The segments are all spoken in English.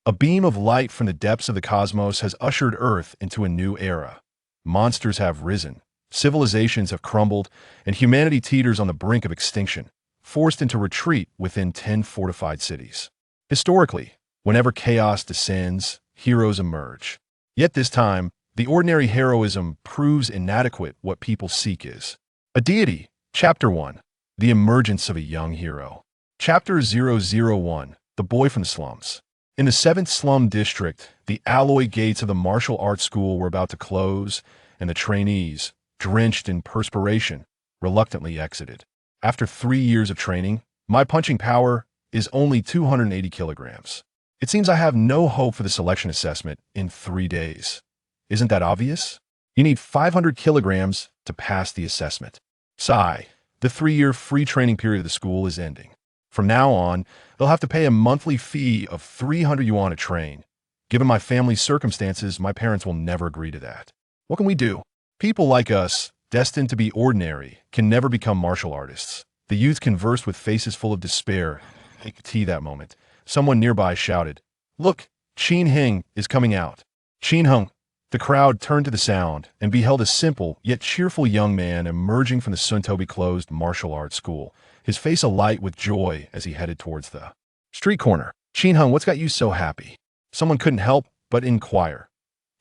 A beam of light from the depths of the cosmos has ushered Earth into a new era. Monsters have risen, civilizations have crumbled, and humanity teeters on the brink of extinction, forced into retreat within 10 fortified cities. Historically, whenever chaos descends, heroes emerge. Yet this time, the ordinary heroism proves inadequate. What people seek is a deity. Chapter 1. The emergence of a young hero. Chapter 001. The boy from the slums. In the 7th slum district, the alloy gates of the martial arts school were about to close, and the trainees, drenched in perspiration, reluctantly exited. After 3 years of training, my punching power is only 280 kilograms. It seems I have no hope for the selection assessment in 3 days. Isn't that obvious? You need 500 kilograms to pass the assessment. Sigh, the 3-year free training period of the school is ending. From now on, they'll have to pay a monthly fee of 300 yuan to train. Given my family's circumstances, my parents will never agree to that. What can we do? People like us, destined to be ordinary, can never become martial artists. The youth conversed with faces full of despair. They could see that moment. Someone nearby shouted, "Look, Qin Heng is coming out." Qin Heng. The crowd turned to the sound and beheld a simple yet cheerful young man emerging from the Suntobi closed martial arts school, his face alight with joy as he headed towards the street corner. "Qin Heng, what's got you so happy?" Someone couldn't help but inquire.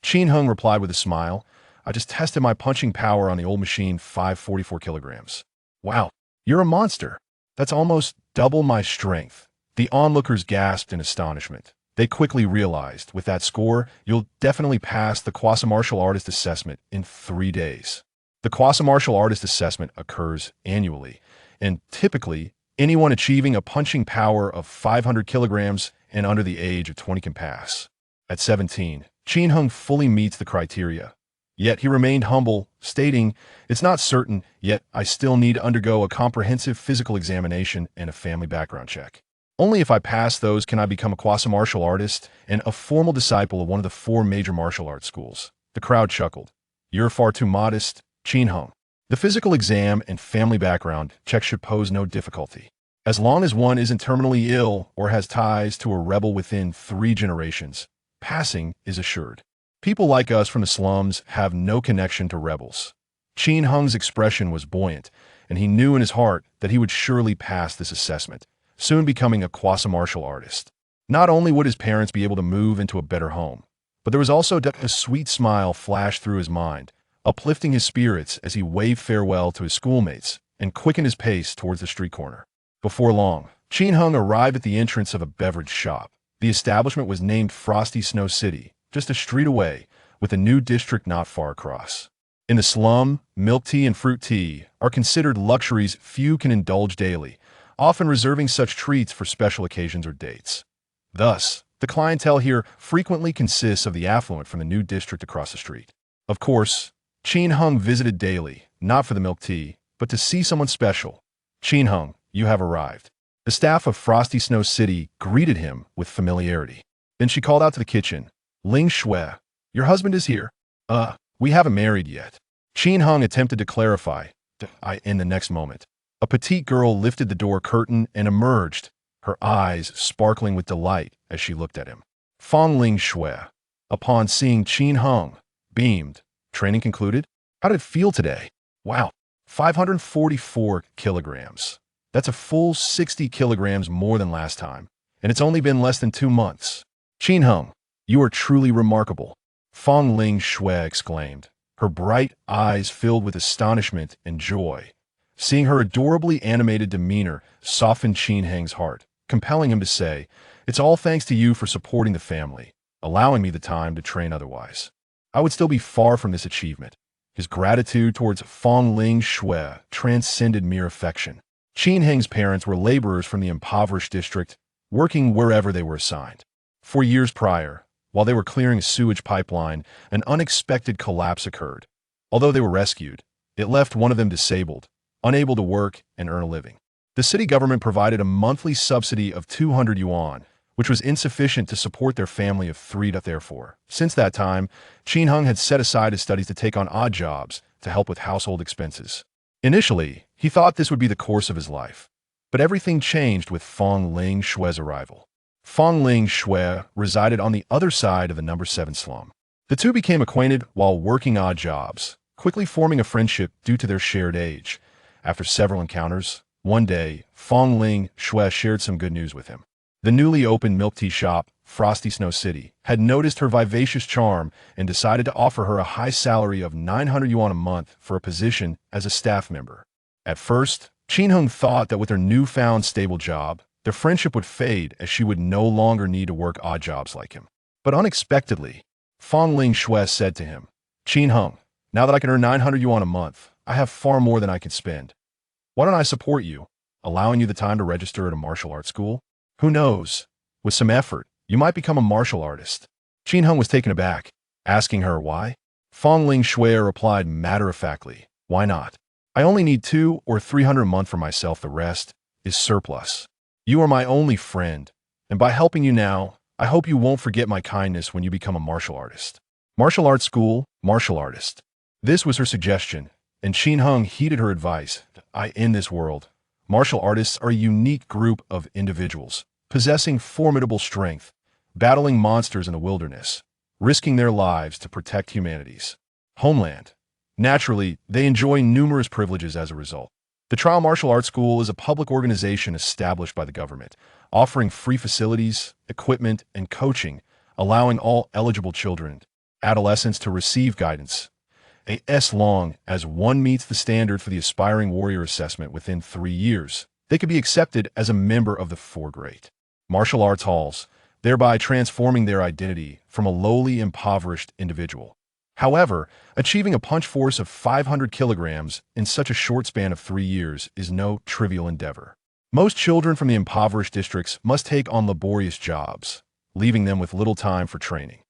Qin Heng replied with a smile, "I just tested my punching power on the old machine, 544 kilograms. Wow, you're a monster. That's almost double my strength." The onlookers gasped in astonishment. They quickly realized, with that score, you'll definitely pass the quasi-martial artist assessment in 3 days. The quasi-martial artist assessment occurs annually, and typically, anyone achieving a punching power of 500 kilograms and under the age of 20 can pass. At 17, Qin Heng fully meets the criteria. Yet he remained humble, stating, "It's not certain, yet I still need to undergo a comprehensive physical examination and a family background check. Only if I pass those can I become a quasi-martial artist and a formal disciple of one of the 4 major martial arts schools." The crowd chuckled. "You're far too modest, Qin Heng. The physical exam and family background check should pose no difficulty. As long as one isn't terminally ill or has ties to a rebel within 3 generations, passing is assured. People like us from the slums have no connection to rebels." Qin Heng's expression was buoyant, and he knew in his heart that he would surely pass this assessment, soon becoming a quasi-martial artist. Not only would his parents be able to move into a better home, but there was also a sweet smile flashed through his mind, uplifting his spirits as he waved farewell to his schoolmates and quickened his pace towards the street corner. Before long, Qin Heng arrived at the entrance of a beverage shop. The establishment was named Frosty Snow City, just a street away, with a new district not far across. In the slum, milk tea and fruit tea are considered luxuries few can indulge daily, often reserving such treats for special occasions or dates. Thus, the clientele here frequently consists of the affluent from the new district across the street. Of course, Qin Heng visited daily, not for the milk tea, but to see someone special. "Qin Heng, you have arrived." The staff of Frosty Snow City greeted him with familiarity. Then she called out to the kitchen, "Ling Shui, your husband is here." We haven't married yet." Qin Heng attempted to clarify. In the next moment, a petite girl lifted the door curtain and emerged, her eyes sparkling with delight as she looked at him. Fong Ling Shui, upon seeing Qin Heng, beamed. "Training concluded? How did it feel today?" "Wow, 544 kilograms. That's a full 60 kilograms more than last time, and it's only been less than 2 months. Qin Heng, you are truly remarkable," Fong Ling Shui exclaimed, her bright eyes filled with astonishment and joy. Seeing her adorably animated demeanor softened Qin Heng's heart, compelling him to say, "It's all thanks to you for supporting the family, allowing me the time to train otherwise. I would still be far from this achievement." His gratitude towards Fong Ling Shui transcended mere affection. Qin Heng's parents were laborers from the impoverished district, working wherever they were assigned. 4 years prior, while they were clearing a sewage pipeline, an unexpected collapse occurred. Although they were rescued, it left one of them disabled, unable to work and earn a living. The city government provided a monthly subsidy of 200 yuan, which was insufficient to support their family of 3. Therefore, since that time, Qin Heng had set aside his studies to take on odd jobs to help with household expenses. Initially, he thought this would be the course of his life, but everything changed with Fong Ling Shui's arrival. Fongling Shui resided on the other side of the number 7 slum. The two became acquainted while working odd jobs, quickly forming a friendship due to their shared age. After several encounters, one day, Fongling Shui shared some good news with him. The newly opened milk tea shop, Frosty Snow City, had noticed her vivacious charm and decided to offer her a high salary of 900 yuan a month for a position as a staff member. At first, Qin Heng thought that with her newfound stable job, their friendship would fade as she would no longer need to work odd jobs like him. But unexpectedly, Fongling Shui said to him, "Qin Heng, now that I can earn 900 yuan a month, I have far more than I can spend. Why don't I support you, allowing you the time to register at a martial arts school? Who knows? With some effort, you might become a martial artist." Qin Heng was taken aback, asking her why. Fongling Shui replied matter-of-factly, "Why not? I only need 200 or 300 a month for myself. The rest is surplus. You are my only friend, and by helping you now, I hope you won't forget my kindness when you become a martial artist." Martial arts school, martial artist. This was her suggestion, and Qin Heng heeded her advice. In this world, martial artists are a unique group of individuals, possessing formidable strength, battling monsters in the wilderness, risking their lives to protect humanity's homeland. Naturally, they enjoy numerous privileges as a result. The Trial Martial Arts School is a public organization established by the government, offering free facilities, equipment, and coaching, allowing all eligible children, adolescents to receive guidance, as long as one meets the standard for the Aspiring Warrior Assessment within 3 years. They could be accepted as a member of the 4 great martial arts halls, thereby transforming their identity from a lowly, impoverished individual. However, achieving a punch force of 500 kilograms in such a short span of 3 years is no trivial endeavor. Most children from the impoverished districts must take on laborious jobs, leaving them with little time for training.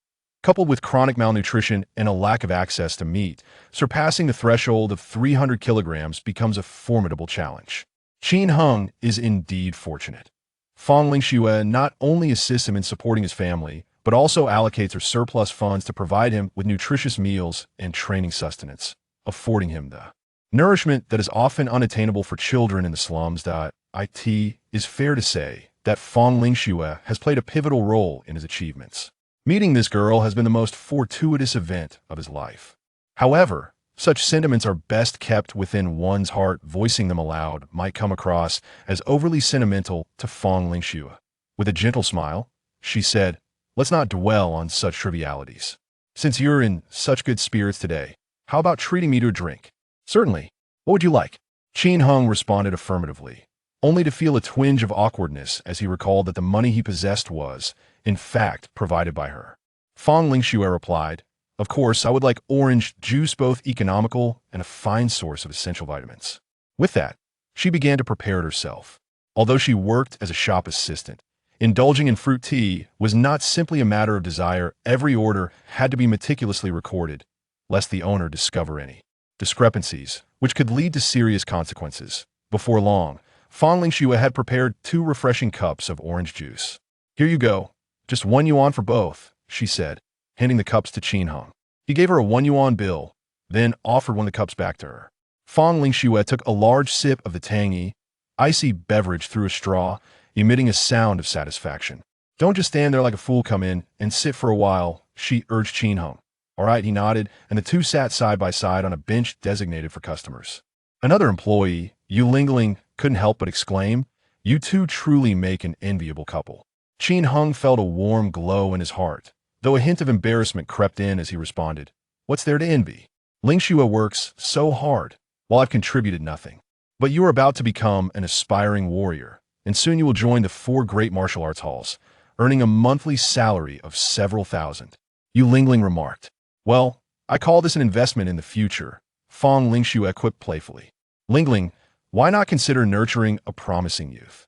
Coupled with chronic malnutrition and a lack of access to meat, surpassing the threshold of 300 kilograms becomes a formidable challenge. Qin Heng is indeed fortunate. Fongling Shui not only assists him in supporting his family, but also allocates her surplus funds to provide him with nutritious meals and training sustenance, affording him the nourishment that is often unattainable for children in the slums. It is fair to say that Fongling Shui has played a pivotal role in his achievements. Meeting this girl has been the most fortuitous event of his life. However, such sentiments are best kept within one's heart. Voicing them aloud might come across as overly sentimental to Fongling Shui. With a gentle smile, she said, "Let's not dwell on such trivialities. Since you're in such good spirits today, how about treating me to a drink?" "Certainly. What would you like?" Qin Heng responded affirmatively, only to feel a twinge of awkwardness as he recalled that the money he possessed was, in fact, provided by her. Fongling Shui replied, "Of course, I would like orange juice, both economical and a fine source of essential vitamins." With that, she began to prepare it herself. Although she worked as a shop assistant, indulging in fruit tea was not simply a matter of desire. Every order had to be meticulously recorded, lest the owner discover any discrepancies, which could lead to serious consequences. Before long, Fongling Shui had prepared 2 refreshing cups of orange juice. "Here you go. Just 1 yuan for both," she said, handing the cups to Qin Heng. He gave her a 1 yuan bill, then offered one of the cups back to her. Fongling Shui took a large sip of the tangy, icy beverage through a straw, emitting a sound of satisfaction. "Don't just stand there like a fool. Come in and sit for a while," she urged Qin Heng. "All right," he nodded, and the two sat side by side on a bench designated for customers. Another employee, Yu Lingling, couldn't help but exclaim, "You two truly make an enviable couple." Qin Heng felt a warm glow in his heart, though a hint of embarrassment crept in as he responded, "What's there to envy? Ling Shui works so hard, while I've contributed nothing. But you are about to become an aspiring warrior, and soon you will join the 4 great martial arts halls, earning a monthly salary of several thousand." Yu Lingling remarked. "Well, I call this an investment in the future," Fongling Shui quipped playfully. "Lingling, why not consider nurturing a promising youth?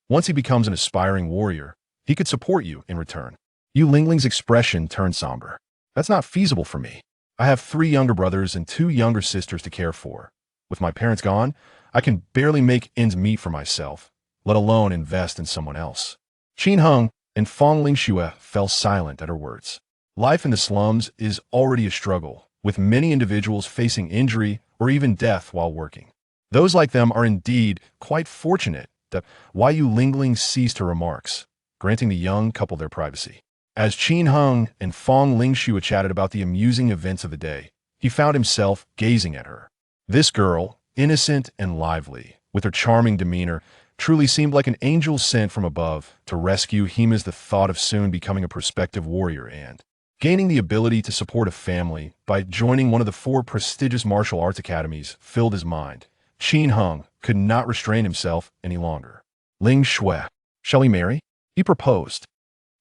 Once he becomes an aspiring warrior, he could support you in return." Yu Lingling's expression turned somber. "That's not feasible for me. I have 3 younger brothers and 2 younger sisters to care for. With my parents gone, I can barely make ends meet for myself, let alone invest in someone else." Qin Heng and Fongling Shui fell silent at her words. Life in the slums is already a struggle, with many individuals facing injury or even death while working. Those like them are indeed quite fortunate. Yu Lingling ceased her remarks, granting the young couple their privacy. As Qin Heng and Fong Lingxue chatted about the amusing events of the day, he found himself gazing at her. This girl, innocent and lively, with her charming demeanor, truly seemed like an angel sent from above to rescue him as the thought of soon becoming a prospective warrior and gaining the ability to support a family by joining one of the 4 prestigious martial arts academies filled his mind. Qin Heng could not restrain himself any longer. Ling Shui, shall we marry? He proposed.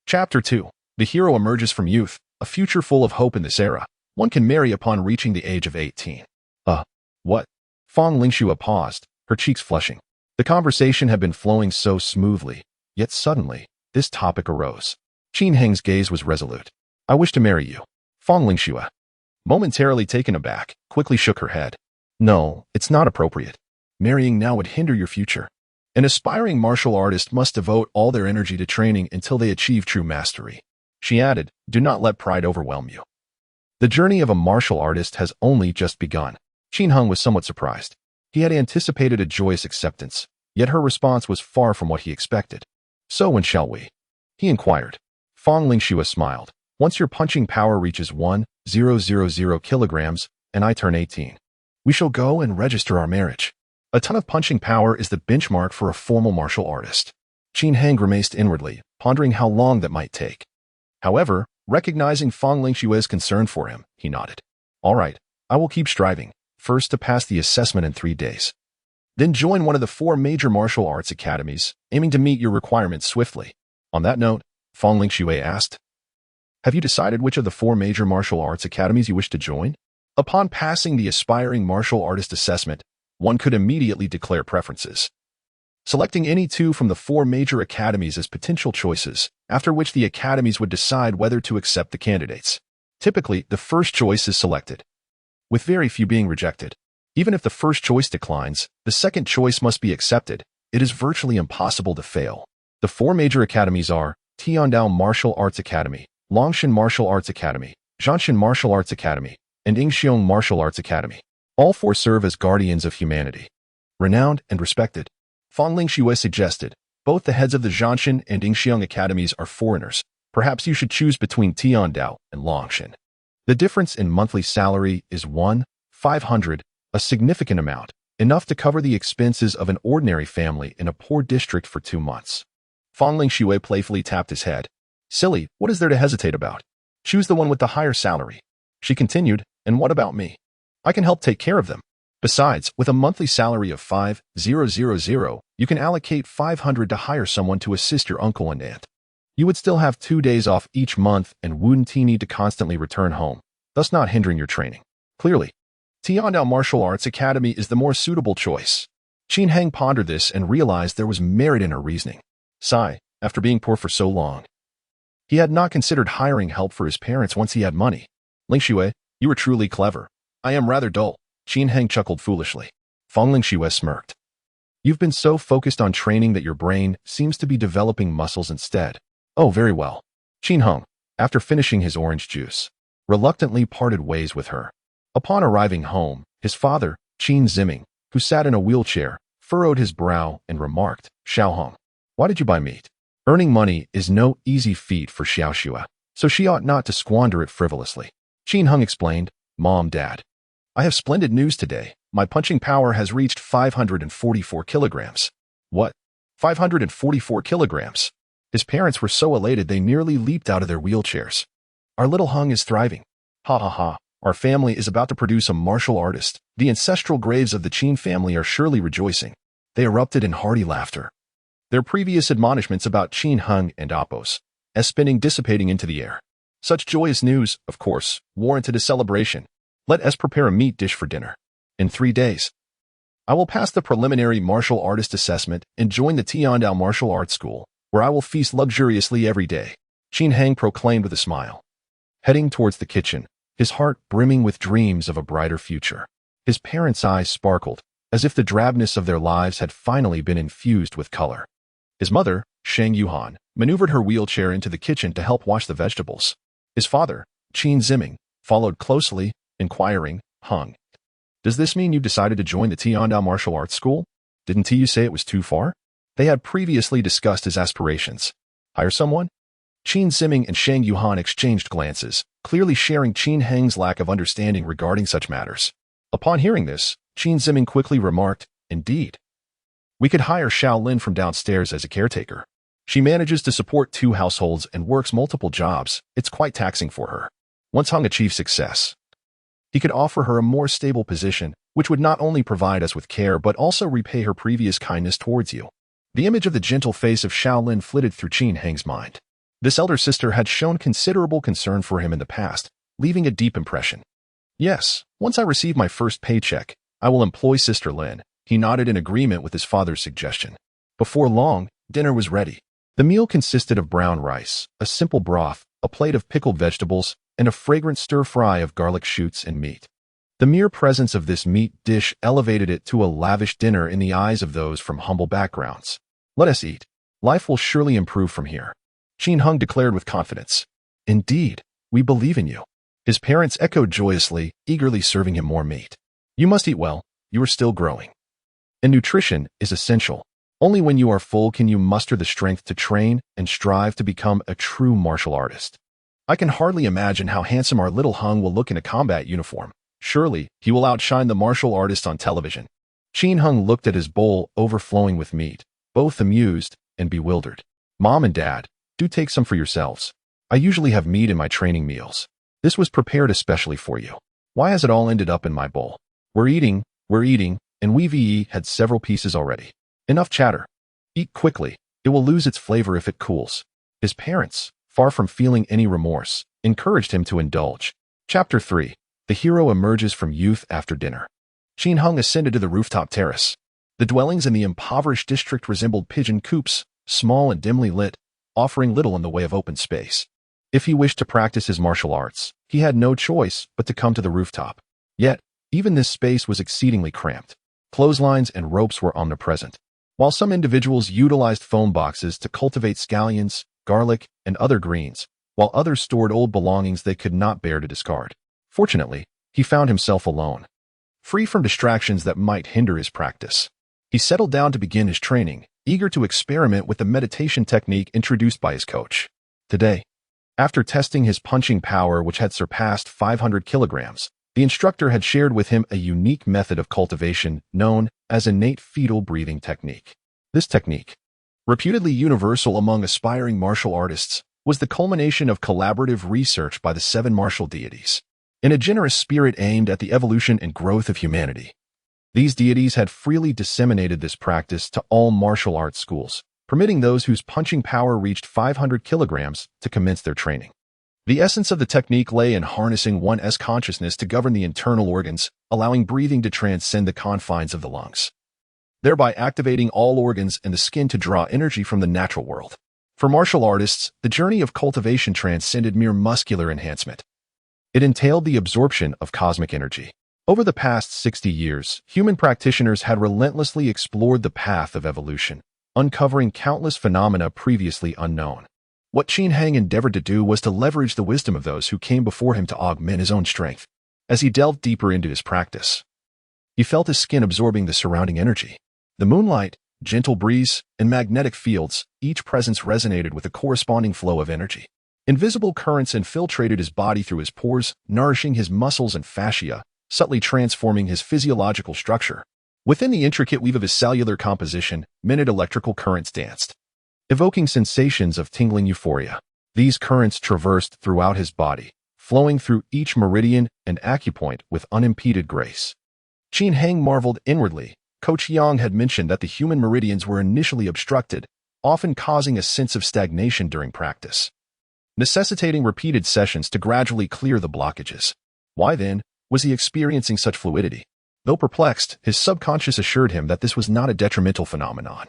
Chapter 2. The hero emerges from youth, a future full of hope in this era. One can marry upon reaching the age of 18. What? Fong Lingxue paused, her cheeks flushing. The conversation had been flowing so smoothly, yet suddenly, this topic arose. Qin Heng's gaze was resolute. I wish to marry you. Fong Lingxue, momentarily taken aback, quickly shook her head. No, it's not appropriate. Marrying now would hinder your future. An aspiring martial artist must devote all their energy to training until they achieve true mastery. She added, do not let pride overwhelm you. The journey of a martial artist has only just begun. Qin Heng was somewhat surprised. He had anticipated a joyous acceptance, yet her response was far from what he expected. So when shall we? He inquired. Fong Lingxue smiled. Once your punching power reaches 1,000 kilograms and I turn 18. We shall go and register our marriage. A ton of punching power is the benchmark for a formal martial artist. Qin Heng grimaced inwardly, pondering how long that might take. However, recognizing Fong Lingxue's concern for him, he nodded. All right, I will keep striving, first to pass the assessment in 3 days. Then join one of the 4 major martial arts academies, aiming to meet your requirements swiftly. On that note, Fong Lingxue asked, have you decided which of the 4 major martial arts academies you wish to join? Upon passing the aspiring martial artist assessment, one could immediately declare preferences, selecting any 2 from the 4 major academies as potential choices, after which the academies would decide whether to accept the candidates. Typically, the first choice is selected, with very few being rejected. Even if the first choice declines, the second choice must be accepted. It is virtually impossible to fail. The 4 major academies are Tiandao Martial Arts Academy, Longshan Martial Arts Academy, Zhanshan Martial Arts Academy, and Yingxiong Martial Arts Academy. All 4 serve as guardians of humanity. Renowned and respected. Fong Lingxue suggested, both the heads of the Zhanshan and Yingxiong academies are foreigners. Perhaps you should choose between Tiandao and Longshan. The difference in monthly salary is 1,500, a significant amount, enough to cover the expenses of an ordinary family in a poor district for 2 months. Fong Lingxue playfully tapped his head. Silly, what is there to hesitate about? Choose the one with the higher salary. She continued, and what about me? I can help take care of them. Besides, with a monthly salary of 5,000, you can allocate 500 to hire someone to assist your uncle and aunt. You would still have 2 days off each month and wouldn't need to constantly return home, thus not hindering your training. Clearly, Tiandao Martial Arts Academy is the more suitable choice. Qin Heng pondered this and realized there was merit in her reasoning. Sigh, after being poor for so long, he had not considered hiring help for his parents once he had money. Lingxue, you are truly clever. I am rather dull. Qin Heng chuckled foolishly. Fong Lingxue smirked. You've been so focused on training that your brain seems to be developing muscles instead. Oh, very well. Qin Heng, after finishing his orange juice, reluctantly parted ways with her. Upon arriving home, his father, Qin Ziming, who sat in a wheelchair, furrowed his brow and remarked, Xiao Hong, why did you buy meat? Earning money is no easy feat for Xiao Xue, so she ought not to squander it frivolously. Qin Heng explained, Mom, Dad, I have splendid news today. My punching power has reached 544 kilograms. What? 544 kilograms? His parents were so elated they nearly leaped out of their wheelchairs. Our little Hung is thriving. Ha ha ha. Our family is about to produce a martial artist. The ancestral graves of the Qin family are surely rejoicing. They erupted in hearty laughter. Their previous admonishments about Qin Heng and Appos, as spinning dissipating into the air. Such joyous news, of course, warranted a celebration. Let us prepare a meat dish for dinner. In 3 days, I will pass the preliminary martial artist assessment and join the Tiandao Martial Arts School, where I will feast luxuriously every day, Qin Heng proclaimed with a smile. Heading towards the kitchen, his heart brimming with dreams of a brighter future. His parents' eyes sparkled, as if the drabness of their lives had finally been infused with color. His mother, Shang Yuhan, maneuvered her wheelchair into the kitchen to help wash the vegetables. His father, Qin Ziming, followed closely, inquiring, Hung, does this mean you decided to join the Tiandao Martial Arts School? Didn't you say it was too far? They had previously discussed his aspirations. Hire someone? Qin Ziming and Shang Yuhan exchanged glances, clearly sharing Qin Heng's lack of understanding regarding such matters. Upon hearing this, Qin Ziming quickly remarked, "Indeed. We could hire Xiao from downstairs as a caretaker. She manages to support 2 households and works multiple jobs. It's quite taxing for her. Once Hung achieves success, he could offer her a more stable position, which would not only provide us with care but also repay her previous kindness towards you." The image of the gentle face of Xiao flitted through Qin Heng's mind. This elder sister had shown considerable concern for him in the past, leaving a deep impression. "Yes, once I receive my first paycheck, I will employ Sister Lin." He nodded in agreement with his father's suggestion. Before long, dinner was ready. The meal consisted of brown rice, a simple broth, a plate of pickled vegetables, and a fragrant stir-fry of garlic shoots and meat. The mere presence of this meat dish elevated it to a lavish dinner in the eyes of those from humble backgrounds. "Let us eat. Life will surely improve from here," Qin Heng declared with confidence. "Indeed, we believe in you." His parents echoed joyously, eagerly serving him more meat. "You must eat well. You are still growing. And nutrition is essential. Only when you are full can you muster the strength to train and strive to become a true martial artist. I can hardly imagine how handsome our little Hung will look in a combat uniform. Surely, he will outshine the martial artist on television." Qin Heng looked at his bowl overflowing with meat, both amused and bewildered. "Mom and Dad, do take some for yourselves. I usually have meat in my training meals. This was prepared especially for you. Why has it all ended up in my bowl? We're eating, and we've had several pieces already. Enough chatter. Eat quickly. It will lose its flavor if it cools." His parents, far from feeling any remorse, encouraged him to indulge. Chapter 3. The hero emerges from youth after dinner. Qin Heng ascended to the rooftop terrace. The dwellings in the impoverished district resembled pigeon coops, small and dimly lit, offering little in the way of open space. If he wished to practice his martial arts, he had no choice but to come to the rooftop. Yet, even this space was exceedingly cramped. Clotheslines and ropes were omnipresent. While some individuals utilized foam boxes to cultivate scallions, garlic, and other greens, while others stored old belongings they could not bear to discard. Fortunately, he found himself alone, free from distractions that might hinder his practice. He settled down to begin his training, eager to experiment with the meditation technique introduced by his coach. Today, after testing his punching power, which had surpassed 500 kilograms, the instructor had shared with him a unique method of cultivation known as innate fetal breathing technique. This technique, reputedly universal among aspiring martial artists, was the culmination of collaborative research by the 7 martial deities, in a generous spirit aimed at the evolution and growth of humanity. These deities had freely disseminated this practice to all martial arts schools, permitting those whose punching power reached 500 kilograms to commence their training. The essence of the technique lay in harnessing one's consciousness to govern the internal organs, allowing breathing to transcend the confines of the lungs, thereby activating all organs and the skin to draw energy from the natural world. For martial artists, the journey of cultivation transcended mere muscular enhancement. It entailed the absorption of cosmic energy. Over the past 60 years, human practitioners had relentlessly explored the path of evolution, uncovering countless phenomena previously unknown. What Qin Heng endeavored to do was to leverage the wisdom of those who came before him to augment his own strength. As he delved deeper into his practice, he felt his skin absorbing the surrounding energy. The moonlight, gentle breeze, and magnetic fields, each presence resonated with a corresponding flow of energy. Invisible currents infiltrated his body through his pores, nourishing his muscles and fascia, subtly transforming his physiological structure. Within the intricate weave of his cellular composition, minute electrical currents danced, evoking sensations of tingling euphoria. These currents traversed throughout his body, flowing through each meridian and acupoint with unimpeded grace. Qin Heng marveled inwardly. Coach Yang had mentioned that the human meridians were initially obstructed, often causing a sense of stagnation during practice, necessitating repeated sessions to gradually clear the blockages. Why then was he experiencing such fluidity? Though perplexed, his subconscious assured him that this was not a detrimental phenomenon.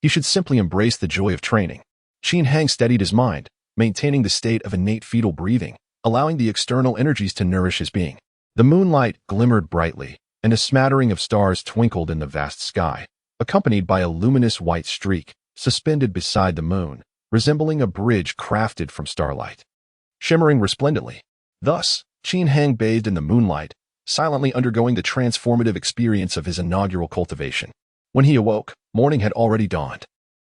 He should simply embrace the joy of training. Qin Heng steadied his mind, maintaining the state of innate fetal breathing, allowing the external energies to nourish his being. The moonlight glimmered brightly, and a smattering of stars twinkled in the vast sky, accompanied by a luminous white streak, suspended beside the moon, resembling a bridge crafted from starlight, shimmering resplendently. Thus, Qin Heng bathed in the moonlight, silently undergoing the transformative experience of his inaugural cultivation. When he awoke, morning had already dawned.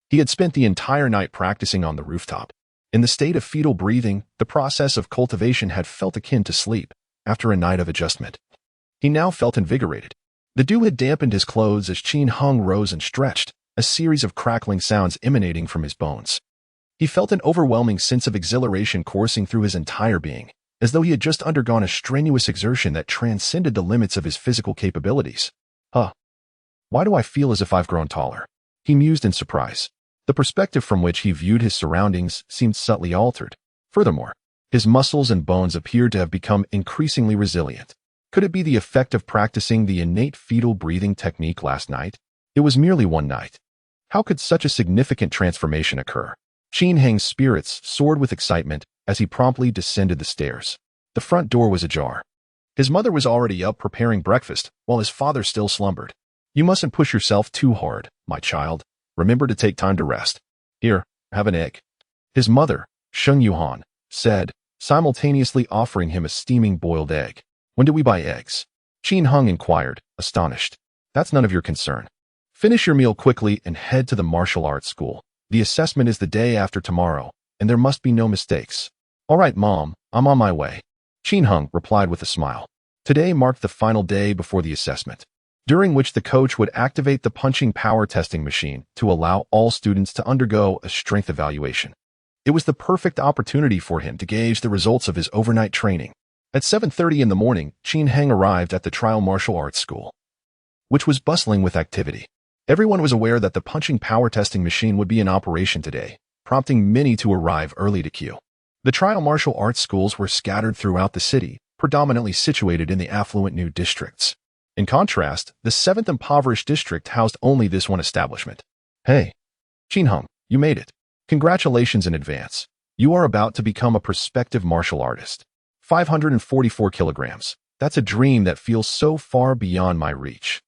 He had spent the entire night practicing on the rooftop. In the state of fetal breathing, the process of cultivation had felt akin to sleep after a night of adjustment. He now felt invigorated. The dew had dampened his clothes as Qin Hung rose and stretched, a series of crackling sounds emanating from his bones. He felt an overwhelming sense of exhilaration coursing through his entire being, as though he had just undergone a strenuous exertion that transcended the limits of his physical capabilities. Why do I feel as if I've grown taller? He mused in surprise. The perspective from which he viewed his surroundings seemed subtly altered. Furthermore, his muscles and bones appeared to have become increasingly resilient. Could it be the effect of practicing the innate fetal breathing technique last night? It was merely one night. How could such a significant transformation occur? Qin Heng's spirits soared with excitement as he promptly descended the stairs. The front door was ajar. His mother was already up preparing breakfast, while his father still slumbered. You mustn't push yourself too hard, my child. Remember to take time to rest. Here, have an egg. His mother, Sheng Yuhan, said, simultaneously offering him a steaming boiled egg. When do we buy eggs? Qin Hung inquired, astonished. That's none of your concern. Finish your meal quickly and head to the martial arts school. The assessment is the day after tomorrow, and there must be no mistakes. All right, Mom, I'm on my way. Qin Hung replied with a smile. Today marked the final day before the assessment, during which the coach would activate the punching power testing machine to allow all students to undergo a strength evaluation. It was the perfect opportunity for him to gauge the results of his overnight training. At 7:30 in the morning, Qin Heng arrived at the trial martial arts school, which was bustling with activity. Everyone was aware that the punching power testing machine would be in operation today, prompting many to arrive early to queue. The trial martial arts schools were scattered throughout the city, predominantly situated in the affluent new districts. In contrast, the 7th impoverished district housed only this one establishment. Hey, Qin Hung, you made it. Congratulations in advance. You are about to become a prospective martial artist. 544 kilograms. That's a dream that feels so far beyond my reach.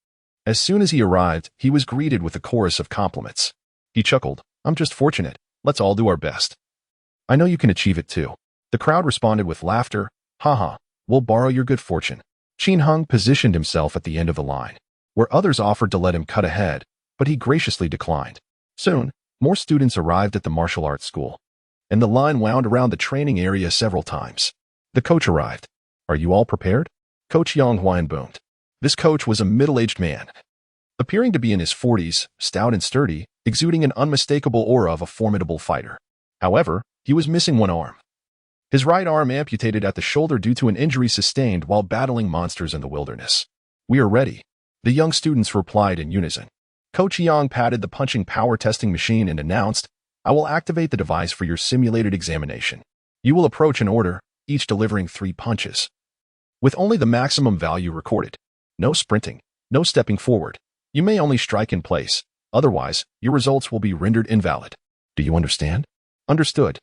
As soon as he arrived, he was greeted with a chorus of compliments. He chuckled, I'm just fortunate. Let's all do our best. I know you can achieve it too. The crowd responded with laughter. Haha, we'll borrow your good fortune. Qin Hung positioned himself at the end of the line, where others offered to let him cut ahead, but he graciously declined. Soon, more students arrived at the martial arts school, and the line wound around the training area several times. The coach arrived. Are you all prepared? Coach Yang Huan boomed. This coach was a middle-aged man, appearing to be in his 40s, stout and sturdy, exuding an unmistakable aura of a formidable fighter. However, he was missing one arm. His right arm amputated at the shoulder due to an injury sustained while battling monsters in the wilderness. We are ready, the young students replied in unison. Coach Yang patted the punching power testing machine and announced, I will activate the device for your simulated examination. You will approach in order, each delivering 3 punches, with only the maximum value recorded. No sprinting, no stepping forward. You may only strike in place. Otherwise, your results will be rendered invalid. Do you understand? Understood.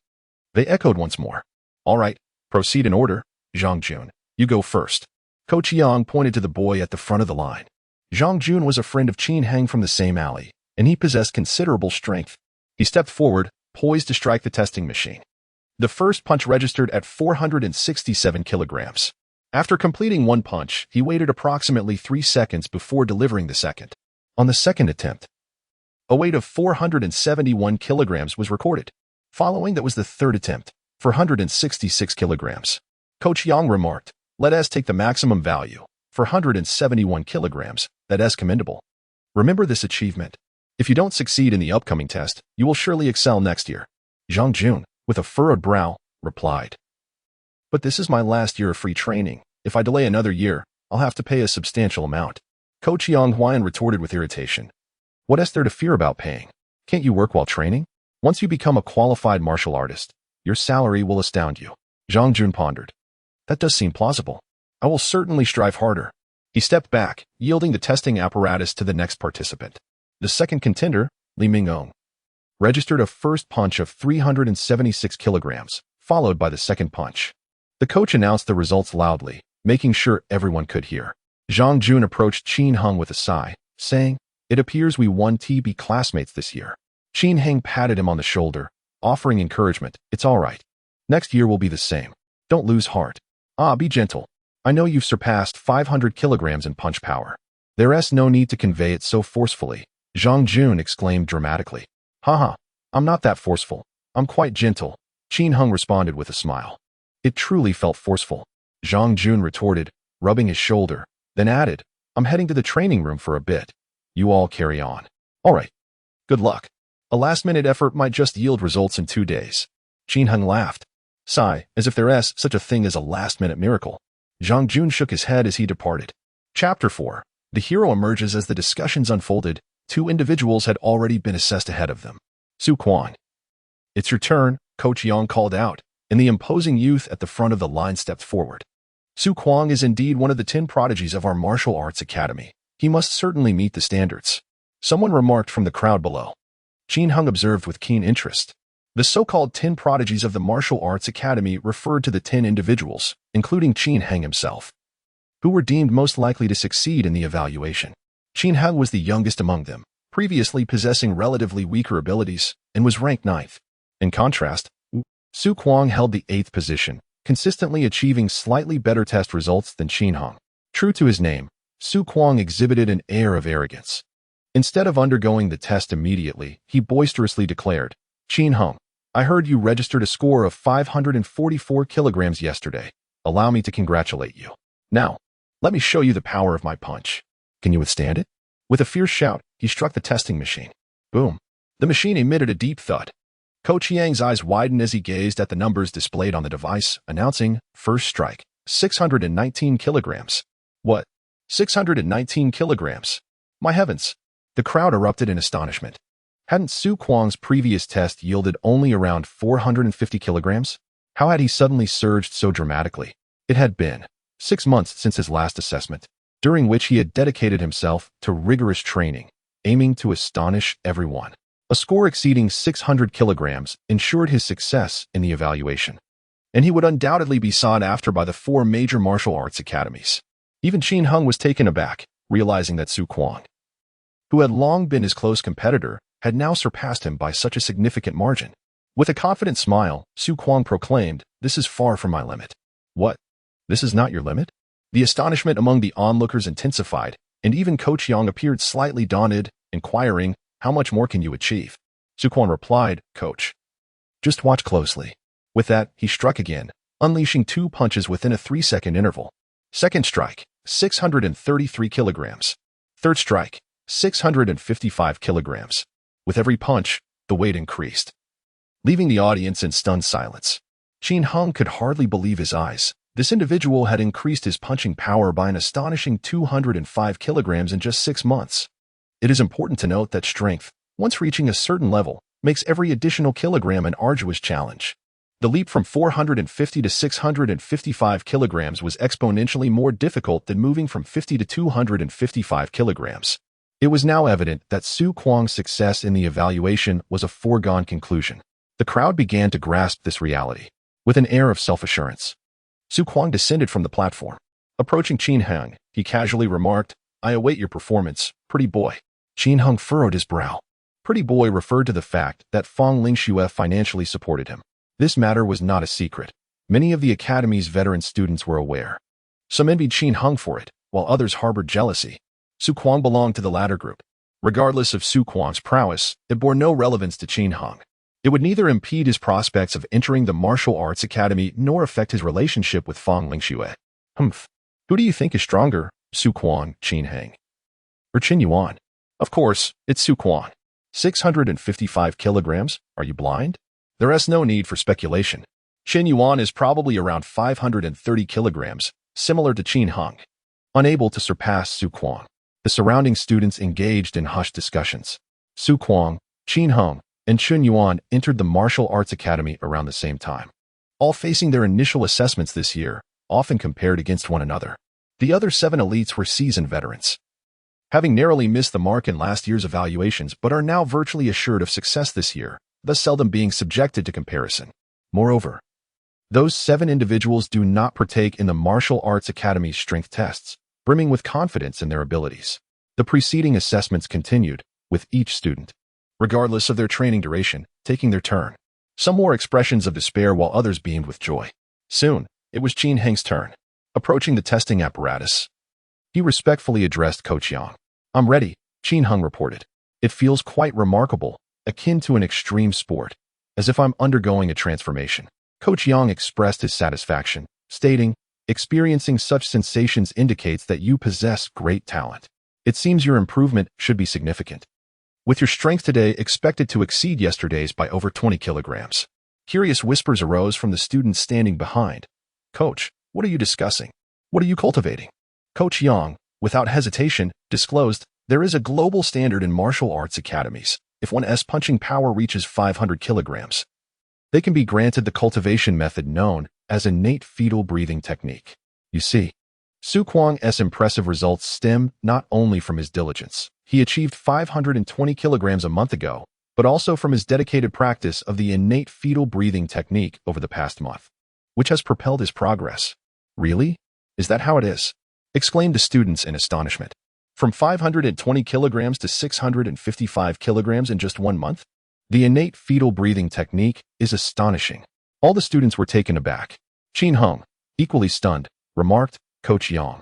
They echoed once more. All right, proceed in order. Zhang Jun, you go first. Coach Yang pointed to the boy at the front of the line. Zhang Jun was a friend of Qin Heng from the same alley, and he possessed considerable strength. He stepped forward, poised to strike the testing machine. The first punch registered at 467 kilograms. After completing one punch, he waited approximately 3 seconds before delivering the second. On the second attempt, a weight of 471 kilograms was recorded. Following that was the third attempt, 466 kilograms. Coach Yang remarked, let us take the maximum value, 471 kilograms, that is commendable. Remember this achievement. If you don't succeed in the upcoming test, you will surely excel next year. Zhang Jun, with a furrowed brow, replied. But this is my last year of free training. If I delay another year, I'll have to pay a substantial amount. Coach Yang Huan retorted with irritation. What is there to fear about paying? Can't you work while training? Once you become a qualified martial artist, your salary will astound you. Zhang Jun pondered. That does seem plausible. I will certainly strive harder. He stepped back, yielding the testing apparatus to the next participant. The second contender, Li Mingong, registered a first punch of 376 kilograms, followed by the second punch. The coach announced the results loudly, making sure everyone could hear. Zhang Jun approached Qin Heng with a sigh, saying, It appears we won to be classmates this year. Qin Heng patted him on the shoulder, offering encouragement. It's all right. Next year will be the same. Don't lose heart. Be gentle. I know you've surpassed 500 kilograms in punch power. There's no need to convey it so forcefully, Zhang Jun exclaimed dramatically. Haha, I'm not that forceful. I'm quite gentle, Qin Heng responded with a smile. It truly felt forceful. Zhang Jun retorted, rubbing his shoulder, then added, I'm heading to the training room for a bit. You all carry on. All right. Good luck. A last-minute effort might just yield results in 2 days. Qin Heng laughed. Sigh, as if there is such a thing as a last-minute miracle. Zhang Jun shook his head as he departed. Chapter 4. The hero emerges. As the discussions unfolded, 2 individuals had already been assessed ahead of them. Su Kuang. It's your turn, Coach Yang called out, and the imposing youth at the front of the line stepped forward. Su Kuang is indeed one of the 10 prodigies of our martial arts academy. He must certainly meet the standards. Someone remarked from the crowd below. Qin Heng observed with keen interest. The so-called 10 prodigies of the martial arts academy referred to the 10 individuals, including Qin Heng himself, who were deemed most likely to succeed in the evaluation. Qin Heng was the youngest among them, previously possessing relatively weaker abilities, and was ranked 9th. In contrast, Su Kuang held the 8th position, consistently achieving slightly better test results than Qin Heng. True to his name, Su Kuang exhibited an air of arrogance. Instead of undergoing the test immediately, he boisterously declared, Qin Heng, I heard you registered a score of 544 kilograms yesterday. Allow me to congratulate you. Now, let me show you the power of my punch. Can you withstand it? With a fierce shout, he struck the testing machine. Boom. The machine emitted a deep thud. Coach Yang's eyes widened as he gazed at the numbers displayed on the device, announcing, first strike, 619 kilograms. What? 619 kilograms? My heavens! The crowd erupted in astonishment. Hadn't Su Kuang's previous test yielded only around 450 kilograms? How had he suddenly surged so dramatically? It had been 6 months since his last assessment, during which he had dedicated himself to rigorous training, aiming to astonish everyone. A score exceeding 600 kilograms ensured his success in the evaluation, and he would undoubtedly be sought after by the 4 major martial arts academies. Even Qin Heng was taken aback, realizing that Su Kuang, who had long been his close competitor, had now surpassed him by such a significant margin. With a confident smile, Su Kuang proclaimed, This is far from my limit. What? This is not your limit? The astonishment among the onlookers intensified, and even Coach Yang appeared slightly daunted, inquiring, How much more can you achieve? Su Kuang replied, Coach, just watch closely. With that, he struck again, unleashing 2 punches within a 3-second interval. Second strike, 633 kilograms. Third strike, 655 kilograms. With every punch, the weight increased, leaving the audience in stunned silence. Qin Heng could hardly believe his eyes. This individual had increased his punching power by an astonishing 205 kilograms in just 6 months. It is important to note that strength, once reaching a certain level, makes every additional kilogram an arduous challenge. The leap from 450 to 655 kilograms was exponentially more difficult than moving from 50 to 255 kilograms. It was now evident that Su Kuang's success in the evaluation was a foregone conclusion. The crowd began to grasp this reality. With an air of self-assurance, Su Kuang descended from the platform. Approaching Qin Heng, he casually remarked, I await your performance, pretty boy. Qin Heng furrowed his brow. Pretty boy referred to the fact that Fang Lingxue financially supported him. This matter was not a secret. Many of the academy's veteran students were aware. Some envied Qin Heng for it, while others harbored jealousy. Su Kuang belonged to the latter group. Regardless of Su Kuang's prowess, it bore no relevance to Qin Heng. It would neither impede his prospects of entering the martial arts academy nor affect his relationship with Fang Lingxue. Who do you think is stronger, Su Kuang, Qin Heng, or Qin Yuan? Of course, it's Su Kuang. 655 kilograms? Are you blind? There is no need for speculation. Qin Yuan is probably around 530 kilograms, similar to Qin Heng. Unable to surpass Su Kuang, the surrounding students engaged in hushed discussions. Su Kuang, Qin Heng, and Qin Yuan entered the martial arts academy around the same time, all facing their initial assessments this year, often compared against one another. The other 7 elites were seasoned veterans, having narrowly missed the mark in last year's evaluations but are now virtually assured of success this year, thus seldom being subjected to comparison. Moreover, those 7 individuals do not partake in the martial arts academy's strength tests, brimming with confidence in their abilities. The preceding assessments continued, with each student, regardless of their training duration, taking their turn. Some wore expressions of despair while others beamed with joy. Soon, it was Qin Heng's turn. Approaching the testing apparatus, he respectfully addressed Coach Yang. I'm ready, Qin Heng reported. It feels quite remarkable, akin to an extreme sport, as if I'm undergoing a transformation. Coach Yang expressed his satisfaction, stating, experiencing such sensations indicates that you possess great talent. It seems your improvement should be significant, with your strength today expected to exceed yesterday's by over 20 kilograms. Curious whispers arose from the students standing behind. Coach, what are you discussing? What are you cultivating? Coach Yang, without hesitation, disclosed, there is a global standard in martial arts academies. If one's punching power reaches 500 kilograms, they can be granted the cultivation method known as innate fetal breathing technique. You see, Su Kuang's impressive results stem not only from his diligence. He achieved 520 kilograms a month ago, but also from his dedicated practice of the innate fetal breathing technique over the past month, which has propelled his progress. Really? Is that how it is? Exclaimed the students in astonishment. From 520 kilograms to 655 kilograms in just 1 month? The innate fetal breathing technique is astonishing. All the students were taken aback. Qin Heng, equally stunned, remarked, Coach Yang,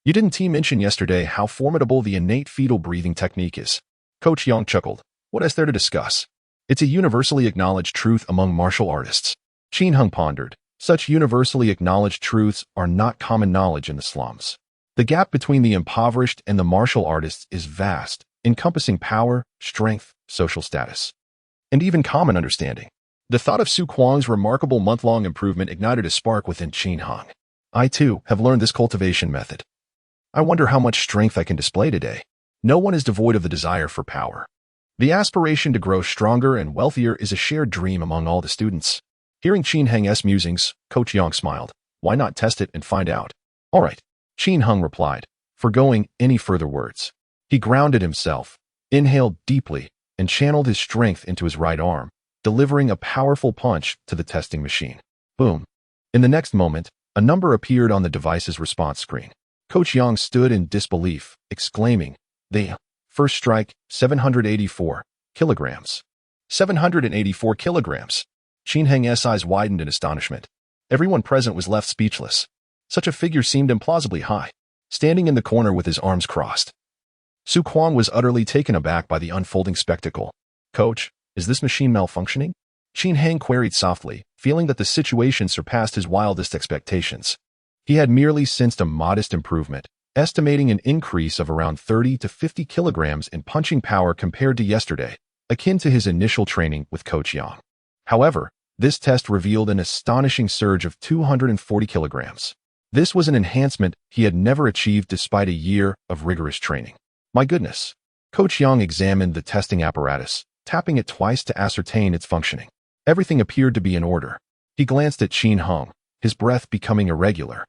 you didn't mention yesterday how formidable the innate fetal breathing technique is. Coach Yang chuckled. What is there to discuss? It's a universally acknowledged truth among martial artists. Qin Heng pondered. Such universally acknowledged truths are not common knowledge in the slums. The gap between the impoverished and the martial artists is vast, encompassing power, strength, social status, and even common understanding. The thought of Su Kuang's remarkable month-long improvement ignited a spark within Qin Heng. I, too, have learned this cultivation method. I wonder how much strength I can display today. No one is devoid of the desire for power. The aspiration to grow stronger and wealthier is a shared dream among all the students. Hearing Qin Heng's musings, Coach Yang smiled. Why not test it and find out? All right, Qin Heng replied, forgoing any further words. He grounded himself, inhaled deeply, and channeled his strength into his right arm, delivering a powerful punch to the testing machine. Boom. In the next moment, a number appeared on the device's response screen. Coach Yang stood in disbelief, exclaiming, the first strike, 784 kilograms. 784 kilograms. Qin Heng's eyes widened in astonishment. Everyone present was left speechless. Such a figure seemed implausibly high, standing in the corner with his arms crossed. Su Kuang was utterly taken aback by the unfolding spectacle. Coach, is this machine malfunctioning? Qin Heng queried softly, feeling that the situation surpassed his wildest expectations. He had merely sensed a modest improvement, estimating an increase of around 30 to 50 kilograms in punching power compared to yesterday, akin to his initial training with Coach Yang. However, this test revealed an astonishing surge of 240 kilograms. This was an enhancement he had never achieved despite a year of rigorous training. My goodness. Coach Yang examined the testing apparatus, tapping it twice to ascertain its functioning. Everything appeared to be in order. He glanced at Qin Heng, his breath becoming irregular,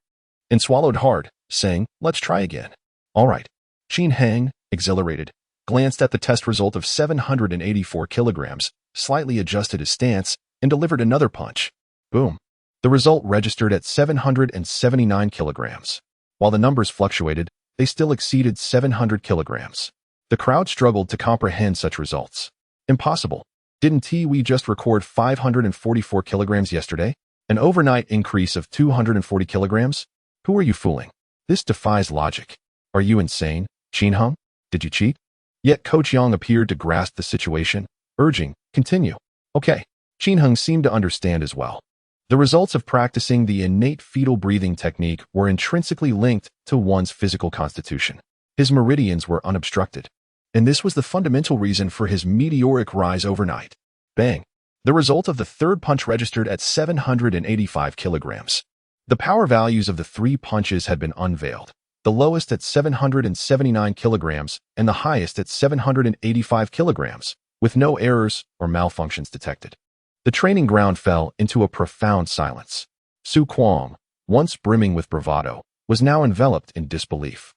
and swallowed hard, saying, let's try again. All right. Qin Heng, exhilarated, glanced at the test result of 784 kilograms, slightly adjusted his stance, and delivered another punch. Boom. The result registered at 779 kilograms. While the numbers fluctuated, they still exceeded 700 kilograms. The crowd struggled to comprehend such results. Impossible. Didn't we just record 544 kilograms yesterday? An overnight increase of 240 kilograms? Who are you fooling? This defies logic. Are you insane, Qin Heng? Did you cheat? Yet Coach Yang appeared to grasp the situation, urging, continue. Okay. Qin Heng seemed to understand as well. The results of practicing the innate fetal breathing technique were intrinsically linked to one's physical constitution. His meridians were unobstructed, and this was the fundamental reason for his meteoric rise overnight. Bang! The result of the third punch registered at 785 kilograms. The power values of the 3 punches had been unveiled, the lowest at 779 kilograms and the highest at 785 kilograms, with no errors or malfunctions detected. The training ground fell into a profound silence. Su Kuang, once brimming with bravado, was now enveloped in disbelief.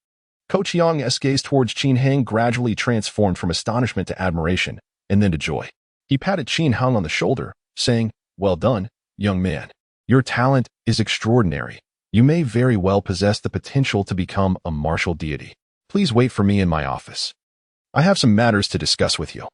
Coach Yang's gaze towards Qin Heng gradually transformed from astonishment to admiration, and then to joy. He patted Qin Heng on the shoulder, saying, well done, young man. Your talent is extraordinary. You may very well possess the potential to become a martial deity. Please wait for me in my office. I have some matters to discuss with you.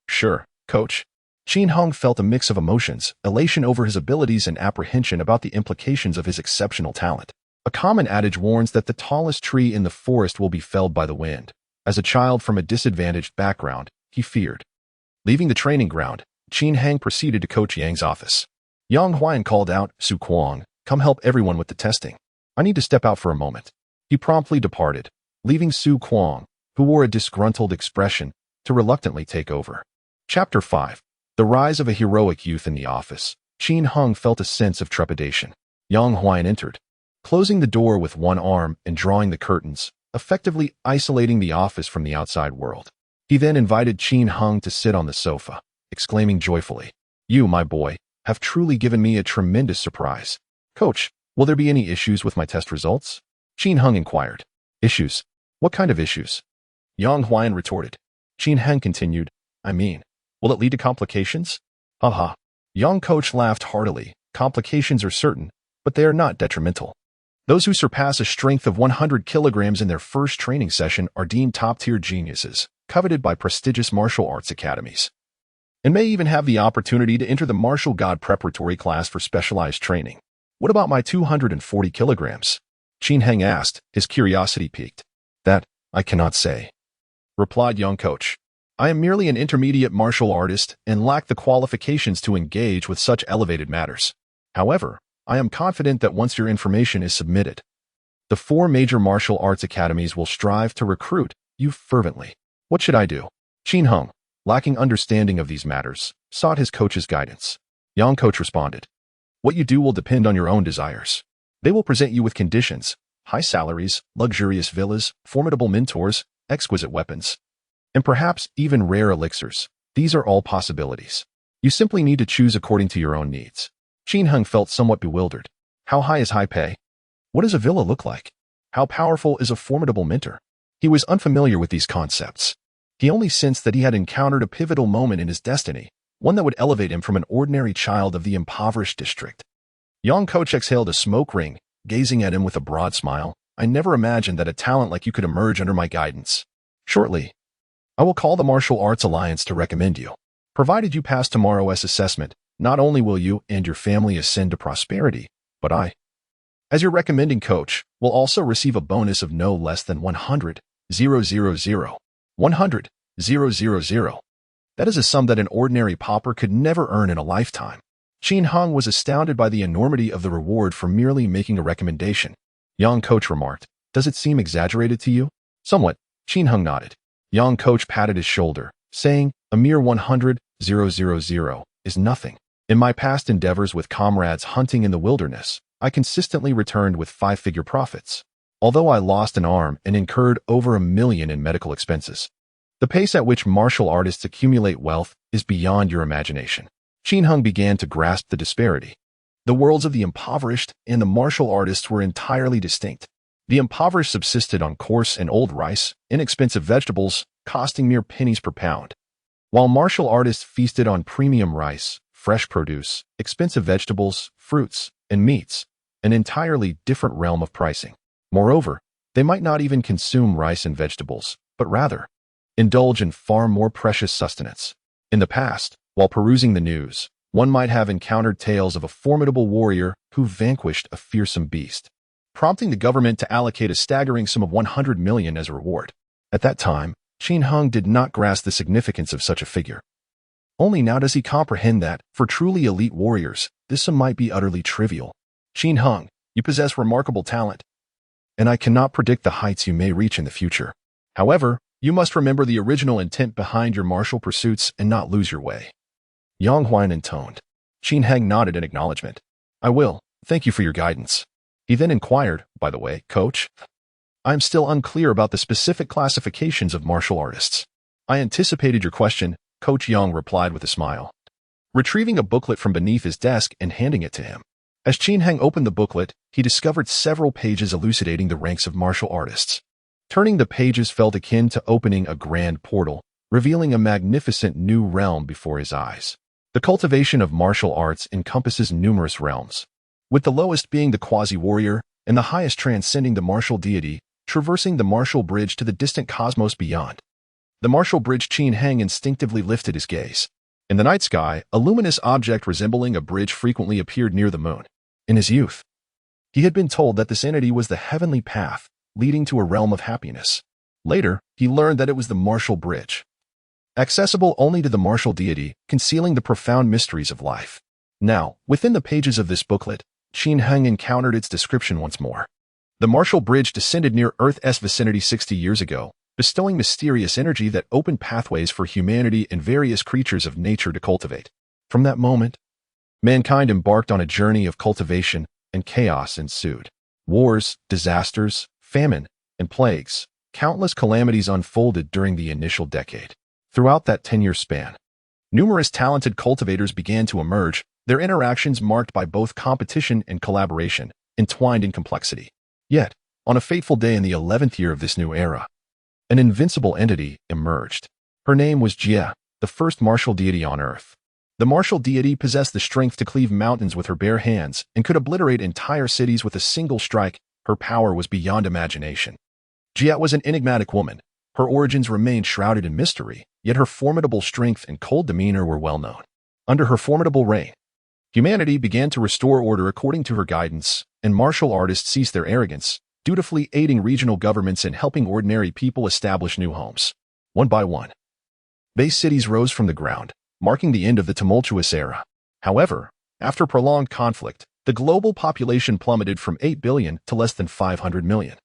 Sure, coach. Qin Heng felt a mix of emotions, elation over his abilities and apprehension about the implications of his exceptional talent. A common adage warns that the tallest tree in the forest will be felled by the wind. As a child from a disadvantaged background, he feared Leaving the training ground, Qin Hang proceeded to Coach Yang's office. Yang Huan called out, Su Kuang, come help everyone with the testing. I need to step out for a moment. He promptly departed, leaving Su Kuang, who wore a disgruntled expression, to reluctantly take over. Chapter 5. The Rise of a Heroic Youth in the Office. Qin Hung felt a sense of trepidation. Yang Huan entered, closing the door with one arm and drawing the curtains, effectively isolating the office from the outside world. He then invited Qin Hung to sit on the sofa, exclaiming joyfully, You, my boy, have truly given me a tremendous surprise. Coach, will there be any issues with my test results? Qin Hung inquired. Issues? What kind of issues? Yang Huan retorted. Qin Hung continued, I mean, will it lead to complications? Haha. Yang Coach laughed heartily. Complications are certain, but they are not detrimental. Those who surpass a strength of 100 kilograms in their first training session are deemed top-tier geniuses, coveted by prestigious martial arts academies, and may even have the opportunity to enter the martial god preparatory class for specialized training. What about my 240 kilograms? Qin Hang asked, his curiosity piqued. That, I cannot say, replied Young Coach. I am merely an intermediate martial artist and lack the qualifications to engage with such elevated matters. However, I am confident that once your information is submitted, the 4 major martial arts academies will strive to recruit you fervently. What should I do? Qin Hung, lacking understanding of these matters, sought his coach's guidance. Yang Coach responded, What you do will depend on your own desires. They will present you with conditions, high salaries, luxurious villas, formidable mentors, exquisite weapons, and perhaps even rare elixirs. These are all possibilities. You simply need to choose according to your own needs. Qin Hung felt somewhat bewildered. How high is high pay? What does a villa look like? How powerful is a formidable mentor? He was unfamiliar with these concepts. He only sensed that he had encountered a pivotal moment in his destiny, one that would elevate him from an ordinary child of the impoverished district. Young Coach exhaled a smoke ring, gazing at him with a broad smile. I never imagined that a talent like you could emerge under my guidance. Shortly, I will call the Martial Arts Alliance to recommend you. Provided you pass tomorrow's assessment, not only will you and your family ascend to prosperity, but I, as your recommending coach, will also receive a bonus of no less than 100,000. 100,000. That is a sum that an ordinary pauper could never earn in a lifetime. Qin Hung was astounded by the enormity of the reward for merely making a recommendation. Young Coach remarked, Does it seem exaggerated to you? Somewhat. Qin Hung nodded. Young Coach patted his shoulder, saying, A mere 100,000 is nothing. In my past endeavors with comrades hunting in the wilderness, I consistently returned with 5-figure profits, although I lost an arm and incurred over $1 million in medical expenses. The pace at which martial artists accumulate wealth is beyond your imagination. Qin Hung began to grasp the disparity. The worlds of the impoverished and the martial artists were entirely distinct. The impoverished subsisted on coarse and old rice, inexpensive vegetables, costing mere pennies per pound, while martial artists feasted on premium rice, fresh produce, expensive vegetables, fruits, and meats, an entirely different realm of pricing. Moreover, they might not even consume rice and vegetables, but rather indulge in far more precious sustenance. In the past, while perusing the news, one might have encountered tales of a formidable warrior who vanquished a fearsome beast, prompting the government to allocate a staggering sum of 100 million as a reward. At that time, Qin Hung did not grasp the significance of such a figure. Only now does he comprehend that, for truly elite warriors, this sum might be utterly trivial. Qin Hung, you possess remarkable talent, and I cannot predict the heights you may reach in the future. However, you must remember the original intent behind your martial pursuits and not lose your way. Yang Huan intoned. Qin Hang nodded in acknowledgement. I will. Thank you for your guidance. He then inquired, By the way, Coach, I am still unclear about the specific classifications of martial artists. I anticipated your question, Coach Yang replied with a smile, retrieving a booklet from beneath his desk and handing it to him. As Qin Hang opened the booklet, he discovered several pages elucidating the ranks of martial artists. Turning the pages felt akin to opening a grand portal, revealing a magnificent new realm before his eyes. The cultivation of martial arts encompasses numerous realms, with the lowest being the quasi-warrior and the highest transcending the martial deity, traversing the martial bridge to the distant cosmos beyond. The martial bridge. Qin Hang instinctively lifted his gaze. In the night sky, a luminous object resembling a bridge frequently appeared near the moon. In his youth, he had been told that this entity was the heavenly path, leading to a realm of happiness. Later, he learned that it was the martial bridge, accessible only to the martial deity, concealing the profound mysteries of life. Now, within the pages of this booklet, Qin Heng encountered its description once more. The martial bridge descended near Earth's vicinity 60 years ago, bestowing mysterious energy that opened pathways for humanity and various creatures of nature to cultivate. From that moment, mankind embarked on a journey of cultivation, and chaos ensued. Wars, disasters, famine, and plagues, countless calamities unfolded during the initial decade. Throughout that 10-year span, numerous talented cultivators began to emerge, their interactions marked by both competition and collaboration, entwined in complexity. Yet, on a fateful day in the 11th year of this new era, an invincible entity emerged. Her name was Jie, the first martial deity on Earth. The martial deity possessed the strength to cleave mountains with her bare hands and could obliterate entire cities with a single strike. Her power was beyond imagination. Jie was an enigmatic woman. Her origins remained shrouded in mystery, yet her formidable strength and cold demeanor were well known. Under her formidable reign, humanity began to restore order according to her guidance, and martial artists ceased their arrogance, dutifully aiding regional governments and helping ordinary people establish new homes. One by one, base cities rose from the ground, marking the end of the tumultuous era. However, after prolonged conflict, the global population plummeted from 8 billion to less than 500 million.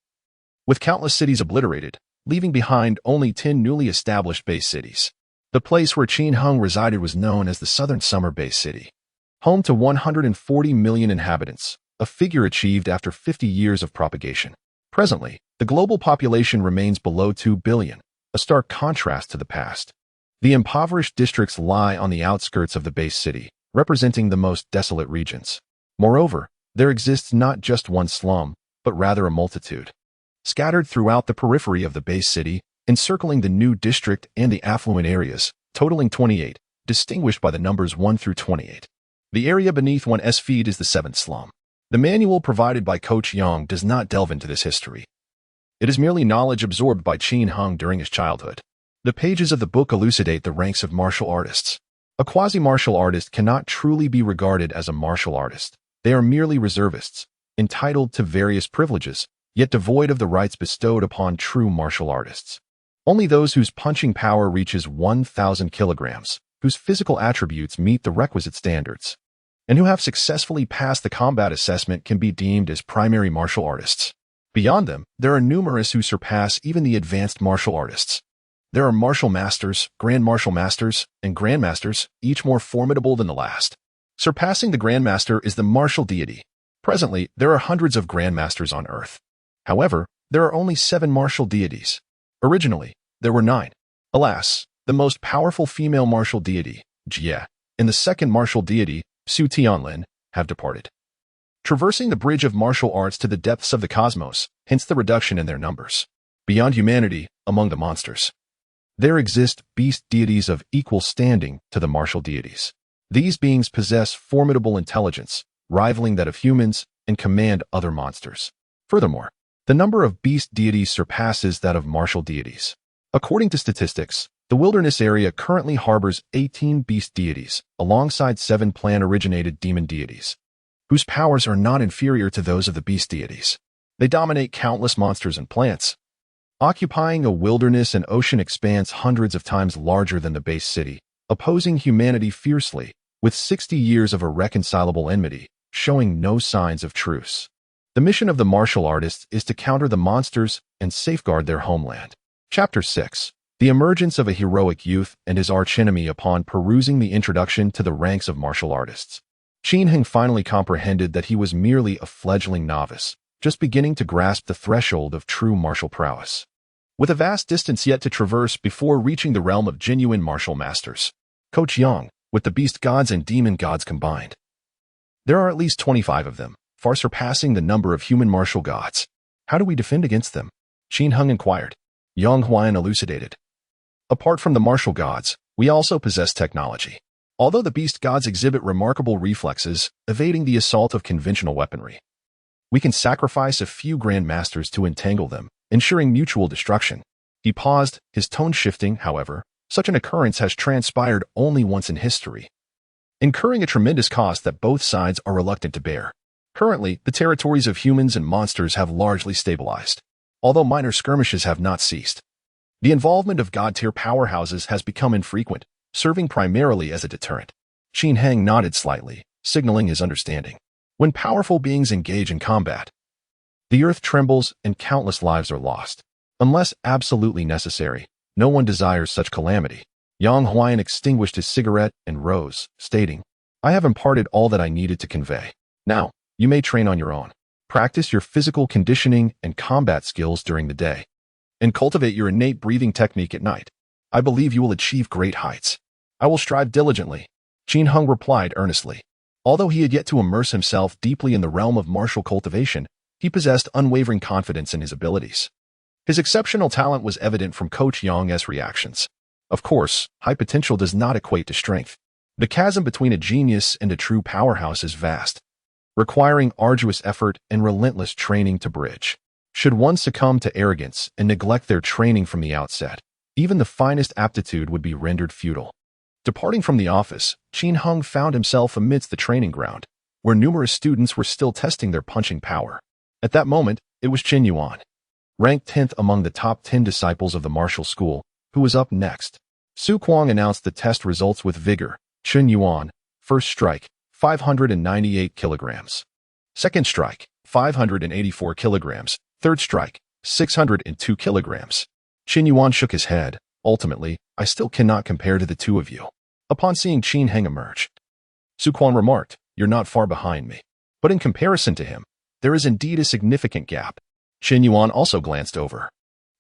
With countless cities obliterated, leaving behind only 10 newly established base cities. The place where Qin Heng resided was known as the Southern Summer Base City. Home to 140 million inhabitants, a figure achieved after 50 years of propagation. Presently, the global population remains below 2 billion, a stark contrast to the past. The impoverished districts lie on the outskirts of the base city, representing the most desolate regions. Moreover, there exists not just one slum, but rather a multitude. Scattered throughout the periphery of the base city, encircling the new district and the affluent areas, totaling 28, distinguished by the numbers 1 through 28. The area beneath 1's feet is the 7th slum. The manual provided by Coach Yang does not delve into this history. It is merely knowledge absorbed by Qin Heng during his childhood. The pages of the book elucidate the ranks of martial artists. A quasi-martial artist cannot truly be regarded as a martial artist. They are merely reservists, entitled to various privileges, yet devoid of the rights bestowed upon true martial artists. Only those whose punching power reaches 1,000 kilograms, whose physical attributes meet the requisite standards, and who have successfully passed the combat assessment can be deemed as primary martial artists. Beyond them, there are numerous who surpass even the advanced martial artists. There are martial masters, grand martial masters, and grandmasters, each more formidable than the last. Surpassing the grandmaster is the martial deity. Presently, there are hundreds of grandmasters on Earth. However, there are only 7 martial deities. Originally, there were 9. Alas, the most powerful female martial deity, Jie, and the second martial deity, Su Tianlin, have departed, traversing the bridge of martial arts to the depths of the cosmos, hence the reduction in their numbers. Beyond humanity, among the monsters, there exist beast deities of equal standing to the martial deities. These beings possess formidable intelligence, rivaling that of humans, and command other monsters. Furthermore, the number of beast deities surpasses that of martial deities. According to statistics, the wilderness area currently harbors 18 beast deities, alongside 7 plant-originated demon deities, whose powers are not inferior to those of the beast deities. They dominate countless monsters and plants, occupying a wilderness and ocean expanse hundreds of times larger than the base city, opposing humanity fiercely, with 60 years of irreconcilable enmity, showing no signs of truce. The mission of the martial artists is to counter the monsters and safeguard their homeland. Chapter 6. The emergence of a heroic youth and his archenemy. Upon perusing the introduction to the ranks of martial artists, Qin Heng finally comprehended that he was merely a fledgling novice, just beginning to grasp the threshold of true martial prowess. With a vast distance yet to traverse before reaching the realm of genuine martial masters, Coach Yang, with the beast gods and demon gods combined. There are at least 25 of them, far surpassing the number of human martial gods. How do we defend against them? Qin Heng inquired. Yang Huan elucidated. Apart from the martial gods, we also possess technology. Although the beast gods exhibit remarkable reflexes, evading the assault of conventional weaponry, we can sacrifice a few grand masters to entangle them, ensuring mutual destruction. He paused, his tone shifting. However, such an occurrence has transpired only once in history, incurring a tremendous cost that both sides are reluctant to bear. Currently, the territories of humans and monsters have largely stabilized, although minor skirmishes have not ceased. The involvement of god-tier powerhouses has become infrequent, serving primarily as a deterrent. Qin Heng nodded slightly, signaling his understanding. When powerful beings engage in combat, the earth trembles and countless lives are lost. Unless absolutely necessary, no one desires such calamity. Yang Huayan extinguished his cigarette and rose, stating, I have imparted all that I needed to convey. Now, you may train on your own. Practice your physical conditioning and combat skills during the day, and cultivate your innate breathing technique at night. I believe you will achieve great heights. I will strive diligently, Qin Heng replied earnestly. Although he had yet to immerse himself deeply in the realm of martial cultivation, he possessed unwavering confidence in his abilities. His exceptional talent was evident from Coach Yang's reactions. Of course, high potential does not equate to strength. The chasm between a genius and a true powerhouse is vast, requiring arduous effort and relentless training to bridge. Should one succumb to arrogance and neglect their training from the outset, even the finest aptitude would be rendered futile. Departing from the office, Qin Heng found himself amidst the training ground, where numerous students were still testing their punching power. At that moment, it was Qin Yuan, ranked 10th among the top 10 disciples of the martial school, who was up next. Su Kuang announced the test results with vigor. Qin Yuan, first strike, 598 kilograms. Second strike, 584 kilograms. Third strike, 602 kilograms. Qin Yuan shook his head. Ultimately, I still cannot compare to the two of you. Upon seeing Qin Heng emerge, Su Kuang remarked, You're not far behind me. But in comparison to him, there is indeed a significant gap. Qin Yuan also glanced over.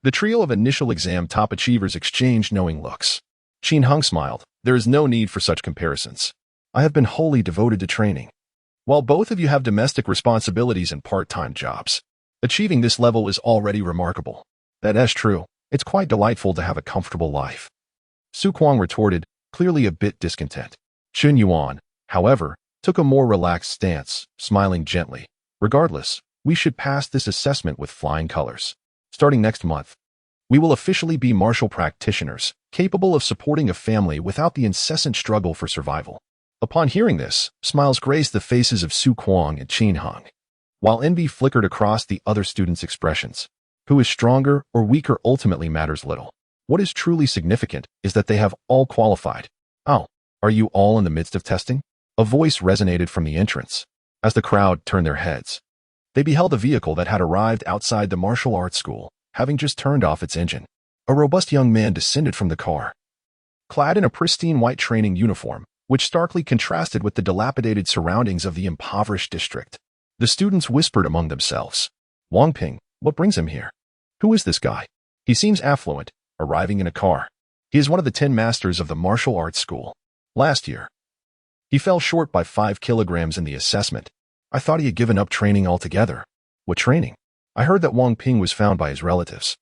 The trio of initial exam top achievers exchanged knowing looks. Qin Heng smiled. There is no need for such comparisons. I have been wholly devoted to training. While both of you have domestic responsibilities and part-time jobs, achieving this level is already remarkable. That is true. It's quite delightful to have a comfortable life. Su Kuang retorted, clearly a bit discontent. Qin Yuan, however, took a more relaxed stance, smiling gently. Regardless, we should pass this assessment with flying colors. Starting next month, we will officially be martial practitioners, capable of supporting a family without the incessant struggle for survival. Upon hearing this, smiles graced the faces of Su Kuang and Qin Heng, while envy flickered across the other students' expressions. Who is stronger or weaker ultimately matters little. What is truly significant is that they have all qualified. Oh, are you all in the midst of testing? A voice resonated from the entrance. As the crowd turned their heads, they beheld a vehicle that had arrived outside the martial arts school, having just turned off its engine. A robust young man descended from the car, clad in a pristine white training uniform, which starkly contrasted with the dilapidated surroundings of the impoverished district. The students whispered among themselves. Wang Ping, what brings him here? Who is this guy? He seems affluent, arriving in a car. He is one of the 10 masters of the martial arts school. Last year, he fell short by 5 kilograms in the assessment. I thought he had given up training altogether. What training? I heard that Wang Ping was found by his relatives.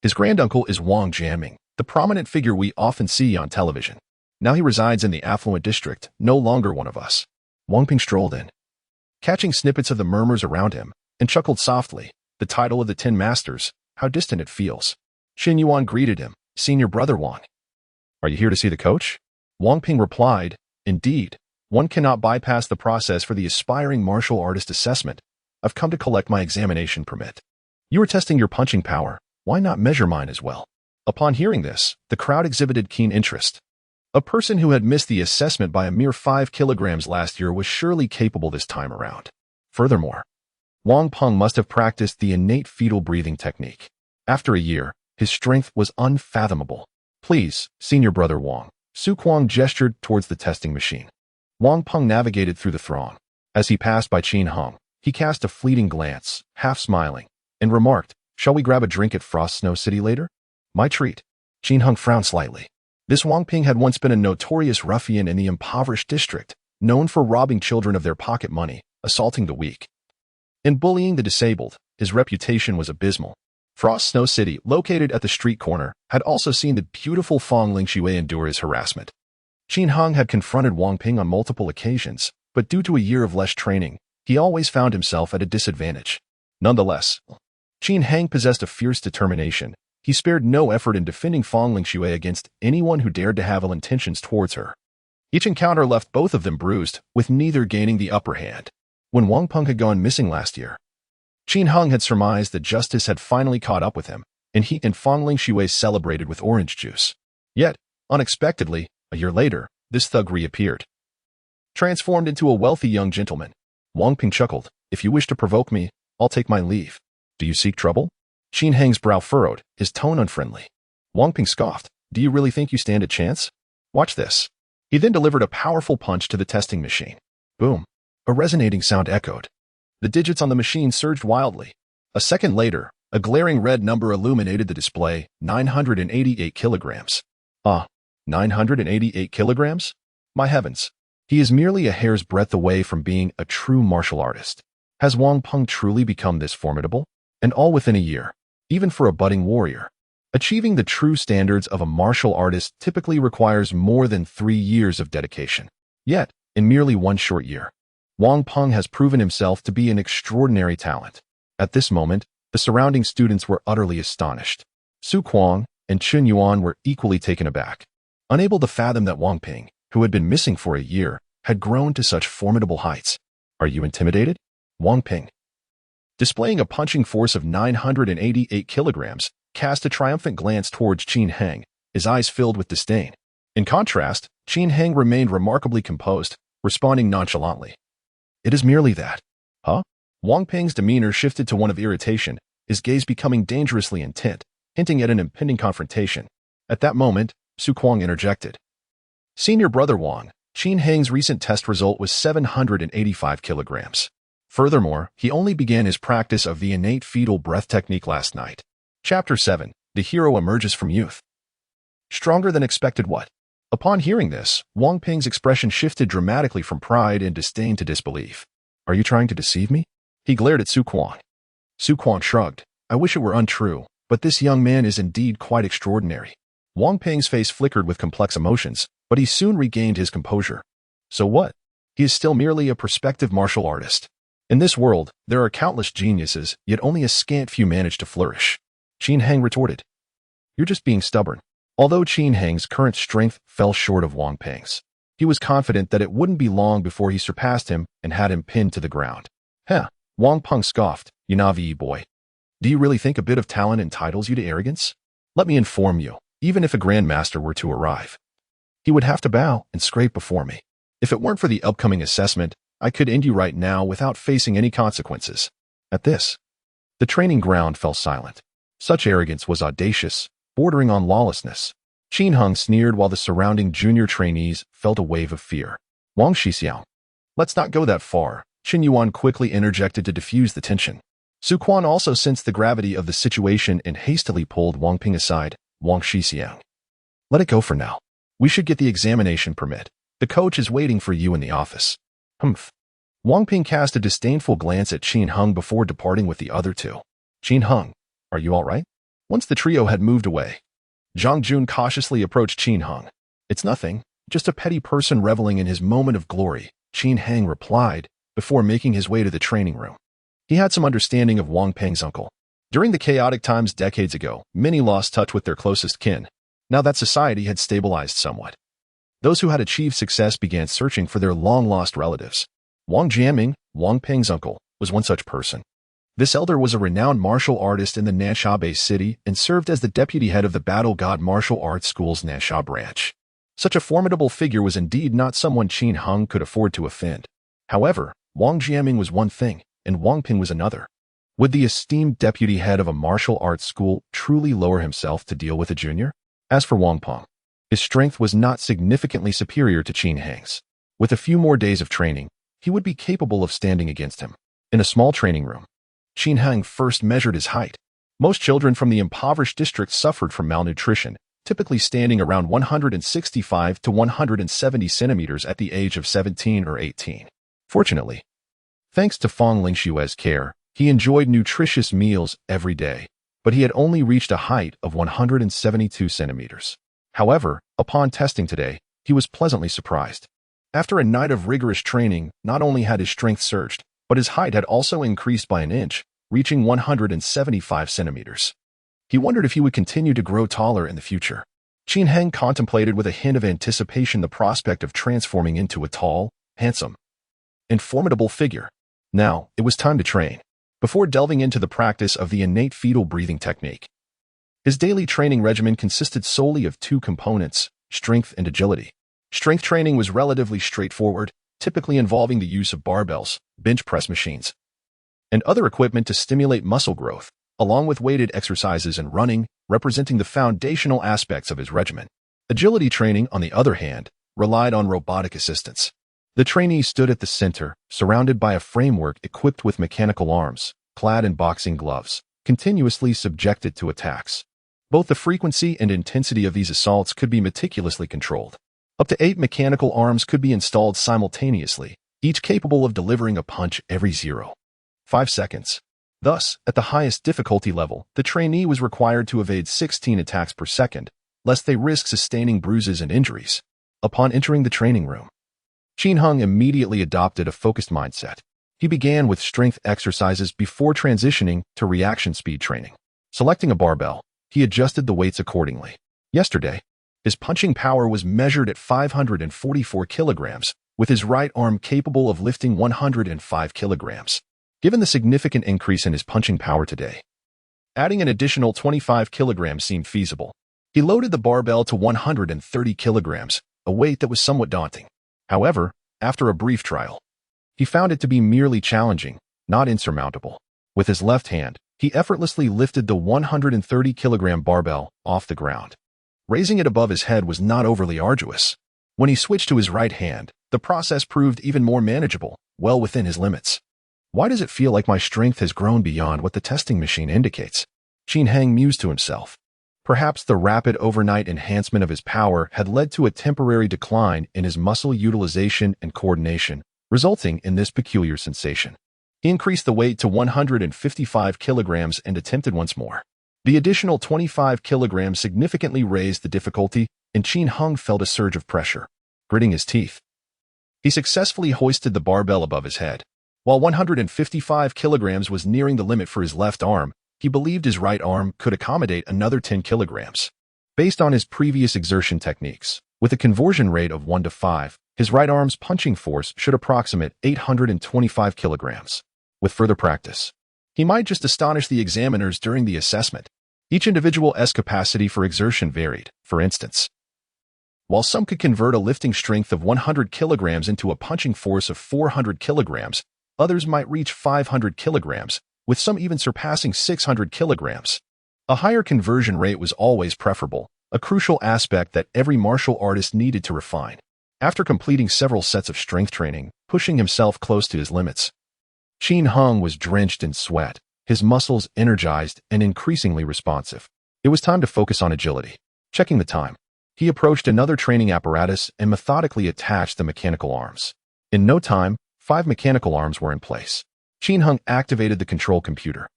His granduncle is Wang Jianming, the prominent figure we often see on television. Now he resides in the affluent district, no longer one of us. Wang Ping strolled in, catching snippets of the murmurs around him, and chuckled softly. The title of the 10 masters, how distant it feels. Qin Yuan greeted him. Senior brother Wang. Are you here to see the coach? Wang Ping replied, Indeed, one cannot bypass the process for the aspiring martial artist assessment. I've come to collect my examination permit. You are testing your punching power. Why not measure mine as well? Upon hearing this, the crowd exhibited keen interest. A person who had missed the assessment by a mere 5 kilograms last year was surely capable this time around. Furthermore, Wang Peng must have practiced the innate fetal breathing technique. After a year, his strength was unfathomable. Please, senior brother Wang. Su Kuang gestured towards the testing machine. Wang Peng navigated through the throng. As he passed by Qin Heng, he cast a fleeting glance, half smiling, and remarked, Shall we grab a drink at Frost Snow City later? My treat. Qin Heng frowned slightly. This Wang Ping had once been a notorious ruffian in the impoverished district, known for robbing children of their pocket money, assaulting the weak, and bullying the disabled. His reputation was abysmal. Frost Snow City, located at the street corner, had also seen the beautiful Fong Lingshui endure his harassment. Qin Heng had confronted Wang Ping on multiple occasions, but due to a year of less training, he always found himself at a disadvantage. Nonetheless, Qin Heng possessed a fierce determination. He spared no effort in defending Fong Lingshui against anyone who dared to have ill intentions towards her. Each encounter left both of them bruised, with neither gaining the upper hand. When Wang Peng had gone missing last year, Qin Heng had surmised that justice had finally caught up with him, and he and Fang Lingshui celebrated with orange juice. Yet, unexpectedly, a year later, this thug reappeared. Transformed into a wealthy young gentleman, Wang Ping chuckled, "If you wish to provoke me, I'll take my leave. Do you seek trouble?" Qin Heng's brow furrowed, his tone unfriendly. Wang Ping scoffed, "Do you really think you stand a chance? Watch this." He then delivered a powerful punch to the testing machine. Boom. A resonating sound echoed. The digits on the machine surged wildly. A second later, a glaring red number illuminated the display, 988 kilograms. 988 kilograms? My heavens. He is merely a hair's breadth away from being a true martial artist. Has Wang Ping truly become this formidable? And all within a year, even for a budding warrior. Achieving the true standards of a martial artist typically requires more than 3 years of dedication. Yet, in merely one short year, Wang Ping has proven himself to be an extraordinary talent. At this moment, the surrounding students were utterly astonished. Su Kuang and Chun Yuan were equally taken aback, unable to fathom that Wang Ping, who had been missing for a year, had grown to such formidable heights. Are you intimidated? Wang Ping, displaying a punching force of 988 kilograms, cast a triumphant glance towards Qin Heng, his eyes filled with disdain. In contrast, Qin Heng remained remarkably composed, responding nonchalantly. It is merely that. Huh? Wang Ping's demeanor shifted to one of irritation, his gaze becoming dangerously intent, hinting at an impending confrontation. At that moment, Su Kuang interjected. Senior brother Wang, Qin Heng's recent test result was 785 kilograms. Furthermore, he only began his practice of the innate fetal breath technique last night. Chapter 7. The hero emerges from youth. Stronger than expected what? Upon hearing this, Wang Ping's expression shifted dramatically from pride and disdain to disbelief. Are you trying to deceive me? He glared at Su Kuang. Su Kuang shrugged. I wish it were untrue, but this young man is indeed quite extraordinary. Wang Ping's face flickered with complex emotions, but he soon regained his composure. So what? He is still merely a prospective martial artist. In this world, there are countless geniuses, yet only a scant few manage to flourish. Qin Heng retorted. You're just being stubborn. Although Qin Heng's current strength fell short of Wang Ping's, he was confident that it wouldn't be long before he surpassed him and had him pinned to the ground. Heh, Wang Ping scoffed, you Navi boy. Do you really think a bit of talent entitles you to arrogance? Let me inform you, even if a grandmaster were to arrive, he would have to bow and scrape before me. If it weren't for the upcoming assessment, I could end you right now without facing any consequences. At this, the training ground fell silent. Such arrogance was audacious, bordering on lawlessness. Qin Heng sneered while the surrounding junior trainees felt a wave of fear. Wang Shixiao. Let's not go that far, Qin Yuan quickly interjected to diffuse the tension. Su Kuan also sensed the gravity of the situation and hastily pulled Wang Ping aside. Wang Shixiang. Let it go for now. We should get the examination permit. The coach is waiting for you in the office. Humph. Wang Ping cast a disdainful glance at Qin Heng before departing with the other two. Qin Heng, are you all right? Once the trio had moved away, Zhang Jun cautiously approached Qin Heng. It's nothing, just a petty person reveling in his moment of glory, Qin Heng replied, before making his way to the training room. He had some understanding of Wang Ping's uncle. During the chaotic times decades ago, many lost touch with their closest kin. Now that society had stabilized somewhat, those who had achieved success began searching for their long-lost relatives. Wang Jianming, Wang Ping's uncle, was one such person. This elder was a renowned martial artist in the Nansha city and served as the deputy head of the Battle God Martial Arts School's Nansha branch. Such a formidable figure was indeed not someone Qin Heng could afford to offend. However, Wang Jianming was one thing, and Wang Ping was another. Would the esteemed deputy head of a martial arts school truly lower himself to deal with a junior? As for Wang Ping, his strength was not significantly superior to Qin Heng's. With a few more days of training, he would be capable of standing against him. In a small training room, Qin Heng first measured his height. Most children from the impoverished district suffered from malnutrition, typically standing around 165 to 170 centimeters at the age of 17 or 18. Fortunately, thanks to Fang Lingshui's care, he enjoyed nutritious meals every day, but he had only reached a height of 172 centimeters. However, upon testing today, he was pleasantly surprised. After a night of rigorous training, not only had his strength surged, but his height had also increased by an inch, reaching 175 centimeters. He wondered if he would continue to grow taller in the future. Qin Heng contemplated with a hint of anticipation the prospect of transforming into a tall, handsome, and formidable figure. Now, it was time to train. Before delving into the practice of the innate fetal breathing technique, His daily training regimen consisted solely of two components, strength and agility. Strength training was relatively straightforward, typically involving the use of barbells, bench press machines, and other equipment to stimulate muscle growth, along with weighted exercises and running, representing the foundational aspects of his regimen. Agility training, on the other hand, relied on robotic assistance. The trainee stood at the center, surrounded by a framework equipped with mechanical arms, clad in boxing gloves, continuously subjected to attacks. Both the frequency and intensity of these assaults could be meticulously controlled. Up to 8 mechanical arms could be installed simultaneously, each capable of delivering a punch every 0.5 seconds. Thus, at the highest difficulty level, the trainee was required to evade 16 attacks per second, lest they risk sustaining bruises and injuries. Upon entering the training room, Qin Hung immediately adopted a focused mindset. He began with strength exercises before transitioning to reaction speed training. Selecting a barbell, he adjusted the weights accordingly. Yesterday, his punching power was measured at 544 kilograms, with his right arm capable of lifting 105 kilograms. Given the significant increase in his punching power today, adding an additional 25 kilograms seemed feasible. He loaded the barbell to 130 kilograms, a weight that was somewhat daunting. However, after a brief trial, he found it to be merely challenging, not insurmountable. With his left hand, he effortlessly lifted the 130-kilogram barbell off the ground. Raising it above his head was not overly arduous. When he switched to his right hand, the process proved even more manageable, well within his limits. Why does it feel like my strength has grown beyond what the testing machine indicates? Qin Hang mused to himself. Perhaps the rapid overnight enhancement of his power had led to a temporary decline in his muscle utilization and coordination, resulting in this peculiar sensation. He increased the weight to 155 kilograms and attempted once more. The additional 25 kilograms significantly raised the difficulty, and Qin Hung felt a surge of pressure. Gritting his teeth, he successfully hoisted the barbell above his head. While 155 kilograms was nearing the limit for his left arm, he believed his right arm could accommodate another 10 kilograms. Based on his previous exertion techniques, with a conversion rate of 1 to 5, his right arm's punching force should approximate 825 kilograms. With further practice, he might just astonish the examiners during the assessment. Each individual's capacity for exertion varied. For instance, while some could convert a lifting strength of 100 kilograms into a punching force of 400 kilograms, others might reach 500 kilograms, with some even surpassing 600 kilograms. A higher conversion rate was always preferable, a crucial aspect that every martial artist needed to refine. After completing several sets of strength training, pushing himself close to his limits, Qin Hung was drenched in sweat, his muscles energized and increasingly responsive. It was time to focus on agility. Checking the time, he approached another training apparatus and methodically attached the mechanical arms. In no time, 5 mechanical arms were in place. Qin Hung activated the control computer,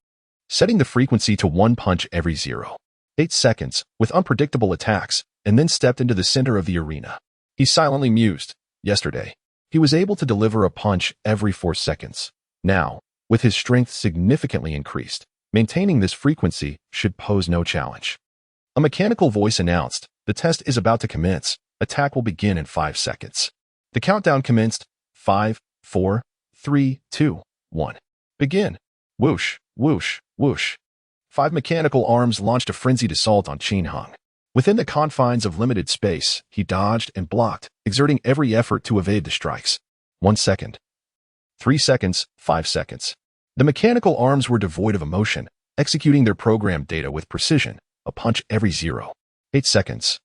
setting the frequency to 1 punch every 0.8 seconds, with unpredictable attacks, and then stepped into the center of the arena. He silently mused. Yesterday, he was able to deliver a punch every 4 seconds. Now, with his strength significantly increased, maintaining this frequency should pose no challenge. A mechanical voice announced, "The test is about to commence. Attack will begin in 5 seconds." The countdown commenced. 5, 4, 3, 2, 1. Begin. Whoosh, whoosh, whoosh. 5 mechanical arms launched a frenzied assault on Qin Hung. Within the confines of limited space, he dodged and blocked, exerting every effort to evade the strikes. 1 second. 3 seconds, 5 seconds. The mechanical arms were devoid of emotion, executing their programmed data with precision, a punch every 0.8 seconds.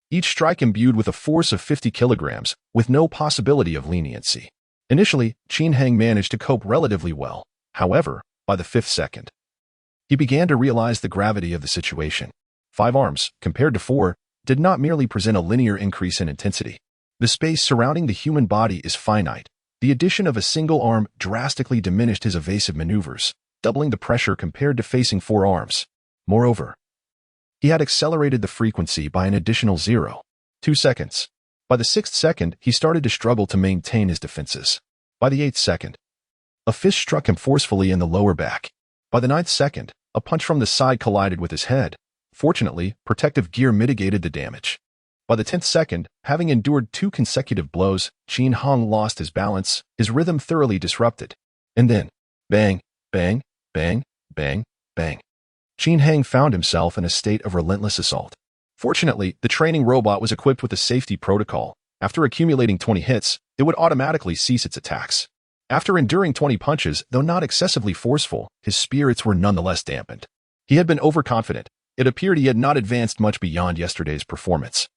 Each strike imbued with a force of 50 kilograms, with no possibility of leniency. Initially, Qin Hang managed to cope relatively well. However, by the 5th second, he began to realize the gravity of the situation. 5 arms, compared to 4, did not merely present a linear increase in intensity. The space surrounding the human body is finite. The addition of a single arm drastically diminished his evasive maneuvers, doubling the pressure compared to facing 4 arms. Moreover, he had accelerated the frequency by an additional 0.2 seconds. By the 6th second, he started to struggle to maintain his defenses. By the 8th second, a fist struck him forcefully in the lower back. By the 9th second, a punch from the side collided with his head. Fortunately, protective gear mitigated the damage. By the 10th second, having endured 2 consecutive blows, Qin Hung lost his balance, his rhythm thoroughly disrupted. And then, bang, bang, bang, bang, bang. Qin Heng found himself in a state of relentless assault. Fortunately, the training robot was equipped with a safety protocol. After accumulating 20 hits, it would automatically cease its attacks. After enduring 20 punches, though not excessively forceful, his spirits were nonetheless dampened. He had been overconfident. It appeared he had not advanced much beyond yesterday's performance.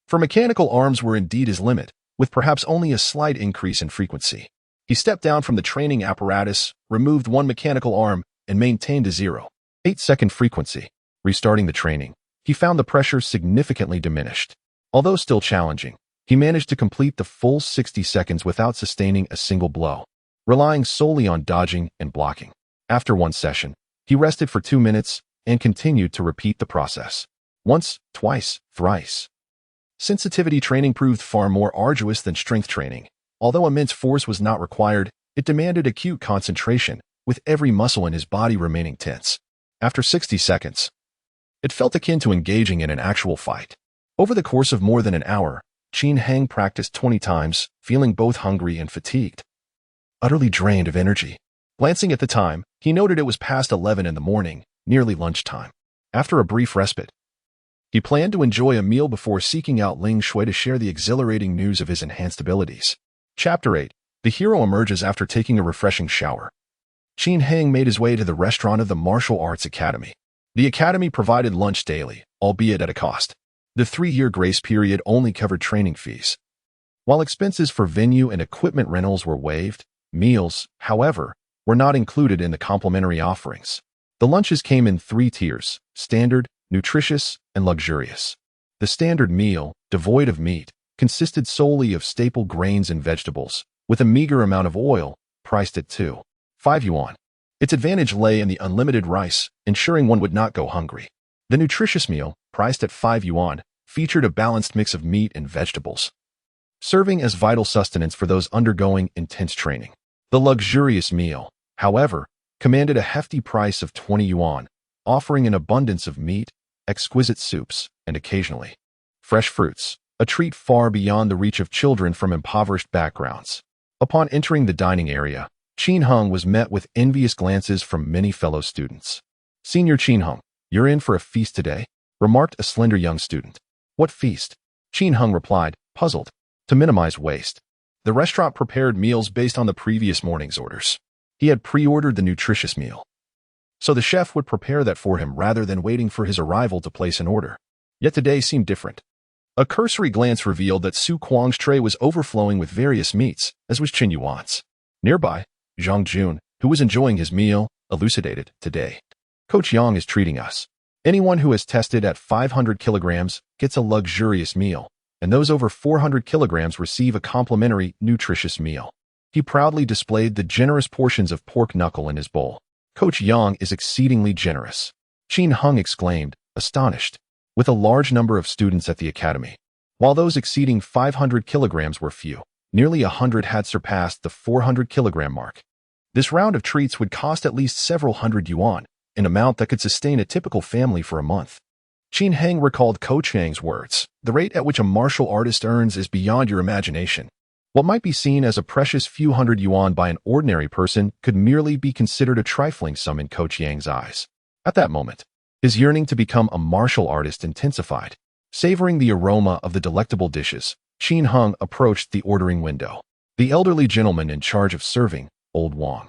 For mechanical arms were indeed his limit, with perhaps only a slight increase in frequency. He stepped down from the training apparatus, removed one mechanical arm, and maintained a 0.8-second frequency. Restarting the training, he found the pressure significantly diminished. Although still challenging, he managed to complete the full 60 seconds without sustaining a single blow, relying solely on dodging and blocking. After one session, he rested for 2 minutes and continued to repeat the process. Once, twice, thrice. Sensitivity training proved far more arduous than strength training. Although immense force was not required, it demanded acute concentration, with every muscle in his body remaining tense. After 60 seconds, it felt akin to engaging in an actual fight. Over the course of more than an hour, Qin Heng practiced 20 times, feeling both hungry and fatigued, utterly drained of energy. Glancing at the time, he noted it was past 11 in the morning, nearly lunchtime. After a brief respite, he planned to enjoy a meal before seeking out Ling Shui to share the exhilarating news of his enhanced abilities. Chapter 8. The hero emerges after taking a refreshing shower. Qin Heng made his way to the restaurant of the Martial Arts Academy. The academy provided lunch daily, albeit at a cost. The 3-year grace period only covered training fees. While expenses for venue and equipment rentals were waived, meals, however, were not included in the complimentary offerings. The lunches came in 3 tiers: standard, nutritious, and luxurious. The standard meal, devoid of meat, consisted solely of staple grains and vegetables, with a meager amount of oil, priced at 2.5 yuan. Its advantage lay in the unlimited rice, ensuring one would not go hungry. The nutritious meal, priced at 5 yuan, featured a balanced mix of meat and vegetables, serving as vital sustenance for those undergoing intense training. The luxurious meal, however, commanded a hefty price of 20 yuan, offering an abundance of meat, exquisite soups, and occasionally fresh fruits, a treat far beyond the reach of children from impoverished backgrounds. Upon entering the dining area, Qin Heng was met with envious glances from many fellow students. "Senior Qin Heng, you're in for a feast today," remarked a slender young student. "What feast?" Qin Heng replied, puzzled. To minimize waste, the restaurant prepared meals based on the previous morning's orders. He had pre-ordered the nutritious meal, so the chef would prepare that for him rather than waiting for his arrival to place an order. Yet today seemed different. A cursory glance revealed that Su Kuang's tray was overflowing with various meats, as was Qin Yuan's. Nearby, Zhang Jun, who was enjoying his meal, elucidated, "Today, Coach Yang is treating us. Anyone who has tested at 500 kilograms gets a luxurious meal, and those over 400 kilograms receive a complimentary, nutritious meal." He proudly displayed the generous portions of pork knuckle in his bowl. "Coach Yang is exceedingly generous," Qin Heng exclaimed, astonished. With a large number of students at the academy, while those exceeding 500 kilograms were few, nearly 100 had surpassed the 400-kilogram mark. This round of treats would cost at least several hundred yuan, an amount that could sustain a typical family for a month. Qin Heng recalled Coach Yang's words, "The rate at which a martial artist earns is beyond your imagination." What might be seen as a precious few hundred yuan by an ordinary person could merely be considered a trifling sum in Coach Yang's eyes. At that moment, his yearning to become a martial artist intensified. Savoring the aroma of the delectable dishes, Qin Heng approached the ordering window. The elderly gentleman in charge of serving, Old Wang,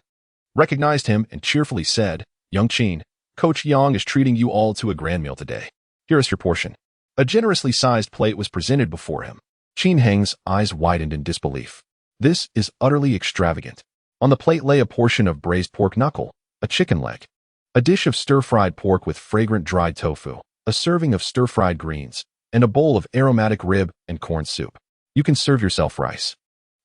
recognized him and cheerfully said, "Young Qin, Coach Yang is treating you all to a grand meal today. Here is your portion." A generously sized plate was presented before him. Qin Heng's eyes widened in disbelief. "This is utterly extravagant." On the plate lay a portion of braised pork knuckle, a chicken leg, a dish of stir-fried pork with fragrant dried tofu, a serving of stir-fried greens, and a bowl of aromatic rib and corn soup. "You can serve yourself rice.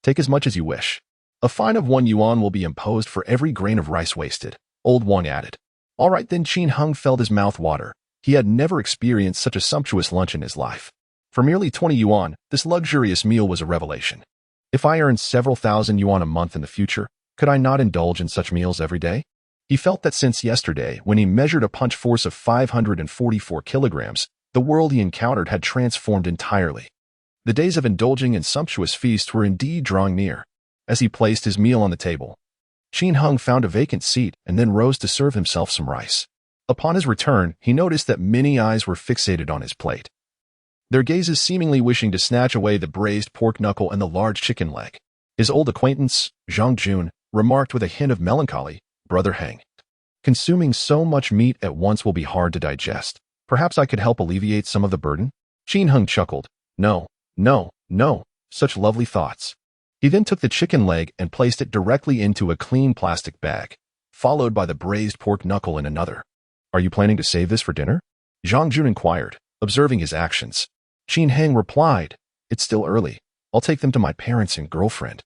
Take as much as you wish. A fine of 1 yuan will be imposed for every grain of rice wasted," Old Wang added. All right then, Qin Heng felt his mouth water. He had never experienced such a sumptuous lunch in his life. For merely 20 yuan, this luxurious meal was a revelation. If I earned several thousand yuan a month in the future, could I not indulge in such meals every day? He felt that since yesterday, when he measured a punch force of 544 kilograms, the world he encountered had transformed entirely. The days of indulging in sumptuous feasts were indeed drawing near. As he placed his meal on the table, Qin Heng found a vacant seat and then rose to serve himself some rice. Upon his return, he noticed that many eyes were fixated on his plate, their gazes seemingly wishing to snatch away the braised pork knuckle and the large chicken leg. His old acquaintance, Zhang Jun, remarked with a hint of melancholy, "Brother Hang, consuming so much meat at once will be hard to digest. Perhaps I could help alleviate some of the burden?" Qin Heng chuckled. No, no, no, such lovely thoughts. He then took the chicken leg and placed it directly into a clean plastic bag, followed by the braised pork knuckle in another. "Are you planning to save this for dinner?" Zhang Jun inquired, observing his actions. Qin Heng replied, "It's still early. I'll take them to my parents and girlfriend."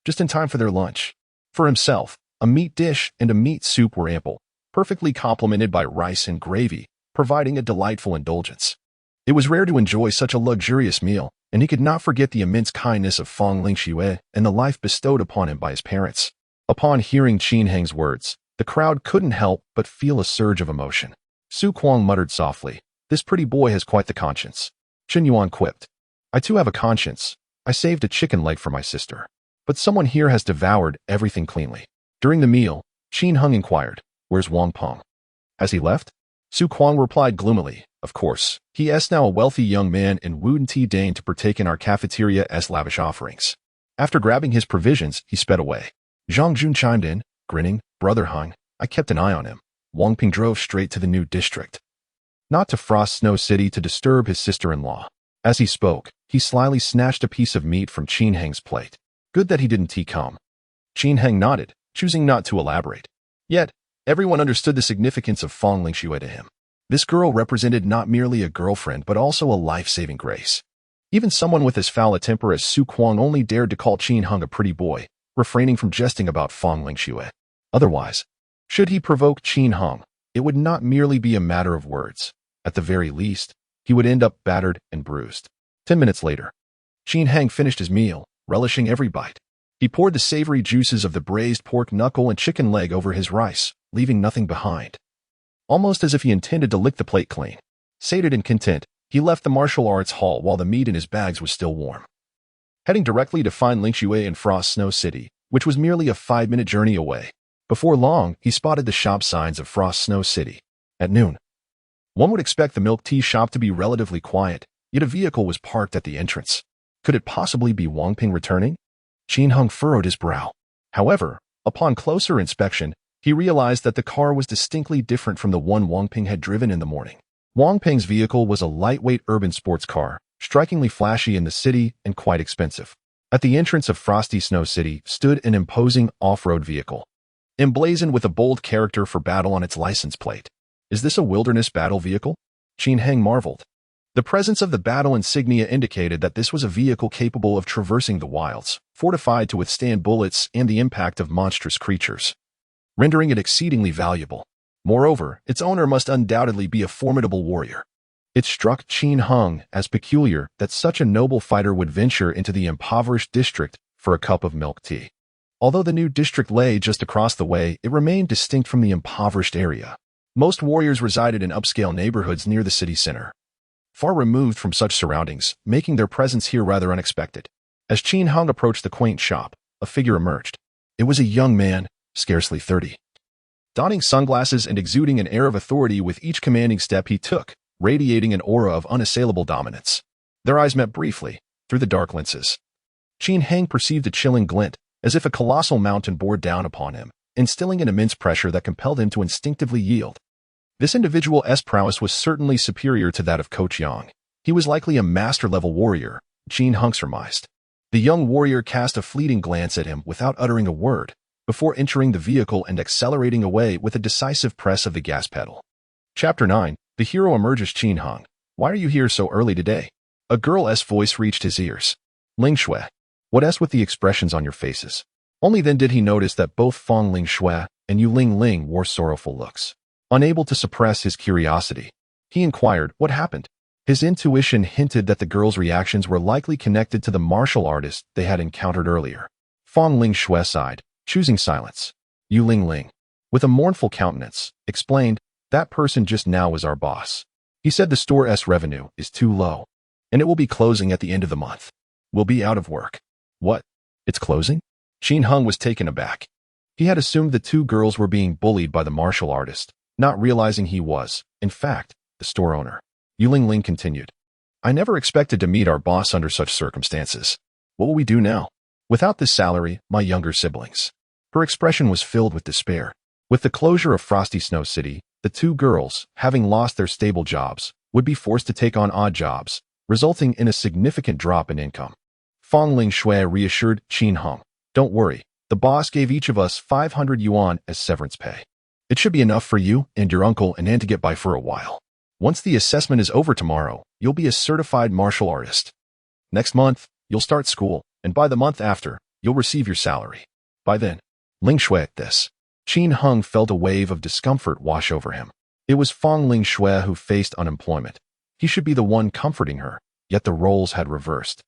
Just in time for their lunch. For himself, a meat dish and a meat soup were ample, perfectly complemented by rice and gravy, providing a delightful indulgence. It was rare to enjoy such a luxurious meal, and he could not forget the immense kindness of Fang Lingxue and the life bestowed upon him by his parents. Upon hearing Qin Heng's words, the crowd couldn't help but feel a surge of emotion. Su Kuang muttered softly, "This pretty boy has quite the conscience." Chen Yuan quipped, "I too have a conscience. I saved a chicken leg for my sister. But someone here has devoured everything cleanly." During the meal, Qin Heng inquired, "Where's Wang Peng? Has he left?" Su Kuang replied gloomily, "Of course, he is now a wealthy young man and wouldn't he deign to partake in our cafeteria's lavish offerings." After grabbing his provisions, he sped away. Zhang Jun chimed in, grinning, "Brother Heng, I kept an eye on him." Wang Ping drove straight to the new district, not to Frost Snow City, to disturb his sister-in-law. As he spoke, he slyly snatched a piece of meat from Qin Heng's plate. Good that he didn't come. Qin Heng nodded, choosing not to elaborate. Yet, everyone understood the significance of Fang Lingxue to him. This girl represented not merely a girlfriend but also a life-saving grace. Even someone with as foul a temper as Su Kuang only dared to call Qin Heng a pretty boy, refraining from jesting about Fang Lingxue. Otherwise, should he provoke Qin Heng, it would not merely be a matter of words. At the very least, he would end up battered and bruised. 10 minutes later, Qin Heng finished his meal, relishing every bite. He poured the savory juices of the braised pork knuckle and chicken leg over his rice, leaving nothing behind. Almost as if he intended to lick the plate clean. Sated and content, he left the martial arts hall while the meat in his bags was still warm. Heading directly to find Lingxue in Frost Snow City, which was merely a 5-minute journey away. Before long, he spotted the shop signs of Frost Snow City. At noon, one would expect the milk tea shop to be relatively quiet, yet a vehicle was parked at the entrance. Could it possibly be Wang Ping returning? Qin Heng furrowed his brow. However, upon closer inspection, he realized that the car was distinctly different from the one Wang Ping had driven in the morning. Wang Ping's vehicle was a lightweight urban sports car, strikingly flashy in the city and quite expensive. At the entrance of Frosty Snow City stood an imposing off-road vehicle, emblazoned with a bold character for battle on its license plate. Is this a wilderness battle vehicle? Qin Heng marveled. The presence of the battle insignia indicated that this was a vehicle capable of traversing the wilds, fortified to withstand bullets and the impact of monstrous creatures, rendering it exceedingly valuable. Moreover, its owner must undoubtedly be a formidable warrior. It struck Qin Heng as peculiar that such a noble fighter would venture into the impoverished district for a cup of milk tea. Although the new district lay just across the way, it remained distinct from the impoverished area. Most warriors resided in upscale neighborhoods near the city center, far removed from such surroundings, making their presence here rather unexpected. As Qin Heng approached the quaint shop, a figure emerged. It was a young man, scarcely 30. Donning sunglasses and exuding an air of authority with each commanding step he took, radiating an aura of unassailable dominance. Their eyes met briefly, through the dark lenses. Qin Heng perceived a chilling glint, as if a colossal mountain bore down upon him, instilling an immense pressure that compelled him to instinctively yield. This individual's prowess was certainly superior to that of Coach Yang. He was likely a master-level warrior, Qin Heng surmised. The young warrior cast a fleeting glance at him without uttering a word, before entering the vehicle and accelerating away with a decisive press of the gas pedal. Chapter 9. The hero emerges. Qin Heng, why are you here so early today? A girl's voice reached his ears. Lingxue, what's with the expressions on your faces? Only then did he notice that both Fang Lingxue and Yu Ling wore sorrowful looks. Unable to suppress his curiosity, he inquired what happened. His intuition hinted that the girl's reactions were likely connected to the martial artist they had encountered earlier. Fang Lingxue sighed, choosing silence. Yu Ling, with a mournful countenance, explained, that person just now was our boss. He said the store's revenue is too low, and it will be closing at the end of the month. We'll be out of work. What? It's closing? Qin Heng was taken aback. He had assumed the two girls were being bullied by the martial artist, not realizing he was, in fact, the store owner. Yu Lingling continued. I never expected to meet our boss under such circumstances. What will we do now? Without this salary, my younger siblings. Her expression was filled with despair. With the closure of Frosty Snow City, the two girls, having lost their stable jobs, would be forced to take on odd jobs, resulting in a significant drop in income. Fong Ling Shui reassured Qin Heng. Don't worry, the boss gave each of us 500 yuan as severance pay. It should be enough for you and your uncle and Aunt to get by for a while. Once the assessment is over tomorrow, you'll be a certified martial artist. Next month, you'll start school, and by the month after, you'll receive your salary. By then, Ling Shui at this. Qin Heng felt a wave of discomfort wash over him. It was Fong Ling Shui who faced unemployment. He should be the one comforting her, yet the roles had reversed.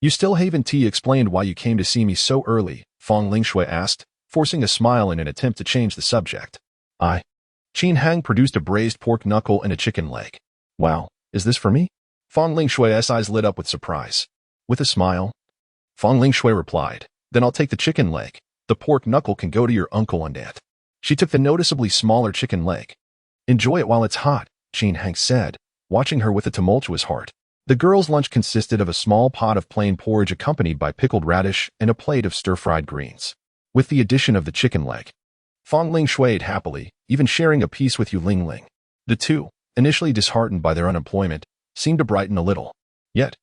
You still haven't explained why you came to see me so early, Fong Ling Shui asked, forcing a smile in an attempt to change the subject. Qin Heng produced a braised pork knuckle and a chicken leg. Wow, is this for me? Fong Ling Shui's eyes lit up with surprise. With a smile, Fong Ling Shui replied, then I'll take the chicken leg. The pork knuckle can go to your uncle and aunt. She took the noticeably smaller chicken leg. Enjoy it while it's hot, Qin Heng said, watching her with a tumultuous heart. The girls' lunch consisted of a small pot of plain porridge accompanied by pickled radish and a plate of stir-fried greens. With the addition of the chicken leg, Fong Ling Shui ate happily, even sharing a piece with Yu Lingling. The two, initially disheartened by their unemployment, seemed to brighten a little. Yet,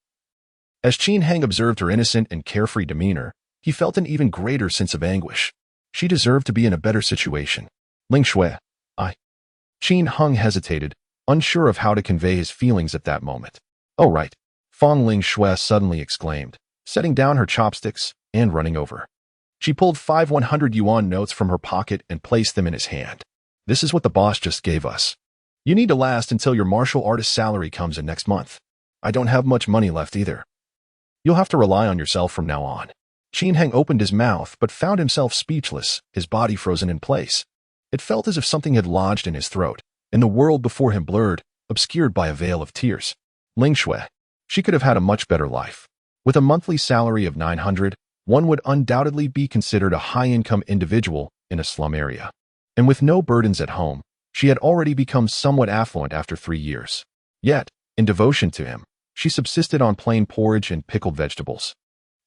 as Qin Heng observed her innocent and carefree demeanor, he felt an even greater sense of anguish. She deserved to be in a better situation. Ling Shui, Qin Heng hesitated, unsure of how to convey his feelings at that moment. Oh right, Fong Ling Shui suddenly exclaimed, setting down her chopsticks and running over. She pulled 5 100 yuan notes from her pocket and placed them in his hand. This is what the boss just gave us. You need to last until your martial artist salary comes in next month. I don't have much money left either. You'll have to rely on yourself from now on. Qin Heng opened his mouth but found himself speechless, his body frozen in place. It felt as if something had lodged in his throat, and the world before him blurred, obscured by a veil of tears. Ling Shui. She could have had a much better life. With a monthly salary of 900, one would undoubtedly be considered a high-income individual in a slum area. And with no burdens at home, she had already become somewhat affluent after 3 years. Yet, in devotion to him, she subsisted on plain porridge and pickled vegetables.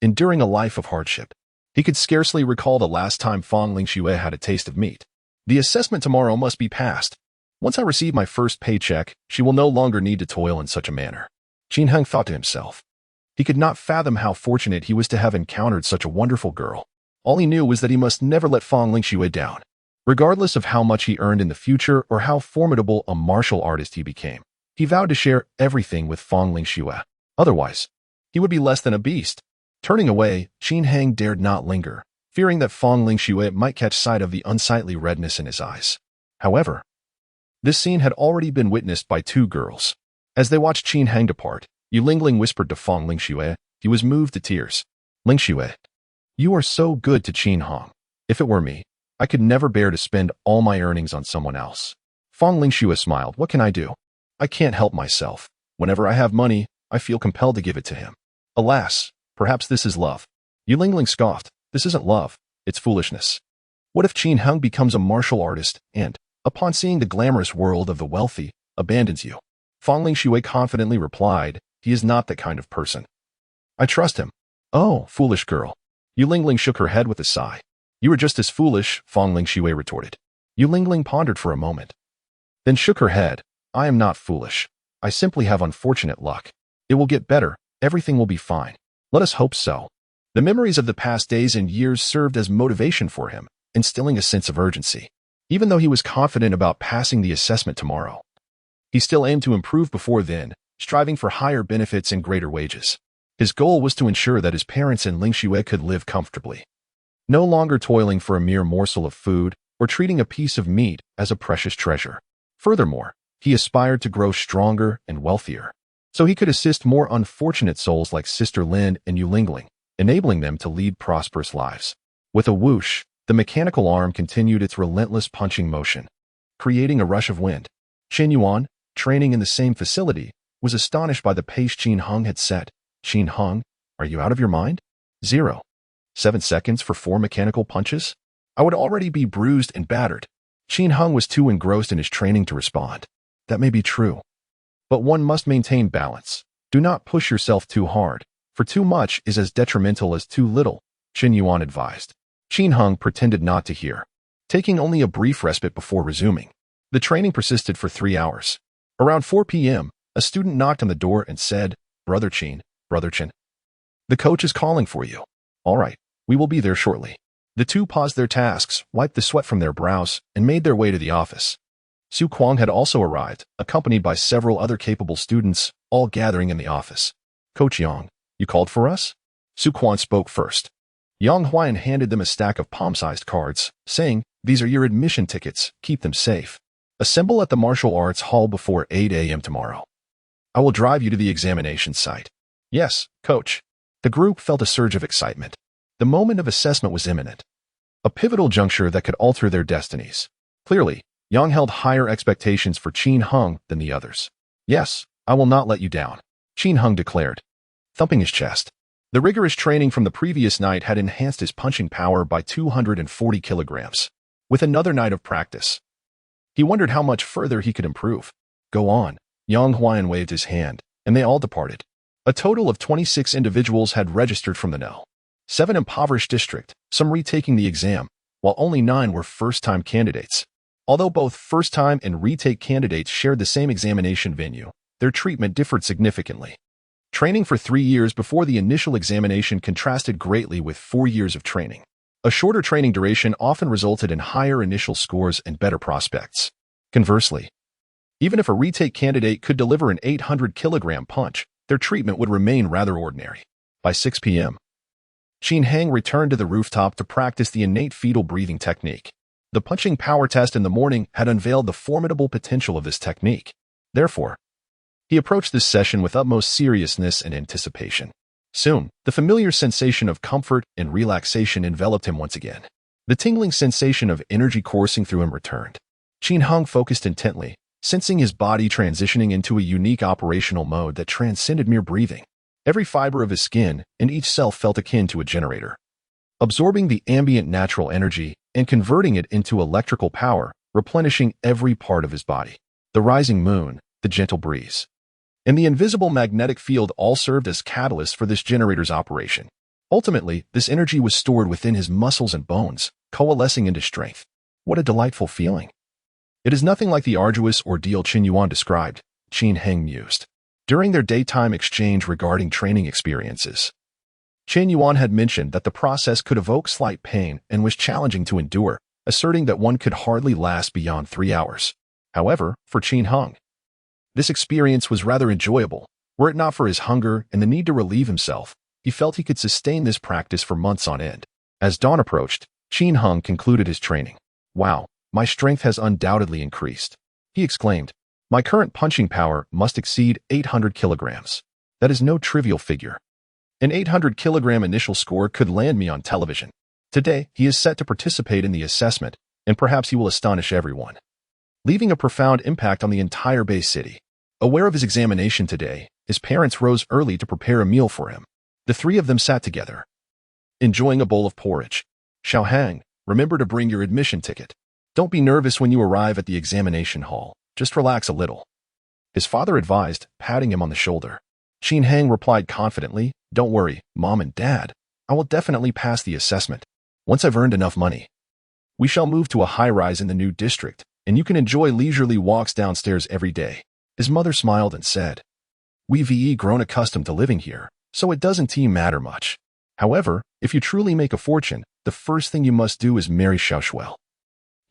Enduring a life of hardship, he could scarcely recall the last time Fong Ling Shui had a taste of meat. The assessment tomorrow must be passed. Once I receive my first paycheck, she will no longer need to toil in such a manner. Qin Heng thought to himself. He could not fathom how fortunate he was to have encountered such a wonderful girl. All he knew was that he must never let Fong Ling Shui down. Regardless of how much he earned in the future or how formidable a martial artist he became, he vowed to share everything with Fong Ling Shui. Otherwise, he would be less than a beast. Turning away, Qin Heng dared not linger, fearing that Fong Ling Shui might catch sight of the unsightly redness in his eyes. However, this scene had already been witnessed by 2 girls. As they watched Qin Heng depart, Yu Lingling whispered to Fong Ling Shui. He was moved to tears. Ling Shui, you are so good to Qin Heng. If it were me, I could never bear to spend all my earnings on someone else. Fong Ling Shui smiled. What can I do? I can't help myself. Whenever I have money, I feel compelled to give it to him. Alas, perhaps this is love. Yu Lingling scoffed. This isn't love, it's foolishness. What if Qin Heng becomes a martial artist and, upon seeing the glamorous world of the wealthy, abandons you? Fong Ling Shui confidently replied, he is not that kind of person. I trust him. Oh, foolish girl. Yu Lingling shook her head with a sigh. You are just as foolish, Fong Ling Shui retorted. Yu Lingling pondered for a moment, then shook her head. I am not foolish. I simply have unfortunate luck. It will get better. Everything will be fine. Let us hope so. The memories of the past days and years served as motivation for him, instilling a sense of urgency. Even though he was confident about passing the assessment tomorrow, he still aimed to improve before then, striving for higher benefits and greater wages. His goal was to ensure that his parents and Ling Shui could live comfortably, no longer toiling for a mere morsel of food or treating a piece of meat as a precious treasure. Furthermore, he aspired to grow stronger and wealthier, so he could assist more unfortunate souls like Sister Lin and Yu Lingling, enabling them to lead prosperous lives. With a whoosh, the mechanical arm continued its relentless punching motion, creating a rush of wind. Qin Yuan, training in the same facility, was astonished by the pace Qin Heng had set. Qin Heng, are you out of your mind? 0.7 seconds for 4 mechanical punches? I would already be bruised and battered. Qin Heng was too engrossed in his training to respond. That may be true, but one must maintain balance. Do not push yourself too hard, for too much is as detrimental as too little, Qin Yuan advised. Qin Heng pretended not to hear, taking only a brief respite before resuming. The training persisted for 3 hours. Around 4 p.m., a student knocked on the door and said, Brother Qin, the coach is calling for you. All right, we will be there shortly. The two paused their tasks, wiped the sweat from their brows, and made their way to the office. Su Kuang had also arrived, accompanied by several other capable students, all gathering in the office. Coach Yang, you called for us? Su Kuang spoke first. Yang Huan handed them a stack of palm-sized cards, saying, These are your admission tickets, keep them safe. Assemble at the martial arts hall before 8 a.m. tomorrow. I will drive you to the examination site. Yes, coach. The group felt a surge of excitement. The moment of assessment was imminent. A pivotal juncture that could alter their destinies. Clearly, Yang held higher expectations for Qin Heng than the others. Yes, I will not let you down, Qin Heng declared, thumping his chest. The rigorous training from the previous night had enhanced his punching power by 240 kilograms. With another night of practice, he wondered how much further he could improve. Go on, Yang Huan waved his hand, and they all departed. A total of 26 individuals had registered from the No. 7 impoverished district, some retaking the exam, while only 9 were first-time candidates. Although both first-time and retake candidates shared the same examination venue, their treatment differed significantly. Training for 3 years before the initial examination contrasted greatly with 4 years of training. A shorter training duration often resulted in higher initial scores and better prospects. Conversely, even if a retake candidate could deliver an 800-kilogram punch, their treatment would remain rather ordinary. By 6 p.m., Qin Heng returned to the rooftop to practice the innate fetal breathing technique. The punching power test in the morning had unveiled the formidable potential of this technique. Therefore, he approached this session with utmost seriousness and anticipation. Soon, the familiar sensation of comfort and relaxation enveloped him once again. The tingling sensation of energy coursing through him returned. Qin Heng focused intently, sensing his body transitioning into a unique operational mode that transcended mere breathing. Every fiber of his skin and each cell felt akin to a generator, absorbing the ambient natural energy and converting it into electrical power, replenishing every part of his body. The rising moon, the gentle breeze, and the invisible magnetic field all served as catalysts for this generator's operation. Ultimately, this energy was stored within his muscles and bones, coalescing into strength. What a delightful feeling. It is nothing like the arduous ordeal Qin Yuan described, Qin Heng mused. During their daytime exchange regarding training experiences, Qin Yuan had mentioned that the process could evoke slight pain and was challenging to endure, asserting that one could hardly last beyond 3 hours. However, for Qin Heng, this experience was rather enjoyable. Were it not for his hunger and the need to relieve himself, he felt he could sustain this practice for months on end. As dawn approached, Qin Heng concluded his training. Wow, my strength has undoubtedly increased, he exclaimed. My current punching power must exceed 800 kilograms. That is no trivial figure. An 800-kilogram initial score could land me on television. Today, he is set to participate in the assessment, and perhaps he will astonish everyone, leaving a profound impact on the entire Bay City. Aware of his examination today, his parents rose early to prepare a meal for him. The three of them sat together, enjoying a bowl of porridge. Xiaohang, remember to bring your admission ticket. Don't be nervous when you arrive at the examination hall. Just relax a little, his father advised, patting him on the shoulder. Qin Heng replied confidently, Don't worry, Mom and Dad. I will definitely pass the assessment. Once I've earned enough money, we shall move to a high-rise in the new district, and you can enjoy leisurely walks downstairs every day. His mother smiled and said, We've grown accustomed to living here, so it doesn't matter much. However, if you truly make a fortune, the first thing you must do is marry Xiaoshuel.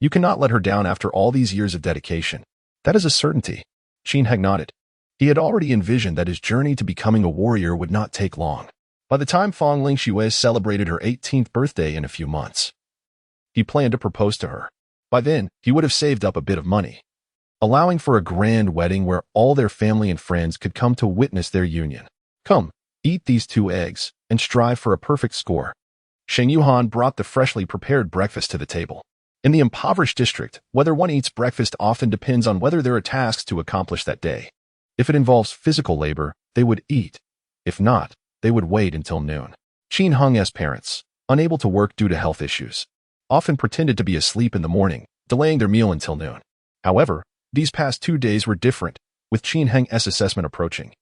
You cannot let her down after all these years of dedication. That is a certainty. Qin Heng nodded. He had already envisioned that his journey to becoming a warrior would not take long. By the time Fang Lingxue celebrated her 18th birthday in a few months, he planned to propose to her. By then, he would have saved up a bit of money, allowing for a grand wedding where all their family and friends could come to witness their union. Come, eat these 2 eggs, and strive for a perfect score. Sheng Yuhan brought the freshly prepared breakfast to the table. In the impoverished district, whether one eats breakfast often depends on whether there are tasks to accomplish that day. If it involves physical labor, they would eat. If not, they would wait until noon. Qin Heng's parents, unable to work due to health issues, often pretended to be asleep in the morning, delaying their meal until noon. However, these past 2 days were different, with Qin Heng's assessment approaching.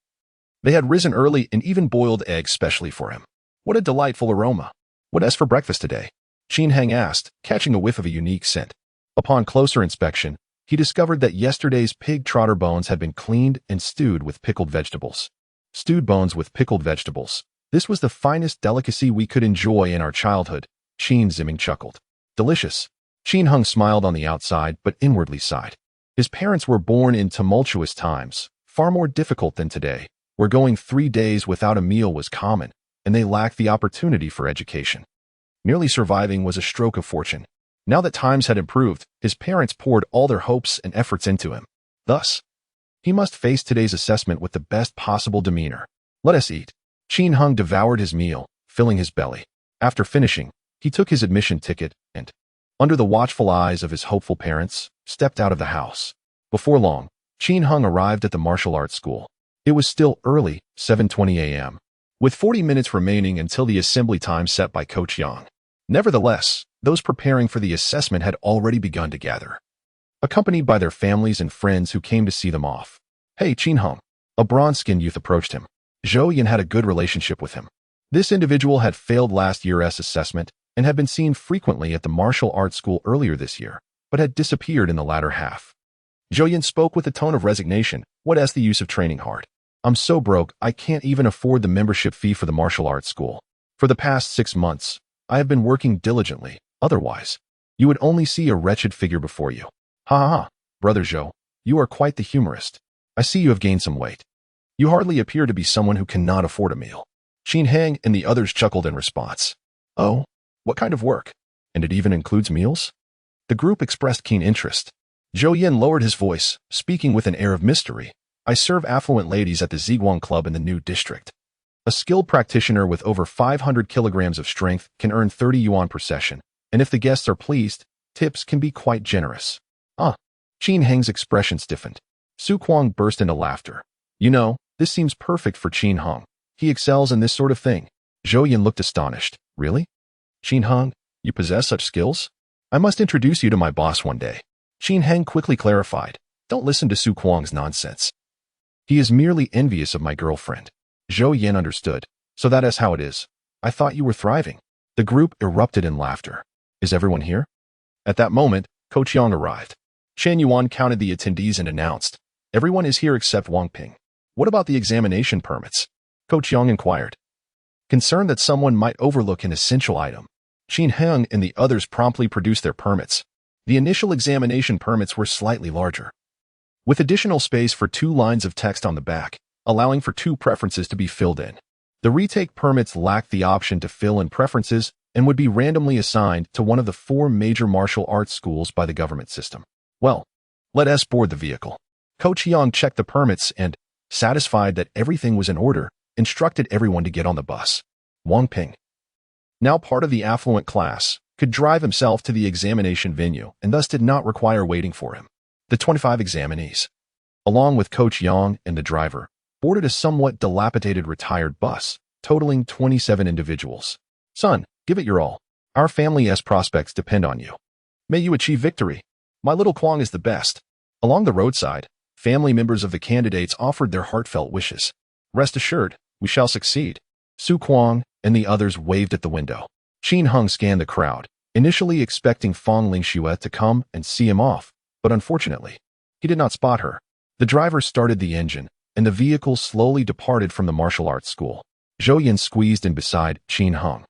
They had risen early and even boiled eggs specially for him. What a delightful aroma. What's for breakfast today? Qin Heng asked, catching a whiff of a unique scent. Upon closer inspection, he discovered that yesterday's pig trotter bones had been cleaned and stewed with pickled vegetables. Stewed bones with pickled vegetables. This was the finest delicacy we could enjoy in our childhood, Qin Ziming chuckled. Delicious. Qin Heng smiled on the outside but inwardly sighed. His parents were born in tumultuous times, far more difficult than today, where going 3 days without a meal was common, and they lacked the opportunity for education. Merely surviving was a stroke of fortune. Now that times had improved, his parents poured all their hopes and efforts into him. Thus, he must face today's assessment with the best possible demeanor. Let us eat. Qin Heng devoured his meal, filling his belly. After finishing, he took his admission ticket and, under the watchful eyes of his hopeful parents, stepped out of the house. Before long, Qin Heng arrived at the martial arts school. It was still early, 7:20 a.m., with 40 minutes remaining until the assembly time set by Coach Yang. Nevertheless, those preparing for the assessment had already begun to gather, accompanied by their families and friends who came to see them off. Hey, Qin Heng. A bronze-skinned youth approached him. Zhou Yan had a good relationship with him. This individual had failed last year's assessment and had been seen frequently at the martial arts school earlier this year, but had disappeared in the latter half. Zhou Yan spoke with a tone of resignation. What's the use of training hard? I'm so broke, I can't even afford the membership fee for the martial arts school. For the past 6 months, I have been working diligently. Otherwise, you would only see a wretched figure before you. Ha ha ha, brother Zhou, you are quite the humorist. I see you have gained some weight. You hardly appear to be someone who cannot afford a meal. Qin Heng and the others chuckled in response. Oh, what kind of work? And it even includes meals? The group expressed keen interest. Zhou Yan lowered his voice, speaking with an air of mystery. I serve affluent ladies at the Ziguang Club in the new district. A skilled practitioner with over 500 kilograms of strength can earn 30 yuan per session, and if the guests are pleased, tips can be quite generous. Qin Heng's expression stiffened. Su Kuang burst into laughter. You know, this seems perfect for Qin Heng. He excels in this sort of thing. Zhou Yan looked astonished. Really? Qin Heng, you possess such skills? I must introduce you to my boss one day. Qin Heng quickly clarified. Don't listen to Su Kuang's nonsense. He is merely envious of my girlfriend. Zhou Yan understood. So that is how it is. I thought you were thriving. The group erupted in laughter. Is everyone here? At that moment, Coach Yang arrived. Chen Yuan counted the attendees and announced, everyone is here except Wang Ping. What about the examination permits? Coach Yang inquired. Concerned that someone might overlook an essential item, Qin Heng and the others promptly produced their permits. The initial examination permits were slightly larger, with additional space for 2 lines of text on the back, allowing for 2 preferences to be filled in. The retake permits lacked the option to fill in preferences and would be randomly assigned to one of the 4 major martial arts schools by the government system. Well, let us board the vehicle. Coach Yang checked the permits and, satisfied that everything was in order, instructed everyone to get on the bus. Wang Ping, now part of the affluent class, could drive himself to the examination venue and thus did not require waiting for him. The 25 examinees, along with Coach Yang and the driver, boarded a somewhat dilapidated retired bus, totaling 27 individuals. Son, give it your all. Our family's prospects depend on you. May you achieve victory. My little Kuang is the best. Along the roadside, family members of the candidates offered their heartfelt wishes. Rest assured, we shall succeed. Su Kuang and the others waved at the window. Qin Heng scanned the crowd, initially expecting Fong Lingxue to come and see him off, but unfortunately, he did not spot her. The driver started the engine, and the vehicle slowly departed from the martial arts school. Zhou Yan squeezed in beside Qin Heng,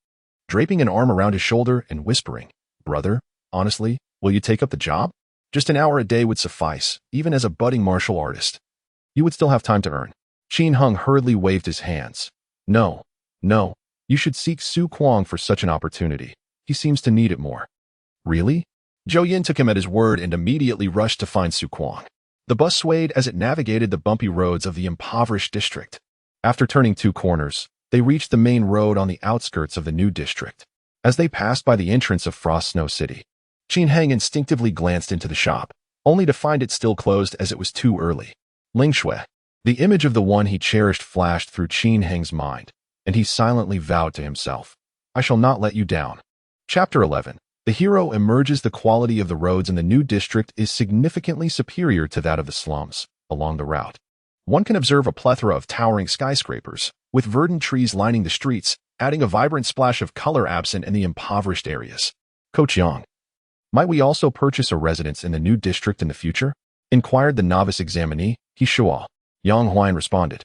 draping an arm around his shoulder and whispering, Brother, honestly, will you take up the job? Just an hour a day would suffice, even as a budding martial artist. You would still have time to earn. Qin Heng hurriedly waved his hands. No, you should seek Su Kuang for such an opportunity. He seems to need it more. Really? Zhou Yan took him at his word and immediately rushed to find Su Kuang. The bus swayed as it navigated the bumpy roads of the impoverished district. After turning 2 corners, they reached the main road on the outskirts of the new district. As they passed by the entrance of Frost Snow City, Qin Heng instinctively glanced into the shop, only to find it still closed as it was too early. Lingxue. The image of the one he cherished flashed through Qin Heng's mind, and he silently vowed to himself, I shall not let you down. Chapter 11. The hero emerges. The quality of the roads in the new district is significantly superior to that of the slums along the route. One can observe a plethora of towering skyscrapers, with verdant trees lining the streets, adding a vibrant splash of color absent in the impoverished areas. Coach Yang, might we also purchase a residence in the new district in the future? Inquired the novice examinee. He sure. Yang Huan responded.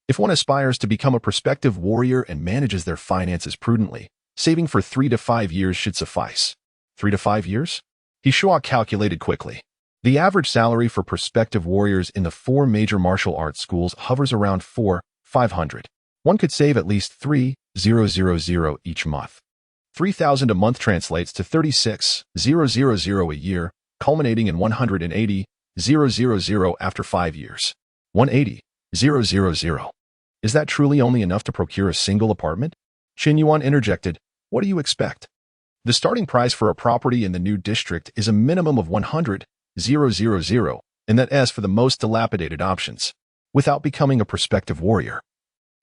If one aspires to become a prospective warrior and manages their finances prudently, saving for 3 to 5 years should suffice. 3 to 5 years? He sure calculated quickly. The average salary for prospective warriors in the 4 major martial arts schools hovers around 4,500. One could save at least 3,000 each month. 3,000 a month translates to 36,000 a year, culminating in 180,000 after 5 years. 180,000. Is that truly only enough to procure a single apartment? Qin Yuan interjected. What do you expect? The starting price for a property in the new district is a minimum of 100,000, and that is for the most dilapidated options, without becoming a prospective warrior.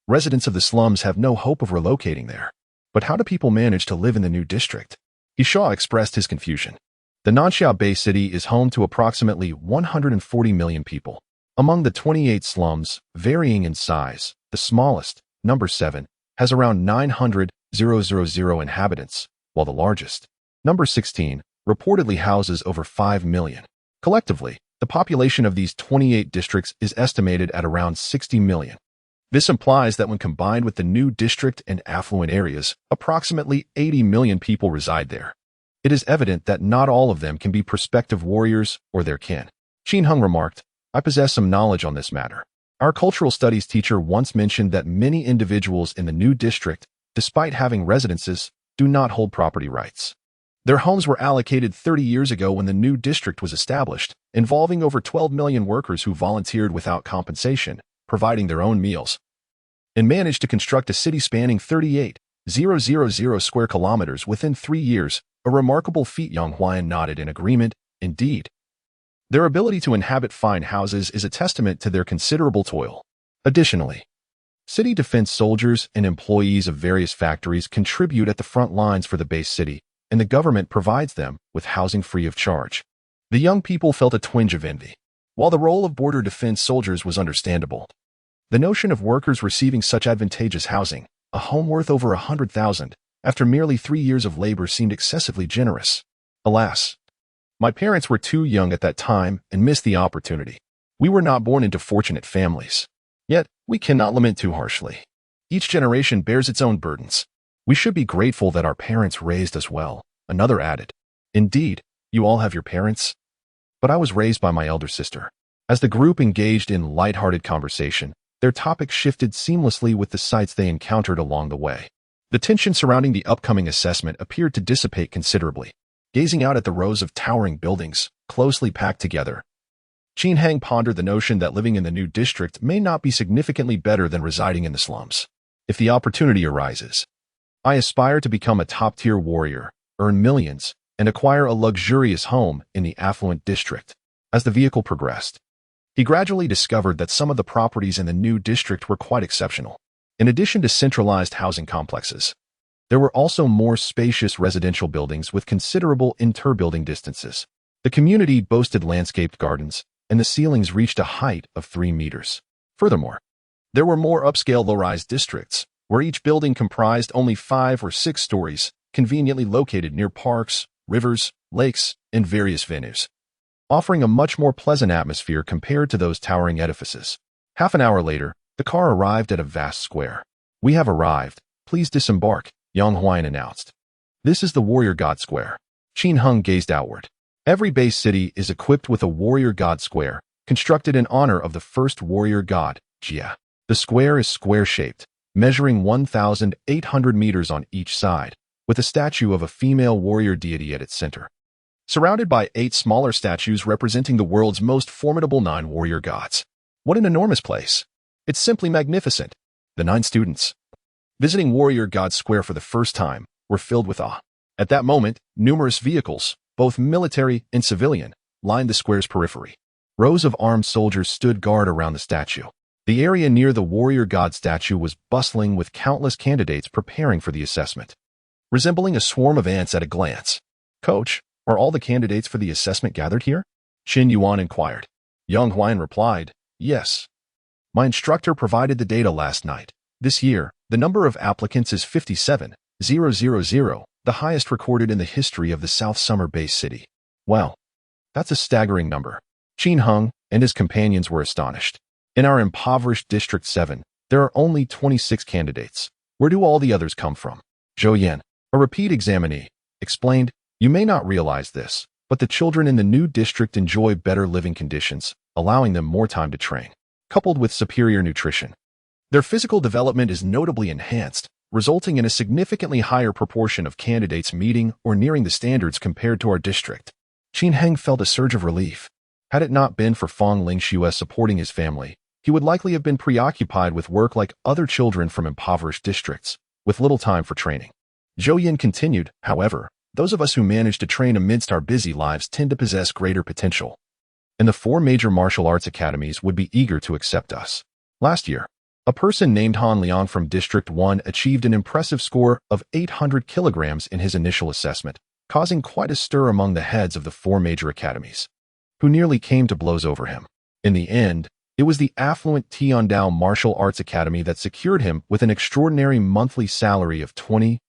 Residents of the slums have no hope of relocating there. But how do people manage to live in the new district? Isha expressed his confusion. The Nanxia Bay City is home to approximately 140 million people. Among the 28 slums, varying in size, the smallest, number 7, has around 900,000 inhabitants, while the largest, number 16, reportedly houses over 5 million. Collectively, the population of these 28 districts is estimated at around 60 million. This implies that when combined with the new district and affluent areas, approximately 80 million people reside there. It is evident that not all of them can be prospective warriors or their kin. Qin Heng remarked, I possess some knowledge on this matter. Our cultural studies teacher once mentioned that many individuals in the new district, despite having residences, do not hold property rights. Their homes were allocated 30 years ago when the new district was established, involving over 12 million workers who volunteered without compensation, providing their own meals, and managed to construct a city spanning 38,000 square kilometers within 3 years, a remarkable feat. Yang Huan nodded in agreement. Indeed. Their ability to inhabit fine houses is a testament to their considerable toil. Additionally, city defense soldiers and employees of various factories contribute at the front lines for the base city, and the government provides them with housing free of charge. The young people felt a twinge of envy. While the role of border defense soldiers was understandable, the notion of workers receiving such advantageous housing, a home worth over 100,000, after merely 3 years of labor seemed excessively generous. Alas, my parents were too young at that time and missed the opportunity. We were not born into fortunate families. Yet, we cannot lament too harshly. Each generation bears its own burdens. We should be grateful that our parents raised us well, another added. Indeed, you all have your parents. But I was raised by my elder sister. As the group engaged in light-hearted conversation, their topic shifted seamlessly with the sights they encountered along the way. The tension surrounding the upcoming assessment appeared to dissipate considerably. Gazing out at the rows of towering buildings, closely packed together, Qin Heng pondered the notion that living in the new district may not be significantly better than residing in the slums. If the opportunity arises, I aspire to become a top-tier warrior, earn millions, and acquire a luxurious home in the affluent district. As the vehicle progressed, he gradually discovered that some of the properties in the new district were quite exceptional. In addition to centralized housing complexes, there were also more spacious residential buildings with considerable inter-building distances. The community boasted landscaped gardens, and the ceilings reached a height of 3 meters. Furthermore, there were more upscale low-rise districts, where each building comprised only 5 or 6 stories, conveniently located near parks, rivers, lakes, and various venues, offering a much more pleasant atmosphere compared to those towering edifices. Half an hour later, the car arrived at a vast square. We have arrived. Please disembark, Yang Huan announced. This is the Warrior God Square. Qin Heng gazed outward. Every base city is equipped with a Warrior God Square, constructed in honor of the first warrior god, Jia. The square is square-shaped, measuring 1,800 meters on each side, with a statue of a female warrior deity at its center, surrounded by 8 smaller statues representing the world's most formidable 9 warrior gods. What an enormous place! It's simply magnificent. The 9 students, visiting Warrior God Square for the first time, were filled with awe. At that moment, numerous vehicles, both military and civilian, lined the square's periphery. Rows of armed soldiers stood guard around the statue. The area near the warrior god statue was bustling with countless candidates preparing for the assessment. Resembling a swarm of ants at a glance, Coach, are all the candidates for the assessment gathered here? Qin Yuan inquired. Yang Huan replied, yes. My instructor provided the data last night. This year, the number of applicants is 57,000, the highest recorded in the history of the South Summer Base City. Well, that's a staggering number. Qin Heng and his companions were astonished. In our impoverished District 7, there are only 26 candidates. Where do all the others come from? Zhou Yan, a repeat examinee, explained, you may not realize this, but the children in the new district enjoy better living conditions, allowing them more time to train, coupled with superior nutrition. Their physical development is notably enhanced, resulting in a significantly higher proportion of candidates meeting or nearing the standards compared to our district. Qin Heng felt a surge of relief. Had it not been for Fang Lingxue supporting his family, he would likely have been preoccupied with work like other children from impoverished districts, with little time for training. Zhou Yin continued, however, those of us who manage to train amidst our busy lives tend to possess greater potential. And the 4 major martial arts academies would be eager to accept us. Last year, a person named Han Liang from District 1 achieved an impressive score of 800 kilograms in his initial assessment, causing quite a stir among the heads of the 4 major academies, who nearly came to blows over him. In the end, it was the affluent Tiandao Martial Arts Academy that secured him with an extraordinary monthly salary of 20,000.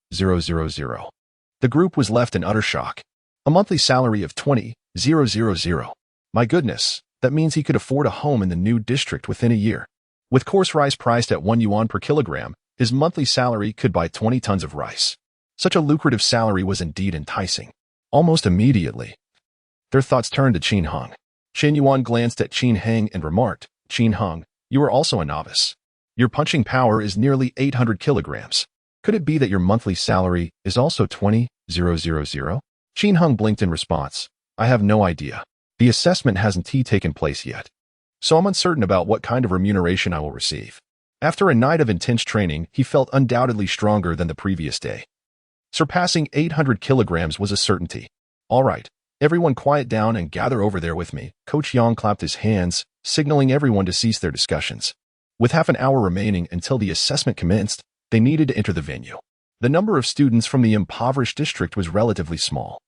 The group was left in utter shock. A monthly salary of 20,000. My goodness, that means he could afford a home in the new district within a year. With coarse rice priced at 1 yuan per kilogram, his monthly salary could buy 20 tons of rice. Such a lucrative salary was indeed enticing. Almost immediately, their thoughts turned to Qin Heng. Qin Yuan glanced at Qin Heng and remarked, Qin Heng, you are also a novice. Your punching power is nearly 800 kilograms. Could it be that your monthly salary is also 20,000? Qin Heng blinked in response. I have no idea. The assessment hasn't taken place yet, so I'm uncertain about what kind of remuneration I will receive. After a night of intense training, he felt undoubtedly stronger than the previous day. Surpassing 800 kilograms was a certainty. All right, everyone quiet down and gather over there with me. Coach Yang clapped his hands, signaling everyone to cease their discussions. With half an hour remaining until the assessment commenced, they needed to enter the venue. The number of students from the impoverished district was relatively small.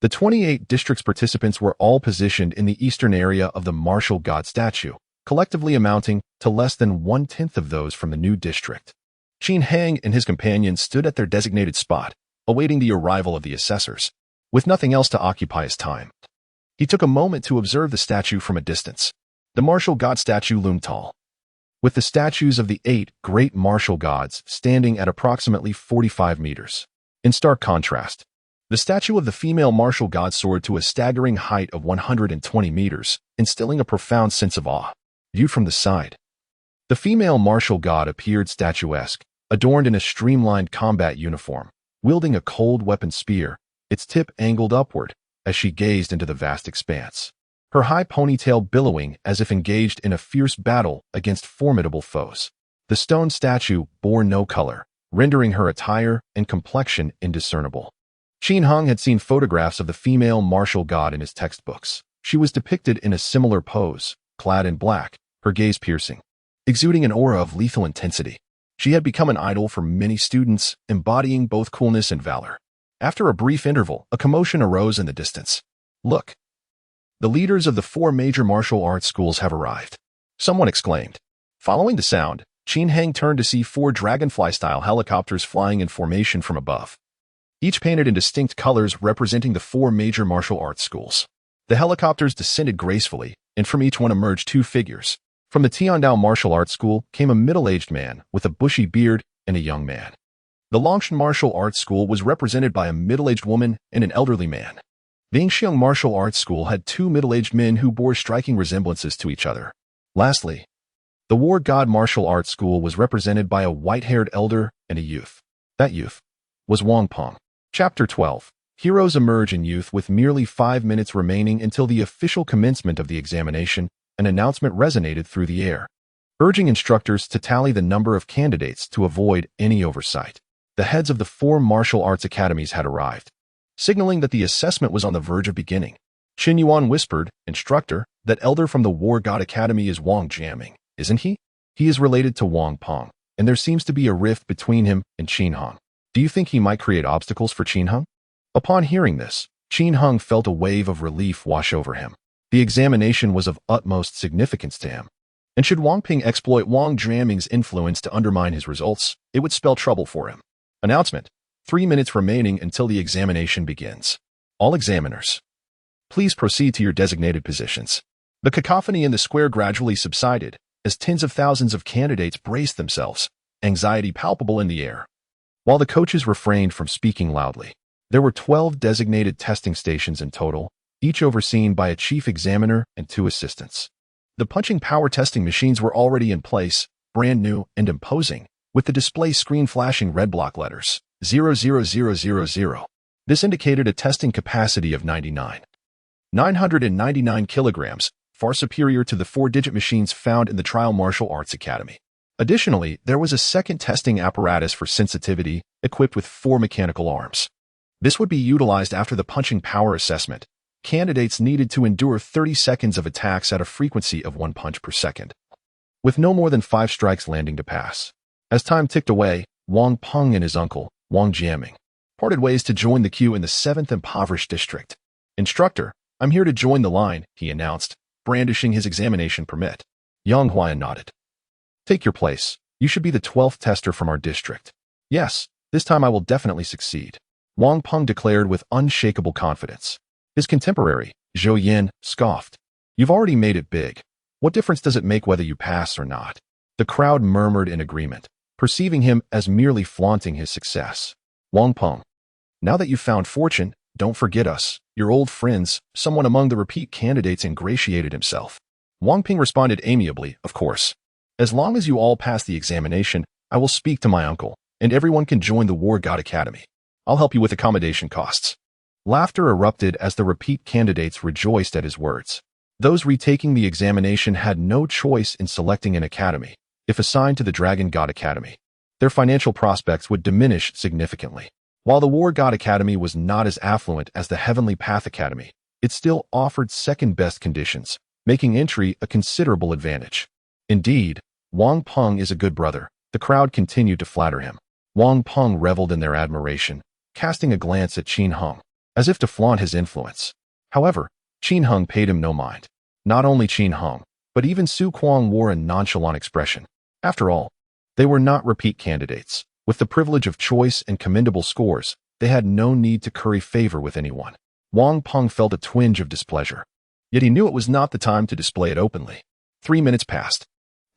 The 28 district's participants were all positioned in the eastern area of the martial god statue, collectively amounting to less than 1/10 of those from the new district. Qin Heng and his companions stood at their designated spot, awaiting the arrival of the assessors. With nothing else to occupy his time, he took a moment to observe the statue from a distance. The martial god statue loomed tall, with the statues of the 8 great martial gods standing at approximately 45 meters. In stark contrast, the statue of the female martial god soared to a staggering height of 120 meters, instilling a profound sense of awe. Viewed from the side, the female martial god appeared statuesque, adorned in a streamlined combat uniform, wielding a cold weapon spear, its tip angled upward as she gazed into the vast expanse, her high ponytail billowing as if engaged in a fierce battle against formidable foes. The stone statue bore no color, rendering her attire and complexion indiscernible. Qin Heng had seen photographs of the female martial god in his textbooks. She was depicted in a similar pose, clad in black, her gaze piercing, exuding an aura of lethal intensity. She had become an idol for many students, embodying both coolness and valor. After a brief interval, a commotion arose in the distance. Look! The leaders of the 4 major martial arts schools have arrived, someone exclaimed. Following the sound, Qin Heng turned to see 4 dragonfly-style helicopters flying in formation from above, each painted in distinct colors representing the 4 major martial arts schools. The helicopters descended gracefully, and from each one emerged 2 figures. From the Tiandao Martial Arts School came a middle-aged man with a bushy beard and a young man. The Longshan Martial Arts School was represented by a middle-aged woman and an elderly man. The Yingxiang Martial Arts School had 2 middle-aged men who bore striking resemblances to each other. Lastly, the War God Martial Arts School was represented by a white-haired elder and a youth. That youth was Wang Peng. Chapter 12. Heroes emerge in youth. With merely 5 minutes remaining until the official commencement of the examination, an announcement resonated through the air, urging instructors to tally the number of candidates to avoid any oversight. The heads of the 4 martial arts academies had arrived, signaling that the assessment was on the verge of beginning. Qin Yuan whispered, Instructor, that elder from the War God Academy is Wang Jiaming, isn't he? He is related to Wang Peng, and there seems to be a rift between him and Qin Heng. Do you think he might create obstacles for Qin Heng? Upon hearing this, Qin Hung felt a wave of relief wash over him. The examination was of utmost significance to him. And should Wang Ping exploit Wang Jiaming's influence to undermine his results, it would spell trouble for him. Announcement: 3 minutes remaining until the examination begins. All examiners, please proceed to your designated positions. The cacophony in the square gradually subsided as tens of thousands of candidates braced themselves, anxiety palpable in the air. While the coaches refrained from speaking loudly, there were 12 designated testing stations in total, each overseen by a chief examiner and 2 assistants. The punching power testing machines were already in place, brand new and imposing, with the display screen flashing red block letters, 00000. This indicated a testing capacity of 999 kilograms, far superior to the 4-digit machines found in the Trial Martial Arts Academy. Additionally, there was a second testing apparatus for sensitivity, equipped with 4 mechanical arms. This would be utilized after the punching power assessment. Candidates needed to endure 30 seconds of attacks at a frequency of 1 punch per second, with no more than 5 strikes landing to pass. As time ticked away, Wang Peng and his uncle, Wang Jiaming, parted ways to join the queue in the 7th Impoverished District. "Instructor, I'm here to join the line," he announced, brandishing his examination permit. Yang Huayan nodded. "Take your place. You should be the 12th tester from our district." "Yes, this time I will definitely succeed," Wang Peng declared with unshakable confidence. His contemporary, Zhou Yin, scoffed. "You've already made it big. What difference does it make whether you pass or not?" The crowd murmured in agreement, perceiving him as merely flaunting his success. "Wang Peng, now that you've found fortune, don't forget us, your old friends." Someone among the repeat candidates ingratiated himself. Wang Ping responded amiably, "Of course. As long as you all pass the examination, I will speak to my uncle, and everyone can join the War God Academy. I'll help you with accommodation costs." Laughter erupted as the repeat candidates rejoiced at his words. Those retaking the examination had no choice in selecting an academy. If assigned to the Dragon God Academy, their financial prospects would diminish significantly. While the War God Academy was not as affluent as the Heavenly Path Academy, it still offered second-best conditions, making entry a considerable advantage. Indeed, Wang Peng is a good brother. The crowd continued to flatter him. Wang Peng reveled in their admiration, casting a glance at Qin Hung, as if to flaunt his influence. However, Qin Hung paid him no mind. Not only Qin Hung, but even Su Kuang wore a nonchalant expression. After all, they were not repeat candidates. With the privilege of choice and commendable scores, they had no need to curry favor with anyone. Wang Peng felt a twinge of displeasure. Yet he knew it was not the time to display it openly. 3 minutes passed.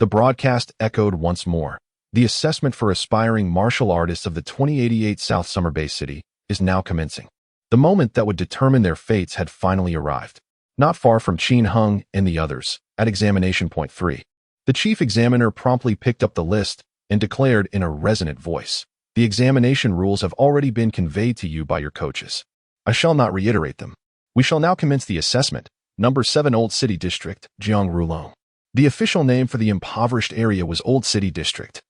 The broadcast echoed once more. The assessment for aspiring martial artists of the 2088 South Summer Bay City is now commencing. The moment that would determine their fates had finally arrived. Not far from Qin Hung and the others, at examination point 3. The chief examiner promptly picked up the list and declared in a resonant voice, "The examination rules have already been conveyed to you by your coaches. I shall not reiterate them. We shall now commence the assessment. Number 7 Old City District, Jiangrulong." The official name for the impoverished area was Old City District.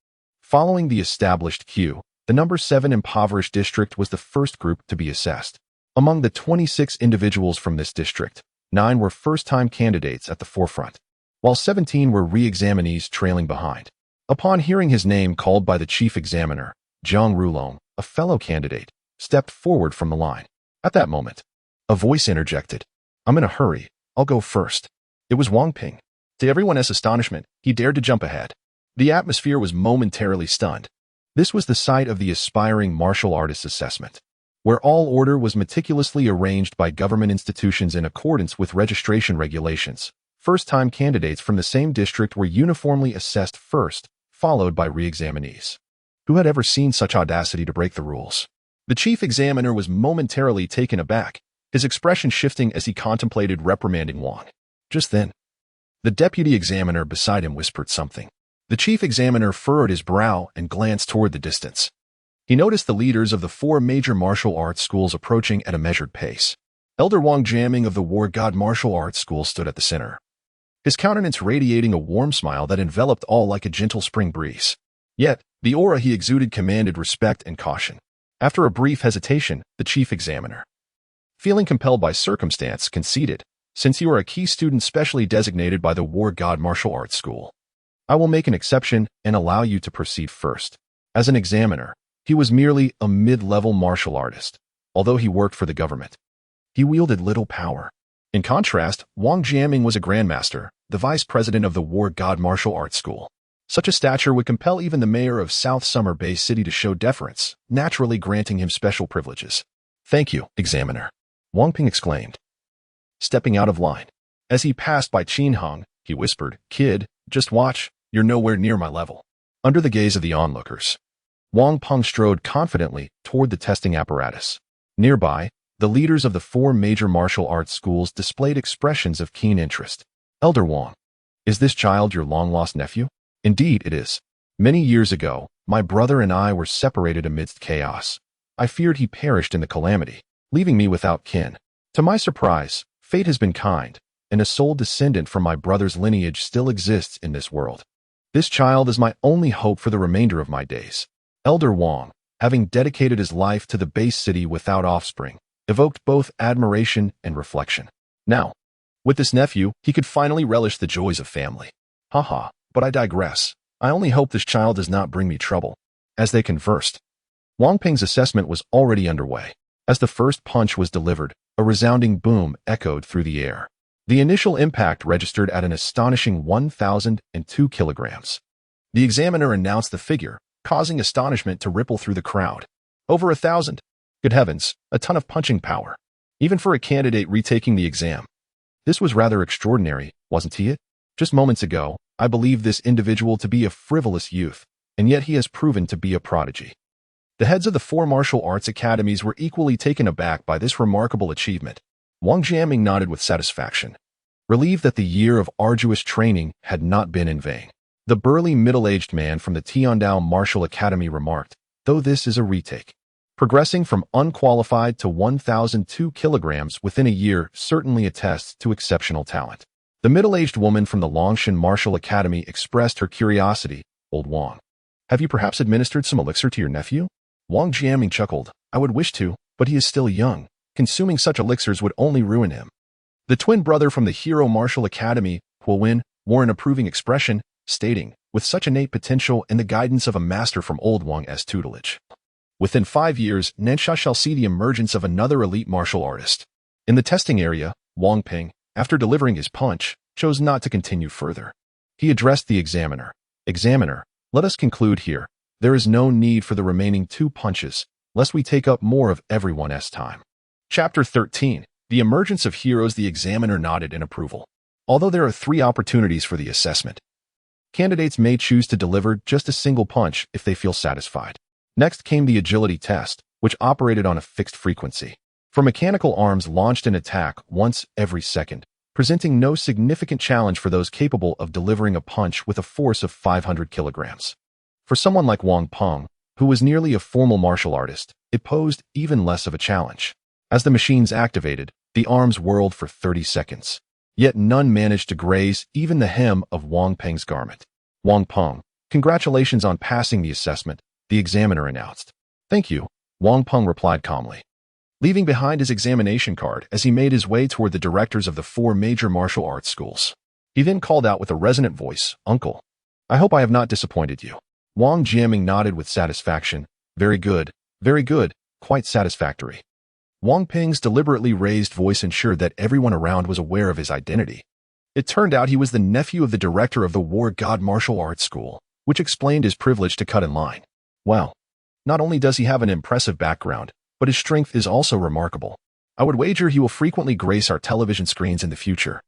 Following the established queue, the number 7 Impoverished District was the first group to be assessed. Among the 26 individuals from this district, 9 were first-time candidates at the forefront, while 17 were re-examinees trailing behind. Upon hearing his name called by the chief examiner, Jiang Rulong, a fellow candidate, stepped forward from the line. At that moment, a voice interjected, "I'm in a hurry, I'll go first." It was Wang Ping. To everyone's astonishment, he dared to jump ahead. The atmosphere was momentarily stunned. This was the site of the aspiring martial artist assessment, where all order was meticulously arranged by government institutions in accordance with registration regulations. First-time candidates from the same district were uniformly assessed first, followed by re-examinees. Who had ever seen such audacity to break the rules? The chief examiner was momentarily taken aback, his expression shifting as he contemplated reprimanding Wang. Just then, the deputy examiner beside him whispered something. The chief examiner furrowed his brow and glanced toward the distance. He noticed the leaders of the 4 major martial arts schools approaching at a measured pace. Elder Wang Jiaming of the War God Martial Arts School stood at the center, his countenance radiating a warm smile that enveloped all like a gentle spring breeze. Yet, the aura he exuded commanded respect and caution. After a brief hesitation, the chief examiner, feeling compelled by circumstance, conceded, "Since you are a key student specially designated by the War God Martial Arts School, I will make an exception and allow you to proceed first." As an examiner, he was merely a mid-level martial artist, although he worked for the government. He wielded little power. In contrast, Wang Jiaming was a grandmaster, the vice president of the War God Martial Arts School. Such a stature would compel even the mayor of South Summer Bay City to show deference, naturally granting him special privileges. "Thank you, examiner," Wang Ping exclaimed, stepping out of line. As he passed by Qin Hong, he whispered, "Kid, just watch, you're nowhere near my level." Under the gaze of the onlookers, Wang Peng strode confidently toward the testing apparatus. Nearby, the leaders of the 4 major martial arts schools displayed expressions of keen interest. "Elder Wang, is this child your long-lost nephew?" "Indeed it is. Many years ago, my brother and I were separated amidst chaos. I feared he perished in the calamity, leaving me without kin. To my surprise, fate has been kind, and a sole descendant from my brother's lineage still exists in this world. This child is my only hope for the remainder of my days." Elder Wang, having dedicated his life to the base city without offspring, evoked both admiration and reflection. Now, with this nephew, he could finally relish the joys of family. "Haha, but I digress. I only hope this child does not bring me trouble." As they conversed, Wang Ping's assessment was already underway. As the first punch was delivered, a resounding boom echoed through the air. The initial impact registered at an astonishing 1,002 kilograms. The examiner announced the figure, causing astonishment to ripple through the crowd. "Over 1,000. Good heavens, a ton of punching power. Even for a candidate retaking the exam. This was rather extraordinary, wasn't he? Just moments ago, I believed this individual to be a frivolous youth, and yet he has proven to be a prodigy." The heads of the 4 martial arts academies were equally taken aback by this remarkable achievement. Wang Jiaming nodded with satisfaction, relieved that the year of arduous training had not been in vain. The burly middle-aged man from the Tiandao Martial Academy remarked, "Though this is a retake, progressing from unqualified to 1,002 kilograms within a year certainly attests to exceptional talent." The middle-aged woman from the Longshan Martial Academy expressed her curiosity. "Old Wang, have you perhaps administered some elixir to your nephew?" Wang Jiaming chuckled, "I would wish to, but he is still young. Consuming such elixirs would only ruin him." The twin brother from the Hero Martial Academy, Huowin, wore an approving expression, stating, "With such innate potential and the guidance of a master from old Wang's tutelage, within 5 years, Nansha shall see the emergence of another elite martial artist." In the testing area, Wang Ping, after delivering his punch, chose not to continue further. He addressed the examiner. "Examiner, let us conclude here. There is no need for the remaining 2 punches, lest we take up more of everyone's time." Chapter 13. The Emergence of Heroes. The examiner nodded in approval. Although there are 3 opportunities for the assessment, candidates may choose to deliver just a single punch if they feel satisfied. Next came the agility test, which operated on a fixed frequency. For mechanical arms launched an attack once every second, presenting no significant challenge for those capable of delivering a punch with a force of 500 kilograms. For someone like Wang Peng, who was nearly a formal martial artist, it posed even less of a challenge. As the machines activated, the arms whirled for 30 seconds. Yet none managed to graze even the hem of Wang Peng's garment. "Wang Peng, congratulations on passing the assessment," the examiner announced. "Thank you," Wang Peng replied calmly, leaving behind his examination card as he made his way toward the directors of the 4 major martial arts schools. He then called out with a resonant voice, "Uncle, I hope I have not disappointed you." Wang Jiaming nodded with satisfaction. Very good, quite satisfactory." Wang Peng's deliberately raised voice ensured that everyone around was aware of his identity. It turned out he was the nephew of the director of the War God Martial Arts School, which explained his privilege to cut in line. Well, not only does he have an impressive background, but his strength is also remarkable. I would wager he will frequently grace our television screens in the future.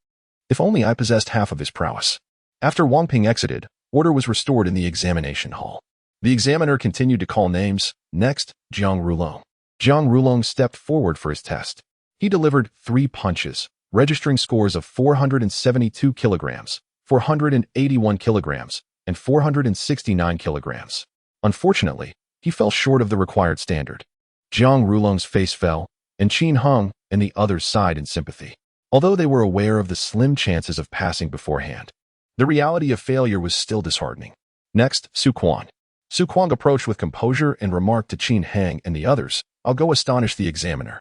If only I possessed half of his prowess. After Wang Peng exited, order was restored in the examination hall. The examiner continued to call names. Next, Jiang Rulong. Jiang Rulong stepped forward for his test. He delivered 3 punches, registering scores of 472 kilograms, 481 kilograms, and 469 kilograms. Unfortunately, he fell short of the required standard. Jiang Rulong's face fell, and Qin Hong and the others sighed in sympathy. Although they were aware of the slim chances of passing beforehand, the reality of failure was still disheartening. Next, Su Quan. Su Quan approached with composure and remarked to Qin Hang and the others, "I'll go astonish the examiner.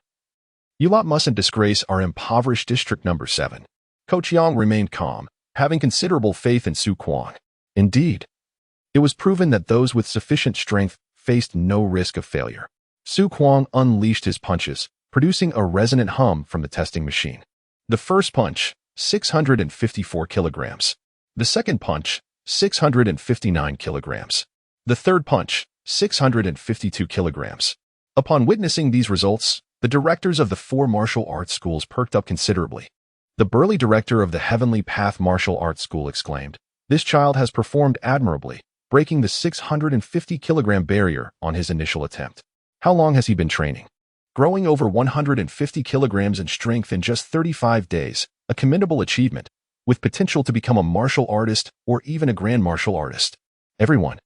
You lot mustn't disgrace our impoverished district number 7. Coach Yang remained calm, having considerable faith in Su Quan. Indeed, it was proven that those with sufficient strength faced no risk of failure. Su Kuang unleashed his punches, producing a resonant hum from the testing machine. The first punch, 654 kilograms. The second punch, 659 kilograms. The third punch, 652 kilograms. Upon witnessing these results, the directors of the 4 martial arts schools perked up considerably. The burly director of the Heavenly Path Martial Arts School exclaimed, "This child has performed admirably, breaking the 650-kilogram barrier on his initial attempt. How long has he been training? Growing over 150 kilograms in strength in just 35 days, a commendable achievement, with potential to become a martial artist or even a grand martial artist. Everyone,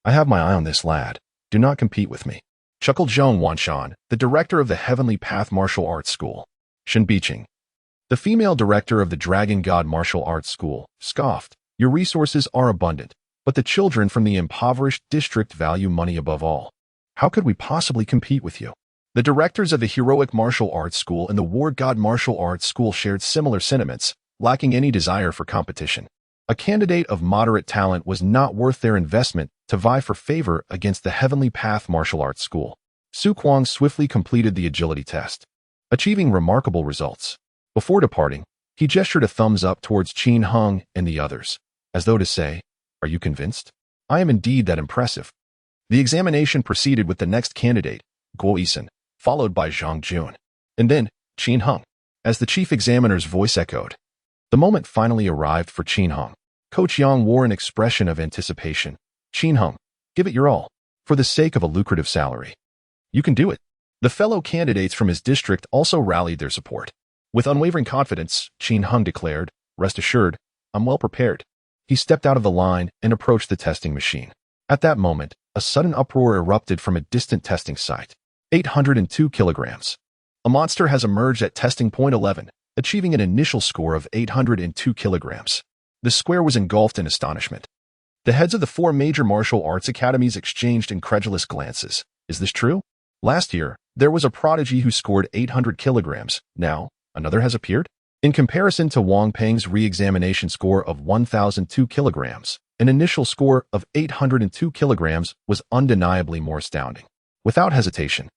I have my eye on this lad. Do not compete with me," chuckled Zhong Wanshan, the director of the Heavenly Path Martial Arts School. Shen Biqing, the female director of the Dragon God Martial Arts School, scoffed, "Your resources are abundant, but the children from the impoverished district value money above all. How could we possibly compete with you?" The directors of the Heroic Martial Arts School and the War God Martial Arts School shared similar sentiments, lacking any desire for competition. A candidate of moderate talent was not worth their investment to vie for favor against the Heavenly Path Martial Arts School. Su Kuang swiftly completed the agility test, achieving remarkable results. Before departing, he gestured a thumbs up towards Qin Hung and the others, as though to say, "Are you convinced? I am indeed that impressive." The examination proceeded with the next candidate, Guo Yisun, followed by Zhang Jun, and then Qin Hung. As the chief examiner's voice echoed, the moment finally arrived for Qin Hung. Coach Yang wore an expression of anticipation. "Qin Hung, give it your all, for the sake of a lucrative salary. You can do it." The fellow candidates from his district also rallied their support. With unwavering confidence, Qin Hung declared, "Rest assured, I'm well prepared." He stepped out of the line and approached the testing machine. At that moment, a sudden uproar erupted from a distant testing site. 802 kilograms. A monster has emerged at testing point 11, achieving an initial score of 802 kilograms. The square was engulfed in astonishment. The heads of the 4 major martial arts academies exchanged incredulous glances. Is this true? Last year, there was a prodigy who scored 800 kilograms. Now, another has appeared? In comparison to Wang Peng's re-examination score of 1,002 kilograms, an initial score of 802 kilograms was undeniably more astounding. Without hesitation,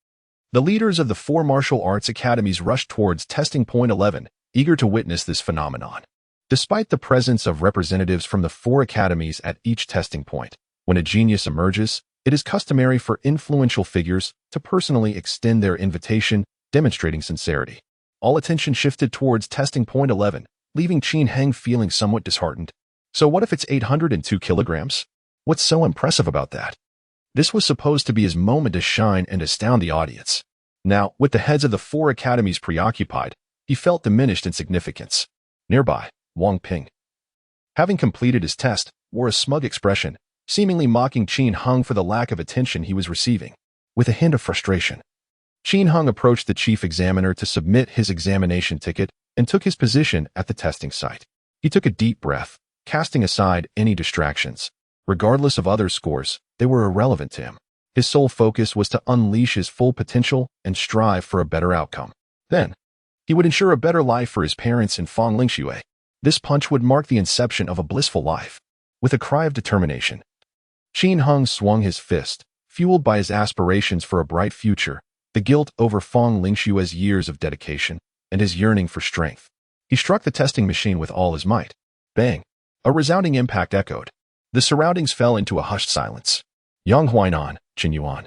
the leaders of the 4 martial arts academies rushed towards testing point 11, eager to witness this phenomenon. Despite the presence of representatives from the 4 academies at each testing point, when a genius emerges, it is customary for influential figures to personally extend their invitation, demonstrating sincerity. All attention shifted towards testing point 11, leaving Qin Heng feeling somewhat disheartened. So what if it's 802 kilograms? What's so impressive about that? This was supposed to be his moment to shine and astound the audience. Now, with the heads of the 4 academies preoccupied, he felt diminished in significance. Nearby, Wang Ping, having completed his test, wore a smug expression, seemingly mocking Qin Hung for the lack of attention he was receiving. With a hint of frustration, Qin Hung approached the chief examiner to submit his examination ticket and took his position at the testing site. He took a deep breath, casting aside any distractions. Regardless of other scores, they were irrelevant to him. His sole focus was to unleash his full potential and strive for a better outcome. Then, he would ensure a better life for his parents in Fang Lingxue. This punch would mark the inception of a blissful life. With a cry of determination, Qin Hung swung his fist, fueled by his aspirations for a bright future, the guilt over Fang Lingxue's years of dedication, and his yearning for strength. He struck the testing machine with all his might. Bang! A resounding impact echoed. The surroundings fell into a hushed silence. Yang Huainan, Qin Yuan,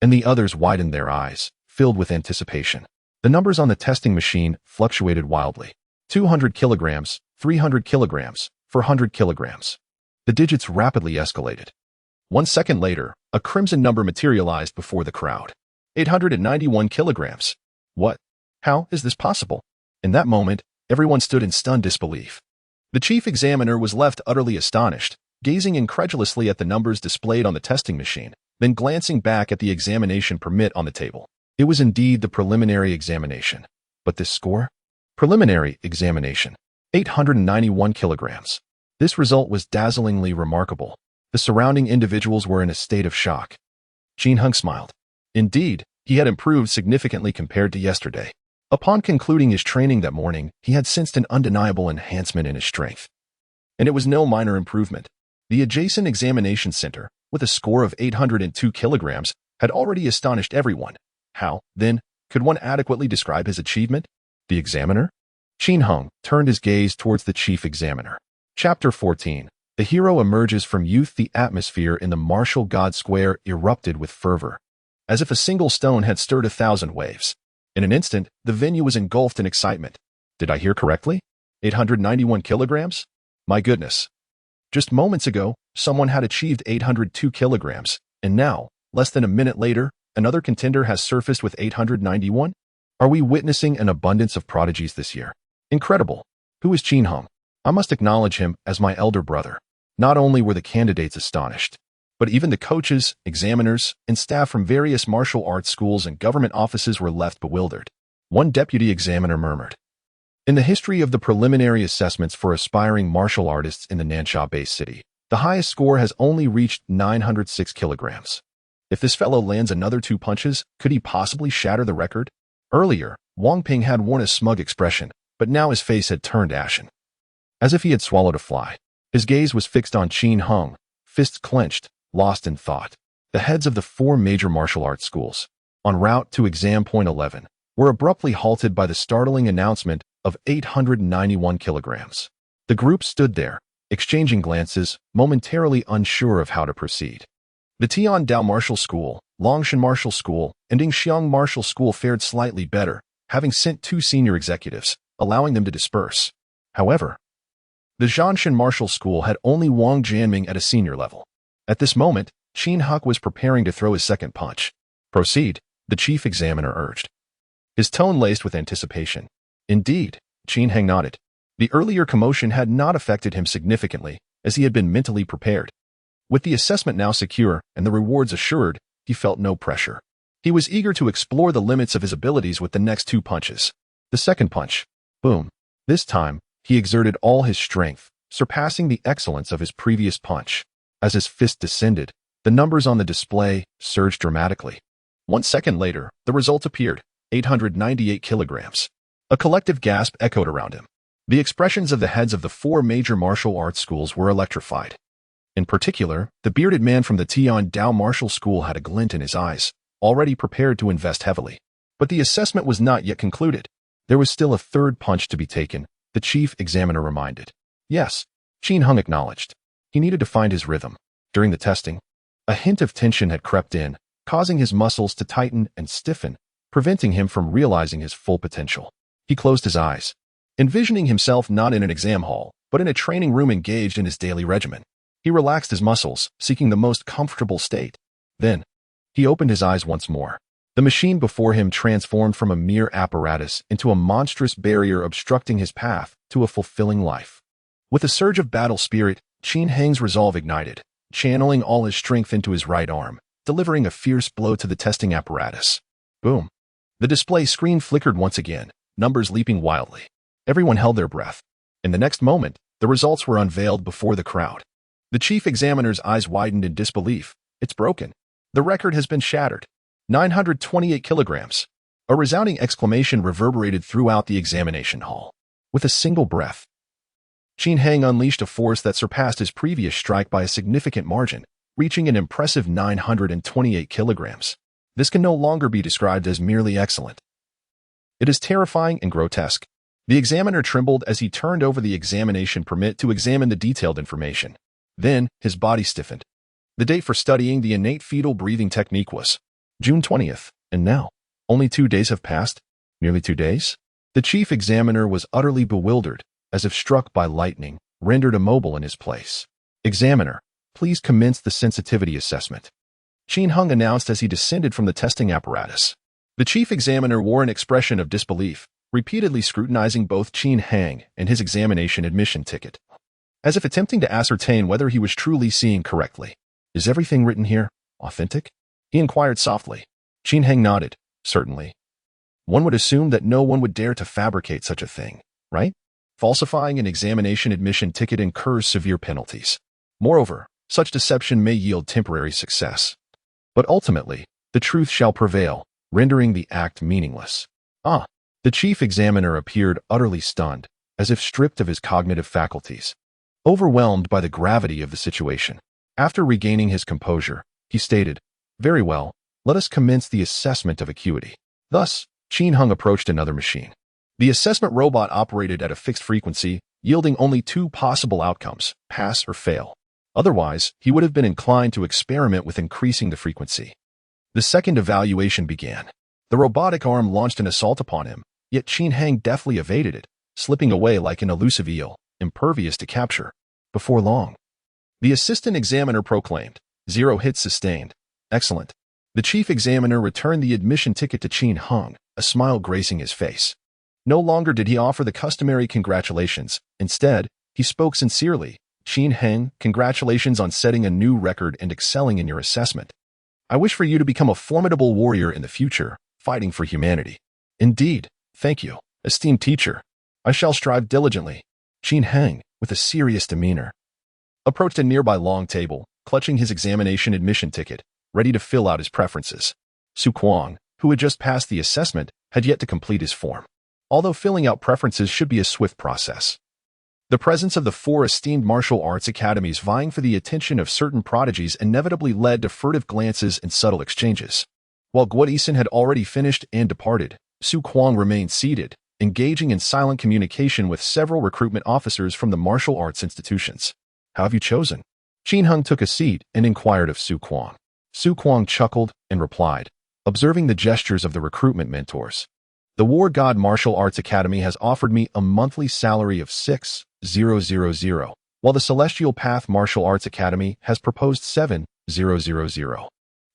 and the others widened their eyes, filled with anticipation. The numbers on the testing machine fluctuated wildly. 200 kilograms, 300 kilograms, 400 kilograms. The digits rapidly escalated. 1 second later, a crimson number materialized before the crowd. 891 kilograms. What? How is this possible? In that moment, everyone stood in stunned disbelief. The chief examiner was left utterly astonished, gazing incredulously at the numbers displayed on the testing machine, then glancing back at the examination permit on the table. It was indeed the preliminary examination. But this score? Preliminary examination. 891 kilograms. This result was dazzlingly remarkable. The surrounding individuals were in a state of shock. Qin Hung smiled. Indeed, he had improved significantly compared to yesterday. Upon concluding his training that morning, he had sensed an undeniable enhancement in his strength. And it was no minor improvement. The adjacent examination center, with a score of 802 kilograms, had already astonished everyone. How, then, could one adequately describe his achievement? The examiner? Qin Heng turned his gaze towards the chief examiner. Chapter 14. The hero emerges from youth. The atmosphere in the martial god square erupted with fervor, as if a single stone had stirred 1,000 waves. In an instant, the venue was engulfed in excitement. Did I hear correctly? 891 kilograms? My goodness. Just moments ago, someone had achieved 802 kilograms, and now, less than a minute later, another contender has surfaced with 891? Are we witnessing an abundance of prodigies this year? Incredible. Who is Qin Heng? I must acknowledge him as my elder brother. Not only were the candidates astonished, but even the coaches, examiners, and staff from various martial arts schools and government offices were left bewildered. One deputy examiner murmured, "In the history of the preliminary assessments for aspiring martial artists in the Nansha-based city, the highest score has only reached 906 kilograms. If this fellow lands another 2 punches, could he possibly shatter the record?" Earlier, Wang Ping had worn a smug expression, but now his face had turned ashen, as if he had swallowed a fly. His gaze was fixed on Qin Heng, fists clenched, lost in thought. The heads of the 4 major martial arts schools, en route to exam point 11, were abruptly halted by the startling announcement of 891 kilograms. The group stood there, exchanging glances, momentarily unsure of how to proceed. The Tiandao Martial School, Longshan Martial School, and Yingxiang Martial School fared slightly better, having sent 2 senior executives, allowing them to disperse. However, the Zhanshan Martial School had only Wang Jianming at a senior level. At this moment, Qin Heng was preparing to throw his second punch. "Proceed," the chief examiner urged, his tone laced with anticipation. Indeed, Qin Heng nodded. The earlier commotion had not affected him significantly, as he had been mentally prepared. With the assessment now secure and the rewards assured, he felt no pressure. He was eager to explore the limits of his abilities with the next 2 punches. The second punch. Boom. This time, he exerted all his strength, surpassing the excellence of his previous punch. As his fist descended, the numbers on the display surged dramatically. 1 second later, the result appeared, 898 kilograms. A collective gasp echoed around him. The expressions of the heads of the 4 major martial arts schools were electrified. In particular, the bearded man from the Tiandao Martial School had a glint in his eyes, already prepared to invest heavily. But the assessment was not yet concluded. There was still a 3rd punch to be taken, the chief examiner reminded. Yes, Qin Heng acknowledged. He needed to find his rhythm. During the testing, a hint of tension had crept in, causing his muscles to tighten and stiffen, preventing him from realizing his full potential. He closed his eyes, envisioning himself not in an exam hall, but in a training room engaged in his daily regimen. He relaxed his muscles, seeking the most comfortable state. Then, he opened his eyes once more. The machine before him transformed from a mere apparatus into a monstrous barrier obstructing his path to a fulfilling life. With a surge of battle spirit, Qin Heng's resolve ignited, channeling all his strength into his right arm, delivering a fierce blow to the testing apparatus. Boom. The display screen flickered once again, numbers leaping wildly. Everyone held their breath. In the next moment, the results were unveiled before the crowd. The chief examiner's eyes widened in disbelief. It's broken. The record has been shattered. 928 kilograms. A resounding exclamation reverberated throughout the examination hall. With a single breath, Qin Heng unleashed a force that surpassed his previous strike by a significant margin, reaching an impressive 928 kilograms. This can no longer be described as merely excellent. It is terrifying and grotesque. The examiner trembled as he turned over the examination permit to examine the detailed information. Then, his body stiffened. The date for studying the innate fetal breathing technique was June 20th, and now, only 2 days have passed? Nearly 2 days? The chief examiner was utterly bewildered, as if struck by lightning, rendered immobile in his place. "Examiner, please commence the sensitivity assessment," Qin Heng announced as he descended from the testing apparatus. The chief examiner wore an expression of disbelief, repeatedly scrutinizing both Qin Heng and his examination admission ticket, as if attempting to ascertain whether he was truly seeing correctly. "Is everything written here authentic?" he inquired softly. Qin Heng nodded. "Certainly. One would assume that no one would dare to fabricate such a thing, right? Falsifying an examination admission ticket incurs severe penalties. Moreover, such deception may yield temporary success. But ultimately, the truth shall prevail, rendering the act meaningless." Ah! The chief examiner appeared utterly stunned, as if stripped of his cognitive faculties, overwhelmed by the gravity of the situation. After regaining his composure, he stated, "Very well, Let us commence the assessment of acuity. Thus, Qin Heng approached another machine. The assessment robot operated at a fixed frequency, yielding only two possible outcomes, pass or fail. Otherwise, he would have been inclined to experiment with increasing the frequency. The second evaluation began. The robotic arm launched an assault upon him, yet Qin Heng deftly evaded it, slipping away like an elusive eel, impervious to capture. Before long, the assistant examiner proclaimed, 0 hits sustained. Excellent. The chief examiner returned the admission ticket to Qin Heng, a smile gracing his face. No longer did he offer the customary congratulations. Instead, he spoke sincerely. Qin Heng, congratulations on setting a new record and excelling in your assessment. I wish for you to become a formidable warrior in the future, fighting for humanity. Indeed, thank you, esteemed teacher. I shall strive diligently. Qin Heng, with a serious demeanor, approached a nearby long table, clutching his examination admission ticket, ready to fill out his preferences. Su Kuang, who had just passed the assessment, had yet to complete his form. Although filling out preferences should be a swift process. The presence of the 4 esteemed martial arts academies vying for the attention of certain prodigies inevitably led to furtive glances and subtle exchanges. While Guodison had already finished and departed, Su Kuang remained seated, engaging in silent communication with several recruitment officers from the martial arts institutions. How have you chosen? Qin Heng took a seat and inquired of Su Kuang. Su Kuang chuckled and replied, observing the gestures of the recruitment mentors. The War God Martial Arts Academy has offered me a monthly salary of 6,000, while the Celestial Path Martial Arts Academy has proposed 7,000.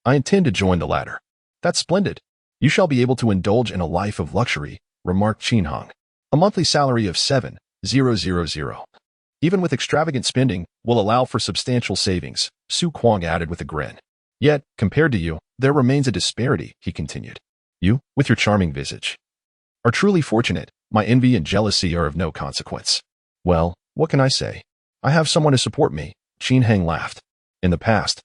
I intend to join the latter. That's splendid. You shall be able to indulge in a life of luxury, remarked Qin Heng. A monthly salary of 7,000, even with extravagant spending, will allow for substantial savings, Su Kuang added with a grin. Yet, compared to you, there remains a disparity, he continued. You, with your charming visage, are truly fortunate. My envy and jealousy are of no consequence. Well, what can I say? I have someone to support me, Qin Heng laughed. In the past,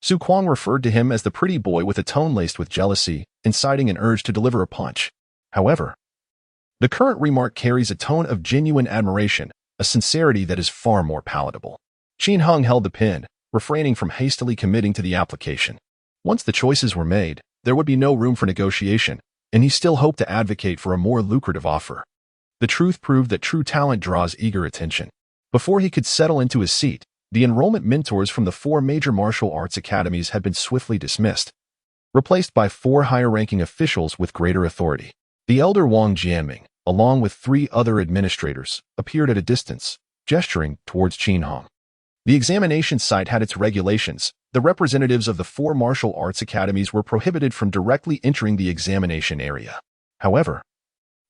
Su Kuang referred to him as the pretty boy with a tone laced with jealousy, inciting an urge to deliver a punch. However, the current remark carries a tone of genuine admiration, a sincerity that is far more palatable. Qin Heng held the pen, refraining from hastily committing to the application. Once the choices were made, there would be no room for negotiation, and he still hoped to advocate for a more lucrative offer. The truth proved that true talent draws eager attention. Before he could settle into his seat, the enrollment mentors from the 4 major martial arts academies had been swiftly dismissed, replaced by 4 higher-ranking officials with greater authority. The elder Wang Jianming, along with 3 other administrators, appeared at a distance, gesturing towards Qin Heng. The examination site had its regulations. The representatives of the 4 martial arts academies were prohibited from directly entering the examination area. However,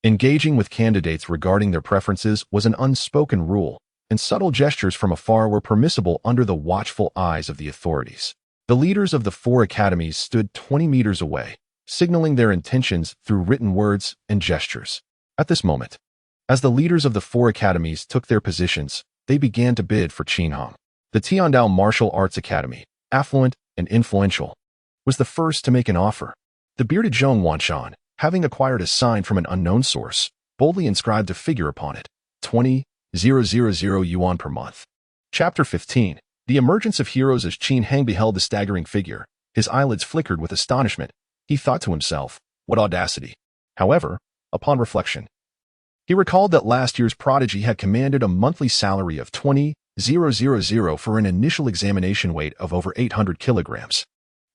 engaging with candidates regarding their preferences was an unspoken rule, and subtle gestures from afar were permissible under the watchful eyes of the authorities. The leaders of the 4 academies stood 20 meters away, signaling their intentions through written words and gestures. At this moment, as the leaders of the 4 academies took their positions, they began to bid for Qin Heng. The Tiandao Martial Arts Academy, affluent and influential, was the first to make an offer. The bearded Zhong Wanshan, having acquired a sign from an unknown source, boldly inscribed a figure upon it, 20,000 yuan per month. Chapter 15. The Emergence of Heroes. As Qin Heng beheld the staggering figure, his eyelids flickered with astonishment. He thought to himself, what audacity. However, upon reflection, he recalled that last year's prodigy had commanded a monthly salary of 20,000 for an initial examination weight of over 800 kilograms.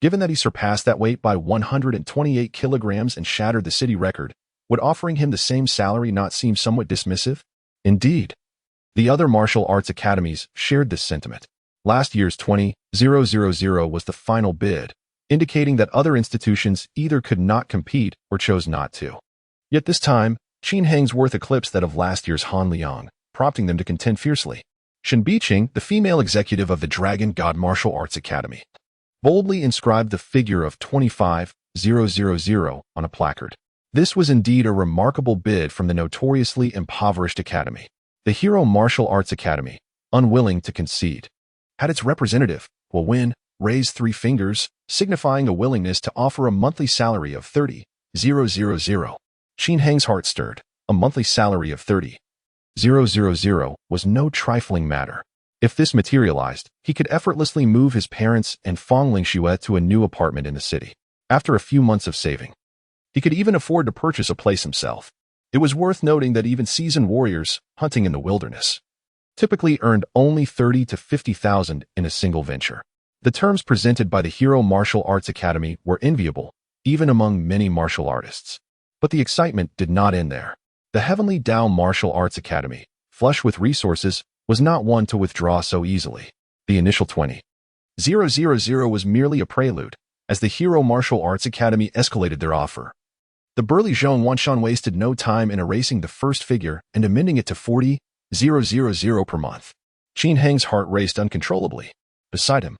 Given that he surpassed that weight by 128 kilograms and shattered the city record, would offering him the same salary not seem somewhat dismissive? Indeed, the other martial arts academies shared this sentiment. Last year's 20,000 was the final bid, indicating that other institutions either could not compete or chose not to. Yet this time, Qin Heng's worth eclipsed that of last year's Han Liang, prompting them to contend fiercely. Shen Biqing, the female executive of the Dragon God Martial Arts Academy, boldly inscribed the figure of 25,000 on a placard. This was indeed a remarkable bid from the notoriously impoverished academy. The Hero Martial Arts Academy, unwilling to concede, had its representative, Wen, raise 3 fingers, signifying a willingness to offer a monthly salary of 30,000. Qin Heng's heart stirred. A monthly salary of 30,000 was no trifling matter. If this materialized, he could effortlessly move his parents and Fong Lingxue to a new apartment in the city. after a few months of saving. He could even afford to purchase a place himself. It was worth noting that even seasoned warriors, hunting in the wilderness, typically earned only 30 to 50,000 in a single venture. The terms presented by the Hero Martial Arts Academy were enviable, even among many martial artists. But the excitement did not end there. The Heavenly Tao Martial Arts Academy, flush with resources, was not one to withdraw so easily. The initial 20,000 was merely a prelude, as the Hero Martial Arts Academy escalated their offer. The burly Zhong Wanshan wasted no time in erasing the first figure and amending it to 40,000 per month. Qin Heng's heart raced uncontrollably. Beside him,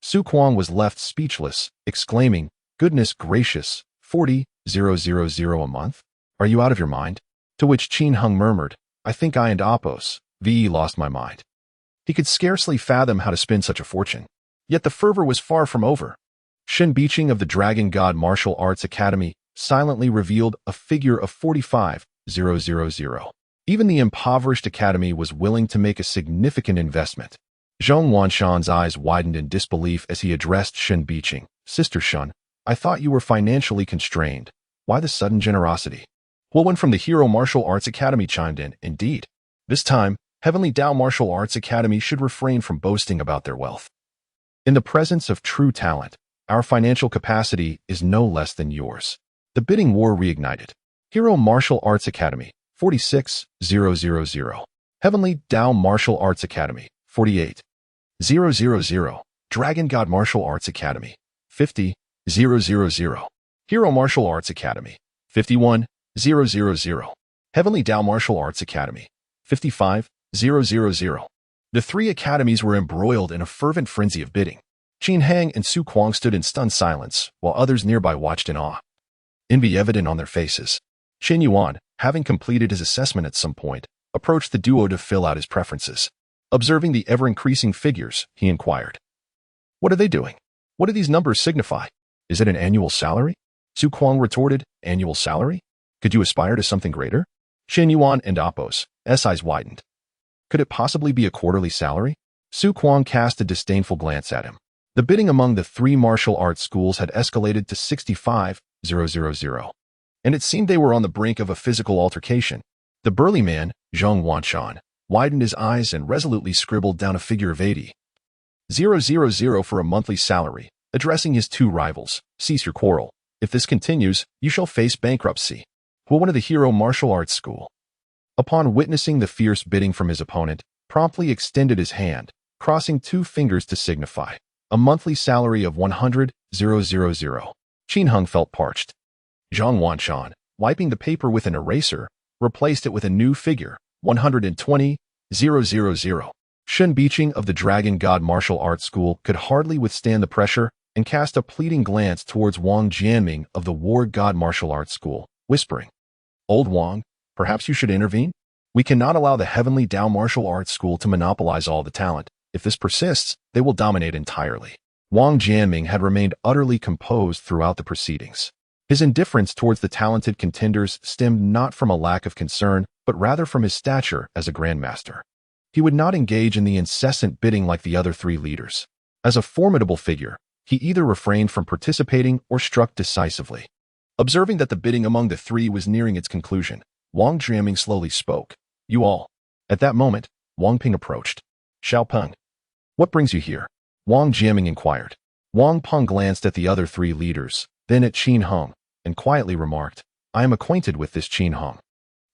Su Kuang was left speechless, exclaiming, "Goodness gracious, 40,000 a month? Are you out of your mind?" To which Qin Heng murmured, "I think I and Apos, VE lost my mind." He could scarcely fathom how to spend such a fortune. Yet the fervor was far from over. Shen Biqing of the Dragon God Martial Arts Academy silently revealed a figure of 45,000. Even the impoverished academy was willing to make a significant investment. Zhong Wanshan's eyes widened in disbelief as he addressed Shen Biqing. "Sister Shen, I thought you were financially constrained. Why the sudden generosity?" One from the Hero Martial Arts Academy chimed in. "Indeed. This time, Heavenly Tao Martial Arts Academy should refrain from boasting about their wealth. In the presence of true talent, our financial capacity is no less than yours." The bidding war reignited. Hero Martial Arts Academy, 46,000. Heavenly Tao Martial Arts Academy, 48,000. Dragon God Martial Arts Academy, 50,000. Hero Martial Arts Academy, 51,000. Heavenly Tao Martial Arts Academy, 55,000. The three academies were embroiled in a fervent frenzy of bidding. Qin Heng and Su Kuang stood in stunned silence, while others nearby watched in awe. Envy evident on their faces. Shen Yuan, having completed his assessment at some point, approached the duo to fill out his preferences. Observing the ever-increasing figures, he inquired, "What are they doing? What do these numbers signify? Is it an annual salary?" Su Kuang retorted, "Annual salary? Could you aspire to something greater?" Shen Yuan and Apos' eyes widened. "Could it possibly be a quarterly salary?" Su Kuang cast a disdainful glance at him. The bidding among the three martial arts schools had escalated to 65,000, and it seemed they were on the brink of a physical altercation. The burly man, Zhong Wanshan, widened his eyes and resolutely scribbled down a figure of 80,000 for a monthly salary, addressing his two rivals. "Cease your quarrel. If this continues, you shall face bankruptcy." One of the Hero Martial Arts School, upon witnessing the fierce bidding from his opponent, promptly extended his hand, crossing two fingers to signify a monthly salary of 100,000. Qin Heng felt parched. Zhong Wanshan, wiping the paper with an eraser, replaced it with a new figure, 120,000. Shen Biqing of the Dragon God Martial Arts School could hardly withstand the pressure and cast a pleading glance towards Wang Jianming of the War God Martial Arts School, whispering, "Old Wang, perhaps you should intervene? We cannot allow the Heavenly Tao Martial Arts School to monopolize all the talent. If this persists, they will dominate entirely." Wang Jianming had remained utterly composed throughout the proceedings. His indifference towards the talented contenders stemmed not from a lack of concern, but rather from his stature as a grandmaster. He would not engage in the incessant bidding like the other three leaders. As a formidable figure, he either refrained from participating or struck decisively. Observing that the bidding among the three was nearing its conclusion, Wang Jianming slowly spoke. "You all." At that moment, Wang Ping approached. "Xiao Peng, what brings you here?" Wang Jianming inquired. Wang Peng glanced at the other three leaders, then at Qin Heng, and quietly remarked, "I am acquainted with this Qin Heng.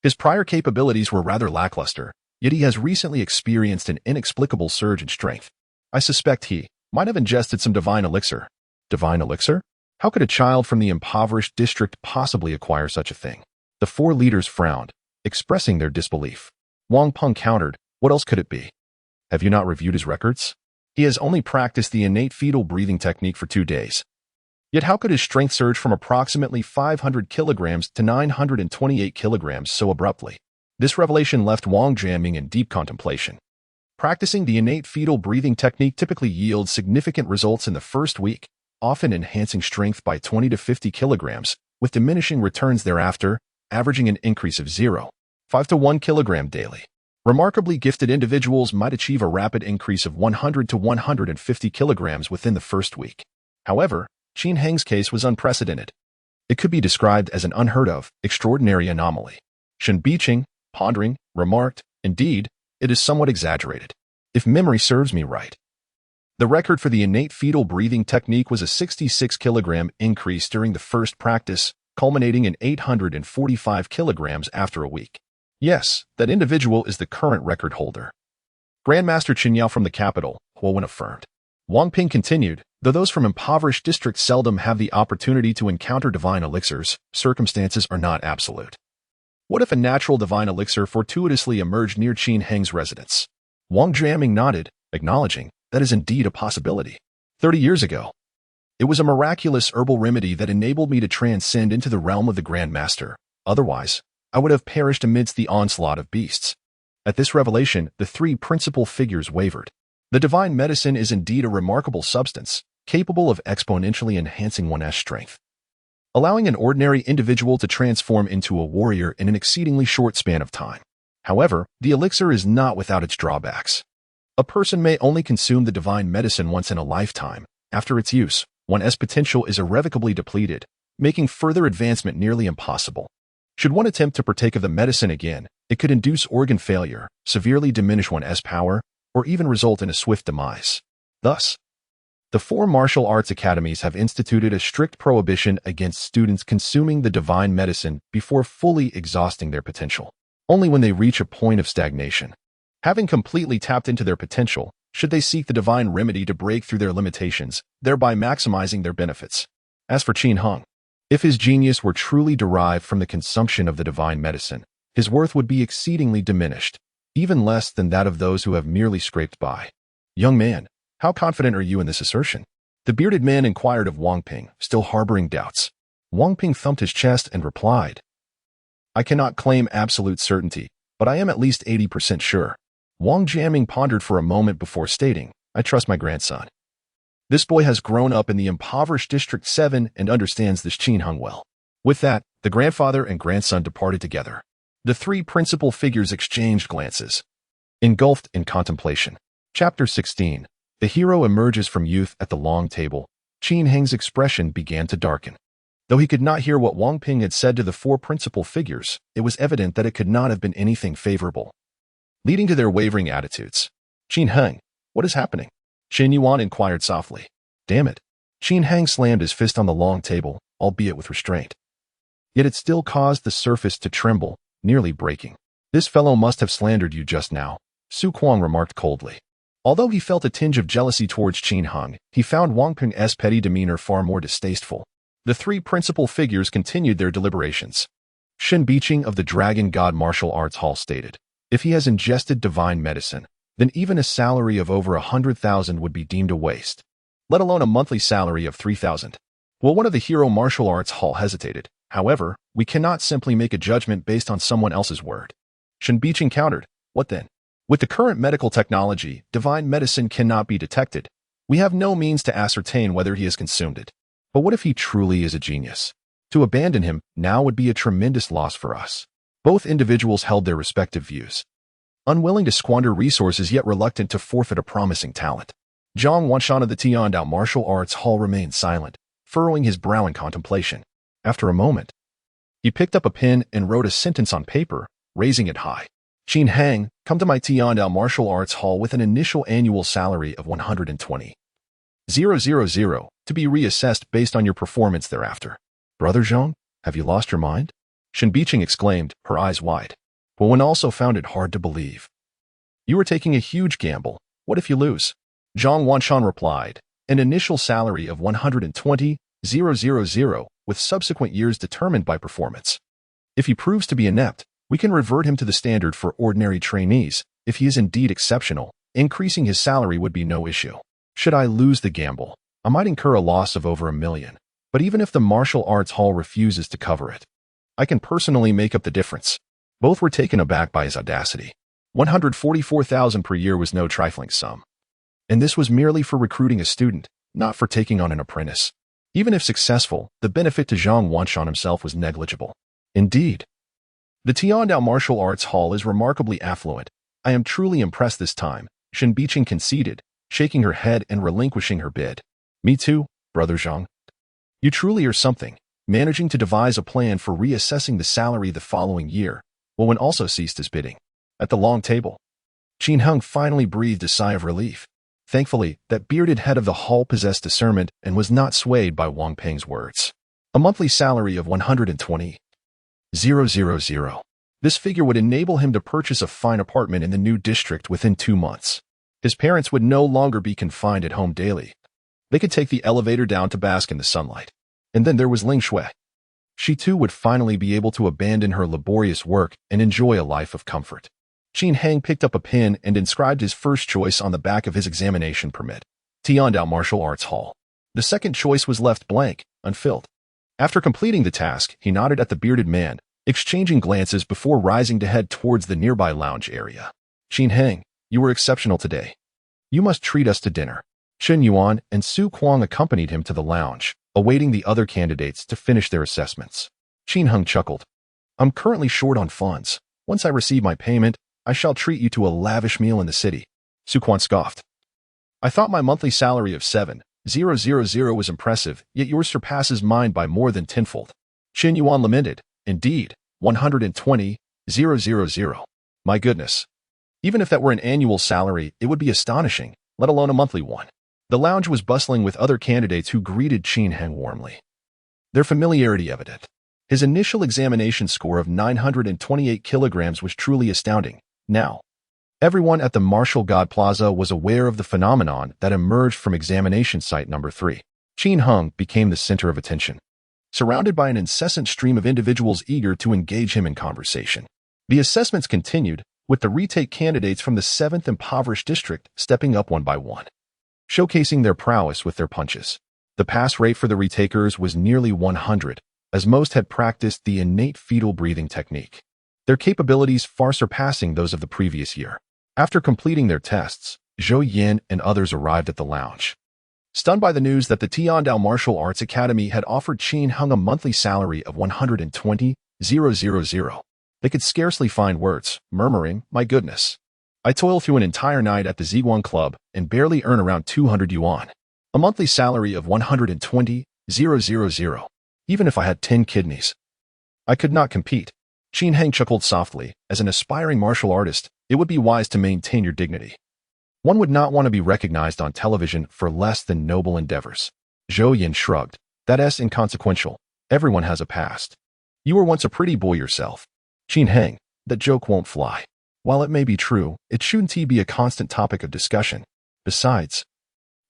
His prior capabilities were rather lackluster, yet he has recently experienced an inexplicable surge in strength. I suspect he might have ingested some divine elixir." Divine elixir? How could a child from the impoverished district possibly acquire such a thing? The four leaders frowned, expressing their disbelief. Wang Peng countered, "What else could it be? Have you not reviewed his records? He has only practiced the innate fetal breathing technique for 2 days. Yet how could his strength surge from approximately 500 kilograms to 928 kilograms so abruptly?" This revelation left Wang Jianming in deep contemplation. Practicing the innate fetal breathing technique typically yields significant results in the first week, often enhancing strength by 20 to 50 kilograms, with diminishing returns thereafter, averaging an increase of 0.5 to 1 kilogram daily. Remarkably gifted individuals might achieve a rapid increase of 100 to 150 kilograms within the first week. However, Qin Heng's case was unprecedented. It could be described as an unheard-of, extraordinary anomaly. Shen Biqing, pondering, remarked, "Indeed, it is somewhat exaggerated. If memory serves me right, the record for the innate fetal breathing technique was a 66-kilogram increase during the first practice, culminating in 845 kilograms after a week. Yes, that individual is the current record holder." Grandmaster Qinyao from the capital, Huowen affirmed. Wang Ping continued, "Though those from impoverished districts seldom have the opportunity to encounter divine elixirs, circumstances are not absolute. What if a natural divine elixir fortuitously emerged near Qin Heng's residence?" Wang Jiaming nodded, acknowledging, "That is indeed a possibility. 30 years ago, it was a miraculous herbal remedy that enabled me to transcend into the realm of the Grandmaster. Otherwise, I would have perished amidst the onslaught of beasts." At this revelation, the three principal figures wavered. The divine medicine is indeed a remarkable substance, capable of exponentially enhancing one's strength, allowing an ordinary individual to transform into a warrior in an exceedingly short span of time. However, the elixir is not without its drawbacks. A person may only consume the divine medicine once in a lifetime. After its use, one's potential is irrevocably depleted, making further advancement nearly impossible. Should one attempt to partake of the medicine again, it could induce organ failure, severely diminish one's power, or even result in a swift demise. Thus, the 4 martial arts academies have instituted a strict prohibition against students consuming the divine medicine before fully exhausting their potential. Only when they reach a point of stagnation, having completely tapped into their potential, should they seek the divine remedy to break through their limitations, thereby maximizing their benefits. As for Qin Heng, if his genius were truly derived from the consumption of the divine medicine, his worth would be exceedingly diminished, even less than that of those who have merely scraped by. "Young man, how confident are you in this assertion?" the bearded man inquired of Wang Ping, still harboring doubts. Wang Ping thumped his chest and replied, "I cannot claim absolute certainty, but I am at least 80% sure." Wang Jiaming pondered for a moment before stating, "I trust my grandson. This boy has grown up in the impoverished District 7 and understands this Qin Heng well." With that, the grandfather and grandson departed together. The three principal figures exchanged glances, engulfed in contemplation. Chapter 16. The hero emerges from youth at the long table. Qin Heng's expression began to darken. Though he could not hear what Wang Ping had said to the 4 principal figures, it was evident that it could not have been anything favorable, leading to their wavering attitudes. "Qin Heng, what is happening?" Qin Yuan inquired softly. "Damn it." Qin Heng slammed his fist on the long table, albeit with restraint. Yet it still caused the surface to tremble, nearly breaking. "This fellow must have slandered you just now," Su Kuang remarked coldly. Although he felt a tinge of jealousy towards Qin Heng, he found Wang Ping's petty demeanor far more distasteful. The 3 principal figures continued their deliberations. Shen Biqing of the Dragon God Martial Arts Hall stated, "If he has ingested divine medicine, then even a salary of over 100,000 would be deemed a waste, let alone a monthly salary of 3,000. Well, one of the Hero Martial Arts Hall hesitated. "However, we cannot simply make a judgment based on someone else's word." Shen Biqing countered, "What then? With the current medical technology, divine medicine cannot be detected. We have no means to ascertain whether he has consumed it. But what if he truly is a genius? To abandon him now would be a tremendous loss for us." Both individuals held their respective views, unwilling to squander resources yet reluctant to forfeit a promising talent. Zhang Wanshan of the Tiandao Martial Arts Hall remained silent, furrowing his brow in contemplation. After a moment, he picked up a pen and wrote a sentence on paper, raising it high. "Qin Heng, come to my Tiandao Martial Arts Hall with an initial annual salary of 120,000, to be reassessed based on your performance thereafter." "Brother Zhang, have you lost your mind?" Shen Biqing exclaimed, her eyes wide. Wen also found it hard to believe. "You are taking a huge gamble. What if you lose?" Zhang Wanshan replied, "An initial salary of 120,000, with subsequent years determined by performance. If he proves to be inept, we can revert him to the standard for ordinary trainees. If he is indeed exceptional, increasing his salary would be no issue. Should I lose the gamble, I might incur a loss of over 1 million. But even if the martial arts hall refuses to cover it, I can personally make up the difference." Both were taken aback by his audacity. 144,000 per year was no trifling sum. And this was merely for recruiting a student, not for taking on an apprentice. Even if successful, the benefit to Zhang Wanshan himself was negligible. Indeed, the Tiandao Martial Arts Hall is remarkably affluent. "I am truly impressed this time," Shen Biqing conceded, shaking her head and relinquishing her bid. "Me too, Brother Zhang." You truly are something, managing to devise a plan for reassessing the salary the following year, while one also ceased his bidding. At the long table, Qin Hung finally breathed a sigh of relief. Thankfully, that bearded head of the hall possessed discernment and was not swayed by Wang Peng's words. A monthly salary of 120,000. This figure would enable him to purchase a fine apartment in the new district within 2 months. His parents would no longer be confined at home daily. They could take the elevator down to bask in the sunlight. And then there was Ling Shui. She too would finally be able to abandon her laborious work and enjoy a life of comfort. Qin Hang picked up a pen and inscribed his first choice on the back of his examination permit, Tiandao Martial Arts Hall. The second choice was left blank, unfilled. After completing the task, he nodded at the bearded man, exchanging glances before rising to head towards the nearby lounge area. Qin Hang, you were exceptional today. You must treat us to dinner. Chen Yuan and Su Kuang accompanied him to the lounge, awaiting the other candidates to finish their assessments. Qin Hung chuckled. I'm currently short on funds. Once I receive my payment, I shall treat you to a lavish meal in the city. Su Kuang scoffed. I thought my monthly salary of 7,000 was impressive, yet yours surpasses mine by more than tenfold. Chen Yuan lamented. Indeed, 120,000. My goodness. Even if that were an annual salary, it would be astonishing, let alone a monthly one. The lounge was bustling with other candidates who greeted Qin Hang warmly. Their familiarity evident. His initial examination score of 928 kilograms was truly astounding. Now, everyone at the Martial God Plaza was aware of the phenomenon that emerged from examination site number 3. Qin Hung became the center of attention, surrounded by an incessant stream of individuals eager to engage him in conversation. The assessments continued, with the retake candidates from the 7th Impoverished District stepping up one by one, showcasing their prowess with their punches. The pass rate for the retakers was nearly 100, as most had practiced the innate fetal breathing technique, their capabilities far surpassing those of the previous year. After completing their tests, Zhou Yin and others arrived at the lounge, stunned by the news that the Tiandao Martial Arts Academy had offered Qin Hung a monthly salary of 120,000. They could scarcely find words, murmuring, my goodness. I toil through an entire night at the Ziguan Club and barely earn around 200 yuan. A monthly salary of 120,000. Even if I had 10 kidneys, I could not compete. Qin Hang chuckled softly. As an aspiring martial artist, it would be wise to maintain your dignity. One would not want to be recognized on television for less than noble endeavors. Zhou Yin shrugged. That's inconsequential. Everyone has a past. You were once a pretty boy yourself. Qin Hang, that joke won't fly. While it may be true, it shouldn't be a constant topic of discussion. Besides,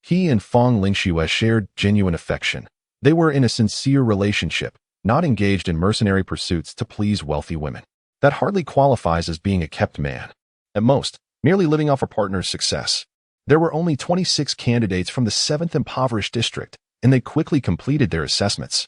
he and Fong Lingxue shared genuine affection. They were in a sincere relationship, not engaged in mercenary pursuits to please wealthy women. That hardly qualifies as being a kept man. At most, merely living off a partner's success. There were only 26 candidates from the 7th Impoverished District, and they quickly completed their assessments.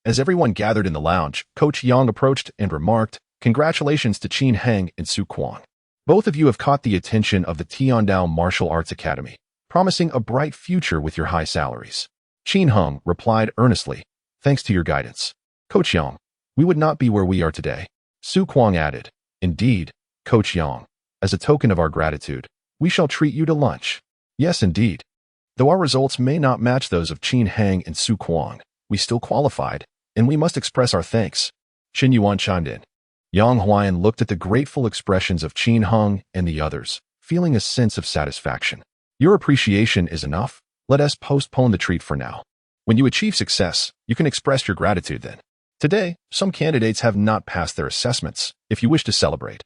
As everyone gathered in the lounge, Coach Yang approached and remarked, congratulations to Qin Hang and Su Kuang. Both of you have caught the attention of the Tiandao Martial Arts Academy, promising a bright future with your high salaries. Qin Hung replied earnestly, thanks to your guidance, Coach Yang, we would not be where we are today. Su Kuang added, indeed, Coach Yang, as a token of our gratitude, we shall treat you to lunch. Yes, indeed. Though our results may not match those of Qin Hang and Su Kuang, we still qualified, and we must express our thanks. Qin Yuan chimed in. Yang Huan looked at the grateful expressions of Qin Hung and the others, feeling a sense of satisfaction. Your appreciation is enough. Let us postpone the treat for now. When you achieve success, you can express your gratitude then. Today, some candidates have not passed their assessments. If you wish to celebrate,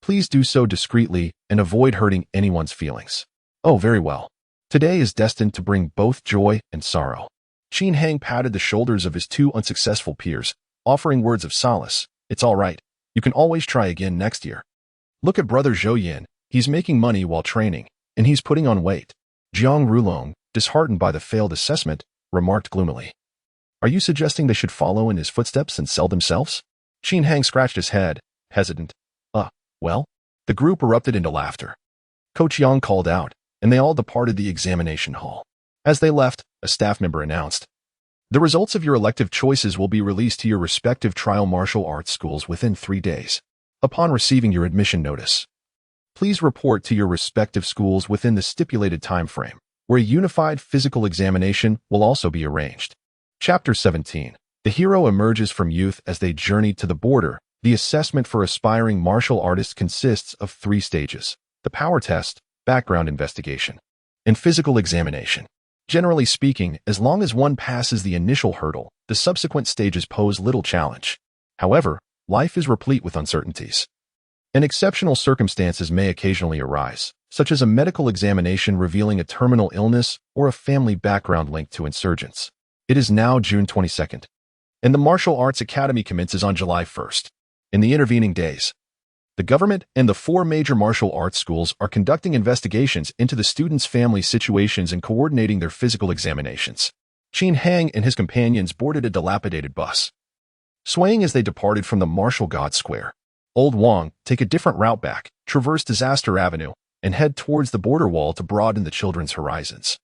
please do so discreetly and avoid hurting anyone's feelings. Oh, very well. Today is destined to bring both joy and sorrow. Qin Hang patted the shoulders of his 2 unsuccessful peers, offering words of solace. It's all right. You can always try again next year. Look at brother Zhou Yin. He's making money while training, and he's putting on weight. Jiang Rulong, disheartened by the failed assessment, remarked gloomily. Are you suggesting they should follow in his footsteps and sell themselves? Qin Hang scratched his head, hesitant. Well? The group erupted into laughter. Coach Yang called out, and they all departed the examination hall. As they left, a staff member announced, the results of your elective choices will be released to your respective trial martial arts schools within 3 days. Upon receiving your admission notice, please report to your respective schools within the stipulated time frame, where a unified physical examination will also be arranged. Chapter 17. The hero emerges from youth as they journey to the border. The assessment for aspiring martial artists consists of 3 stages: the power test, background investigation, and physical examination. Generally speaking, as long as one passes the initial hurdle, the subsequent stages pose little challenge. However, life is replete with uncertainties, and exceptional circumstances may occasionally arise, such as a medical examination revealing a terminal illness or a family background linked to insurgents. It is now June 22nd, and the Martial Arts Academy commences on July 1st. In the intervening days, the government and the 4 major martial arts schools are conducting investigations into the students' family situations and coordinating their physical examinations. Qin Hang and his companions boarded a dilapidated bus, swaying as they departed from the Martial God Square. Old Wang take a different route back, traverse Disaster Avenue, and head towards the border wall to broaden the children's horizons.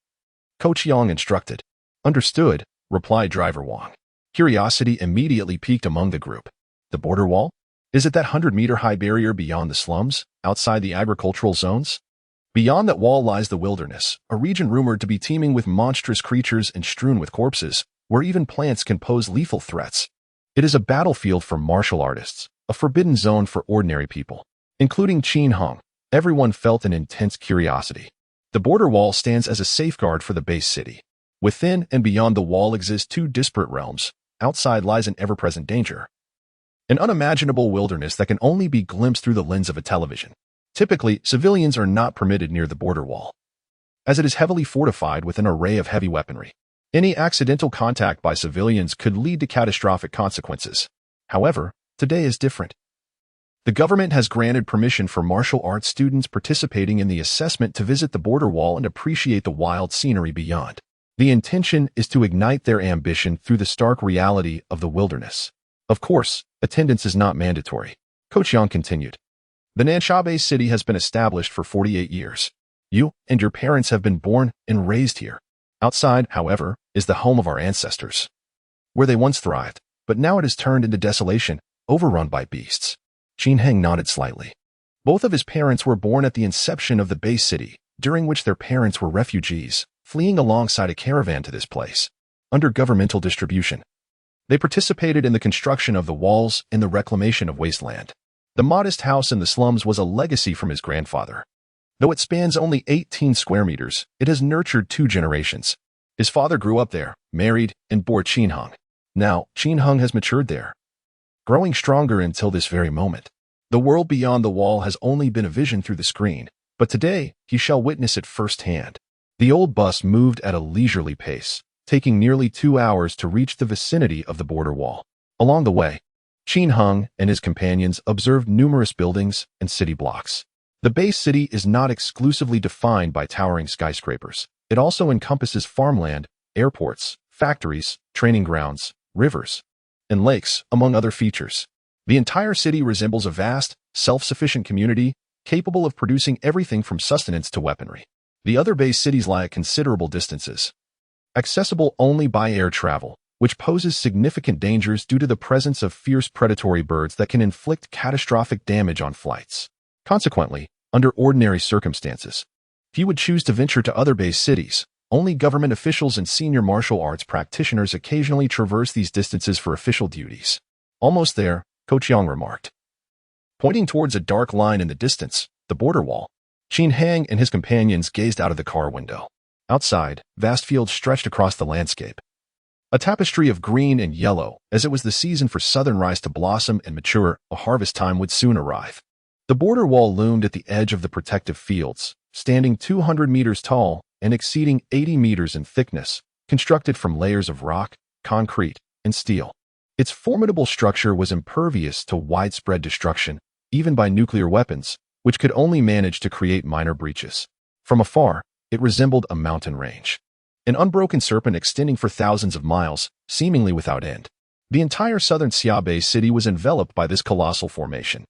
Coach Yang instructed. Understood, replied driver Wang. Curiosity immediately piqued among the group. The border wall? Is it that 100-meter-high barrier beyond the slums, outside the agricultural zones? Beyond that wall lies the wilderness, a region rumored to be teeming with monstrous creatures and strewn with corpses, where even plants can pose lethal threats. It is a battlefield for martial artists, a forbidden zone for ordinary people. Including Qin Hang, everyone felt an intense curiosity. The border wall stands as a safeguard for the base city. Within and beyond the wall exist 2 disparate realms. Outside lies an ever-present danger, an unimaginable wilderness that can only be glimpsed through the lens of a television. Typically, civilians are not permitted near the border wall, as it is heavily fortified with an array of heavy weaponry. Any accidental contact by civilians could lead to catastrophic consequences. However, today is different. The government has granted permission for martial arts students participating in the assessment to visit the border wall and appreciate the wild scenery beyond. The intention is to ignite their ambition through the stark reality of the wilderness. Of course, attendance is not mandatory. Coach Yang continued. The Nansha city has been established for 48 years. You and your parents have been born and raised here. Outside, however, is the home of our ancestors, where they once thrived, but now it is turned into desolation, overrun by beasts. Qin Heng nodded slightly. Both of his parents were born at the inception of the base city, during which their parents were refugees, fleeing alongside a caravan to this place, under governmental distribution. They participated in the construction of the walls and the reclamation of wasteland. The modest house in the slums was a legacy from his grandfather. Though it spans only 18 square meters, it has nurtured 2 generations. His father grew up there, married, and bore Qin Heng. Now, Qin Heng has matured there, growing stronger until this very moment. The world beyond the wall has only been a vision through the screen, but today he shall witness it firsthand. The old bus moved at a leisurely pace, taking nearly 2 hours to reach the vicinity of the border wall. Along the way, Qin Heng and his companions observed numerous buildings and city blocks. The base city is not exclusively defined by towering skyscrapers. It also encompasses farmland, airports, factories, training grounds, rivers, and lakes, among other features. The entire city resembles a vast, self-sufficient community capable of producing everything from sustenance to weaponry. The other base cities lie at considerable distances, accessible only by air travel, which poses significant dangers due to the presence of fierce predatory birds that can inflict catastrophic damage on flights. Consequently, under ordinary circumstances, few would choose to venture to other base cities. Only government officials and senior martial arts practitioners occasionally traverse these distances for official duties. Almost there, Coach Yang remarked, pointing towards a dark line in the distance, the border wall. Qin Hang and his companions gazed out of the car window. Outside, vast fields stretched across the landscape, a tapestry of green and yellow. As it was the season for southern rice to blossom and mature, a harvest time would soon arrive. The border wall loomed at the edge of the protective fields, standing 200 meters tall and exceeding 80 meters in thickness, constructed from layers of rock, concrete, and steel. Its formidable structure was impervious to widespread destruction, even by nuclear weapons, which could only manage to create minor breaches. From afar, it resembled a mountain range, an unbroken serpent extending for thousands of miles, seemingly without end. The entire southern Xiaobei city was enveloped by this colossal formation.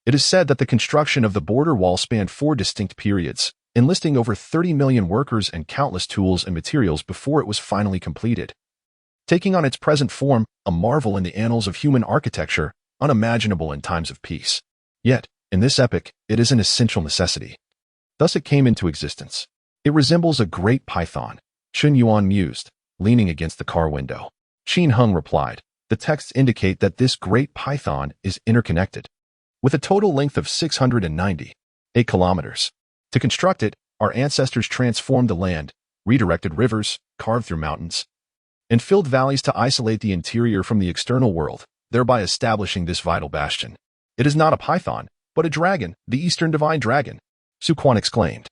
It is said that the construction of the border wall spanned 4 distinct periods, enlisting over 30 million workers and countless tools and materials before it was finally completed, taking on its present form, a marvel in the annals of human architecture, unimaginable in times of peace. Yet, in this epoch, it is an essential necessity. Thus it came into existence. It resembles a great python, Chun Yuan mused, leaning against the car window. Qin Hung replied. The texts indicate that this great python is interconnected, with a total length of 698 kilometers. To construct it, our ancestors transformed the land, redirected rivers, carved through mountains, and filled valleys to isolate the interior from the external world, thereby establishing this vital bastion. It is not a python, but a dragon, the Eastern divine dragon, Su Quan exclaimed,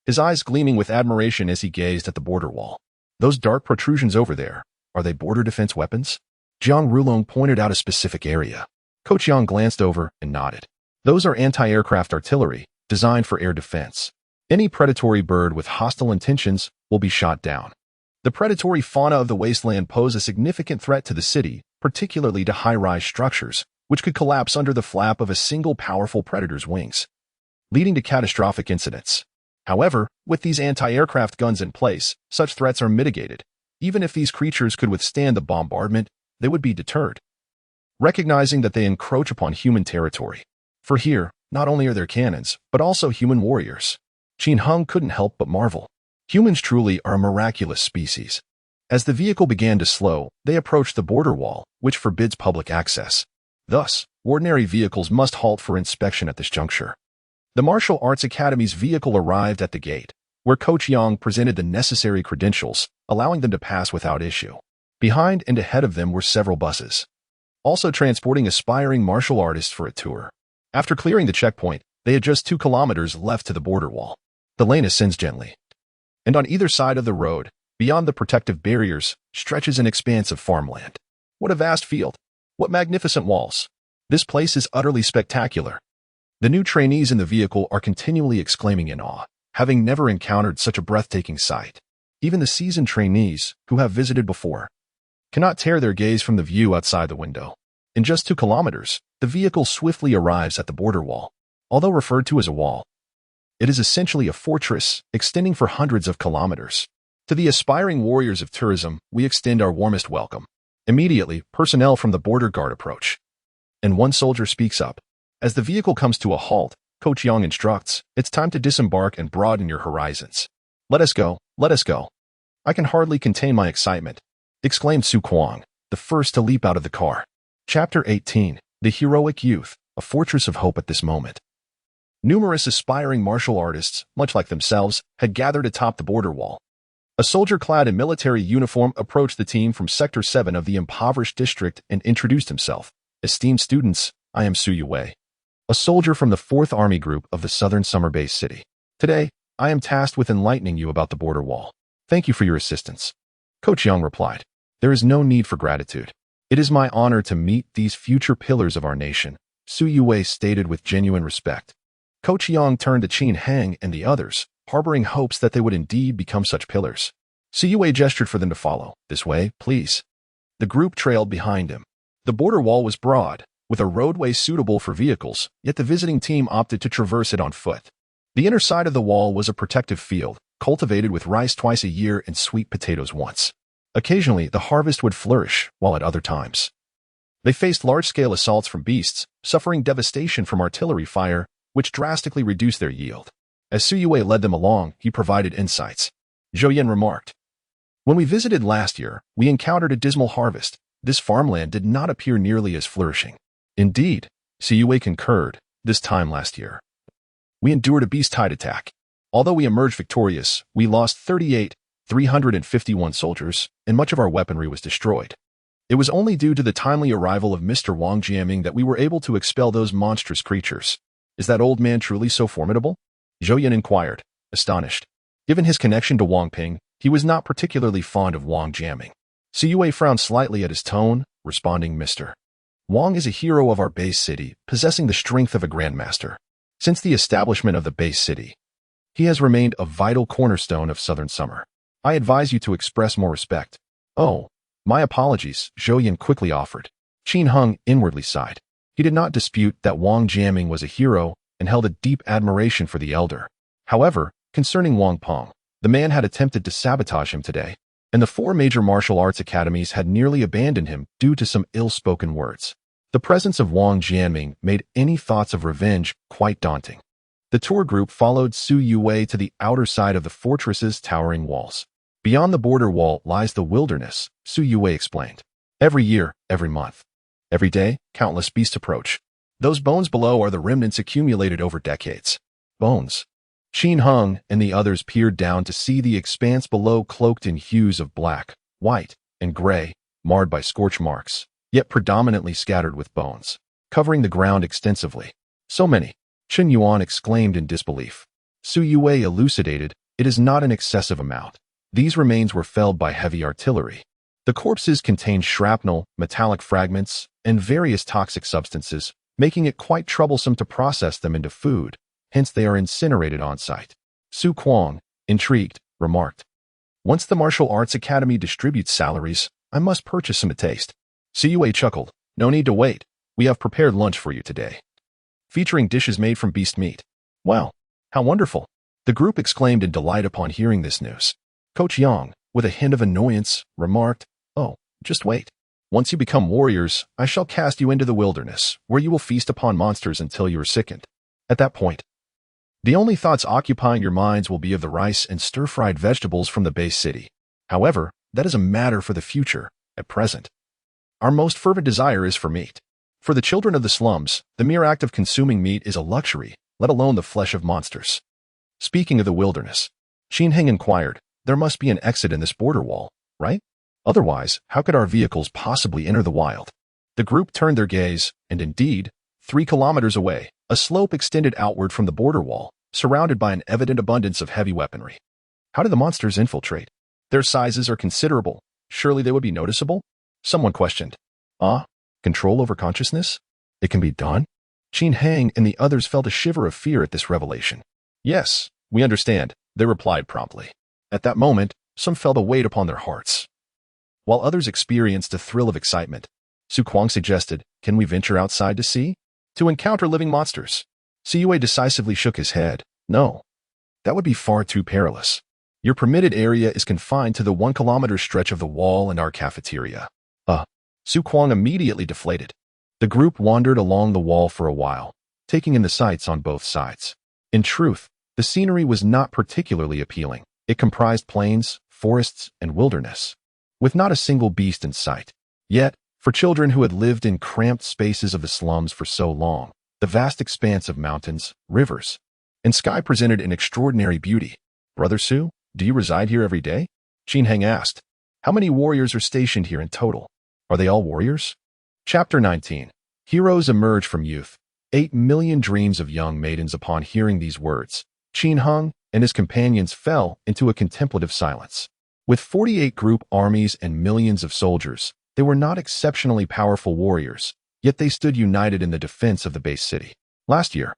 his eyes gleaming with admiration as he gazed at the border wall. Those dark protrusions over there, are they border defense weapons? Jiang Rulong pointed out a specific area. Ko Qiang glanced over and nodded. Those are anti-aircraft artillery, designed for air defense. Any predatory bird with hostile intentions will be shot down. The predatory fauna of the wasteland pose a significant threat to the city, particularly to high-rise structures, which could collapse under the flap of a single powerful predator's wings, leading to catastrophic incidents. However, with these anti-aircraft guns in place, such threats are mitigated. Even if these creatures could withstand the bombardment, they would be deterred, recognizing that they encroach upon human territory. For here, not only are there cannons, but also human warriors. Qin Hung couldn't help but marvel. Humans truly are a miraculous species. As the vehicle began to slow, they approached the border wall, which forbids public access. Thus, ordinary vehicles must halt for inspection at this juncture. The Martial Arts Academy's vehicle arrived at the gate, where Ko Qiang presented the necessary credentials, allowing them to pass without issue. Behind and ahead of them were several buses, also transporting aspiring martial artists for a tour. After clearing the checkpoint, they had just 2 kilometers left to the border wall. The lane ascends gently, and on either side of the road, beyond the protective barriers, stretches an expanse of farmland. What a vast field! What magnificent walls! This place is utterly spectacular. The new trainees in the vehicle are continually exclaiming in awe, having never encountered such a breathtaking sight. Even the seasoned trainees, who have visited before, cannot tear their gaze from the view outside the window. In just 2 kilometers, the vehicle swiftly arrives at the border wall. Although referred to as a wall, it is essentially a fortress extending for hundreds of kilometers. To the aspiring warriors of tourism, we extend our warmest welcome. Immediately, personnel from the border guard approach, and one soldier speaks up. As the vehicle comes to a halt, Ko Qiang instructs, "It's time to disembark and broaden your horizons. Let us go, let us go." "I can hardly contain my excitement," exclaimed Su Quan, the first to leap out of the car. Chapter 18. The Heroic Youth, a Fortress of Hope. At this moment, numerous aspiring martial artists, much like themselves, had gathered atop the border wall. A soldier clad in military uniform approached the team from Sector 7 of the impoverished district and introduced himself. "Esteemed students, I am Su Yue, a soldier from the 4th Army Group of the Southern Summer Base City. Today, I am tasked with enlightening you about the border wall. Thank you for your assistance." Ko Qiang replied. "There is no need for gratitude. It is my honor to meet these future pillars of our nation," Su Yue stated with genuine respect. Ko Qiang turned to Qin Hang and the others, harboring hopes that they would indeed become such pillars. Su Yue gestured for them to follow. "This way, please." The group trailed behind him. The border wall was broad, with a roadway suitable for vehicles, yet the visiting team opted to traverse it on foot. The inner side of the wall was a protective field, cultivated with rice twice a year and sweet potatoes once. Occasionally, the harvest would flourish, while at other times they faced large-scale assaults from beasts, suffering devastation from artillery fire, which drastically reduced their yield. As Su Yue led them along, he provided insights. Zhou Yan remarked, "When we visited last year, we encountered a dismal harvest. This farmland did not appear nearly as flourishing." "Indeed," Su Yue concurred, "this time last year, we endured a beast-tide attack. Although we emerged victorious, we lost 351 soldiers, and much of our weaponry was destroyed. It was only due to the timely arrival of Mr. Wang Jiaming that we were able to expel those monstrous creatures. Is that old man truly so formidable?" Zhou Yan inquired, astonished. Given his connection to Wang Ping, he was not particularly fond of Wang Jiaming. Su Yue frowned slightly at his tone, responding, "Mr. Wang is a hero of our base city, possessing the strength of a grandmaster. Since the establishment of the base city, he has remained a vital cornerstone of Southern Summer. I advise you to express more respect." "Oh, my apologies," Zhou Yan quickly offered. Qin Hung inwardly sighed. He did not dispute that Wang Jiaming was a hero and held a deep admiration for the elder. However, concerning Wang Peng, the man had attempted to sabotage him today, and the 4 major martial arts academies had nearly abandoned him due to some ill-spoken words. The presence of Wang Jianming made any thoughts of revenge quite daunting. The tour group followed Su Yue to the outer side of the fortress's towering walls. Beyond the border wall lies the wilderness, Su Yue explained. Every year, every month, every day, countless beasts approach. Those bones below are the remnants accumulated over decades. Bones. Qin Heng and the others peered down to see the expanse below cloaked in hues of black, white, and gray, marred by scorch marks, yet predominantly scattered with bones, covering the ground extensively. So many, Chen Yuan exclaimed in disbelief. Su Yue elucidated, it is not an excessive amount. These remains were felled by heavy artillery. The corpses contained shrapnel, metallic fragments, and various toxic substances, making it quite troublesome to process them into food, hence they are incinerated on site. Su Kuang, intrigued, remarked. Once the Martial Arts Academy distributes salaries, I must purchase some to taste. Su Yue chuckled, no need to wait, we have prepared lunch for you today. Featuring dishes made from beast meat. Wow, how wonderful! The group exclaimed in delight upon hearing this news. Coach Yang, with a hint of annoyance, remarked, oh, just wait. Once you become warriors, I shall cast you into the wilderness, where you will feast upon monsters until you are sickened. At that point, the only thoughts occupying your minds will be of the rice and stir-fried vegetables from the base city. However, that is a matter for the future. At present, our most fervent desire is for meat. For the children of the slums, the mere act of consuming meat is a luxury, let alone the flesh of monsters. Speaking of the wilderness, Qin Heng inquired, there must be an exit in this border wall, right? Otherwise, how could our vehicles possibly enter the wild? The group turned their gaze, and indeed, 3 kilometers away, a slope extended outward from the border wall, surrounded by an evident abundance of heavy weaponry. How do the monsters infiltrate? Their sizes are considerable. Surely they would be noticeable? Someone questioned. Control over consciousness? It can be done? Qin Heng and the others felt a shiver of fear at this revelation. Yes, we understand, they replied promptly. At that moment, some felt a weight upon their hearts, while others experienced a thrill of excitement. Su Kuang suggested, can we venture outside to see? To encounter living monsters? Su Yue decisively shook his head. No. That would be far too perilous. Your permitted area is confined to the 1-kilometer stretch of the wall and our cafeteria. Su Kuang immediately deflated. The group wandered along the wall for a while, taking in the sights on both sides. In truth, the scenery was not particularly appealing. It comprised plains, forests, and wilderness, with not a single beast in sight. Yet, for children who had lived in cramped spaces of the slums for so long, the vast expanse of mountains, rivers, and sky presented an extraordinary beauty. Brother Su, do you reside here every day? Qin Heng asked. How many warriors are stationed here in total? Are they all warriors? Chapter 19. Heroes emerge from youth. 8 million dreams of young maidens upon hearing these words. Qin Heng and his companions fell into a contemplative silence. With 48 group armies and millions of soldiers, they were not exceptionally powerful warriors, yet they stood united in the defense of the base city. Last year,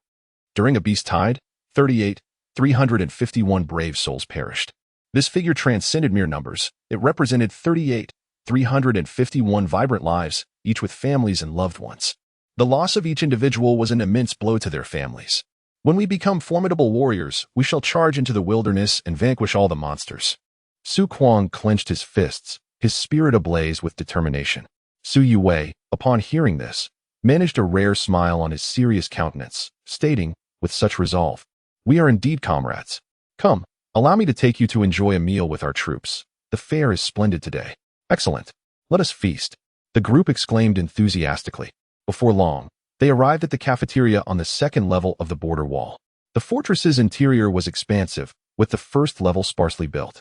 during a beast tide, 351 brave souls perished. This figure transcended mere numbers. It represented 351 vibrant lives, each with families and loved ones. The loss of each individual was an immense blow to their families. When we become formidable warriors, we shall charge into the wilderness and vanquish all the monsters. Su Kuang clenched his fists, his spirit ablaze with determination. Su Yue, upon hearing this, managed a rare smile on his serious countenance, stating, with such resolve, we are indeed comrades. Come, allow me to take you to enjoy a meal with our troops. The fare is splendid today. Excellent. Let us feast. The group exclaimed enthusiastically. Before long, they arrived at the cafeteria on the 2nd level of the border wall. The fortress's interior was expansive, with the 1st level sparsely built.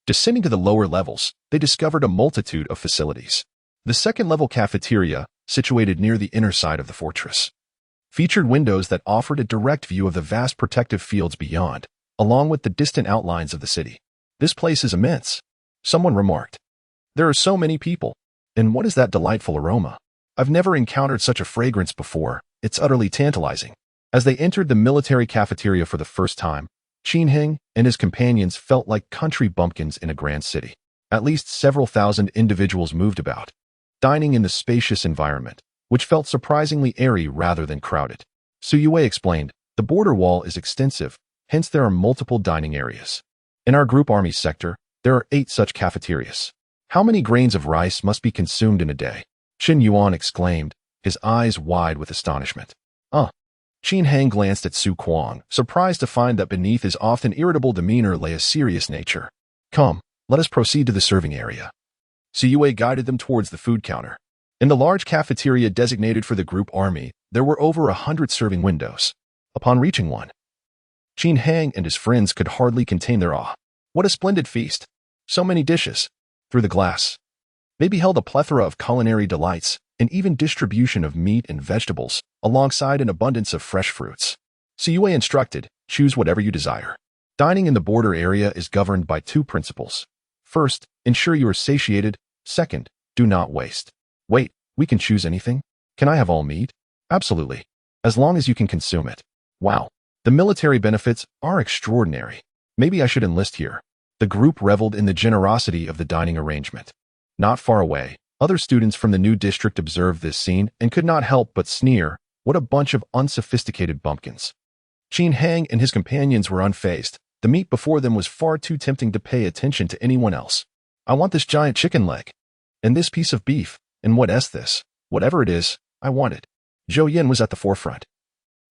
Descending to the lower levels, they discovered a multitude of facilities. The 2nd level cafeteria, situated near the inner side of the fortress, featured windows that offered a direct view of the vast protective fields beyond, along with the distant outlines of the city. This place is immense, someone remarked. There are so many people. And what is that delightful aroma? I've never encountered such a fragrance before. It's utterly tantalizing. As they entered the military cafeteria for the first time, Qin Heng and his companions felt like country bumpkins in a grand city. At least several thousand individuals moved about, dining in the spacious environment, which felt surprisingly airy rather than crowded. Su Yue explained, the border wall is extensive, hence there are multiple dining areas. In our group army sector, there are 8 such cafeterias. How many grains of rice must be consumed in a day? Qin Yuan exclaimed, his eyes wide with astonishment. Qin Heng glanced at Su Kuang, surprised to find that beneath his often irritable demeanor lay a serious nature. Come, Let us proceed to the serving area. Siyue guided them towards the food counter. In the large cafeteria designated for the group army, there were over 100 serving windows. Upon reaching one, Qin Hang and his friends could hardly contain their awe. What a splendid feast! So many dishes. Through the glass, they beheld a plethora of culinary delights, and even distribution of meat and vegetables, alongside an abundance of fresh fruits. Siyue instructed, choose whatever you desire. Dining in the border area is governed by two principles. First, ensure you are satiated. Second, do not waste. Wait, we can choose anything? Can I have all meat? Absolutely. As long as you can consume it. Wow, the military benefits are extraordinary. Maybe I should enlist here. The group reveled in the generosity of the dining arrangement. Not far away, other students from the new district observed this scene and could not help but sneer, what a bunch of unsophisticated bumpkins. Qin Hang and his companions were unfazed. The meat before them was far too tempting to pay attention to anyone else. I want this giant chicken leg. And this piece of beef. And what is this? Whatever it is, I want it. Zhou Yin was at the forefront.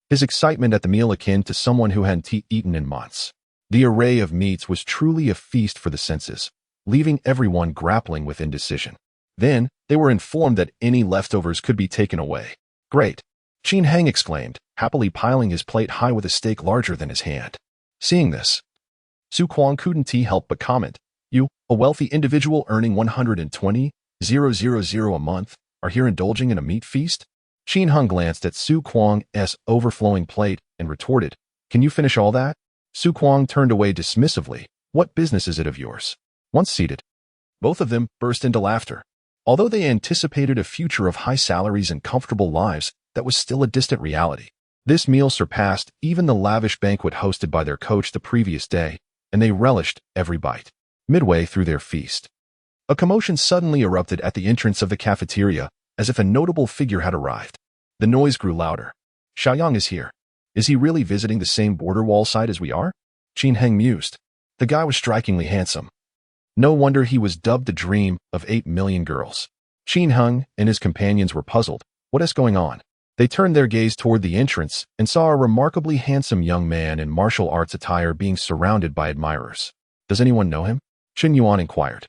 His excitement at the meal akin to someone who hadn't eaten in months. The array of meats was truly a feast for the senses, leaving everyone grappling with indecision. Then, they were informed that any leftovers could be taken away. Great! Qin Hang exclaimed, happily piling his plate high with a steak larger than his hand. Seeing this, Su Kuang couldn't help but comment, you, a wealthy individual earning 120,000 a month, are here indulging in a meat feast? Qin Hang glanced at Su Kuang's overflowing plate and retorted, can you finish all that? Su Kuang turned away dismissively. What business is it of yours? Once seated, both of them burst into laughter. Although they anticipated a future of high salaries and comfortable lives, that was still a distant reality. This meal surpassed even the lavish banquet hosted by their coach the previous day, and they relished every bite. Midway through their feast, a commotion suddenly erupted at the entrance of the cafeteria, as if a notable figure had arrived. The noise grew louder. Xiaoyang is here. Is he really visiting the same border wall site as we are? Qin Hang mused. The guy was strikingly handsome. No wonder he was dubbed the dream of 8 million girls. Qin Hang and his companions were puzzled. What is going on? They turned their gaze toward the entrance and saw a remarkably handsome young man in martial arts attire being surrounded by admirers. Does anyone know him? Chen Yuan inquired.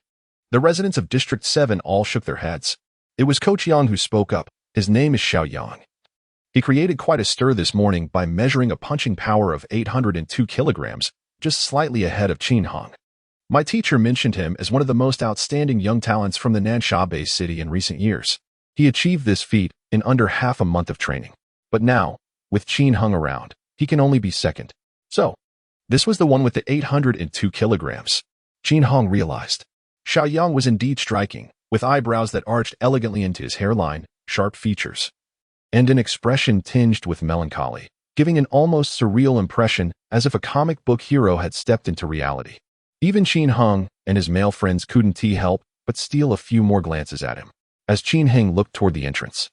The residents of District 7 all shook their heads. It was Coach Yang who spoke up. His name is Xiaoyang. He created quite a stir this morning by measuring a punching power of 802 kilograms, just slightly ahead of Qin Hang. My teacher mentioned him as one of the most outstanding young talents from the Nansha-based city in recent years. He achieved this feat in under half a month of training. But now, with Qin Hang around, he can only be second. So, this was the one with the 802 kilograms. Qin Hang realized. Xiaoyang was indeed striking, with eyebrows that arched elegantly into his hairline, sharp features, and an expression tinged with melancholy, giving an almost surreal impression as if a comic book hero had stepped into reality. Even Qin Hang and his male friends couldn't help but steal a few more glances at him. As Qin Hang looked toward the entrance,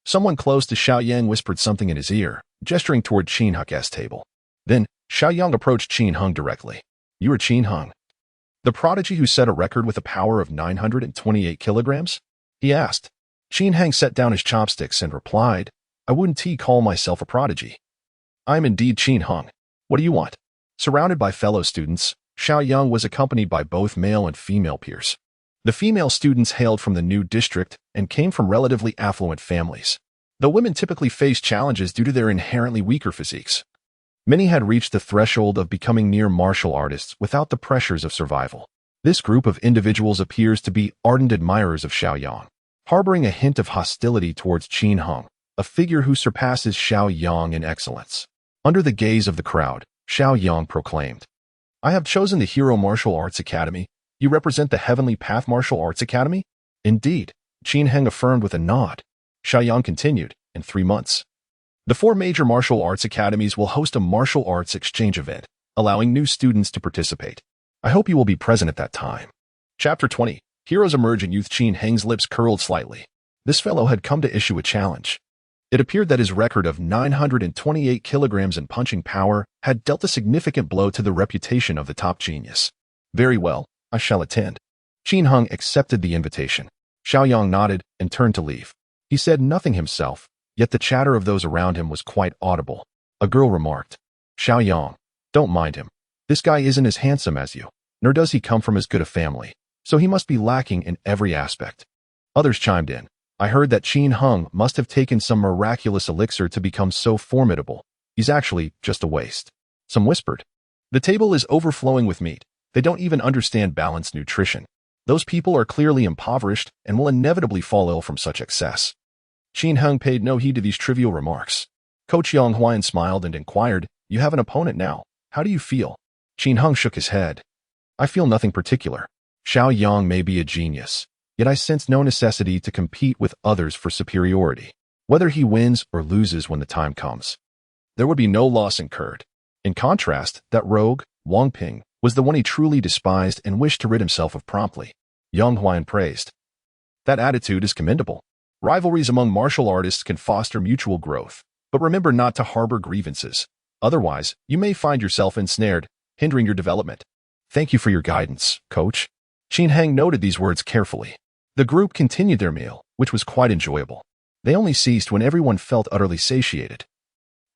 someone close to Xiaoyang whispered something in his ear, gesturing toward Qin Hang's table. Then, Xiaoyang approached Qin Hang directly. You are Qin Hang, the prodigy who set a record with a power of 928 kilograms? He asked. Qin Hang set down his chopsticks and replied, I wouldn't call myself a prodigy. I am indeed Qin Hang. What do you want? Surrounded by fellow students, Xiaoyang was accompanied by both male and female peers. The female students hailed from the new district and came from relatively affluent families. The women typically faced challenges due to their inherently weaker physiques. Many had reached the threshold of becoming near martial artists without the pressures of survival. This group of individuals appears to be ardent admirers of Xiaoyang, harboring a hint of hostility towards Qin Hang, a figure who surpasses Xiaoyang in excellence. Under the gaze of the crowd, Xiaoyang proclaimed, I have chosen the Hero Martial Arts Academy. You represent the Heavenly Path Martial Arts Academy? Indeed, Qin Hang affirmed with a nod. Xiaoyang continued, in 3 months, the 4 major martial arts academies will host a martial arts exchange event, allowing new students to participate. I hope you will be present at that time. Chapter 20. Heroes emerge in youth. Qin Hang's lips curled slightly. This fellow had come to issue a challenge. It appeared that his record of 928 kilograms in punching power had dealt a significant blow to the reputation of the top genius. Very well, I shall attend. Qin Hang accepted the invitation. Xiaoyang nodded and turned to leave. He said nothing himself, yet the chatter of those around him was quite audible. A girl remarked, Xiaoyang, don't mind him. This guy isn't as handsome as you. nor does he come from as good a family, so he must be lacking in every aspect. Others chimed in. I heard that Qin Heng must have taken some miraculous elixir to become so formidable. He's actually just a waste. Some whispered. The table is overflowing with meat. They don't even understand balanced nutrition. Those people are clearly impoverished and will inevitably fall ill from such excess. Qin Heng paid no heed to these trivial remarks. Coach Yang Huan smiled and inquired, You have an opponent now. How do you feel? Qin Heng shook his head. I feel nothing particular. Xiao Yang may be a genius, yet I sense no necessity to compete with others for superiority, whether he wins or loses when the time comes. There would be no loss incurred. In contrast, that rogue, Wang Ping, was the one he truly despised and wished to rid himself of promptly. Yang Huan praised. That attitude is commendable. Rivalries among martial artists can foster mutual growth, but remember not to harbor grievances. Otherwise, you may find yourself ensnared, hindering your development. Thank you for your guidance, coach. Qin Heng noted these words carefully. The group continued their meal, which was quite enjoyable. They only ceased when everyone felt utterly satiated,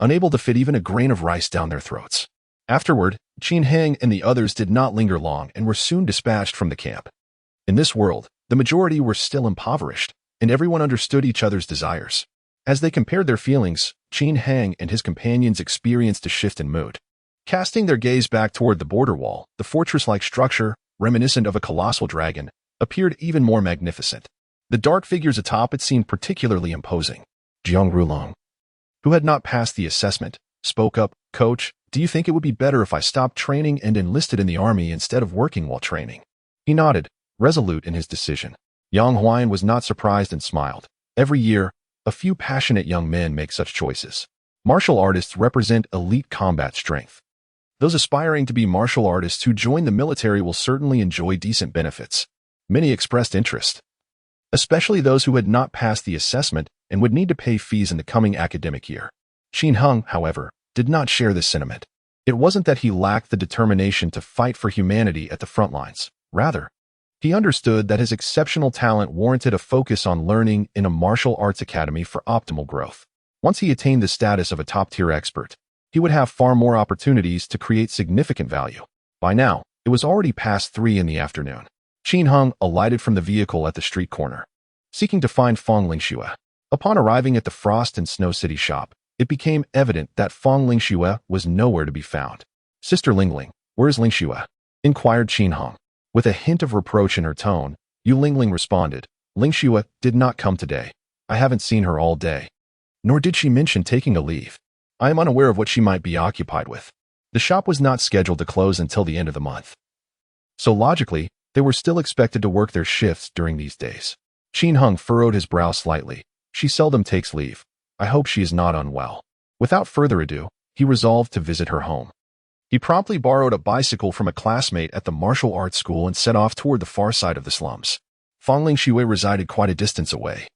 unable to fit even a grain of rice down their throats. Afterward, Qin Heng and the others did not linger long and were soon dispatched from the camp. In this world, the majority were still impoverished, and everyone understood each other's desires. As they compared their feelings, Qin Heng and his companions experienced a shift in mood. Casting their gaze back toward the border wall, the fortress-like structure, reminiscent of a colossal dragon, appeared even more magnificent. The dark figures atop it seemed particularly imposing. Jiang Rulong, who had not passed the assessment, spoke up, Coach, do you think it would be better if I stopped training and enlisted in the army instead of working while training? He nodded, resolute in his decision. Yang Huan was not surprised and smiled. Every year, a few passionate young men make such choices. Martial artists represent elite combat strength. Those aspiring to be martial artists who join the military will certainly enjoy decent benefits. Many expressed interest, especially those who had not passed the assessment and would need to pay fees in the coming academic year. Qin Heng, however, did not share this sentiment. It wasn't that he lacked the determination to fight for humanity at the front lines. Rather, he understood that his exceptional talent warranted a focus on learning in a martial arts academy for optimal growth. Once he attained the status of a top-tier expert, he would have far more opportunities to create significant value. By now, it was already past 3 in the afternoon. Qin Heng alighted from the vehicle at the street corner, seeking to find Fong Lingxue. Upon arriving at the Frost and Snow City shop, it became evident that Fong Lingxue was nowhere to be found. Sister Lingling, where is Lingxue? Inquired Qin Heng. With a hint of reproach in her tone, Yu Lingling responded, Lingxue did not come today. I haven't seen her all day. Nor did she mention taking a leave. I am unaware of what she might be occupied with. The shop was not scheduled to close until the end of the month. So logically, they were still expected to work their shifts during these days. Qin Heng furrowed his brow slightly. She seldom takes leave. I hope she is not unwell. Without further ado, he resolved to visit her home. He promptly borrowed a bicycle from a classmate at the martial arts school and set off toward the far side of the slums. Fong Lingxue resided quite a distance away,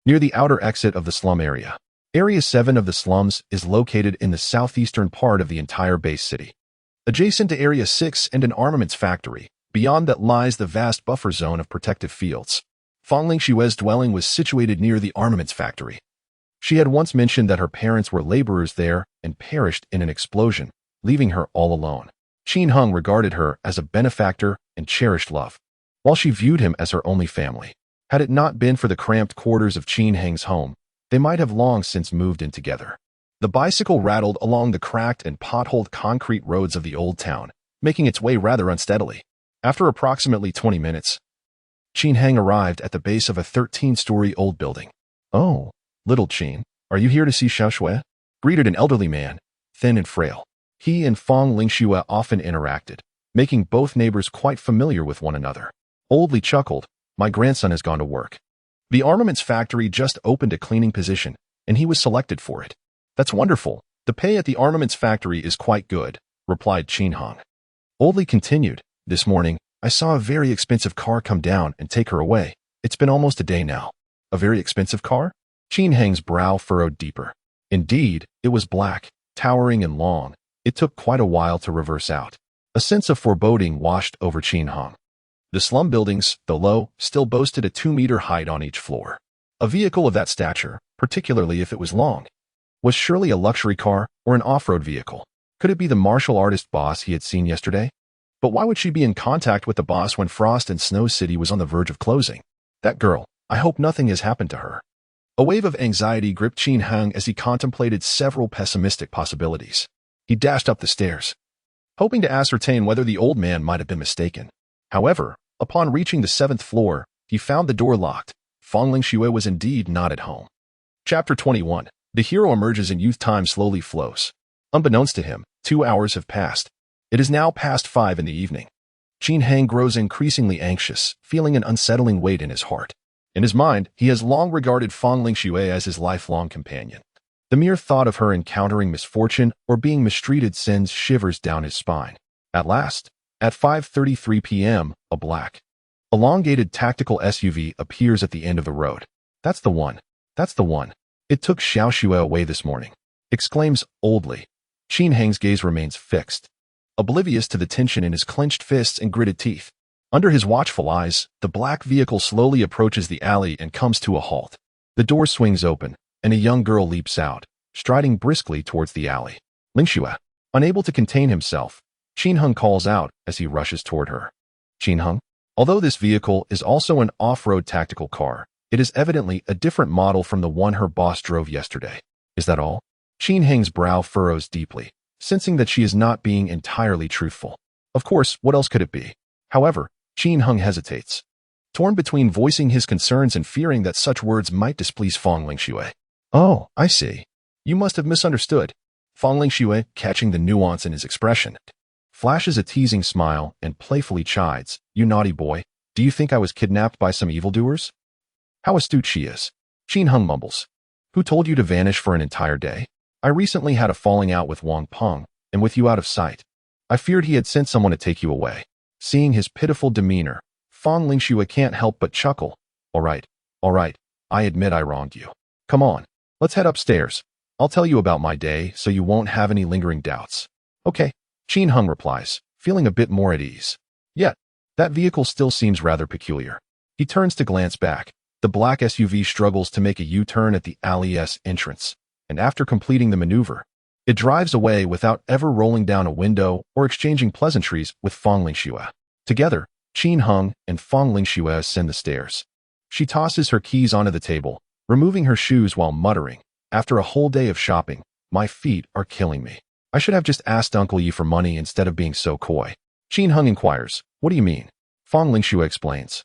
near the outer exit of the slum area. Area 7 of the slums is located in the southeastern part of the entire base city. Adjacent to Area 6 and an armaments factory, beyond that lies the vast buffer zone of protective fields. Fong Lingxue's dwelling was situated near the armaments factory. She had once mentioned that her parents were laborers there and perished in an explosion, leaving her all alone. Qin Heng regarded her as a benefactor and cherished love, while she viewed him as her only family. Had it not been for the cramped quarters of Qin Heng's home, they might have long since moved in together. The bicycle rattled along the cracked and potholed concrete roads of the old town, making its way rather unsteadily. After approximately 20 minutes, Qin Heng arrived at the base of a 13-story old building. Oh, little Qin, are you here to see Xiao Shui? Greeted an elderly man, thin and frail. He and Fong Lingxue often interacted, making both neighbors quite familiar with one another. Oldly chuckled, my grandson has gone to work. The armaments factory just opened a cleaning position, and he was selected for it. That's wonderful. The pay at the armaments factory is quite good, replied Qin Heng. Oldly continued, this morning, I saw a very expensive car come down and take her away. It's been almost a day now. A very expensive car? Qin Heng's brow furrowed deeper. Indeed, it was black, towering and long. It took quite a while to reverse out. A sense of foreboding washed over Qin Heng. The slum buildings, though low, still boasted a 2-meter height on each floor. A vehicle of that stature, particularly if it was long, was surely a luxury car or an off-road vehicle. Could it be the martial artist boss he had seen yesterday? But why would she be in contact with the boss when Frost and Snow City was on the verge of closing? That girl, I hope nothing has happened to her. A wave of anxiety gripped Qin Heng as he contemplated several pessimistic possibilities. He dashed up the stairs, hoping to ascertain whether the old man might have been mistaken. However, upon reaching the 7th floor, he found the door locked. Fang Lingxue was indeed not at home. Chapter 21. The hero emerges and youth time slowly flows. Unbeknownst to him, 2 hours have passed. It is now past 5 in the evening. Qin Heng grows increasingly anxious, feeling an unsettling weight in his heart. In his mind, he has long regarded Fang Lingxue as his lifelong companion. The mere thought of her encountering misfortune or being mistreated sends shivers down his spine. At last, at 5:33 p.m., a black, elongated tactical SUV appears at the end of the road. That's the one. That's the one. It took Xiaoxue away this morning, exclaims oldly. Qin Heng's gaze remains fixed, oblivious to the tension in his clenched fists and gritted teeth. Under his watchful eyes, the black vehicle slowly approaches the alley and comes to a halt. The door swings open, and a young girl leaps out, striding briskly towards the alley. Lingxue, unable to contain himself, Qin Heng calls out as he rushes toward her. Qin Heng? Although this vehicle is also an off-road tactical car, it is evidently a different model from the one her boss drove yesterday. Is that all? Qin Heng's brow furrows deeply, sensing that she is not being entirely truthful. Of course, what else could it be? However, Qin Heng hesitates, torn between voicing his concerns and fearing that such words might displease Fang Lingxue. Oh, I see. You must have misunderstood. Fang Lingxue, catching the nuance in his expression, flashes a teasing smile and playfully chides, "You naughty boy, do you think I was kidnapped by some evildoers?" How astute she is. Qin Heng mumbles. Who told you to vanish for an entire day? I recently had a falling out with Wang Peng, and with you out of sight, I feared he had sent someone to take you away. Seeing his pitiful demeanor, Fang Lingxue can't help but chuckle. All right, I admit I wronged you. Come on, let's head upstairs. I'll tell you about my day so you won't have any lingering doubts. Okay, Qin Heng replies, feeling a bit more at ease. Yet, that vehicle still seems rather peculiar. He turns to glance back. The black SUV struggles to make a U-turn at the alley's entrance, and after completing the maneuver, it drives away without ever rolling down a window or exchanging pleasantries with Fang Lingxue. Together, Qin Heng and Fang Lingxue ascend the stairs. She tosses her keys onto the table, removing her shoes while muttering, "After a whole day of shopping, my feet are killing me. I should have just asked Uncle Yi for money instead of being so coy." Qin Heng inquires, "What do you mean?" Fang Lingxue explains.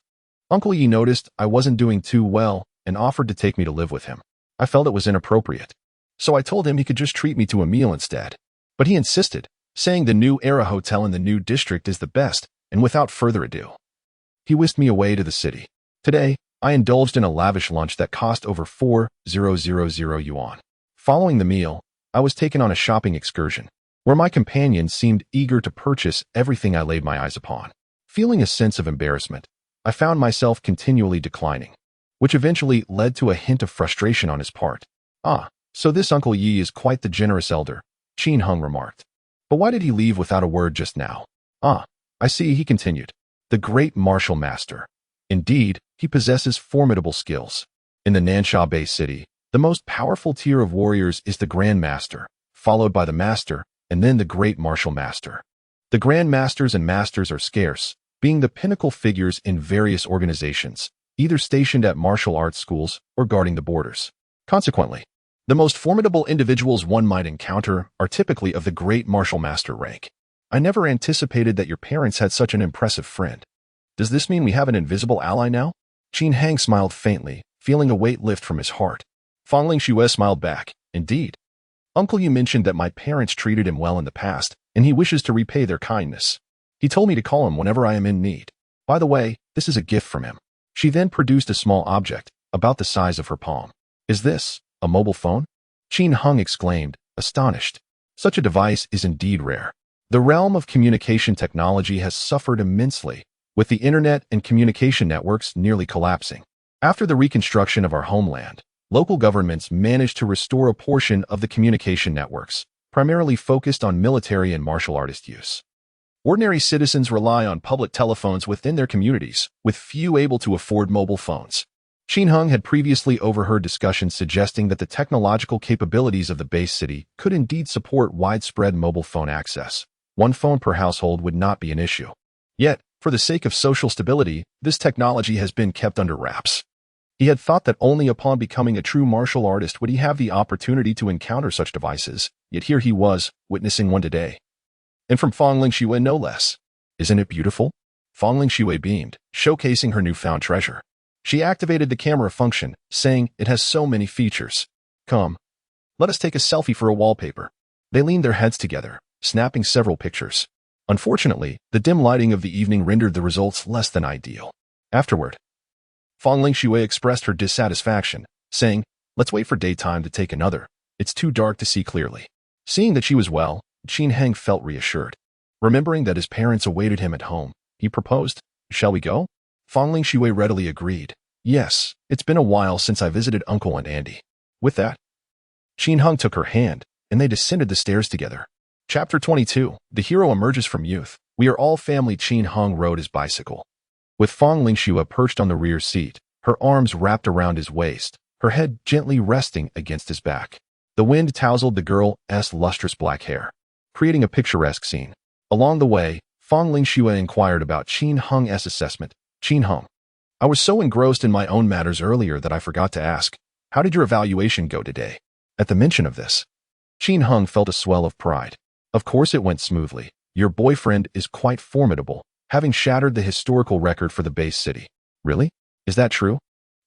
Uncle Yi noticed I wasn't doing too well and offered to take me to live with him. I felt it was inappropriate, so I told him he could just treat me to a meal instead. But he insisted, saying the new Era Hotel in the new district is the best, and without further ado, he whisked me away to the city. Today, I indulged in a lavish lunch that cost over 4,000 yuan. Following the meal, I was taken on a shopping excursion, where my companion seemed eager to purchase everything I laid my eyes upon. Feeling a sense of embarrassment, I found myself continually declining, which eventually led to a hint of frustration on his part. Ah, so this Uncle Yi is quite the generous elder, Qin Heng remarked. But why did he leave without a word just now? Ah, I see, he continued. The great martial master. Indeed, he possesses formidable skills. In the Nansha Bay City, the most powerful tier of warriors is the Grand Master, followed by the Master, and then the Great Martial Master. The Grand Masters and Masters are scarce, being the pinnacle figures in various organizations, either stationed at martial arts schools or guarding the borders. Consequently, the most formidable individuals one might encounter are typically of the Great Martial Master rank. I never anticipated that your parents had such an impressive friend. Does this mean we have an invisible ally now? Qin Heng smiled faintly, feeling a weight lift from his heart. Fang Lingxue smiled back. Indeed. Uncle Yi mentioned that my parents treated him well in the past, and he wishes to repay their kindness. He told me to call him whenever I am in need. By the way, this is a gift from him. She then produced a small object, about the size of her palm. Is this a mobile phone? Qin Heng exclaimed, astonished. Such a device is indeed rare. The realm of communication technology has suffered immensely, with the internet and communication networks nearly collapsing. After the reconstruction of our homeland, local governments managed to restore a portion of the communication networks, primarily focused on military and martial artist use. Ordinary citizens rely on public telephones within their communities, with few able to afford mobile phones. Qin Heng had previously overheard discussions suggesting that the technological capabilities of the base city could indeed support widespread mobile phone access. One phone per household would not be an issue. Yet, for the sake of social stability, this technology has been kept under wraps. He had thought that only upon becoming a true martial artist would he have the opportunity to encounter such devices, yet here he was, witnessing one today. And from Fong Lingxue no less. Isn't it beautiful? Fong Lingxue beamed, showcasing her newfound treasure. She activated the camera function, saying, "It has so many features. Come. Let us take a selfie for a wallpaper." They leaned their heads together, snapping several pictures. Unfortunately, the dim lighting of the evening rendered the results less than ideal. Afterward, Fong Lingxue expressed her dissatisfaction, saying, "Let's wait for daytime to take another. It's too dark to see clearly." Seeing that she was well, Qin Heng felt reassured. Remembering that his parents awaited him at home, he proposed, "Shall we go?" Fong Lingxue readily agreed. "Yes, it's been a while since I visited Uncle and Andy." With that, Qin Heng took her hand, and they descended the stairs together. Chapter 22. The hero emerges from youth. We are all family. Qin Heng rode his bicycle. With Fong Lingxue perched on the rear seat, her arms wrapped around his waist, her head gently resting against his back. The wind tousled the girl's lustrous black hair, creating a picturesque scene. Along the way, Fong Lingxue inquired about Qin Heng's assessment. "Qin Heng, I was so engrossed in my own matters earlier that I forgot to ask, how did your evaluation go today?" At the mention of this, Qin Heng felt a swell of pride. "Of course it went smoothly. Your boyfriend is quite formidable, having shattered the historical record for the base city." "Really? Is that true?"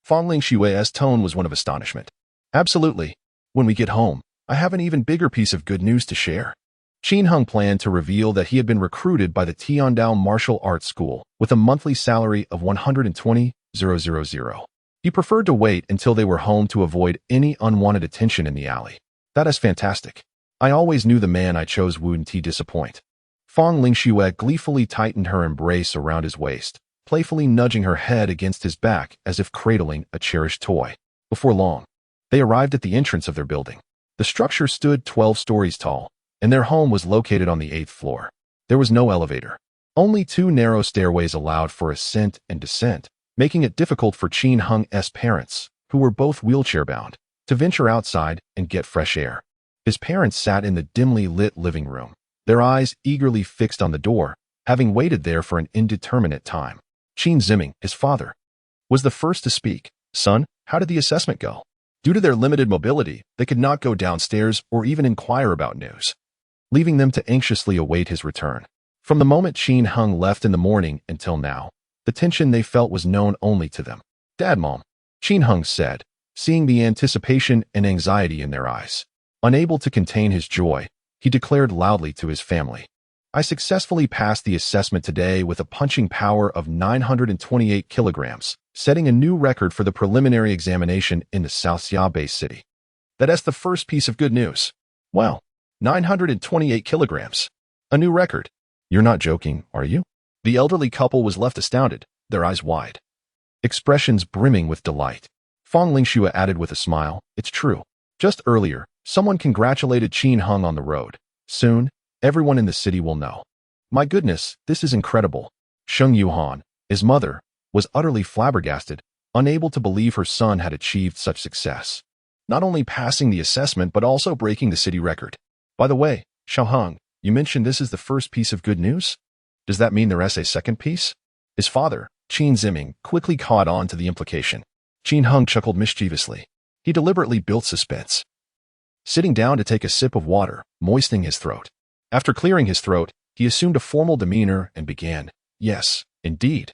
Fong Lingxue's tone was one of astonishment. "Absolutely. When we get home, I have an even bigger piece of good news to share." Qin Heng planned to reveal that he had been recruited by the Tiandao Martial Arts School with a monthly salary of 120,000. He preferred to wait until they were home to avoid any unwanted attention in the alley. "That is fantastic. I always knew the man I chose wouldn't disappoint." Fong Lingxue gleefully tightened her embrace around his waist, playfully nudging her head against his back as if cradling a cherished toy. Before long, they arrived at the entrance of their building. The structure stood 12 stories tall, and their home was located on the 8th floor. There was no elevator. Only 2 narrow stairways allowed for ascent and descent, making it difficult for Qin Heng's parents, who were both wheelchair-bound, to venture outside and get fresh air. His parents sat in the dimly lit living room, their eyes eagerly fixed on the door, having waited there for an indeterminate time. Qin Ziming, his father, was the first to speak. "Son, how did the assessment go?" Due to their limited mobility, they could not go downstairs or even inquire about news, leaving them to anxiously await his return. From the moment Qin Heng left in the morning until now, the tension they felt was known only to them. "Dad, Mom," Qin Heng said, seeing the anticipation and anxiety in their eyes. Unable to contain his joy, he declared loudly to his family, "I successfully passed the assessment today with a punching power of 928 kilograms, setting a new record for the preliminary examination in the South Xia base city." That's the first piece of good news. Wow, 928 kilograms. A new record. You're not joking, are you? The elderly couple was left astounded, their eyes wide, expressions brimming with delight. Fong Lingxue added with a smile, "It's true. Just earlier, someone congratulated Qin Heng on the road. Soon, everyone in the city will know." "My goodness, this is incredible." Sheng Yuhan, his mother, was utterly flabbergasted, unable to believe her son had achieved such success. Not only passing the assessment but also breaking the city record. "By the way, Xiao Heng, you mentioned this is the first piece of good news? Does that mean there is a second piece?" His father, Qin Ziming, quickly caught on to the implication. Qin Heng chuckled mischievously. He deliberately built suspense, sitting down to take a sip of water, moistening his throat. After clearing his throat, he assumed a formal demeanor and began, "Yes, indeed.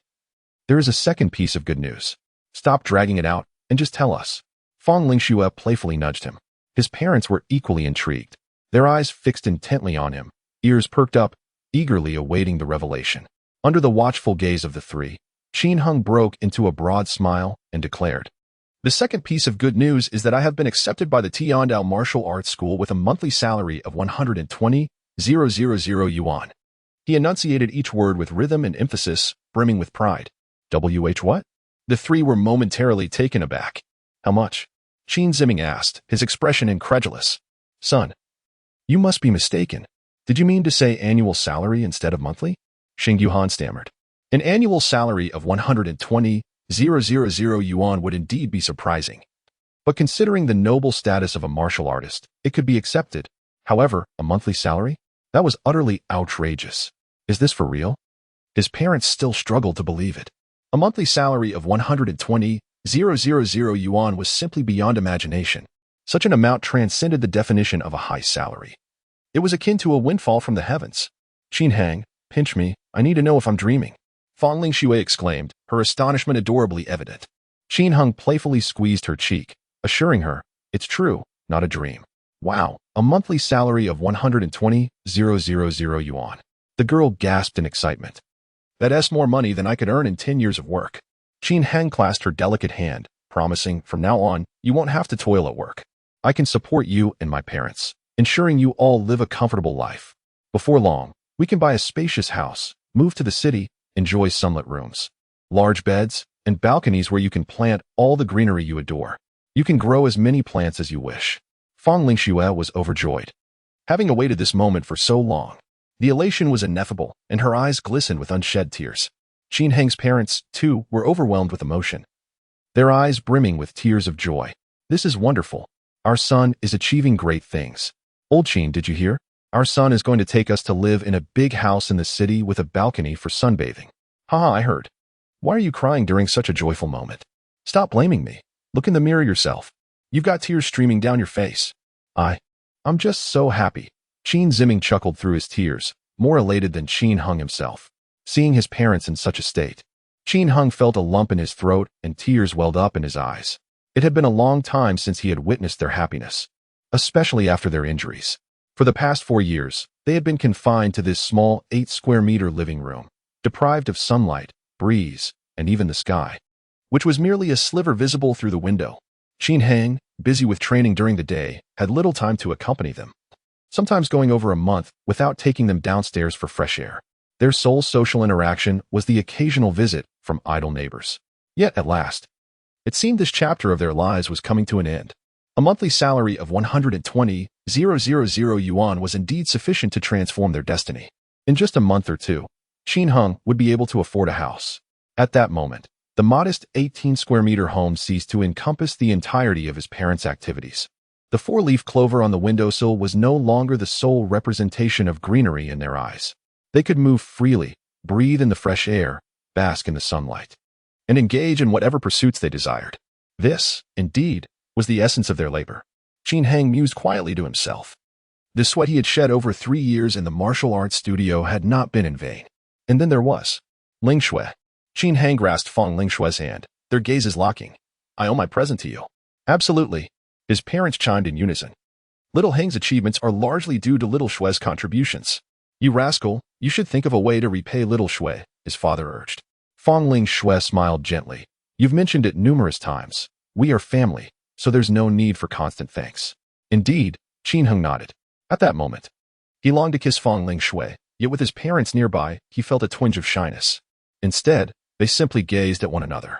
There is a second piece of good news. Stop dragging it out and just tell us." Fong Lingxue playfully nudged him. His parents were equally intrigued, their eyes fixed intently on him, ears perked up, eagerly awaiting the revelation. Under the watchful gaze of the three, Qin Heng broke into a broad smile and declared, "The second piece of good news is that I have been accepted by the Tiandao Martial Arts School with a monthly salary of 120,000 yuan." He enunciated each word with rhythm and emphasis, brimming with pride. "WH what?" The three were momentarily taken aback. "How much?" Qin Ziming asked, his expression incredulous. "Son, you must be mistaken. Did you mean to say annual salary instead of monthly?" Sheng Yuhan stammered. "An annual salary of 120,000 yuan would indeed be surprising. But considering the noble status of a martial artist, it could be accepted. However, a monthly salary? That was utterly outrageous. Is this for real? His parents still struggled to believe it. A monthly salary of 120,000 yuan was simply beyond imagination. Such an amount transcended the definition of a high salary. It was akin to a windfall from the heavens. Qin Hang, pinch me, I need to know if I'm dreaming. Fang Lingxue exclaimed, her astonishment adorably evident. Qin Hung playfully squeezed her cheek, assuring her, it's true, not a dream. Wow, a monthly salary of 120,000 yuan. The girl gasped in excitement. That's more money than I could earn in 10 years of work. Qin Hang clasped her delicate hand, promising, from now on, you won't have to toil at work. I can support you and my parents, ensuring you all live a comfortable life. Before long, we can buy a spacious house, move to the city, enjoy sunlit rooms, large beds, and balconies where you can plant all the greenery you adore. You can grow as many plants as you wish. Fang Lingxue was overjoyed. Having awaited this moment for so long, the elation was ineffable, and her eyes glistened with unshed tears. Qin Hang's parents, too, were overwhelmed with emotion, their eyes brimming with tears of joy. This is wonderful. Our son is achieving great things. Old Qin, did you hear? Our son is going to take us to live in a big house in the city with a balcony for sunbathing. Haha, I heard. Why are you crying during such a joyful moment? Stop blaming me. Look in the mirror yourself. You've got tears streaming down your face. I'm just so happy. Qin Ziming chuckled through his tears, more elated than Qin Hung himself. Seeing his parents in such a state, Qin Hung felt a lump in his throat and tears welled up in his eyes. It had been a long time since he had witnessed their happiness, especially after their injuries. For the past 4 years, they had been confined to this small 8-square-meter living room, deprived of sunlight, breeze, and even the sky, which was merely a sliver visible through the window. Qin Hang, busy with training during the day, had little time to accompany them, sometimes going over a month without taking them downstairs for fresh air. Their sole social interaction was the occasional visit from idle neighbors. Yet, at last, it seemed this chapter of their lives was coming to an end. A monthly salary of 120,000 yuan was indeed sufficient to transform their destiny. In just a month or two, Qin Hung would be able to afford a house. At that moment, the modest 18-square-meter home ceased to encompass the entirety of his parents' activities. The 4-leaf clover on the windowsill was no longer the sole representation of greenery in their eyes. They could move freely, breathe in the fresh air, bask in the sunlight, and engage in whatever pursuits they desired. This, indeed, was the essence of their labor. Qin Hang mused quietly to himself. The sweat he had shed over 3 years in the martial arts studio had not been in vain. And then there was Lingxue. Qin Hang grasped Fang Lingxue's hand, their gazes locking. I owe my present to you. Absolutely. His parents chimed in unison. Little Hang's achievements are largely due to Little Shue's contributions. You rascal, you should think of a way to repay Little Shue, his father urged. Fang Lingxue smiled gently. You've mentioned it numerous times. We are family, so there's no need for constant thanks. Indeed, Qin Hung nodded. At that moment, he longed to kiss Fang Lingxue, yet with his parents nearby, he felt a twinge of shyness. Instead, they simply gazed at one another,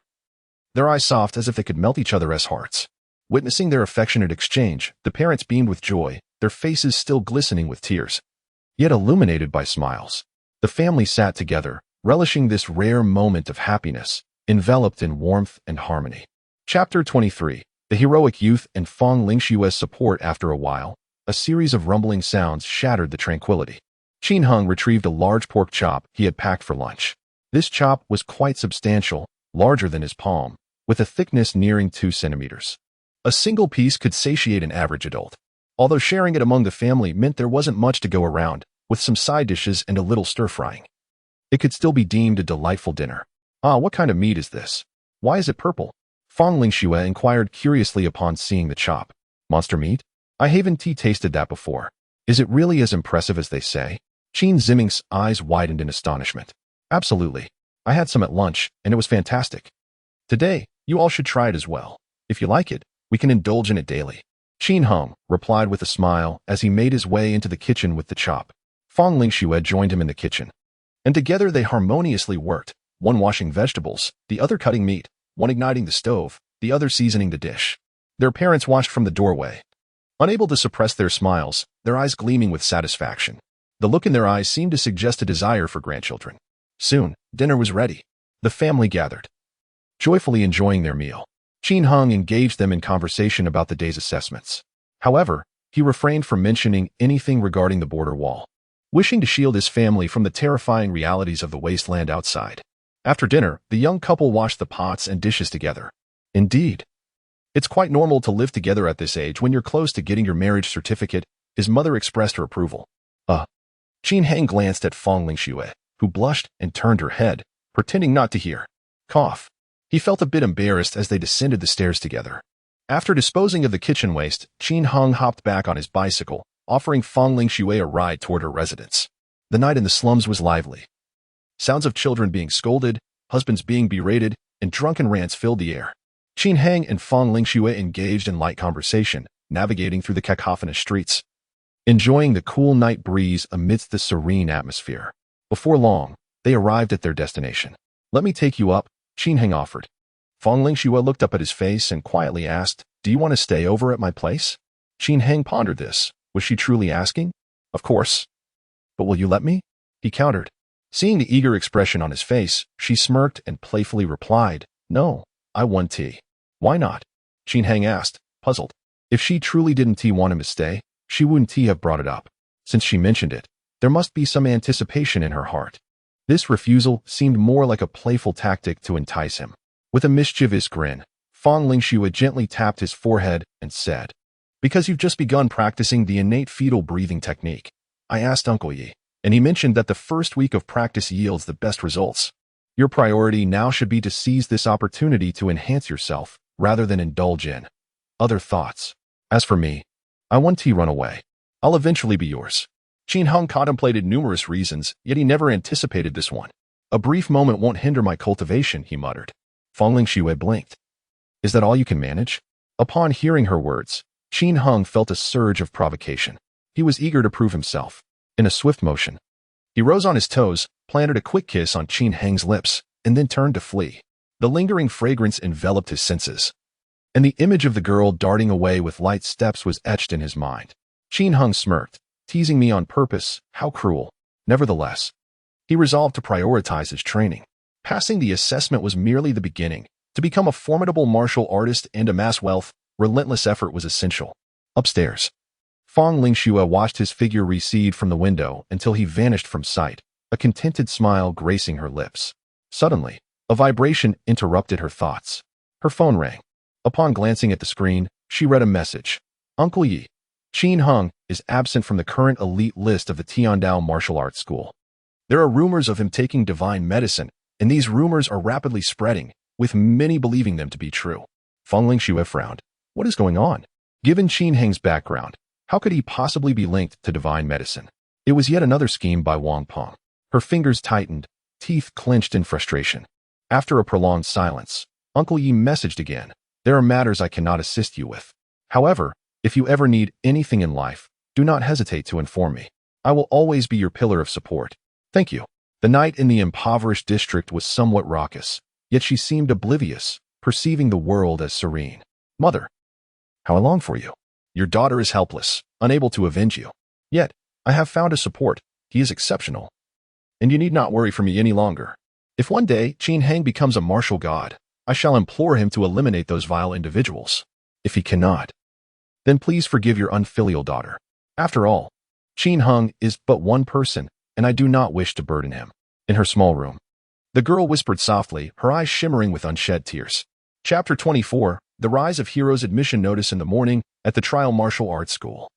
their eyes soft as if they could melt each other as hearts. Witnessing their affectionate exchange, the parents beamed with joy, their faces still glistening with tears, yet illuminated by smiles. The family sat together, relishing this rare moment of happiness, enveloped in warmth and harmony. Chapter 23. The heroic youth and Fang Lingxue's support. After a while, a series of rumbling sounds shattered the tranquility. Qin Hung retrieved a large pork chop he had packed for lunch. This chop was quite substantial, larger than his palm, with a thickness nearing 2 centimeters. A single piece could satiate an average adult. Although sharing it among the family meant there wasn't much to go around, with some side dishes and a little stir-frying, it could still be deemed a delightful dinner. Ah, what kind of meat is this? Why is it purple? Fang Lingxue inquired curiously upon seeing the chop. Monster meat? I haven't tasted that before. Is it really as impressive as they say? Qin Ziming's eyes widened in astonishment. Absolutely. I had some at lunch, and it was fantastic. Today, you all should try it as well. If you like it, we can indulge in it daily. Qin Hung replied with a smile as he made his way into the kitchen with the chop. Fang Lingxue joined him in the kitchen, and together they harmoniously worked, one washing vegetables, the other cutting meat, one igniting the stove, the other seasoning the dish. Their parents watched from the doorway, unable to suppress their smiles, their eyes gleaming with satisfaction. The look in their eyes seemed to suggest a desire for grandchildren. Soon, dinner was ready. The family gathered, joyfully enjoying their meal. Qin Hung engaged them in conversation about the day's assessments. However, he refrained from mentioning anything regarding the border wall. wishing to shield his family from the terrifying realities of the wasteland outside. After dinner, the young couple washed the pots and dishes together. Indeed, it's quite normal to live together at this age when you're close to getting your marriage certificate, his mother expressed her approval. Qin Heng glanced at Fong Lingxue, who blushed and turned her head, pretending not to hear. Cough. He felt a bit embarrassed as they descended the stairs together. After disposing of the kitchen waste, Qin Heng hopped back on his bicycle, offering Fong Lingxue a ride toward her residence. The night in the slums was lively. Sounds of children being scolded, husbands being berated, and drunken rants filled the air. Qin Heng and Fong Lingxue engaged in light conversation, navigating through the cacophonous streets, enjoying the cool night breeze amidst the serene atmosphere. Before long, they arrived at their destination. Let me take you up, Qin Heng offered. Fong Lingxue looked up at his face and quietly asked, do you want to stay over at my place? Qin Heng pondered this. Was she truly asking? Of course. But will you let me? He countered. Seeing the eager expression on his face, she smirked and playfully replied, no, I want tea. Why not? Qin Heng asked, puzzled. If she truly didn't want him to stay, she wouldn't have brought it up. Since she mentioned it, there must be some anticipation in her heart. This refusal seemed more like a playful tactic to entice him. With a mischievous grin, Fong Lingxue gently tapped his forehead and said, because you've just begun practicing the innate fetal breathing technique. I asked Uncle Yi, and he mentioned that the first week of practice yields the best results. Your priority now should be to seize this opportunity to enhance yourself, rather than indulge in other thoughts. As for me, I want to run away. I'll eventually be yours. Qin Heng contemplated numerous reasons, yet he never anticipated this one. A brief moment won't hinder my cultivation, he muttered. Fong Lingxue blinked. Is that all you can manage? Upon hearing her words, Qin Heng felt a surge of provocation. He was eager to prove himself. In a swift motion, he rose on his toes, planted a quick kiss on Qin Heng's lips, and then turned to flee. The lingering fragrance enveloped his senses, and the image of the girl darting away with light steps was etched in his mind. Qin Heng smirked, teasing me on purpose, how cruel. Nevertheless, he resolved to prioritize his training. Passing the assessment was merely the beginning. To become a formidable martial artist and amass wealth, relentless effort was essential. Upstairs, Fong Lingxue watched his figure recede from the window until he vanished from sight, a contented smile gracing her lips. Suddenly, a vibration interrupted her thoughts. Her phone rang. Upon glancing at the screen, she read a message. Uncle Yi, Qin Heng is absent from the current elite list of the Tiandao Martial Arts School. There are rumors of him taking divine medicine, and these rumors are rapidly spreading, with many believing them to be true. Fong Lingxue frowned. What is going on? Given Qin Heng's background, how could he possibly be linked to divine medicine? It was yet another scheme by Wang Peng. Her fingers tightened, teeth clenched in frustration. After a prolonged silence, Uncle Yi messaged again. There are matters I cannot assist you with. However, if you ever need anything in life, do not hesitate to inform me. I will always be your pillar of support. Thank you. The night in the impoverished district was somewhat raucous, yet she seemed oblivious, perceiving the world as serene. Mother, how I long for you. Your daughter is helpless, unable to avenge you. Yet, I have found a support. He is exceptional. And you need not worry for me any longer. If one day Qin Heng becomes a martial god, I shall implore him to eliminate those vile individuals. If he cannot, then please forgive your unfilial daughter. After all, Qin Heng is but one person, and I do not wish to burden him. In her small room, the girl whispered softly, her eyes shimmering with unshed tears. Chapter 24, The Rise of Heroes. Admission notice in the morning at the Trial Martial Arts School.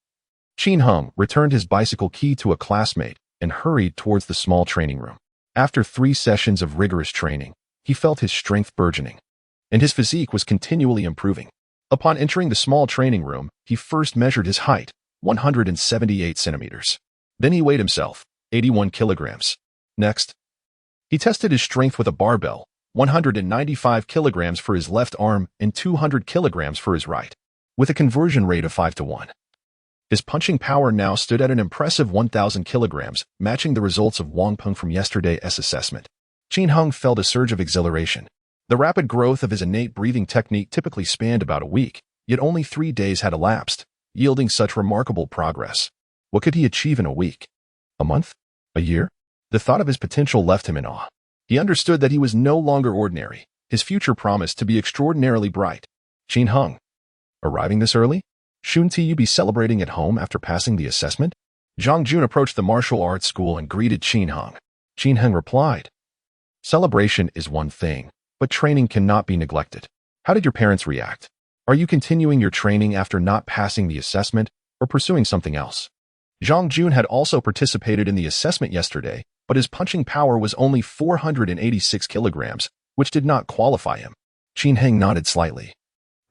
Qin Heng returned his bicycle key to a classmate and hurried towards the small training room. After 3 sessions of rigorous training, he felt his strength burgeoning, and his physique was continually improving. Upon entering the small training room, he first measured his height, 178 centimeters. Then he weighed himself, 81 kilograms. Next, he tested his strength with a barbell, 195 kilograms for his left arm and 200 kilograms for his right, with a conversion rate of 5-to-1. His punching power now stood at an impressive 1,000 kilograms, matching the results of Wang Peng from yesterday's assessment. Qin Heng felt a surge of exhilaration. The rapid growth of his innate breathing technique typically spanned about a week, yet only 3 days had elapsed, yielding such remarkable progress. What could he achieve in a week? A month? A year? The thought of his potential left him in awe. He understood that he was no longer ordinary. His future promised to be extraordinarily bright. Qin Heng, arriving this early? Shouldn't you be celebrating at home after passing the assessment? Zhang Jun approached the martial arts school and greeted Qin Heng. Qin Heng replied, "Celebration is one thing, but training cannot be neglected. How did your parents react? Are you continuing your training after not passing the assessment or pursuing something else?" Zhang Jun had also participated in the assessment yesterday, but his punching power was only 486 kilograms, which did not qualify him. Qin Heng nodded slightly.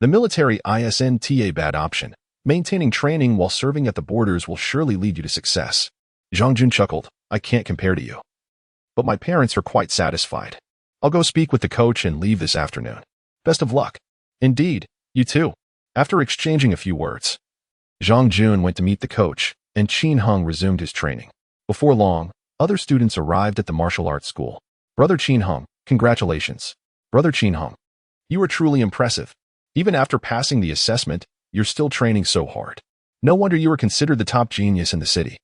The military isn't a bad option. Maintaining training while serving at the borders will surely lead you to success. Zhang Jun chuckled, "I can't compare to you. But my parents are quite satisfied. I'll go speak with the coach and leave this afternoon. Best of luck." "Indeed, you too." After exchanging a few words, Zhang Jun went to meet the coach, and Qin Heng resumed his training. Before long, other students arrived at the martial arts school. "Brother Qin Heng, congratulations. Brother Qin Heng, you are truly impressive. Even after passing the assessment, you're still training so hard. No wonder you were considered the top genius in the city."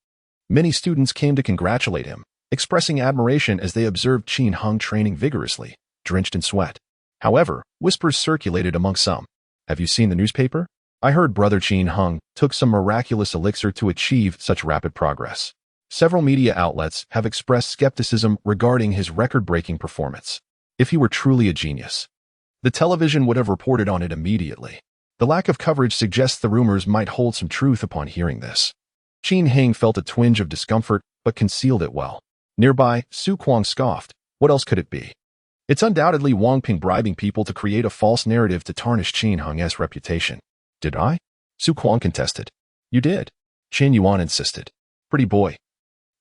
Many students came to congratulate him, expressing admiration as they observed Qin Heng training vigorously, drenched in sweat. However, whispers circulated among some. "Have you seen the newspaper? I heard Brother Qin Heng took some miraculous elixir to achieve such rapid progress." Several media outlets have expressed skepticism regarding his record-breaking performance. If he were truly a genius, the television would have reported on it immediately. The lack of coverage suggests the rumors might hold some truth upon hearing this. Qin Heng felt a twinge of discomfort, but concealed it well. Nearby, Su Kuang scoffed. What else could it be? It's undoubtedly Wang Ping bribing people to create a false narrative to tarnish Qin Heng's reputation. "Did I?" Su Kuang contested. "You did." Chen Yuan insisted. "Pretty boy."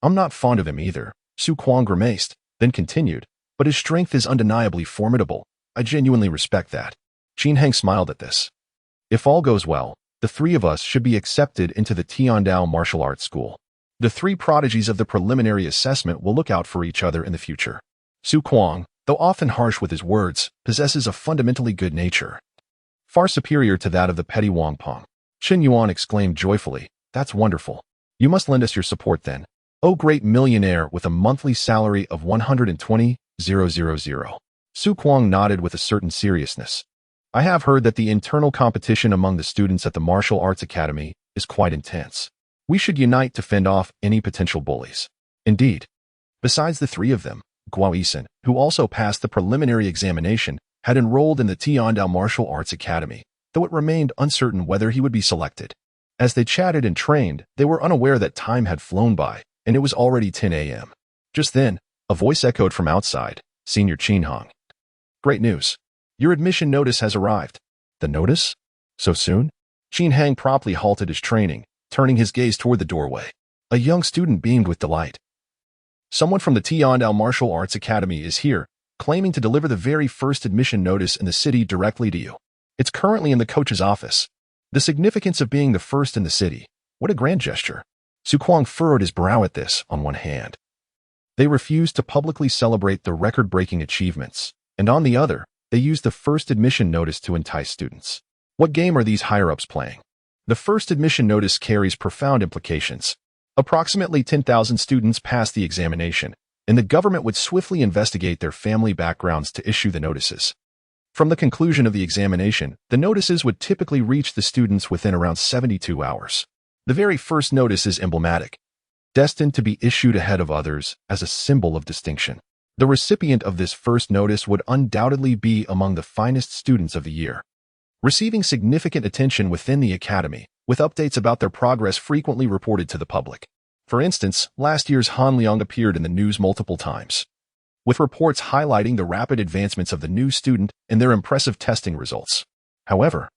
"I'm not fond of him either," Su Kuang grimaced, then continued, "but his strength is undeniably formidable. I genuinely respect that." Qin Heng smiled at this. "If all goes well, the three of us should be accepted into the Tiandao Martial Arts School. The three prodigies of the preliminary assessment will look out for each other in the future." Su Kuang, though often harsh with his words, possesses a fundamentally good nature, far superior to that of the petty Wang Peng. Chen Yuan exclaimed joyfully, "That's wonderful. You must lend us your support then. O great millionaire with a monthly salary of 120,000. Su Kuang nodded with a certain seriousness. "I have heard that the internal competition among the students at the Martial Arts Academy is quite intense. We should unite to fend off any potential bullies." Indeed. Besides the three of them, Guo Yisen, who also passed the preliminary examination, had enrolled in the Tiandao Martial Arts Academy, though it remained uncertain whether he would be selected. As they chatted and trained, they were unaware that time had flown by, and it was already 10 a.m. Just then, a voice echoed from outside, "Senior Qin Heng. Great news. Your admission notice has arrived." "The notice? So soon?" Qin Heng promptly halted his training, turning his gaze toward the doorway. A young student beamed with delight. "Someone from the Tiandao Martial Arts Academy is here, claiming to deliver the very first admission notice in the city directly to you. It's currently in the coach's office. The significance of being the first in the city. What a grand gesture." Su Kuang furrowed his brow at this. On one hand, they refused to publicly celebrate the record-breaking achievements, and on the other, they used the first admission notice to entice students. What game are these higher-ups playing? The first admission notice carries profound implications. Approximately 10,000 students passed the examination, and the government would swiftly investigate their family backgrounds to issue the notices. From the conclusion of the examination, the notices would typically reach the students within around 72 hours. The very first notice is emblematic, destined to be issued ahead of others as a symbol of distinction. The recipient of this first notice would undoubtedly be among the finest students of the year, receiving significant attention within the academy, with updates about their progress frequently reported to the public. For instance, last year's Han Liang appeared in the news multiple times, with reports highlighting the rapid advancements of the new student and their impressive testing results. However,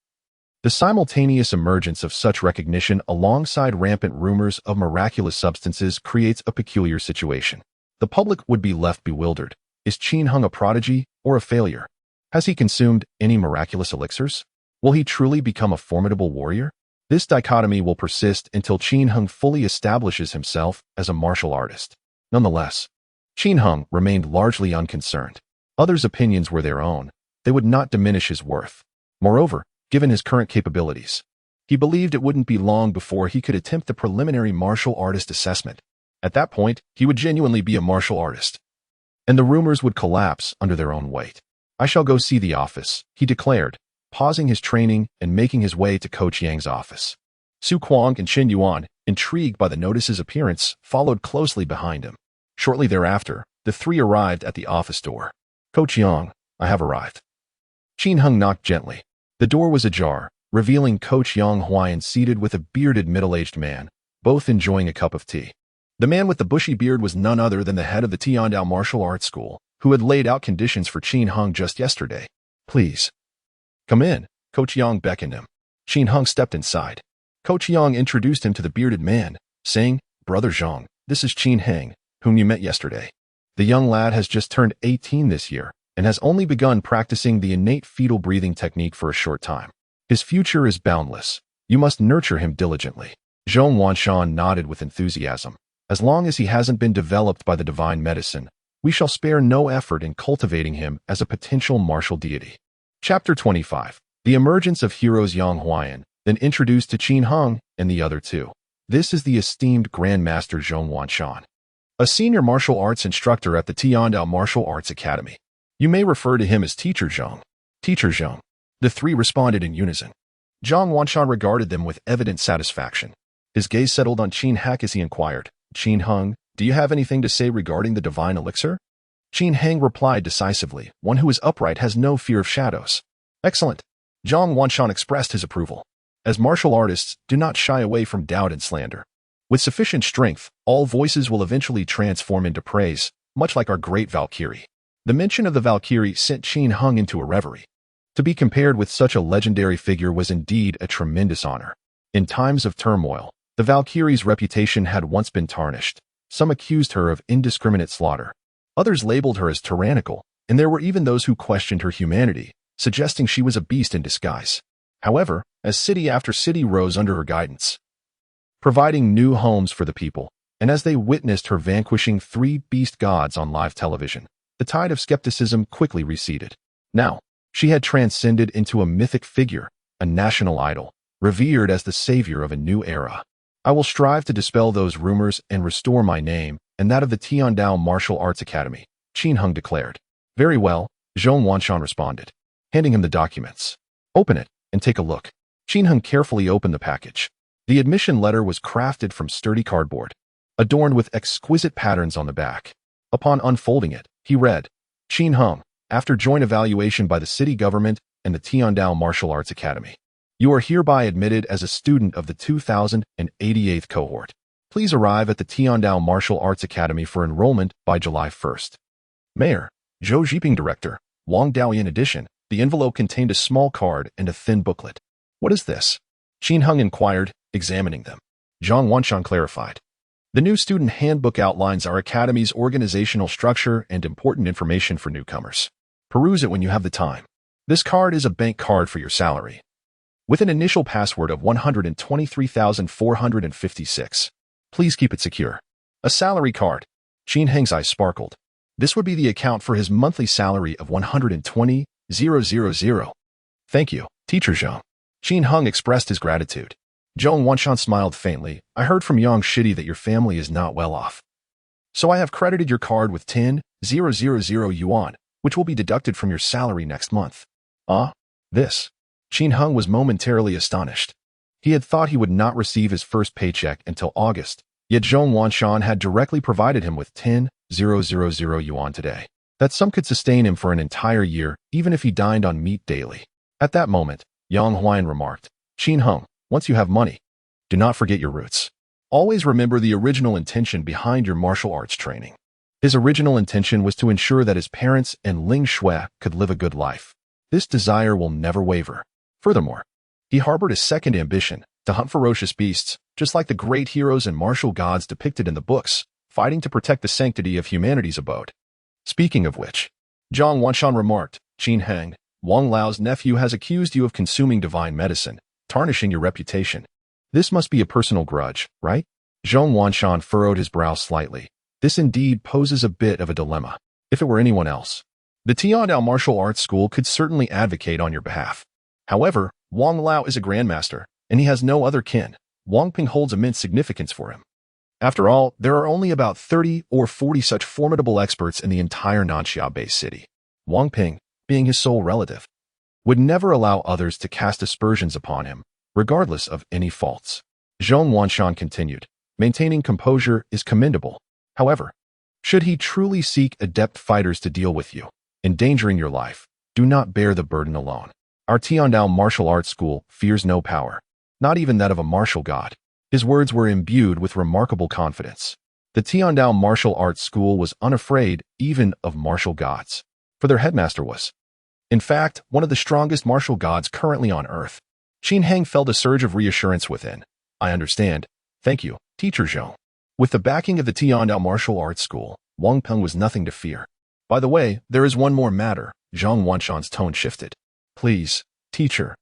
the simultaneous emergence of such recognition alongside rampant rumors of miraculous substances creates a peculiar situation. The public would be left bewildered. Is Qin Heng a prodigy or a failure? Has he consumed any miraculous elixirs? Will he truly become a formidable warrior? This dichotomy will persist until Qin Heng fully establishes himself as a martial artist. Nonetheless, Qin Heng remained largely unconcerned. Others' opinions were their own. They would not diminish his worth. Moreover, given his current capabilities, he believed it wouldn't be long before he could attempt the preliminary martial artist assessment. At that point, he would genuinely be a martial artist, and the rumors would collapse under their own weight. "I shall go see the office," he declared, pausing his training and making his way to Coach Yang's office. Su Kuang and Chen Yuan intrigued by the notice's appearance, followed closely behind him. Shortly thereafter, the three arrived at the office door. "Coach Yang, I have arrived." Qin Heng knocked gently. The door was ajar, revealing Coach Yang Huayan seated with a bearded middle-aged man, both enjoying a cup of tea. The man with the bushy beard was none other than the head of the Tiandao Martial Arts School, who had laid out conditions for Qin Heng just yesterday. "Please come in," Coach Yang beckoned him. Qin Heng stepped inside. Coach Yang introduced him to the bearded man, saying, "Brother Zhang, this is Qin Heng, whom you met yesterday. The young lad has just turned 18 this year and has only begun practicing the innate fetal breathing technique for a short time. His future is boundless. You must nurture him diligently." Zhong Wanshan nodded with enthusiasm. "As long as he hasn't been developed by the divine medicine, we shall spare no effort in cultivating him as a potential martial deity." Chapter 25. The emergence of heroes Yang Huayan, then introduced to Qin Heng and the other two. This is the esteemed Grandmaster Zhong Wanshan, a senior martial arts instructor at the Tiandao Martial Arts Academy. You may refer to him as Teacher Zhong. Teacher Zhong. The three responded in unison. Zhong Wanshan regarded them with evident satisfaction. His gaze settled on Qin Heng as he inquired, "Qin Heng, do you have anything to say regarding the divine elixir?" Qin Heng replied decisively, "One who is upright has no fear of shadows." "Excellent." Zhong Wanshan expressed his approval. As martial artists, do not shy away from doubt and slander. With sufficient strength, all voices will eventually transform into praise, much like our great Valkyrie. The mention of the Valkyrie sent Qin Heng into a reverie. To be compared with such a legendary figure was indeed a tremendous honor. In times of turmoil, the Valkyrie's reputation had once been tarnished. Some accused her of indiscriminate slaughter. Others labeled her as tyrannical, and there were even those who questioned her humanity, suggesting she was a beast in disguise. However, as city after city rose under her guidance, providing new homes for the people, and as they witnessed her vanquishing 3 beast gods on live television, the tide of skepticism quickly receded. Now, she had transcended into a mythic figure, a national idol, revered as the savior of a new era. "I will strive to dispel those rumors and restore my name and that of the Tiandao Martial Arts Academy," Qin Heng declared. "Very well," Zhong Wanshan responded, handing him the documents. "Open it and take a look." Qin Heng carefully opened the package. The admission letter was crafted from sturdy cardboard, adorned with exquisite patterns on the back. Upon unfolding it, he read, "Qin Heng, after joint evaluation by the city government and the Tiandao Martial Arts Academy, you are hereby admitted as a student of the 2088th cohort. Please arrive at the Tiandao Martial Arts Academy for enrollment by July 1st. Mayor, Zhou Zhiping Director, Wang Daoyan Edition." The envelope contained a small card and a thin booklet. "What is this?" Qin Heng inquired, examining them. Zhong Wanshan clarified. "The new student handbook outlines our academy's organizational structure and important information for newcomers. Peruse it when you have the time. This card is a bank card for your salary, with an initial password of 123,456. Please keep it secure." A salary card. Qin Heng's eyes sparkled. This would be the account for his monthly salary of 120,000. "Thank you, Teacher Zhang." Qin Heng expressed his gratitude. Zhong Wanshan smiled faintly. "I heard from Yang Shidi that your family is not well off. So I have credited your card with 10,000 yuan, which will be deducted from your salary next month." This. Qin Heng was momentarily astonished. He had thought he would not receive his first paycheck until August, yet Zhong Wanshan had directly provided him with 10,000 yuan today. That sum could sustain him for an entire year, even if he dined on meat daily. At that moment, Yang Huayan remarked, "Qin Heng, once you have money, do not forget your roots. Always remember the original intention behind your martial arts training." His original intention was to ensure that his parents and Ling Shui could live a good life. This desire will never waver. Furthermore, he harbored a second ambition, to hunt ferocious beasts, just like the great heroes and martial gods depicted in the books, fighting to protect the sanctity of humanity's abode. Speaking of which, Zhong Wanshan remarked, "Qin Heng, Wang Lao's nephew has accused you of consuming divine medicine, tarnishing your reputation. This must be a personal grudge, right?" Zhong Wanshan furrowed his brow slightly. This indeed poses a bit of a dilemma. If it were anyone else, the Tiandao Martial Arts School could certainly advocate on your behalf. However, Wang Lao is a grandmaster, and he has no other kin. Wang Ping holds immense significance for him. After all, there are only about 30 or 40 such formidable experts in the entire Nanxia-based city. Wang Ping, being his sole relative, would never allow others to cast aspersions upon him, regardless of any faults. Zhong Wanshan continued. Maintaining composure is commendable. However, should he truly seek adept fighters to deal with you, endangering your life, do not bear the burden alone. Our Tiandao martial arts school fears no power, not even that of a martial god. His words were imbued with remarkable confidence. The Tiandao martial arts school was unafraid even of martial gods, for their headmaster was, in fact, one of the strongest martial gods currently on Earth. Qin Heng felt a surge of reassurance within. I understand. Thank you, Teacher Zhong. With the backing of the Tiandao martial arts school, Wang Peng was nothing to fear. By the way, there is one more matter. Zhong Wanshan's tone shifted. Please, teacher.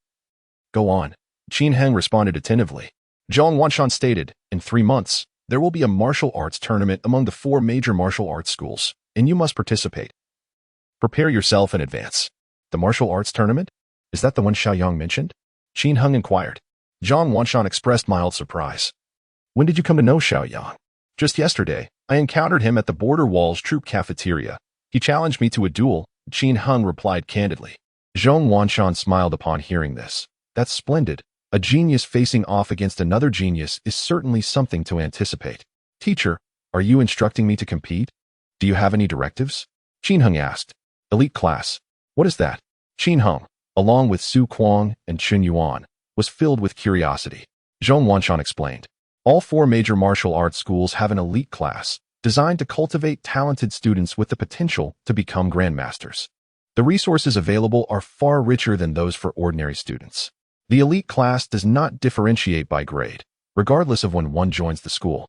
Go on. Qin Heng responded attentively. Zhong Wanshan stated, in 3 months, there will be a martial arts tournament among the 4 major martial arts schools, and you must participate. Prepare yourself in advance. The martial arts tournament? Is that the one Xiaoyang mentioned? Qin Heng inquired. Zhong Wanshan expressed mild surprise. When did you come to know Xiaoyang? Just yesterday, I encountered him at the Border Walls troop cafeteria. He challenged me to a duel, Qin Heng replied candidly. Zhong Wanshan smiled upon hearing this. That's splendid. A genius facing off against another genius is certainly something to anticipate. Teacher, are you instructing me to compete? Do you have any directives? Qin Heng asked. Elite class. What is that? Qin Heng, along with Su Kuang and Qin Yuan, was filled with curiosity. Zhong Wanshan explained. All 4 major martial arts schools have an elite class, designed to cultivate talented students with the potential to become grandmasters. The resources available are far richer than those for ordinary students. The elite class does not differentiate by grade, regardless of when one joins the school.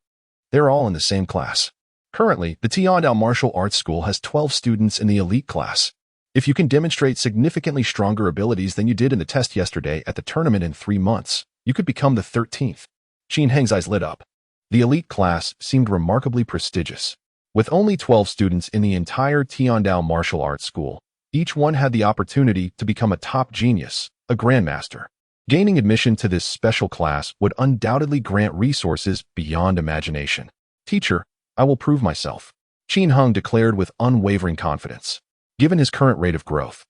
They're all in the same class. Currently, the Tiandao Martial Arts School has 12 students in the elite class. If you can demonstrate significantly stronger abilities than you did in the test yesterday at the tournament in 3 months, you could become the 13th. Qin Heng's eyes lit up. The elite class seemed remarkably prestigious. With only 12 students in the entire Tiandao Martial Arts School, each one had the opportunity to become a top genius, a grandmaster. Gaining admission to this special class would undoubtedly grant resources beyond imagination. Teacher, I will prove myself, Qin Heng declared with unwavering confidence. Given his current rate of growth,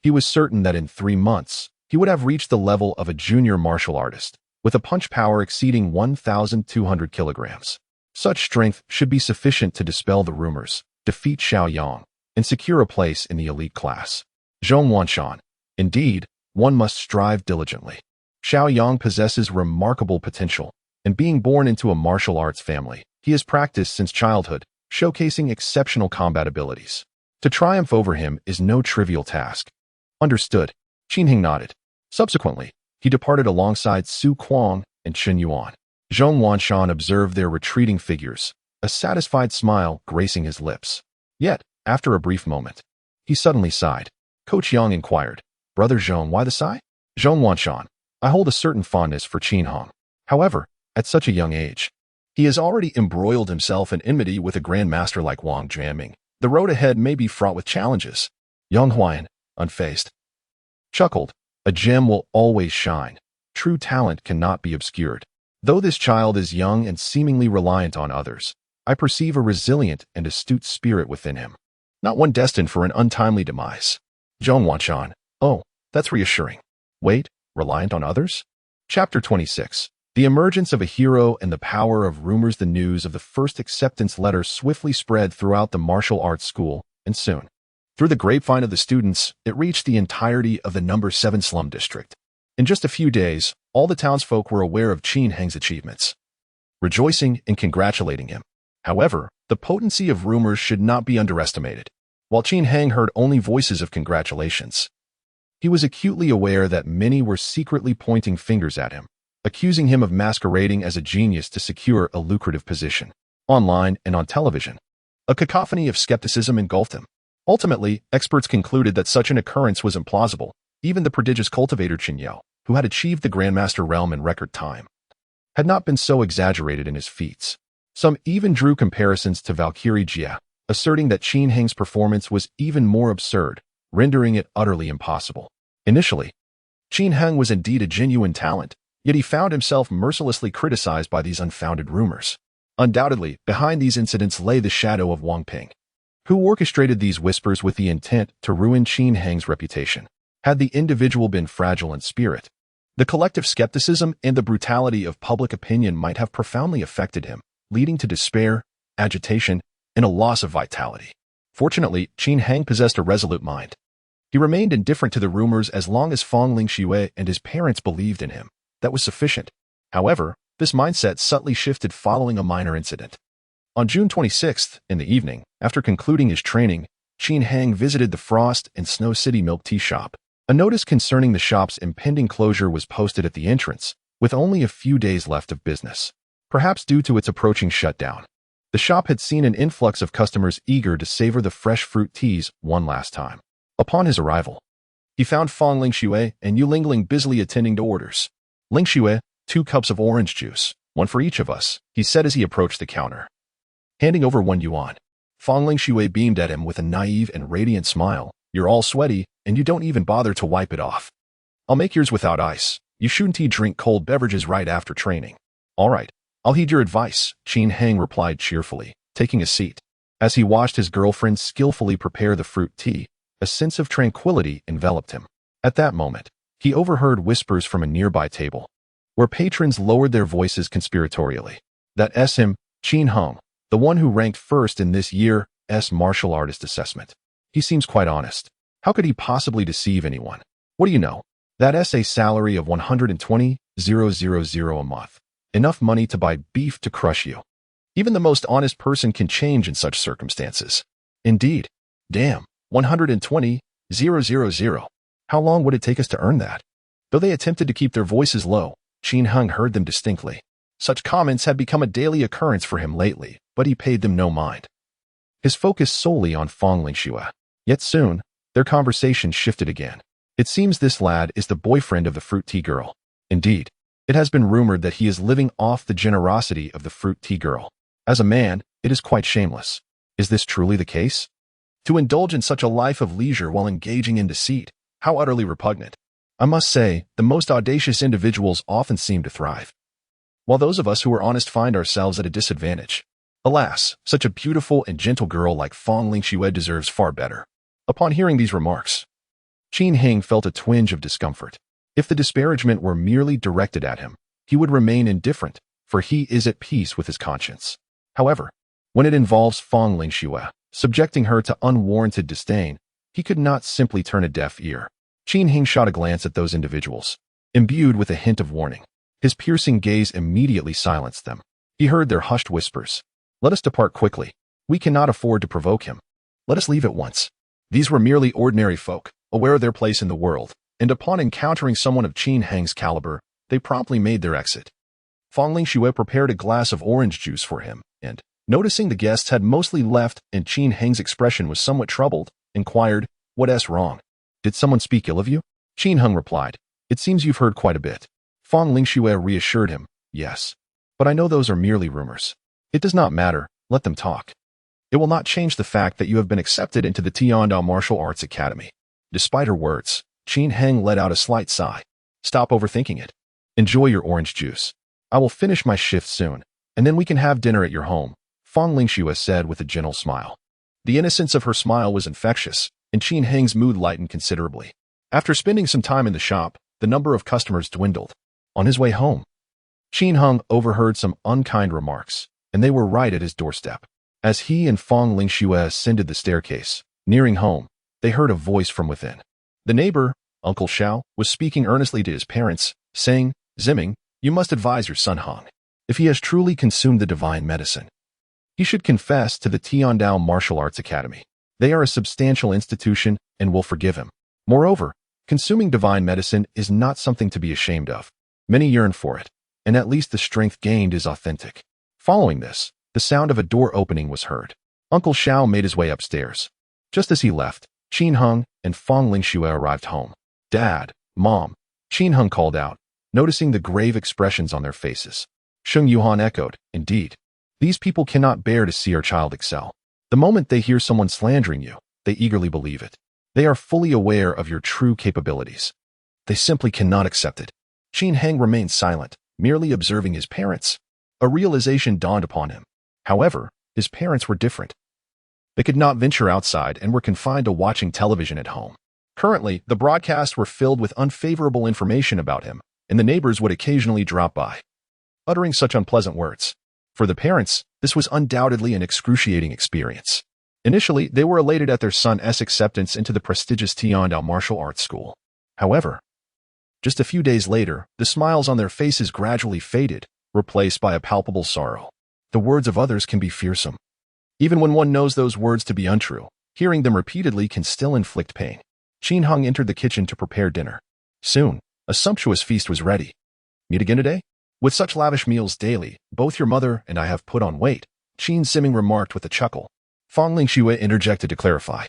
he was certain that in 3 months, he would have reached the level of a junior martial artist, with a punch power exceeding 1,200 kilograms. Such strength should be sufficient to dispel the rumors, defeat Xiaoyang, and secure a place in the elite class. Zhong Wanshan. Indeed, one must strive diligently. Xiaoyang possesses remarkable potential, and being born into a martial arts family, he has practiced since childhood, showcasing exceptional combat abilities. To triumph over him is no trivial task. Understood. Qin Heng nodded. Subsequently, he departed alongside Su Kuang and Qin Yuan. Zhong Wanshan observed their retreating figures, a satisfied smile gracing his lips. Yet, after a brief moment, he suddenly sighed. Coach Yang inquired, Brother Zhong, why the sigh? Zhong Wanshan, I hold a certain fondness for Qin Heng. However, at such a young age, he has already embroiled himself in enmity with a grandmaster like Wang Jianming. The road ahead may be fraught with challenges. Yang Huan, unfazed, chuckled, a gem will always shine. True talent cannot be obscured. Though this child is young and seemingly reliant on others, I perceive a resilient and astute spirit within him, not one destined for an untimely demise. Zhong Wanshan, oh, that's reassuring. Wait, reliant on others? Chapter 26. The emergence of a hero and the power of rumors. The news of the first acceptance letter swiftly spread throughout the martial arts school, and soon, through the grapevine of the students, it reached the entirety of the number 7 slum district. In just a few days, all the townsfolk were aware of Qin Heng's achievements, rejoicing and congratulating him. However, the potency of rumors should not be underestimated. While Qin Heng heard only voices of congratulations, he was acutely aware that many were secretly pointing fingers at him, accusing him of masquerading as a genius to secure a lucrative position. Online and on television, a cacophony of skepticism engulfed him. Ultimately, experts concluded that such an occurrence was implausible. Even the prodigious cultivator Qin Yao, who had achieved the Grandmaster realm in record time, had not been so exaggerated in his feats. Some even drew comparisons to Valkyrie Jia, asserting that Qin Heng's performance was even more absurd, rendering it utterly impossible. Initially, Qin Heng was indeed a genuine talent, yet he found himself mercilessly criticized by these unfounded rumors. Undoubtedly, behind these incidents lay the shadow of Wang Ping, who orchestrated these whispers with the intent to ruin Qin Heng's reputation. Had the individual been fragile in spirit, The collective skepticism and the brutality of public opinion might have profoundly affected him, leading to despair, agitation, and a loss of vitality. Fortunately, Qin Heng possessed a resolute mind. He remained indifferent to the rumors as long as Fong Lingxue and his parents believed in him. That was sufficient. However, this mindset subtly shifted following a minor incident. On June 26th, in the evening, after concluding his training, Qin Heng visited the Frost and Snow City milk tea shop. A notice concerning the shop's impending closure was posted at the entrance, with only a few days left of business. Perhaps due to its approaching shutdown, the shop had seen an influx of customers eager to savor the fresh fruit teas one last time. Upon his arrival, he found Fong Lingxue and Yu Lingling busily attending to orders. Lingxue, 2 cups of orange juice, 1 for each of us, he said as he approached the counter. Handing over 1 yuan, Fong Lingxue beamed at him with a naive and radiant smile. You're all sweaty, and you don't even bother to wipe it off. I'll make yours without ice. You shouldn't drink cold beverages right after training. All right, I'll heed your advice, Qin Heng replied cheerfully, taking a seat. As he watched his girlfriend skillfully prepare the fruit tea, a sense of tranquility enveloped him. At that moment, he overheard whispers from a nearby table, where patrons lowered their voices conspiratorially. That's him, Qin Heng, the one who ranked first in this year's martial artist assessment. He seems quite honest. How could he possibly deceive anyone? What do you know? That's a salary of 120,000 a month. Enough money to buy beef to crush you. Even the most honest person can change in such circumstances. Indeed. Damn, 120,000. How long would it take us to earn that? Though they attempted to keep their voices low, Qin Heng heard them distinctly. Such comments had become a daily occurrence for him lately, but he paid them no mind. His focus solely on Fong Lingxue. Yet soon, their conversation shifted again. It seems this lad is the boyfriend of the fruit tea girl. Indeed, it has been rumored that he is living off the generosity of the fruit tea girl. As a man, it is quite shameless. Is this truly the case? To indulge in such a life of leisure while engaging in deceit, how utterly repugnant. I must say, the most audacious individuals often seem to thrive, while those of us who are honest find ourselves at a disadvantage. Alas, such a beautiful and gentle girl like Fong Lingxue deserves far better. Upon hearing these remarks, Qin Heng felt a twinge of discomfort. If the disparagement were merely directed at him, he would remain indifferent, for he is at peace with his conscience. However, when it involves Fong Lingxue, subjecting her to unwarranted disdain, he could not simply turn a deaf ear. Qin Heng shot a glance at those individuals, imbued with a hint of warning. His piercing gaze immediately silenced them. He heard their hushed whispers. Let us depart quickly. We cannot afford to provoke him. Let us leave at once. These were merely ordinary folk, aware of their place in the world, and upon encountering someone of Qin Heng's caliber, they promptly made their exit. Fong Lingxue prepared a glass of orange juice for him, and, noticing the guests had mostly left and Qin Heng's expression was somewhat troubled, inquired, "What's wrong? Did someone speak ill of you?" Qin Heng replied, "It seems you've heard quite a bit." Fong Lingxue reassured him, "Yes. But I know those are merely rumors. It does not matter, let them talk. It will not change the fact that you have been accepted into the Tiandao Martial Arts Academy." Despite her words, Qin Heng let out a slight sigh. "Stop overthinking it. Enjoy your orange juice. I will finish my shift soon, and then we can have dinner at your home," Fong Lingxue said with a gentle smile. The innocence of her smile was infectious, and Qin Heng's mood lightened considerably. After spending some time in the shop, the number of customers dwindled. On his way home, Qin Heng overheard some unkind remarks, and they were right at his doorstep. As he and Fong Lingxue ascended the staircase, nearing home, they heard a voice from within. The neighbor, Uncle Xiao, was speaking earnestly to his parents, saying, "Ziming, you must advise your son Heng. If he has truly consumed the divine medicine, he should confess to the Tiandao Martial Arts Academy. They are a substantial institution and will forgive him. Moreover, consuming divine medicine is not something to be ashamed of. Many yearn for it, and at least the strength gained is authentic." Following this, the sound of a door opening was heard. Uncle Xiao made his way upstairs. Just as he left, Qin Heng and Fong Lingxue arrived home. "Dad, Mom," Qin Heng called out, noticing the grave expressions on their faces. Sheng Yuhan echoed, "Indeed. These people cannot bear to see our child excel. The moment they hear someone slandering you, they eagerly believe it. They are fully aware of your true capabilities. They simply cannot accept it." Qin Heng remained silent, merely observing his parents. A realization dawned upon him. However, his parents were different. They could not venture outside and were confined to watching television at home. Currently, the broadcasts were filled with unfavorable information about him, and the neighbors would occasionally drop by, uttering such unpleasant words. For the parents, this was undoubtedly an excruciating experience. Initially, they were elated at their son's acceptance into the prestigious Tiandao martial arts school. However, just a few days later, the smiles on their faces gradually faded, replaced by a palpable sorrow. The words of others can be fearsome. Even when one knows those words to be untrue, hearing them repeatedly can still inflict pain. Qin Heng entered the kitchen to prepare dinner. Soon, a sumptuous feast was ready. Meet again today? With such lavish meals daily, both your mother and I have put on weight, Qin Ximing remarked with a chuckle. Fang Lingxue interjected to clarify.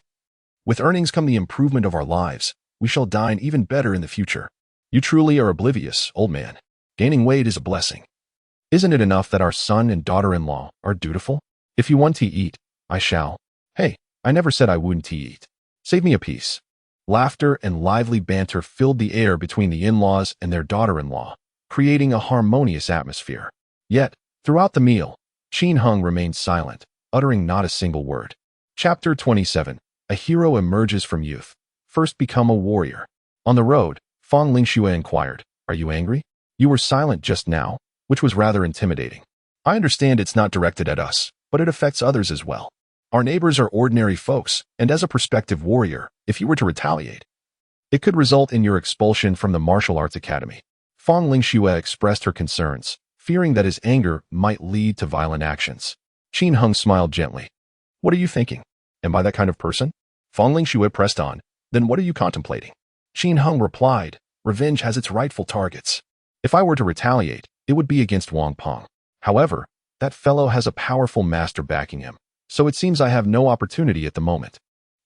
With earnings come the improvement of our lives. We shall dine even better in the future. You truly are oblivious, old man. Gaining weight is a blessing. Isn't it enough that our son and daughter-in-law are dutiful? If you want to eat, I shall. Hey, I never said I wouldn't to eat. Save me a piece. Laughter and lively banter filled the air between the in-laws and their daughter-in-law, creating a harmonious atmosphere. Yet, throughout the meal, Qin Heng remained silent, uttering not a single word. Chapter 27. A hero emerges from youth. First become a warrior. On the road, Fang Lingxue inquired, "Are you angry? You were silent just now," which was rather intimidating. I understand it's not directed at us, but it affects others as well. Our neighbors are ordinary folks, and as a prospective warrior, if you were to retaliate, it could result in your expulsion from the martial arts academy. Fang Lingxue expressed her concerns, fearing that his anger might lead to violent actions. Qin Heng smiled gently. What are you thinking? Am I that kind of person? Fang Lingxue pressed on. Then what are you contemplating? Qin Heng replied, revenge has its rightful targets. If I were to retaliate, it would be against Wang Peng. However, that fellow has a powerful master backing him, so it seems I have no opportunity at the moment.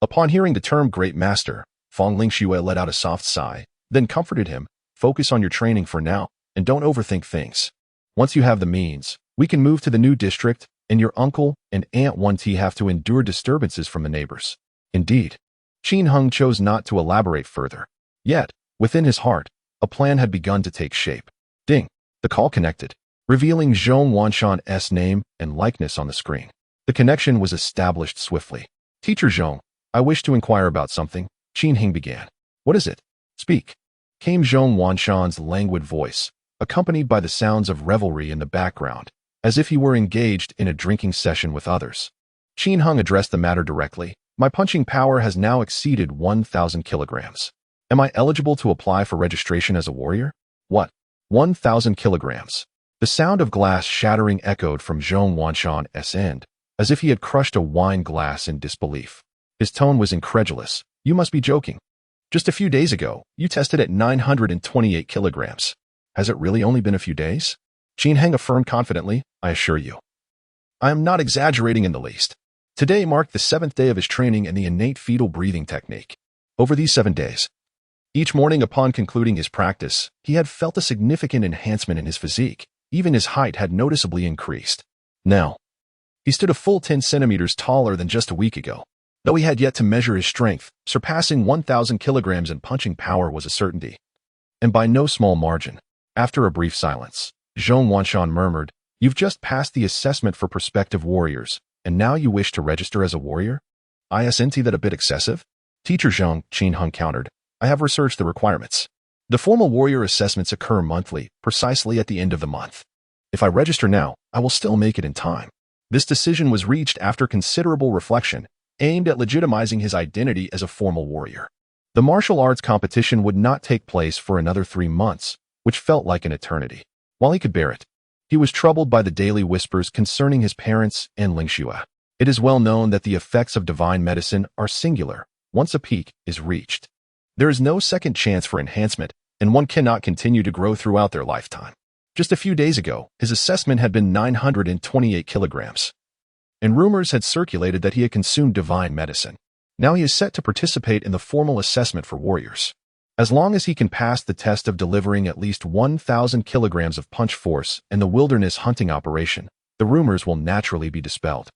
Upon hearing the term great master, Fang Lingxue let out a soft sigh, then comforted him, focus on your training for now, and don't overthink things. Once you have the means, we can move to the new district, and your uncle and Aunt Wan-Ti have to endure disturbances from the neighbors. Indeed, Qin Heng chose not to elaborate further. Yet, within his heart, a plan had begun to take shape. Ding! The call connected, revealing Zhong Wanshan's name and likeness on the screen. The connection was established swiftly. Teacher Zhong, I wish to inquire about something, Qin Heng began. What is it? Speak. Came Zhong Wanshan's languid voice, accompanied by the sounds of revelry in the background, as if he were engaged in a drinking session with others. Qin Heng addressed the matter directly. My punching power has now exceeded 1,000 kilograms. Am I eligible to apply for registration as a warrior? What? 1,000 kilograms. The sound of glass shattering echoed from Zhong Wanshan's end, as if he had crushed a wine glass in disbelief. His tone was incredulous. You must be joking. Just a few days ago, you tested at 928 kilograms. Has it really only been a few days? Qin Heng affirmed confidently, I assure you. I am not exaggerating in the least. Today marked the 7th day of his training in the innate fetal breathing technique. Over these 7 days, each morning upon concluding his practice, he had felt a significant enhancement in his physique. Even his height had noticeably increased. Now, he stood a full 10 centimeters taller than just a week ago. Though he had yet to measure his strength, surpassing 1,000 kilograms in punching power was a certainty. And by no small margin. After a brief silence, Zhong Wanshan murmured, You've just passed the assessment for prospective warriors, and now you wish to register as a warrior? Isn't that a bit excessive? Teacher Zhong, Qin Heng countered, I have researched the requirements. The formal warrior assessments occur monthly, precisely at the end of the month. If I register now, I will still make it in time. This decision was reached after considerable reflection, aimed at legitimizing his identity as a formal warrior. The martial arts competition would not take place for another 3 months, which felt like an eternity. While he could bear it, he was troubled by the daily whispers concerning his parents and Lingxue. It is well known that the effects of divine medicine are singular. Once a peak is reached, there is no second chance for enhancement, and one cannot continue to grow throughout their lifetime. Just a few days ago, his assessment had been 928 kilograms, and rumors had circulated that he had consumed divine medicine. Now he is set to participate in the formal assessment for warriors. As long as he can pass the test of delivering at least 1,000 kilograms of punch force in the wilderness hunting operation, the rumors will naturally be dispelled.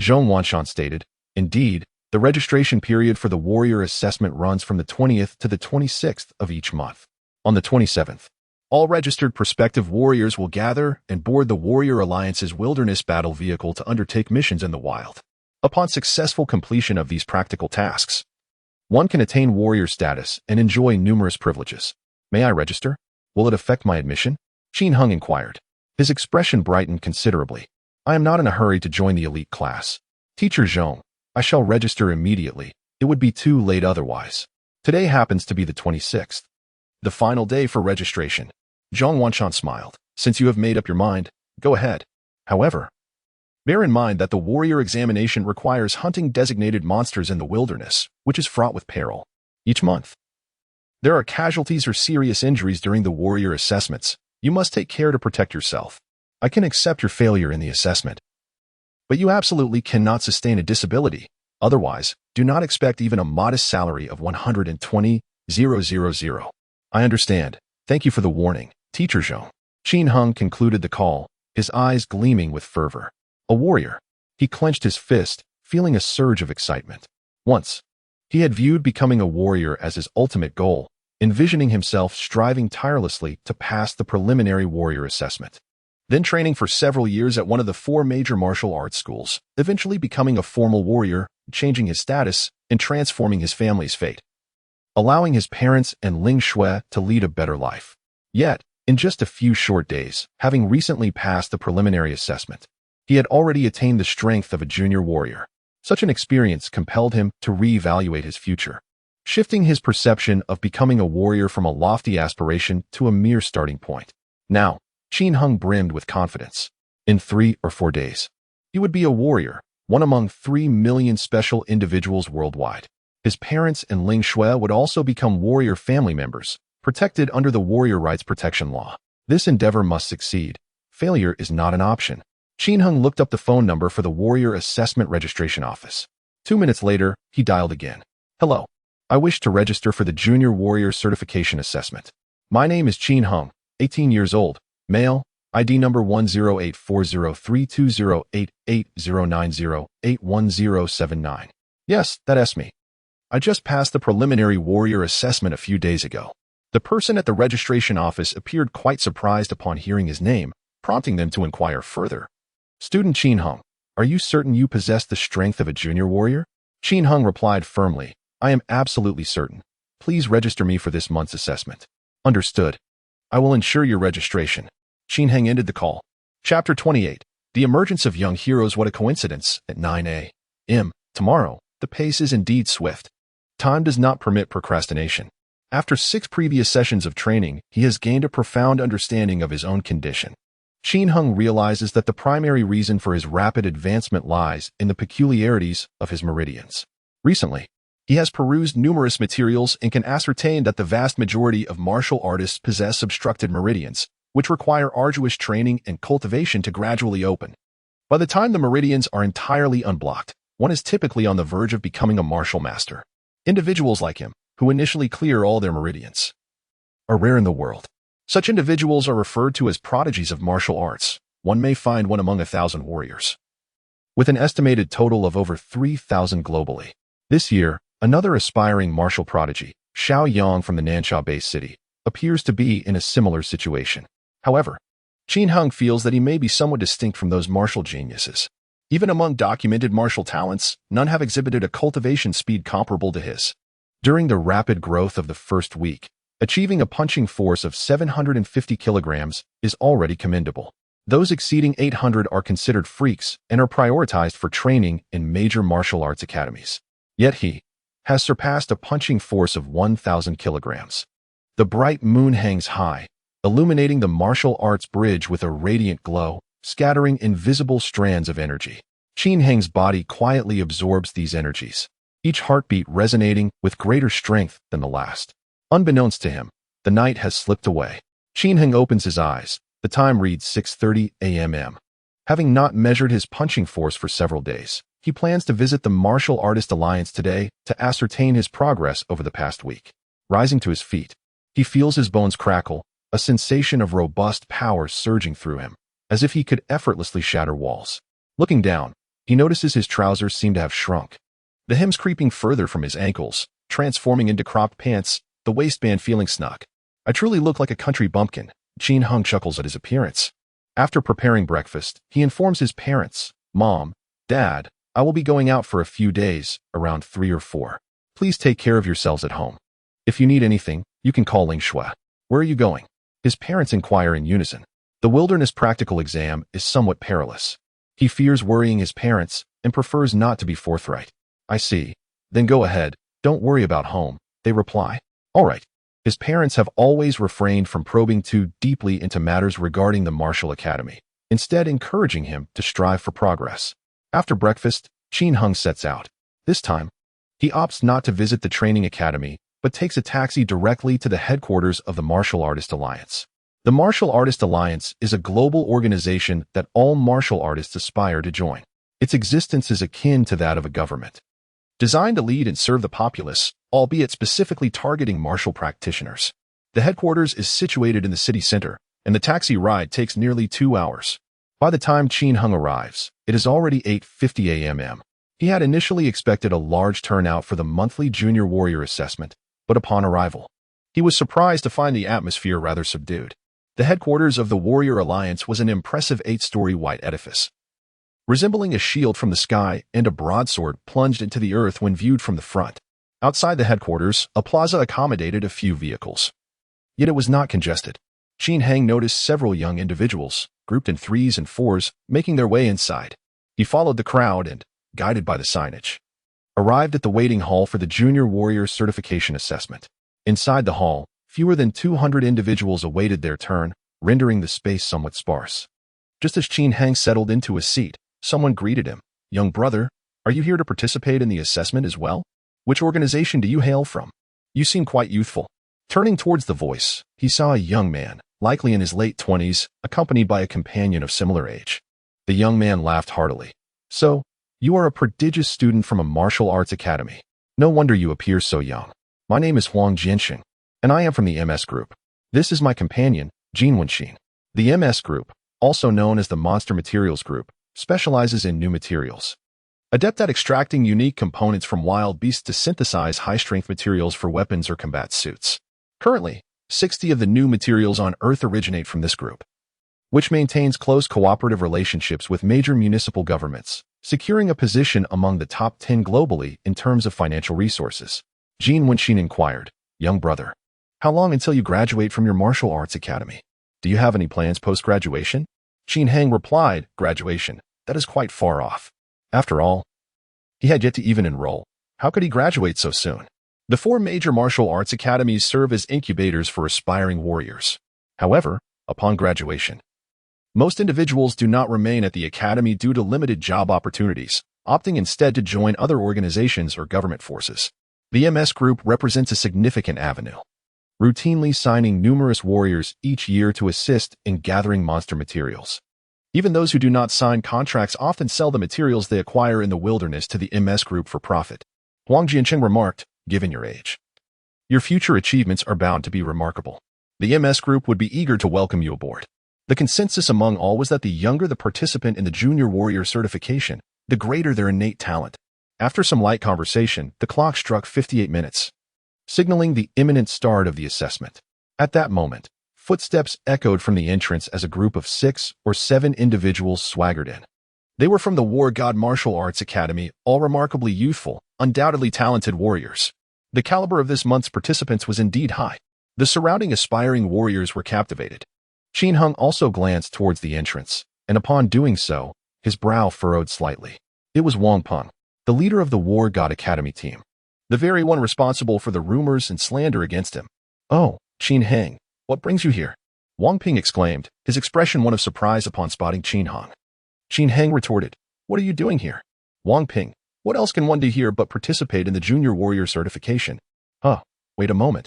Zhong Wanshan stated, Indeed, the registration period for the warrior assessment runs from the 20th to the 26th of each month. On the 27th, all registered prospective warriors will gather and board the Warrior Alliance's wilderness battle vehicle to undertake missions in the wild. Upon successful completion of these practical tasks, one can attain warrior status and enjoy numerous privileges. May I register? Will it affect my admission? Qin Heng inquired. His expression brightened considerably. I am not in a hurry to join the elite class. Teacher Zhong, I shall register immediately. It would be too late otherwise. Today happens to be the 26th. The final day for registration. Zhong Wanshan smiled. Since you have made up your mind, go ahead. However, bear in mind that the warrior examination requires hunting designated monsters in the wilderness, which is fraught with peril. Each month, there are casualties or serious injuries during the warrior assessments. You must take care to protect yourself. I can accept your failure in the assessment, but you absolutely cannot sustain a disability. Otherwise, do not expect even a modest salary of 120,000. I understand. Thank you for the warning, Teacher Zhong. Qin Heng concluded the call, his eyes gleaming with fervor. A warrior. He clenched his fist, feeling a surge of excitement. Once, he had viewed becoming a warrior as his ultimate goal, envisioning himself striving tirelessly to pass the preliminary warrior assessment. Then training for several years at one of the 4 major martial arts schools, eventually becoming a formal warrior, changing his status, and transforming his family's fate, allowing his parents and Ling Shui to lead a better life. Yet, in just a few short days, having recently passed the preliminary assessment, he had already attained the strength of a junior warrior. Such an experience compelled him to reevaluate his future, shifting his perception of becoming a warrior from a lofty aspiration to a mere starting point. Now, Qin Heng brimmed with confidence. In 3 or 4 days, he would be a warrior, one among 3 million special individuals worldwide. His parents and Ling Shui would also become warrior family members, protected under the Warrior Rights Protection Law. This endeavor must succeed. Failure is not an option. Qin Heng looked up the phone number for the Warrior Assessment Registration Office. 2 minutes later, he dialed again. Hello. I wish to register for the Junior Warrior Certification Assessment. My name is Qin Heng, 18 years old, male, ID number 1084032088090811079. Yes, that's me. I just passed the preliminary warrior assessment a few days ago. The person at the registration office appeared quite surprised upon hearing his name, prompting them to inquire further. Student Qin Heng, are you certain you possess the strength of a junior warrior? Qin Heng replied firmly, I am absolutely certain. Please register me for this month's assessment. Understood. I will ensure your registration. Qin Heng ended the call. Chapter 28. The emergence of young heroes. What a coincidence. At 9 a.m. tomorrow, the pace is indeed swift. Time does not permit procrastination. After 6 previous sessions of training, he has gained a profound understanding of his own condition. Qin Heng realizes that the primary reason for his rapid advancement lies in the peculiarities of his meridians. Recently, he has perused numerous materials and can ascertain that the vast majority of martial artists possess obstructed meridians, which require arduous training and cultivation to gradually open. By the time the meridians are entirely unblocked, one is typically on the verge of becoming a martial master. Individuals like him, who initially clear all their meridians, are rare in the world. Such individuals are referred to as prodigies of martial arts. One may find one among 1,000 warriors, with an estimated total of over 3,000 globally. This year, another aspiring martial prodigy, Xiao Yang from the Nansha-based city, appears to be in a similar situation. However, Qin Heng feels that he may be somewhat distinct from those martial geniuses. Even among documented martial talents, none have exhibited a cultivation speed comparable to his. During the rapid growth of the first week, achieving a punching force of 750 kilograms is already commendable. Those exceeding 800 are considered freaks and are prioritized for training in major martial arts academies. Yet he has surpassed a punching force of 1,000 kilograms. The bright moon hangs high, illuminating the martial arts bridge with a radiant glow, scattering invisible strands of energy. Qin Heng's body quietly absorbs these energies, each heartbeat resonating with greater strength than the last. Unbeknownst to him, the night has slipped away. Qin Heng opens his eyes. The time reads 6:30 a.m. Having not measured his punching force for several days, he plans to visit the Martial Artist Alliance today to ascertain his progress over the past week. Rising to his feet, he feels his bones crackle, a sensation of robust power surging through him, as if he could effortlessly shatter walls. Looking down, he notices his trousers seem to have shrunk, the hems creeping further from his ankles, transforming into cropped pants, the waistband feeling snug. I truly look like a country bumpkin. Qin Heng chuckles at his appearance. After preparing breakfast, he informs his parents, Mom, Dad, I will be going out for a few days, around 3 or 4. Please take care of yourselves at home. If you need anything, you can call Ling Shui. Where are you going? His parents inquire in unison. The wilderness practical exam is somewhat perilous. He fears worrying his parents and prefers not to be forthright. I see. Then go ahead. Don't worry about home, they reply. All right. His parents have always refrained from probing too deeply into matters regarding the Martial Academy, instead encouraging him to strive for progress. After breakfast, Qin Heng sets out. This time, he opts not to visit the training academy, but takes a taxi directly to the headquarters of the Martial Artist Alliance. The Martial Artist Alliance is a global organization that all martial artists aspire to join. Its existence is akin to that of a government, designed to lead and serve the populace, albeit specifically targeting martial practitioners. The headquarters is situated in the city center, and the taxi ride takes nearly 2 hours. By the time Qin Heng arrives, it is already 8:50 a.m. He had initially expected a large turnout for the monthly Junior Warrior assessment, but upon arrival, he was surprised to find the atmosphere rather subdued. The headquarters of the Warrior Alliance was an impressive 8-story white edifice, resembling a shield from the sky and a broadsword plunged into the earth when viewed from the front. Outside the headquarters, a plaza accommodated a few vehicles. Yet it was not congested. Qin Heng noticed several young individuals, grouped in 3s and 4s, making their way inside. He followed the crowd and, guided by the signage, arrived at the waiting hall for the Junior Warrior Certification Assessment. Inside the hall, fewer than 200 individuals awaited their turn, rendering the space somewhat sparse. Just as Qin Heng settled into a seat, someone greeted him. Young brother, are you here to participate in the assessment as well? Which organization do you hail from? You seem quite youthful. Turning towards the voice, he saw a young man, likely in his late 20s, accompanied by a companion of similar age. The young man laughed heartily. So, you are a prodigious student from a martial arts academy. No wonder you appear so young. My name is Huang Jianxing, and I am from the MS Group. This is my companion, Jin Wenxin. The MS Group, also known as the Monster Materials Group, specializes in new materials, adept at extracting unique components from wild beasts to synthesize high-strength materials for weapons or combat suits. Currently, 60 of the new materials on Earth originate from this group, which maintains close cooperative relationships with major municipal governments, securing a position among the top 10 globally in terms of financial resources. Jin Wenxin inquired, young brother, how long until you graduate from your martial arts academy? Do you have any plans post-graduation? Qin Heng replied, graduation, that is quite far off. After all, he had yet to even enroll. How could he graduate so soon? The 4 major martial arts academies serve as incubators for aspiring warriors. However, upon graduation, most individuals do not remain at the academy due to limited job opportunities, opting instead to join other organizations or government forces. The MS Group represents a significant avenue, routinely signing numerous warriors each year to assist in gathering monster materials. Even those who do not sign contracts often sell the materials they acquire in the wilderness to the MS Group for profit. Huang Jiancheng remarked, given your age, your future achievements are bound to be remarkable. The MS Group would be eager to welcome you aboard. The consensus among all was that the younger the participant in the Junior Warrior certification, the greater their innate talent. After some light conversation, the clock struck 58 minutes, signaling the imminent start of the assessment. At that moment, footsteps echoed from the entrance as a group of 6 or 7 individuals swaggered in. They were from the War God Martial Arts Academy, all remarkably youthful, undoubtedly talented warriors. The caliber of this month's participants was indeed high. The surrounding aspiring warriors were captivated. Qin Heng also glanced towards the entrance, and upon doing so, his brow furrowed slightly. It was Wang Peng, the leader of the War God Academy team, the very one responsible for the rumors and slander against him. Oh, Qin Heng, what brings you here? Wang Ping exclaimed, his expression one of surprise upon spotting Qin Heng. Qin Heng retorted, what are you doing here? Wang Ping, what else can one do here but participate in the Junior Warrior certification? Huh, wait a moment.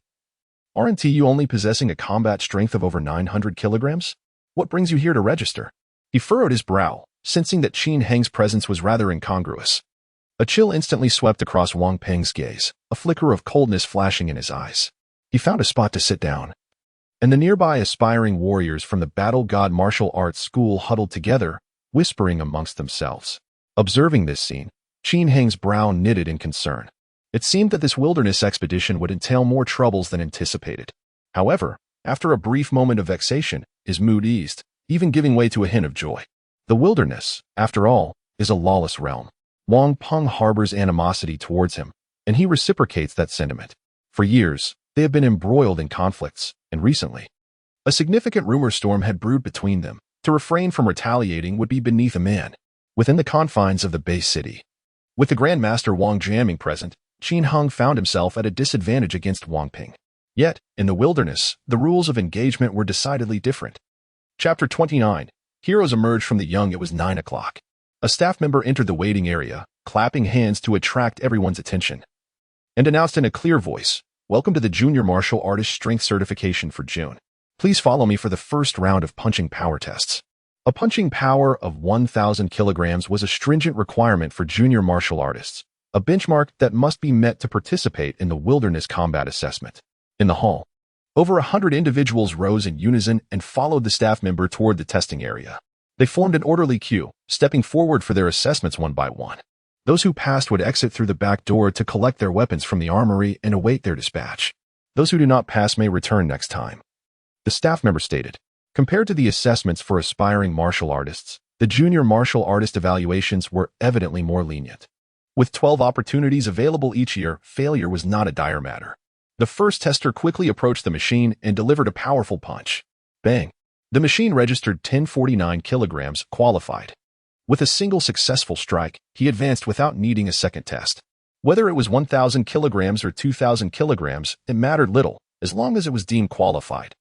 Aren't you only possessing a combat strength of over 900 kilograms? What brings you here to register? He furrowed his brow, sensing that Qin Heng's presence was rather incongruous. A chill instantly swept across Wang Peng's gaze, a flicker of coldness flashing in his eyes. He found a spot to sit down, and the nearby aspiring warriors from the Battle God Martial Arts School huddled together, whispering amongst themselves. Observing this scene, Qin Heng's brow knitted in concern. It seemed that this wilderness expedition would entail more troubles than anticipated. However, after a brief moment of vexation, his mood eased, even giving way to a hint of joy. The wilderness, after all, is a lawless realm. Wang Peng harbors animosity towards him, and he reciprocates that sentiment. For years, they have been embroiled in conflicts, and recently, A significant rumor storm had brewed between them. To refrain from retaliating would be beneath a man within the confines of the base city. With the Grand Master Wang Jiaming present, Qin Heng found himself at a disadvantage against Wang Ping. Yet, in the wilderness, the rules of engagement were decidedly different. Chapter 29. Heroes emerged from the young. It was 9 o'clock. A staff member entered the waiting area, clapping hands to attract everyone's attention, and announced in a clear voice, "Welcome to the Junior Martial Artist Strength Certification for June. Please follow me for the first round of punching power tests." A punching power of 1,000 kilograms was a stringent requirement for junior martial artists, a benchmark that must be met to participate in the Wilderness Combat Assessment. In the hall, over 100 individuals rose in unison and followed the staff member toward the testing area. They formed an orderly queue, stepping forward for their assessments one by one. Those who passed would exit through the back door to collect their weapons from the armory and await their dispatch. Those who do not pass may return next time, the staff member stated. Compared to the assessments for aspiring martial artists, the junior martial artist evaluations were evidently more lenient. With 12 opportunities available each year, failure was not a dire matter. The first tester quickly approached the machine and delivered a powerful punch. Bang! The machine registered 1049 kilograms, qualified. With a single successful strike, he advanced without needing a second test. Whether it was 1,000 kilograms or 2,000 kilograms, it mattered little, as long as it was deemed qualified.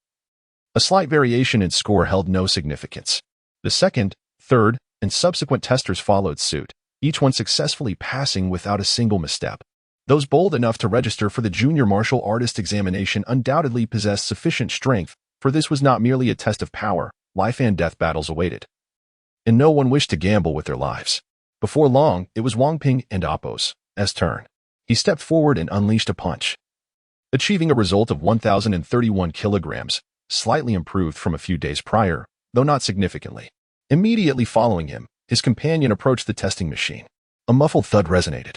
A slight variation in score held no significance. The second, third, and subsequent testers followed suit, each one successfully passing without a single misstep. Those bold enough to register for the junior martial artist examination undoubtedly possessed sufficient strength, for this was not merely a test of power. Life and death battles awaited, and no one wished to gamble with their lives. Before long, it was Wang Ping and Appo's turn. He stepped forward and unleashed a punch, achieving a result of 1,031 kilograms, slightly improved from a few days prior, though not significantly. Immediately following him, his companion approached the testing machine. A muffled thud resonated,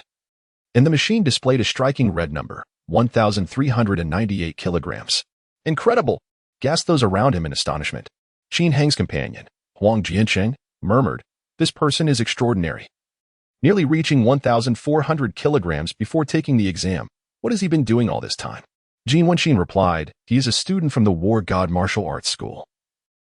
and the machine displayed a striking red number, 1,398 kilograms. "Incredible!" gasped those around him in astonishment. Qin Heng's companion, Huang Jiancheng, murmured, "This person is extraordinary. Nearly reaching 1,400 kilograms before taking the exam. What has he been doing all this time?" Jin Wenxin replied, "He is a student from the War God Martial Arts School.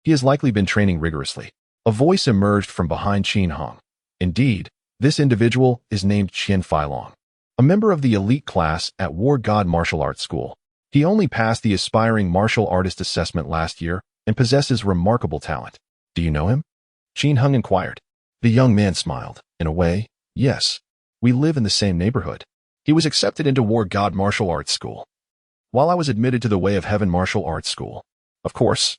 He has likely been training rigorously." A voice emerged from behind Qin Heng. "Indeed, this individual is named Qian Feilong, a member of the elite class at War God Martial Arts School. He only passed the aspiring martial artist assessment last year and possesses remarkable talent. Do you know him?" Qin Heng inquired. The young man smiled. "In a way, yes. We live in the same neighborhood. He was accepted into War God Martial Arts School, while I was admitted to the Way of Heaven Martial Arts School. Of course,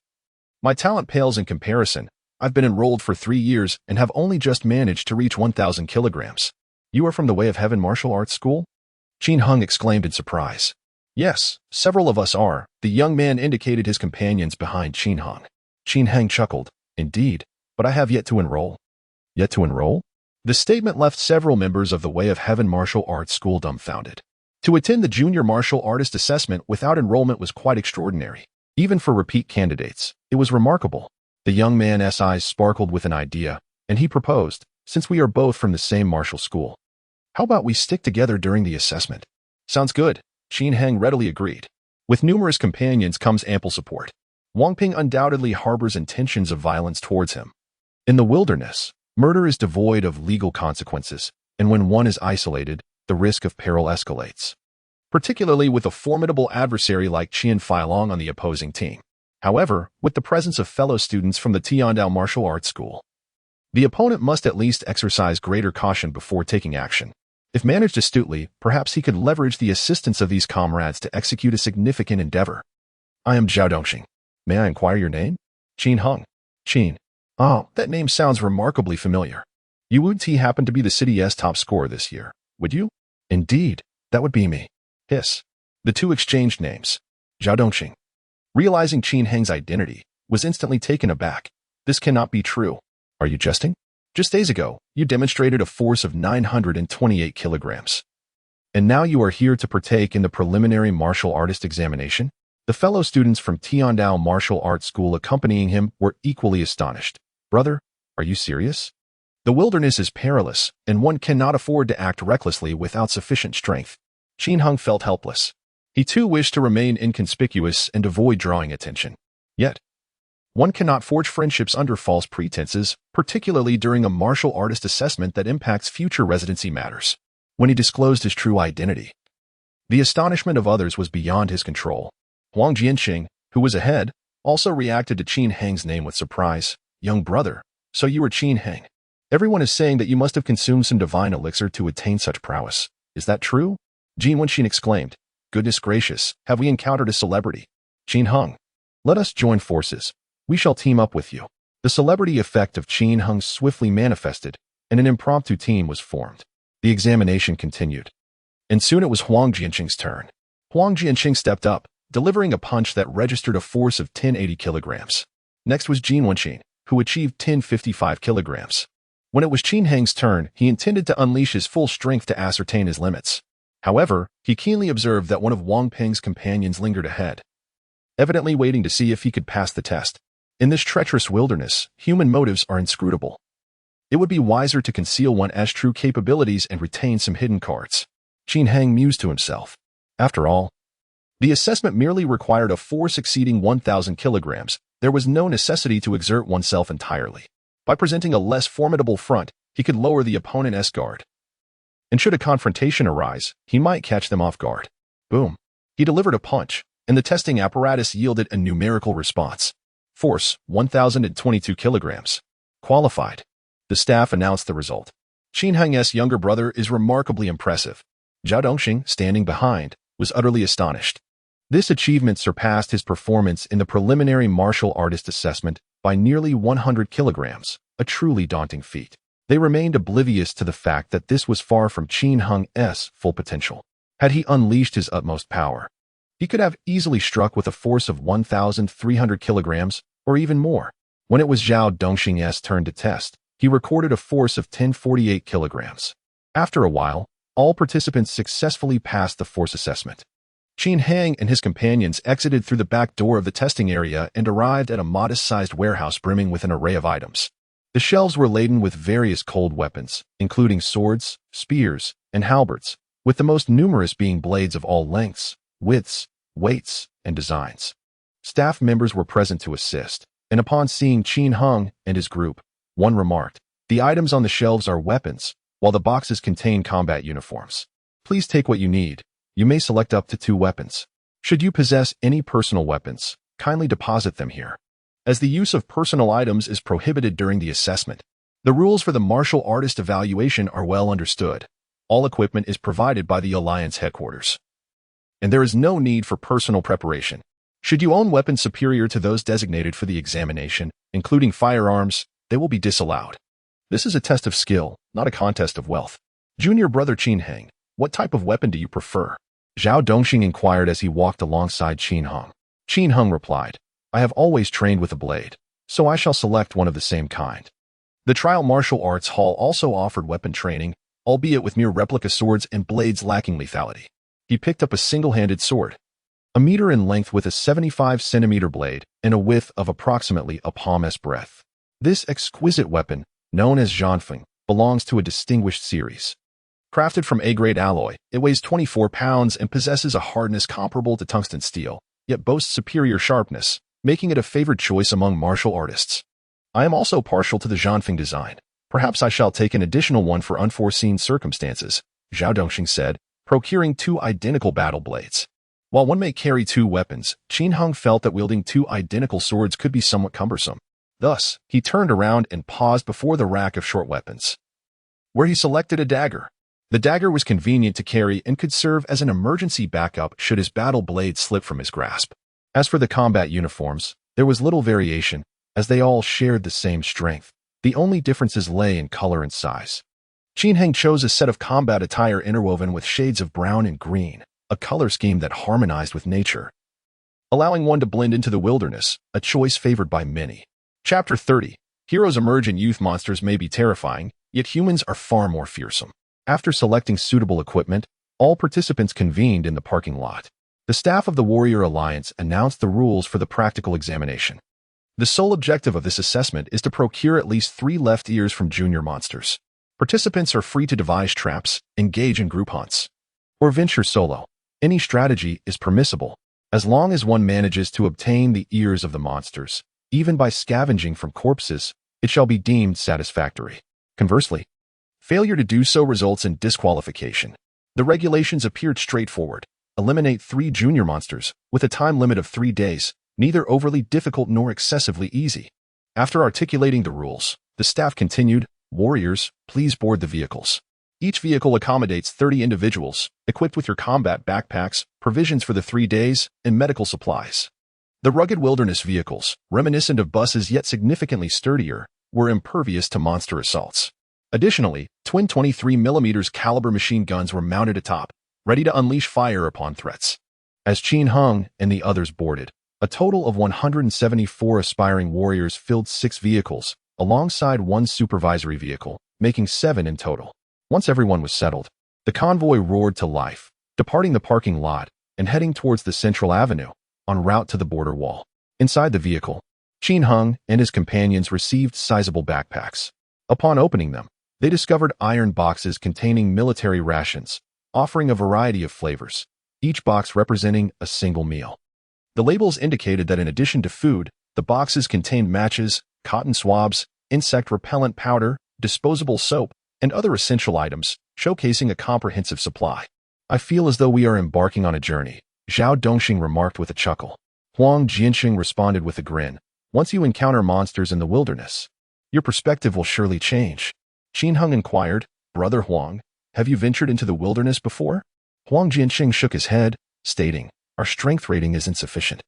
my talent pales in comparison. I've been enrolled for 3 years and have only just managed to reach 1,000 kilograms. You are from the Way of Heaven Martial Arts School?" Qin Heng exclaimed in surprise. "Yes, several of us are." The young man indicated his companions behind Qin Heng. Qin Heng chuckled. "Indeed, but I have yet to enroll." "Yet to enroll?" The statement left several members of the Way of Heaven Martial Arts School dumbfounded. To attend the Junior Martial Artist Assessment without enrollment was quite extraordinary. Even for repeat candidates, it was remarkable. The young man's eyes sparkled with an idea, and he proposed, "Since we are both from the same martial school, how about we stick together during the assessment?" "Sounds good," Qin Heng readily agreed. With numerous companions comes ample support. Wang Ping undoubtedly harbors intentions of violence towards him. In the wilderness, murder is devoid of legal consequences, and when one is isolated, the risk of peril escalates, particularly with a formidable adversary like Qian Feilong on the opposing team. However, with the presence of fellow students from the Tiandao Martial Arts School, the opponent must at least exercise greater caution before taking action. If managed astutely, perhaps he could leverage the assistance of these comrades to execute a significant endeavor. "I am Zhao Dongxing. May I inquire your name?" "Qin Heng." "Qin. Oh, that name sounds remarkably familiar. You would happen to be the city's top scorer this year, would you?" "Indeed, that would be me." Hiss. The two exchanged names. Zhao Dongxing, realizing Qin Heng's identity, was instantly taken aback. "This cannot be true. Are you jesting? Just days ago, you demonstrated a force of 928 kilograms. And now you are here to partake in the preliminary martial artist examination?" The fellow students from Tiandao Martial Arts School accompanying him were equally astonished. "Brother, are you serious? The wilderness is perilous, and one cannot afford to act recklessly without sufficient strength." Qin Heng felt helpless. He too wished to remain inconspicuous and avoid drawing attention. Yet, one cannot forge friendships under false pretenses, particularly during a martial artist assessment that impacts future residency matters. When he disclosed his true identity, the astonishment of others was beyond his control. Huang Jianqing, who was ahead, also reacted to Qin Heng's name with surprise. Young brother, so you are Qin Heng. Everyone is saying that you must have consumed some divine elixir to attain such prowess. Is that true? Jin Wenxin exclaimed. Goodness gracious, have we encountered a celebrity? Qin Heng, let us join forces. We shall team up with you. The celebrity effect of Qin Heng swiftly manifested, and an impromptu team was formed. The examination continued. And soon it was Huang Jianqing's turn. Huang Jianqing stepped up, delivering a punch that registered a force of 1080 kilograms. Next was Jin Wenxin, who achieved 1055 kilograms. When it was Qin Heng's turn, he intended to unleash his full strength to ascertain his limits. However, he keenly observed that one of Wang Peng's companions lingered ahead, evidently waiting to see if he could pass the test. In this treacherous wilderness, human motives are inscrutable. It would be wiser to conceal one's true capabilities and retain some hidden cards. Qin Heng mused to himself. After all, the assessment merely required a force exceeding 1,000 kilograms. There was no necessity to exert oneself entirely. By presenting a less formidable front, he could lower the opponent's guard. And should a confrontation arise, he might catch them off guard. Boom. He delivered a punch, and the testing apparatus yielded a numerical response. Force, 1,022 kilograms. Qualified. The staff announced the result. Qin Heng's younger brother is remarkably impressive. Zhao Dongxing, standing behind, was utterly astonished. This achievement surpassed his performance in the preliminary martial artist assessment by nearly 100 kilograms, a truly daunting feat. They remained oblivious to the fact that this was far from Qin Heng's full potential. Had he unleashed his utmost power, he could have easily struck with a force of 1,300 kilograms, or even more. When it was Zhao Dongxing's turn to test, he recorded a force of 1048 kilograms. After a while, all participants successfully passed the force assessment. Qin Heng and his companions exited through the back door of the testing area and arrived at a modest-sized warehouse brimming with an array of items. The shelves were laden with various cold weapons, including swords, spears, and halberds, with the most numerous being blades of all lengths, widths, weights, and designs. Staff members were present to assist, and upon seeing Qin Heng and his group, one remarked, "The items on the shelves are weapons, while the boxes contain combat uniforms. Please take what you need. You may select up to 2 weapons. Should you possess any personal weapons, kindly deposit them here." As the use of personal items is prohibited during the assessment, the rules for the martial artist evaluation are well understood. All equipment is provided by the Alliance headquarters, and there is no need for personal preparation. Should you own weapons superior to those designated for the examination, including firearms, they will be disallowed. This is a test of skill, not a contest of wealth. Junior brother Qin Heng, what type of weapon do you prefer? Zhao Dongxing inquired as he walked alongside Qin Heng. Qin Heng replied, I have always trained with a blade, so I shall select one of the same kind. The Trial Martial Arts Hall also offered weapon training, albeit with mere replica swords and blades lacking lethality. He picked up a single-handed sword, a meter in length with a 75-centimeter blade and a width of approximately a palm's breadth. This exquisite weapon, known as Zhanfeng, belongs to a distinguished series. Crafted from A-grade alloy, it weighs 24 pounds and possesses a hardness comparable to tungsten steel, yet boasts superior sharpness, making it a favored choice among martial artists. I am also partial to the Zhanfeng design. Perhaps I shall take an additional one for unforeseen circumstances, Zhao Dongxing said, procuring 2 identical battle blades. While one may carry 2 weapons, Qin Heng felt that wielding 2 identical swords could be somewhat cumbersome. Thus, he turned around and paused before the rack of short weapons, where he selected a dagger. The dagger was convenient to carry and could serve as an emergency backup should his battle blade slip from his grasp. As for the combat uniforms, there was little variation, as they all shared the same strength. The only differences lay in color and size. Qin Heng chose a set of combat attire interwoven with shades of brown and green, a color scheme that harmonized with nature, allowing one to blend into the wilderness, a choice favored by many. Chapter 30. Heroes emerge and youth monsters may be terrifying, yet humans are far more fearsome. After selecting suitable equipment, all participants convened in the parking lot. The staff of the Warrior Alliance announced the rules for the practical examination. The sole objective of this assessment is to procure at least 3 left ears from junior monsters. Participants are free to devise traps, engage in group hunts, or venture solo. Any strategy is permissible. As long as one manages to obtain the ears of the monsters, even by scavenging from corpses, it shall be deemed satisfactory. Conversely, failure to do so results in disqualification. The regulations appeared straightforward. Eliminate 3 junior monsters, with a time limit of 3 days, neither overly difficult nor excessively easy. After articulating the rules, the staff continued, "Warriors, please board the vehicles. Each vehicle accommodates 30 individuals, equipped with your combat backpacks, provisions for the 3 days, and medical supplies." The rugged wilderness vehicles, reminiscent of buses yet significantly sturdier, were impervious to monster assaults. Additionally, twin 23mm caliber machine guns were mounted atop, ready to unleash fire upon threats. As Qin Hung and the others boarded, a total of 174 aspiring warriors filled 6 vehicles, alongside 1 supervisory vehicle, making 7 in total. Once everyone was settled, the convoy roared to life, departing the parking lot and heading towards the central avenue, en route to the border wall. Inside the vehicle, Qin Hung and his companions received sizable backpacks. Upon opening them, they discovered iron boxes containing military rations, offering a variety of flavors, each box representing a single meal. The labels indicated that in addition to food, the boxes contained matches, cotton swabs, insect repellent powder, disposable soap, and other essential items, showcasing a comprehensive supply. "I feel as though we are embarking on a journey," Zhao Dongxing remarked with a chuckle. Huang Jianqing responded with a grin. "Once you encounter monsters in the wilderness, your perspective will surely change." Qin Hung inquired, "Brother Huang, have you ventured into the wilderness before?" Huang Jianqing shook his head, stating, "Our strength rating is insufficient.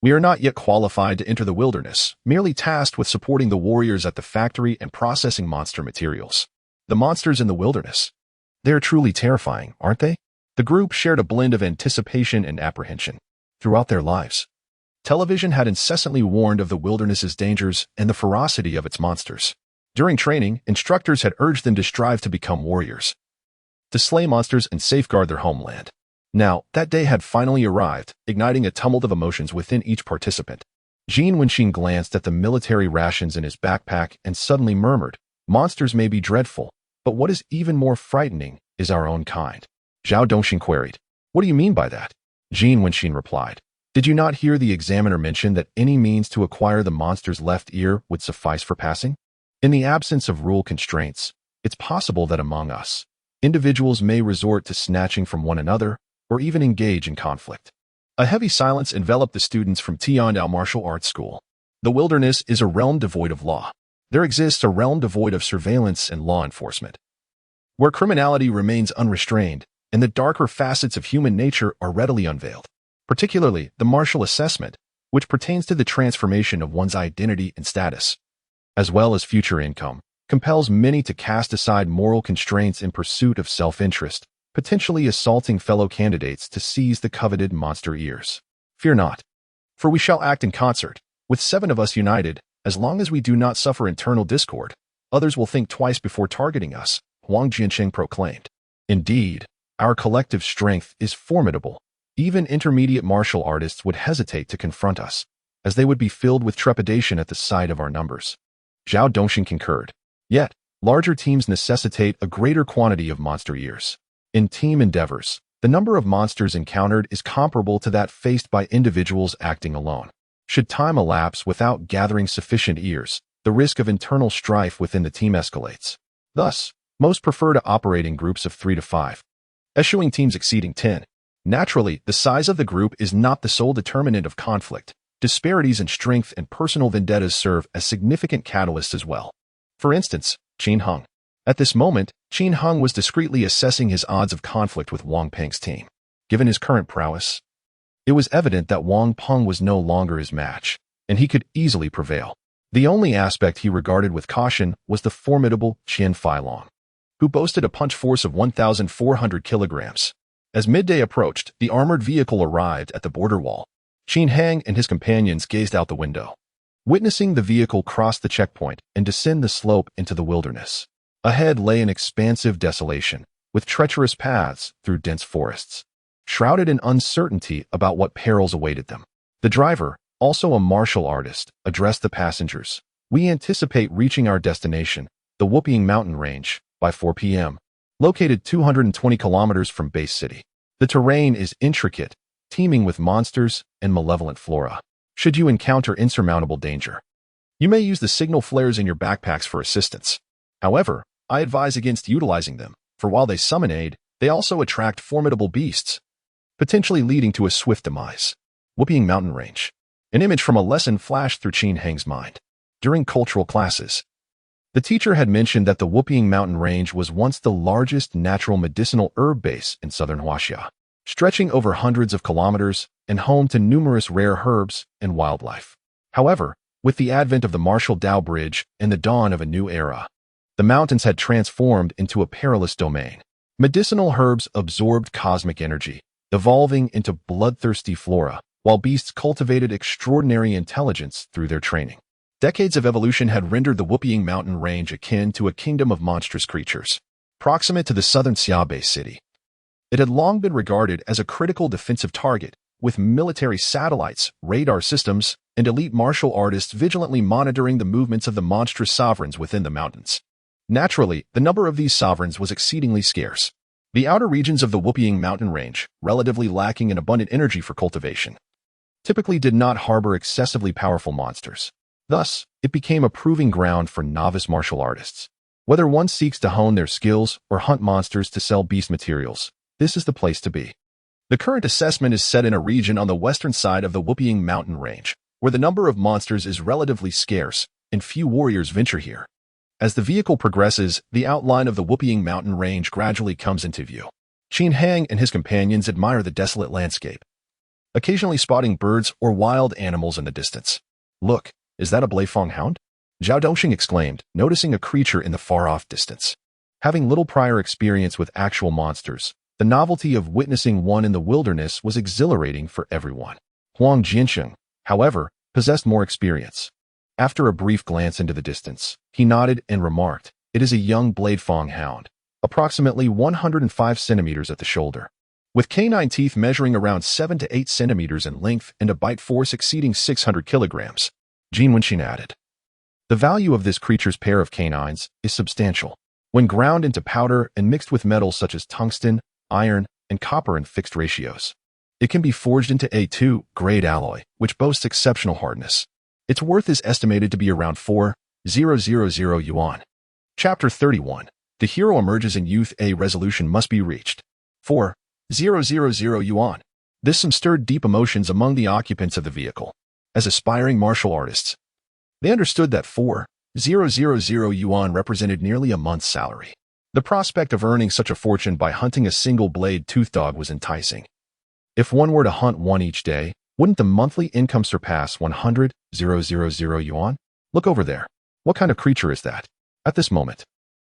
We are not yet qualified to enter the wilderness, merely tasked with supporting the warriors at the factory and processing monster materials." The monsters in the wilderness. They are truly terrifying, aren't they? The group shared a blend of anticipation and apprehension. Throughout their lives, television had incessantly warned of the wilderness's dangers and the ferocity of its monsters. During training, instructors had urged them to strive to become warriors, to slay monsters and safeguard their homeland. Now, that day had finally arrived, igniting a tumult of emotions within each participant. Jin Wenxin glanced at the military rations in his backpack and suddenly murmured, "Monsters may be dreadful, but what is even more frightening is our own kind." Zhao Dongxing queried, "What do you mean by that?" Jin Wenxin replied, "Did you not hear the examiner mention that any means to acquire the monster's left ear would suffice for passing? In the absence of rule constraints, it's possible that among us, individuals may resort to snatching from one another or even engage in conflict." A heavy silence enveloped the students from Tiandao Martial Arts School. The wilderness is a realm devoid of law. There exists a realm devoid of surveillance and law enforcement, where criminality remains unrestrained and the darker facets of human nature are readily unveiled. Particularly, the martial assessment, which pertains to the transformation of one's identity and status, as well as future income, compels many to cast aside moral constraints in pursuit of self-interest, potentially assaulting fellow candidates to seize the coveted monster ears. "Fear not, for we shall act in concert, with 7 of us united. As long as we do not suffer internal discord, others will think twice before targeting us," Huang Jianqing proclaimed. "Indeed, our collective strength is formidable. Even intermediate martial artists would hesitate to confront us, as they would be filled with trepidation at the sight of our numbers." Zhao Dongxing concurred. "Yet, larger teams necessitate a greater quantity of monster ears. In team endeavors, the number of monsters encountered is comparable to that faced by individuals acting alone. Should time elapse without gathering sufficient ears, the risk of internal strife within the team escalates. Thus, most prefer to operate in groups of 3 to 5, eschewing teams exceeding 10. Naturally, the size of the group is not the sole determinant of conflict. Disparities in strength and personal vendettas serve as significant catalysts as well. For instance, Qin Hung. At this moment, Qin Hung was discreetly assessing his odds of conflict with Wang Peng's team. Given his current prowess, it was evident that Wang Peng was no longer his match, and he could easily prevail. The only aspect he regarded with caution was the formidable Qian Feilong, who boasted a punch force of 1,400 kilograms. As midday approached, the armored vehicle arrived at the border wall. Qin Hang and his companions gazed out the window, witnessing the vehicle cross the checkpoint and descend the slope into the wilderness. Ahead lay an expansive desolation, with treacherous paths through dense forests, shrouded in uncertainty about what perils awaited them. The driver, also a martial artist, addressed the passengers. "We anticipate reaching our destination, the Whooping Mountain Range, by 4 p.m., located 220 kilometers from Base City. The terrain is intricate, teeming with monsters and malevolent flora. Should you encounter insurmountable danger, you may use the signal flares in your backpacks for assistance. However, I advise against utilizing them, for while they summon aid, they also attract formidable beasts, potentially leading to a swift demise. Whooping Mountain Range. An image from a lesson flashed through Qin Heng's mind. During cultural classes, the teacher had mentioned that the Whooping Mountain Range was once the largest natural medicinal herb base in southern Huaxia, stretching over hundreds of kilometers and home to numerous rare herbs and wildlife. However, with the advent of the Martial Dao Bridge and the dawn of a new era, the mountains had transformed into a perilous domain. Medicinal herbs absorbed cosmic energy, evolving into bloodthirsty flora, while beasts cultivated extraordinary intelligence through their training. Decades of evolution had rendered the Whooping Mountain Range akin to a kingdom of monstrous creatures. Proximate to the southern Xiaobei city, it had long been regarded as a critical defensive target, with military satellites, radar systems, and elite martial artists vigilantly monitoring the movements of the monstrous sovereigns within the mountains. Naturally, the number of these sovereigns was exceedingly scarce. The outer regions of the Whooping Mountain Range, relatively lacking in abundant energy for cultivation, typically did not harbor excessively powerful monsters. Thus, it became a proving ground for novice martial artists. Whether one seeks to hone their skills or hunt monsters to sell beast materials, this is the place to be. The current assessment is set in a region on the western side of the Whooping Mountain Range, where the number of monsters is relatively scarce and few warriors venture here. As the vehicle progresses, the outline of the Whooping Mountain Range gradually comes into view. Qin Heng and his companions admire the desolate landscape, occasionally spotting birds or wild animals in the distance. Look, is that a Bleifeng hound? Zhao Dongxing exclaimed, noticing a creature in the far-off distance. Having little prior experience with actual monsters, the novelty of witnessing one in the wilderness was exhilarating for everyone. Huang Jiansheng, however, possessed more experience. After a brief glance into the distance, he nodded and remarked, "It is a young Bleifeng hound, approximately 105 centimeters at the shoulder, with canine teeth measuring around 7 to 8 centimeters in length and a bite force exceeding 600 kilograms. Jin Wenqin added. The value of this creature's pair of canines is substantial. When ground into powder and mixed with metals such as tungsten, iron, and copper in fixed ratios, it can be forged into A2 grade alloy, which boasts exceptional hardness. Its worth is estimated to be around 4,000 yuan. Chapter 31. The hero emerges in youth. A resolution must be reached. 4,000 yuan. This sum stirred deep emotions among the occupants of the vehicle. As aspiring martial artists, they understood that 4,000 yuan represented nearly a month's salary. The prospect of earning such a fortune by hunting a single-blade tooth dog was enticing. If one were to hunt one each day, wouldn't the monthly income surpass 100,000 yuan? Look over there. What kind of creature is that? At this moment,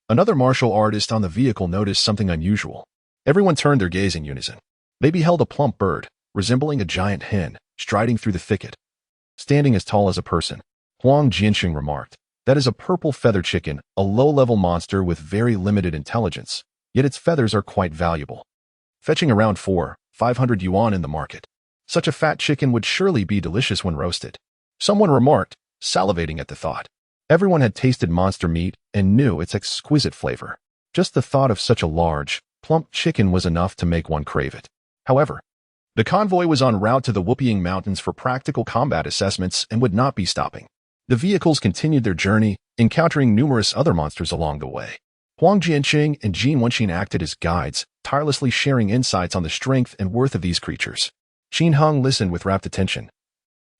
another martial artist on the vehicle noticed something unusual. Everyone turned their gaze in unison. They beheld a plump bird, resembling a giant hen, striding through the thicket. Standing as tall as a person, Huang Jianxing remarked, "That is a purple feather chicken, a low-level monster with very limited intelligence, yet its feathers are quite valuable, fetching around 400-500 yuan in the market. Such a fat chicken would surely be delicious when roasted." Someone remarked, salivating at the thought. Everyone had tasted monster meat and knew its exquisite flavor. Just the thought of such a large, plump chicken was enough to make one crave it. However, the convoy was en route to the Whooping Mountains for practical combat assessments and would not be stopping. The vehicles continued their journey, encountering numerous other monsters along the way. Huang Jianqing and Jin Wenqin acted as guides, tirelessly sharing insights on the strength and worth of these creatures. Qin Heng listened with rapt attention,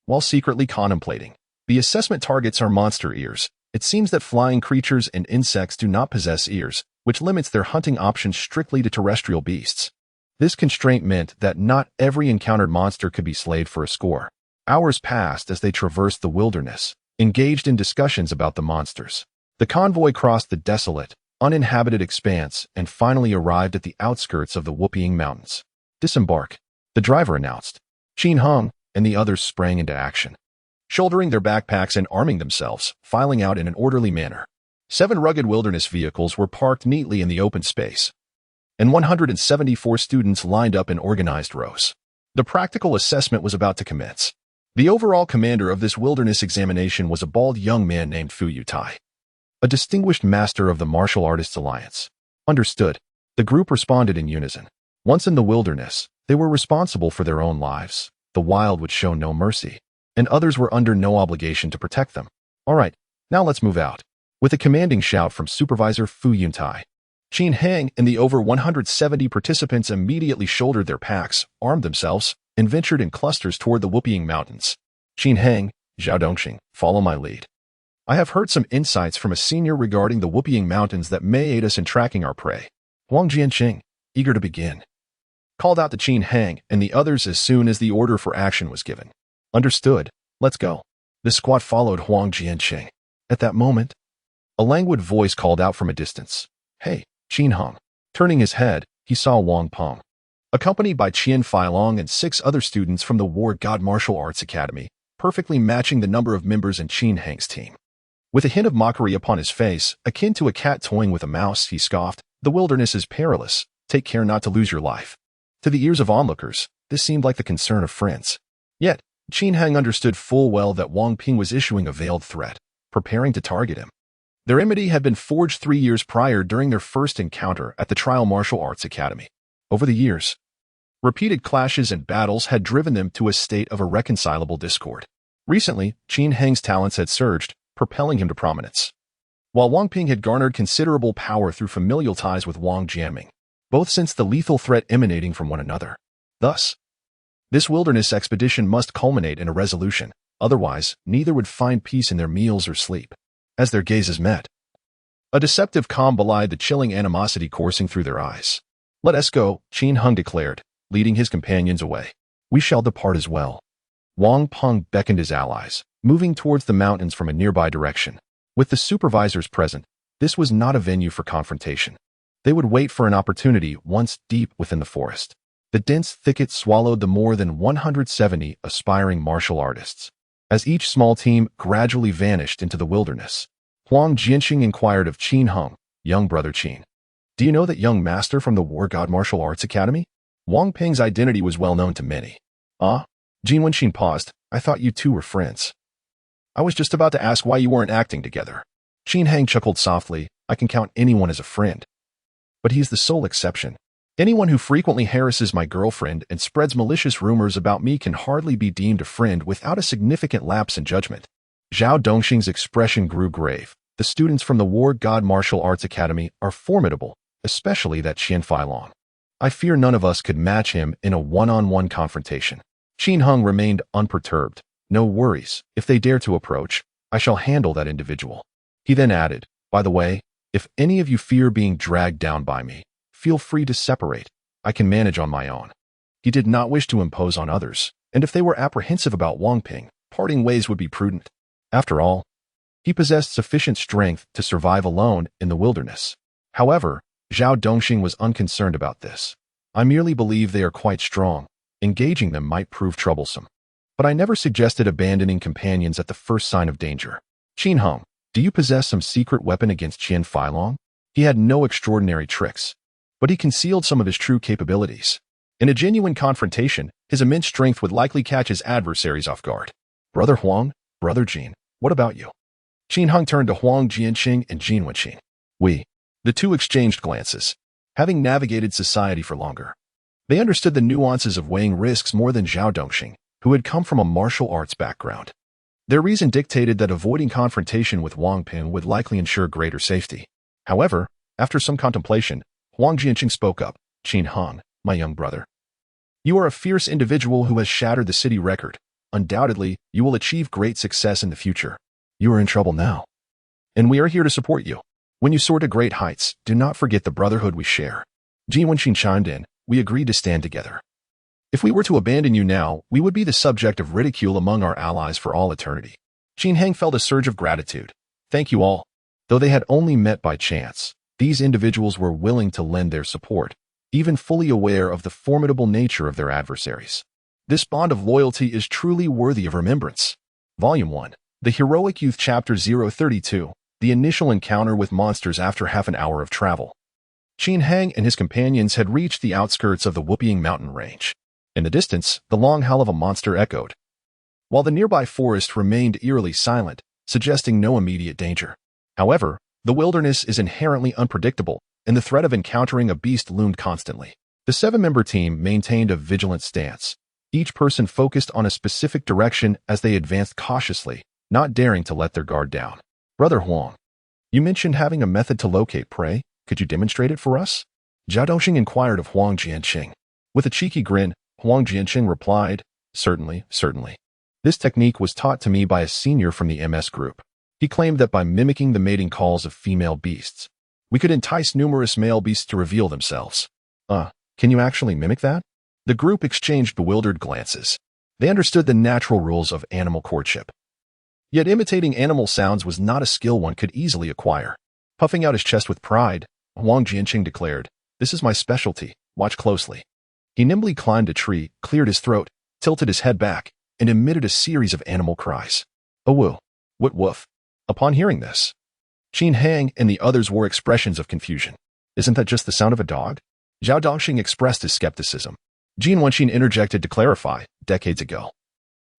while secretly contemplating. The assessment targets are monster ears. It seems that flying creatures and insects do not possess ears, which limits their hunting options strictly to terrestrial beasts. This constraint meant that not every encountered monster could be slayed for a score. Hours passed as they traversed the wilderness, engaged in discussions about the monsters. The convoy crossed the desolate, uninhabited expanse and finally arrived at the outskirts of the Whooping Mountains. "Disembark," the driver announced. Qin Heng and the others sprang into action, shouldering their backpacks and arming themselves, filing out in an orderly manner. 7 rugged wilderness vehicles were parked neatly in the open space, and 174 students lined up in organized rows. The practical assessment was about to commence. The overall commander of this wilderness examination was a bald young man named Fu Yutai, a distinguished master of the Martial Artists Alliance. Understood. The group responded in unison. Once in the wilderness, They were responsible for their own lives. The wild would show no mercy, and others were under no obligation to protect them. All right, now let's move out. With a commanding shout from Supervisor Fu Yuntai, Qin Heng and the over 170 participants immediately shouldered their packs, armed themselves, and ventured in clusters toward the Whooping Mountains. Qin Heng, Zhao Dongxing, follow my lead. I have heard some insights from a senior regarding the Whooping Mountains that may aid us in tracking our prey. Huang Jianqing, eager to begin, called out to Qin Heng and the others as soon as the order for action was given. Understood, let's go. The squad followed Huang Jianqing. At that moment, a languid voice called out from a distance. Hey, Qin Heng. Turning his head, he saw Wang Peng, accompanied by Qian Feilong and 6 other students from the War God Martial Arts Academy, perfectly matching the number of members in Qin Heng's team. With a hint of mockery upon his face, akin to a cat toying with a mouse, he scoffed, "The wilderness is perilous. Take care not to lose your life." To the ears of onlookers, this seemed like the concern of friends. Yet, Qin Heng understood full well that Wang Ping was issuing a veiled threat, preparing to target him. Their enmity had been forged 3 years prior during their first encounter at the Trial Martial Arts Academy. Over the years, repeated clashes and battles had driven them to a state of irreconcilable discord. Recently, Qin Heng's talents had surged, propelling him to prominence, while Wang Ping had garnered considerable power through familial ties with Wang Jianming, both sensed the lethal threat emanating from one another. Thus, this wilderness expedition must culminate in a resolution, otherwise neither would find peace in their meals or sleep. As their gazes met, a deceptive calm belied the chilling animosity coursing through their eyes. Let us go, Qin Heng declared, leading his companions away. We shall depart as well. Wang Peng beckoned his allies, moving towards the mountains from a nearby direction. With the supervisors present, this was not a venue for confrontation. They would wait for an opportunity once deep within the forest. The dense thicket swallowed the more than 170 aspiring martial artists. As each small team gradually vanished into the wilderness, Huang Jianqing inquired of Qin Heng, young brother Qin. Do you know that young master from the War God Martial Arts Academy? Wang Ping's identity was well known to many. Ah? Jin Wenqin paused. I thought you two were friends. I was just about to ask why you weren't acting together. Qin Heng chuckled softly. I can count anyone as a friend. But he's the sole exception. Anyone who frequently harasses my girlfriend and spreads malicious rumors about me can hardly be deemed a friend without a significant lapse in judgment. Zhao Dongxing's expression grew grave. The students from the War God Martial Arts Academy are formidable, especially that Qian Feilong. I fear none of us could match him in a one-on-one confrontation. Qin Heng remained unperturbed. No worries. If they dare to approach, I shall handle that individual. He then added, by the way, if any of you fear being dragged down by me, feel free to separate. I can manage on my own. He did not wish to impose on others, and if they were apprehensive about Wang Ping, parting ways would be prudent. After all, he possessed sufficient strength to survive alone in the wilderness. However, Zhao Dongxing was unconcerned about this. I merely believe they are quite strong. Engaging them might prove troublesome. But I never suggested abandoning companions at the first sign of danger. Qin Heng, do you possess some secret weapon against Qian Feilong? He had no extraordinary tricks, but he concealed some of his true capabilities. In a genuine confrontation, his immense strength would likely catch his adversaries off guard. Brother Huang, Brother Jin, what about you? Qin Heng turned to Huang Jianqing and Jin Wenqin. The two exchanged glances. Having navigated society for longer, they understood the nuances of weighing risks more than Zhao Dongxing, who had come from a martial arts background. Their reason dictated that avoiding confrontation with Wang Ping would likely ensure greater safety. However, after some contemplation, Huang Jianqing spoke up. Qin Heng, my young brother. You are a fierce individual who has shattered the city record. Undoubtedly, you will achieve great success in the future. You are in trouble now, and we are here to support you. When you soar to great heights, do not forget the brotherhood we share. Jin Wenqin chimed in. We agreed to stand together. If we were to abandon you now, we would be the subject of ridicule among our allies for all eternity. Qin Heng felt a surge of gratitude. Thank you all. Though they had only met by chance, these individuals were willing to lend their support, even fully aware of the formidable nature of their adversaries. This bond of loyalty is truly worthy of remembrance. Volume 1. The Heroic Youth Chapter 032. The initial encounter with monsters after half an hour of travel. Qin Heng and his companions had reached the outskirts of the Whooping Mountain range. In the distance, the long howl of a monster echoed, while the nearby forest remained eerily silent, suggesting no immediate danger. However, the wilderness is inherently unpredictable, and the threat of encountering a beast loomed constantly. The 7-member team maintained a vigilant stance, each person focused on a specific direction as they advanced cautiously, not daring to let their guard down. Brother Huang, you mentioned having a method to locate prey. Could you demonstrate it for us? Zhao Dongxing inquired of Huang Jianqing. With a cheeky grin, Huang Jianqing replied, Certainly, certainly. This technique was taught to me by a senior from the MS group. He claimed that by mimicking the mating calls of female beasts, we could entice numerous male beasts to reveal themselves. Can you actually mimic that? The group exchanged bewildered glances. They understood the natural rules of animal courtship. Yet imitating animal sounds was not a skill one could easily acquire. Puffing out his chest with pride, Huang Jianqing declared, This is my specialty. Watch closely. He nimbly climbed a tree, cleared his throat, tilted his head back, and emitted a series of animal cries. A woo. What woof. Upon hearing this, Qin Hang and the others wore expressions of confusion. Isn't that just the sound of a dog? Zhao Dongxing expressed his skepticism. Jin Wenqin interjected to clarify, decades ago.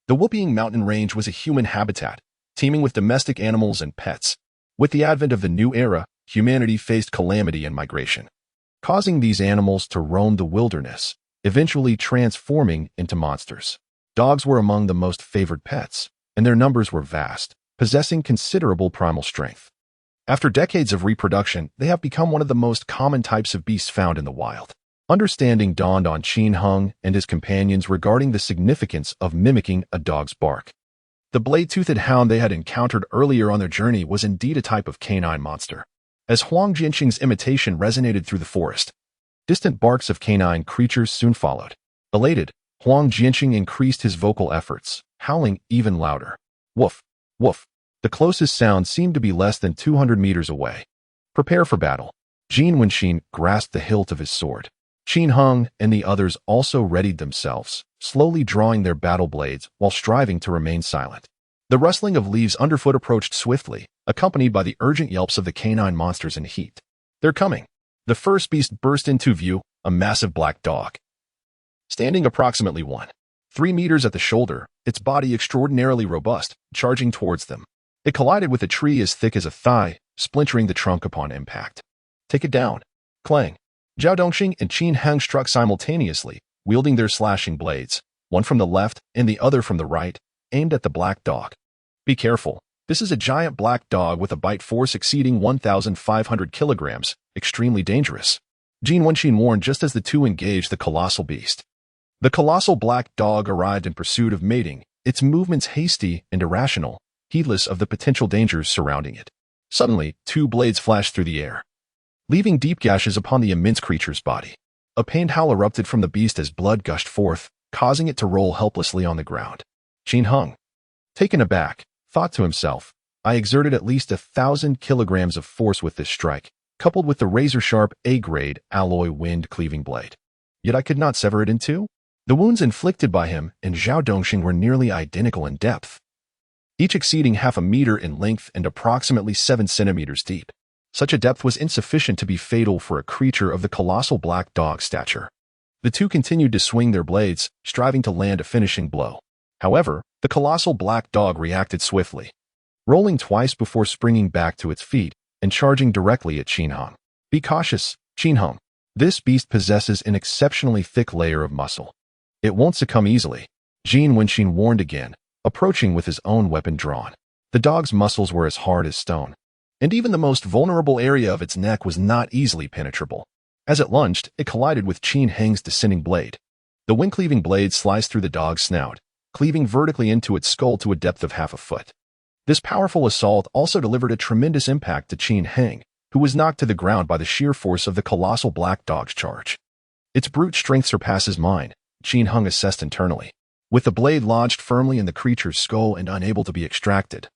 The Whooping Mountain Range was a human habitat, teeming with domestic animals and pets. With the advent of the new era, humanity faced calamity and migration, causing these animals to roam the wilderness, eventually transforming into monsters. Dogs were among the most favored pets, and their numbers were vast, possessing considerable primal strength. After decades of reproduction, they have become one of the most common types of beasts found in the wild. Understanding dawned on Qin Heng and his companions regarding the significance of mimicking a dog's bark. The blade-toothed hound they had encountered earlier on their journey was indeed a type of canine monster. As Huang Jianqing's imitation resonated through the forest, distant barks of canine creatures soon followed. Elated, Huang Jianqing increased his vocal efforts, howling even louder. Woof, woof. The closest sound seemed to be less than 200 meters away. Prepare for battle. Jin Wenqin grasped the hilt of his sword. Qin Heng and the others also readied themselves, slowly drawing their battle blades while striving to remain silent. The rustling of leaves underfoot approached swiftly, accompanied by the urgent yelps of the canine monsters in heat. They're coming. The first beast burst into view, a massive black dog. Standing approximately 1.3 meters at the shoulder, its body extraordinarily robust, charging towards them. It collided with a tree as thick as a thigh, splintering the trunk upon impact. Take it down. Clang. Zhao Dongxing and Qin Heng struck simultaneously, wielding their slashing blades, one from the left and the other from the right, aimed at the black dog. Be careful. This is a giant black dog with a bite force exceeding 1,500 kilograms, extremely dangerous. Jin Wenqin warned just as the two engaged the colossal beast. The colossal black dog arrived in pursuit of mating, its movements hasty and irrational, heedless of the potential dangers surrounding it. Suddenly, two blades flashed through the air, leaving deep gashes upon the immense creature's body. A pained howl erupted from the beast as blood gushed forth, causing it to roll helplessly on the ground. Qin Heng, taken aback, thought to himself, I exerted at least 1,000 kilograms of force with this strike, coupled with the razor-sharp A-grade alloy wind-cleaving blade. Yet I could not sever it in two? The wounds inflicted by him and Zhao Dongxing were nearly identical in depth, each exceeding half a meter in length and approximately 7 centimeters deep. Such a depth was insufficient to be fatal for a creature of the colossal black dog stature. The two continued to swing their blades, striving to land a finishing blow. However, the colossal black dog reacted swiftly, rolling twice before springing back to its feet and charging directly at Qin Heng. Be cautious, Qin Heng. This beast possesses an exceptionally thick layer of muscle. It won't succumb easily. Jin Wenqin warned again, approaching with his own weapon drawn. The dog's muscles were as hard as stone, and even the most vulnerable area of its neck was not easily penetrable. As it lunged, it collided with Qin Heng's descending blade. The wind-cleaving blade sliced through the dog's snout, cleaving vertically into its skull to a depth of half a foot. This powerful assault also delivered a tremendous impact to Qin Heng, who was knocked to the ground by the sheer force of the colossal black dog's charge. Its brute strength surpasses mine, Qin Heng assessed internally. With the blade lodged firmly in the creature's skull and unable to be extracted,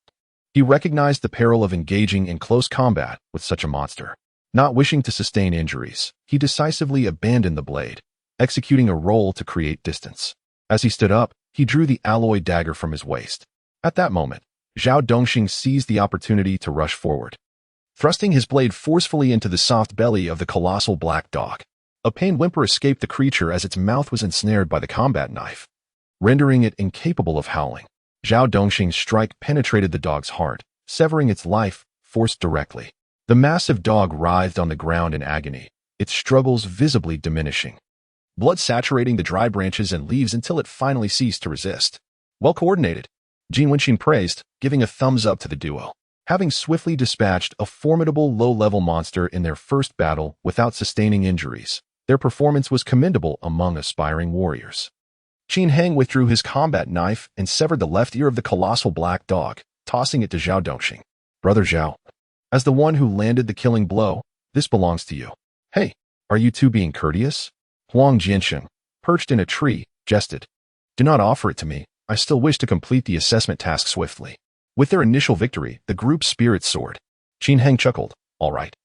he recognized the peril of engaging in close combat with such a monster. Not wishing to sustain injuries, he decisively abandoned the blade, executing a roll to create distance. As he stood up, he drew the alloy dagger from his waist. At that moment, Zhao Dongxing seized the opportunity to rush forward, thrusting his blade forcefully into the soft belly of the colossal black dog. A pained whimper escaped the creature as its mouth was ensnared by the combat knife, rendering it incapable of howling. Zhao Dongxing's strike penetrated the dog's heart, severing its life force directly. The massive dog writhed on the ground in agony, its struggles visibly diminishing. blood saturating the dry branches and leaves until it finally ceased to resist. Well coordinated, Jin Wenqin praised, giving a thumbs up to the duo. Having swiftly dispatched a formidable low-level monster in their first battle without sustaining injuries, their performance was commendable among aspiring warriors. Qin Heng withdrew his combat knife and severed the left ear of the colossal black dog, tossing it to Zhao Dongxing. Brother Zhao, as the one who landed the killing blow, this belongs to you. Hey, are you two being courteous? Huang Jiansheng, perched in a tree, jested. Do not offer it to me. I still wish to complete the assessment task swiftly. With their initial victory, the group's spirits soared. Qin Heng chuckled. All right.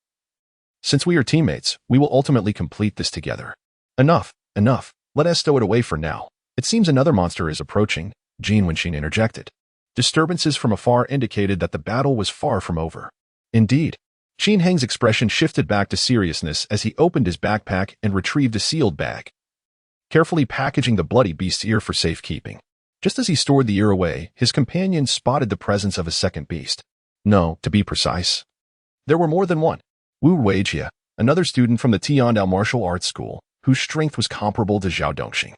Since we are teammates, we will ultimately complete this together. Enough. Let us stow it away for now. It seems another monster is approaching, Jin Wenqin interjected. Disturbances from afar indicated that the battle was far from over. Indeed, Qin Heng's expression shifted back to seriousness as he opened his backpack and retrieved a sealed bag, carefully packaging the bloody beast's ear for safekeeping. Just as he stored the ear away, his companion spotted the presence of a second beast. No, to be precise, there were more than one. Wu Weijie, another student from the Tiandao Martial Arts School, whose strength was comparable to Zhao Dongxing,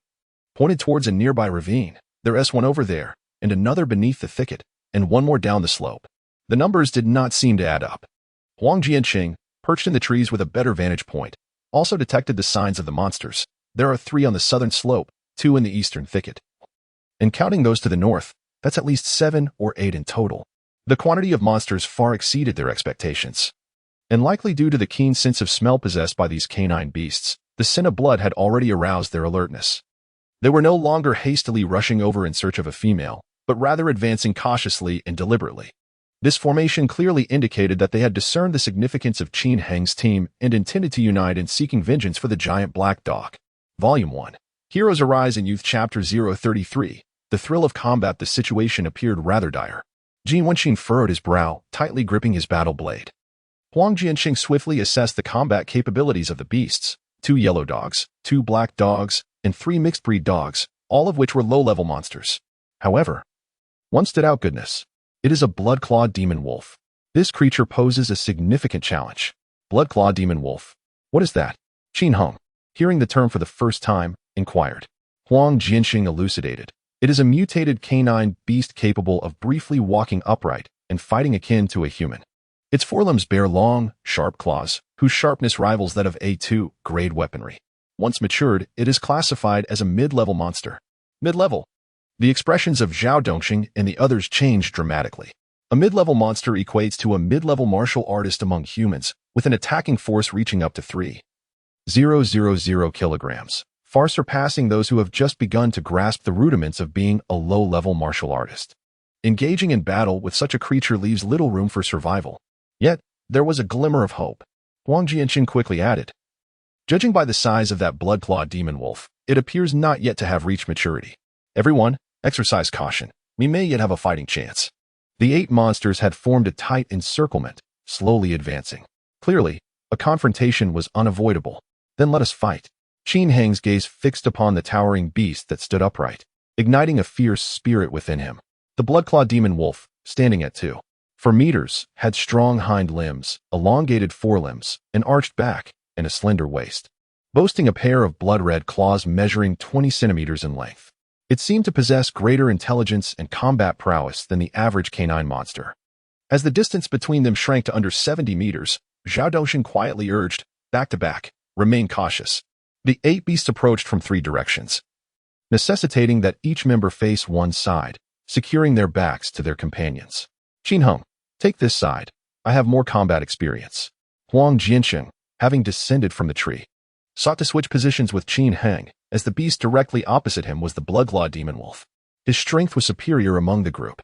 pointed towards a nearby ravine. There's one over there, and another beneath the thicket, and one more down the slope. The numbers did not seem to add up. Huang Jianqing, perched in the trees with a better vantage point, also detected the signs of the monsters. There are 3 on the southern slope, 2 in the eastern thicket. And counting those to the north, that's at least 7 or 8 in total. The quantity of monsters far exceeded their expectations. And likely due to the keen sense of smell possessed by these canine beasts, the scent of blood had already aroused their alertness. They were no longer hastily rushing over in search of a female, but rather advancing cautiously and deliberately. This formation clearly indicated that they had discerned the significance of Qin Heng's team and intended to unite in seeking vengeance for the giant black dog. Volume 1. Heroes Arise in Youth Chapter 033. The thrill of combat. The situation appeared rather dire. Jin Wenqin furrowed his brow, tightly gripping his battle blade. Huang Jianqing swiftly assessed the combat capabilities of the beasts. 2 yellow dogs, 2 black dogs, and 3 mixed-breed dogs, all of which were low-level monsters. However, one stood out. Goodness. It is a blood-clawed demon wolf. This creature poses a significant challenge. Blood-clawed demon wolf. What is that? Qin Heng, hearing the term for the first time, inquired. Huang Jianqing elucidated. It is a mutated canine beast capable of briefly walking upright and fighting akin to a human. Its forelimbs bear long, sharp claws, whose sharpness rivals that of A2 grade weaponry. Once matured, it is classified as a mid-level monster. Mid-level. The expressions of Zhao Dongxing and the others changed dramatically. A mid-level monster equates to a mid-level martial artist among humans, with an attacking force reaching up to 3,000 kilograms, far surpassing those who have just begun to grasp the rudiments of being a low-level martial artist. Engaging in battle with such a creature leaves little room for survival. Yet, there was a glimmer of hope. Huang Jianqing quickly added. Judging by the size of that blood-clawed demon wolf, it appears not yet to have reached maturity. Everyone, exercise caution. We may yet have a fighting chance. The 8 monsters had formed a tight encirclement, slowly advancing. Clearly, a confrontation was unavoidable. Then let us fight. Qin Heng's gaze fixed upon the towering beast that stood upright, igniting a fierce spirit within him. The blood-clawed demon wolf, standing at 2 meters, had strong hind limbs, elongated forelimbs, an arched back, and a slender waist, boasting a pair of blood-red claws measuring 20 centimeters in length. It seemed to possess greater intelligence and combat prowess than the average canine monster. As the distance between them shrank to under 70 meters, Zhao Dongxing quietly urged, back to back, remain cautious. The 8 beasts approached from 3 directions, necessitating that each member face one side, securing their backs to their companions. Qin Heng, take this side. I have more combat experience. Huang Jianqing, having descended from the tree, sought to switch positions with Qin Heng, as the beast directly opposite him was the blood-clawed demon wolf. His strength was superior among the group,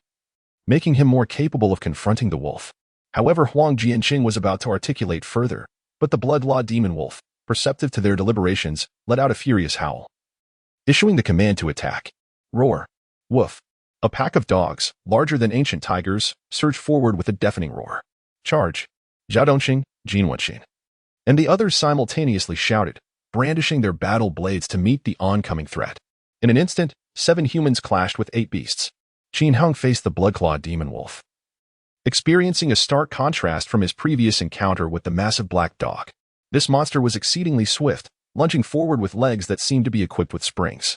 making him more capable of confronting the wolf. However, Huang Jianqing was about to articulate further, but the blood-clawed demon wolf, perceptive to their deliberations, let out a furious howl, issuing the command to attack. Roar. Woof. A pack of dogs, larger than ancient tigers, surged forward with a deafening roar. Charge. Zhao Dongxing, Jin Wenqin, and the others simultaneously shouted, brandishing their battle blades to meet the oncoming threat. In an instant, 7 humans clashed with 8 beasts. Qin Heng faced the blood-clawed demon wolf, experiencing a stark contrast from his previous encounter with the massive black dog. This monster was exceedingly swift, lunging forward with legs that seemed to be equipped with springs.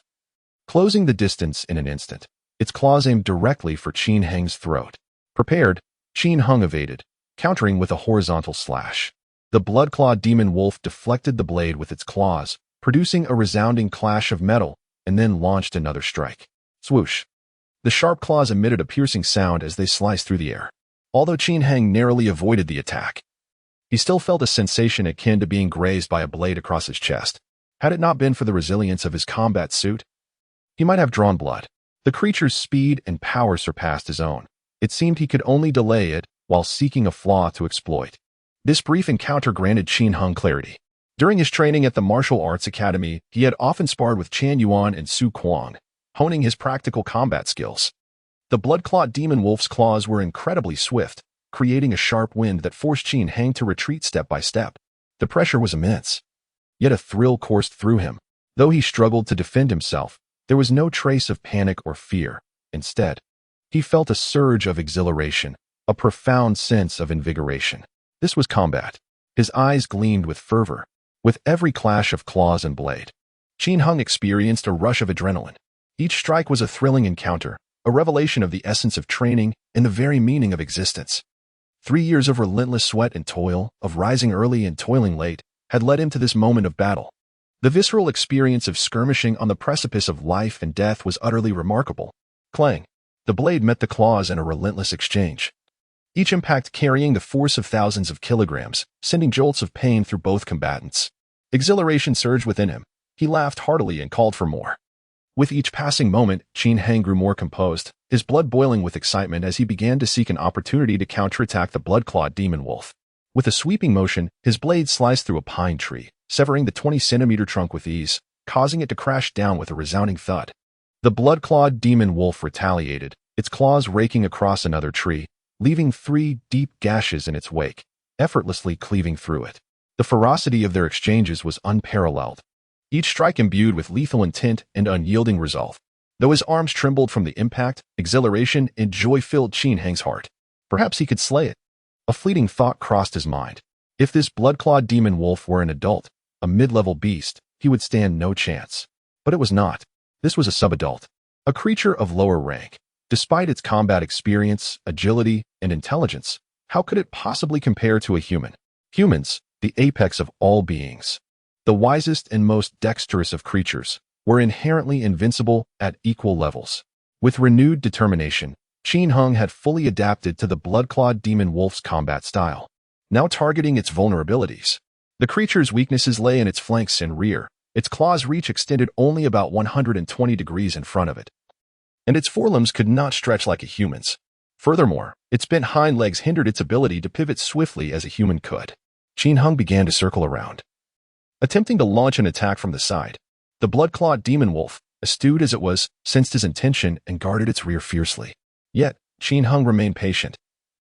Closing the distance in an instant, its claws aimed directly for Qin Heng's throat. Prepared, Qin Heng evaded, countering with a horizontal slash. The blood-clawed demon wolf deflected the blade with its claws, producing a resounding clash of metal, and then launched another strike. Swoosh! The sharp claws emitted a piercing sound as they sliced through the air. Although Qin Heng narrowly avoided the attack, he still felt a sensation akin to being grazed by a blade across his chest. Had it not been for the resilience of his combat suit, he might have drawn blood. The creature's speed and power surpassed his own. It seemed he could only delay it while seeking a flaw to exploit. This brief encounter granted Qin Heng clarity. During his training at the Martial Arts Academy, he had often sparred with Chan Yuan and Su Kuang, honing his practical combat skills. The blood-clawed demon wolf's claws were incredibly swift, creating a sharp wind that forced Qin Heng to retreat step by step. The pressure was immense. Yet a thrill coursed through him. Though he struggled to defend himself, there was no trace of panic or fear. Instead, he felt a surge of exhilaration, a profound sense of invigoration. This was combat. His eyes gleamed with fervor. With every clash of claws and blade, Qin Heng experienced a rush of adrenaline. Each strike was a thrilling encounter, a revelation of the essence of training and the very meaning of existence. 3 years of relentless sweat and toil, of rising early and toiling late, had led him to this moment of battle. The visceral experience of skirmishing on the precipice of life and death was utterly remarkable. Clang! The blade met the claws in a relentless exchange. Each impact carrying the force of thousands of kilograms, sending jolts of pain through both combatants. Exhilaration surged within him. He laughed heartily and called for more. With each passing moment, Qin Heng grew more composed, his blood boiling with excitement as he began to seek an opportunity to counterattack the blood-clawed demon wolf. With a sweeping motion, his blade sliced through a pine tree, severing the 20-centimeter trunk with ease, causing it to crash down with a resounding thud. The blood-clawed demon wolf retaliated, its claws raking across another tree, leaving 3 deep gashes in its wake, effortlessly cleaving through it. The ferocity of their exchanges was unparalleled, each strike imbued with lethal intent and unyielding resolve. Though his arms trembled from the impact, exhilaration and joy filled Qin Heng's heart. Perhaps he could slay it. A fleeting thought crossed his mind. If this blood-clawed demon wolf were an adult, a mid-level beast, he would stand no chance. But it was not. This was a sub-adult, a creature of lower rank. Despite its combat experience, agility, and intelligence, how could it possibly compare to a human? Humans, the apex of all beings, the wisest and most dexterous of creatures, were inherently invincible at equal levels. With renewed determination, Qin Heng had fully adapted to the blood-clawed demon wolf's combat style, now targeting its vulnerabilities. The creature's weaknesses lay in its flanks and rear. Its claws' reach extended only about 120 degrees in front of it, and its forelimbs could not stretch like a human's. Furthermore, its bent hind legs hindered its ability to pivot swiftly as a human could. Qin Heng began to circle around, attempting to launch an attack from the side. The blood-clawed demon wolf, astute as it was, sensed his intention and guarded its rear fiercely. Yet, Qin Heng remained patient,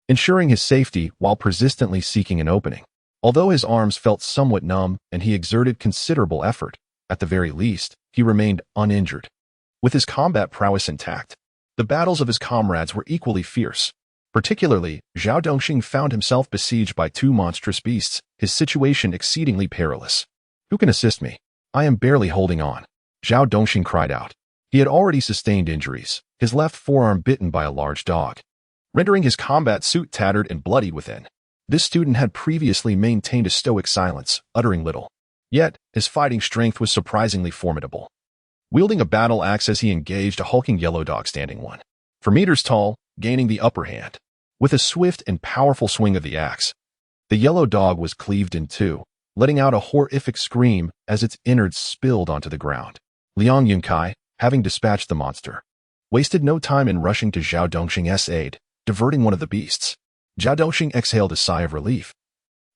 ensuring his safety while persistently seeking an opening. Although his arms felt somewhat numb and he exerted considerable effort, at the very least, he remained uninjured. With his combat prowess intact, the battles of his comrades were equally fierce. Particularly, Zhao Dongxing found himself besieged by 2 monstrous beasts, his situation exceedingly perilous. "Who can assist me? I am barely holding on," Zhao Dongxing cried out. He had already sustained injuries, his left forearm bitten by a large dog, rendering his combat suit tattered and bloodied within. This student had previously maintained a stoic silence, uttering little. Yet, his fighting strength was surprisingly formidable. Wielding a battle axe as he engaged a hulking yellow dog standing 4 meters tall, gaining the upper hand. With a swift and powerful swing of the axe, the yellow dog was cleaved in 2, letting out a horrific scream as its innards spilled onto the ground. Liang Yunkai, having dispatched the monster, wasted no time in rushing to Zhao Dongxing's aid, diverting one of the beasts. Zhao Dongxing exhaled a sigh of relief,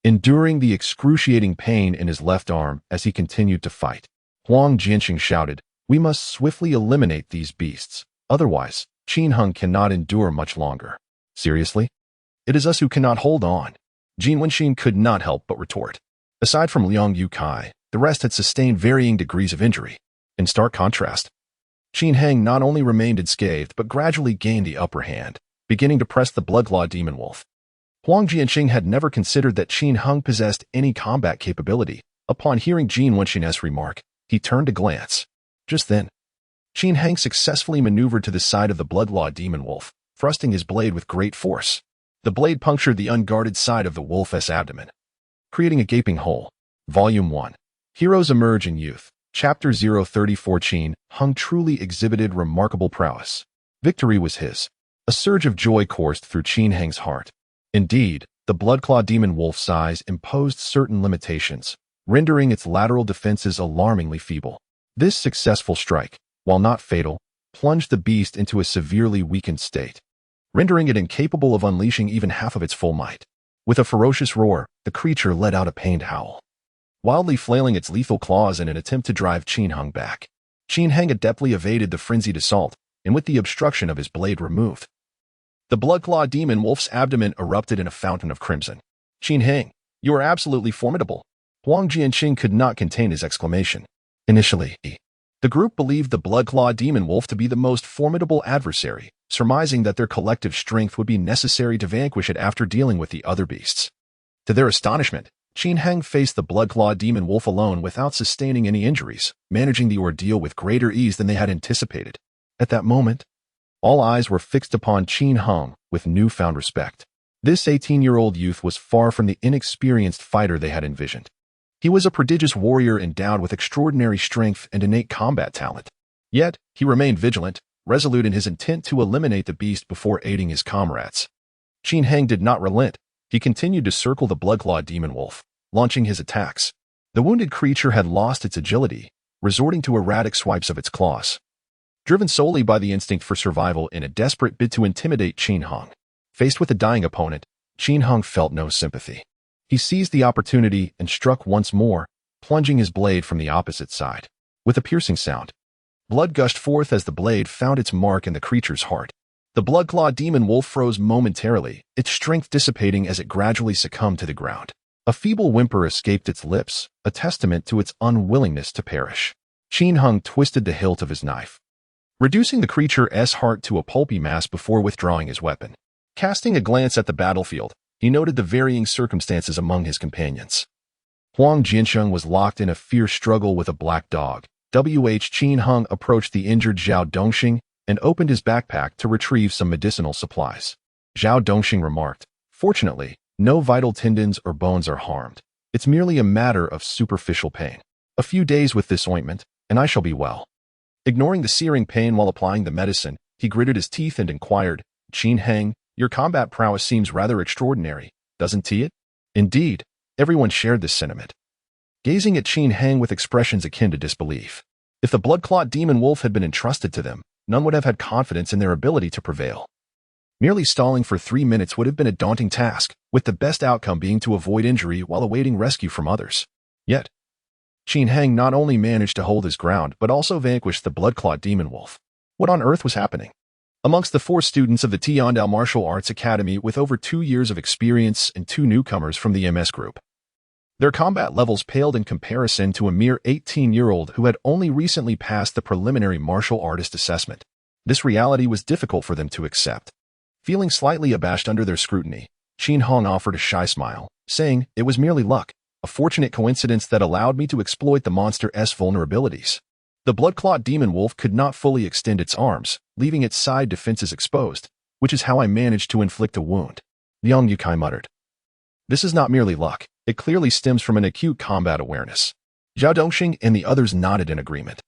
enduring the excruciating pain in his left arm as he continued to fight. Huang Jianxing shouted, "We must swiftly eliminate these beasts, otherwise, Qin Heng cannot endure much longer." "Seriously? It is us who cannot hold on." Jin Wenxin could not help but retort. Aside from Liang Yukai, the rest had sustained varying degrees of injury. In stark contrast, Qin Heng not only remained unscathed but gradually gained the upper hand, beginning to press the blood-clawed demon wolf. Huang Jianxing had never considered that Qin Heng possessed any combat capability, Upon hearing Jin Wenxin's remark, he turned to glance. Just then, Qin Hang successfully maneuvered to the side of the blood-clawed demon wolf, thrusting his blade with great force. The blade punctured the unguarded side of the wolf's abdomen, creating a gaping hole. Volume 1. Heroes Emerge in Youth. Chapter 034. Qin Hang truly exhibited remarkable prowess. Victory was his. A surge of joy coursed through Qin Hang's heart. Indeed, the blood-clawed demon wolf's size imposed certain limitations, rendering its lateral defenses alarmingly feeble. This successful strike, while not fatal, plunged the beast into a severely weakened state, rendering it incapable of unleashing even half of its full might. With a ferocious roar, the creature let out a pained howl, wildly flailing its lethal claws in an attempt to drive Qin Hang back. Qin Hang adeptly evaded the frenzied assault, and with the obstruction of his blade removed, the blood-clawed demon wolf's abdomen erupted in a fountain of crimson. Qin Hang, you are absolutely formidable. Huang Jianqing could not contain his exclamation. Initially, the group believed the blood-clawed demon wolf to be the most formidable adversary, surmising that their collective strength would be necessary to vanquish it after dealing with the other beasts. To their astonishment, Qin Hang faced the blood-clawed demon wolf alone without sustaining any injuries, managing the ordeal with greater ease than they had anticipated. At that moment, all eyes were fixed upon Qin Hang with newfound respect. This 18-year-old youth was far from the inexperienced fighter they had envisioned. He was a prodigious warrior endowed with extraordinary strength and innate combat talent. Yet, he remained vigilant, resolute in his intent to eliminate the beast before aiding his comrades. Qin Hang did not relent. He continued to circle the blood-clawed demon wolf, launching his attacks. The wounded creature had lost its agility, resorting to erratic swipes of its claws. Driven solely by the instinct for survival in a desperate bid to intimidate Qin Hang, faced with a dying opponent, Qin Hang felt no sympathy. He seized the opportunity and struck once more, plunging his blade from the opposite side. With a piercing sound, blood gushed forth as the blade found its mark in the creature's heart. The blood-clawed demon wolf froze momentarily, its strength dissipating as it gradually succumbed to the ground. A feeble whimper escaped its lips, a testament to its unwillingness to perish. Qin Hang twisted the hilt of his knife, reducing the creature's heart to a pulpy mass before withdrawing his weapon. Casting a glance at the battlefield, he noted the varying circumstances among his companions. Huang Jiansheng was locked in a fierce struggle with a black dog. Qin Hang approached the injured Zhao Dongxing and opened his backpack to retrieve some medicinal supplies. Zhao Dongxing remarked, "Fortunately, no vital tendons or bones are harmed. It's merely a matter of superficial pain. A few days with this ointment, and I shall be well." Ignoring the searing pain while applying the medicine, he gritted his teeth and inquired, "Qin Hang, your combat prowess seems rather extraordinary, doesn't it?" Indeed, everyone shared this sentiment, gazing at Qin Hang with expressions akin to disbelief. If the blood-clawed demon wolf had been entrusted to them, none would have had confidence in their ability to prevail. Merely stalling for 3 minutes would have been a daunting task, with the best outcome being to avoid injury while awaiting rescue from others. Yet, Qin Hang not only managed to hold his ground but also vanquished the blood-clawed demon wolf. What on earth was happening? Amongst the 4 students of the Tiandao Martial Arts Academy with over 2 years of experience and 2 newcomers from the MS group, their combat levels paled in comparison to a mere 18-year-old who had only recently passed the preliminary martial artist assessment. This reality was difficult for them to accept. Feeling slightly abashed under their scrutiny, Qin Hang offered a shy smile, saying, "It was merely luck, a fortunate coincidence that allowed me to exploit the monster's vulnerabilities." The blood-clawed demon wolf could not fully extend its arms, leaving its side defenses exposed, which is how I managed to inflict a wound. Liang Yukai muttered. "This is not merely luck. It clearly stems from an acute combat awareness." Zhao Dongxing and the others nodded in agreement.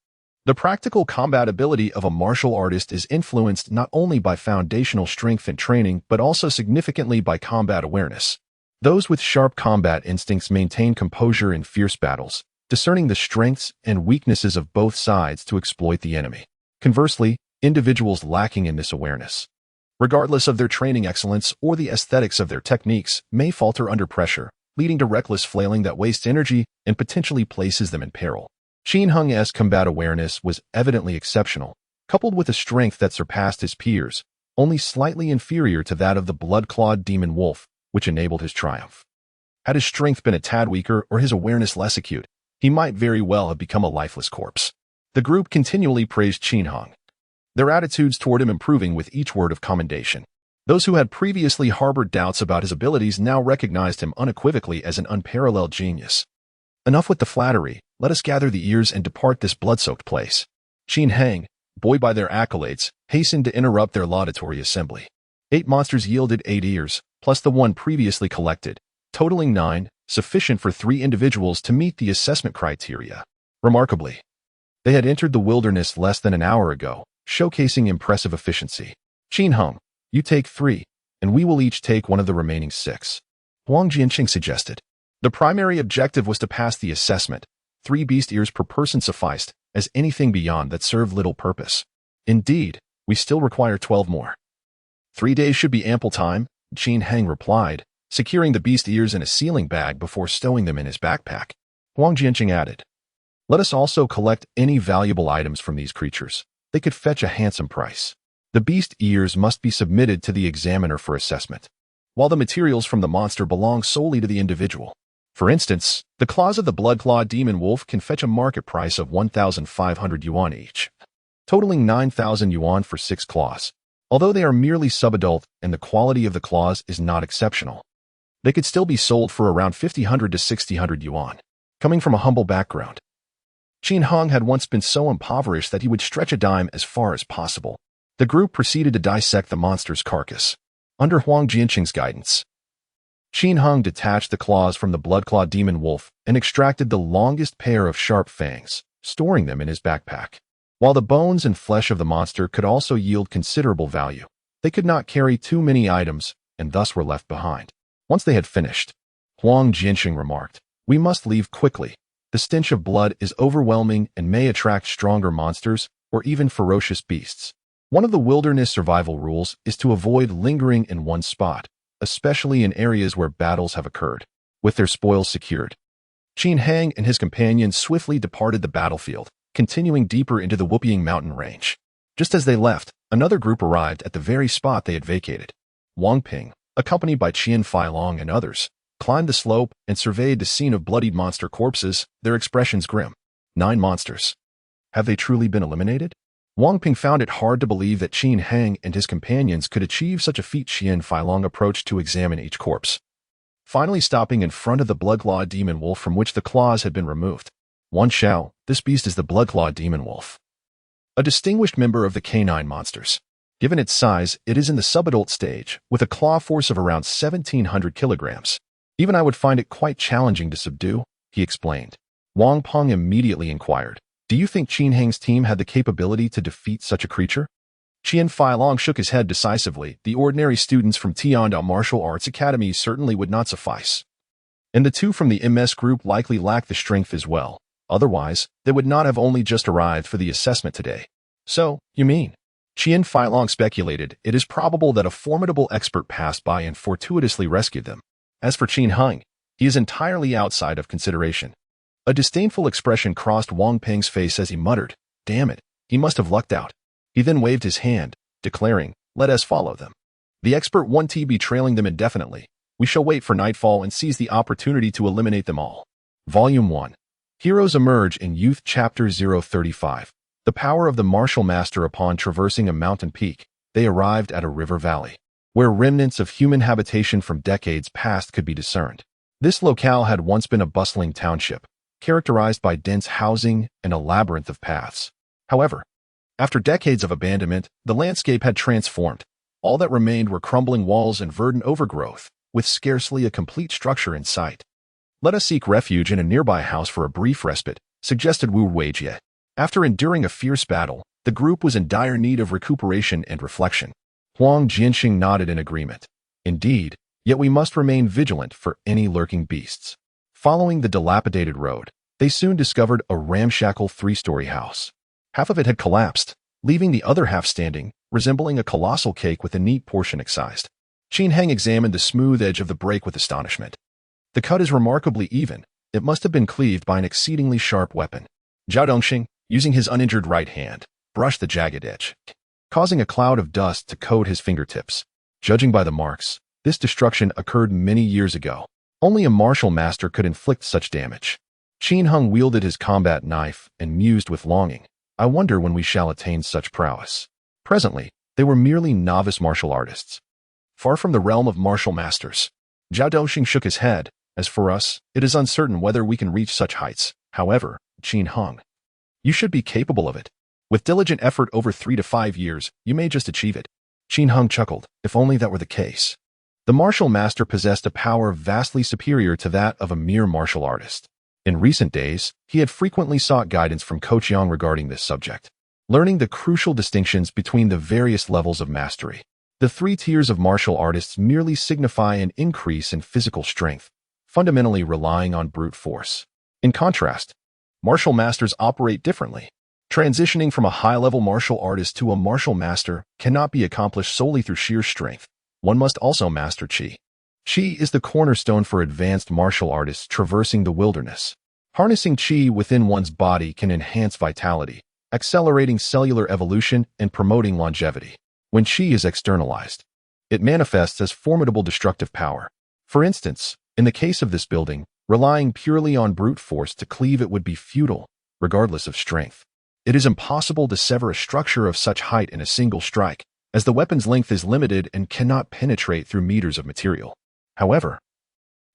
The practical combat ability of a martial artist is influenced not only by foundational strength and training but also significantly by combat awareness. Those with sharp combat instincts maintain composure in fierce battles, discerning the strengths and weaknesses of both sides to exploit the enemy. Conversely, individuals lacking in this awareness, regardless of their training excellence or the aesthetics of their techniques, may falter under pressure, leading to reckless flailing that wastes energy and potentially places them in peril. Qin Hang's combat awareness was evidently exceptional, coupled with a strength that surpassed his peers, only slightly inferior to that of the blood-clawed demon wolf, which enabled his triumph. Had his strength been a tad weaker or his awareness less acute, he might very well have become a lifeless corpse. The group continually praised Qin Hang, their attitudes toward him improving with each word of commendation. Those who had previously harbored doubts about his abilities now recognized him unequivocally as an unparalleled genius. Enough with the flattery. Let us gather the ears and depart this blood-soaked place. Qin Hang, buoyed by their accolades, hastened to interrupt their laudatory assembly. 8 monsters yielded 8 ears, plus the one previously collected, totaling 9, sufficient for 3 individuals to meet the assessment criteria. Remarkably, they had entered the wilderness less than an hour ago, showcasing impressive efficiency. Qin Hang, you take 3, and we will each take one of the remaining 6. Huang Jianqing suggested. The primary objective was to pass the assessment. 3 beast ears per person sufficed, as anything beyond that served little purpose. Indeed, we still require 12 more. 3 days should be ample time, Qin Hang replied, securing the beast ears in a sealing bag before stowing them in his backpack. Huang Jianqing added, let us also collect any valuable items from these creatures. They could fetch a handsome price. The beast ears must be submitted to the examiner for assessment, while the materials from the monster belong solely to the individual. For instance, the claws of the blood-clawed demon wolf can fetch a market price of 1,500 yuan each, totaling 9,000 yuan for 6 claws. Although they are merely subadult and the quality of the claws is not exceptional, they could still be sold for around 5,000 to 6,000 yuan. Coming from a humble background, Qin Hang had once been so impoverished that he would stretch a dime as far as possible. The group proceeded to dissect the monster's carcass. Under Huang Jianqing's guidance, Qin Hang detached the claws from the blood-clawed demon wolf and extracted the longest pair of sharp fangs, storing them in his backpack. While the bones and flesh of the monster could also yield considerable value, they could not carry too many items and thus were left behind. Once they had finished, Huang Jianqing remarked, we must leave quickly. The stench of blood is overwhelming and may attract stronger monsters or even ferocious beasts. One of the wilderness survival rules is to avoid lingering in one spot, especially in areas where battles have occurred. With their spoils secured, Qin Hang and his companions swiftly departed the battlefield, continuing deeper into the Whooping Mountain range. Just as they left, another group arrived at the very spot they had vacated. Wang Ping, accompanied by Qian Feilong and others, climbed the slope and surveyed the scene of bloodied monster corpses, their expressions grim. 9 monsters. Have they truly been eliminated? Wang Ping found it hard to believe that Qin Hang and his companions could achieve such a feat. Qian Feilong approached to examine each corpse, finally stopping in front of the blood-clawed demon wolf from which the claws had been removed. Wan Xiao, this beast is the blood-clawed demon wolf, a distinguished member of the canine monsters. Given its size, it is in the subadult stage, with a claw force of around 1,700 kilograms. Even I would find it quite challenging to subdue, he explained. Wang Peng immediately inquired, do you think Qin Hang's team had the capability to defeat such a creature? Qian Feilong shook his head decisively. The ordinary students from Tiandao Martial Arts Academy certainly would not suffice, and the 2 from the MS group likely lack the strength as well. Otherwise, they would not have only just arrived for the assessment today. So, you mean? Qian Feilong speculated, it is probable that a formidable expert passed by and fortuitously rescued them. As for Qin Hang, he is entirely outside of consideration. A disdainful expression crossed Wang Peng's face as he muttered, damn it, he must have lucked out. He then waved his hand, declaring, let us follow them. The expert won't be trailing them indefinitely. We shall wait for nightfall and seize the opportunity to eliminate them all. Volume 1. Heroes emerge in Youth Chapter 035. The power of the martial master. Upon traversing a mountain peak, they arrived at a river valley, where remnants of human habitation from decades past could be discerned. This locale had once been a bustling township, characterized by dense housing and a labyrinth of paths. However, after decades of abandonment, the landscape had transformed. All that remained were crumbling walls and verdant overgrowth, with scarcely a complete structure in sight. Let us seek refuge in a nearby house for a brief respite, suggested Wu Weijie. After enduring a fierce battle, the group was in dire need of recuperation and reflection. Huang Jianqing nodded in agreement. Indeed, yet we must remain vigilant for any lurking beasts. Following the dilapidated road, they soon discovered a ramshackle 3-story house. Half of it had collapsed, leaving the other half standing, resembling a colossal cake with a neat portion excised. Qin Hang examined the smooth edge of the break with astonishment. The cut is remarkably even. It must have been cleaved by an exceedingly sharp weapon. Zhao Dongxing, using his uninjured right hand, brushed the jagged edge, causing a cloud of dust to coat his fingertips. Judging by the marks, this destruction occurred many years ago. Only a martial master could inflict such damage. Qin Hang wielded his combat knife and mused with longing. I wonder when we shall attain such prowess. Presently, they were merely novice martial artists, far from the realm of martial masters. Zhao Dongxing shook his head, As for us, it is uncertain whether we can reach such heights. However, Qin Heng, you should be capable of it. With diligent effort over 3 to 5 years, you may just achieve it. Qin Heng chuckled, if only that were the case. The martial master possessed a power vastly superior to that of a mere martial artist. In recent days, he had frequently sought guidance from Coach Yang regarding this subject, learning the crucial distinctions between the various levels of mastery. The 3 tiers of martial artists merely signify an increase in physical strength, fundamentally relying on brute force. In contrast, martial masters operate differently. Transitioning from a high-level martial artist to a martial master cannot be accomplished solely through sheer strength. One must also master Qi. Qi is the cornerstone for advanced martial artists traversing the wilderness. Harnessing Qi within one's body can enhance vitality, accelerating cellular evolution and promoting longevity. When Qi is externalized, it manifests as formidable destructive power. For instance, in the case of this building, relying purely on brute force to cleave it would be futile, regardless of strength. It is impossible to sever a structure of such height in a single strike, as the weapon's length is limited and cannot penetrate through meters of material. However,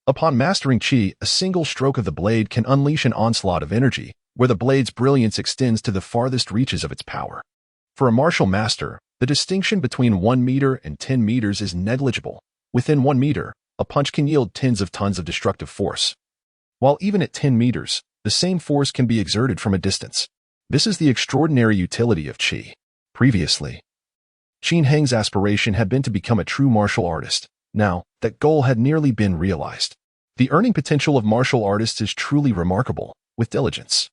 upon mastering Qi, a single stroke of the blade can unleash an onslaught of energy, where the blade's brilliance extends to the farthest reaches of its power. For a martial master, the distinction between 1 meter and 10 meters is negligible. Within 1 meter, a punch can yield tens of tons of destructive force, while even at 10 meters, the same force can be exerted from a distance. This is the extraordinary utility of Qi. Previously, Qin Heng's aspiration had been to become a true martial artist. Now, that goal had nearly been realized. The earning potential of martial artists is truly remarkable. With diligence,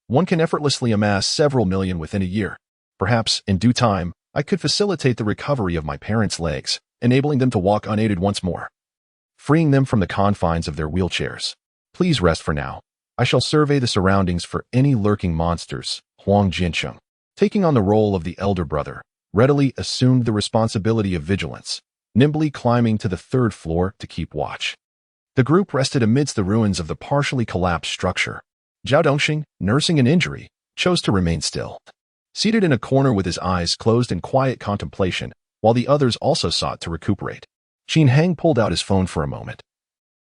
one can effortlessly amass several million within a year. Perhaps, in due time, I could facilitate the recovery of my parents' legs, enabling them to walk unaided once more, freeing them from the confines of their wheelchairs. Please rest for now. I shall survey the surroundings for any lurking monsters. Huang Jiancheng, taking on the role of the elder brother, readily assumed the responsibility of vigilance, nimbly climbing to the 3rd floor to keep watch. The group rested amidst the ruins of the partially collapsed structure. Zhao Dongxing, nursing an injury, chose to remain still, seated in a corner with his eyes closed in quiet contemplation, while the others also sought to recuperate. Qin Heng pulled out his phone for a moment,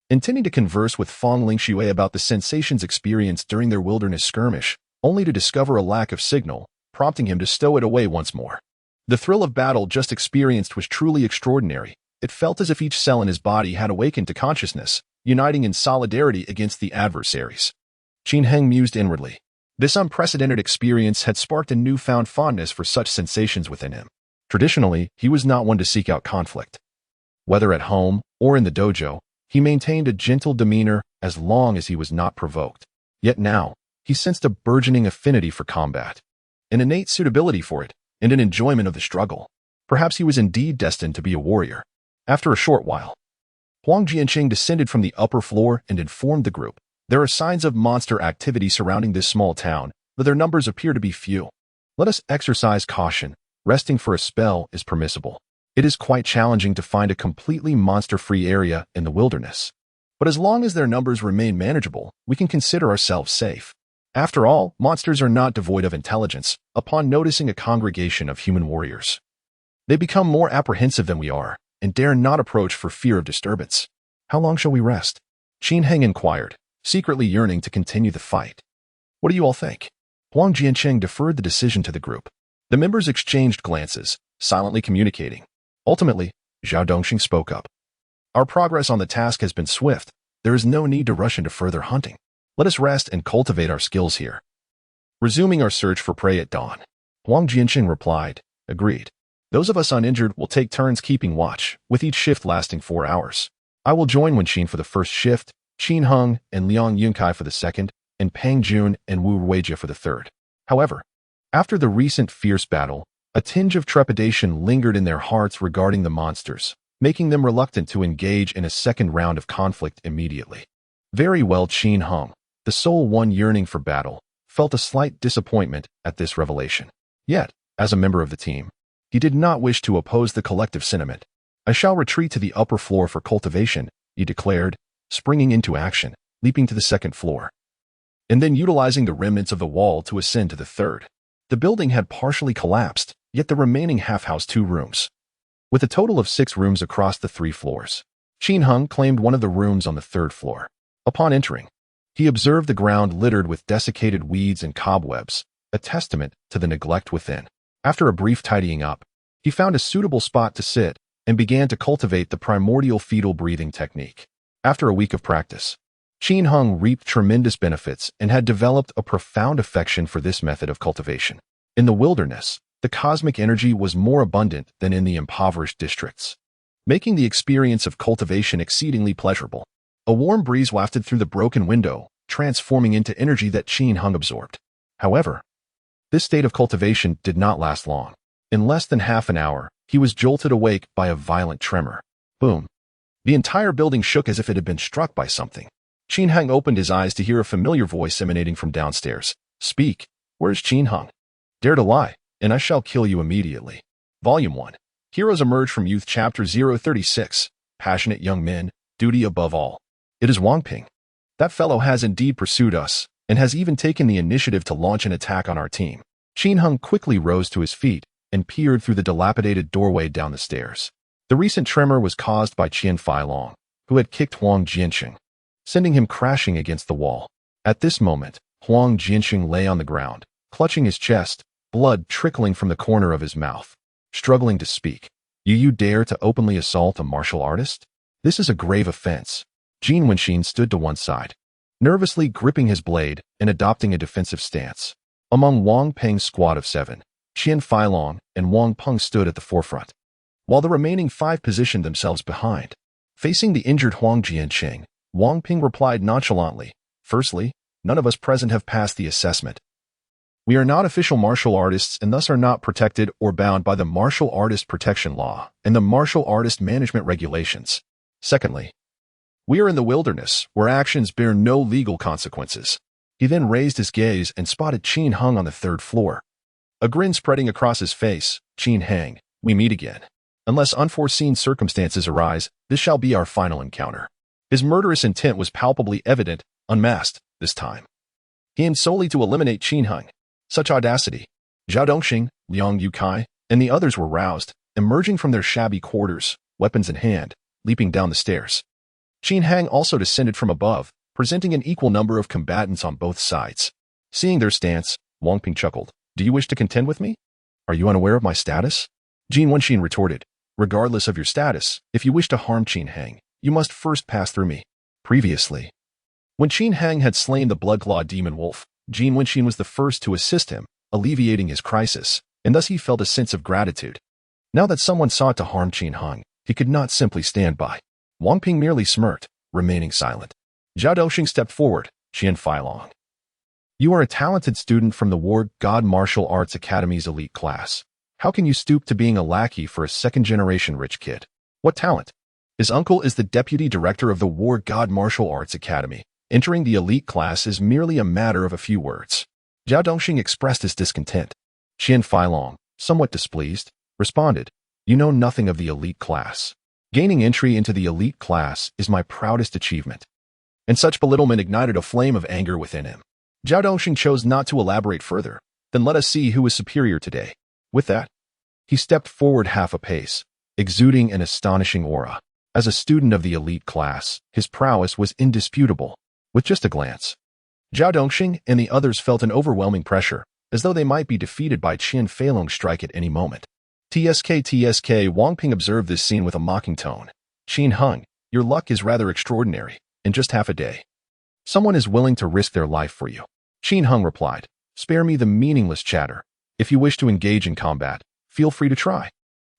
intending to converse with Feng Lingxue about the sensations experienced during their wilderness skirmish, only to discover a lack of signal, prompting him to stow it away once more. The thrill of battle just experienced was truly extraordinary. It felt as if each cell in his body had awakened to consciousness, uniting in solidarity against the adversaries. Qin Heng mused inwardly. This unprecedented experience had sparked a newfound fondness for such sensations within him. Traditionally, he was not one to seek out conflict. Whether at home or in the dojo, he maintained a gentle demeanor as long as he was not provoked. Yet now, he sensed a burgeoning affinity for combat, an innate suitability for it, and an enjoyment of the struggle. Perhaps he was indeed destined to be a warrior. After a short while, Huang Jianqing descended from the upper floor and informed the group. There are signs of monster activity surrounding this small town, but their numbers appear to be few. Let us exercise caution. Resting for a spell is permissible. It is quite challenging to find a completely monster-free area in the wilderness. But as long as their numbers remain manageable, we can consider ourselves safe. After all, monsters are not devoid of intelligence. Upon noticing a congregation of human warriors, they become more apprehensive than we are, and dare not approach for fear of disturbance. How long shall we rest? Qin Heng inquired, secretly yearning to continue the fight. What do you all think? Huang Jiancheng deferred the decision to the group. The members exchanged glances, silently communicating. Ultimately, Zhao Dongxing spoke up. Our progress on the task has been swift. There is no need to rush into further hunting. Let us rest and cultivate our skills here, resuming our search for prey at dawn. Huang Jiancheng replied, agreed. Those of us uninjured will take turns keeping watch, with each shift lasting 4 hours. I will join Wen Qin for the first shift, Qin Heng and Liang Yunkai for the second, and Pang Jun and Wu Ruijie for the third. However, after the recent fierce battle, a tinge of trepidation lingered in their hearts regarding the monsters, making them reluctant to engage in a second round of conflict immediately. Very well, Qin Heng, the sole one yearning for battle, felt a slight disappointment at this revelation. Yet, as a member of the team, he did not wish to oppose the collective sentiment. I shall retreat to the upper floor for cultivation, he declared, springing into action, leaping to the 2nd floor, and then utilizing the remnants of the wall to ascend to the 3rd. The building had partially collapsed, yet the remaining half housed 2 rooms, with a total of 6 rooms across the 3 floors. Qin Heng claimed one of the rooms on the third floor. Upon entering, he observed the ground littered with desiccated weeds and cobwebs, a testament to the neglect within. After a brief tidying up, he found a suitable spot to sit and began to cultivate the primordial fetal breathing technique. After a week of practice, Qin Heng reaped tremendous benefits and had developed a profound affection for this method of cultivation. In the wilderness, the cosmic energy was more abundant than in the impoverished districts, making the experience of cultivation exceedingly pleasurable. A warm breeze wafted through the broken window, transforming into energy that Qin Heng absorbed. However, this state of cultivation did not last long. In less than half an hour, he was jolted awake by a violent tremor. Boom! The entire building shook as if it had been struck by something. Qin Heng opened his eyes to hear a familiar voice emanating from downstairs. Speak, where's Qin Heng? Dare to lie, and I shall kill you immediately. Volume 1. Heroes emerge from youth chapter 036. Passionate young men, duty above all. It is Wang Ping. That fellow has indeed pursued us, and has even taken the initiative to launch an attack on our team. Qin Heng quickly rose to his feet and peered through the dilapidated doorway down the stairs. The recent tremor was caused by Qian Feilong, who had kicked Huang Jianxing, sending him crashing against the wall. At this moment, Huang Jianxing lay on the ground, clutching his chest, blood trickling from the corner of his mouth, struggling to speak. You dare to openly assault a martial artist? This is a grave offense. Jin Wenxin stood to one side, nervously gripping his blade and adopting a defensive stance. Among Wang Peng's squad of 7, Qian Feilong and Wang Peng stood at the forefront, while the remaining 5 positioned themselves behind. Facing the injured Huang Jianxing, Wang Ping replied nonchalantly, Firstly, none of us present have passed the assessment. We are not official martial artists and thus are not protected or bound by the Martial Artist Protection Law and the Martial Artist Management Regulations. Secondly, we are in the wilderness, where actions bear no legal consequences. He then raised his gaze and spotted Qin Heng on the third floor. A grin spreading across his face. Qin Heng, we meet again. Unless unforeseen circumstances arise, this shall be our final encounter. His murderous intent was palpably evident, unmasked, this time. He aimed solely to eliminate Qin Heng. Such audacity. Zhao Dongxing, Liang Yukai, and the others were roused, emerging from their shabby quarters, weapons in hand, leaping down the stairs. Qin Heng also descended from above, presenting an equal number of combatants on both sides. Seeing their stance, Wang Ping chuckled. Do you wish to contend with me? Are you unaware of my status? Jin Wenxin retorted. Regardless of your status, if you wish to harm Qin Heng, you must first pass through me. Previously, when Qin Heng had slain the blood-clawed demon wolf, Jin Wenxin was the first to assist him, alleviating his crisis, and thus he felt a sense of gratitude. Now that someone sought to harm Qin Heng, he could not simply stand by. Wang Ping merely smirked, remaining silent. Zhao Dongxing stepped forward. Qian Feilong. You are a talented student from the War God Martial Arts Academy's elite class. How can you stoop to being a lackey for a second-generation rich kid? What talent? His uncle is the deputy director of the War God Martial Arts Academy. Entering the elite class is merely a matter of a few words. Zhao Dongxing expressed his discontent. Qian Feilong, somewhat displeased, responded, You know nothing of the elite class. Gaining entry into the elite class is my proudest achievement. And such belittlement ignited a flame of anger within him. Zhao Dongxing chose not to elaborate further. Then let us see who is superior today. With that, he stepped forward half a pace, exuding an astonishing aura. As a student of the elite class, his prowess was indisputable. With just a glance, Zhao Dongxing and the others felt an overwhelming pressure, as though they might be defeated by Qian Feilong's strike at any moment. TSK, Wang Ping observed this scene with a mocking tone. Qin Heng, your luck is rather extraordinary. In just half a day, someone is willing to risk their life for you. Qin Heng replied, Spare me the meaningless chatter. If you wish to engage in combat, feel free to try.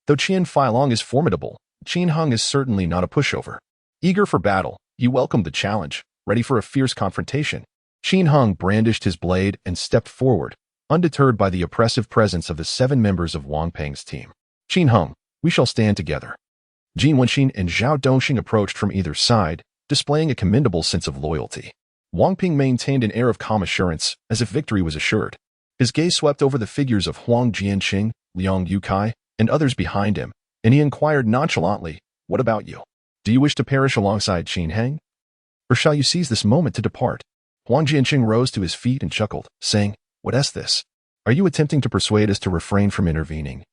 Though Qian Feilong is formidable, Qin Heng is certainly not a pushover. Eager for battle, he welcomed the challenge, ready for a fierce confrontation. Qin Heng brandished his blade and stepped forward, undeterred by the oppressive presence of the 7 members of Wang Peng's team. Qin Heng, we shall stand together. Jin Wenxin and Zhao Dongxing approached from either side, displaying a commendable sense of loyalty. Wang Ping maintained an air of calm assurance, as if victory was assured. His gaze swept over the figures of Huang Jianxing, Liang Yukai, and others behind him, and he inquired nonchalantly, What about you? Do you wish to perish alongside Qin Heng? Or shall you seize this moment to depart? Huang Jianxing rose to his feet and chuckled, saying, What is this? Are you attempting to persuade us to refrain from intervening?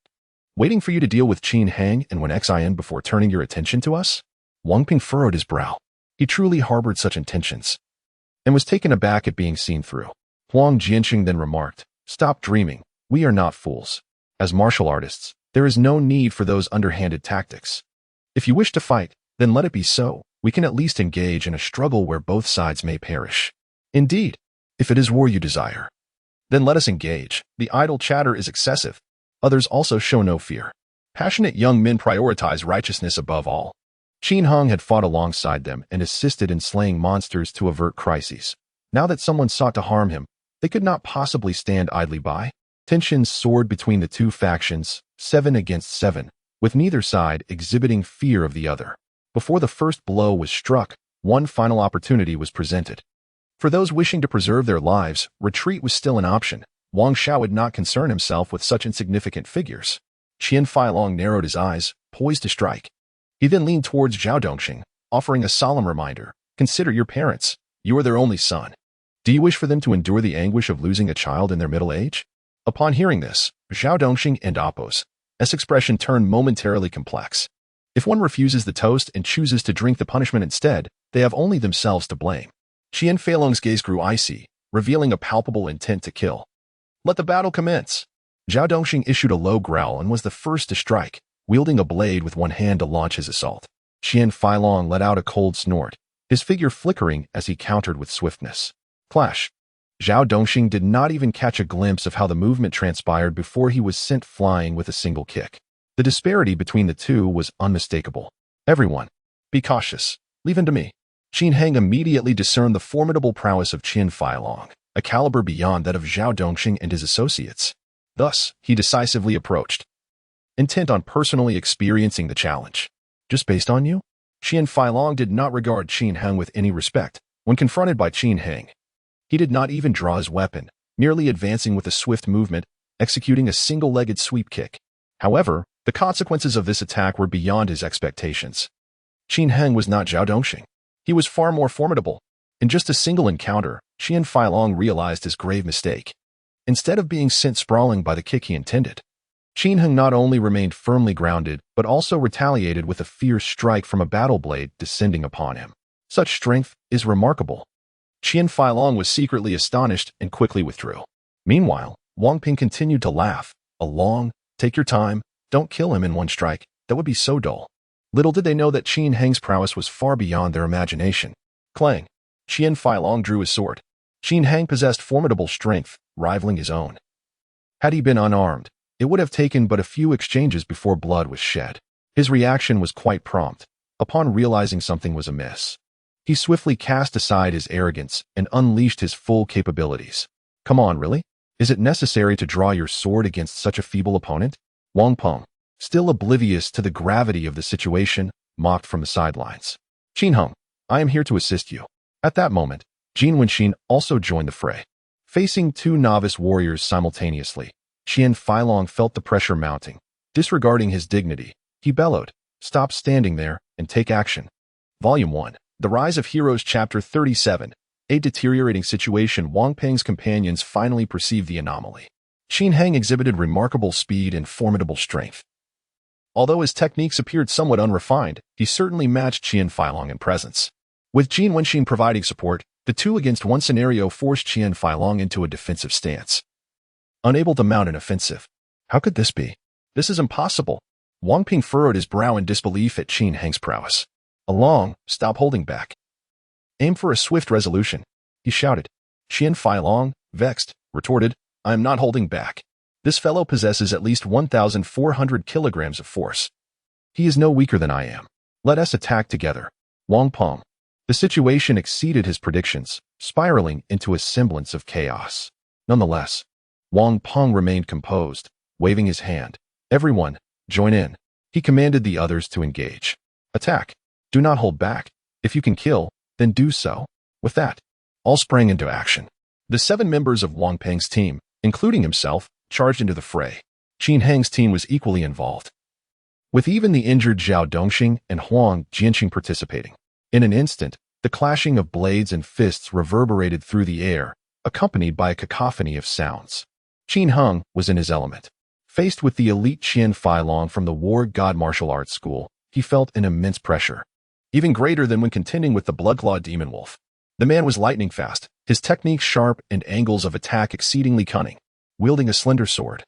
Waiting for you to deal with Qin Heng and when XIN before turning your attention to us? Wang Ping furrowed his brow. He truly harbored such intentions, and was taken aback at being seen through. Huang Jianqing then remarked, "Stop dreaming. We are not fools. As martial artists, there is no need for those underhanded tactics. If you wish to fight, then let it be so. We can at least engage in a struggle where both sides may perish. Indeed, if it is war you desire, then let us engage. The idle chatter is excessive. Others also show no fear. Passionate young men prioritize righteousness above all." Qin Heng had fought alongside them and assisted in slaying monsters to avert crises. Now that someone sought to harm him, they could not possibly stand idly by. Tensions soared between the two factions, 7 against 7, with neither side exhibiting fear of the other. Before the first blow was struck, one final opportunity was presented. For those wishing to preserve their lives, retreat was still an option. Wang Xiao would not concern himself with such insignificant figures. Qian Feilong narrowed his eyes, poised to strike. He then leaned towards Zhao Dongxing, offering a solemn reminder. "Consider your parents. You are their only son. Do you wish for them to endure the anguish of losing a child in their middle age?" Upon hearing this, Zhao Dongxing and Appo's expression turned momentarily complex. If one refuses the toast and chooses to drink the punishment instead, they have only themselves to blame. Qian Feilong's gaze grew icy, revealing a palpable intent to kill. "Let the battle commence." Zhao Dongxing issued a low growl and was the first to strike, wielding a blade with one hand to launch his assault. Qian Feilong let out a cold snort, his figure flickering as he countered with swiftness. Clash. Zhao Dongxing did not even catch a glimpse of how the movement transpired before he was sent flying with a single kick. The disparity between the two was unmistakable. "Everyone, be cautious. Leave him to me." Qin Heng immediately discerned the formidable prowess of Qian Feilong, a caliber beyond that of Zhao Dongxing and his associates. Thus, he decisively approached, intent on personally experiencing the challenge. "Just based on you?" Qian Feilong did not regard Qin Heng with any respect. When confronted by Qin Heng, he did not even draw his weapon, merely advancing with a swift movement, executing a single-legged sweep kick. However, the consequences of this attack were beyond his expectations. Qin Heng was not Zhao Dongxing. He was far more formidable. In just a single encounter, Qian Feilong realized his grave mistake. Instead of being sent sprawling by the kick he intended, Qin Heng not only remained firmly grounded, but also retaliated with a fierce strike from a battle blade descending upon him. Such strength is remarkable. Qian Feilong was secretly astonished and quickly withdrew. Meanwhile, Wang Ping continued to laugh. "Take your time, don't kill him in one strike, that would be so dull." Little did they know that Qin Heng's prowess was far beyond their imagination. Clang! Qian Feilong drew his sword. Qin Heng possessed formidable strength, rivaling his own. Had he been unarmed, it would have taken but a few exchanges before blood was shed. His reaction was quite prompt. Upon realizing something was amiss, he swiftly cast aside his arrogance and unleashed his full capabilities. "Come on, really? Is it necessary to draw your sword against such a feeble opponent?" Wang Peng, still oblivious to the gravity of the situation, mocked from the sidelines. "Qin Heng, I am here to assist you." At that moment, Jin Wenxin also joined the fray. Facing two novice warriors simultaneously, Qian Feilong felt the pressure mounting. Disregarding his dignity, he bellowed, "Stop standing there and take action." Volume 1. The Rise of Heroes Chapter 37. A deteriorating situation. Wang Peng's companions finally perceived the anomaly. Qin Heng exhibited remarkable speed and formidable strength. Although his techniques appeared somewhat unrefined, he certainly matched Qian Feilong in presence. With Jin Wenxin providing support, the 2-against-1 scenario forced Qian Feilong into a defensive stance. Unable to mount an offensive. How could this be? This is impossible. Wang Ping furrowed his brow in disbelief at Qin Heng's prowess. Stop holding back. Aim for a swift resolution," he shouted. Qian Feilong, vexed, retorted, "I am not holding back. This fellow possesses at least 1,400 kilograms of force. He is no weaker than I am. Let us attack together." Wang Peng. The situation exceeded his predictions, spiraling into a semblance of chaos. Nonetheless, Wang Peng remained composed, waving his hand. "Everyone, join in." He commanded the others to engage. "Attack. Do not hold back. If you can kill, then do so." With that, all sprang into action. The 7 members of Wang Peng's team, including himself, charged into the fray. Qin Heng's team was equally involved, with even the injured Zhao Dongxing and Huang Jianqing participating. In an instant, the clashing of blades and fists reverberated through the air, accompanied by a cacophony of sounds. Qin Heng was in his element. Faced with the elite Qian Feilong from the War God Martial Arts School, he felt an immense pressure. even greater than when contending with the blood-clawed demon wolf. The man was lightning fast, his techniques sharp and angles of attack exceedingly cunning, wielding a slender sword.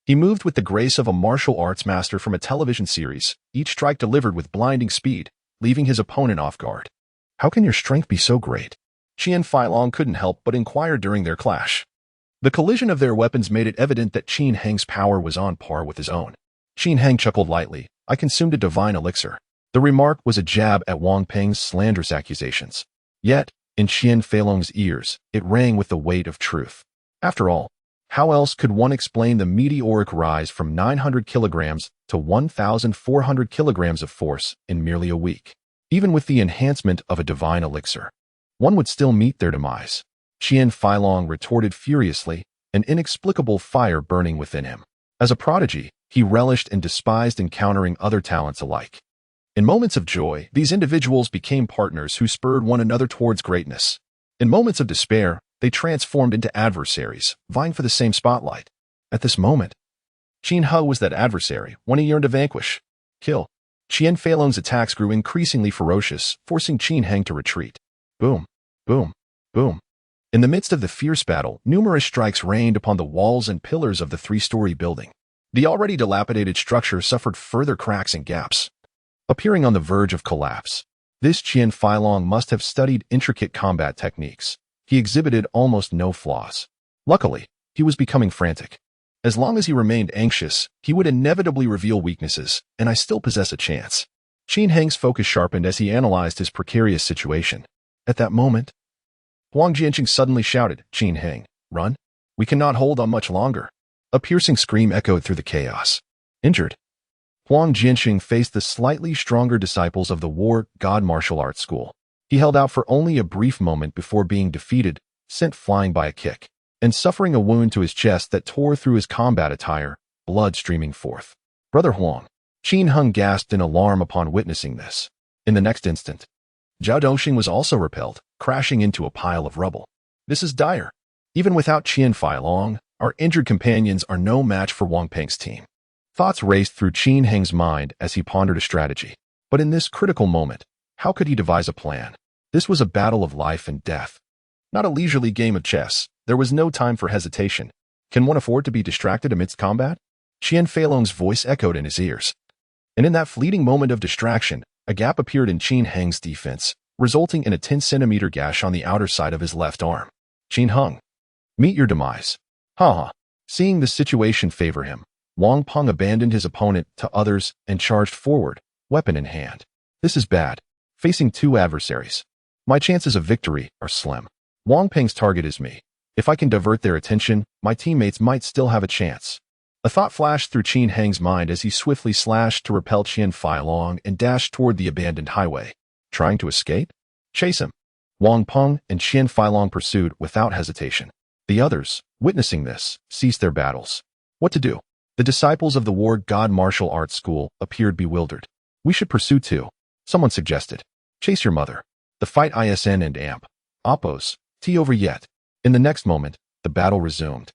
He moved with the grace of a martial arts master from a television series, each strike delivered with blinding speed, leaving his opponent off guard. How can your strength be so great? Qian Feilong couldn't help but inquire during their clash. The collision of their weapons made it evident that Qin Heng's power was on par with his own. Qin Heng chuckled lightly. I consumed a divine elixir. The remark was a jab at Wang Peng's slanderous accusations. Yet, in Qian Feilong's ears, it rang with the weight of truth. After all, how else could one explain the meteoric rise from 900 kilograms to 1,400 kilograms of force in merely a week? Even with the enhancement of a divine elixir, one would still meet their demise. Qian Feilong retorted furiously, an inexplicable fire burning within him. As a prodigy, he relished and despised encountering other talents alike. In moments of joy, these individuals became partners who spurred one another towards greatness. In moments of despair, they transformed into adversaries, vying for the same spotlight. At this moment, Qin He was that adversary, one he yearned to vanquish. Kill. Qian Feilong's attacks grew increasingly ferocious, forcing Qin Heng to retreat. Boom, boom, boom. In the midst of the fierce battle, numerous strikes rained upon the walls and pillars of the three-story building. The already dilapidated structure suffered further cracks and gaps, appearing on the verge of collapse. This Qian Feilong must have studied intricate combat techniques. He exhibited almost no flaws. Luckily, he was becoming frantic. As long as he remained anxious, he would inevitably reveal weaknesses, and I still possess a chance. Qin Heng's focus sharpened as he analyzed his precarious situation. At that moment, Huang Jianqing suddenly shouted, Qin Heng, run! We cannot hold on much longer. A piercing scream echoed through the chaos. Injured, Huang Jianqing faced the slightly stronger disciples of the War God Martial Arts School. He held out for only a brief moment before being defeated, sent flying by a kick, and suffering a wound to his chest that tore through his combat attire, blood streaming forth. Brother Huang, Qin Heng gasped in alarm upon witnessing this. In the next instant, Zhao Doxing was also repelled, crashing into a pile of rubble. This is dire. Even without Qian Feilong, our injured companions are no match for Wang Peng's team. Thoughts raced through Qin Heng's mind as he pondered a strategy. But in this critical moment, how could he devise a plan? This was a battle of life and death. Not a leisurely game of chess. There was no time for hesitation. Can one afford to be distracted amidst combat? Qian Feilong's voice echoed in his ears. And in that fleeting moment of distraction, a gap appeared in Qin Heng's defense, resulting in a 10-centimeter gash on the outer side of his left arm. Qin Heng, meet your demise. Ha. Seeing the situation favor him, Wang Peng abandoned his opponent to others and charged forward, weapon in hand. This is bad. Facing two adversaries, my chances of victory are slim. Wang Peng's target is me. If I can divert their attention, my teammates might still have a chance. A thought flashed through Qin Heng's mind as he swiftly slashed to repel Qian Feilong and dashed toward the abandoned highway. Trying to escape? Chase him. Wang Peng and Qian Feilong pursued without hesitation. The others, witnessing this, ceased their battles. What to do? The disciples of the War God Martial Arts School appeared bewildered. We should pursue too, someone suggested. Chase your mother. The fight ISN and AMP. Oppos. T over yet. In the next moment, the battle resumed.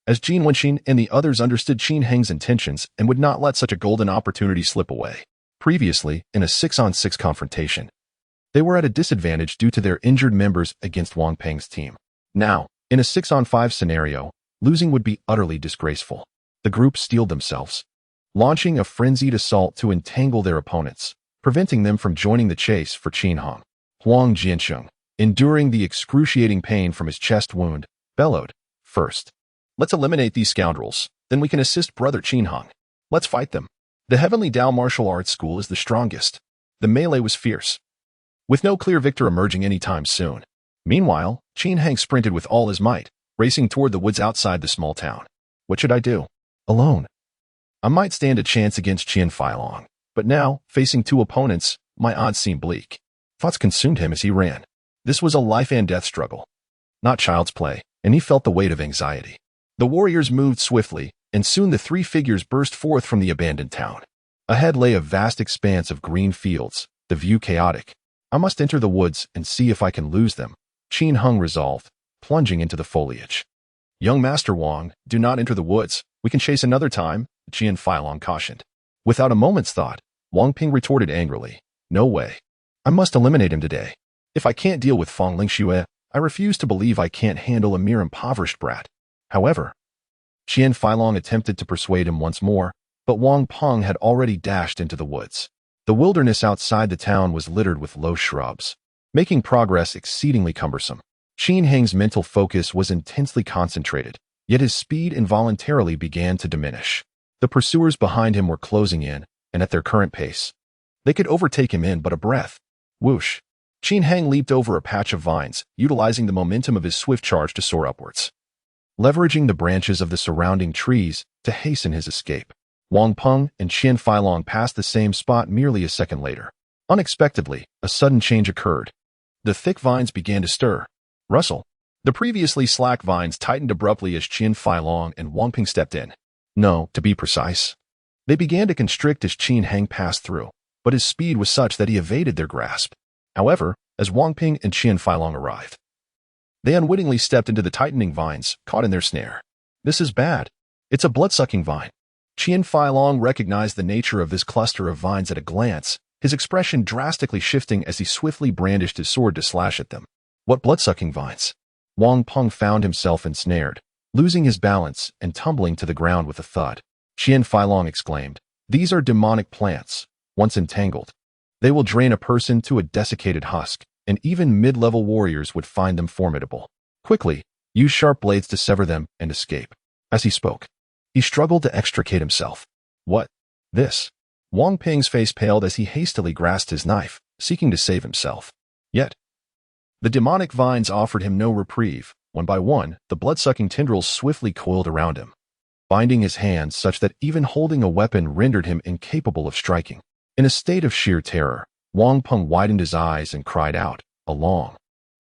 As Jin Wenqin and the others understood Qin Heng's intentions and would not let such a golden opportunity slip away. Previously, in a 6-on-6 confrontation, they were at a disadvantage due to their injured members against Wang Peng's team. Now, in a 6-on-5 scenario, losing would be utterly disgraceful. The group steeled themselves, launching a frenzied assault to entangle their opponents, preventing them from joining the chase for Qin Heng. Huang Jianqing, enduring the excruciating pain from his chest wound, bellowed, first, let's eliminate these scoundrels, then we can assist brother Qin Heng. Let's fight them. The Heavenly Tao Martial Arts School is the strongest. The melee was fierce, with no clear victor emerging anytime soon. Meanwhile, Qin Heng sprinted with all his might, racing toward the woods outside the small town. What should I do? Alone. I might stand a chance against Qian Feilong, but now, facing two opponents, my odds seem bleak. Thoughts consumed him as he ran. This was a life-and-death struggle, not child's play, and he felt the weight of anxiety. The warriors moved swiftly, and soon the three figures burst forth from the abandoned town. Ahead lay a vast expanse of green fields, the view chaotic. I must enter the woods and see if I can lose them, Qin Heng resolved, plunging into the foliage. Young Master Wang, do not enter the woods. We can chase another time, Qian Feilong cautioned. Without a moment's thought, Wang Ping retorted angrily, no way. I must eliminate him today. If I can't deal with Feng Lingxue, I refuse to believe I can't handle a mere impoverished brat. However, Qian Feilong attempted to persuade him once more, but Wang Peng had already dashed into the woods. The wilderness outside the town was littered with low shrubs, making progress exceedingly cumbersome. Qin Heng's mental focus was intensely concentrated, yet his speed involuntarily began to diminish. The pursuers behind him were closing in, and at their current pace, they could overtake him in but a breath. Whoosh! Qin Heng leaped over a patch of vines, utilizing the momentum of his swift charge to soar upwards, leveraging the branches of the surrounding trees to hasten his escape. Wang Peng and Qian Feilong passed the same spot merely a second later. Unexpectedly, a sudden change occurred. The thick vines began to stir, rustle. The previously slack vines tightened abruptly as Qian Feilong and Wang Peng stepped in. No, to be precise, they began to constrict as Qin Heng passed through, but his speed was such that he evaded their grasp. However, as Wang Peng and Qian Feilong arrived, they unwittingly stepped into the tightening vines, caught in their snare. This is bad. It's a blood-sucking vine. Qian Feilong recognized the nature of this cluster of vines at a glance, his expression drastically shifting as he swiftly brandished his sword to slash at them. What blood-sucking vines? Wang Peng found himself ensnared, losing his balance and tumbling to the ground with a thud. Qian Feilong exclaimed, "These are demonic plants. Once entangled, they will drain a person to a desiccated husk, and even mid-level warriors would find them formidable. Quickly, use sharp blades to sever them and escape." As he spoke, he struggled to extricate himself. What? This? Wang Peng's face paled as he hastily grasped his knife, seeking to save himself. Yet, the demonic vines offered him no reprieve. One by one, the blood-sucking tendrils swiftly coiled around him, binding his hands such that even holding a weapon rendered him incapable of striking. In a state of sheer terror, Wang Peng widened his eyes and cried out, "Along!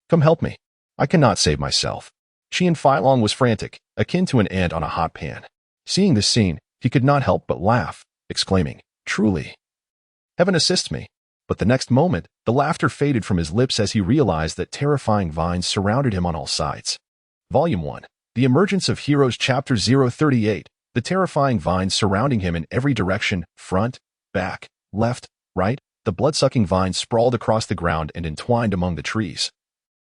Come help me! I cannot save myself." Qian Feilong was frantic, akin to an ant on a hot pan. Seeing this scene, he could not help but laugh, exclaiming, "Truly, heaven assists me." But the next moment, the laughter faded from his lips as he realized that terrifying vines surrounded him on all sides. Volume 1. The Emergence of Heroes Chapter 038. The terrifying vines surrounding him in every direction, front, back, left, right. The blood-sucking vines sprawled across the ground and entwined among the trees,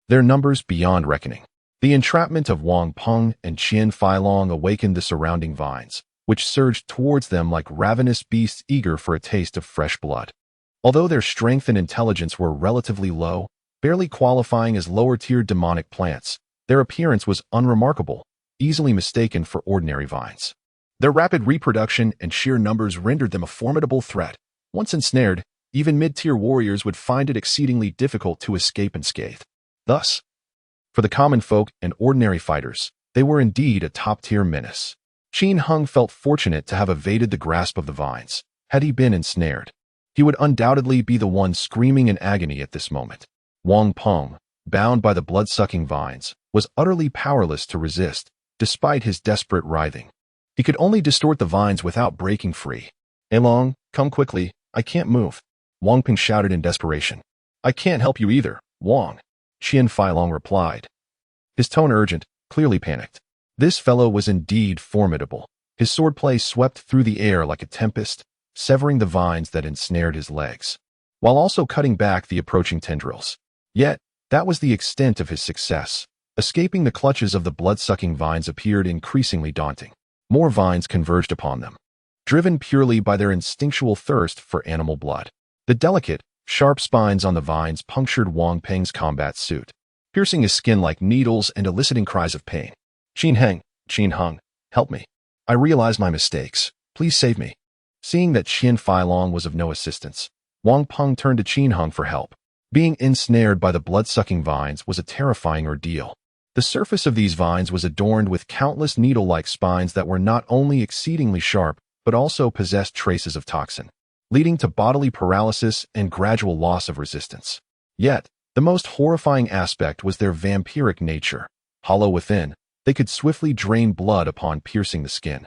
their numbers beyond reckoning. The entrapment of Wang Peng and Qian Feilong awakened the surrounding vines, which surged towards them like ravenous beasts eager for a taste of fresh blood. Although their strength and intelligence were relatively low, barely qualifying as lower-tier demonic plants, their appearance was unremarkable, easily mistaken for ordinary vines. Their rapid reproduction and sheer numbers rendered them a formidable threat. Once ensnared, even mid-tier warriors would find it exceedingly difficult to escape unscathed. Thus, for the common folk and ordinary fighters, they were indeed a top-tier menace. Qin Heng felt fortunate to have evaded the grasp of the vines. Had he been ensnared, he would undoubtedly be the one screaming in agony at this moment. Wang Peng, bound by the blood-sucking vines, was utterly powerless to resist, despite his desperate writhing. He could only distort the vines without breaking free. "Along, come quickly, I can't move," Wang Peng shouted in desperation. "I can't help you either, Wang," Qian Feilong replied, his tone urgent, clearly panicked. This fellow was indeed formidable. His swordplay swept through the air like a tempest, severing the vines that ensnared his legs, while also cutting back the approaching tendrils. Yet, that was the extent of his success. Escaping the clutches of the blood-sucking vines appeared increasingly daunting. More vines converged upon them, driven purely by their instinctual thirst for animal blood. The delicate, sharp spines on the vines punctured Wang Peng's combat suit, piercing his skin like needles and eliciting cries of pain. "Qin Heng, help me. I realize my mistakes. Please save me." Seeing that Qian Feilong was of no assistance, Wang Peng turned to Qin Heng for help. Being ensnared by the blood-sucking vines was a terrifying ordeal. The surface of these vines was adorned with countless needle-like spines that were not only exceedingly sharp, but also possessed traces of toxin, leading to bodily paralysis and gradual loss of resistance. Yet, the most horrifying aspect was their vampiric nature. Hollow within, they could swiftly drain blood upon piercing the skin,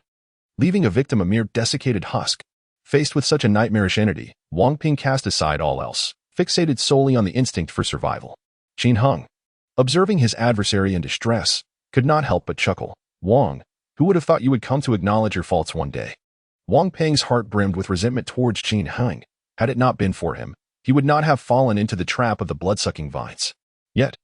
leaving a victim a mere desiccated husk. Faced with such a nightmarish entity, Wang Peng cast aside all else, fixated solely on the instinct for survival. Qin Heng, observing his adversary in distress, could not help but chuckle. "Wang, who would have thought you would come to acknowledge your faults one day?" Wang Peng's heart brimmed with resentment towards Qin Heng. Had it not been for him, he would not have fallen into the trap of the blood-sucking vines. Yet,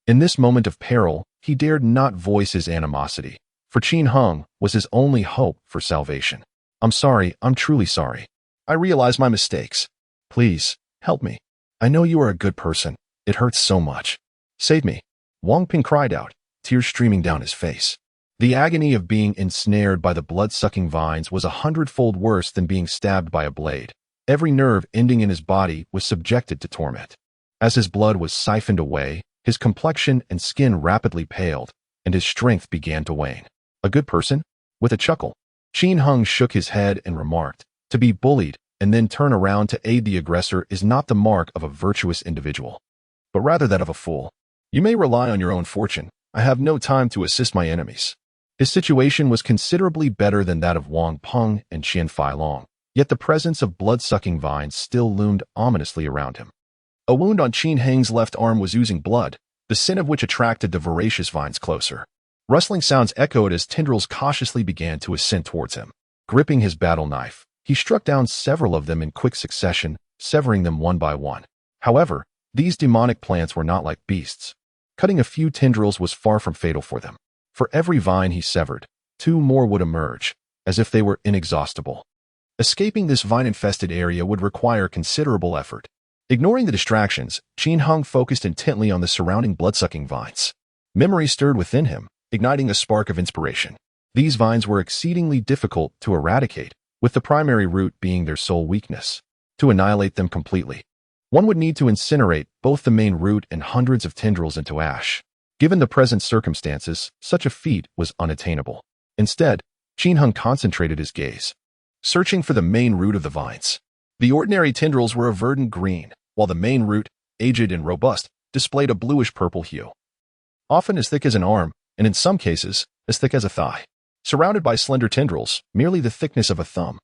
in this moment of peril, he dared not voice his animosity, for Qin Heng was his only hope for salvation. I'm sorry, I'm truly sorry. I realize my mistakes. Please, help me. I know you are a good person. It hurts so much. Save me. Wang Ping cried out, tears streaming down his face. The agony of being ensnared by the blood-sucking vines was 100-fold worse than being stabbed by a blade. Every nerve ending in his body was subjected to torment. As his blood was siphoned away, his complexion and skin rapidly paled, and his strength began to wane. A good person? With a chuckle, Qin Heng shook his head and remarked, to be bullied and then turn around to aid the aggressor is not the mark of a virtuous individual, but rather that of a fool. You may rely on your own fortune. I have no time to assist my enemies. His situation was considerably better than that of Wang Peng and Qian Feilong, yet the presence of blood-sucking vines still loomed ominously around him. A wound on Qin Heng's left arm was oozing blood, the scent of which attracted the voracious vines closer. Rustling sounds echoed as tendrils cautiously began to ascend towards him. Gripping his battle knife, he struck down several of them in quick succession, severing them one by one. However, these demonic plants were not like beasts. Cutting a few tendrils was far from fatal for them. For every vine he severed, 2 more would emerge, as if they were inexhaustible. Escaping this vine-infested area would require considerable effort. Ignoring the distractions, Qin Heng focused intently on the surrounding blood-sucking vines. Memory stirred within him, igniting a spark of inspiration. These vines were exceedingly difficult to eradicate, with the primary root being their sole weakness. To annihilate them completely, one would need to incinerate both the main root and hundreds of tendrils into ash. Given the present circumstances, such a feat was unattainable. Instead, Qin Heng concentrated his gaze, searching for the main root of the vines. The ordinary tendrils were a verdant green, while the main root, aged and robust, displayed a bluish-purple hue, often as thick as an arm, and in some cases, as thick as a thigh. Surrounded by slender tendrils, merely the thickness of a thumb,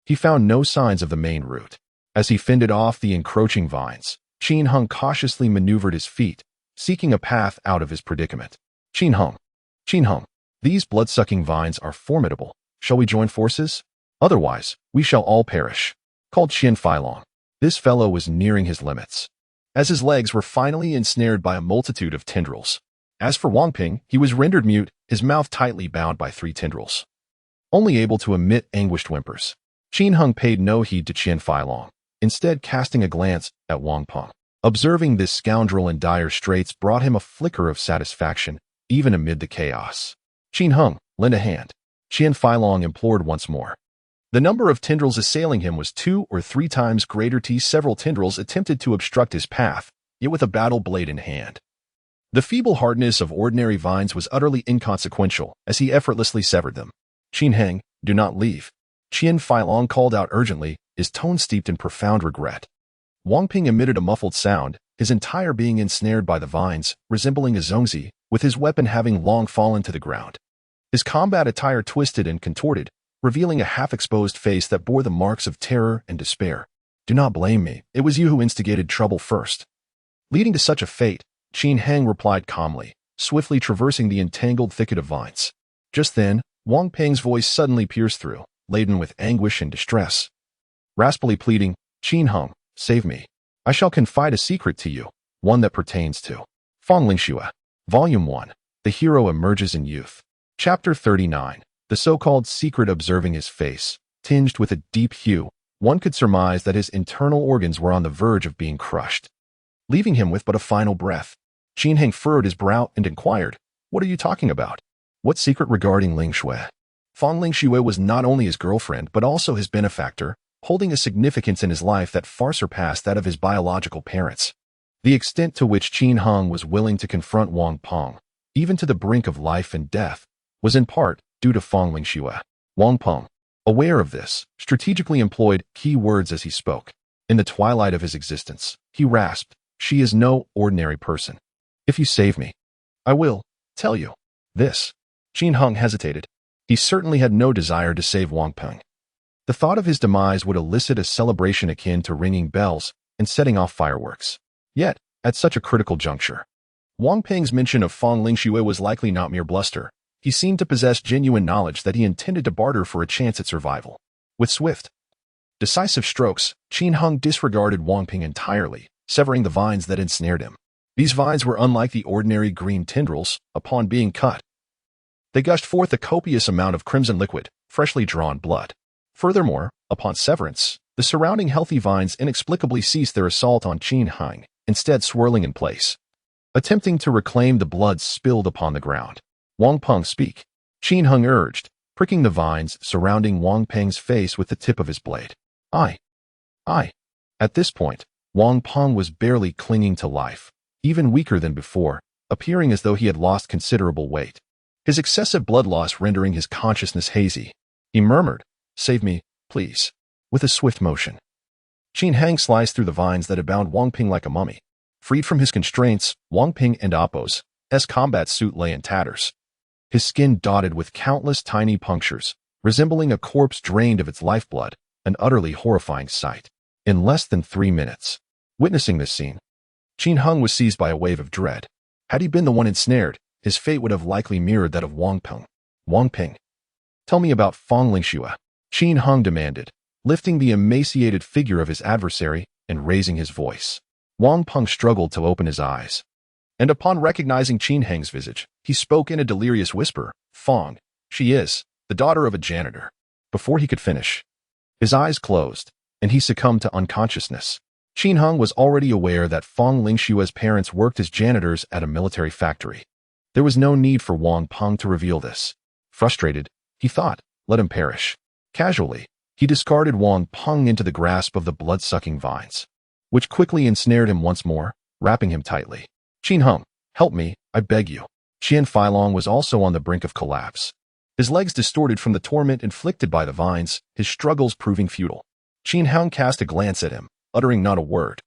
he found no signs of the main root. As he fended off the encroaching vines, Qin Heng cautiously maneuvered his feet, seeking a path out of his predicament. Qin Heng, these blood-sucking vines are formidable. Shall we join forces? Otherwise, we shall all perish, called Qian Feilong. This fellow was nearing his limits, as his legs were finally ensnared by a multitude of tendrils. As for Wang Ping, he was rendered mute, his mouth tightly bound by 3 tendrils, only able to emit anguished whimpers. Qin Heng paid no heed to Qian Feilong, instead casting a glance at Wang Peng. Observing this scoundrel in dire straits brought him a flicker of satisfaction, even amid the chaos. Qin Heng, lend a hand, Qian Feilong implored once more. The number of tendrils assailing him was 2 or 3 times greater. Several tendrils attempted to obstruct his path, yet with a battle blade in hand. The feeble hardness of ordinary vines was utterly inconsequential as he effortlessly severed them. Qin Heng, do not leave. Qian Feilong called out urgently, his tone steeped in profound regret. Wang Ping emitted a muffled sound, his entire being ensnared by the vines, resembling a zongzi, with his weapon having long fallen to the ground. His combat attire twisted and contorted, revealing a half-exposed face that bore the marks of terror and despair. Do not blame me, it was you who instigated trouble first. Leading to such a fate, Qin Heng replied calmly, swiftly traversing the entangled thicket of vines. Just then, Wang Ping's voice suddenly pierced through, laden with anguish and distress. Raspily pleading, Qin Heng, save me. I shall confide a secret to you, one that pertains to Fang Lingxue. Volume 1. The Hero Emerges in Youth. Chapter 39. The so-called secret. Observing his face, tinged with a deep hue, one could surmise that his internal organs were on the verge of being crushed. Leaving him with but a final breath, Qin Heng furrowed his brow and inquired, what are you talking about? What secret regarding Lingxue? Fang Lingxue was not only his girlfriend but also his benefactor, holding a significance in his life that far surpassed that of his biological parents. The extent to which Qin Heng was willing to confront Wang Peng, even to the brink of life and death, was in part due to Fang Lingxue. Wang Peng, aware of this, strategically employed key words as he spoke. In the twilight of his existence, he rasped, she is no ordinary person. If you save me, I will tell you this. Qin Heng hesitated. He certainly had no desire to save Wang Peng. The thought of his demise would elicit a celebration akin to ringing bells and setting off fireworks. Yet, at such a critical juncture, Wang Peng's mention of Fang Lingxue was likely not mere bluster. He seemed to possess genuine knowledge that he intended to barter for a chance at survival. With swift Decisive strokes, Qin Hung disregarded Wang Ping entirely, severing the vines that ensnared him. These vines were unlike the ordinary green tendrils. Upon being cut, they gushed forth a copious amount of crimson liquid, freshly drawn blood. Furthermore, upon severance, the surrounding healthy vines inexplicably ceased their assault on Qin Hung, instead swirling in place, attempting to reclaim the blood spilled upon the ground. Wang Peng, speak, Qin Hung urged, pricking the vines surrounding Wang Peng's face with the tip of his blade. I. At this point, Wang Peng was barely clinging to life, even weaker than before, appearing as though he had lost considerable weight, his excessive blood loss rendering his consciousness hazy. He murmured, "Save me, please," with a swift motion. Qin Hang sliced through the vines that had bound Wang Ping like a mummy. Freed from his constraints, Wang Ping and Appo's combat suit lay in tatters, his skin dotted with countless tiny punctures, resembling a corpse drained of its lifeblood, an utterly horrifying sight. In less than 3 minutes, witnessing this scene, Qin Hung was seized by a wave of dread. Had he been the one ensnared, his fate would have likely mirrored that of Wang Peng. Wang Ping, tell me about Fang Lingxue, Qin Hung demanded, lifting the emaciated figure of his adversary and raising his voice. Wang Peng struggled to open his eyes, and upon recognizing Qin Hang's visage, he spoke in a delirious whisper, "Fang, she is the daughter of a janitor." Before he could finish, his eyes closed, and he succumbed to unconsciousness. Qin Hung was already aware that Fang Lingxue's parents worked as janitors at a military factory. There was no need for Wang Peng to reveal this. Frustrated, he thought, let him perish. Casually, he discarded Wang Peng into the grasp of the blood-sucking vines, which quickly ensnared him once more, wrapping him tightly. Qin Hung, help me, I beg you. Qian Feilong was also on the brink of collapse, his legs distorted from the torment inflicted by the vines, his struggles proving futile. Qin Hung cast a glance at him, uttering not a word,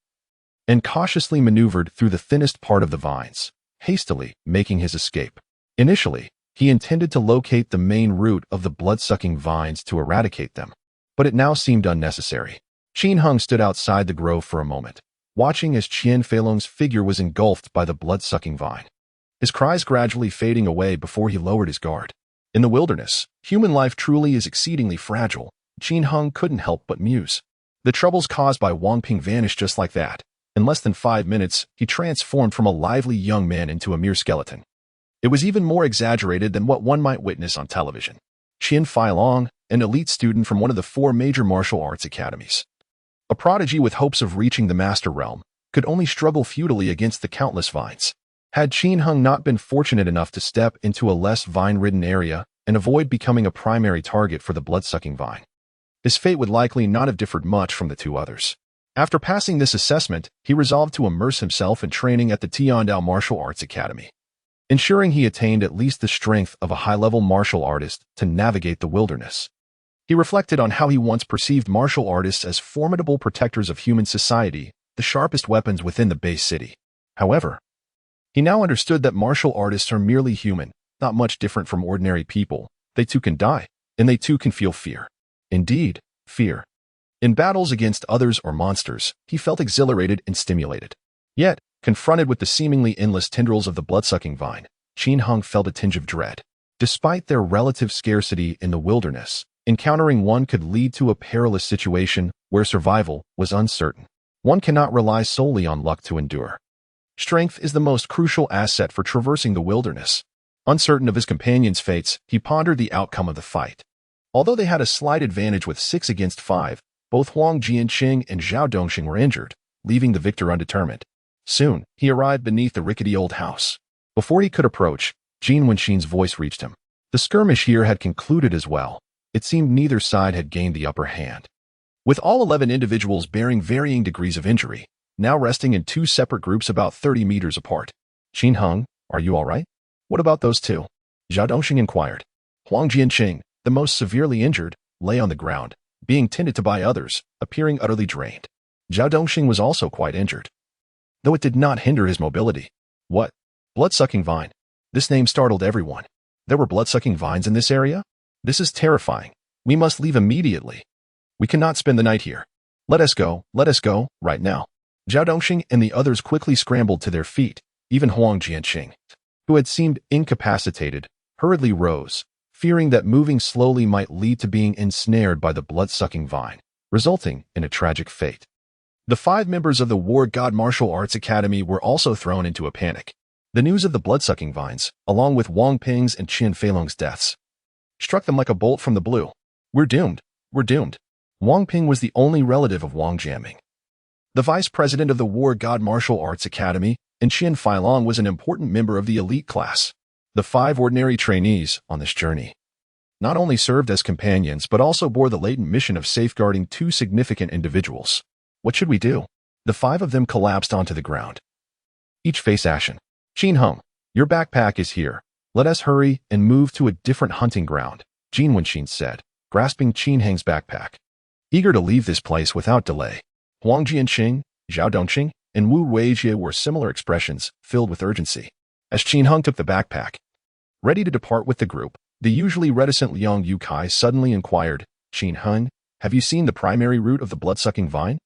and cautiously maneuvered through the thinnest part of the vines, hastily making his escape. Initially, he intended to locate the main root of the blood-sucking vines to eradicate them, but it now seemed unnecessary. Qin Hung stood outside the grove for a moment, watching as Qian Feilong's figure was engulfed by the blood-sucking vine, his cries gradually fading away before he lowered his guard. In the wilderness, human life truly is exceedingly fragile. Qin Hung couldn't help but muse. The troubles caused by Wang Ping vanished just like that. In less than 5 minutes, he transformed from a lively young man into a mere skeleton. It was even more exaggerated than what one might witness on television. Qian Feilong, an elite student from one of the 4 major martial arts academies, a prodigy with hopes of reaching the master realm, could only struggle futilely against the countless vines. Had Qin Hung not been fortunate enough to step into a less vine-ridden area and avoid becoming a primary target for the blood-sucking vine, his fate would likely not have differed much from the 2 others. After passing this assessment, he resolved to immerse himself in training at the Tiandao Martial Arts Academy, ensuring he attained at least the strength of a high-level martial artist to navigate the wilderness. He reflected on how he once perceived martial artists as formidable protectors of human society, the sharpest weapons within the base city. However, he now understood that martial artists are merely human, not much different from ordinary people. They too can die, and they too can feel fear. Indeed, fear. In battles against others or monsters, he felt exhilarated and stimulated. Yet, confronted with the seemingly endless tendrils of the blood-sucking vine, Qin Hung felt a tinge of dread. Despite their relative scarcity in the wilderness, encountering one could lead to a perilous situation where survival was uncertain. One cannot rely solely on luck to endure. Strength is the most crucial asset for traversing the wilderness. Uncertain of his companions' fates, he pondered the outcome of the fight. Although they had a slight advantage with 6 against 5, both Huang Jianqing and Zhao Dongxing were injured, leaving the victor undetermined. Soon, he arrived beneath the rickety old house. Before he could approach, Jin Wenxin's voice reached him. The skirmish here had concluded as well. It seemed neither side had gained the upper hand, with all 11 individuals bearing varying degrees of injury, now resting in 2 separate groups about 30 meters apart. Qin Hung, are you all right? What about those 2? Zhao Dongxing inquired. Huang Jianqing, the most severely injured, lay on the ground, being tended to by others, appearing utterly drained. Zhao Dongxing was also quite injured, though it did not hinder his mobility. What? Blood-sucking vine. This name startled everyone. There were blood-sucking vines in this area? This is terrifying. We must leave immediately. We cannot spend the night here. Let us go, right now. Zhao Dongxing and the others quickly scrambled to their feet. Even Huang Jianqing, who had seemed incapacitated, hurriedly rose, fearing that moving slowly might lead to being ensnared by the blood-sucking vine. resulting in a tragic fate. The 5 members of the War God Martial Arts Academy were also thrown into a panic. The news of the blood-sucking vines, along with Wang Ping's and Qin Feilong's deaths, struck them like a bolt from the blue. We're doomed. We're doomed. Wang Ping was the only relative of Wang Jianming, the vice president of the War God Martial Arts Academy, and Qin Feilong was an important member of the elite class. The 5 ordinary trainees on this journey not only served as companions but also bore the latent mission of safeguarding 2 significant individuals. What should we do? The 5 of them collapsed onto the ground, each face ashen. Qin Heng, your backpack is here. Let us hurry and move to a different hunting ground, Jin Wenxin said, grasping Qin Heng's backpack. Eager to leave this place without delay, Huang Jianqing, Zhao Dongqing, and Wu Weijie were similar expressions, filled with urgency. As Qin Heng took the backpack, ready to depart with the group, the usually reticent Liang Yukai suddenly inquired, Qin Heng, have you seen the primary root of the blood-sucking vine?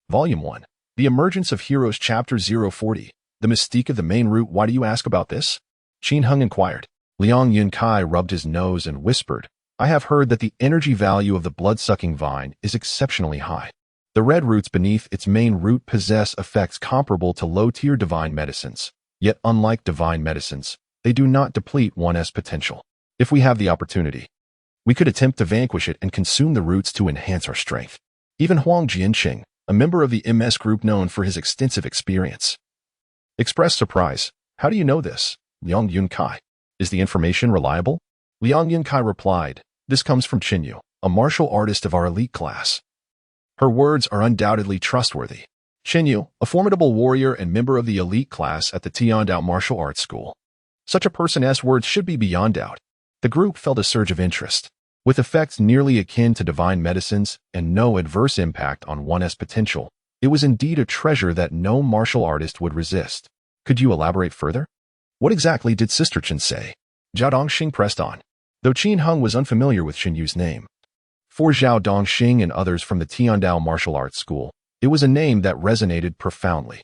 Volume 1. The Emergence of Heroes Chapter 040. The mystique of the main root. Why do you ask about this? Qin Heng inquired. Liang Yunkai rubbed his nose and whispered, I have heard that the energy value of the blood-sucking vine is exceptionally high. The red roots beneath its main root possess effects comparable to low-tier divine medicines. Yet unlike divine medicines, they do not deplete one's potential. If we have the opportunity, we could attempt to vanquish it and consume the roots to enhance our strength. Even Huang Jianqing, a member of the MS group known for his extensive experience, expressed surprise. How do you know this, Liang Yunkai? Is the information reliable? Liang Yunkai replied, this comes from Qinyu, a martial artist of our elite class. Her words are undoubtedly trustworthy. Qinyu, a formidable warrior and member of the elite class at the Tiandao Martial Arts School. Such a person's words should be beyond doubt. The group felt a surge of interest. With effects nearly akin to divine medicines and no adverse impact on one's potential, it was indeed a treasure that no martial artist would resist. Could you elaborate further? What exactly did Sister Qin say? Zhao Dongxing pressed on. Though Qin Heng was unfamiliar with Qinyu's name, for Zhao Dongxing and others from the Tiandao Martial Arts School, it was a name that resonated profoundly.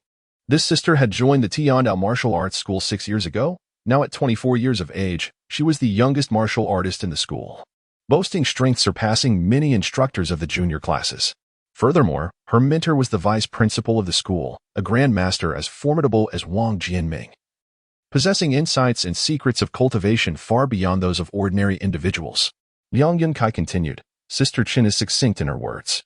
This sister had joined the Tiandao Martial Arts School 6 years ago. Now at 24 years of age, she was the youngest martial artist in the school, boasting strength surpassing many instructors of the junior classes. Furthermore, her mentor was the vice principal of the school, a grandmaster as formidable as Wang Jianming, possessing insights and secrets of cultivation far beyond those of ordinary individuals. Liang Yunkai continued, Sister Qin is succinct in her words.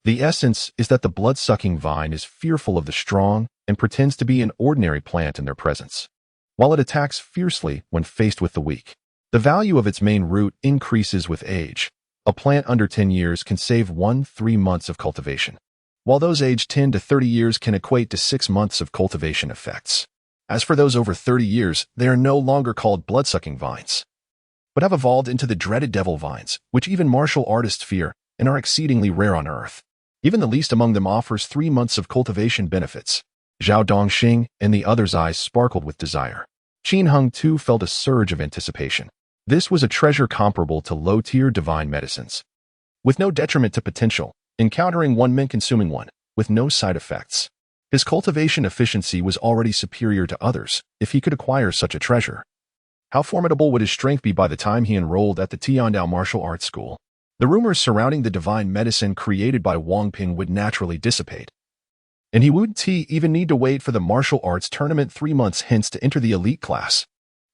The essence is that the blood-sucking vine is fearful of the strong and pretends to be an ordinary plant in their presence, while it attacks fiercely when faced with the weak. The value of its main root increases with age. A plant under 10 years can save 3 months of cultivation, while those aged 10 to 30 years can equate to 6 months of cultivation effects. As for those over 30 years, they are no longer called blood-sucking vines, but have evolved into the dreaded devil vines, which even martial artists fear and are exceedingly rare on Earth. Even the least among them offers 3 months of cultivation benefits. Zhao Dongxing and the others' eyes sparkled with desire. Qin Heng too felt a surge of anticipation. This was a treasure comparable to low-tier divine medicines, with no detriment to potential. Encountering one meant consuming one, with no side effects. His cultivation efficiency was already superior to others if he could acquire such a treasure. How formidable would his strength be by the time he enrolled at the Tiandao Martial Arts School? The rumors surrounding the divine medicine created by Wang Ping would naturally dissipate, and he wouldn't even need to wait for the martial arts tournament 3 months hence to enter the elite class.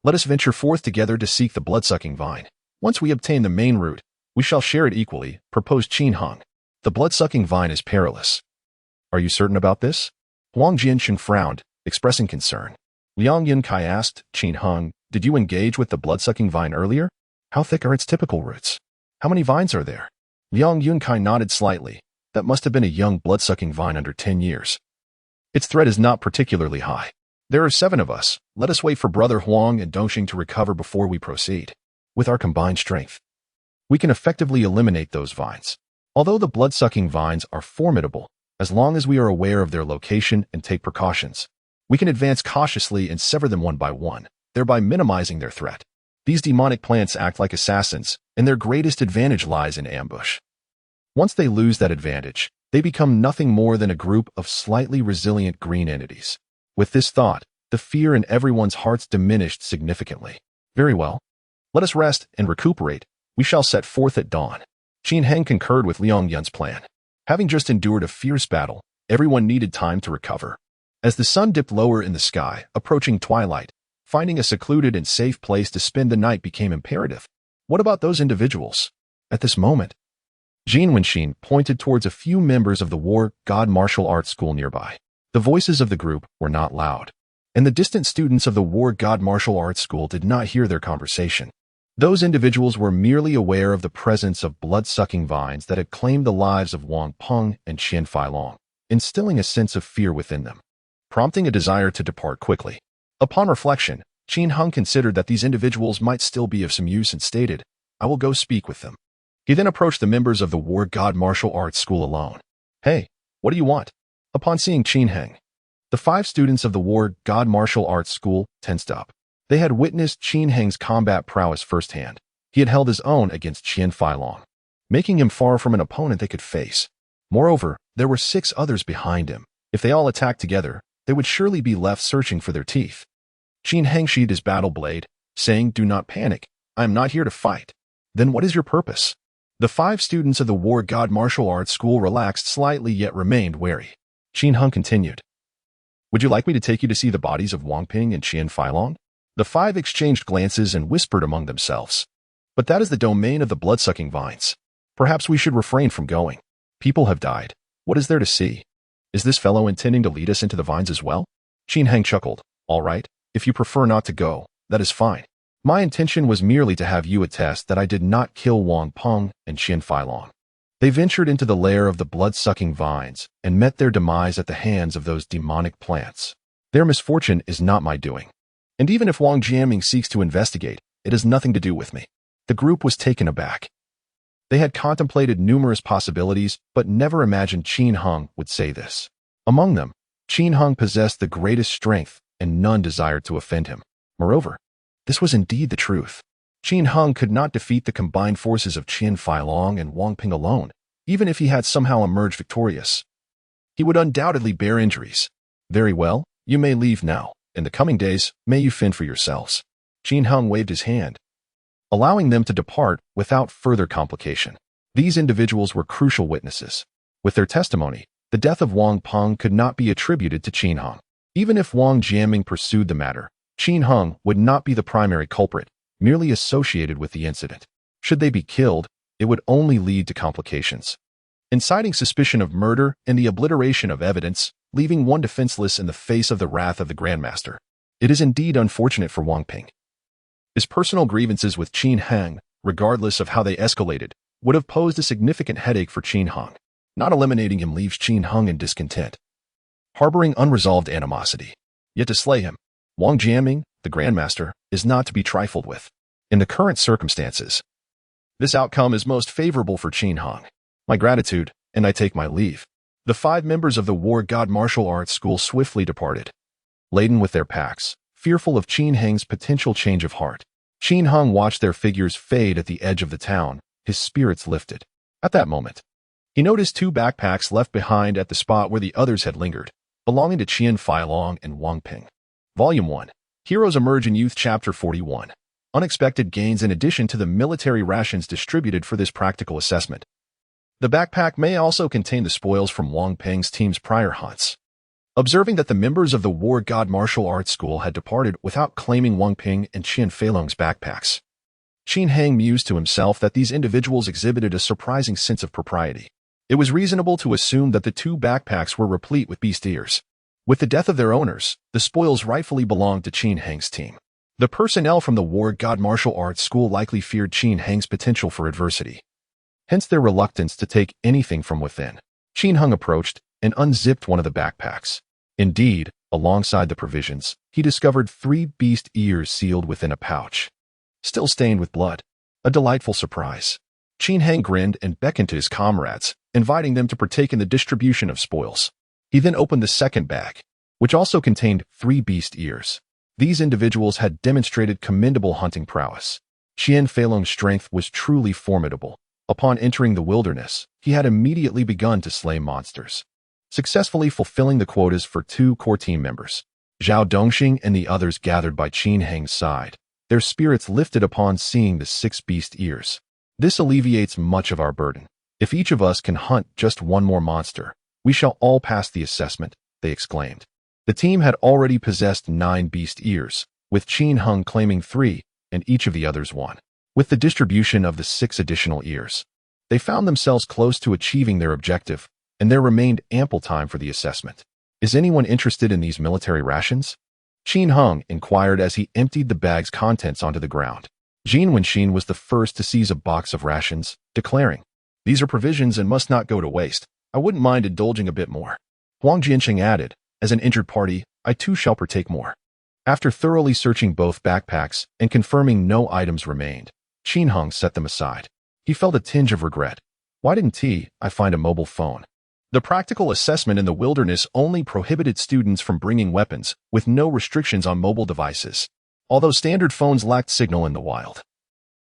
Let us venture forth together to seek the blood-sucking vine. Once we obtain the main root, we shall share it equally, proposed Qin Heng. The blood-sucking vine is perilous. Are you certain about this? Huang Jianqing frowned, expressing concern. Liang Yunkai asked, Qin Heng, did you engage with the blood-sucking vine earlier? How thick are its typical roots? How many vines are there? Liang Yunkai nodded slightly. That must have been a young blood-sucking vine under 10 years. Its threat is not particularly high. There are 7 of us. Let us wait for Brother Huang and Dongxing to recover before we proceed. With our combined strength, we can effectively eliminate those vines. Although the blood-sucking vines are formidable, as long as we are aware of their location and take precautions, we can advance cautiously and sever them one by one, thereby minimizing their threat. These demonic plants act like assassins, and their greatest advantage lies in ambush. Once they lose that advantage, they become nothing more than a group of slightly resilient green entities. With this thought, the fear in everyone's hearts diminished significantly. Very well. Let us rest and recuperate. We shall set forth at dawn. Qin Heng concurred with Liang Yun's plan. Having just endured a fierce battle, everyone needed time to recover. As the sun dipped lower in the sky, approaching twilight, finding a secluded and safe place to spend the night became imperative. What about those individuals? At this moment, Jean Wenxin pointed towards a few members of the War God Martial Arts School nearby. The voices of the group were not loud, and the distant students of the War God Martial Arts School did not hear their conversation. Those individuals were merely aware of the presence of blood-sucking vines that had claimed the lives of Wang Peng and Qian Feilong, instilling a sense of fear within them, prompting a desire to depart quickly. Upon reflection, Qin Heng considered that these individuals might still be of some use and stated, "I will go speak with them." He then approached the members of the War God Martial Arts School alone. "Hey, what do you want?" Upon seeing Qin Heng, the 5 students of the War God Martial Arts School tensed up. They had witnessed Qin Heng's combat prowess firsthand. He had held his own against Qian Feilong, making him far from an opponent they could face. Moreover, there were 6 others behind him. If they all attacked together, they would surely be left searching for their teeth. Qin Heng sheathed his battle blade, saying, "Do not panic. I am not here to fight." "Then what is your purpose?" The 5 students of the War God Martial Arts School relaxed slightly yet remained wary. Qin Heng continued, "Would you like me to take you to see the bodies of Wang Ping and Qian Feilong?" The 5 exchanged glances and whispered among themselves. "But that is the domain of the blood-sucking vines. Perhaps we should refrain from going. People have died. What is there to see? Is this fellow intending to lead us into the vines as well?" Qin Heng chuckled. "All right, if you prefer not to go, that is fine. My intention was merely to have you attest that I did not kill Wang Peng and Qian Feilong." They ventured into the lair of the blood-sucking vines and met their demise at the hands of those demonic plants. Their misfortune is not my doing. And even if Wang Jiaming seeks to investigate, it has nothing to do with me. The group was taken aback. They had contemplated numerous possibilities, but never imagined Qin Heng would say this. Among them, Qin Heng possessed the greatest strength, and none desired to offend him. Moreover, this was indeed the truth. Qin Heng could not defeat the combined forces of Qian Feilong and Wang Ping alone, even if he had somehow emerged victorious. He would undoubtedly bear injuries. "Very well, you may leave now. In the coming days, may you fend for yourselves." Qin Heng waved his hand, allowing them to depart without further complication. These individuals were crucial witnesses. With their testimony, the death of Wang Peng could not be attributed to Qin Heng. Even if Wang Jiaming pursued the matter, Qin Heng would not be the primary culprit, merely associated with the incident. Should they be killed, it would only lead to complications, inciting suspicion of murder and the obliteration of evidence, leaving one defenseless in the face of the wrath of the Grandmaster. It is indeed unfortunate for Wang Ping. His personal grievances with Qin Heng, regardless of how they escalated, would have posed a significant headache for Qin Heng. Not eliminating him leaves Qin Heng in discontent, harboring unresolved animosity. Yet to slay him, Wang Jiaming, the Grandmaster, is not to be trifled with. In the current circumstances, this outcome is most favorable for Qin Heng. My gratitude, and I take my leave. The 5 members of the War God Martial Arts School swiftly departed, laden with their packs, fearful of Qin Heng's potential change of heart. Qin Heng watched their figures fade at the edge of the town, his spirits lifted. At that moment, he noticed 2 backpacks left behind at the spot where the others had lingered, belonging to Qian Feilong and Wang Ping. Volume 1. Heroes Emerge in Youth Chapter 41. Unexpected gains in addition to the military rations distributed for this practical assessment. The backpack may also contain the spoils from Wang Peng's team's prior hunts. Observing that the members of the War God Martial Arts School had departed without claiming Wang Ping and Qian Feilong's backpacks, Qin Heng mused to himself that these individuals exhibited a surprising sense of propriety. It was reasonable to assume that the 2 backpacks were replete with beast ears. With the death of their owners, the spoils rightfully belonged to Qin Heng's team. The personnel from the War God Martial Arts School likely feared Qin Heng's potential for adversity, hence their reluctance to take anything from within. Qin Heng approached and unzipped one of the backpacks. Indeed, alongside the provisions, he discovered 3 beast ears sealed within a pouch, still stained with blood. A delightful surprise. Qin Heng grinned and beckoned to his comrades, inviting them to partake in the distribution of spoils. He then opened the second bag, which also contained 3 beast ears. These individuals had demonstrated commendable hunting prowess. Qian Feilong's strength was truly formidable. Upon entering the wilderness, he had immediately begun to slay monsters, successfully fulfilling the quotas for 2 core team members. Zhao Dongxing and the others gathered by Qin Heng's side, their spirits lifted upon seeing the 6 beast ears. This alleviates much of our burden. If each of us can hunt just one more monster, we shall all pass the assessment, they exclaimed. The team had already possessed 9 beast ears, with Qin Hung claiming 3, and each of the others 1. With the distribution of the 6 additional ears, they found themselves close to achieving their objective, and there remained ample time for the assessment. Is anyone interested in these military rations? Qin Hung inquired as he emptied the bag's contents onto the ground. Jin Wenxin was the first to seize a box of rations, declaring, "These are provisions and must not go to waste. I wouldn't mind indulging a bit more." Huang Jianqing added, "As an injured party, I too shall partake more." After thoroughly searching both backpacks and confirming no items remained, Qin Hung set them aside. He felt a tinge of regret. Why didn't I find a mobile phone? The practical assessment in the wilderness only prohibited students from bringing weapons, with no restrictions on mobile devices. Although standard phones lacked signal in the wild,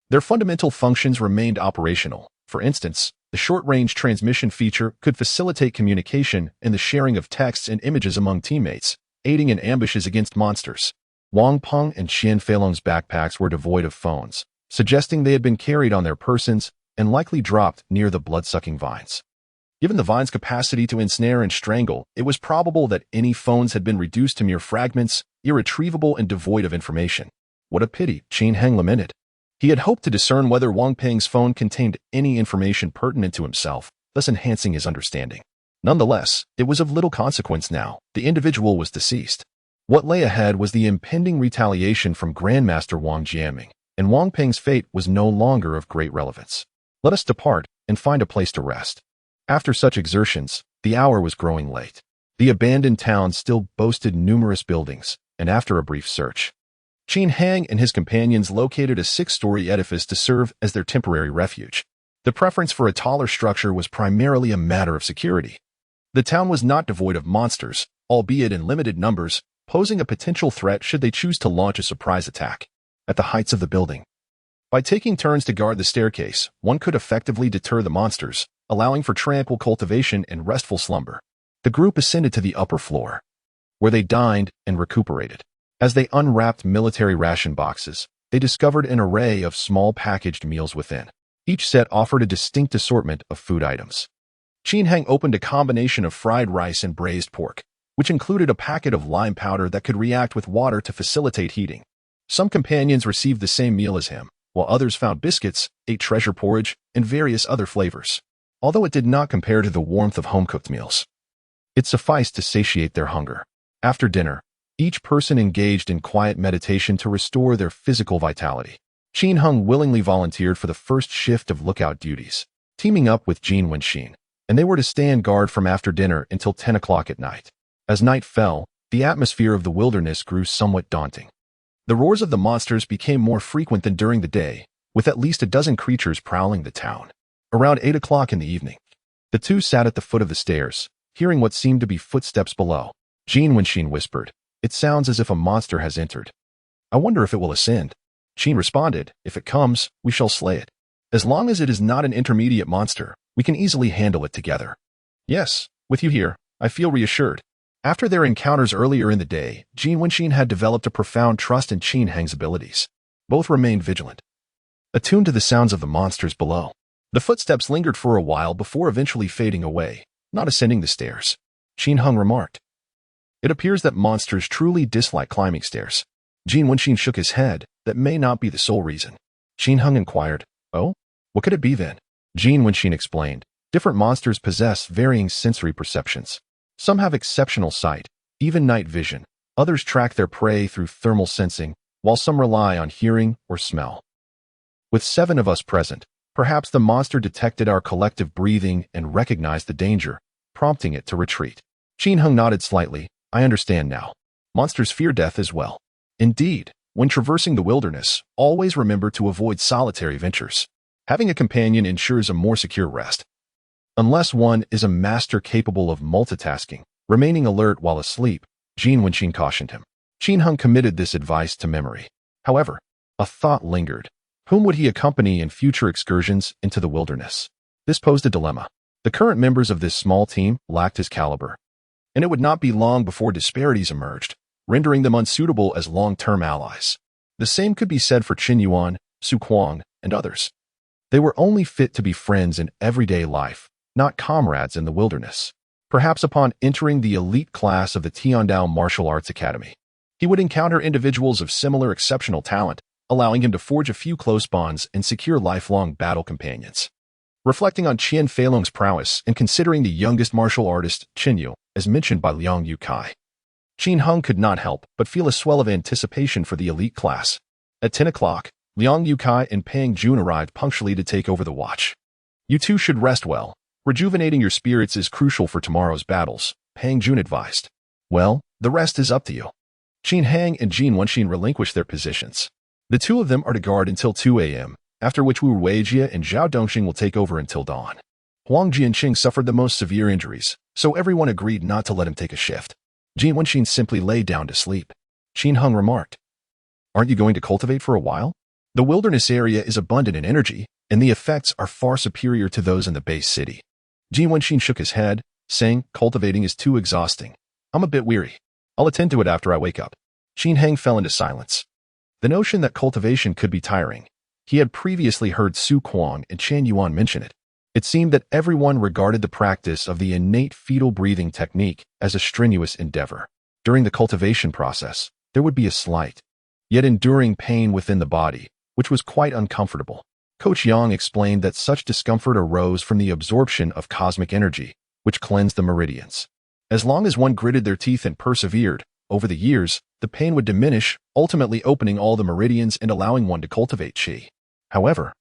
their fundamental functions remained operational. For instance, the short-range transmission feature could facilitate communication and the sharing of texts and images among teammates, aiding in ambushes against monsters. Wang Peng and Qian Feilong's backpacks were devoid of phones, suggesting they had been carried on their persons and likely dropped near the blood-sucking vines. Given the vine's capacity to ensnare and strangle, it was probable that any phones had been reduced to mere fragments, irretrievable and devoid of information. What a pity, Qin Heng lamented. He had hoped to discern whether Wang Peng's phone contained any information pertinent to himself, thus enhancing his understanding. Nonetheless, it was of little consequence now. The individual was deceased. What lay ahead was the impending retaliation from Grandmaster Wang Jiaming, and Wang Peng's fate was no longer of great relevance. Let us depart and find a place to rest. After such exertions, the hour was growing late. The abandoned town still boasted numerous buildings, and after a brief search, Qin Hang and his companions located a 6-story edifice to serve as their temporary refuge. The preference for a taller structure was primarily a matter of security. The town was not devoid of monsters, albeit in limited numbers, posing a potential threat should they choose to launch a surprise attack. At the heights of the building, by taking turns to guard the staircase, one could effectively deter the monsters, allowing for tranquil cultivation and restful slumber. The group ascended to the upper floor, where they dined and recuperated. As they unwrapped military ration boxes, they discovered an array of small packaged meals within. Each set offered a distinct assortment of food items. Qin Heng opened a combination of fried rice and braised pork, which included a packet of lime powder that could react with water to facilitate heating. Some companions received the same meal as him, while others found biscuits, ate treasure porridge, and various other flavors. Although it did not compare to the warmth of home-cooked meals, it sufficed to satiate their hunger. After dinner, each person engaged in quiet meditation to restore their physical vitality. Qin Hung willingly volunteered for the first shift of lookout duties, teaming up with Jin Wenxin, and they were to stand guard from after dinner until 10 o'clock at night. As night fell, the atmosphere of the wilderness grew somewhat daunting. The roars of the monsters became more frequent than during the day, with at least a dozen creatures prowling the town. Around 8 o'clock in the evening, the two sat at the foot of the stairs, hearing what seemed to be footsteps below. Jin Wenxin whispered, "It sounds as if a monster has entered. I wonder if it will ascend." Qin responded, "If it comes, we shall slay it. As long as it is not an intermediate monster, we can easily handle it together." "Yes, with you here, I feel reassured." After their encounters earlier in the day, Jin Wenxin had developed a profound trust in Qin Heng's abilities. Both remained vigilant, attuned to the sounds of the monsters below. The footsteps lingered for a while before eventually fading away, not ascending the stairs. Qin Heng remarked, "It appears that monsters truly dislike climbing stairs." Jin Wenxin shook his head. "That may not be the sole reason." Qin Heng inquired, "Oh? What could it be then?" Jin Wenxin explained, "Different monsters possess varying sensory perceptions. Some have exceptional sight, even night vision. Others track their prey through thermal sensing, while some rely on hearing or smell. With 7 of us present, perhaps the monster detected our collective breathing and recognized the danger, prompting it to retreat." Qin Heng nodded slightly. "I understand now. Monsters fear death as well." "Indeed, when traversing the wilderness, always remember to avoid solitary ventures. Having a companion ensures a more secure rest. Unless one is a master capable of multitasking, remaining alert while asleep," Jin Wenxin cautioned him. Qin Heng committed this advice to memory. However, a thought lingered. Whom would he accompany in future excursions into the wilderness? This posed a dilemma. The current members of this small team lacked his caliber, and it would not be long before disparities emerged, rendering them unsuitable as long-term allies. The same could be said for Qin Yuan, Su Kuang, and others. They were only fit to be friends in everyday life, not comrades in the wilderness. Perhaps upon entering the elite class of the Tiandao Martial Arts Academy, he would encounter individuals of similar exceptional talent, allowing him to forge a few close bonds and secure lifelong battle companions. Reflecting on Qian Feilong's prowess and considering the youngest martial artist, Qinyu, as mentioned by Liang Yukai, Qin Heng could not help but feel a swell of anticipation for the elite class. At 10 o'clock, Liang Yukai and Pang Jun arrived punctually to take over the watch. You two should rest well. Rejuvenating your spirits is crucial for tomorrow's battles, Pang Jun advised. Well, the rest is up to you. Qin Heng and Jin Wenxin relinquished their positions. The two of them are to guard until 2 a.m., after which Wu Weijie and Zhao Dongxing will take over until dawn. Huang Jianqing suffered the most severe injuries, so everyone agreed not to let him take a shift. Jin Wenxin simply lay down to sleep. Qin Heng remarked, "Aren't you going to cultivate for a while? The wilderness area is abundant in energy, and the effects are far superior to those in the base city." Jin Wenxin shook his head, saying, "Cultivating is too exhausting. I'm a bit weary. I'll attend to it after I wake up." Qin Heng fell into silence. The notion that cultivation could be tiring. He had previously heard Su Kuang and Chen Yuan mention it. It seemed that everyone regarded the practice of the innate fetal breathing technique as a strenuous endeavor. During the cultivation process, there would be a slight, yet enduring pain within the body, which was quite uncomfortable. Coach Yang explained that such discomfort arose from the absorption of cosmic energy, which cleansed the meridians. As long as one gritted their teeth and persevered, over the years, the pain would diminish, ultimately opening all the meridians and allowing one to cultivate qi. However,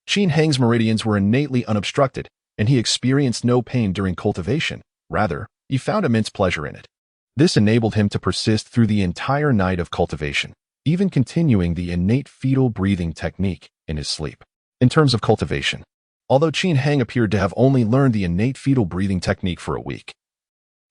Qin Heng's meridians were innately unobstructed, and he experienced no pain during cultivation. Rather, he found immense pleasure in it. This enabled him to persist through the entire night of cultivation, even continuing the innate fetal breathing technique in his sleep. In terms of cultivation, although Qin Heng appeared to have only learned the innate fetal breathing technique for a week,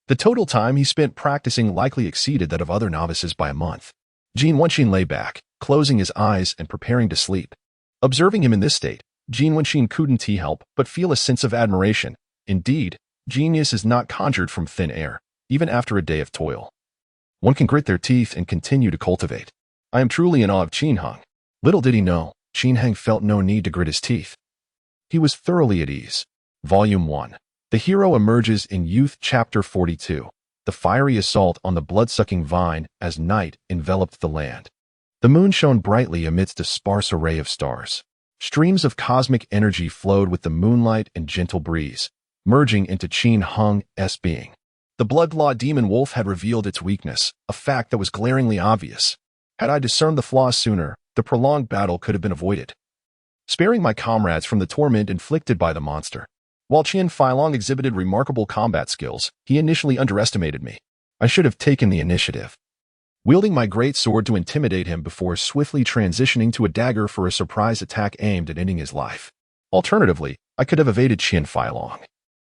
the total time he spent practicing likely exceeded that of other novices by a month. Jin Wenxin lay back, closing his eyes and preparing to sleep. Observing him in this state, Jin Wenxin couldn't help but feel a sense of admiration. Indeed, genius is not conjured from thin air, even after a day of toil. One can grit their teeth and continue to cultivate. I am truly in awe of Qin Heng. Little did he know, Qin Heng felt no need to grit his teeth. He was thoroughly at ease. Volume 1. The hero emerges in Youth Chapter 42. The fiery assault on the blood-sucking vine as night enveloped the land. The moon shone brightly amidst a sparse array of stars. Streams of cosmic energy flowed with the moonlight and gentle breeze, merging into Qin Heng's being. The blood-law demon wolf had revealed its weakness, a fact that was glaringly obvious. Had I discerned the flaws sooner, the prolonged battle could have been avoided, sparing my comrades from the torment inflicted by the monster. While Qian Feilong exhibited remarkable combat skills, he initially underestimated me. I should have taken the initiative, wielding my great sword to intimidate him before swiftly transitioning to a dagger for a surprise attack aimed at ending his life. Alternatively, I could have evaded Qian Feilong,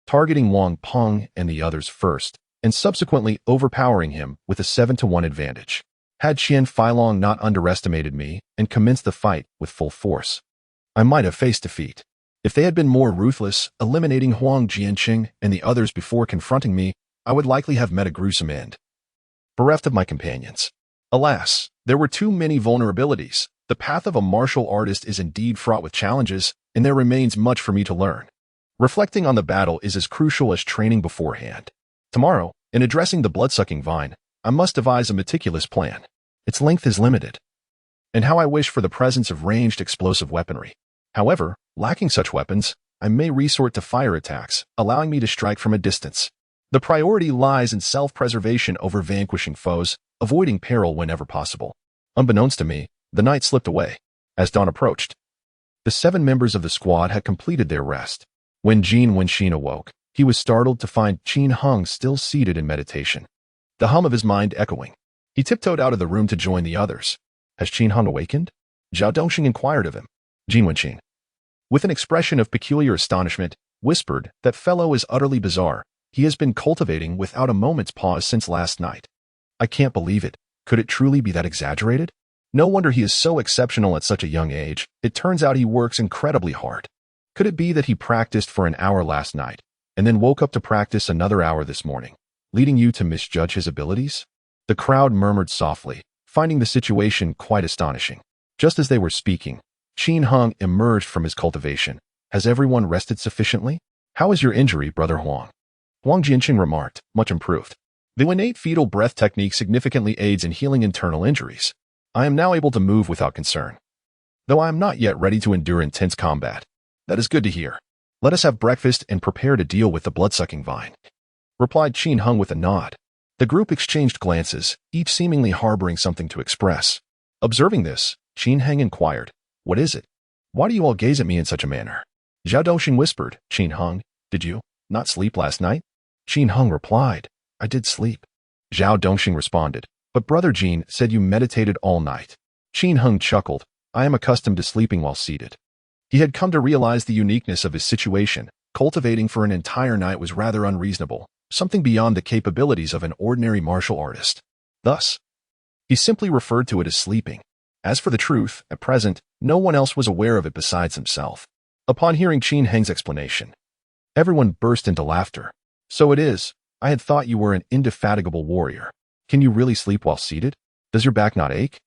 targeting Wang Peng and the others first, and subsequently overpowering him with a 7-to-1 advantage. Had Qian Feilong not underestimated me and commenced the fight with full force, I might have faced defeat. If they had been more ruthless, eliminating Huang Jianqing and the others before confronting me, I would likely have met a gruesome end. Bereft of my companions. Alas, there were too many vulnerabilities. The path of a martial artist is indeed fraught with challenges, and there remains much for me to learn. Reflecting on the battle is as crucial as training beforehand. Tomorrow, in addressing the blood-sucking vine, I must devise a meticulous plan. Its length is limited, and how I wish for the presence of ranged explosive weaponry. However, lacking such weapons, I may resort to fire attacks, allowing me to strike from a distance. The priority lies in self-preservation over vanquishing foes, avoiding peril whenever possible. Unbeknownst to me, the night slipped away. As dawn approached, the 7 members of the squad had completed their rest. When Jin Wenxin awoke, he was startled to find Qin Heng still seated in meditation, the hum of his mind echoing. He tiptoed out of the room to join the others. Has Qin Heng awakened? Zhao Dongxing inquired of him. Jin Wenxin, with an expression of peculiar astonishment, whispered, "That fellow is utterly bizarre. He has been cultivating without a moment's pause since last night. I can't believe it. Could it truly be that exaggerated? No wonder he is so exceptional at such a young age. It turns out he works incredibly hard. Could it be that he practiced for an hour last night, and then woke up to practice another hour this morning, leading you to misjudge his abilities?" The crowd murmured softly, finding the situation quite astonishing. Just as they were speaking, Qin Heng emerged from his cultivation. Has everyone rested sufficiently? How is your injury, Brother Huang? Huang Jianqing remarked, much improved. The innate fetal breath technique significantly aids in healing internal injuries. I am now able to move without concern, though I am not yet ready to endure intense combat. That is good to hear. Let us have breakfast and prepare to deal with the blood-sucking vine, replied Qin Heng with a nod. The group exchanged glances, each seemingly harboring something to express. Observing this, Qin Heng inquired, what is it? Why do you all gaze at me in such a manner? Zhao Dongxing whispered, Qin Heng, did you not sleep last night? Qin Heng replied, I did sleep. Zhao Dongxing responded, but Brother Jin said you meditated all night. Qin Heng chuckled, I am accustomed to sleeping while seated. He had come to realize the uniqueness of his situation. Cultivating for an entire night was rather unreasonable, something beyond the capabilities of an ordinary martial artist. Thus, he simply referred to it as sleeping. As for the truth, at present, no one else was aware of it besides himself. Upon hearing Qin Heng's explanation, everyone burst into laughter. So it is. I had thought you were an indefatigable warrior. Can you really sleep while seated? Does your back not ache?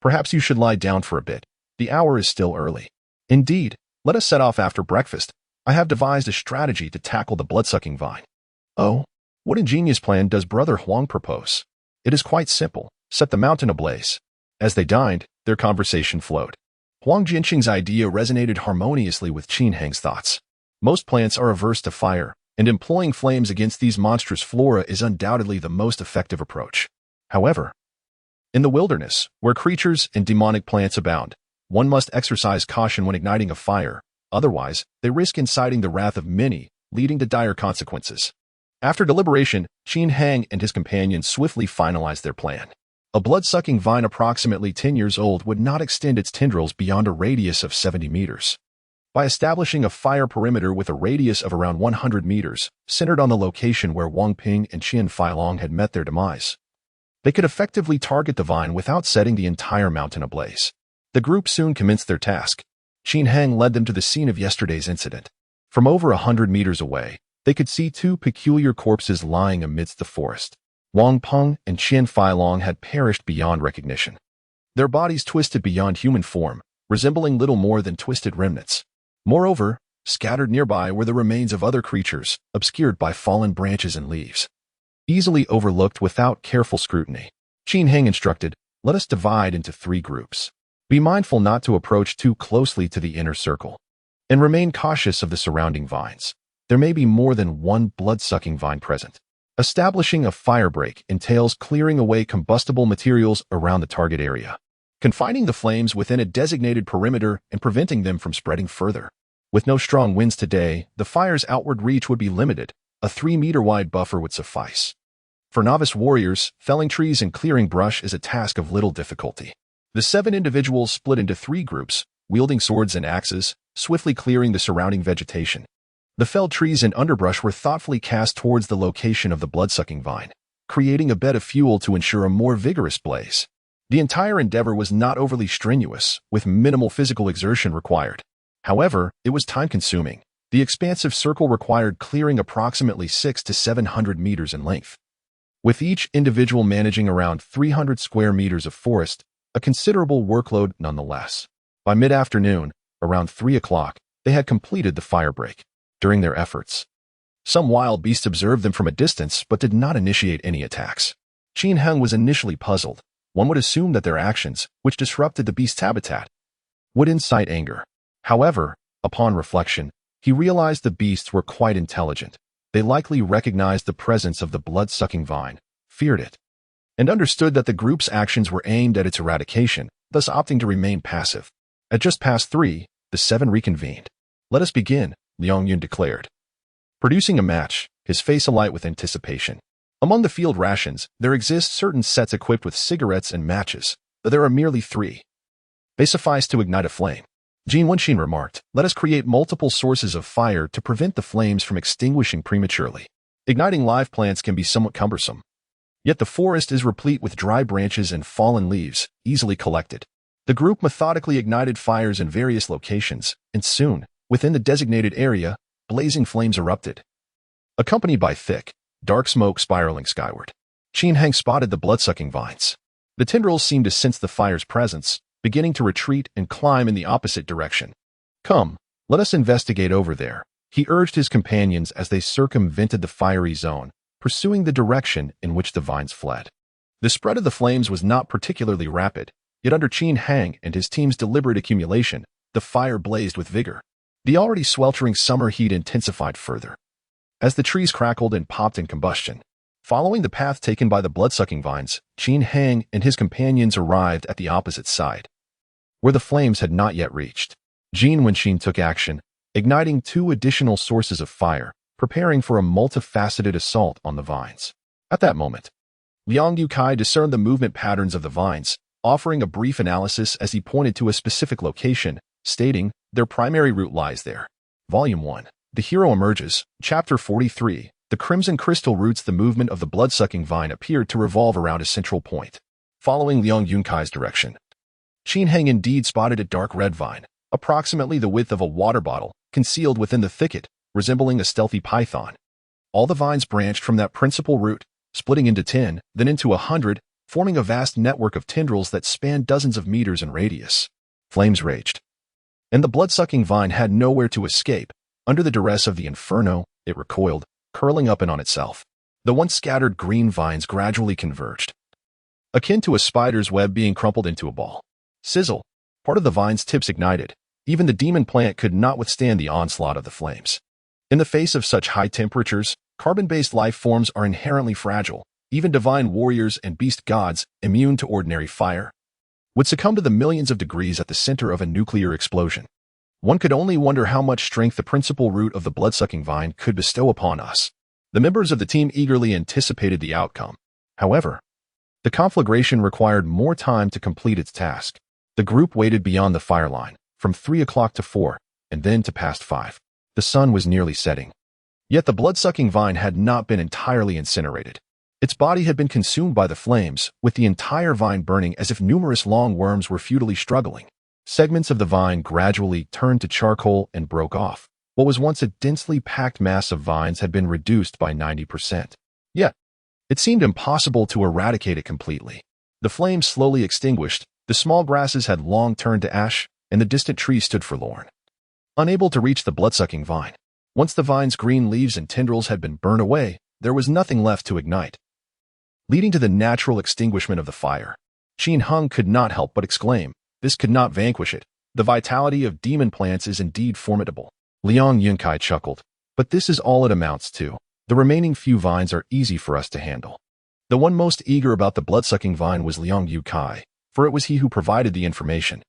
Perhaps you should lie down for a bit. The hour is still early. Indeed, let us set off after breakfast. I have devised a strategy to tackle the blood-sucking vine. Oh, what ingenious plan does Brother Huang propose? It is quite simple. Set the mountain ablaze. As they dined, their conversation flowed. Huang Jianqing's idea resonated harmoniously with Qin Heng's thoughts. Most plants are averse to fire, and employing flames against these monstrous flora is undoubtedly the most effective approach. However, in the wilderness, where creatures and demonic plants abound, one must exercise caution when igniting a fire, otherwise, they risk inciting the wrath of many, leading to dire consequences. After deliberation, Qin Heng and his companions swiftly finalized their plan. A blood-sucking vine approximately 10 years old would not extend its tendrils beyond a radius of 70 meters. By establishing a fire perimeter with a radius of around 100 meters, centered on the location where Wang Ping and Qian Feilong had met their demise, they could effectively target the vine without setting the entire mountain ablaze. The group soon commenced their task. Qin Heng led them to the scene of yesterday's incident. From over 100 meters away, they could see two peculiar corpses lying amidst the forest. Wang Peng and Qian Feilong had perished beyond recognition. Their bodies twisted beyond human form, resembling little more than twisted remnants. Moreover, scattered nearby were the remains of other creatures, obscured by fallen branches and leaves. Easily overlooked without careful scrutiny, Qin Heng instructed, let us divide into 3 groups. Be mindful not to approach too closely to the inner circle, and remain cautious of the surrounding vines. There may be more than one blood-sucking vine present. Establishing a fire break entails clearing away combustible materials around the target area, confining the flames within a designated perimeter and preventing them from spreading further. With no strong winds today, the fire's outward reach would be limited. A 3-meter-wide buffer would suffice. For novice warriors, felling trees and clearing brush is a task of little difficulty. The 7 individuals split into 3 groups, wielding swords and axes, swiftly clearing the surrounding vegetation. The felled trees and underbrush were thoughtfully cast towards the location of the blood-sucking vine, creating a bed of fuel to ensure a more vigorous blaze. The entire endeavor was not overly strenuous, with minimal physical exertion required. However, it was time-consuming. The expansive circle required clearing approximately 600 to 700 meters in length, with each individual managing around 300 square meters of forest, a considerable workload nonetheless. By mid-afternoon, around 3 o'clock, they had completed the fire break. During their efforts, some wild beasts observed them from a distance but did not initiate any attacks. Qin Heng was initially puzzled. One would assume that their actions, which disrupted the beast's habitat, would incite anger. However, upon reflection, he realized the beasts were quite intelligent. They likely recognized the presence of the blood-sucking vine, feared it, and understood that the group's actions were aimed at its eradication, thus opting to remain passive. At just past 3, the 7 reconvened. Let us begin, Liang Yun declared, producing a match, his face alight with anticipation. Among the field rations, there exist certain sets equipped with cigarettes and matches, but there are merely 3. They suffice to ignite a flame. Jin Wenxin remarked, let us create multiple sources of fire to prevent the flames from extinguishing prematurely. Igniting live plants can be somewhat cumbersome. Yet the forest is replete with dry branches and fallen leaves, easily collected. The group methodically ignited fires in various locations, and soon, within the designated area, blazing flames erupted, accompanied by thick, dark smoke spiraling skyward. Qin Heng spotted the blood-sucking vines. The tendrils seemed to sense the fire's presence, beginning to retreat and climb in the opposite direction. "Come, let us investigate over there," he urged his companions as they circumvented the fiery zone, pursuing the direction in which the vines fled. The spread of the flames was not particularly rapid, yet under Qin Hang and his team's deliberate accumulation, the fire blazed with vigor. The already sweltering summer heat intensified further as the trees crackled and popped in combustion. Following the path taken by the blood-sucking vines, Qin Hang and his companions arrived at the opposite side, where the flames had not yet reached. Jin Wenqin took action, igniting 2 additional sources of fire, preparing for a multifaceted assault on the vines. At that moment, Liang Yukai discerned the movement patterns of the vines, offering a brief analysis as he pointed to a specific location, stating, "Their primary route lies there." Volume 1. The Hero Emerges, Chapter 43. The crimson crystal roots. The movement of the blood-sucking vine appeared to revolve around a central point. Following Liang Yunkai's direction, Qin Hang indeed spotted a dark red vine, approximately the width of a water bottle, concealed within the thicket, resembling a stealthy python. All the vines branched from that principal root, splitting into 10, then into 100, forming a vast network of tendrils that spanned dozens of meters in radius. Flames raged, and the blood-sucking vine had nowhere to escape. Under the duress of the inferno, it recoiled, curling up and on itself. The once scattered green vines gradually converged, akin to a spider's web being crumpled into a ball. Sizzle! Part of the vine's tips ignited. Even the demon plant could not withstand the onslaught of the flames. In the face of such high temperatures, carbon-based life forms are inherently fragile. Even divine warriors and beast gods, immune to ordinary fire, would succumb to the millions of degrees at the center of a nuclear explosion. One could only wonder how much strength the principal root of the blood-sucking vine could bestow upon us. The members of the team eagerly anticipated the outcome. However, the conflagration required more time to complete its task. The group waited beyond the fire line, from 3 o'clock to 4, and then to past 5. The sun was nearly setting. Yet the blood-sucking vine had not been entirely incinerated. Its body had been consumed by the flames, with the entire vine burning as if numerous long worms were futilely struggling. Segments of the vine gradually turned to charcoal and broke off. What was once a densely packed mass of vines had been reduced by 90%. Yet, it seemed impossible to eradicate it completely. The flames slowly extinguished, the small grasses had long turned to ash, and the distant trees stood forlorn, unable to reach the blood-sucking vine. Once the vine's green leaves and tendrils had been burned away, there was nothing left to ignite, leading to the natural extinguishment of the fire. Qin Hang could not help but exclaim, "This could not vanquish it. The vitality of demon plants is indeed formidable." Liang Yunkai chuckled, "But this is all it amounts to. The remaining few vines are easy for us to handle." The one most eager about the blood-sucking vine was Liang Yukai, for it was he who provided the information.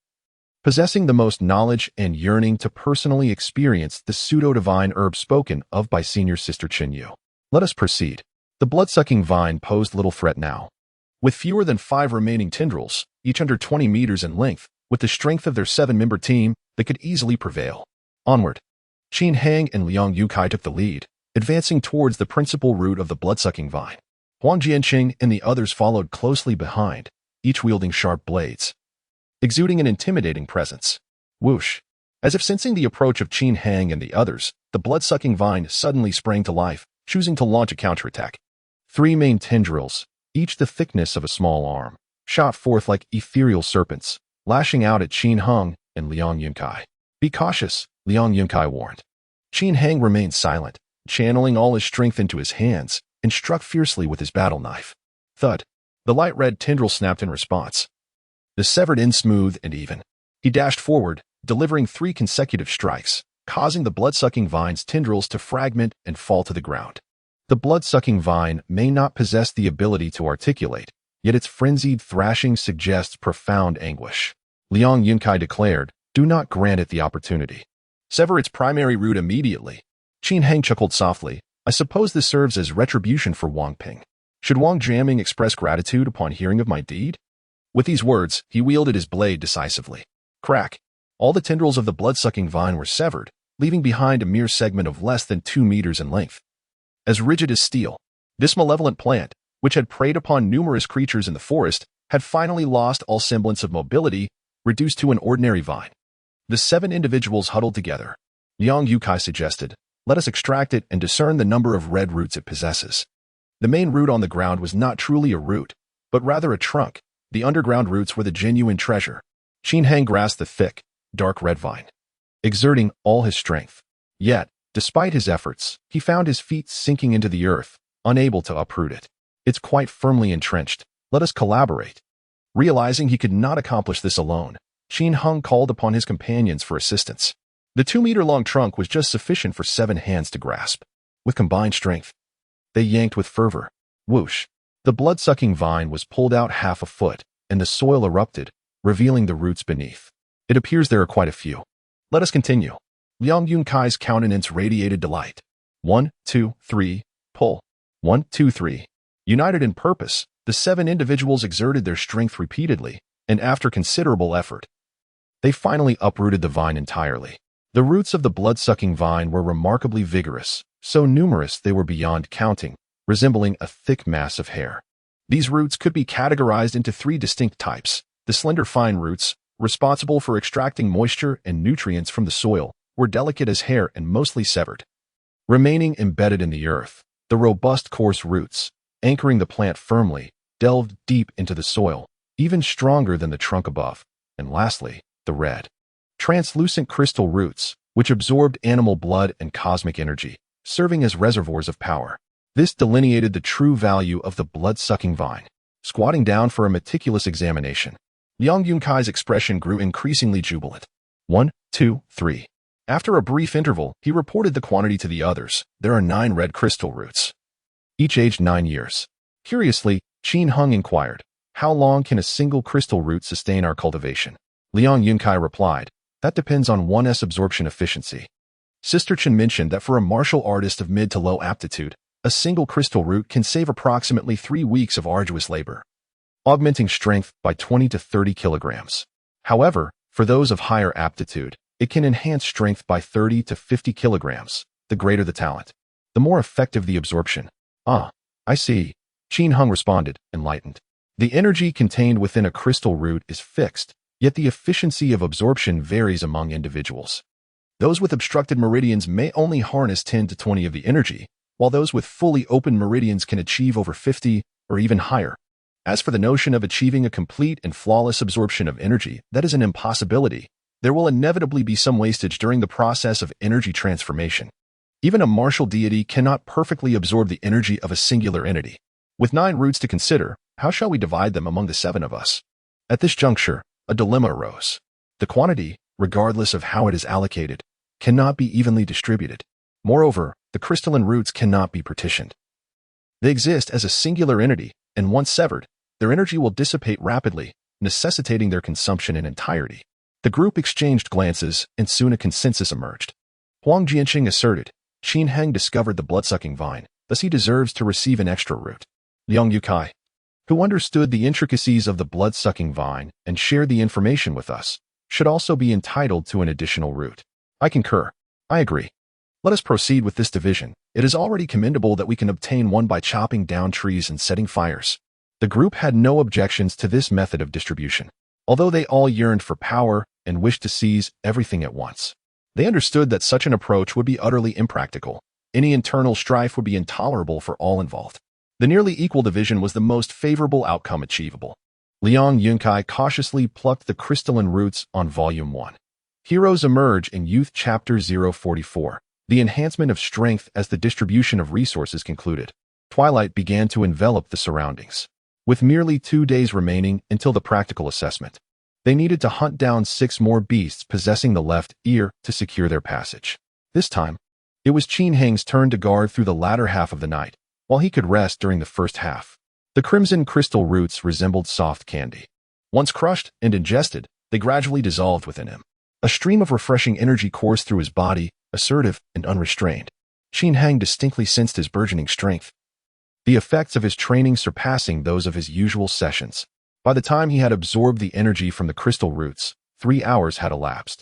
Possessing the most knowledge and yearning to personally experience the pseudo-divine herb spoken of by senior sister Chenyu. Let us proceed. The blood-sucking vine posed little threat now. With fewer than 5 remaining tendrils, each under 20 meters in length, with the strength of their 7-member team, they could easily prevail. Onward. Qin Hang and Liang Yukai took the lead, advancing towards the principal root of the blood-sucking vine. Huang Jianqing and the others followed closely behind, each wielding sharp blades, exuding an intimidating presence. Whoosh! As if sensing the approach of Qin Hang and the others, the blood-sucking vine suddenly sprang to life, choosing to launch a counterattack. 3 main tendrils, each the thickness of a small arm, shot forth like ethereal serpents, lashing out at Qin Hang and Liang Yunkai. "Be cautious," Liang Yunkai warned. Qin Hang remained silent, channeling all his strength into his hands, and struck fiercely with his battle knife. Thud! The light red tendril snapped in response, the severed end smooth and even. He dashed forward, delivering 3 consecutive strikes, causing the blood-sucking vine's tendrils to fragment and fall to the ground. The blood-sucking vine may not possess the ability to articulate, yet its frenzied thrashing suggests profound anguish. Liang Yunkai declared, "Do not grant it the opportunity. Sever its primary root immediately." Qin Hang chuckled softly. "I suppose this serves as retribution for Wang Ping. Should Wang Jiaming express gratitude upon hearing of my deed?" With these words, he wielded his blade decisively. Crack! All the tendrils of the blood-sucking vine were severed, leaving behind a mere segment of less than 2 meters in length. As rigid as steel, this malevolent plant, which had preyed upon numerous creatures in the forest, had finally lost all semblance of mobility, reduced to an ordinary vine. The 7 individuals huddled together. Liang Yukai suggested, "Let us extract it and discern the number of red roots it possesses." The main root on the ground was not truly a root, but rather a trunk. The underground roots were the genuine treasure. Qin Heng grasped the thick, dark red vine, exerting all his strength. Yet, despite his efforts, he found his feet sinking into the earth, unable to uproot it. It's quite firmly entrenched. Let us collaborate. Realizing he could not accomplish this alone, Qin Heng called upon his companions for assistance. The 2-meter-long trunk was just sufficient for 7 hands to grasp. With combined strength, they yanked with fervor. Whoosh! The blood-sucking vine was pulled out half a foot, and the soil erupted, revealing the roots beneath. It appears there are quite a few. Let us continue. Liang Yunkai's countenance radiated delight. 1, 2, 3, pull. 1, 2, 3. United in purpose, the 7 individuals exerted their strength repeatedly, and after considerable effort, they finally uprooted the vine entirely. The roots of the blood-sucking vine were remarkably vigorous, so numerous they were beyond counting, resembling a thick mass of hair. These roots could be categorized into 3 distinct types. The slender fine roots, responsible for extracting moisture and nutrients from the soil, were delicate as hair and mostly severed, remaining embedded in the earth. The robust coarse roots, anchoring the plant firmly, delved deep into the soil, even stronger than the trunk above. And lastly, the red, translucent crystal roots, which absorbed animal blood and cosmic energy, serving as reservoirs of power. This delineated the true value of the blood-sucking vine. Squatting down for a meticulous examination, Liang Yunkai's expression grew increasingly jubilant. 1, 2, 3. After a brief interval, he reported the quantity to the others. There are 9 red crystal roots, each aged 9 years. Curiously, Qin Heng inquired, how long can a single crystal root sustain our cultivation? Liang Yunkai replied, that depends on one's absorption efficiency. Sister Chen mentioned that for a martial artist of mid to low aptitude, a single crystal root can save approximately 3 weeks of arduous labor, augmenting strength by 20 to 30 kilograms. However, for those of higher aptitude, it can enhance strength by 30 to 50 kilograms. The greater the talent, the more effective the absorption. Ah, I see. Qin Heng responded, enlightened. The energy contained within a crystal root is fixed, yet the efficiency of absorption varies among individuals. Those with obstructed meridians may only harness 10 to 20 of the energy, while those with fully open meridians can achieve over 50 or even higher. As for the notion of achieving a complete and flawless absorption of energy, that is an impossibility. There will inevitably be some wastage during the process of energy transformation. Even a martial deity cannot perfectly absorb the energy of a singular entity. With 9 roots to consider, how shall we divide them among the 7 of us? At this juncture, a dilemma arose. The quantity, regardless of how it is allocated, cannot be evenly distributed. Moreover, the crystalline roots cannot be partitioned. They exist as a singular entity, and once severed, their energy will dissipate rapidly, necessitating their consumption in entirety. The group exchanged glances, and soon a consensus emerged. Huang Jianqing asserted, Qin Heng discovered the blood-sucking vine, thus he deserves to receive an extra root. Liang Yukai, who understood the intricacies of the blood-sucking vine and shared the information with us, should also be entitled to an additional root. I concur. I agree. Let us proceed with this division. It is already commendable that we can obtain one by chopping down trees and setting fires. The group had no objections to this method of distribution. Although they all yearned for power and wished to seize everything at once, they understood that such an approach would be utterly impractical. Any internal strife would be intolerable for all involved. The nearly equal division was the most favorable outcome achievable. Liang Yunkai cautiously plucked the crystalline roots on Volume 1. Heroes Emerge in Youth Chapter 044. The enhancement of strength as the distribution of resources concluded. Twilight began to envelop the surroundings. With merely 2 days remaining until the practical assessment, they needed to hunt down 6 more beasts possessing the left ear to secure their passage. This time, it was Qin Heng's turn to guard through the latter half of the night, while he could rest during the first half. The crimson crystal roots resembled soft candy. Once crushed and ingested, they gradually dissolved within him. A stream of refreshing energy coursed through his body, assertive and unrestrained. Qin Heng distinctly sensed his burgeoning strength, the effects of his training surpassing those of his usual sessions. By the time he had absorbed the energy from the crystal roots, 3 hours had elapsed.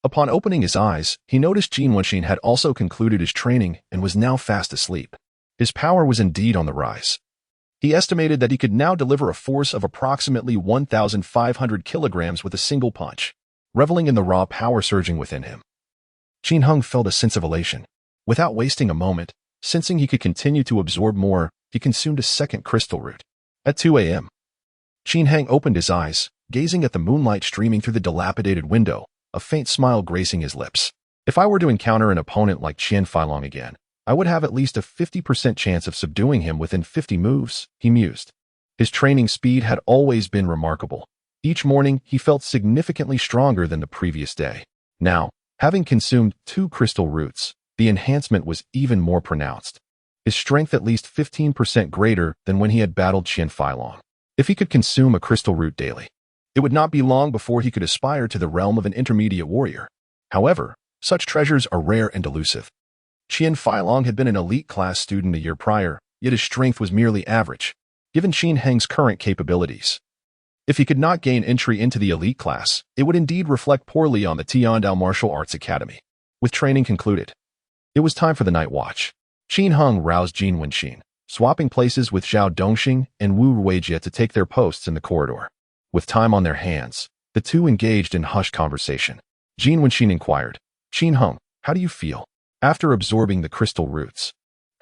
Upon opening his eyes, he noticed Jin Wenxin had also concluded his training and was now fast asleep. His power was indeed on the rise. He estimated that he could now deliver a force of approximately 1,500 kilograms with a single punch, reveling in the raw power surging within him. Qin Heng felt a sense of elation. Without wasting a moment, sensing he could continue to absorb more, he consumed a second crystal root. At 2 a.m., Qin Heng opened his eyes, gazing at the moonlight streaming through the dilapidated window, a faint smile gracing his lips. If I were to encounter an opponent like Qian Feilong again, I would have at least a 50% chance of subduing him within 50 moves, he mused. His training speed had always been remarkable. Each morning, he felt significantly stronger than the previous day. Now, having consumed 2 crystal roots, the enhancement was even more pronounced. His strength at least 15% greater than when he had battled Qian Feilong. If he could consume a crystal root daily, it would not be long before he could aspire to the realm of an intermediate warrior. However, such treasures are rare and elusive. Qian Feilong had been an elite class student a year prior, yet his strength was merely average, given Qin Heng's current capabilities. If he could not gain entry into the elite class, it would indeed reflect poorly on the Tiandao Martial Arts Academy. With training concluded, it was time for the night watch. Qin Heng roused Jin Wenxin, swapping places with Zhao Dongxing and Wu Ruijie to take their posts in the corridor. With time on their hands, the two engaged in hushed conversation. Jin Wenxin inquired, "Qin Heng, how do you feel after absorbing the crystal roots?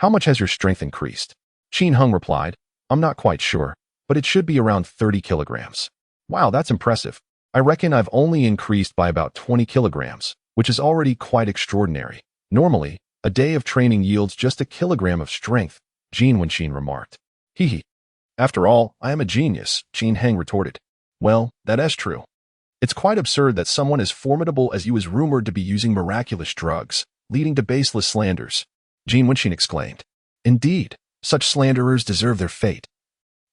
How much has your strength increased?" Qin Heng replied, "I'm not quite sure, but it should be around 30 kilograms. Wow, that's impressive. I reckon I've only increased by about 20 kilograms, which is already quite extraordinary. Normally, a day of training yields just a kilogram of strength," Jin Wenxin remarked. "Hee. After all, I am a genius," Qin Heng retorted. "Well, that is true. It's quite absurd that someone as formidable as you is rumored to be using miraculous drugs, leading to baseless slanders," Jin Wenxin exclaimed. "Indeed, such slanderers deserve their fate.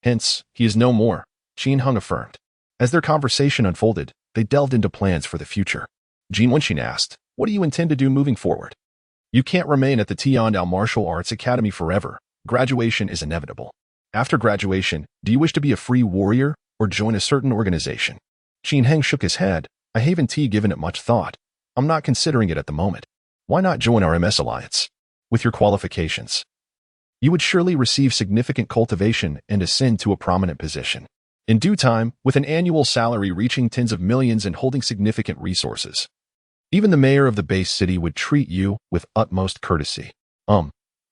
Hence, he is no more," Qin Heng affirmed. As their conversation unfolded, they delved into plans for the future. Jin Wenxin asked, "What do you intend to do moving forward? You can't remain at the Tiandao Martial Arts Academy forever. Graduation is inevitable. After graduation, do you wish to be a free warrior or join a certain organization?" Qin Heng shook his head. "I haven't given it much thought. I'm not considering it at the moment. Why not join our MS Alliance? With your qualifications, you would surely receive significant cultivation and ascend to a prominent position. In due time, with an annual salary reaching tens of millions and holding significant resources. Even the mayor of the base city would treat you with utmost courtesy.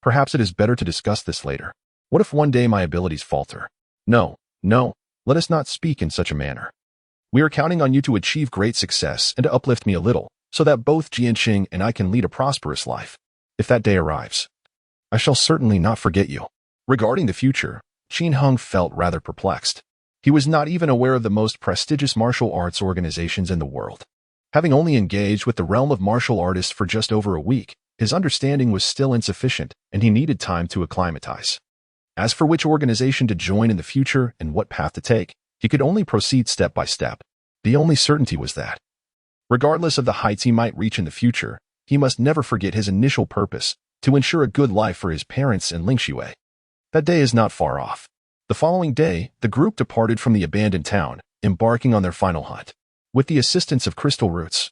Perhaps it is better to discuss this later. What if one day my abilities falter? No, let us not speak in such a manner. We are counting on you to achieve great success and to uplift me a little, so that both Jianqing and I can lead a prosperous life. If that day arrives, I shall certainly not forget you." Regarding the future, Qin Heng felt rather perplexed. He was not even aware of the most prestigious martial arts organizations in the world. Having only engaged with the realm of martial artists for just over a week, his understanding was still insufficient, and he needed time to acclimatize. As for which organization to join in the future and what path to take, he could only proceed step by step. The only certainty was that, regardless of the heights he might reach in the future, he must never forget his initial purpose, to ensure a good life for his parents and Ling Xue. That day is not far off. The following day, the group departed from the abandoned town, embarking on their final hunt. With the assistance of crystal roots,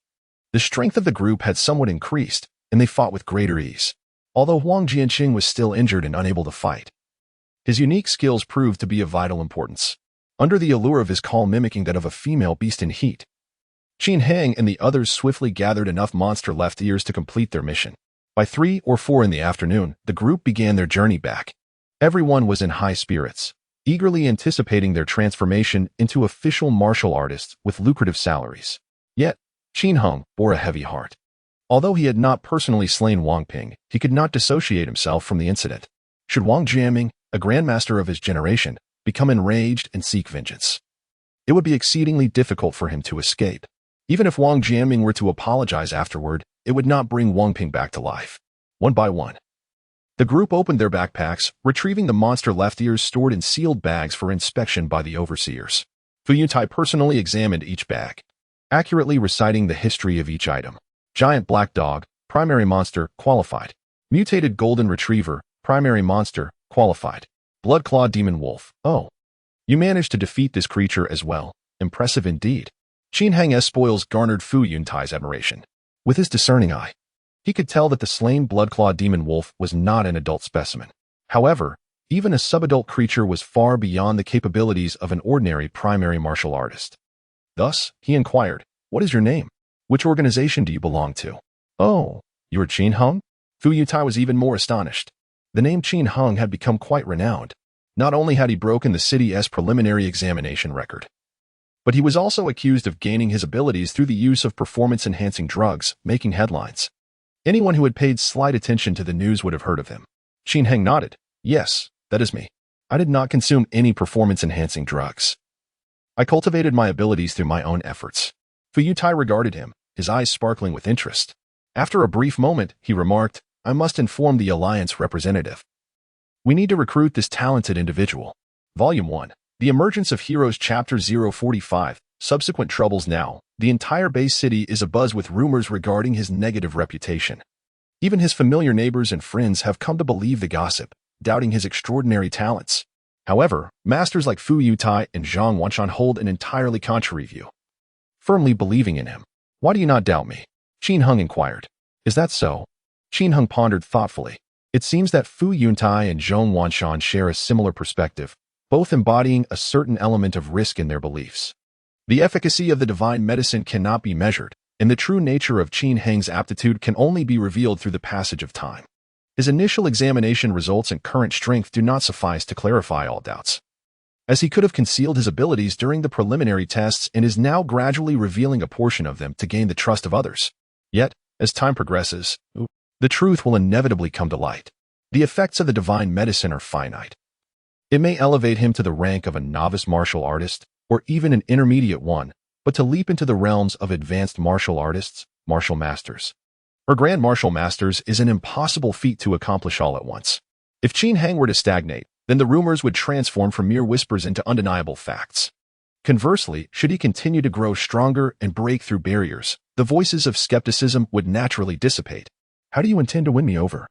the strength of the group had somewhat increased, and they fought with greater ease. Although Huang Jianqing was still injured and unable to fight, his unique skills proved to be of vital importance. Under the allure of his call mimicking that of a female beast in heat, Qin Heng and the others swiftly gathered enough monster left ears to complete their mission. By 3 or 4 in the afternoon, the group began their journey back. Everyone was in high spirits, eagerly anticipating their transformation into official martial artists with lucrative salaries. Yet, Qin Heng bore a heavy heart. Although he had not personally slain Wang Ping, he could not dissociate himself from the incident. Should Wang Jiaming, a grandmaster of his generation, become enraged and seek vengeance, it would be exceedingly difficult for him to escape. Even if Wang Jiaming were to apologize afterward, it would not bring Wang Ping back to life. One by one, the group opened their backpacks, retrieving the monster left ears stored in sealed bags for inspection by the overseers. Fu Yuntai personally examined each bag, accurately reciting the history of each item. Giant black dog, primary monster, qualified. Mutated golden retriever, primary monster, qualified. Blood-clawed demon wolf. Oh, you managed to defeat this creature as well. Impressive indeed. Qin Heng's spoils garnered Fu Yuntai's admiration. With his discerning eye, he could tell that the slain blood-clawed demon wolf was not an adult specimen. However, even a subadult creature was far beyond the capabilities of an ordinary primary martial artist. Thus, he inquired, "What is your name? Which organization do you belong to?" "Oh, you're Qin Heng?" Fu Yutai was even more astonished. The name Qin Heng had become quite renowned. Not only had he broken the city's preliminary examination record, but he was also accused of gaining his abilities through the use of performance-enhancing drugs, making headlines. Anyone who had paid slight attention to the news would have heard of him. Qin Heng nodded. Yes, that is me. I did not consume any performance-enhancing drugs. I cultivated my abilities through my own efforts. Fu Yutai regarded him, his eyes sparkling with interest. After a brief moment, he remarked, I must inform the Alliance representative. We need to recruit this talented individual. Volume 1. The Emergence of Heroes Chapter 045. Subsequent troubles now. The entire base city is abuzz with rumors regarding his negative reputation. Even his familiar neighbors and friends have come to believe the gossip, doubting his extraordinary talents. However, masters like Fu Yutai and Zhang Wanshan hold an entirely contrary view, firmly believing in him. Why do you not doubt me? Qin Heng inquired. Is that so? Qin Heng pondered thoughtfully. It seems that Fu Yutai and Zhang Wanshan share a similar perspective, both embodying a certain element of risk in their beliefs. The efficacy of the divine medicine cannot be measured, and the true nature of Qin Heng's aptitude can only be revealed through the passage of time. His initial examination results and current strength do not suffice to clarify all doubts, as he could have concealed his abilities during the preliminary tests and is now gradually revealing a portion of them to gain the trust of others. Yet, as time progresses, the truth will inevitably come to light. The effects of the divine medicine are finite. It may elevate him to the rank of a novice martial artist, or even an intermediate one, but to leap into the realms of advanced martial artists, martial masters, or grand martial masters is an impossible feat to accomplish all at once. If Qin Heng were to stagnate, then the rumors would transform from mere whispers into undeniable facts. Conversely, should he continue to grow stronger and break through barriers, the voices of skepticism would naturally dissipate. How do you intend to win me over?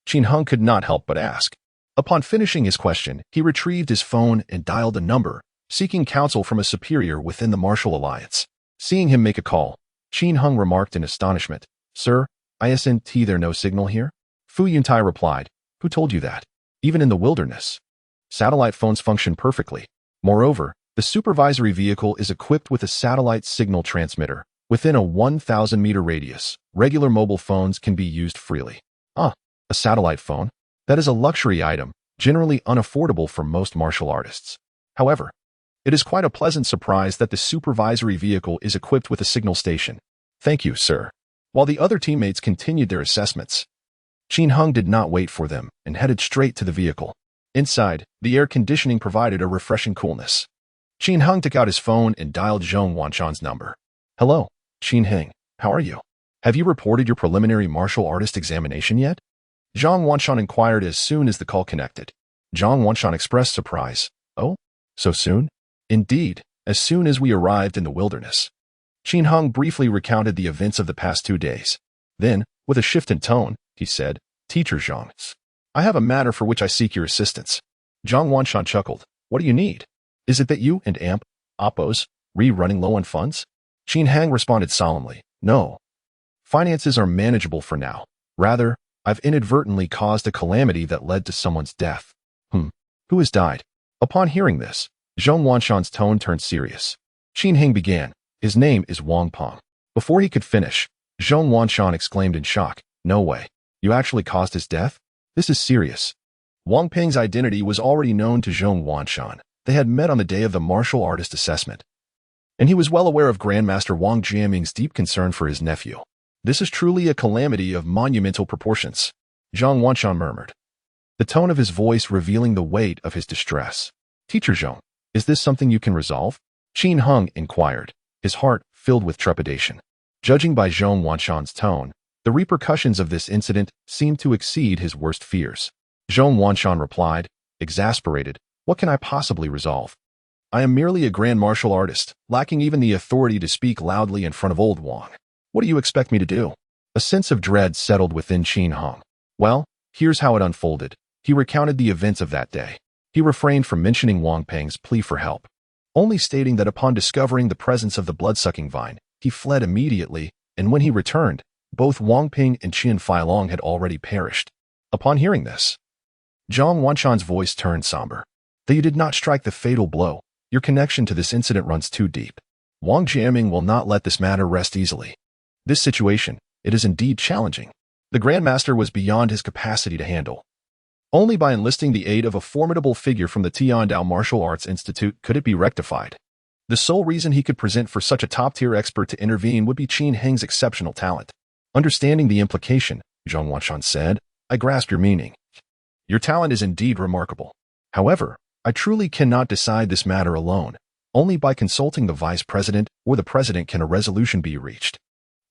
Qin Heng could not help but ask. Upon finishing his question, he retrieved his phone and dialed a number, seeking counsel from a superior within the Martial Alliance. Seeing him make a call, Qin Heng remarked in astonishment, Sir, isn't there no signal here? Fu Yuntai replied, Who told you that? Even in the wilderness, satellite phones function perfectly. Moreover, the supervisory vehicle is equipped with a satellite signal transmitter. Within a 1,000-meter radius, regular mobile phones can be used freely. A satellite phone? That is a luxury item, generally unaffordable for most martial artists. However, it is quite a pleasant surprise that the supervisory vehicle is equipped with a signal station. Thank you, sir. While the other teammates continued their assessments, Qin Heng did not wait for them and headed straight to the vehicle. Inside, the air conditioning provided a refreshing coolness. Qin Heng took out his phone and dialed Zhang Wanshan's number. Hello, Qin Heng, how are you? Have you reported your preliminary martial artist examination yet? Zhang Wanshan inquired as soon as the call connected. Zhang Wanshan expressed surprise. Oh, so soon? Indeed, as soon as we arrived in the wilderness. Qin Heng briefly recounted the events of the past 2 days. Then, with a shift in tone, he said, Teacher Zhang, I have a matter for which I seek your assistance. Zhang Wanshan chuckled. What do you need? Is it that you and Oppos running low on funds? Qin Heng responded solemnly. No. Finances are manageable for now. Rather, I've inadvertently caused a calamity that led to someone's death. Who has died? Upon hearing this, Zhang Wanshan's tone turned serious. Qin Heng began. His name is Wang Peng. Before he could finish, Zhang Wanshan exclaimed in shock. No way. You actually caused his death? This is serious. Wang Peng's identity was already known to Zhang Wanshan. They had met on the day of the martial artist assessment, and he was well aware of Grandmaster Wang Jiaming's deep concern for his nephew. This is truly a calamity of monumental proportions, Zhang Wanshan murmured, the tone of his voice revealing the weight of his distress. Teacher Zhang, is this something you can resolve? Qin Heng inquired, his heart filled with trepidation. Judging by Zhang Wanshan's tone, the repercussions of this incident seemed to exceed his worst fears. Zhang Wanshan replied, exasperated, what can I possibly resolve? I am merely a grand martial artist, lacking even the authority to speak loudly in front of old Wang. What do you expect me to do? A sense of dread settled within Qin Heng. Well, here's how it unfolded. He recounted the events of that day. He refrained from mentioning Wang Peng's plea for help, only stating that upon discovering the presence of the blood-sucking vine, he fled immediately, and when he returned, both Wang Peng and Qian Feilong had already perished. Upon hearing this, Zhang Wanshan's voice turned somber. Though you did not strike the fatal blow, your connection to this incident runs too deep. Wang Jiaming will not let this matter rest easily. This situation, it is indeed challenging. The Grandmaster was beyond his capacity to handle. Only by enlisting the aid of a formidable figure from the Tiandao Martial Arts Institute could it be rectified. The sole reason he could present for such a top-tier expert to intervene would be Qin Heng's exceptional talent. Understanding the implication, Zhang Wanshan said, I grasp your meaning. Your talent is indeed remarkable. However, I truly cannot decide this matter alone. Only by consulting the vice president or the president can a resolution be reached.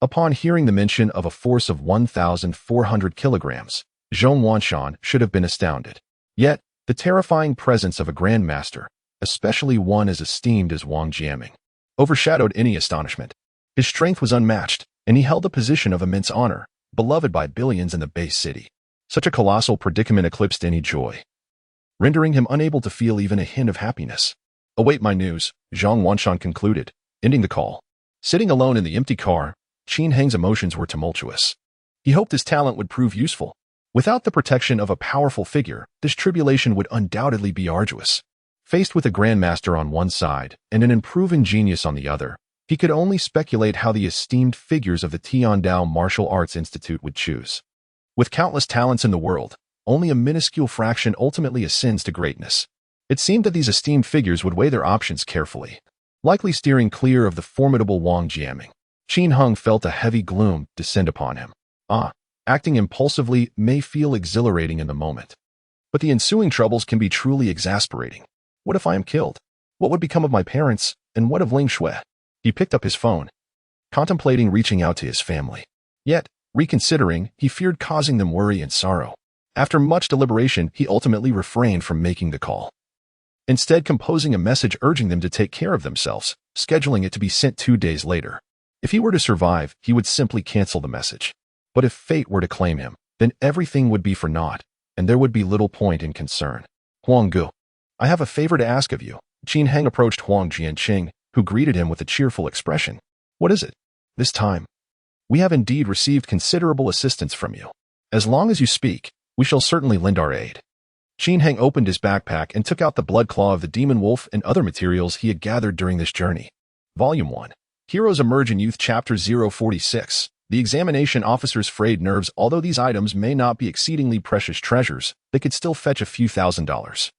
Upon hearing the mention of a force of 1,400 kilograms, Zhang Wanshan should have been astounded. Yet, the terrifying presence of a grandmaster, especially one as esteemed as Wang Jiaming, overshadowed any astonishment. His strength was unmatched, and he held a position of immense honor, beloved by billions in the base city. Such a colossal predicament eclipsed any joy, rendering him unable to feel even a hint of happiness. Await my news, Zhang Wanshan concluded, ending the call. Sitting alone in the empty car, Qin Heng's emotions were tumultuous. He hoped his talent would prove useful. Without the protection of a powerful figure, this tribulation would undoubtedly be arduous. Faced with a grandmaster on one side and an improving genius on the other, he could only speculate how the esteemed figures of the Tiandao Martial Arts Institute would choose. With countless talents in the world, only a minuscule fraction ultimately ascends to greatness. It seemed that these esteemed figures would weigh their options carefully, likely steering clear of the formidable Wang Jiaming. Qin Heng felt a heavy gloom descend upon him. Acting impulsively may feel exhilarating in the moment, but the ensuing troubles can be truly exasperating. What if I am killed? What would become of my parents, and what of Ling Shui? He picked up his phone, contemplating reaching out to his family. Yet, reconsidering, he feared causing them worry and sorrow. After much deliberation, he ultimately refrained from making the call, instead composing a message urging them to take care of themselves, scheduling it to be sent 2 days later. If he were to survive, he would simply cancel the message. But if fate were to claim him, then everything would be for naught, and there would be little point in concern. Huang Gu, I have a favor to ask of you. Qin Heng approached Huang Jianqing, who greeted him with a cheerful expression. What is it? This time, we have indeed received considerable assistance from you. As long as you speak, we shall certainly lend our aid. Qin Heng opened his backpack and took out the blood claw of the demon wolf and other materials he had gathered during this journey. Volume 1. Heroes Emerge in Youth Chapter 046. The examination officer's frayed nerves. Although these items may not be exceedingly precious treasures, they could still fetch a few $1,000s.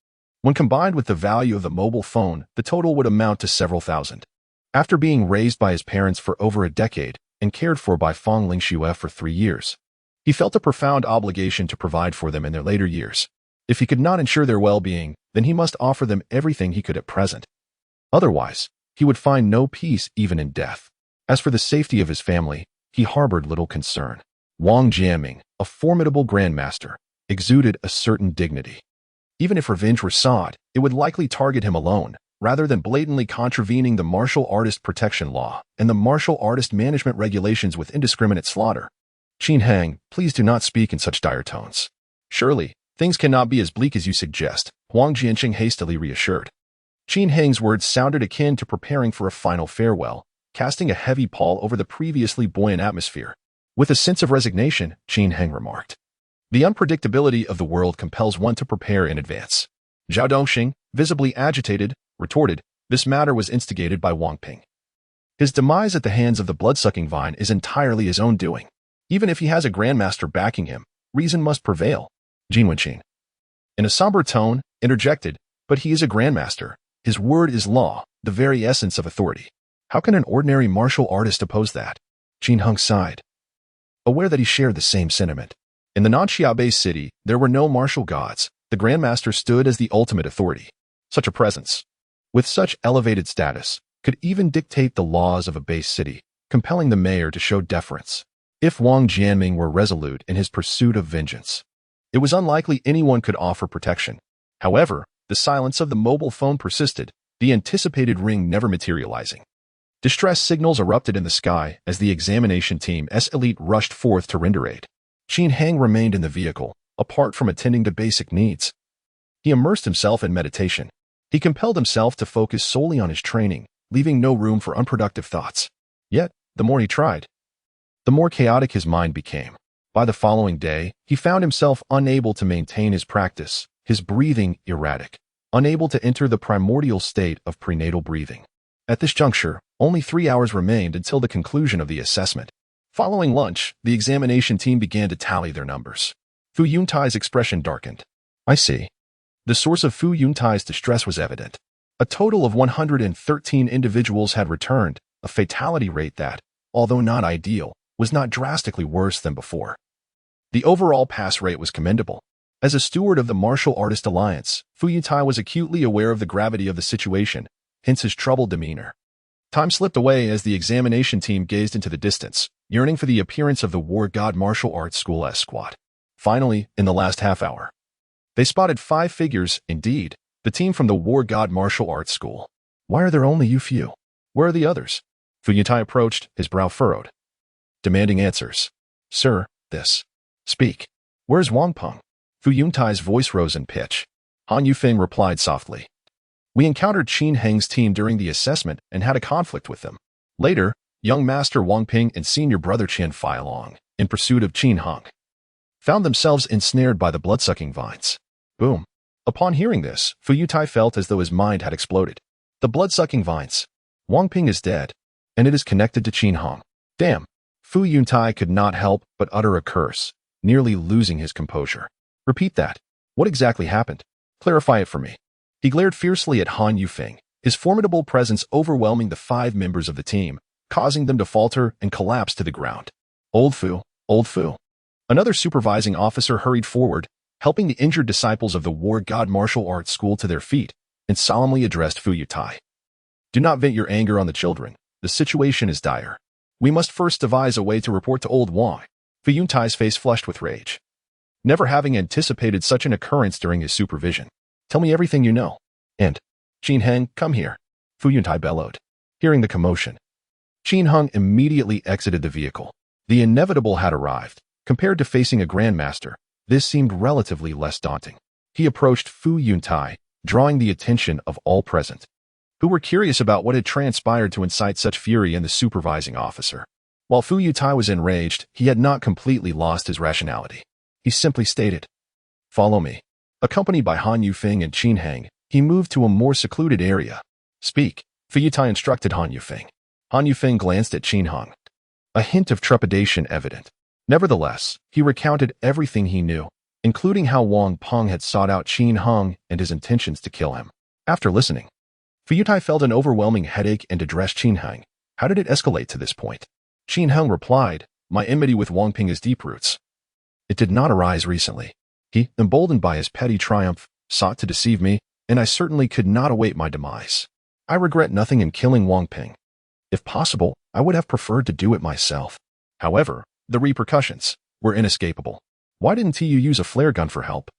When combined with the value of the mobile phone, the total would amount to several thousand. After being raised by his parents for over a decade and cared for by Fang Lingxue for 3 years, he felt a profound obligation to provide for them in their later years. If he could not ensure their well-being, then he must offer them everything he could at present. Otherwise, he would find no peace even in death. As for the safety of his family, he harbored little concern. Wang Jiaming, a formidable grandmaster, exuded a certain dignity. Even if revenge were sought, it would likely target him alone, rather than blatantly contravening the martial artist protection law and the martial artist management regulations with indiscriminate slaughter. Qin Heng, please do not speak in such dire tones. Surely, things cannot be as bleak as you suggest, Huang Jianqing hastily reassured. Qin Heng's words sounded akin to preparing for a final farewell, casting a heavy pall over the previously buoyant atmosphere. With a sense of resignation, Qin Heng remarked, the unpredictability of the world compels one to prepare in advance. Zhao Dongxing, visibly agitated, retorted, this matter was instigated by Wang Ping. His demise at the hands of the blood-sucking vine is entirely his own doing. Even if he has a grandmaster backing him, reason must prevail. Jin Wenqing, in a somber tone, interjected, but he is a grandmaster. His word is law, the very essence of authority. How can an ordinary martial artist oppose that? Qin Heng sighed, aware that he shared the same sentiment. In the non-Xiaobei city, there were no martial gods. The grandmaster stood as the ultimate authority. Such a presence, with such elevated status, could even dictate the laws of a base city, compelling the mayor to show deference. If Wang Jianming were resolute in his pursuit of vengeance, it was unlikely anyone could offer protection. However, the silence of the mobile phone persisted, the anticipated ring never materializing. Distress signals erupted in the sky as the examination team's elite rushed forth to render aid. Qin Heng remained in the vehicle, apart from attending to basic needs. He immersed himself in meditation. He compelled himself to focus solely on his training, leaving no room for unproductive thoughts. Yet, the more he tried, the more chaotic his mind became. By the following day, he found himself unable to maintain his practice, his breathing erratic, unable to enter the primordial state of prenatal breathing. At this juncture, only 3 hours remained until the conclusion of the assessment. Following lunch, the examination team began to tally their numbers. Fu Yuntai's expression darkened. I see. The source of Fu Yuntai's distress was evident. A total of 113 individuals had returned, a fatality rate that, although not ideal, was not drastically worse than before. The overall pass rate was commendable. As a steward of the Martial Artist Alliance, Fu Yuntai was acutely aware of the gravity of the situation, hence his troubled demeanor. Time slipped away as the examination team gazed into the distance, yearning for the appearance of the War God Martial Arts School S squad. Finally, in the last half hour, they spotted 5 figures, indeed, the team from the War God Martial Arts School. Why are there only you few? Where are the others? Fu Yuntai approached, his brow furrowed, demanding answers. Sir, this. Speak. Where's Wang Peng? Fu Yuntai's voice rose in pitch. Han Yufeng replied softly. We encountered Qin Heng's team during the assessment and had a conflict with them. Later, young master Wang Ping and senior brother Qian Feilong, in pursuit of Qin Heng, found themselves ensnared by the blood-sucking vines. Boom. Upon hearing this, Fu Yuntai felt as though his mind had exploded. The blood-sucking vines. Wang Ping is dead, and it is connected to Qin Heng. Damn. Fu Yuntai could not help but utter a curse, nearly losing his composure. Repeat that. What exactly happened? Clarify it for me. He glared fiercely at Han Yufeng, his formidable presence overwhelming the 5 members of the team, causing them to falter and collapse to the ground. Old Fu, old Fu. Another supervising officer hurried forward, helping the injured disciples of the War God Martial Arts School to their feet, and solemnly addressed Fu Yuntai. Do not vent your anger on the children. The situation is dire. We must first devise a way to report to old Wang. Fu Yuntai's face flushed with rage, never having anticipated such an occurrence during his supervision. Tell me everything you know. And, Qin Heng, come here. Fu Yuntai bellowed. Hearing the commotion, Qin Heng immediately exited the vehicle. The inevitable had arrived. Compared to facing a grandmaster, this seemed relatively less daunting. He approached Fu Yuntai, drawing the attention of all present, who were curious about what had transpired to incite such fury in the supervising officer. While Fu Yuntai was enraged, he had not completely lost his rationality. He simply stated, Follow me. Accompanied by Han Yufeng and Qin Heng, he moved to a more secluded area. Speak, Fu Yuntai instructed Han Yufeng. Han Yufeng glanced at Qin Heng, a hint of trepidation evident. Nevertheless, he recounted everything he knew, including how Wang Peng had sought out Qin Heng and his intentions to kill him. After listening, Fu Yuntai felt an overwhelming headache and addressed Qin Heng. How did it escalate to this point? Qin Heng replied, My enmity with Wang Ping has deep roots. It did not arise recently. He, emboldened by his petty triumph, sought to deceive me, and I certainly could not await my demise. I regret nothing in killing Wang Ping. If possible, I would have preferred to do it myself. However, the repercussions were inescapable. Why didn't you use a flare gun for help?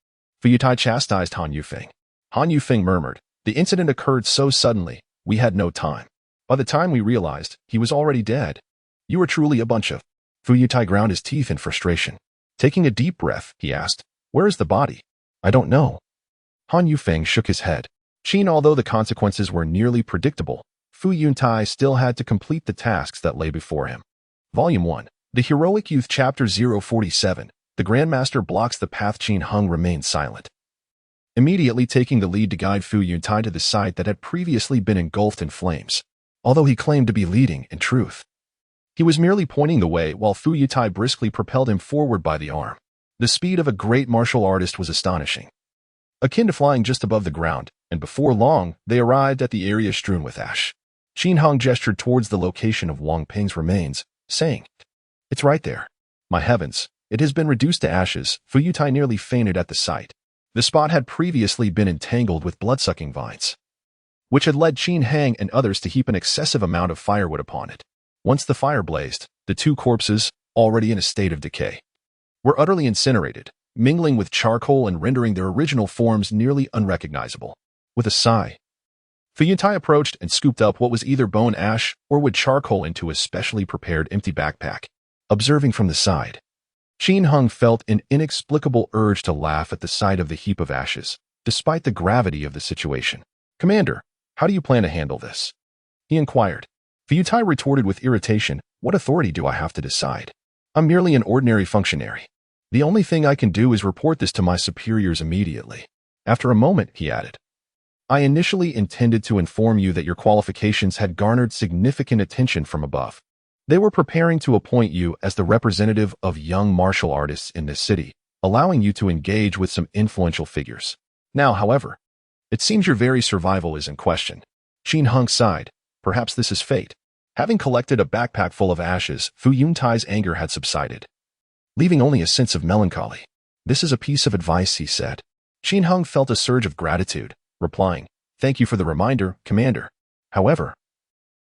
Fu Yuntai chastised Han Yufeng. Han Yufeng murmured, The incident occurred so suddenly, we had no time. By the time we realized, he was already dead. You are truly a bunch of... Fu Yuntai ground his teeth in frustration. Taking a deep breath, he asked, Where is the body? I don't know. Han Yufeng shook his head. Qin, although the consequences were nearly predictable, Fu Yuntai still had to complete the tasks that lay before him. Volume 1. The Heroic Youth Chapter 047. The Grandmaster blocks the path. Qin Heng remained silent, immediately taking the lead to guide Fu Yuntai to the site that had previously been engulfed in flames. Although he claimed to be leading, in truth, he was merely pointing the way while Fu Yuntai briskly propelled him forward by the arm. The speed of a great martial artist was astonishing, akin to flying just above the ground, and before long, they arrived at the area strewn with ash. Qin Heng gestured towards the location of Wang Ping's remains, saying, It's right there. My heavens, it has been reduced to ashes. Fu Yuntai nearly fainted at the sight. The spot had previously been entangled with blood-sucking vines, which had led Qin Heng and others to heap an excessive amount of firewood upon it. Once the fire blazed, the 2 corpses, already in a state of decay, were utterly incinerated, mingling with charcoal and rendering their original forms nearly unrecognizable. With a sigh, Fu Yuntai approached and scooped up what was either bone ash or wood charcoal into a specially prepared empty backpack. Observing from the side, Qin Heng felt an inexplicable urge to laugh at the sight of the heap of ashes, despite the gravity of the situation. Commander, how do you plan to handle this? He inquired. Fu Yuntai retorted with irritation, What authority do I have to decide? I'm merely an ordinary functionary. The only thing I can do is report this to my superiors immediately. After a moment, he added, I initially intended to inform you that your qualifications had garnered significant attention from above. They were preparing to appoint you as the representative of young martial artists in this city, allowing you to engage with some influential figures. Now, however, it seems your very survival is in question. Qin Heng sighed. Perhaps this is fate. Having collected a backpack full of ashes, Fu Yuntai's anger had subsided, leaving only a sense of melancholy. This is a piece of advice, he said. Qin Heng felt a surge of gratitude, replying, "Thank you for the reminder, Commander." However,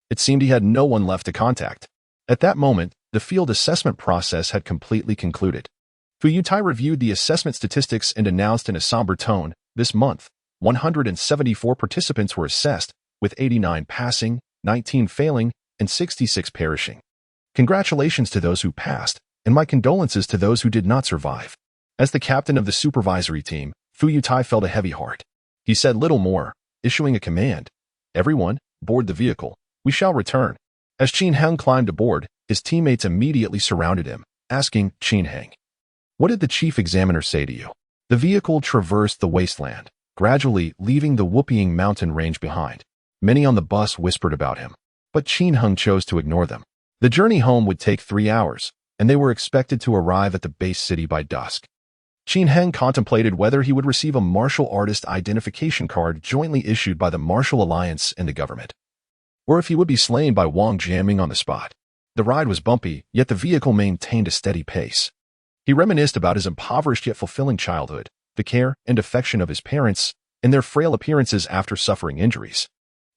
it seemed he had no one left to contact. At that moment, the field assessment process had completely concluded. Fu Yuntai reviewed the assessment statistics and announced in a somber tone, "This month, 174 participants were assessed, with 89 passing, 19 failing, and 66 perishing. Congratulations to those who passed, and my condolences to those who did not survive." As the captain of the supervisory team, Fu Yutai felt a heavy heart. He said little more, issuing a command. "Everyone, board the vehicle. We shall return." As Qin Heng climbed aboard, his teammates immediately surrounded him, asking, "Qin Heng, what did the chief examiner say to you?" The vehicle traversed the wasteland, gradually leaving the whooping mountain range behind. Many on the bus whispered about him, but Qin Heng chose to ignore them. The journey home would take 3 hours, and they were expected to arrive at the base city by dusk. Qin Heng contemplated whether he would receive a martial artist identification card jointly issued by the Martial Alliance and the government, or if he would be slain by Wang Jiaming on the spot. The ride was bumpy, yet the vehicle maintained a steady pace. He reminisced about his impoverished yet fulfilling childhood, the care and affection of his parents, and their frail appearances after suffering injuries.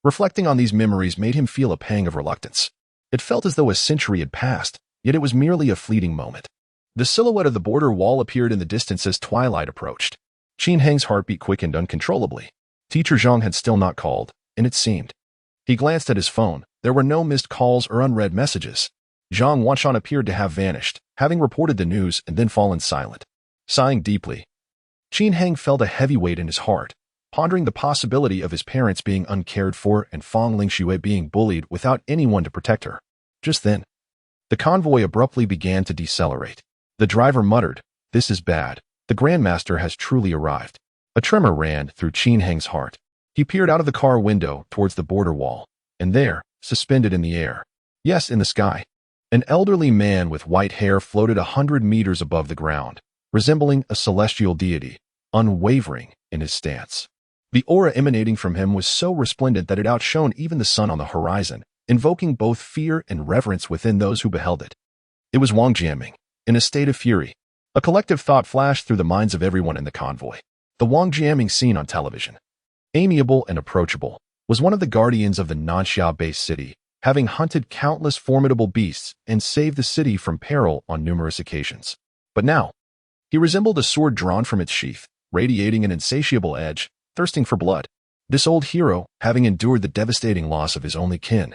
Reflecting on these memories made him feel a pang of reluctance. It felt as though a century had passed, yet it was merely a fleeting moment. The silhouette of the border wall appeared in the distance as twilight approached. Qin Heng's heartbeat quickened uncontrollably. Teacher Zhang had still not called, and it seemed. He glanced at his phone. There were no missed calls or unread messages. Zhang Wanshan appeared to have vanished, having reported the news and then fallen silent. Sighing deeply, Qin Heng felt a heavy weight in his heart, pondering the possibility of his parents being uncared for and Fang Lingxue being bullied without anyone to protect her. Just then, the convoy abruptly began to decelerate. The driver muttered, "This is bad. The Grandmaster has truly arrived." A tremor ran through Qin Heng's heart. He peered out of the car window towards the border wall, and there, suspended in the air, yes, in the sky, an elderly man with white hair floated 100 meters above the ground, resembling a celestial deity, unwavering in his stance. The aura emanating from him was so resplendent that it outshone even the sun on the horizon, invoking both fear and reverence within those who beheld it. It was Wang Jiaming, in a state of fury. A collective thought flashed through the minds of everyone in the convoy. The Wang Jiaming seen on television, amiable and approachable, was one of the guardians of the Nanxia-based city, having hunted countless formidable beasts and saved the city from peril on numerous occasions. But now, he resembled a sword drawn from its sheath, radiating an insatiable edge, thirsting for blood. This old hero, having endured the devastating loss of his only kin,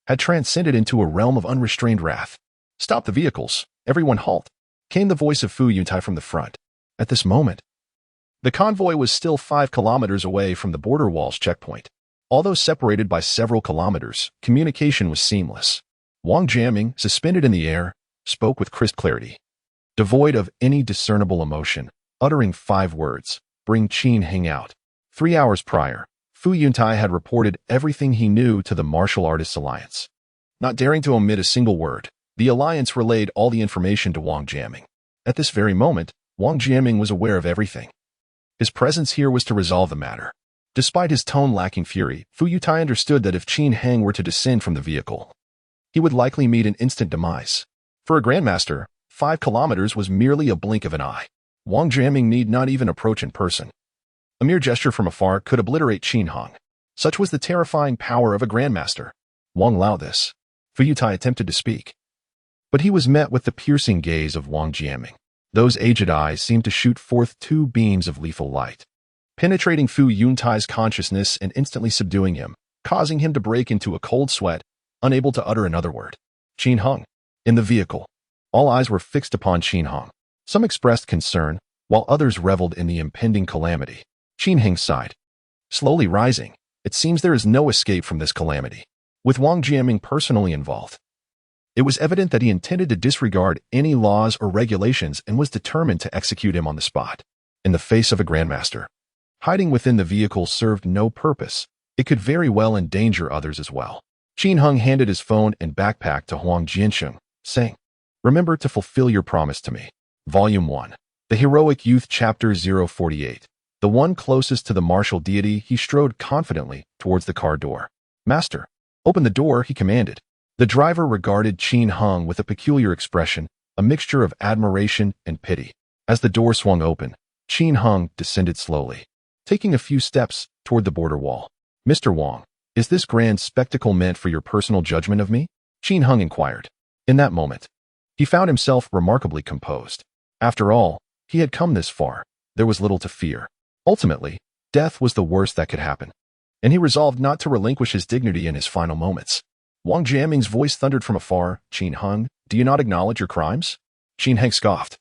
had transcended into a realm of unrestrained wrath. "Stop the vehicles! Everyone halt!" came the voice of Fu Yuntai from the front. At this moment, the convoy was still 5 kilometers away from the border wall's checkpoint. Although separated by several kilometers, communication was seamless. Wang Jiaming, suspended in the air, spoke with crisp clarity, devoid of any discernible emotion, uttering 5 words, "Bring Qin Heng out." 3 hours prior, Fu Yuntai had reported everything he knew to the Martial Artists Alliance. Not daring to omit a single word, the Alliance relayed all the information to Wang Jiaming. At this very moment, Wang Jiaming was aware of everything. His presence here was to resolve the matter. Despite his tone lacking fury, Fu Yuntai understood that if Qin Heng were to descend from the vehicle, he would likely meet an instant demise. For a Grandmaster, 5 kilometers was merely a blink of an eye. Wang Jiaming need not even approach in person. A mere gesture from afar could obliterate Qin Heng. Such was the terrifying power of a Grandmaster. Wang Lao this. Fu Yuntai attempted to speak, but he was met with the piercing gaze of Wang Jiaming. Those aged eyes seemed to shoot forth 2 beams of lethal light, penetrating Fu Yuntai's consciousness and instantly subduing him, causing him to break into a cold sweat, unable to utter another word. Qin Heng. In the vehicle, all eyes were fixed upon Qin Heng. Some expressed concern, while others reveled in the impending calamity. Qin Heng sighed. Slowly rising, it seems there is no escape from this calamity. With Wang Jiaming personally involved, it was evident that he intended to disregard any laws or regulations and was determined to execute him on the spot. In the face of a Grandmaster, hiding within the vehicle served no purpose. It could very well endanger others as well. Qin Heng handed his phone and backpack to Huang Jiansheng, saying, "Remember to fulfill your promise to me." Volume 1. The Heroic Youth Chapter 048. The one closest to the martial deity, he strode confidently towards the car door. "Master, open the door," he commanded. The driver regarded Qin Hung with a peculiar expression, a mixture of admiration and pity. As the door swung open, Qin Hung descended slowly, taking a few steps toward the border wall. "Mr. Wang, is this grand spectacle meant for your personal judgment of me?" Qin Hung inquired. In that moment, he found himself remarkably composed. After all, he had come this far. There was little to fear. Ultimately, death was the worst that could happen, and he resolved not to relinquish his dignity in his final moments. Wang Jianming's voice thundered from afar. "Qin Hung, do you not acknowledge your crimes?" Qin Hung scoffed.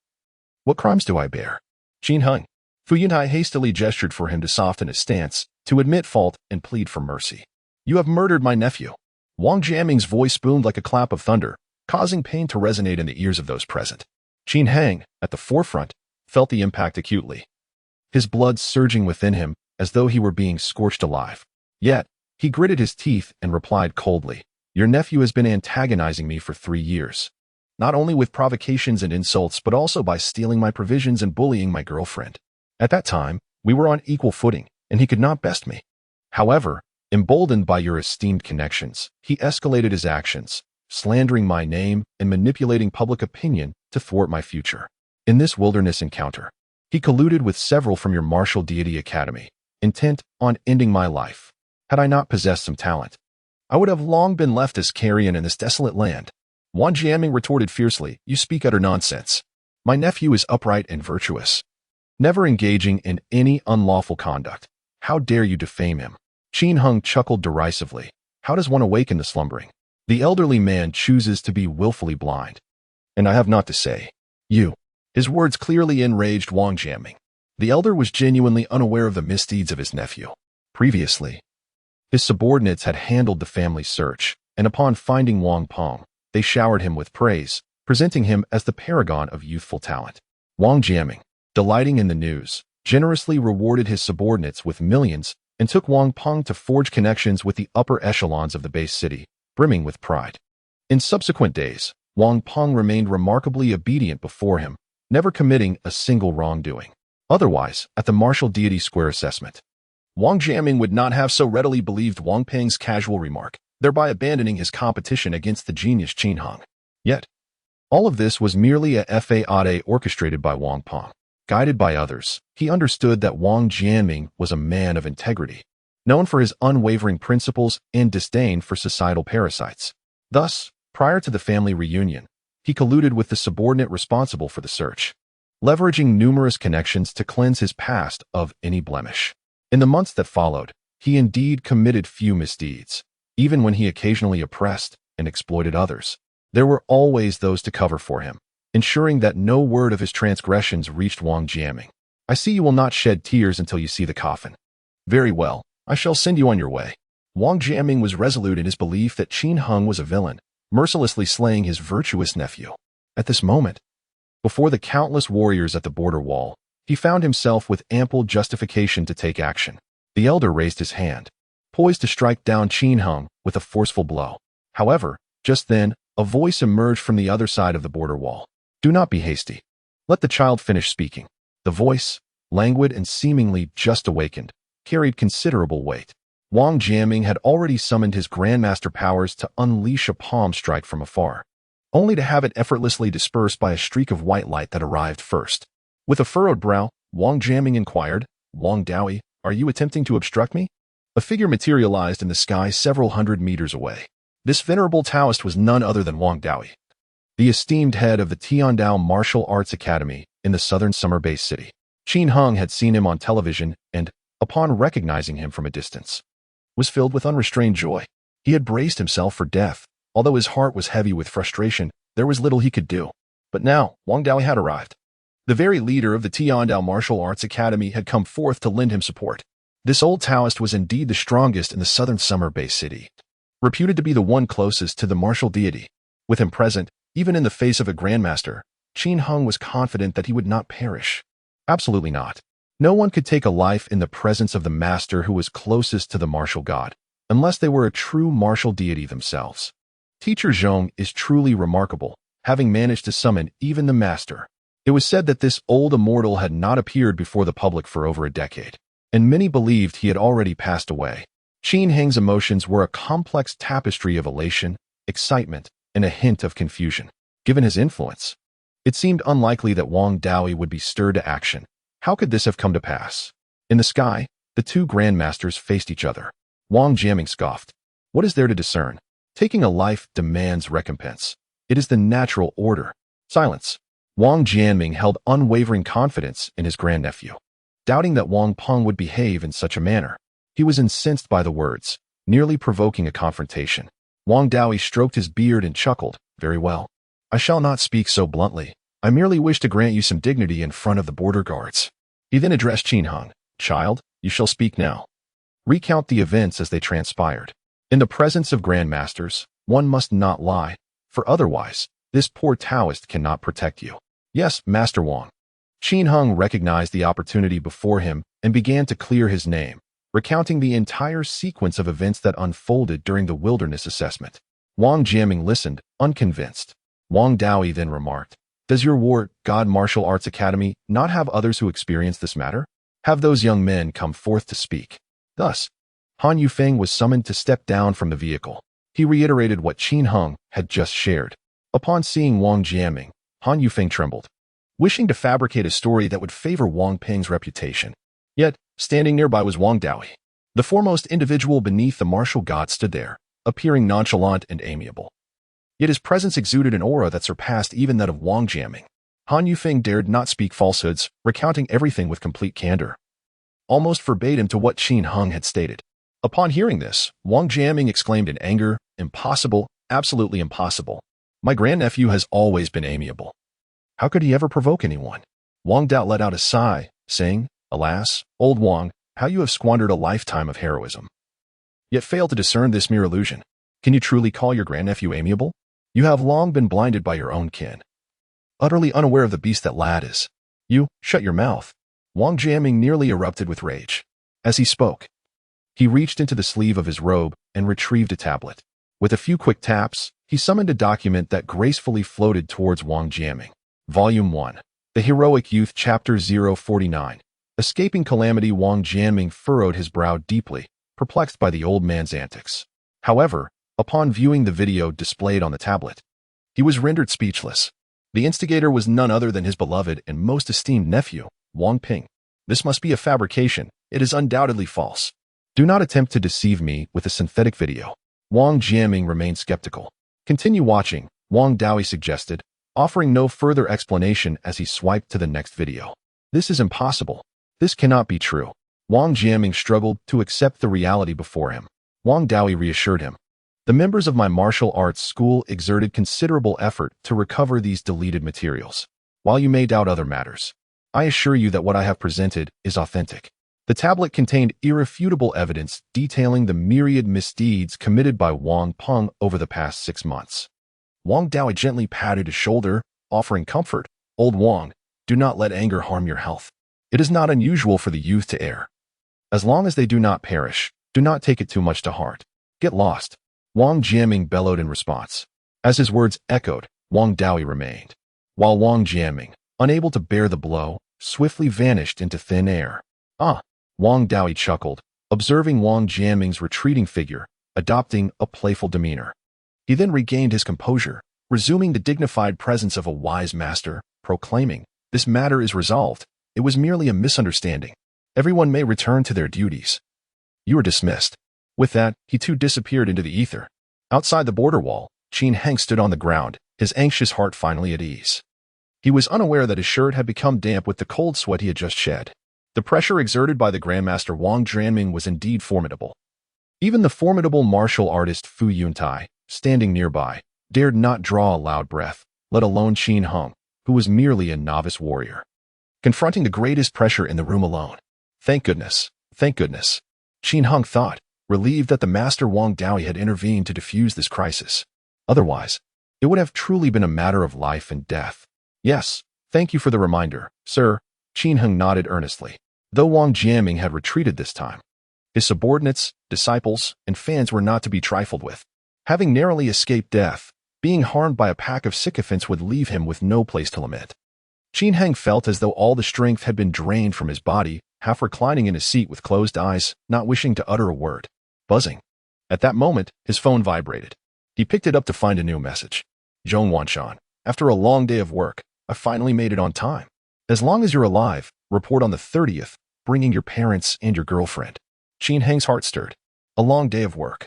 "What crimes do I bear?" "Qin Hung." Fu Yuntai hastily gestured for him to soften his stance, to admit fault and plead for mercy. "You have murdered my nephew." Wang Jianming's voice boomed like a clap of thunder, causing pain to resonate in the ears of those present. Qin Hung, at the forefront, felt the impact acutely, his blood surging within him as though he were being scorched alive. Yet, he gritted his teeth and replied coldly, "Your nephew has been antagonizing me for 3 years, not only with provocations and insults but also by stealing my provisions and bullying my girlfriend. At that time, we were on equal footing, and he could not best me. However, emboldened by your esteemed connections, he escalated his actions, slandering my name and manipulating public opinion to thwart my future. In this wilderness encounter, he colluded with several from your martial deity academy, intent on ending my life. Had I not possessed some talent, I would have long been left as carrion in this desolate land." Wang Jianming retorted fiercely, "You speak utter nonsense. My nephew is upright and virtuous, never engaging in any unlawful conduct. How dare you defame him?" Qin Hung chuckled derisively. "How does one awaken the slumbering? The elderly man chooses to be willfully blind. And I have naught to say. You." His words clearly enraged Wang Jianming. The elder was genuinely unaware of the misdeeds of his nephew. Previously, his subordinates had handled the family search, and upon finding Wang Peng, they showered him with praise, presenting him as the paragon of youthful talent. Wang Jianming, delighting in the news, generously rewarded his subordinates with millions and took Wang Peng to forge connections with the upper echelons of the base city, brimming with pride. In subsequent days, Wang Peng remained remarkably obedient before him, never committing a single wrongdoing. Otherwise, at the martial deity square assessment, Wang Jianming would not have so readily believed Wang Peng's casual remark, thereby abandoning his competition against the genius Qin Hung. Yet, all of this was merely a fade orchestrated by Wang Peng. Guided by others, he understood that Wang Jianming was a man of integrity, known for his unwavering principles and disdain for societal parasites. Thus, prior to the family reunion, he colluded with the subordinate responsible for the search, leveraging numerous connections to cleanse his past of any blemish. In the months that followed, he indeed committed few misdeeds. Even when he occasionally oppressed and exploited others, there were always those to cover for him, ensuring that no word of his transgressions reached Wang Jianming. "I see you will not shed tears until you see the coffin. Very well, I shall send you on your way." Wang Jianming was resolute in his belief that Qin Hung was a villain, mercilessly slaying his virtuous nephew. At this moment, before the countless warriors at the border wall, he found himself with ample justification to take action. The elder raised his hand, poised to strike down Qin Hung with a forceful blow. However, just then, a voice emerged from the other side of the border wall. "Do not be hasty. Let the child finish speaking." The voice, languid and seemingly just awakened, carried considerable weight. Wang Jianming had already summoned his grandmaster powers to unleash a palm strike from afar, only to have it effortlessly dispersed by a streak of white light that arrived first. With a furrowed brow, Wang Jianming inquired, "Wang Daoyi, are you attempting to obstruct me?" A figure materialized in the sky several hundred meters away. This venerable Taoist was none other than Wang Daoyi, the esteemed head of the Tiandao Martial Arts Academy in the southern summer base city. Qin Hung had seen him on television and, upon recognizing him from a distance, was filled with unrestrained joy. He had braced himself for death. Although his heart was heavy with frustration, there was little he could do. But now, Wang Daoyi had arrived. The very leader of the Tiandao Martial Arts Academy had come forth to lend him support. This old Taoist was indeed the strongest in the southern summer base city, reputed to be the one closest to the martial deity. With him present, even in the face of a grandmaster, Qin Hung was confident that he would not perish. Absolutely not. No one could take a life in the presence of the master who was closest to the martial god, unless they were a true martial deity themselves. Teacher Zhong is truly remarkable, having managed to summon even the master. It was said that this old immortal had not appeared before the public for over a decade, and many believed he had already passed away. Qin Heng's emotions were a complex tapestry of elation, excitement, and a hint of confusion. Given his influence, it seemed unlikely that Wang Daoyi would be stirred to action. How could this have come to pass? In the sky, the two grandmasters faced each other. Wang Jiaming scoffed. What is there to discern? Taking a life demands recompense. It is the natural order. Silence. Wang Jianming held unwavering confidence in his grandnephew, doubting that Wang Peng would behave in such a manner. He was incensed by the words, nearly provoking a confrontation. Wang Daoyi stroked his beard and chuckled. Very well. I shall not speak so bluntly. I merely wish to grant you some dignity in front of the border guards. He then addressed Qin Heng. Child, you shall speak now. Recount the events as they transpired. In the presence of grandmasters, one must not lie, for otherwise, this poor Taoist cannot protect you. Yes, Master Wang. Qin Heng recognized the opportunity before him and began to clear his name, recounting the entire sequence of events that unfolded during the wilderness assessment. Wang Jiaming listened, unconvinced. Wang Daoyi then remarked, Does your war God Martial Arts Academy not have others who experience this matter? Have those young men come forth to speak. Thus, Han Yufeng was summoned to step down from the vehicle. He reiterated what Qin Heng had just shared. Upon seeing Wang Jiaming, Han Yufeng trembled, wishing to fabricate a story that would favor Wang Peng's reputation. Yet, standing nearby was Wang Daoyi. The foremost individual beneath the martial god stood there, appearing nonchalant and amiable. Yet his presence exuded an aura that surpassed even that of Wang Jiaming. Han Yufeng dared not speak falsehoods, recounting everything with complete candor, almost verbatim to what Qin Heng had stated. Upon hearing this, Wang Jiaming exclaimed in anger, Impossible, absolutely impossible. My grandnephew has always been amiable. How could he ever provoke anyone? Wang Dao let out a sigh, saying, Alas, old Wang, how you have squandered a lifetime of heroism. Yet fail to discern this mere illusion. Can you truly call your grandnephew amiable? You have long been blinded by your own kin, utterly unaware of the beast that lad is. You, shut your mouth. Wang Jiaming nearly erupted with rage. As he spoke, he reached into the sleeve of his robe and retrieved a tablet. With a few quick taps, he summoned a document that gracefully floated towards Wang Jiaming. Volume 1. The Heroic Youth Chapter 049. Escaping calamity. Wang Jianming furrowed his brow deeply, perplexed by the old man's antics. However, upon viewing the video displayed on the tablet, he was rendered speechless. The instigator was none other than his beloved and most esteemed nephew, Wang Peng. This must be a fabrication. It is undoubtedly false. Do not attempt to deceive me with a synthetic video. Wang Jiaming remained skeptical. Continue watching, Wang Daoyi suggested, offering no further explanation as he swiped to the next video. This is impossible. This cannot be true. Wang Jiaming struggled to accept the reality before him. Wang Daoyi reassured him. The members of my martial arts school exerted considerable effort to recover these deleted materials. While you may doubt other matters, I assure you that what I have presented is authentic. The tablet contained irrefutable evidence detailing the myriad misdeeds committed by Wang Peng over the past 6 months. Wang Daoyi gently patted his shoulder, offering comfort. Old Wang, do not let anger harm your health. It is not unusual for the youth to err. As long as they do not perish, do not take it too much to heart. Get lost. Wang Jiaming bellowed in response. As his words echoed, Wang Daoyi remained, while Wang Jiaming, unable to bear the blow, swiftly vanished into thin air. Ah! Wang Daoyi chuckled, observing Wang Jiaming's retreating figure, adopting a playful demeanor. He then regained his composure, resuming the dignified presence of a wise master, proclaiming, This matter is resolved. It was merely a misunderstanding. Everyone may return to their duties. You are dismissed. With that, he too disappeared into the ether. Outside the border wall, Qin Heng stood on the ground, his anxious heart finally at ease. He was unaware that his shirt had become damp with the cold sweat he had just shed. The pressure exerted by the Grandmaster Wang Jianming was indeed formidable. Even the formidable martial artist Fu Yuntai, standing nearby, dared not draw a loud breath, let alone Qin Heng, who was merely a novice warrior, confronting the greatest pressure in the room alone. Thank goodness, Qin Heng thought, relieved that the Master Wang Daoyi had intervened to defuse this crisis. Otherwise, it would have truly been a matter of life and death. Yes, thank you for the reminder, sir. Qin Heng nodded earnestly. Though Wang Jianming had retreated this time, his subordinates, disciples, and fans were not to be trifled with. Having narrowly escaped death, being harmed by a pack of sycophants would leave him with no place to lament. Qin Heng felt as though all the strength had been drained from his body, half reclining in his seat with closed eyes, not wishing to utter a word. Buzzing. At that moment, his phone vibrated. He picked it up to find a new message. Zhong Wanshan, after a long day of work, I finally made it on time. As long as you're alive, report on the 30th, bringing your parents and your girlfriend. Qin Heng's heart stirred. A long day of work.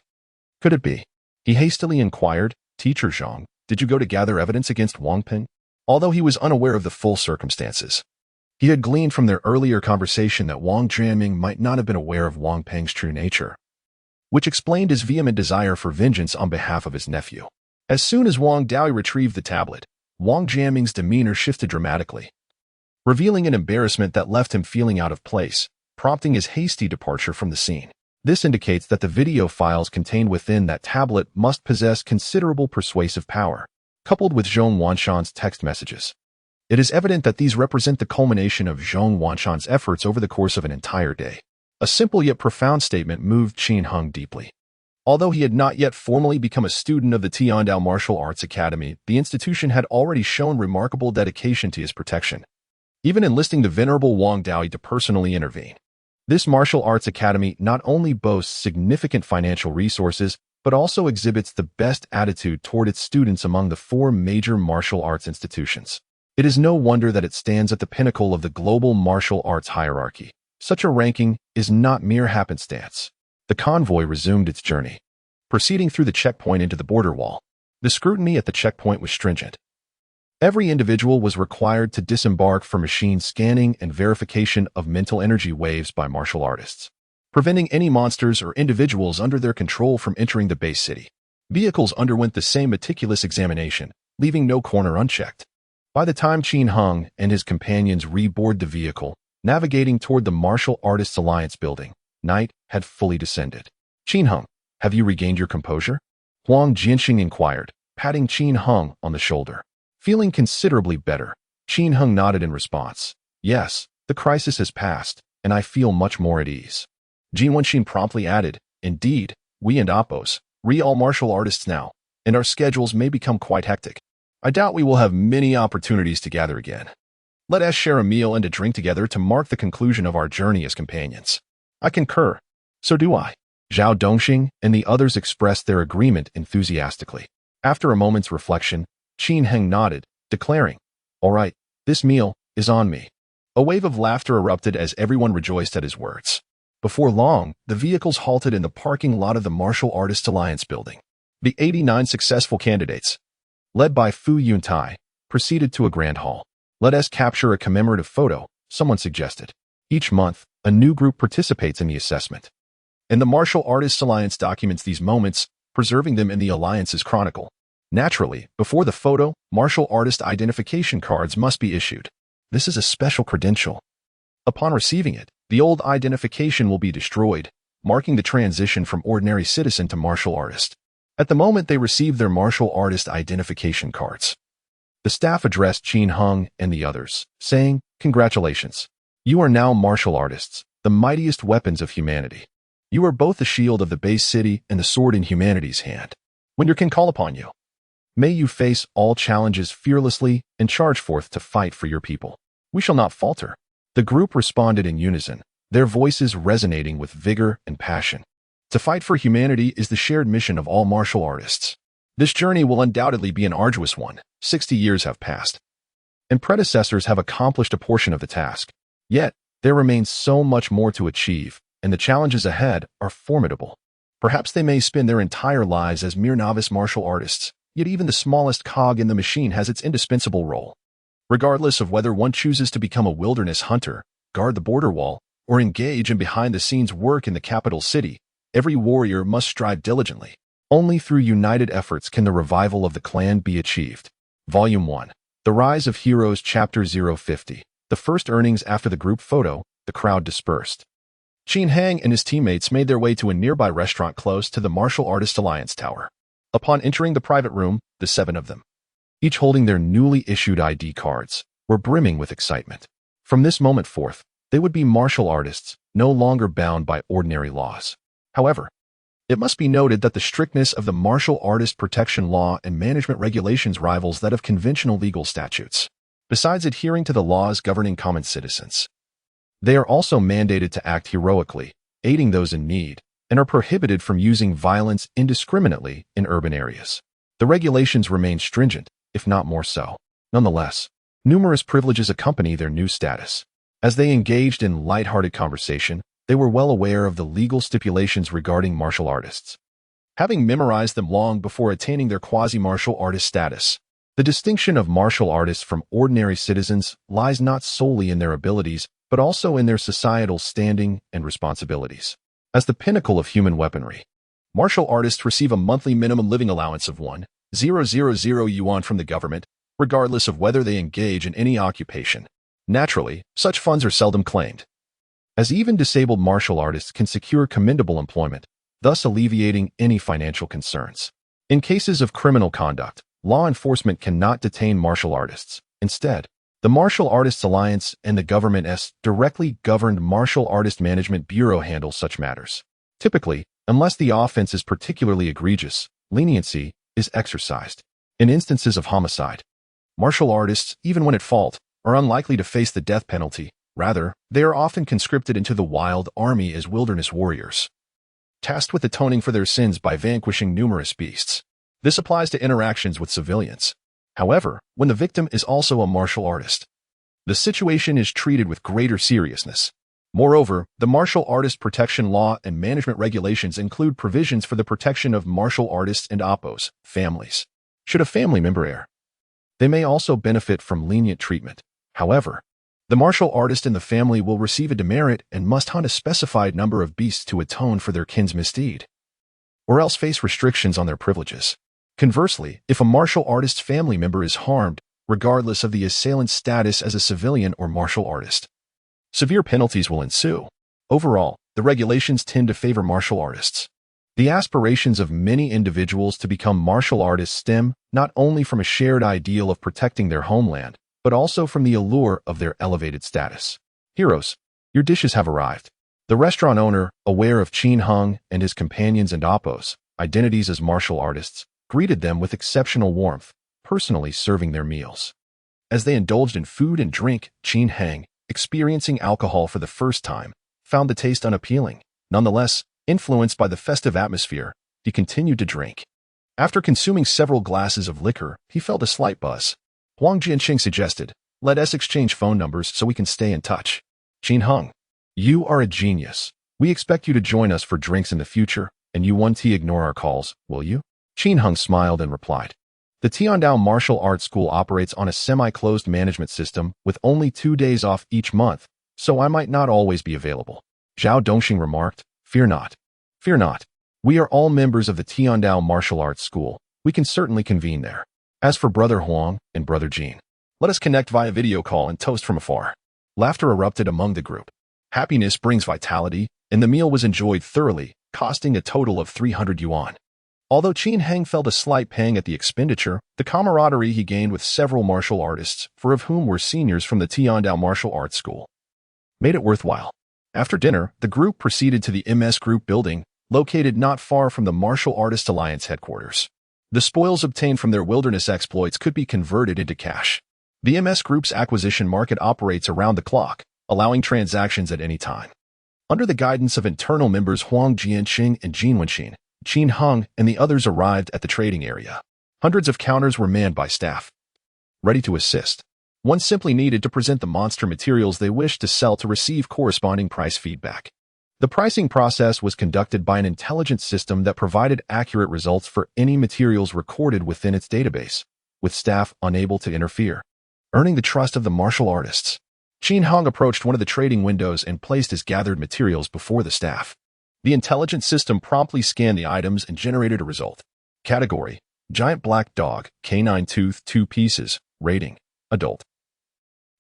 Could it be? He hastily inquired, Teacher Zhong, did you go to gather evidence against Wang Ping? Although he was unaware of the full circumstances, he had gleaned from their earlier conversation that Wang Jianming might not have been aware of Wang Peng's true nature, which explained his vehement desire for vengeance on behalf of his nephew. As soon as Wang Daoi retrieved the tablet, Wang Jianming's demeanor shifted dramatically, revealing an embarrassment that left him feeling out of place, prompting his hasty departure from the scene. This indicates that the video files contained within that tablet must possess considerable persuasive power, coupled with Zhong Wanshan's text messages. It is evident that these represent the culmination of Zhong Wanshan's efforts over the course of an entire day. A simple yet profound statement moved Qin Heng deeply. Although he had not yet formally become a student of the Tiandao Martial Arts Academy, the institution had already shown remarkable dedication to his protection, even enlisting the venerable Wang Daoi to personally intervene. This martial arts academy not only boasts significant financial resources, but also exhibits the best attitude toward its students among the 4 major martial arts institutions. It is no wonder that it stands at the pinnacle of the global martial arts hierarchy. Such a ranking is not mere happenstance. The convoy resumed its journey, proceeding through the checkpoint into the border wall. The scrutiny at the checkpoint was stringent. Every individual was required to disembark for machine scanning and verification of mental energy waves by martial artists, preventing any monsters or individuals under their control from entering the base city. Vehicles underwent the same meticulous examination, leaving no corner unchecked. By the time Qin Heng and his companions reboard the vehicle, navigating toward the Martial Artists Alliance building, night had fully descended. Qin Heng, have you regained your composure? Huang Jianxing inquired, patting Qin Heng on the shoulder. Feeling considerably better, Qin Heng nodded in response. Yes, the crisis has passed, and I feel much more at ease. Jin Wenxin promptly added, indeed, we and Appos, all martial artists now, and our schedules may become quite hectic. I doubt we will have many opportunities to gather again. Let us share a meal and a drink together to mark the conclusion of our journey as companions. I concur. So do I. Zhao Dongxing and the others expressed their agreement enthusiastically. After a moment's reflection, Qin Heng nodded, declaring, all right, this meal is on me. A wave of laughter erupted as everyone rejoiced at his words. Before long, the vehicles halted in the parking lot of the Martial Artists Alliance building. The 89 successful candidates, led by Fu Yuntai, proceeded to a grand hall. Let us capture a commemorative photo, someone suggested. Each month, a new group participates in the assessment, and the Martial Artists Alliance documents these moments, preserving them in the Alliance's chronicle. Naturally, before the photo, martial artist identification cards must be issued. This is a special credential. Upon receiving it, the old identification will be destroyed, marking the transition from ordinary citizen to martial artist. At the moment they receive their martial artist identification cards, the staff addressed Qin Heng and the others, saying, congratulations. You are now martial artists, the mightiest weapons of humanity. You are both the shield of the base city and the sword in humanity's hand. When your kin call upon you, may you face all challenges fearlessly and charge forth to fight for your people. We shall not falter. The group responded in unison, their voices resonating with vigor and passion. To fight for humanity is the shared mission of all martial artists. This journey will undoubtedly be an arduous one. 60 years have passed, and predecessors have accomplished a portion of the task. Yet, there remains so much more to achieve, and the challenges ahead are formidable. Perhaps they may spend their entire lives as mere novice martial artists, yet even the smallest cog in the machine has its indispensable role. Regardless of whether one chooses to become a wilderness hunter, guard the border wall, or engage in behind-the-scenes work in the capital city, every warrior must strive diligently. Only through united efforts can the revival of the clan be achieved. Volume 1. The Rise of Heroes Chapter 050. The first earnings after the group photo, the crowd dispersed. Qin Heng and his teammates made their way to a nearby restaurant close to the Martial Artists Alliance Tower. Upon entering the private room, the 7 of them, each holding their newly issued ID cards, were brimming with excitement. From this moment forth, they would be martial artists, no longer bound by ordinary laws. However, it must be noted that the strictness of the martial artist protection law and management regulations rivals that of conventional legal statutes. besides adhering to the laws governing common citizens. They are also mandated to act heroically, aiding those in need, and are prohibited from using violence indiscriminately in urban areas. The regulations remain stringent, if not more so. Nonetheless, numerous privileges accompany their new status. As they engaged in light-hearted conversation, they were well aware of the legal stipulations regarding martial artists. Having memorized them long before attaining their quasi-martial artist status, the distinction of martial artists from ordinary citizens lies not solely in their abilities, but also in their societal standing and responsibilities. As the pinnacle of human weaponry, martial artists receive a monthly minimum living allowance of 1,000 yuan from the government, regardless of whether they engage in any occupation. Naturally, such funds are seldom claimed, as even disabled martial artists can secure commendable employment, thus alleviating any financial concerns. In cases of criminal conduct, law enforcement cannot detain martial artists. Instead, the Martial Artists Alliance and the government's directly governed Martial Artist Management Bureau handle such matters. Typically, unless the offense is particularly egregious, leniency is exercised. In instances of homicide, martial artists, even when at fault, are unlikely to face the death penalty. Rather, they are often conscripted into the wild army as wilderness warriors, tasked with atoning for their sins by vanquishing numerous beasts. This applies to interactions with civilians. However, when the victim is also a martial artist, the situation is treated with greater seriousness. Moreover, the martial artist protection law and management regulations include provisions for the protection of martial artists and oppos, families. Should a family member err, they may also benefit from lenient treatment. However, the martial artist and the family will receive a demerit and must hunt a specified number of beasts to atone for their kin's misdeed, or else face restrictions on their privileges. Conversely, if a martial artist's family member is harmed, regardless of the assailant's status as a civilian or martial artist, severe penalties will ensue. Overall, the regulations tend to favor martial artists. The aspirations of many individuals to become martial artists stem not only from a shared ideal of protecting their homeland, but also from the allure of their elevated status. Heroes, your dishes have arrived. The restaurant owner, aware of Qin Heng and his companions and oppos' identities as martial artists, greeted them with exceptional warmth, personally serving their meals. As they indulged in food and drink, Qin Heng, experiencing alcohol for the first time, found the taste unappealing. Nonetheless, influenced by the festive atmosphere, he continued to drink. After consuming several glasses of liquor, he felt a slight buzz. Huang Jianqing suggested, "Let us exchange phone numbers so we can stay in touch." Qin Heng, you are a genius. We expect you to join us for drinks in the future, and you won't ignore our calls, will you? Qin Heng smiled and replied. The Tiandao Martial Arts School operates on a semi-closed management system with only 2 days off each month, so I might not always be available. Zhao Dongxing remarked, Fear not. Fear not. We are all members of the Tiandao Martial Arts School. We can certainly convene there. As for Brother Huang and Brother Jin, let us connect via video call and toast from afar. Laughter erupted among the group. Happiness brings vitality, and the meal was enjoyed thoroughly, costing a total of 300 yuan. Although Qin Heng felt a slight pang at the expenditure, the camaraderie he gained with several martial artists, four of whom were seniors from the Tiandao Martial Arts School, made it worthwhile. After dinner, the group proceeded to the MS Group building, located not far from the Martial Artists Alliance headquarters. The spoils obtained from their wilderness exploits could be converted into cash. The MS Group's acquisition market operates around the clock, allowing transactions at any time. Under the guidance of internal members Huang Jianqing and Jin Wenqin, Qin Heng and the others arrived at the trading area. Hundreds of counters were manned by staff, ready to assist. One simply needed to present the monster materials they wished to sell to receive corresponding price feedback. The pricing process was conducted by an intelligent system that provided accurate results for any materials recorded within its database, with staff unable to interfere. Earning the trust of the martial artists, Qin Heng approached one of the trading windows and placed his gathered materials before the staff. The intelligent system promptly scanned the items and generated a result. Category: Giant Black Dog, Canine Tooth, 2 pieces. Rating: Adult.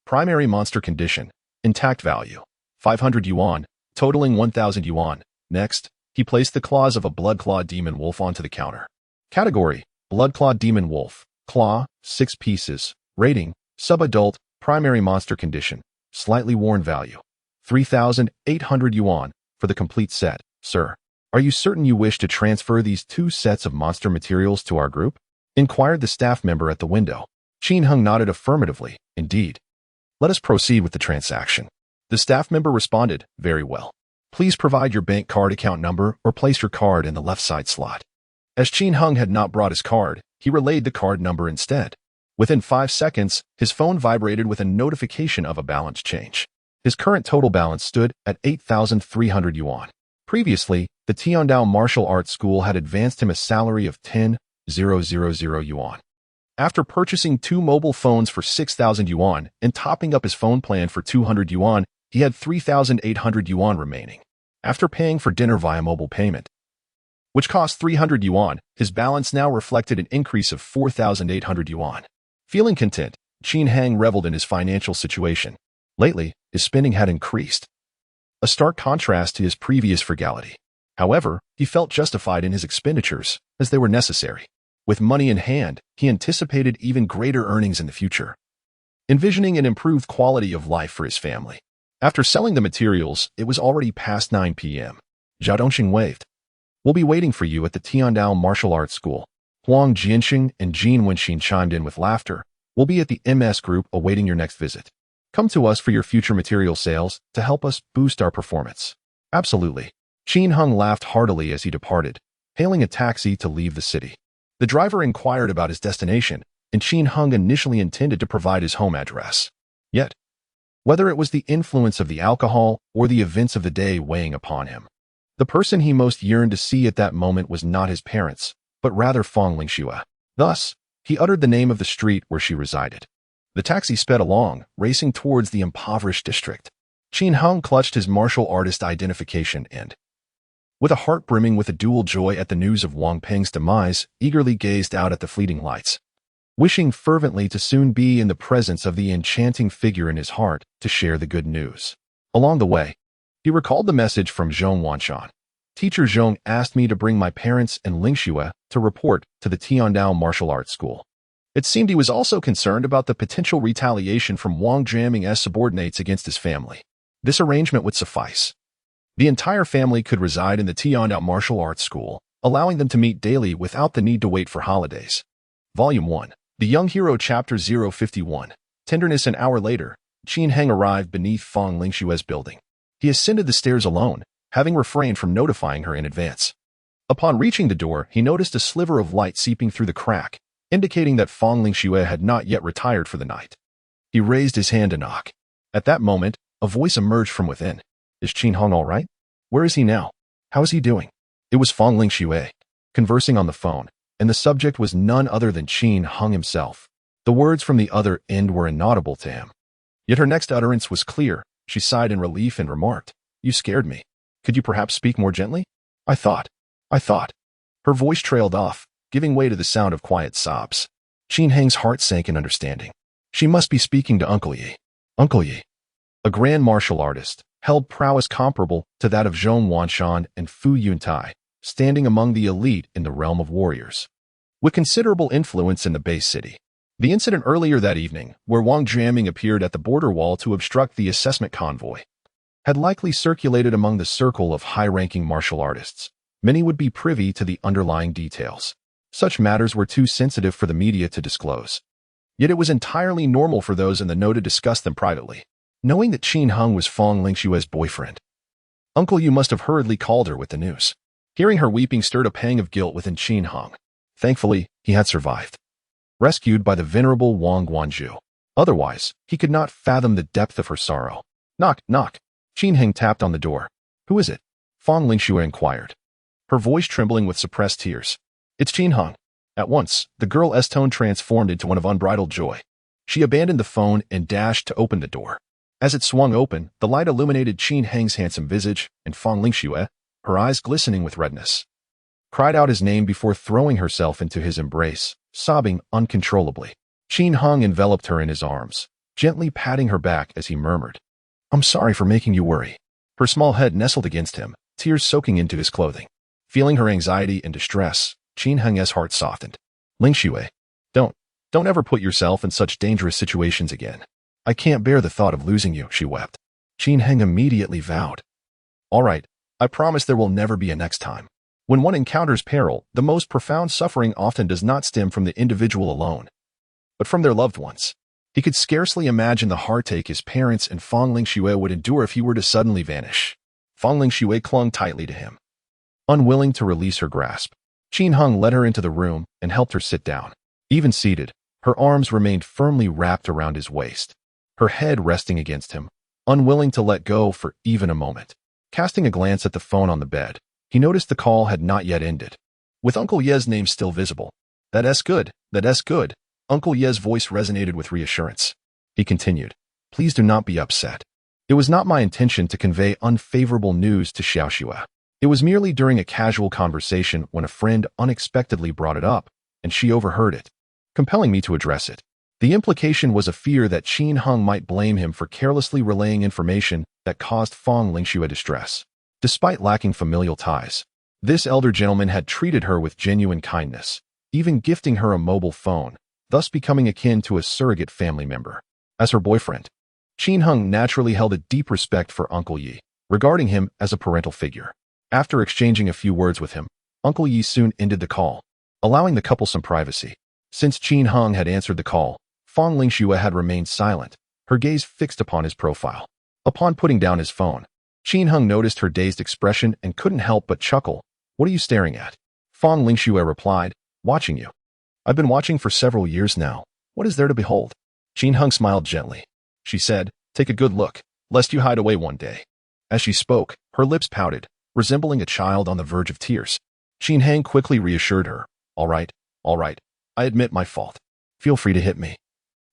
Primary monster condition: Intact value: 500 yuan, totaling 1,000 yuan. Next, he placed the claws of a blood-clawed demon wolf onto the counter. Category: Blood-clawed demon wolf, claw, 6 pieces. Rating: Sub-adult. Primary monster condition: Slightly worn value: 3,800 yuan for the complete set. Sir, are you certain you wish to transfer these 2 sets of monster materials to our group? Inquired the staff member at the window. Qin Heng nodded affirmatively, Indeed. Let us proceed with the transaction. The staff member responded, very well. Please provide your bank card account number or place your card in the left side slot. As Qin Hung had not brought his card, he relayed the card number instead. Within 5 seconds, his phone vibrated with a notification of a balance change. His current total balance stood at 8,300 yuan. Previously, the Tiandao Martial Arts School had advanced him a salary of 10,000 yuan. After purchasing 2 mobile phones for 6,000 yuan and topping up his phone plan for 200 yuan, he had 3,800 yuan remaining. After paying for dinner via mobile payment, which cost 300 yuan, his balance now reflected an increase of 4,800 yuan. Feeling content, Qin Hang reveled in his financial situation. Lately, his spending had increased, a stark contrast to his previous frugality. However, he felt justified in his expenditures, as they were necessary. With money in hand, he anticipated even greater earnings in the future, envisioning an improved quality of life for his family. After selling the materials, it was already past 9 p.m. Zhao Dongxing waved. We'll be waiting for you at the Tiandao Martial Arts School. Huang Jianxing and Jin Wenxin chimed in with laughter. We'll be at the MS group awaiting your next visit. Come to us for your future material sales to help us boost our performance. Absolutely. Qin Hung laughed heartily as he departed, hailing a taxi to leave the city. The driver inquired about his destination, and Qin Hung initially intended to provide his home address. Yet, whether it was the influence of the alcohol or the events of the day weighing upon him, the person he most yearned to see at that moment was not his parents, but rather Fong Lingxue. Thus, he uttered the name of the street where she resided. The taxi sped along, racing towards the impoverished district. Qin Hung clutched his martial artist identification and, with a heart brimming with a dual joy at the news of Wang Peng's demise, eagerly gazed out at the fleeting lights, wishing fervently to soon be in the presence of the enchanting figure in his heart to share the good news. Along the way, he recalled the message from Zhong Wanshan. Teacher Zhong asked me to bring my parents and Lingxue to report to the Tiandao Martial Arts School. It seemed he was also concerned about the potential retaliation from Wang Jiaming's subordinates against his family. This arrangement would suffice. The entire family could reside in the Tiandao Martial Arts School, allowing them to meet daily without the need to wait for holidays. Volume 1. The Young Hero Chapter 051. Tenderness. An hour later, Qin Hang arrived beneath Fong Lingxue's building. He ascended the stairs alone, having refrained from notifying her in advance. Upon reaching the door, he noticed a sliver of light seeping through the crack, indicating that Fong Lingxue had not yet retired for the night. He raised his hand to knock. At that moment, a voice emerged from within. Is Qin Hung all right? Where is he now? How is he doing? It was Fong Lingxue, conversing on the phone, and the subject was none other than Qin Hung himself. The words from the other end were inaudible to him. Yet her next utterance was clear. She sighed in relief and remarked, You scared me. Could you perhaps speak more gently? I thought. Her voice trailed off, giving way to the sound of quiet sobs. Qin Hang's heart sank in understanding. She must be speaking to Uncle Yi. Uncle Yi, a grand martial artist, held prowess comparable to that of Zhong Wanshan and Fu Yuntai, standing among the elite in the realm of warriors, with considerable influence in the base city. The incident earlier that evening, where Wang Jiaming appeared at the border wall to obstruct the assessment convoy, had likely circulated among the circle of high-ranking martial artists. Many would be privy to the underlying details. Such matters were too sensitive for the media to disclose. Yet it was entirely normal for those in the know to discuss them privately. Knowing that Qin Hung was Fong Lingxue's boyfriend, Uncle Yu must have hurriedly called her with the news. Hearing her weeping stirred a pang of guilt within Qin Hung. Thankfully, he had survived, rescued by the venerable Wang Guanzhu. Otherwise, he could not fathom the depth of her sorrow. Knock, knock. Qin Hung tapped on the door. Who is it? Fong Lingxue inquired, her voice trembling with suppressed tears. It's Qin Hung. At once, the girl's tone transformed into one of unbridled joy. She abandoned the phone and dashed to open the door. As it swung open, the light illuminated Qin Hang's handsome visage, and Fong Lingxue, her eyes glistening with redness, cried out his name before throwing herself into his embrace, sobbing uncontrollably. Qin Hung enveloped her in his arms, gently patting her back as he murmured, I'm sorry for making you worry. Her small head nestled against him, tears soaking into his clothing. Feeling her anxiety and distress, Qin Hung's heart softened. Lingxue, don't ever put yourself in such dangerous situations again. I can't bear the thought of losing you, she wept. Qin Hung immediately vowed. All right, I promise there will never be a next time. When one encounters peril, the most profound suffering often does not stem from the individual alone, but from their loved ones. He could scarcely imagine the heartache his parents and Fang Lingxue would endure if he were to suddenly vanish. Fang Lingxue clung tightly to him, unwilling to release her grasp. Qin Heng led her into the room and helped her sit down. Even seated, her arms remained firmly wrapped around his waist, her head resting against him, unwilling to let go for even a moment. Casting a glance at the phone on the bed, he noticed the call had not yet ended. With Uncle Ye's name still visible. That's good, that's good. Uncle Ye's voice resonated with reassurance. He continued, please do not be upset. It was not my intention to convey unfavorable news to Xiaoxue. It was merely during a casual conversation when a friend unexpectedly brought it up, and she overheard it, compelling me to address it. The implication was a fear that Qin Heng might blame him for carelessly relaying information that caused Fang Lingxue distress. Despite lacking familial ties, this elder gentleman had treated her with genuine kindness, even gifting her a mobile phone, thus becoming akin to a surrogate family member. As her boyfriend, Qin Heng naturally held a deep respect for Uncle Yi, regarding him as a parental figure. After exchanging a few words with him, Uncle Yi soon ended the call, allowing the couple some privacy. Since Qin Heng had answered the call, Fang Lingxue had remained silent, her gaze fixed upon his profile. Upon putting down his phone, Qin Heng noticed her dazed expression and couldn't help but chuckle. What are you staring at? Fang Lingxue replied, watching you. I've been watching for several years now. What is there to behold? Qin Heng smiled gently. She said, take a good look, lest you hide away one day. As she spoke, her lips pouted, resembling a child on the verge of tears. Qin Heng quickly reassured her. All right, I admit my fault. Feel free to hit me.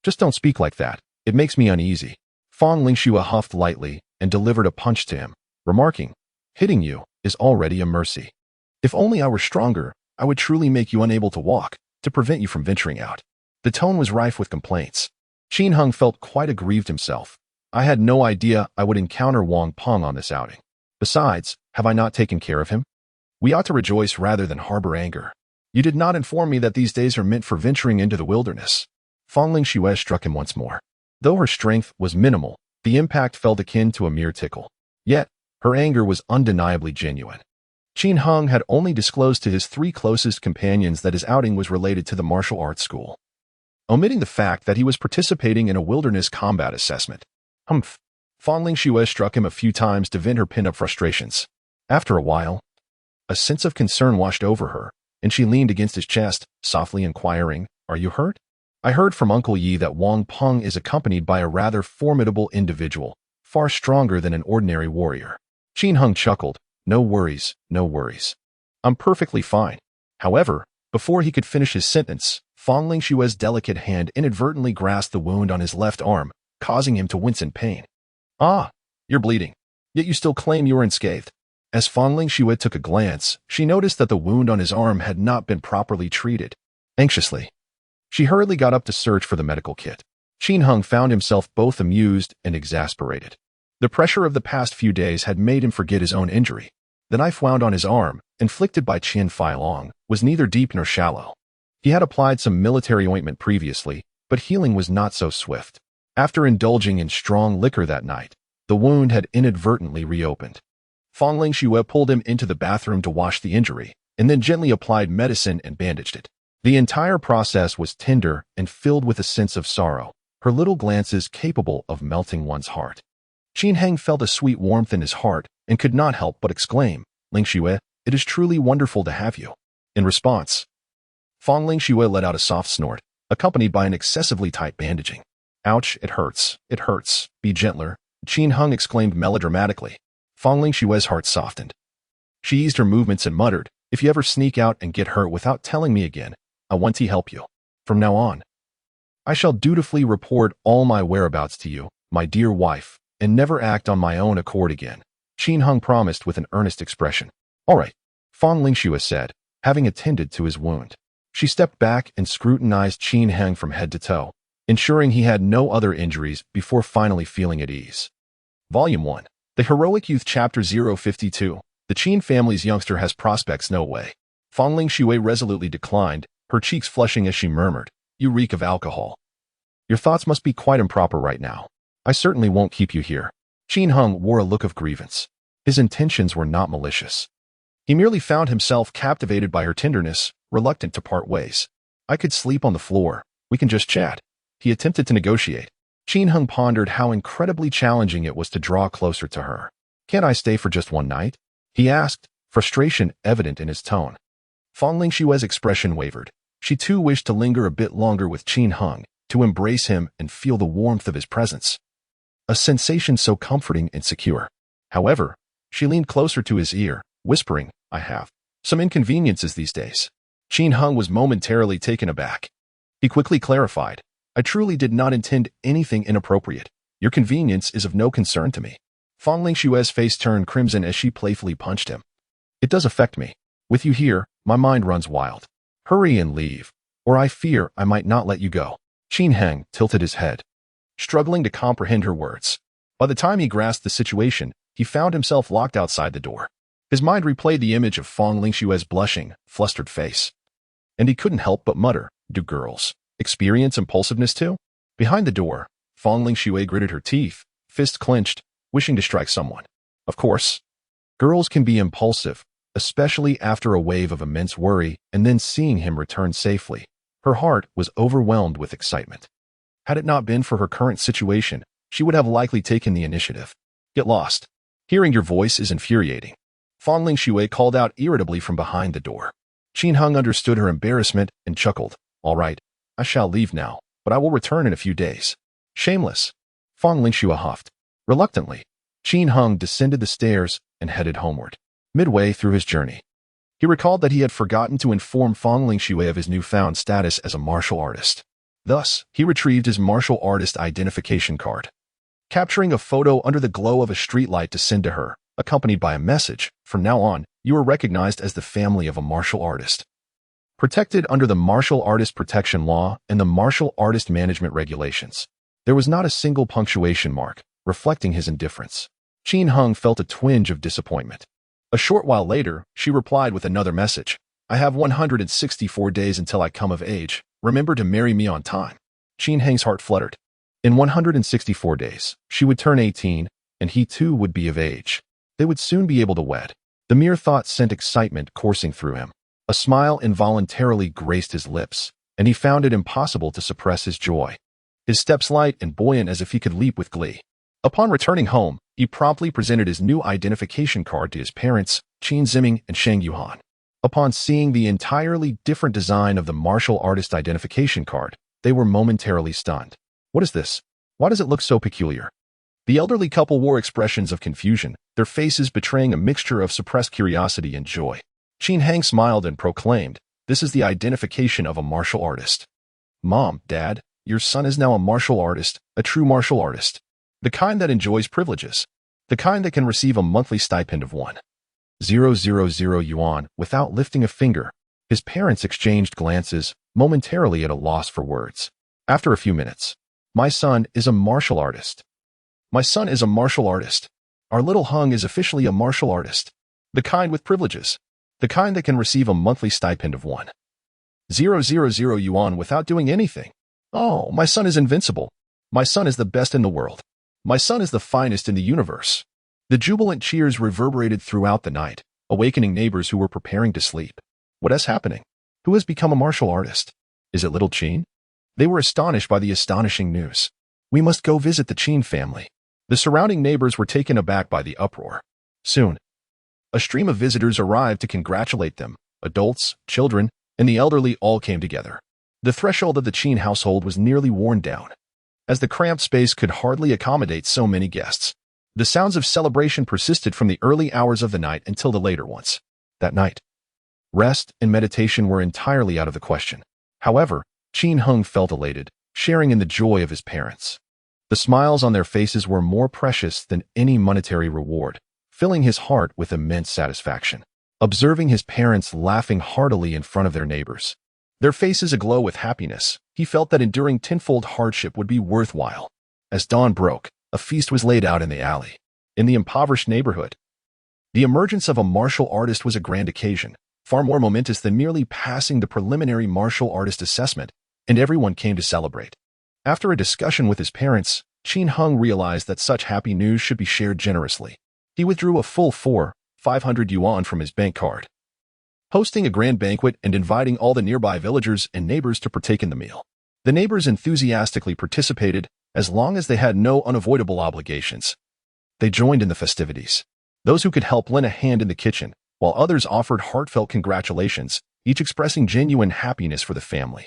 Just don't speak like that. It makes me uneasy. Fang Lingxue huffed lightly and delivered a punch to him, remarking, hitting you is already a mercy. If only I were stronger, I would truly make you unable to walk, to prevent you from venturing out. The tone was rife with complaints. Qin Heng felt quite aggrieved himself. I had no idea I would encounter Wang Peng on this outing. Besides, have I not taken care of him? We ought to rejoice rather than harbor anger. You did not inform me that these days are meant for venturing into the wilderness. Fang Lingxue struck him once more. Though her strength was minimal, the impact felt akin to a mere tickle. Yet, her anger was undeniably genuine. Qin Heng had only disclosed to his 3 closest companions that his outing was related to the martial arts school, omitting the fact that he was participating in a wilderness combat assessment. Humph. Fang Lingxue struck him a few times to vent her pent-up frustrations. After a while, a sense of concern washed over her, and she leaned against his chest, softly inquiring, are you hurt? I heard from Uncle Yi that Wang Peng is accompanied by a rather formidable individual, far stronger than an ordinary warrior. Qin Heng chuckled, no worries. I'm perfectly fine. However, before he could finish his sentence, Fang Lingxue's delicate hand inadvertently grasped the wound on his left arm, causing him to wince in pain. Ah, you're bleeding. Yet you still claim you were unscathed. As Fang Lingxue took a glance, she noticed that the wound on his arm had not been properly treated. Anxiously, she hurriedly got up to search for the medical kit. Qin Heng found himself both amused and exasperated. The pressure of the past few days had made him forget his own injury. The knife wound on his arm, inflicted by Qian Feilong, was neither deep nor shallow. He had applied some military ointment previously, but healing was not so swift. After indulging in strong liquor that night, the wound had inadvertently reopened. Fang Lingxue pulled him into the bathroom to wash the injury, and then gently applied medicine and bandaged it. The entire process was tender and filled with a sense of sorrow, her little glances capable of melting one's heart. Qin Heng felt a sweet warmth in his heart and could not help but exclaim, Lingxue, it is truly wonderful to have you. In response, Fang Lingxue let out a soft snort, accompanied by an excessively tight bandaging. Ouch, it hurts, be gentler, Qin Heng exclaimed melodramatically. Fang Lingxue's heart softened. She eased her movements and muttered, if you ever sneak out and get hurt without telling me again, I want to help you. From now on, I shall dutifully report all my whereabouts to you, my dear wife, and never act on my own accord again. Qin Heng promised with an earnest expression. All right, Fang Lingxue said, having attended to his wound. She stepped back and scrutinized Qin Heng from head to toe, ensuring he had no other injuries before finally feeling at ease. Volume 1. The Heroic Youth Chapter 052. The Qin family's youngster has prospects no way. Fang Lingxue resolutely declined, her cheeks flushing as she murmured, you reek of alcohol. Your thoughts must be quite improper right now. I certainly won't keep you here. Qin Heng wore a look of grievance. His intentions were not malicious. He merely found himself captivated by her tenderness, reluctant to part ways. I could sleep on the floor. We can just chat. he attempted to negotiate. Qin Heng pondered how incredibly challenging it was to draw closer to her. "Can't I stay for just one night?" he asked, frustration evident in his tone. Fang Lingshue's expression wavered. She too wished to linger a bit longer with Qin Heng, to embrace him and feel the warmth of his presence. A sensation so comforting and secure. However, she leaned closer to his ear, whispering, "I have some inconveniences these days." Qin Heng was momentarily taken aback. He quickly clarified, "I truly did not intend anything inappropriate. Your convenience is of no concern to me." Fang Lingshue's face turned crimson as she playfully punched him. "It does affect me. With you here, my mind runs wild. Hurry and leave, or I fear I might not let you go." Qin Heng tilted his head, struggling to comprehend her words. By the time he grasped the situation, he found himself locked outside the door. His mind replayed the image of Fang Lingshue's blushing, flustered face. And he couldn't help but mutter, "Do girls experience impulsiveness too?" Behind the door, Fang Lingxue gritted her teeth, fists clenched, wishing to strike someone. Of course, girls can be impulsive, especially after a wave of immense worry and then seeing him return safely. Her heart was overwhelmed with excitement. Had it not been for her current situation, she would have likely taken the initiative. "Get lost. Hearing your voice is infuriating." Fang Lingxue called out irritably from behind the door. Qin Heng understood her embarrassment and chuckled. "All right, I shall leave now, but I will return in a few days." "Shameless," Fang Lingxue huffed. Reluctantly, Qin Heng descended the stairs and headed homeward. Midway through his journey, he recalled that he had forgotten to inform Fang Lingxue of his newfound status as a martial artist. Thus, he retrieved his martial artist identification card, capturing a photo under the glow of a streetlight to send to her, accompanied by a message, "From now on, you are recognized as the family of a martial artist." Protected under the Martial Artist Protection Law and the Martial Artist Management Regulations, there was not a single punctuation mark, reflecting his indifference. Qin Heng felt a twinge of disappointment. A short while later, she replied with another message. "I have 164 days until I come of age. Remember to marry me on time." Qin Heng's heart fluttered. In 164 days, she would turn 18, and he too would be of age. They would soon be able to wed. The mere thought sent excitement coursing through him. A smile involuntarily graced his lips, and he found it impossible to suppress his joy. His steps light and buoyant as if he could leap with glee. Upon returning home, he promptly presented his new identification card to his parents, Qin Ziming and Sheng Yuhan. Upon seeing the entirely different design of the martial artist identification card, they were momentarily stunned. "What is this? Why does it look so peculiar?" The elderly couple wore expressions of confusion, their faces betraying a mixture of suppressed curiosity and joy. Qin Heng smiled and proclaimed, "This is the identification of a martial artist. Mom, Dad, your son is now a martial artist, a true martial artist. The kind that enjoys privileges. The kind that can receive a monthly stipend of 1,000 yuan without lifting a finger." His parents exchanged glances, momentarily at a loss for words. After a few minutes, "My son is a martial artist. My son is a martial artist. Our little Hung is officially a martial artist. The kind with privileges. The kind that can receive a monthly stipend of 1,000 yuan without doing anything. Oh, my son is invincible. My son is the best in the world. My son is the finest in the universe." The jubilant cheers reverberated throughout the night, awakening neighbors who were preparing to sleep. "What is happening? Who has become a martial artist? Is it little Qin?" They were astonished by the astonishing news. "We must go visit the Qin family." The surrounding neighbors were taken aback by the uproar. Soon, a stream of visitors arrived to congratulate them. Adults, children, and the elderly all came together. The threshold of the Qin household was nearly worn down, as the cramped space could hardly accommodate so many guests. The sounds of celebration persisted from the early hours of the night until the later ones. That night, rest and meditation were entirely out of the question. However, Qin Heng felt elated, sharing in the joy of his parents. The smiles on their faces were more precious than any monetary reward, filling his heart with immense satisfaction. Observing his parents laughing heartily in front of their neighbors, their faces aglow with happiness, he felt that enduring tenfold hardship would be worthwhile. As dawn broke, a feast was laid out in the alley, in the impoverished neighborhood. The emergence of a martial artist was a grand occasion, far more momentous than merely passing the preliminary martial artist assessment, and everyone came to celebrate. After a discussion with his parents, Qin Heng realized that such happy news should be shared generously. He withdrew a full 500 yuan from his bank card, hosting a grand banquet and inviting all the nearby villagers and neighbors to partake in the meal. The neighbors enthusiastically participated as long as they had no unavoidable obligations. They joined in the festivities. Those who could help lent a hand in the kitchen, while others offered heartfelt congratulations, each expressing genuine happiness for the family.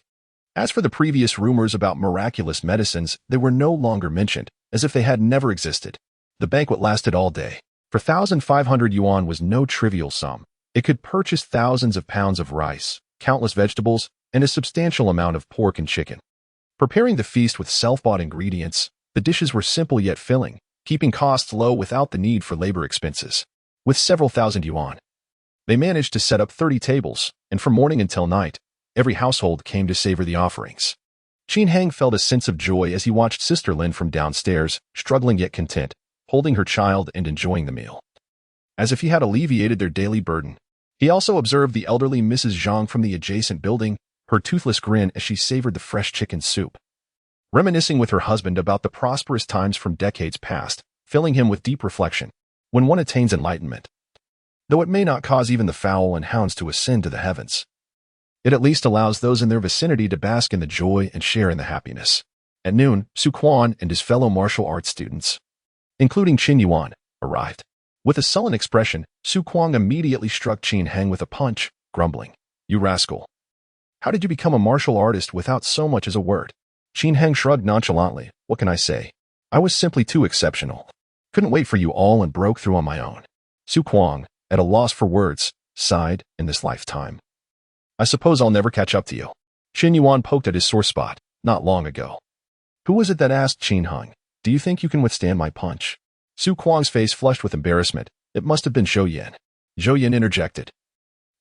As for the previous rumors about miraculous medicines, they were no longer mentioned, as if they had never existed. The banquet lasted all day. For 1,500 yuan was no trivial sum. It could purchase thousands of pounds of rice, countless vegetables, and a substantial amount of pork and chicken. Preparing the feast with self-bought ingredients, the dishes were simple yet filling, keeping costs low without the need for labor expenses. With several thousand yuan, they managed to set up 30 tables, and from morning until night, every household came to savor the offerings. Qin Heng felt a sense of joy as he watched Sister Lin from downstairs, struggling yet content, holding her child and enjoying the meal. As if he had alleviated their daily burden. He also observed the elderly Mrs. Zhang from the adjacent building, her toothless grin as she savored the fresh chicken soup. Reminiscing with her husband about the prosperous times from decades past, filling him with deep reflection. When one attains enlightenment, though it may not cause even the fowl and hounds to ascend to the heavens, it at least allows those in their vicinity to bask in the joy and share in the happiness. At noon, Su Quan and his fellow martial arts students, including Qin Yuan, arrived. With a sullen expression, Su Quan immediately struck Qin Heng with a punch, grumbling, "You rascal! How did you become a martial artist without so much as a word?" Qin Heng shrugged nonchalantly. "What can I say? I was simply too exceptional. Couldn't wait for you all and broke through on my own." Su Quan, at a loss for words, sighed, "In this lifetime. I suppose I'll never catch up to you." Qin Yuan poked at his sore spot. "Not long ago. Who was it that asked Qin Heng, 'Do you think you can withstand my punch?'" Su Quang's face flushed with embarrassment. "It must have been Zhou Yin." Zhou Yin interjected.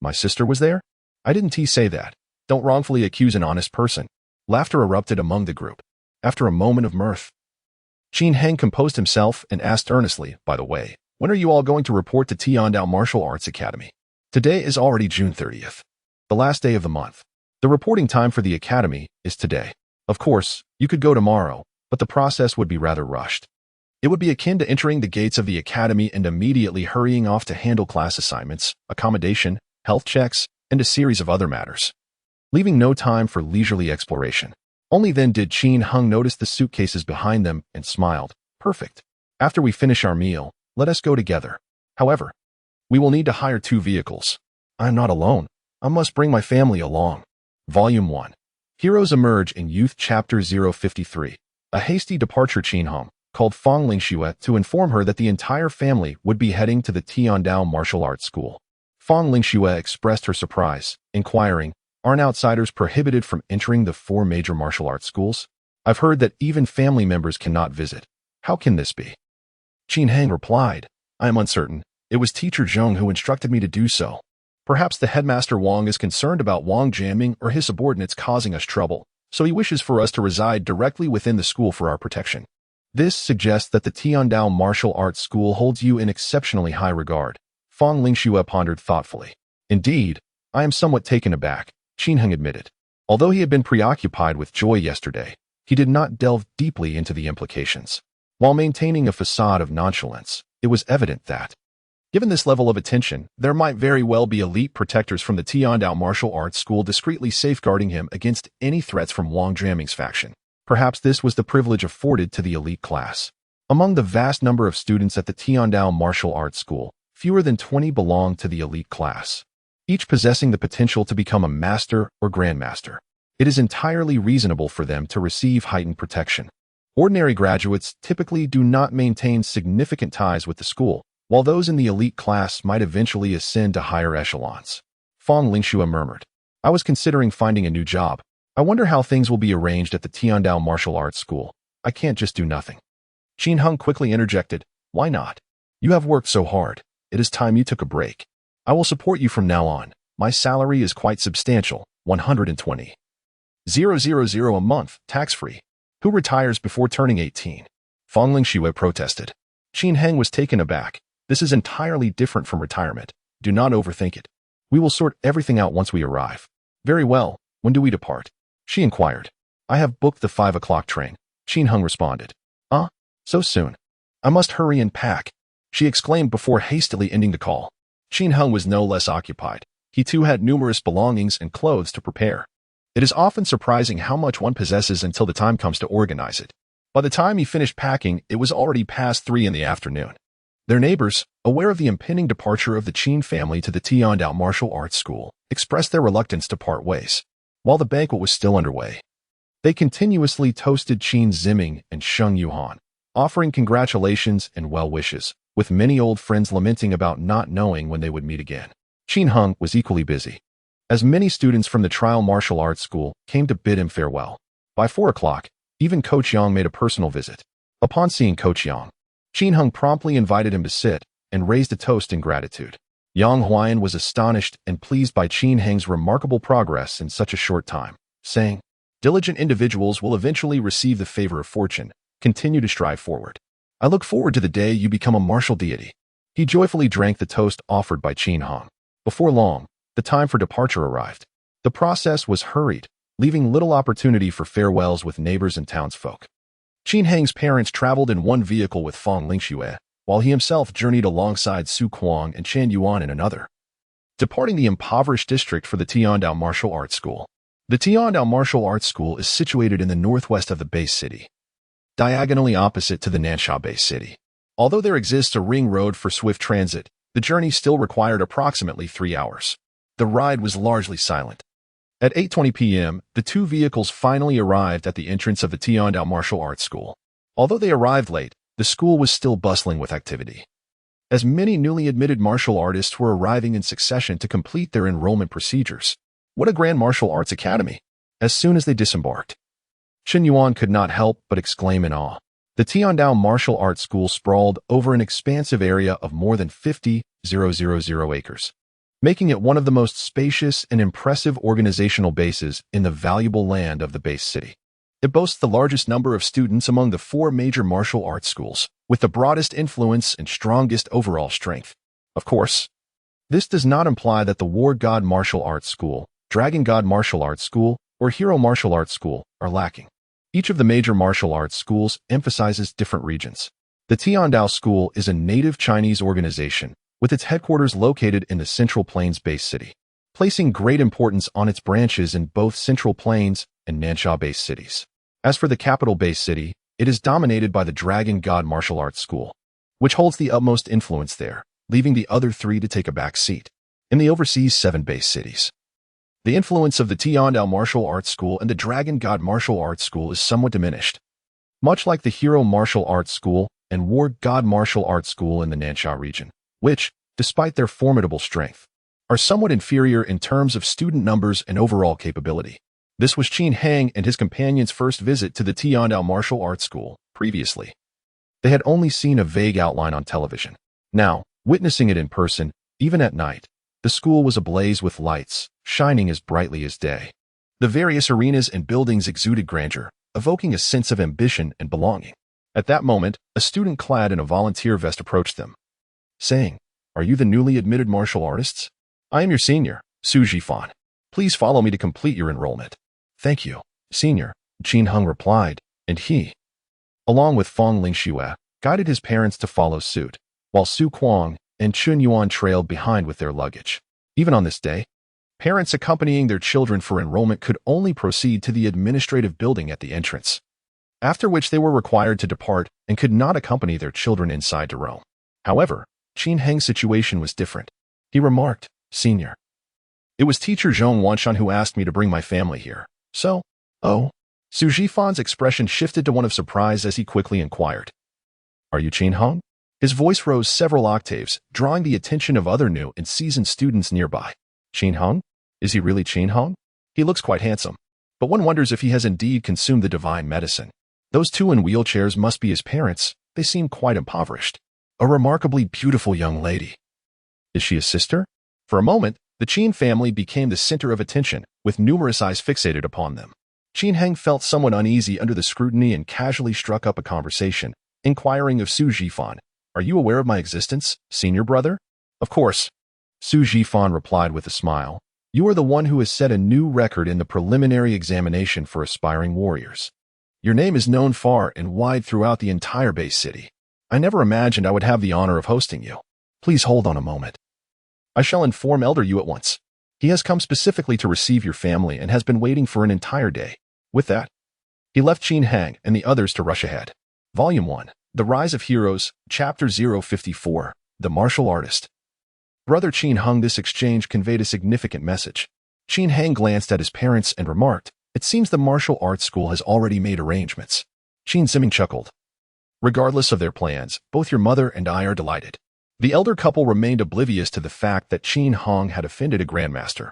"My sister was there? I didn't say that. Don't wrongfully accuse an honest person." Laughter erupted among the group. After a moment of mirth, Qin Heng composed himself and asked earnestly, "By the way, when are you all going to report to Tiandao Martial Arts Academy?" Today is already June 30th, the last day of the month. The reporting time for the academy is today. Of course, you could go tomorrow, but the process would be rather rushed. It would be akin to entering the gates of the academy and immediately hurrying off to handle class assignments, accommodation, health checks, and a series of other matters, leaving no time for leisurely exploration. Only then did Qin Heng notice the suitcases behind them and smiled. "Perfect. After we finish our meal, let us go together. However, we will need to hire 2 vehicles. I am not alone. I must bring my family along." Volume 1. Heroes Emerge in Youth Chapter 053. A hasty departure. Qin Heng called Fang Lingxue to inform her that the entire family would be heading to the Tiandao Martial Arts School. Fang Lingxue expressed her surprise, inquiring, "Aren't outsiders prohibited from entering the 4 major martial arts schools? I've heard that even family members cannot visit. How can this be?" Qin Heng replied, "I am uncertain. It was teacher Zhong who instructed me to do so. Perhaps the headmaster Wang is concerned about Wang jamming or his subordinates causing us trouble, so he wishes for us to reside directly within the school for our protection. This suggests that the Tiandao Martial Arts School holds you in exceptionally high regard." Fang Lingxue pondered thoughtfully. "Indeed, I am somewhat taken aback," Qin Heng admitted. Although he had been preoccupied with joy yesterday, he did not delve deeply into the implications. While maintaining a facade of nonchalance, it was evident that, given this level of attention, there might very well be elite protectors from the Tiandao Martial Arts School discreetly safeguarding him against any threats from Wang Jiaming's faction. Perhaps this was the privilege afforded to the elite class. Among the vast number of students at the Tiandao Martial Arts School, fewer than 20 belonged to the elite class, each possessing the potential to become a master or grandmaster. It is entirely reasonable for them to receive heightened protection. Ordinary graduates typically do not maintain significant ties with the school, while those in the elite class might eventually ascend to higher echelons. Fang Lingxue murmured, "I was considering finding a new job. I wonder how things will be arranged at the Tiandao Martial Arts School. I can't just do nothing." Qin Heng quickly interjected, "Why not? You have worked so hard. It is time you took a break. I will support you from now on. My salary is quite substantial, 120,000 a month, tax-free. Who retires before turning 18? Fang Lingxue protested. Qin Heng was taken aback. "This is entirely different from retirement. Do not overthink it. We will sort everything out once we arrive." "Very well. When do we depart?" she inquired. "I have booked the 5 o'clock train," Qin Heng responded. So soon? I must hurry and pack," she exclaimed before hastily ending the call. Qin Heng was no less occupied. He too had numerous belongings and clothes to prepare. It is often surprising how much one possesses until the time comes to organize it. By the time he finished packing, it was already past 3 in the afternoon. Their neighbors, aware of the impending departure of the Qin family to the Tiandao Martial Arts School, expressed their reluctance to part ways. While the banquet was still underway, they continuously toasted Qin Ziming and Sheng Yuhan, offering congratulations and well wishes, with many old friends lamenting about not knowing when they would meet again. Qin Heng was equally busy, as many students from the Trial Martial Arts School came to bid him farewell. By 4 o'clock, even Coach Yang made a personal visit. Upon seeing Coach Yang, Qin Heng promptly invited him to sit and raised a toast in gratitude. Yang Huayan was astonished and pleased by Qin Heng's remarkable progress in such a short time, saying, "Diligent individuals will eventually receive the favor of fortune. Continue to strive forward. I look forward to the day you become a martial deity." He joyfully drank the toast offered by Qin Heng. Before long, the time for departure arrived. The process was hurried, leaving little opportunity for farewells with neighbors and townsfolk. Qin Heng's parents traveled in one vehicle with Fang Lingxue, while he himself journeyed alongside Su Kuang and Chan Yuan in another, departing the impoverished district for the Tiandao Martial Arts School. The Tiandao Martial Arts School is situated in the northwest of the base city, diagonally opposite to the Nansha base city. Although there exists a ring road for swift transit, the journey still required approximately 3 hours. The ride was largely silent. At 8:20 p.m., the two vehicles finally arrived at the entrance of the Tiandao Martial Arts School. Although they arrived late, the school was still bustling with activity, as many newly admitted martial artists were arriving in succession to complete their enrollment procedures. What a grand martial arts academy! As soon as they disembarked, Chen Yuan could not help but exclaim in awe. The Tiandao Martial Arts School sprawled over an expansive area of more than 50,000 acres, making it one of the most spacious and impressive organizational bases in the valuable land of the base city. It boasts the largest number of students among the 4 major martial arts schools, with the broadest influence and strongest overall strength. Of course, this does not imply that the War God Martial Arts School, Dragon God Martial Arts School, or Hero Martial Arts School are lacking. Each of the major martial arts schools emphasizes different regions. The Tiandao School is a native Chinese organization, with its headquarters located in the Central Plains base city, placing great importance on its branches in both Central Plains and Nansha base cities. As for the capital base city, it is dominated by the Dragon God Martial Arts School, which holds the utmost influence there, leaving the other 3 to take a back seat. In the overseas 7 base cities, the influence of the Tiandao Martial Arts School and the Dragon God Martial Arts School is somewhat diminished, much like the Hero Martial Arts School and War God Martial Arts School in the Nansha region, which, despite their formidable strength, are somewhat inferior in terms of student numbers and overall capability. This was Qin Heng and his companions' first visit to the Tiandao Martial Arts School. Previously, they had only seen a vague outline on television. Now, witnessing it in person, even at night, the school was ablaze with lights, shining as brightly as day. The various arenas and buildings exuded grandeur, evoking a sense of ambition and belonging. At that moment, a student clad in a volunteer vest approached them, saying, "Are you the newly admitted martial artists? I am your senior, Su Jifan. Please follow me to complete your enrollment." "Thank you, senior," Qin Heng replied, and he, along with Fang Lingxue, guided his parents to follow suit, while Su Kuang and Chun Yuan trailed behind with their luggage. Even on this day, parents accompanying their children for enrollment could only proceed to the administrative building at the entrance, after which they were required to depart and could not accompany their children inside to roam. However, Qin Heng's situation was different. He remarked, "Senior, it was teacher Zhong Wanshan who asked me to bring my family here. So, oh." Su Jifan's expression shifted to one of surprise as he quickly inquired, "Are you Qin Heng?" His voice rose several octaves, drawing the attention of other new and seasoned students nearby. "Qin Heng? Is he really Qin Heng? He looks quite handsome, but one wonders if he has indeed consumed the divine medicine. Those 2 in wheelchairs must be his parents. They seem quite impoverished. A remarkably beautiful young lady. Is she a sister?" For a moment, the Qin family became the center of attention, with numerous eyes fixated upon them. Qin Heng felt somewhat uneasy under the scrutiny and casually struck up a conversation, inquiring of Su Jifan, "Are you aware of my existence, senior brother?" "Of course," Su Jifan replied with a smile. "You are the one who has set a new record in the preliminary examination for aspiring warriors. Your name is known far and wide throughout the entire base city. I never imagined I would have the honor of hosting you. Please hold on a moment. I shall inform Elder Yu at once." He has come specifically to receive your family and has been waiting for an entire day. With that, he left Qin Hang and the others to rush ahead. Volume 1, The Rise of Heroes, Chapter 054, The Martial Artist. Brother Qin Hung. This exchange conveyed a significant message. Qin Hang glanced at his parents and remarked, "It seems the martial arts school has already made arrangements." Qin Ziming chuckled. "Regardless of their plans, both your mother and I are delighted." The elder couple remained oblivious to the fact that Qin Hung had offended a grandmaster,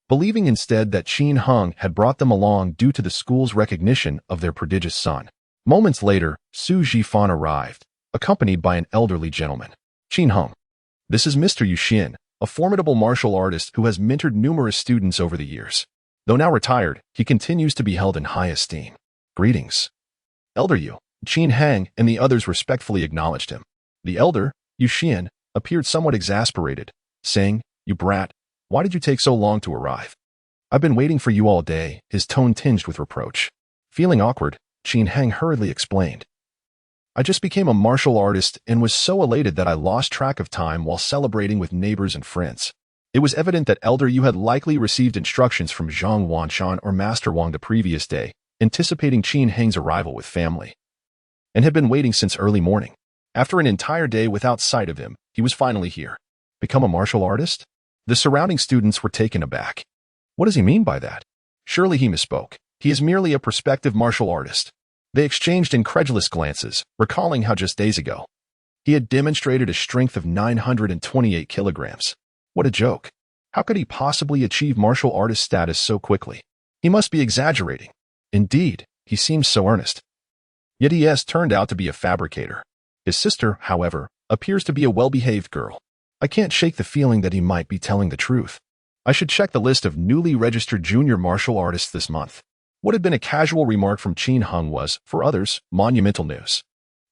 believing instead that Qin Hung had brought them along due to the school's recognition of their prodigious son. Moments later, Su Jifan arrived, accompanied by an elderly gentleman. "Qin Hung, this is Mr. Yu Xin, a formidable martial artist who has mentored numerous students over the years. Though now retired, he continues to be held in high esteem. Greetings." Elder Yu. Qin Hang and the others respectfully acknowledged him. The elder, Yu Xian, appeared somewhat exasperated, saying, "You brat, why did you take so long to arrive? I've been waiting for you all day," his tone tinged with reproach. Feeling awkward, Qin Hang hurriedly explained, "I just became a martial artist and was so elated that I lost track of time while celebrating with neighbors and friends." It was evident that Elder Yu had likely received instructions from Zhang Wanshan or Master Wang the previous day, anticipating Qin Hang's arrival with family, and had been waiting since early morning. After an entire day without sight of him, he was finally here. Become a martial artist? The surrounding students were taken aback. What does he mean by that? Surely he misspoke. He is merely a prospective martial artist. They exchanged incredulous glances, recalling how just days ago he had demonstrated a strength of 928 kilograms. What a joke. How could he possibly achieve martial artist status so quickly? He must be exaggerating. Indeed, he seems so earnest. Yet he has turned out to be a fabricator. His sister, however, appears to be a well-behaved girl. I can't shake the feeling that he might be telling the truth. I should check the list of newly registered junior martial artists this month. What had been a casual remark from Qin Hung was, for others, monumental news.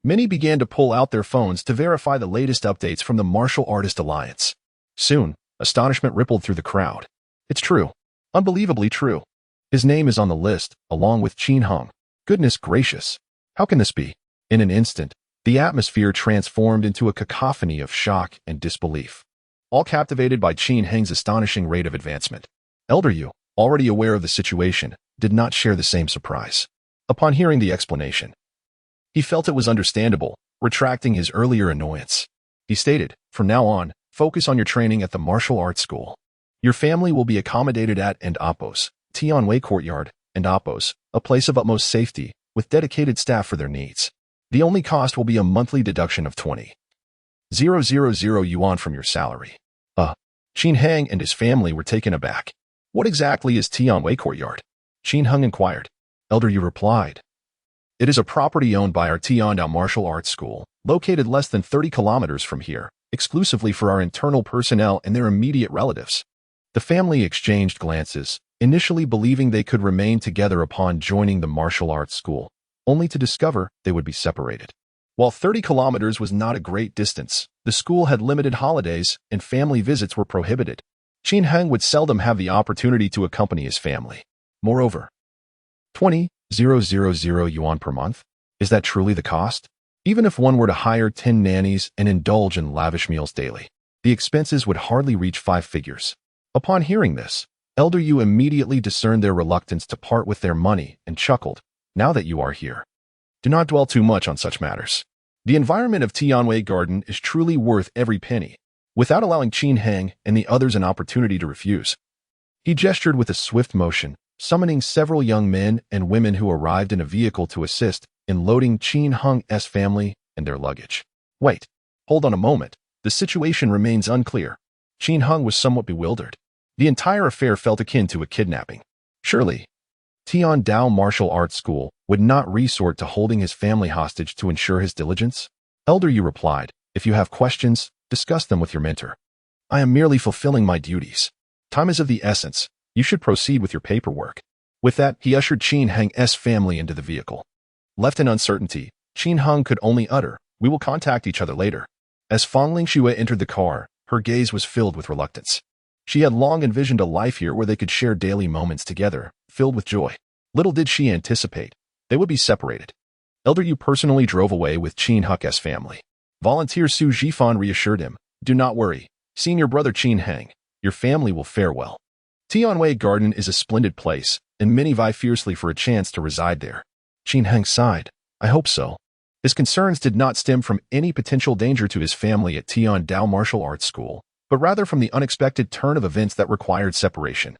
Many began to pull out their phones to verify the latest updates from the Martial Artist Alliance. Soon, astonishment rippled through the crowd. It's true. Unbelievably true. His name is on the list, along with Qin Hung. Goodness gracious. How can this be? In an instant, the atmosphere transformed into a cacophony of shock and disbelief, all captivated by Qin Hang's astonishing rate of advancement. Elder Yu, already aware of the situation, did not share the same surprise. Upon hearing the explanation, he felt it was understandable, retracting his earlier annoyance. He stated, "From now on, focus on your training at the martial arts school. Your family will be accommodated at and Appos, Tianwei Courtyard, and Appos, a place of utmost safety, with dedicated staff for their needs. The only cost will be a monthly deduction of 20,000 yuan from your salary." Qin Hang and his family were taken aback. "What exactly is Tianwei Courtyard?" Qin Hung inquired. Elder Yu replied, "It is a property owned by our Tiandao Martial Arts School, located less than 30 kilometers from here, exclusively for our internal personnel and their immediate relatives." The family exchanged glances, initially believing they could remain together upon joining the martial arts school, only to discover they would be separated. While 30 kilometers was not a great distance, the school had limited holidays and family visits were prohibited. Qin Hang would seldom have the opportunity to accompany his family. Moreover, 20,000 yuan per month? Is that truly the cost? Even if one were to hire 10 nannies and indulge in lavish meals daily, the expenses would hardly reach 5 figures. Upon hearing this, Elder Yu immediately discerned their reluctance to part with their money and chuckled, "Now that you are here, do not dwell too much on such matters. The environment of Tianwei Garden is truly worth every penny," without allowing Qin Hang and the others an opportunity to refuse. He gestured with a swift motion, summoning several young men and women who arrived in a vehicle to assist in loading Qin Hung's family and their luggage. "Wait, hold on a moment. The situation remains unclear." Qin Hung was somewhat bewildered. The entire affair felt akin to a kidnapping. Surely, Tiandao Martial Arts School would not resort to holding his family hostage to ensure his diligence? Elder Yu replied, "If you have questions, discuss them with your mentor. I am merely fulfilling my duties. Time is of the essence. You should proceed with your paperwork." With that, he ushered Qin Hang's family into the vehicle. Left in uncertainty, Qin Hung could only utter, "We will contact each other later." As Fangling Xue entered the car, her gaze was filled with reluctance. She had long envisioned a life here where they could share daily moments together, filled with joy. Little did she anticipate, they would be separated. Elder Yu personally drove away with Qin Hung's family. Volunteer Su Jifan reassured him, "Do not worry, senior brother Qin Hang, your family will fare well." Tianwei Garden is a splendid place, and many vie fiercely for a chance to reside there. Qin Heng sighed. I hope so. His concerns did not stem from any potential danger to his family at Tian Dao Martial Arts School, but rather from the unexpected turn of events that required separation,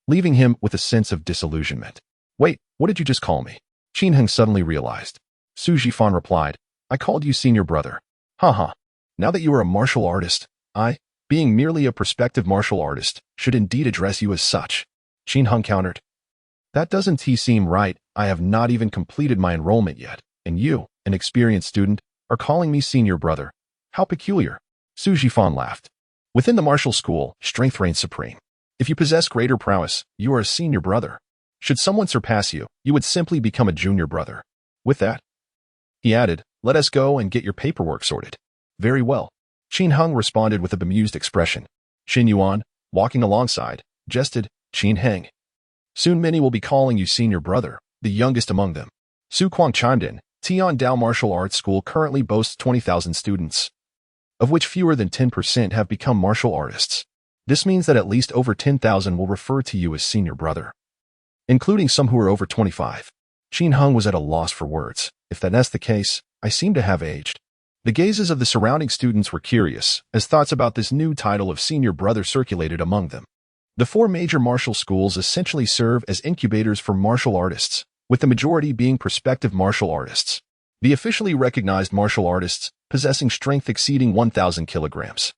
leaving him with a sense of disillusionment. Wait, what did you just call me? Qin Heng suddenly realized. Su Jifan replied, I called you senior brother. Haha. Now that you are a martial artist, I, being merely a prospective martial artist, should indeed address you as such. Qin Heng countered. That doesn't seem right. I have not even completed my enrollment yet, and you, an experienced student, are calling me senior brother. How peculiar. Su Jifan laughed. Within the martial school, strength reigns supreme. If you possess greater prowess, you are a senior brother. Should someone surpass you, you would simply become a junior brother. With that, he added, let us go and get your paperwork sorted. Very well. Qin Heng responded with a bemused expression. Xin Yuan, walking alongside, jested, Qin Heng. Soon many will be calling you senior brother, the youngest among them. Su Kuang chimed in. Tian Dao Martial Arts School currently boasts 20,000 students, of which fewer than 10% have become martial artists. This means that at least over 10,000 will refer to you as senior brother, including some who are over 25. Qin Heng was at a loss for words. If that's the case, I seem to have aged. The gazes of the surrounding students were curious, as thoughts about this new title of senior brother circulated among them. The four major martial schools essentially serve as incubators for martial artists, with the majority being prospective martial artists. The officially recognized martial artists, possessing strength exceeding 1,000 kilograms,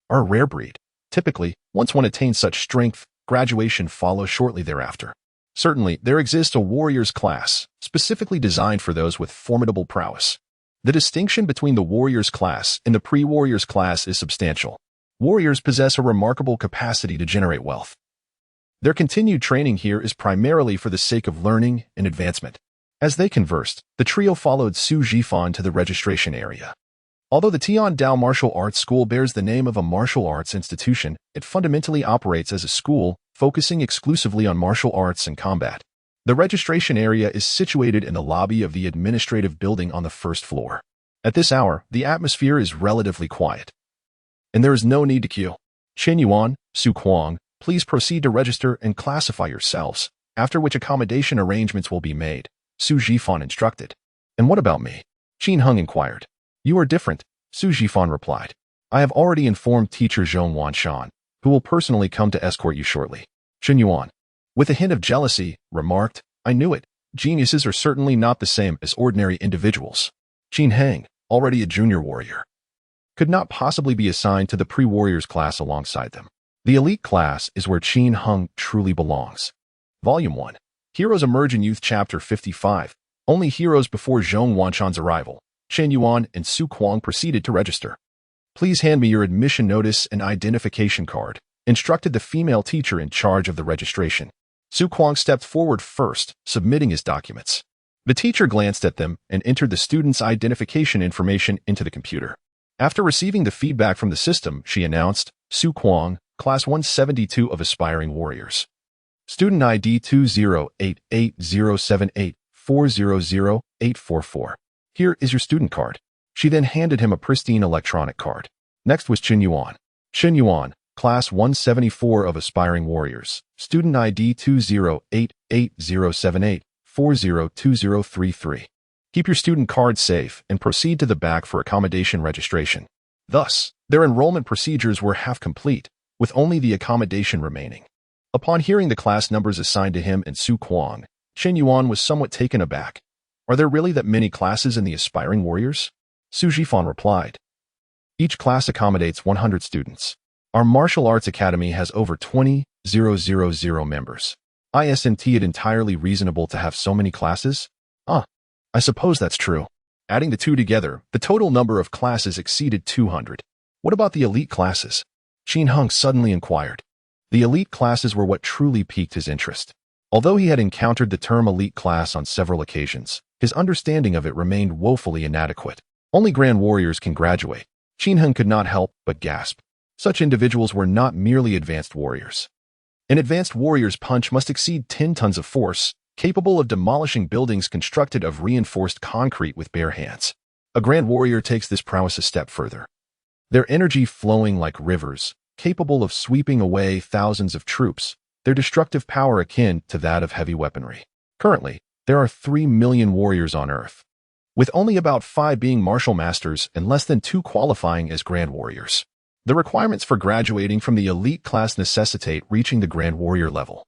are a rare breed. Typically, once one attains such strength, graduation follows shortly thereafter. Certainly, there exists a warriors class, specifically designed for those with formidable prowess. The distinction between the warriors class and the pre-warriors class is substantial. Warriors possess a remarkable capacity to generate wealth. Their continued training here is primarily for the sake of learning and advancement. As they conversed, the trio followed Su Jifan to the registration area. Although the Tian Dao Martial Arts School bears the name of a martial arts institution, it fundamentally operates as a school, focusing exclusively on martial arts and combat. The registration area is situated in the lobby of the administrative building on the first floor. At this hour, the atmosphere is relatively quiet, and there is no need to queue. Chen Yuan, Su Kuang, please proceed to register and classify yourselves, after which accommodation arrangements will be made, Su Jifan instructed. And what about me? Qin Heng inquired. You are different, Su Jifan replied. I have already informed teacher Zhong Wanshan, who will personally come to escort you shortly. Chen Yuan, with a hint of jealousy, remarked, I knew it. Geniuses are certainly not the same as ordinary individuals. Qin Heng, already a junior warrior, could not possibly be assigned to the pre-warriors class alongside them. The elite class is where Qin Heng truly belongs. Volume 1. Heroes Emerge in Youth Chapter 55. Only heroes before Zhong Wanshan's arrival. Chen Yuan and Su Kuang proceeded to register. Please hand me your admission notice and identification card, instructed the female teacher in charge of the registration. Su Kuang stepped forward first, submitting his documents. The teacher glanced at them and entered the student's identification information into the computer. After receiving the feedback from the system, she announced, Su Kuang, Class 172 of Aspiring Warriors. Student ID 2088078400844. Here is your student card. She then handed him a pristine electronic card. Next was Chen Yuan. Chen Yuan, Class 174 of Aspiring Warriors. Student ID 2088078402033. Keep your student card safe and proceed to the back for accommodation registration. Thus, their enrollment procedures were half complete, with only the accommodation remaining. Upon hearing the class numbers assigned to him and Su Kuang, Chen Yuan was somewhat taken aback. Are there really that many classes in the Aspiring Warriors? Su Jifan replied. Each class accommodates 100 students. Our martial arts academy has over 20,000 members. Isn't it entirely reasonable to have so many classes? I suppose that's true. Adding the two together, the total number of classes exceeded 200. What about the elite classes? Qin Heng suddenly inquired. The elite classes were what truly piqued his interest. Although he had encountered the term elite class on several occasions, his understanding of it remained woefully inadequate. Only grand warriors can graduate. Qin Heng could not help but gasp. Such individuals were not merely advanced warriors. An advanced warrior's punch must exceed 10 tons of force, capable of demolishing buildings constructed of reinforced concrete with bare hands. A grand warrior takes this prowess a step further. Their energy flowing like rivers, capable of sweeping away thousands of troops, their destructive power akin to that of heavy weaponry. Currently, there are 3 million warriors on Earth, with only about 5 being martial masters and less than 2 qualifying as grand warriors. The requirements for graduating from the elite class necessitate reaching the grand warrior level,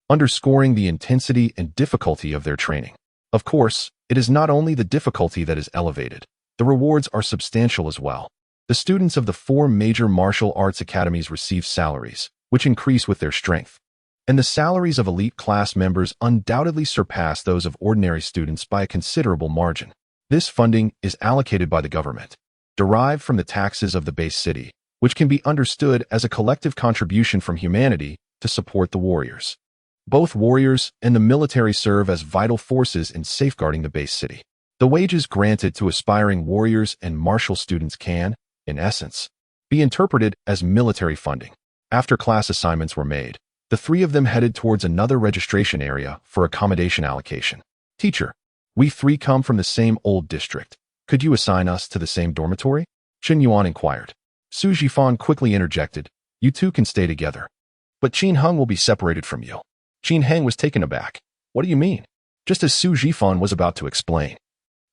underscoring the intensity and difficulty of their training. Of course, it is not only the difficulty that is elevated, the rewards are substantial as well. The students of the 4 major martial arts academies receive salaries, which increase with their strength, and the salaries of elite class members undoubtedly surpass those of ordinary students by a considerable margin. This funding is allocated by the government, derived from the taxes of the base city, which can be understood as a collective contribution from humanity to support the warriors. Both warriors and the military serve as vital forces in safeguarding the base city. The wages granted to aspiring warriors and martial students can, in essence, be interpreted as military funding. After class assignments were made, the 3 of them headed towards another registration area for accommodation allocation. Teacher, we 3 come from the same old district. Could you assign us to the same dormitory? Qin Yuan inquired. Su Jifan quickly interjected, you 2 can stay together. But Qin Heng will be separated from you. Qin Heng was taken aback. What do you mean? Just as Su Jifan was about to explain,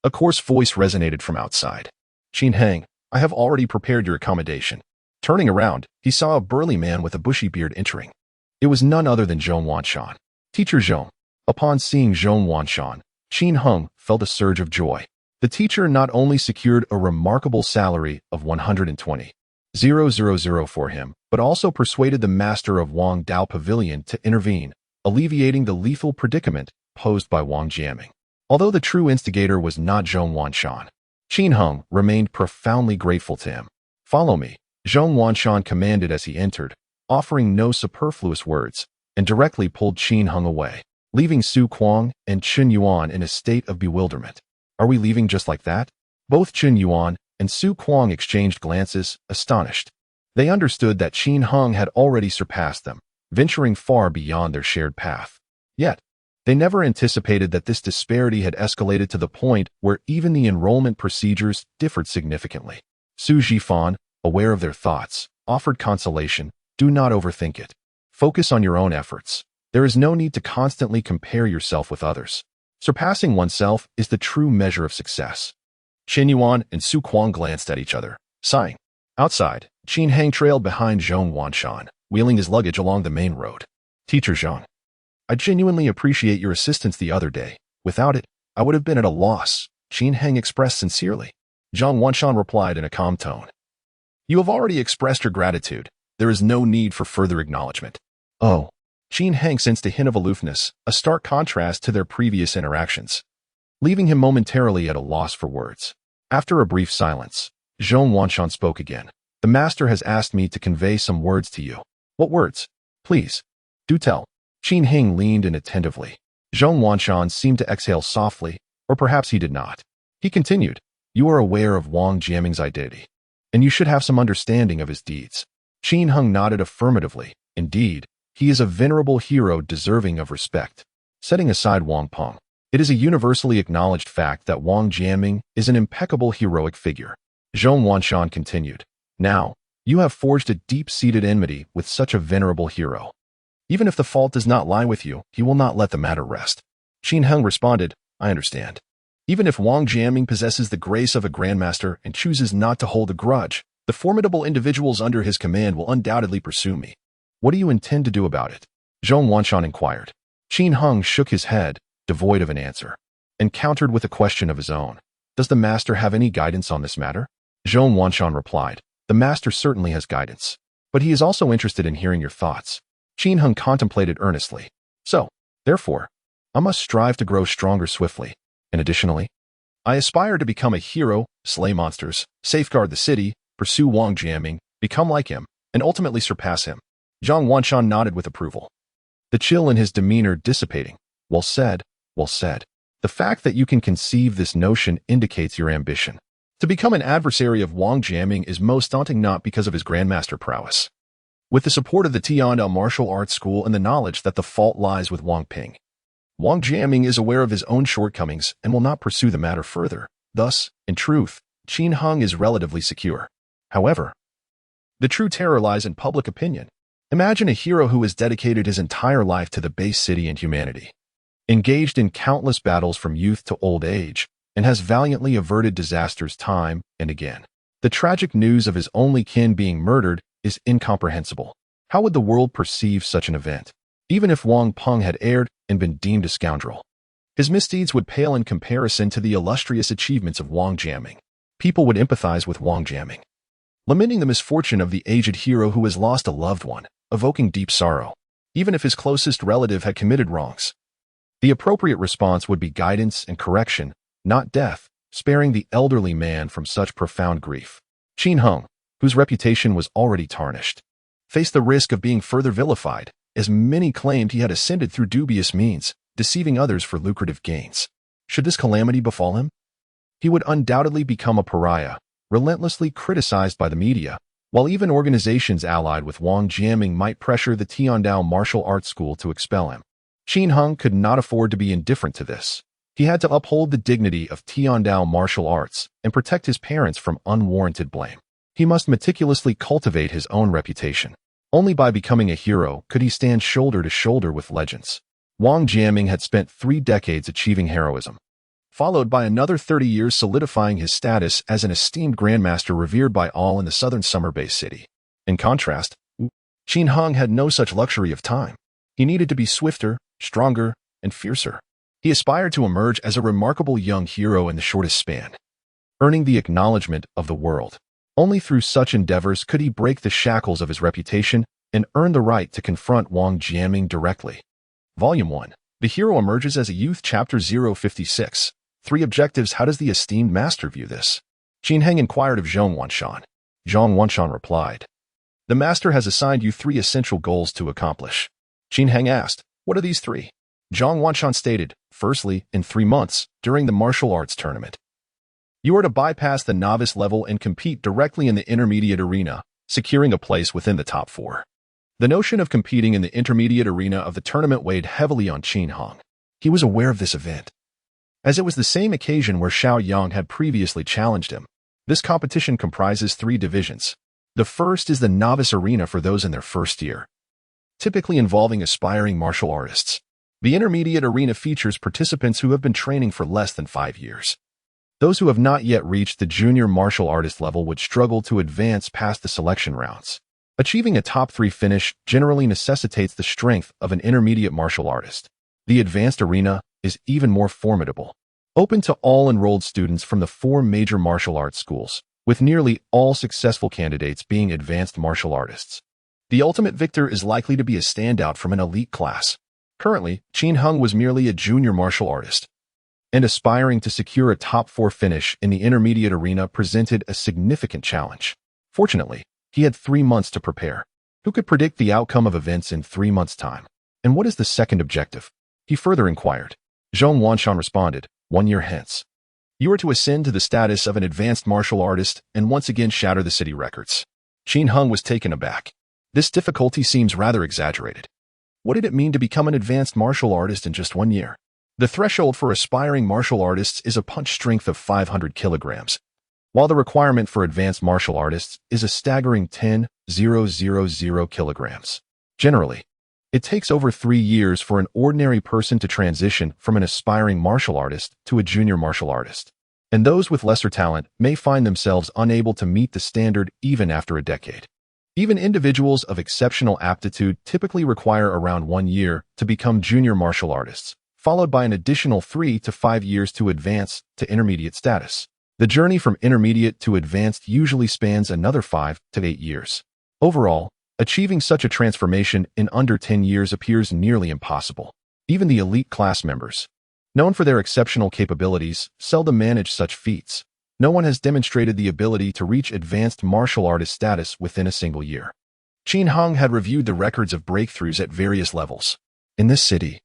a coarse voice resonated from outside. Qin Heng, I have already prepared your accommodation. Turning around, he saw a burly man with a bushy beard entering. It was none other than Zhong Wanshan. Teacher Zhong. Upon seeing Zhong Wanshan, Qin Heng felt a surge of joy. The teacher not only secured a remarkable salary of 120,000 for him, but also persuaded the master of Wang Dao Pavilion to intervene, alleviating the lethal predicament posed by Wang Jiaming. Although the true instigator was not Zhong Wanshan, Qin Heng remained profoundly grateful to him. Follow me, Zhong Wanshan commanded as he entered, offering no superfluous words, and directly pulled Qin Heng away, leaving Su Kuang and Qin Yuan in a state of bewilderment. Are we leaving just like that? Both Qin Yuan and Su Kuang exchanged glances, astonished. They understood that Qin Heng had already surpassed them, venturing far beyond their shared path. Yet, they never anticipated that this disparity had escalated to the point where even the enrollment procedures differed significantly. Su Jifan, aware of their thoughts, offered consolation. Do not overthink it. Focus on your own efforts. There is no need to constantly compare yourself with others. Surpassing oneself is the true measure of success. Qin Yuan and Su Kuang glanced at each other, sighing. Outside, Qin Heng trailed behind Zhong Wanshan, wheeling his luggage along the main road. Teacher Zhong, I genuinely appreciate your assistance the other day. Without it, I would have been at a loss, Qin Heng expressed sincerely. Zhong Wanshan replied in a calm tone. You have already expressed your gratitude. There is no need for further acknowledgement. Oh. Qin Heng sensed a hint of aloofness, a stark contrast to their previous interactions, leaving him momentarily at a loss for words. After a brief silence, Zhong Wanshan spoke again. The master has asked me to convey some words to you. What words? Please, do tell. Qin Heng leaned in attentively. Zhong Wanshan seemed to exhale softly, or perhaps he did not. He continued, you are aware of Wang Jiaming's identity, and you should have some understanding of his deeds. Qin Heng nodded affirmatively. Indeed, he is a venerable hero deserving of respect. Setting aside Wang Peng, it is a universally acknowledged fact that Wang Jiaming is an impeccable heroic figure. Zhong Wanshan continued, now, you have forged a deep-seated enmity with such a venerable hero. Even if the fault does not lie with you, he will not let the matter rest. Qin Heng responded, I understand. Even if Wang Jiaming possesses the grace of a grandmaster and chooses not to hold a grudge, the formidable individuals under his command will undoubtedly pursue me. What do you intend to do about it? Zhong Wanshan inquired. Qin Heng shook his head, devoid of an answer, and countered with a question of his own. Does the master have any guidance on this matter? Zhong Wanshan replied, the master certainly has guidance, but he is also interested in hearing your thoughts. Qin Heng contemplated earnestly. So, therefore, I must strive to grow stronger swiftly, and additionally, I aspire to become a hero, slay monsters, safeguard the city, pursue Wang Jiaming, become like him, and ultimately surpass him. Zhong Wanshan nodded with approval, the chill in his demeanor dissipating. Well said, well said. The fact that you can conceive this notion indicates your ambition. To become an adversary of Wang Jiaming is most daunting not because of his grandmaster prowess. With the support of the Tiandao Martial Arts School and the knowledge that the fault lies with Wang Ping, Wang Jiaming is aware of his own shortcomings and will not pursue the matter further. Thus, in truth, Qin Heng is relatively secure. However, the true terror lies in public opinion. Imagine a hero who has dedicated his entire life to the base city and humanity, engaged in countless battles from youth to old age, and has valiantly averted disasters time and again. The tragic news of his only kin being murdered is incomprehensible. How would the world perceive such an event? Even if Wang Peng had erred and been deemed a scoundrel, his misdeeds would pale in comparison to the illustrious achievements of Wang Jiaming. People would empathize with Wang Jiaming, lamenting the misfortune of the aged hero who has lost a loved one, evoking deep sorrow, even if his closest relative had committed wrongs. The appropriate response would be guidance and correction, not death, sparing the elderly man from such profound grief. Qin Heng, whose reputation was already tarnished, faced the risk of being further vilified, as many claimed he had ascended through dubious means, deceiving others for lucrative gains. Should this calamity befall him, he would undoubtedly become a pariah, relentlessly criticized by the media, while even organizations allied with Wang Jiaming might pressure the Tiandao Martial Arts School to expel him. Qin Heng could not afford to be indifferent to this. He had to uphold the dignity of Tiandao martial arts and protect his parents from unwarranted blame. He must meticulously cultivate his own reputation. Only by becoming a hero could he stand shoulder to shoulder with legends. Wang Jiaming had spent 3 decades achieving heroism, followed by another 30 years solidifying his status as an esteemed grandmaster revered by all in the southern summer base city. In contrast, Qin Heng had no such luxury of time. He needed to be swifter, stronger, and fiercer. He aspired to emerge as a remarkable young hero in the shortest span, earning the acknowledgement of the world. Only through such endeavors could he break the shackles of his reputation and earn the right to confront Wang Jiaming directly. Volume 1. The hero emerges as a youth. Chapter 056. 3 objectives. How does the esteemed master view this? Qin Heng inquired of Zhong Wanshan. Zhong Wanshan replied, "The master has assigned you 3 essential goals to accomplish." Qin Heng asked, "What are these 3? Zhong Wanshan stated, "Firstly, in 3 months, during the martial arts tournament, you are to bypass the novice level and compete directly in the intermediate arena, securing a place within the top 4. The notion of competing in the intermediate arena of the tournament weighed heavily on Qin Heng. He was aware of this event, as it was the same occasion where Xiao Yang had previously challenged him. This competition comprises 3 divisions. The first is the novice arena for those in their first year, typically involving aspiring martial artists. The intermediate arena features participants who have been training for less than 5 years. Those who have not yet reached the junior martial artist level would struggle to advance past the selection rounds. Achieving a top 3 finish generally necessitates the strength of an intermediate martial artist. The advanced arena is even more formidable, open to all enrolled students from the 4 major martial arts schools, with nearly all successful candidates being advanced martial artists. The ultimate victor is likely to be a standout from an elite class. Currently, Qin Heng was merely a junior martial artist, and aspiring to secure a top 4 finish in the intermediate arena presented a significant challenge. Fortunately, he had 3 months to prepare. Who could predict the outcome of events in 3 months' time? And what is the second objective? He further inquired. Zhong Wanshan responded, 1 year hence, you are to ascend to the status of an advanced martial artist and once again shatter the city records. Qin Heng was taken aback. This difficulty seems rather exaggerated. What did it mean to become an advanced martial artist in just 1 year? The threshold for aspiring martial artists is a punch strength of 500 kilograms, while the requirement for advanced martial artists is a staggering 10,000 kilograms. Generally, it takes over 3 years for an ordinary person to transition from an aspiring martial artist to a junior martial artist, and those with lesser talent may find themselves unable to meet the standard even after a decade. Even individuals of exceptional aptitude typically require around 1 year to become junior martial artists, followed by an additional 3 to 5 years to advance to intermediate status. The journey from intermediate to advanced usually spans another 5 to 8 years. Overall, achieving such a transformation in under 10 years appears nearly impossible. Even the elite class members, known for their exceptional capabilities, seldom manage such feats. No one has demonstrated the ability to reach advanced martial artist status within a single year. Qin Heng had reviewed the records of breakthroughs at various levels. In this city,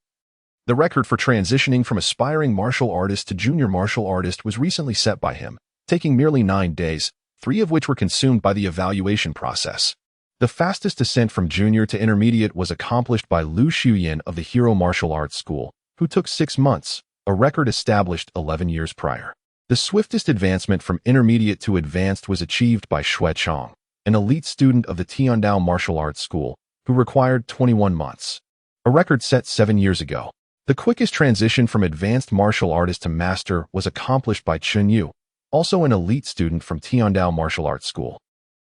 the record for transitioning from aspiring martial artist to junior martial artist was recently set by him, taking merely 9 days, 3 of which were consumed by the evaluation process. The fastest ascent from junior to intermediate was accomplished by Lu Shuyan of the Hero Martial Arts School, who took 6 months, a record established 11 years prior. The swiftest advancement from intermediate to advanced was achieved by Xue Chong, an elite student of the Tiandao Martial Arts School, who required 21 months, a record set 7 years ago. The quickest transition from advanced martial artist to master was accomplished by Chun Yu, also an elite student from Tiandao Martial Arts School,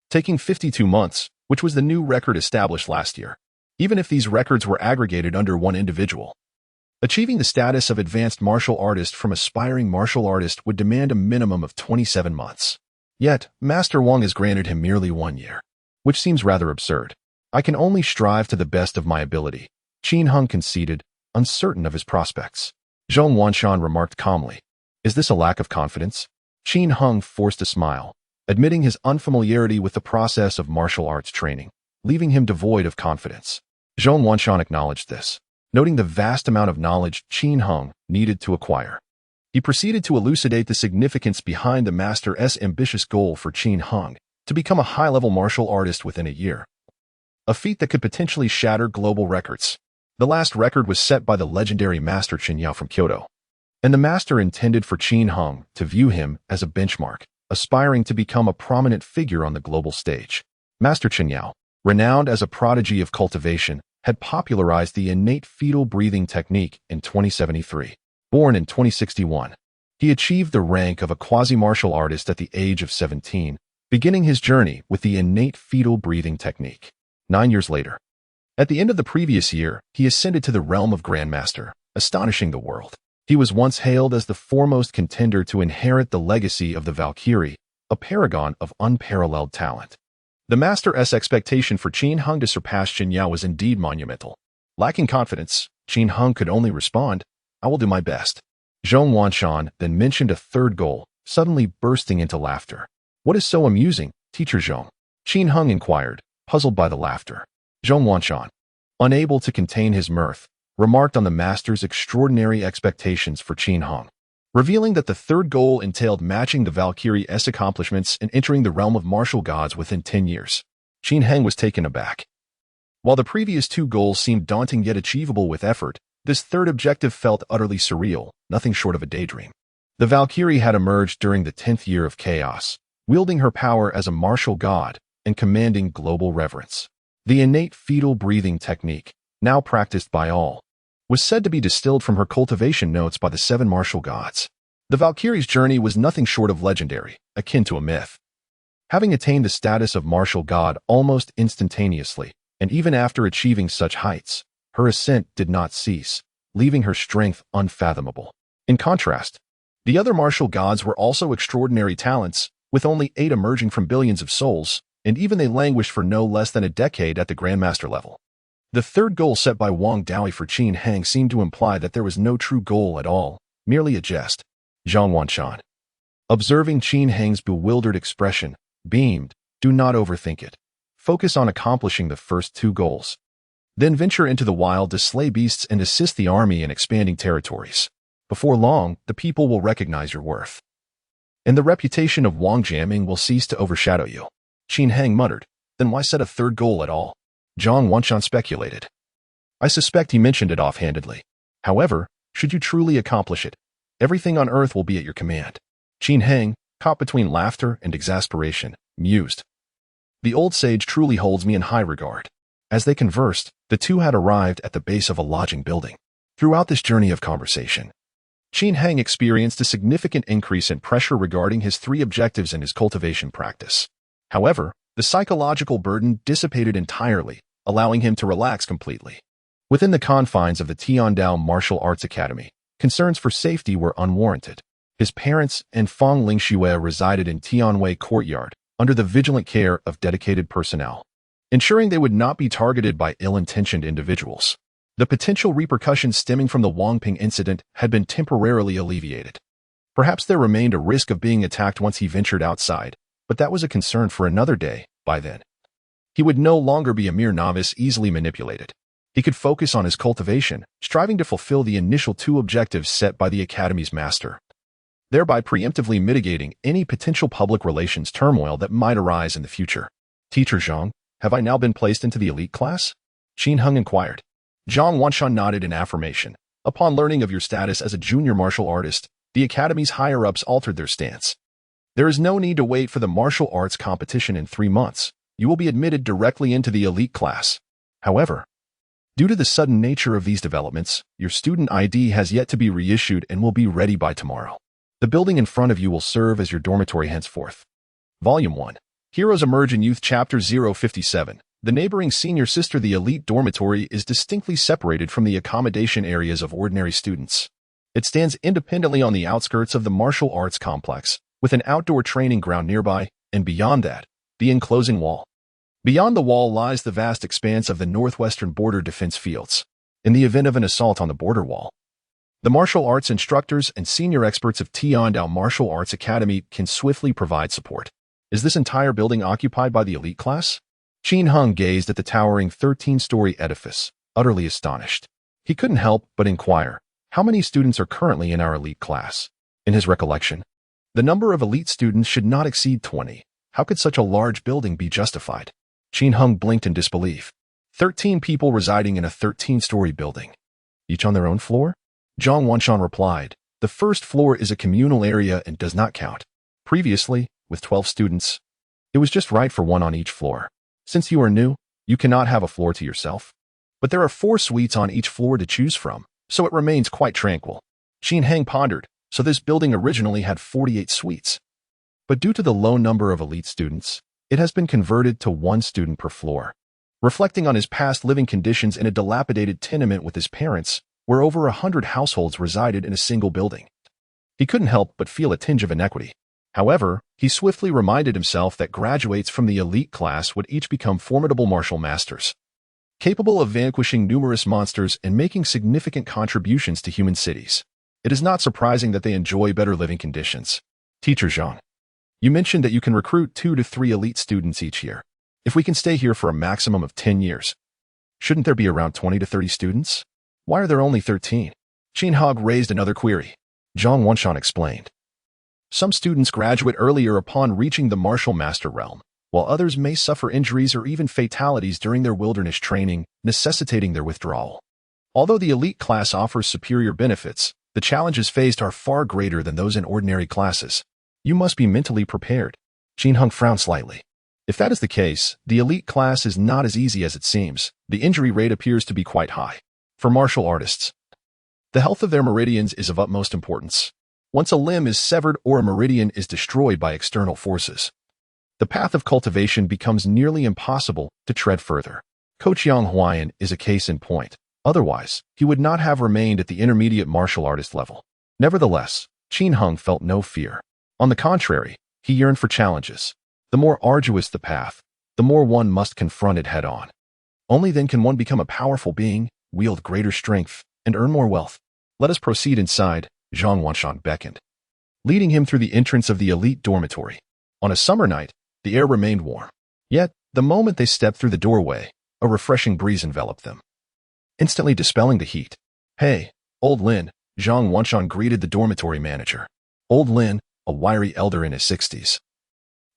taking 52 months, which was the new record established last year, even if these records were aggregated under one individual. Achieving the status of advanced martial artist from aspiring martial artist would demand a minimum of 27 months. Yet, Master Wang has granted him merely 1 year, which seems rather absurd. I can only strive to the best of my ability, Qin Heng conceded, uncertain of his prospects. Zhong Wanshan remarked calmly, "Is this a lack of confidence?" Qin Heng forced a smile, admitting his unfamiliarity with the process of martial arts training, leaving him devoid of confidence. Zhong Wanshan acknowledged this, noting the vast amount of knowledge Qin Heng needed to acquire. He proceeded to elucidate the significance behind the master's ambitious goal for Qin Heng to become a high-level martial artist within a year, a feat that could potentially shatter global records. The last record was set by the legendary Master Chen Yao from Kyoto, and the master intended for Qin Heng to view him as a benchmark, aspiring to become a prominent figure on the global stage. Master Chen Yao, renowned as a prodigy of cultivation, had popularized the innate fetal breathing technique in 2073. Born in 2061, he achieved the rank of a quasi-martial artist at the age of 17, beginning his journey with the innate fetal breathing technique. 9 years later, at the end of the previous year, he ascended to the realm of Grandmaster, astonishing the world. He was once hailed as the foremost contender to inherit the legacy of the Valkyrie, a paragon of unparalleled talent. The master's expectation for Qin Heng to surpass Chen Yao was indeed monumental. Lacking confidence, Qin Heng could only respond, "I will do my best." Zhong Wanshan then mentioned a third goal, suddenly bursting into laughter. "What is so amusing, Teacher Zhong?" Qin Heng inquired, puzzled by the laughter. Zhong Wanshan, unable to contain his mirth, remarked on the master's extraordinary expectations for Qin Heng, revealing that the third goal entailed matching the Valkyrie's accomplishments and entering the realm of martial gods within 10 years. Qin Heng was taken aback. While the previous 2 goals seemed daunting yet achievable with effort, this third objective felt utterly surreal, nothing short of a daydream. The Valkyrie had emerged during the 10th year of chaos, wielding her power as a martial god and commanding global reverence. The innate fetal breathing technique, now practiced by all, was said to be distilled from her cultivation notes by the 7 martial gods. The Valkyrie's journey was nothing short of legendary, akin to a myth. Having attained the status of martial god almost instantaneously, and even after achieving such heights, her ascent did not cease, leaving her strength unfathomable. In contrast, the other martial gods were also extraordinary talents, with only 8 emerging from billions of souls, and even they languished for no less than a decade at the Grandmaster level. The third goal set by Wang Daoi for Qin Heng seemed to imply that there was no true goal at all, merely a jest. Zhong Wanshan, observing Qin Heng's bewildered expression, beamed, "Do not overthink it. Focus on accomplishing the first 2 goals. Then venture into the wild to slay beasts and assist the army in expanding territories. Before long, the people will recognize your worth, and the reputation of Wang Jiaming will cease to overshadow you." Qin Heng muttered, "Then why set a third goal at all?" Zhong Wanshan speculated. "I suspect he mentioned it offhandedly. However, should you truly accomplish it, everything on earth will be at your command." Qin Heng, caught between laughter and exasperation, mused, "The old sage truly holds me in high regard." As they conversed, the two had arrived at the base of a lodging building. Throughout this journey of conversation, Qin Heng experienced a significant increase in pressure regarding his 3 objectives in his cultivation practice. However, the psychological burden dissipated entirely, allowing him to relax completely. Within the confines of the Tiandao Martial Arts Academy, concerns for safety were unwarranted. His parents and Feng Lingxue resided in Tianwei Courtyard, under the vigilant care of dedicated personnel, ensuring they would not be targeted by ill-intentioned individuals. The potential repercussions stemming from the Wangping incident had been temporarily alleviated. Perhaps there remained a risk of being attacked once he ventured outside, but that was a concern for another day. By then, he would no longer be a mere novice easily manipulated. He could focus on his cultivation, striving to fulfill the initial 2 objectives set by the Academy's master, thereby preemptively mitigating any potential public relations turmoil that might arise in the future. "Teacher Zhang, have I now been placed into the elite class?" Qin Heng inquired. Zhong Wanshan nodded in affirmation. "Upon learning of your status as a junior martial artist, the Academy's higher-ups altered their stance. There is no need to wait for the martial arts competition in 3 months. You will be admitted directly into the elite class." However, due to the sudden nature of these developments, your student ID has yet to be reissued and will be ready by tomorrow. The building in front of you will serve as your dormitory henceforth. Volume 1. Heroes Emerge in Youth Chapter 057. The neighboring senior sister, the elite dormitory, is distinctly separated from the accommodation areas of ordinary students. It stands independently on the outskirts of the martial arts complex, with an outdoor training ground nearby, and beyond that, the enclosing wall. Beyond the wall lies the vast expanse of the northwestern border defense fields. In the event of an assault on the border wall, the martial arts instructors and senior experts of Tiandao Martial Arts Academy can swiftly provide support. Is this entire building occupied by the elite class? Qin Hung gazed at the towering 13-story edifice, utterly astonished. He couldn't help but inquire, how many students are currently in our elite class? In his recollection, the number of elite students should not exceed 20. How could such a large building be justified? Qin Hung blinked in disbelief. 13 people residing in a 13-story building. Each on their own floor? Zhang Wanshan replied, the first floor is a communal area and does not count. Previously, with 12 students, it was just right for one on each floor. Since you are new, you cannot have a floor to yourself. But there are 4 suites on each floor to choose from, so it remains quite tranquil. Qin Hang pondered, so this building originally had 48 suites. But due to the low number of elite students, it has been converted to 1 student per floor. Reflecting on his past living conditions in a dilapidated tenement with his parents, where over 100 households resided in a single building, he couldn't help but feel a tinge of inequity. However, he swiftly reminded himself that graduates from the elite class would each become formidable martial masters, capable of vanquishing numerous monsters and making significant contributions to human cities. It is not surprising that they enjoy better living conditions. Teacher Zhang, you mentioned that you can recruit 2 to 3 elite students each year. If we can stay here for a maximum of 10 years, shouldn't there be around 20 to 30 students? Why are there only 13? Qin Hog raised another query. Zhang Wanshan explained. Some students graduate earlier upon reaching the martial master realm, while others may suffer injuries or even fatalities during their wilderness training, necessitating their withdrawal. Although the elite class offers superior benefits, the challenges faced are far greater than those in ordinary classes. You must be mentally prepared. Qin Hung frowned slightly. If that is the case, the elite class is not as easy as it seems. The injury rate appears to be quite high. For martial artists, the health of their meridians is of utmost importance. Once a limb is severed or a meridian is destroyed by external forces, the path of cultivation becomes nearly impossible to tread further. Kochiang Huayan is a case in point. Otherwise, he would not have remained at the intermediate martial artist level. Nevertheless, Qin Hung felt no fear. On the contrary, he yearned for challenges. The more arduous the path, the more one must confront it head-on. Only then can one become a powerful being, wield greater strength, and earn more wealth. Let us proceed inside, Zhang Wanshan beckoned, leading him through the entrance of the elite dormitory. On a summer night, the air remained warm. Yet, the moment they stepped through the doorway, a refreshing breeze enveloped them, instantly dispelling the heat. Hey, Old Lin, Zhang Wanshan greeted the dormitory manager. Old Lin, a wiry elder in his 60s,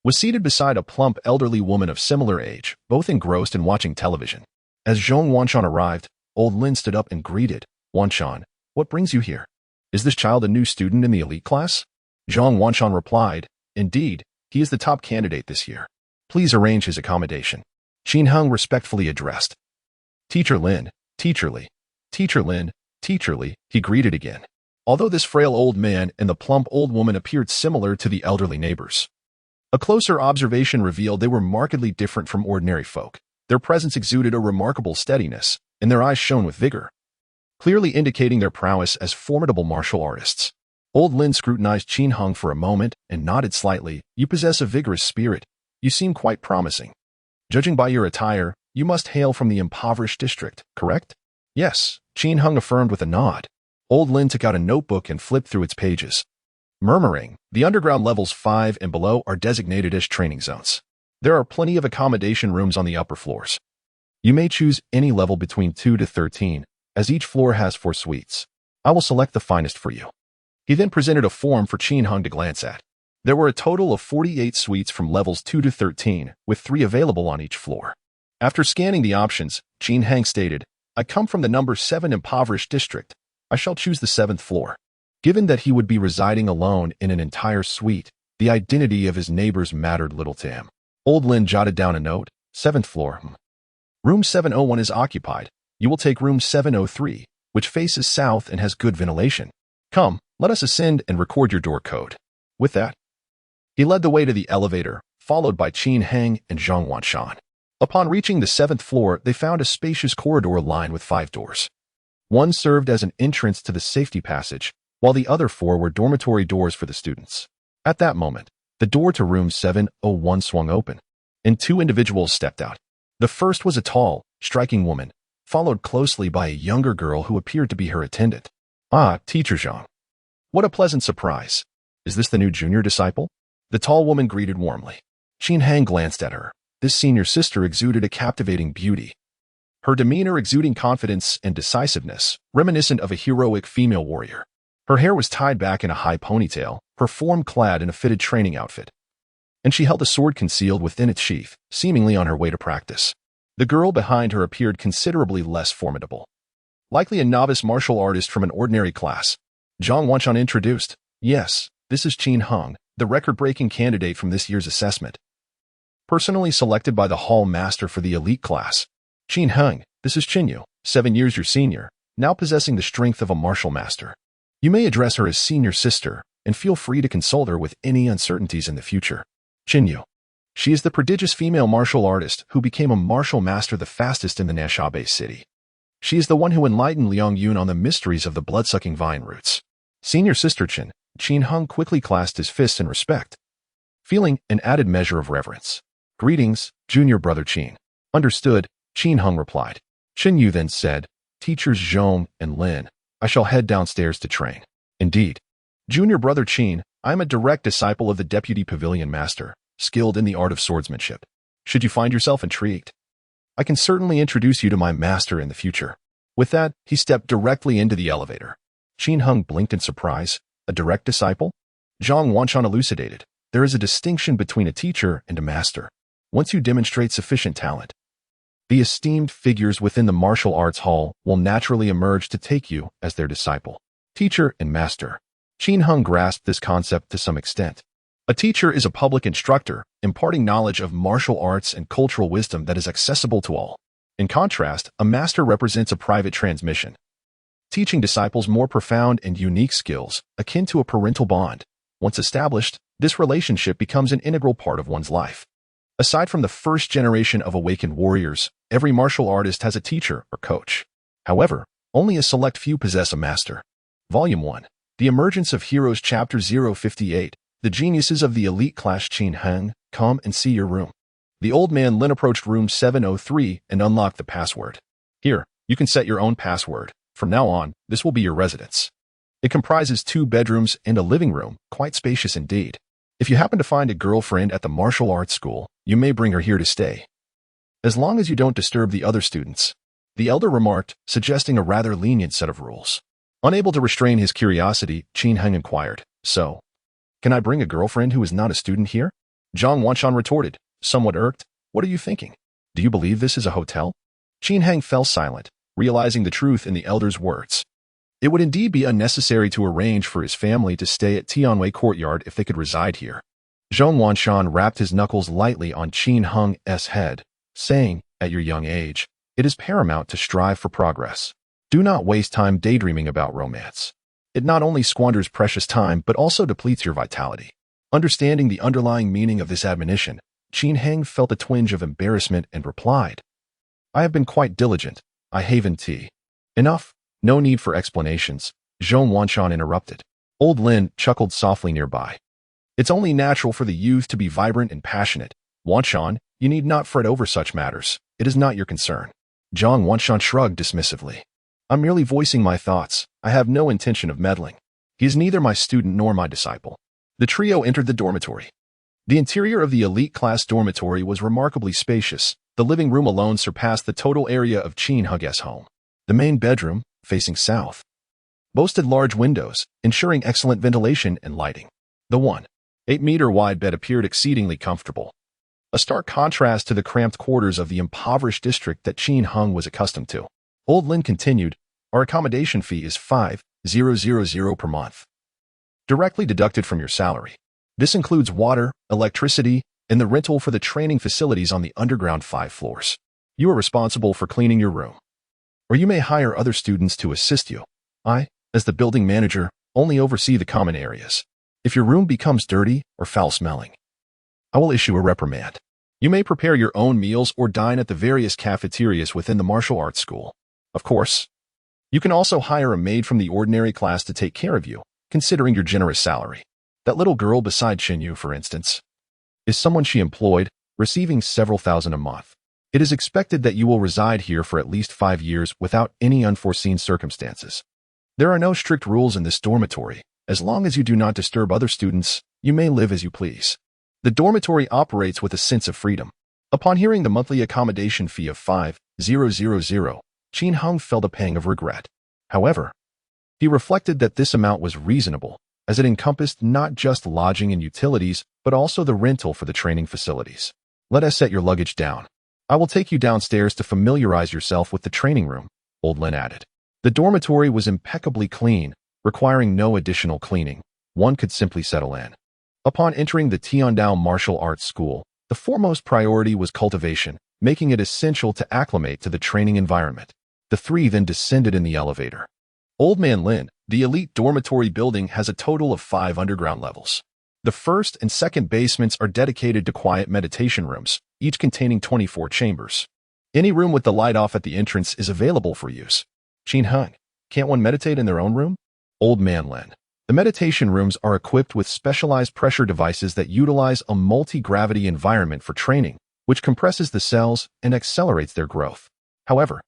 was seated beside a plump elderly woman of similar age, both engrossed in watching television. As Zhang Wanshan arrived, Old Lin stood up and greeted. Wanshan, what brings you here? Is this child a new student in the elite class? Zhang Wanshan replied, indeed, he is the top candidate this year. Please arrange his accommodation. Qin Hung respectfully addressed. Teacher Lin, Teacher Li, Teacher Lin, Teacher Li, he greeted again. Although this frail old man and the plump old woman appeared similar to the elderly neighbors, a closer observation revealed they were markedly different from ordinary folk. Their presence exuded a remarkable steadiness, and their eyes shone with vigor, clearly indicating their prowess as formidable martial artists. Old Lin scrutinized Qin Hung for a moment and nodded slightly. You possess a vigorous spirit. You seem quite promising. Judging by your attire, you must hail from the impoverished district, correct? Yes, Qin Hung affirmed with a nod. Old Lin took out a notebook and flipped through its pages. Murmuring, the underground levels 5 and below are designated as training zones. There are plenty of accommodation rooms on the upper floors. You may choose any level between 2 to 13, as each floor has 4 suites. I will select the finest for you. He then presented a form for Qin Hung to glance at. There were a total of 48 suites from levels 2 to 13, with 3 available on each floor. After scanning the options, Qin Hang stated, I come from the number 7 impoverished district. I shall choose the 7th floor. Given that he would be residing alone in an entire suite, the identity of his neighbors mattered little to him. Old Lin jotted down a note, 7th floor. Room 701 is occupied. You will take room 703, which faces south and has good ventilation. Come, let us ascend and record your door code. With that, he led the way to the elevator, followed by Qin Heng and Zhang Wanshan. Upon reaching the 7th floor, they found a spacious corridor lined with 5 doors. One served as an entrance to the safety passage, while the other 4 were dormitory doors for the students. At that moment, the door to room 701 swung open, and 2 individuals stepped out. The first was a tall, striking woman, followed closely by a younger girl who appeared to be her attendant. Ah, Teacher Zhang. What a pleasant surprise. Is this the new junior disciple? The tall woman greeted warmly. Qin Heng glanced at her. This senior sister exuded a captivating beauty. Her demeanor exuding confidence and decisiveness, reminiscent of a heroic female warrior. Her hair was tied back in a high ponytail, her form clad in a fitted training outfit. And she held a sword concealed within its sheath, seemingly on her way to practice. The girl behind her appeared considerably less formidable. Likely a novice martial artist from an ordinary class. Zhang Wanshan introduced. Yes, this is Qin Heng, the record-breaking candidate from this year's assessment. Personally selected by the hall master for the elite class. Qin Heng, this is Qin Yu, 7 years your senior, now possessing the strength of a martial master. You may address her as senior sister, and feel free to consult her with any uncertainties in the future. Qin Yu. She is the prodigious female martial artist who became a martial master the fastest in the Nasha-based city. She is the one who enlightened Liang Yun on the mysteries of the blood-sucking vine roots. Senior sister Qin Heng quickly clasped his fists in respect, feeling an added measure of reverence. Greetings, junior brother Qin. Understood, Qin Heng replied. Qin Yu then said, Teachers Zhong and Lin, I shall head downstairs to train. Indeed. Junior brother Qin, I am a direct disciple of the deputy pavilion master, skilled in the art of swordsmanship. Should you find yourself intrigued, I can certainly introduce you to my master in the future. With that, he stepped directly into the elevator. Qin Heng blinked in surprise. A direct disciple? Zhang Wanshan elucidated. There is a distinction between a teacher and a master. Once you demonstrate sufficient talent, the esteemed figures within the martial arts hall will naturally emerge to take you as their disciple. Teacher and master. Qin Heng grasped this concept to some extent. A teacher is a public instructor, imparting knowledge of martial arts and cultural wisdom that is accessible to all. In contrast, a master represents a private transmission, teaching disciples more profound and unique skills, akin to a parental bond. Once established, this relationship becomes an integral part of one's life. Aside from the first generation of awakened warriors, every martial artist has a teacher or coach. However, only a select few possess a master. Volume 1. The Emergence of Heroes Chapter 058. The geniuses of the elite class. Qin Heng, come and see your room. The old man Lin approached room 703 and unlocked the password. Here, you can set your own password. From now on, this will be your residence. It comprises 2 bedrooms and a living room, quite spacious indeed. If you happen to find a girlfriend at the martial arts school, you may bring her here to stay. As long as you don't disturb the other students, the elder remarked, suggesting a rather lenient set of rules. Unable to restrain his curiosity, Qin Heng inquired, So, can I bring a girlfriend who is not a student here? Zhang Wanshan retorted, somewhat irked, What are you thinking? Do you believe this is a hotel? Qin Heng fell silent, realizing the truth in the elder's words. It would indeed be unnecessary to arrange for his family to stay at Tianwei Courtyard if they could reside here. Zhang Wanshan rapped his knuckles lightly on Qin Heng's head, saying, At your young age, it is paramount to strive for progress. Do not waste time daydreaming about romance. It not only squanders precious time but also depletes your vitality. Understanding the underlying meaning of this admonition, Qin Heng felt a twinge of embarrassment and replied, I have been quite diligent. I haven tea. Enough. No need for explanations, Zhang Wanshan interrupted. Old Lin chuckled softly nearby. It's only natural for the youth to be vibrant and passionate. Wanshan, you need not fret over such matters. It is not your concern. Zhang Wanshan shrugged dismissively. I'm merely voicing my thoughts. I have no intention of meddling. He is neither my student nor my disciple. The trio entered the dormitory. The interior of the elite class dormitory was remarkably spacious. The living room alone surpassed the total area of Qin Heng's home. The main bedroom, facing south, boasted large windows, ensuring excellent ventilation and lighting. The 1.8-meter wide bed appeared exceedingly comfortable, a stark contrast to the cramped quarters of the impoverished district that Qin Heng was accustomed to. Old Lin continued, Our accommodation fee is 5,000 per month, directly deducted from your salary. This includes water, electricity, and the rental for the training facilities on the underground 5 floors. You are responsible for cleaning your room. Or you may hire other students to assist you. I, as the building manager, only oversee the common areas. If your room becomes dirty or foul-smelling, I will issue a reprimand. You may prepare your own meals or dine at the various cafeterias within the martial arts school. Of course, you can also hire a maid from the ordinary class to take care of you, considering your generous salary. That little girl beside Shinyu, for instance, is someone she employed, receiving several thousand a month. It is expected that you will reside here for at least 5 years without any unforeseen circumstances. There are no strict rules in this dormitory. As long as you do not disturb other students, you may live as you please. The dormitory operates with a sense of freedom. Upon hearing the monthly accommodation fee of 5,000, Qin Hung felt a pang of regret. However, he reflected that this amount was reasonable, as it encompassed not just lodging and utilities, but also the rental for the training facilities. Let us set your luggage down. I will take you downstairs to familiarize yourself with the training room, Old Lin added. The dormitory was impeccably clean, requiring no additional cleaning. One could simply settle in. Upon entering the Tiandao Martial Arts School, the foremost priority was cultivation, making it essential to acclimate to the training environment. The three then descended in the elevator. Old Man Lin, the elite dormitory building has a total of 5 underground levels. The first and second basements are dedicated to quiet meditation rooms, each containing 24 chambers. Any room with the light off at the entrance is available for use. Qin Hung, can't one meditate in their own room? Old Man Lin. The meditation rooms are equipped with specialized pressure devices that utilize a multi-gravity environment for training, which compresses the cells and accelerates their growth. However,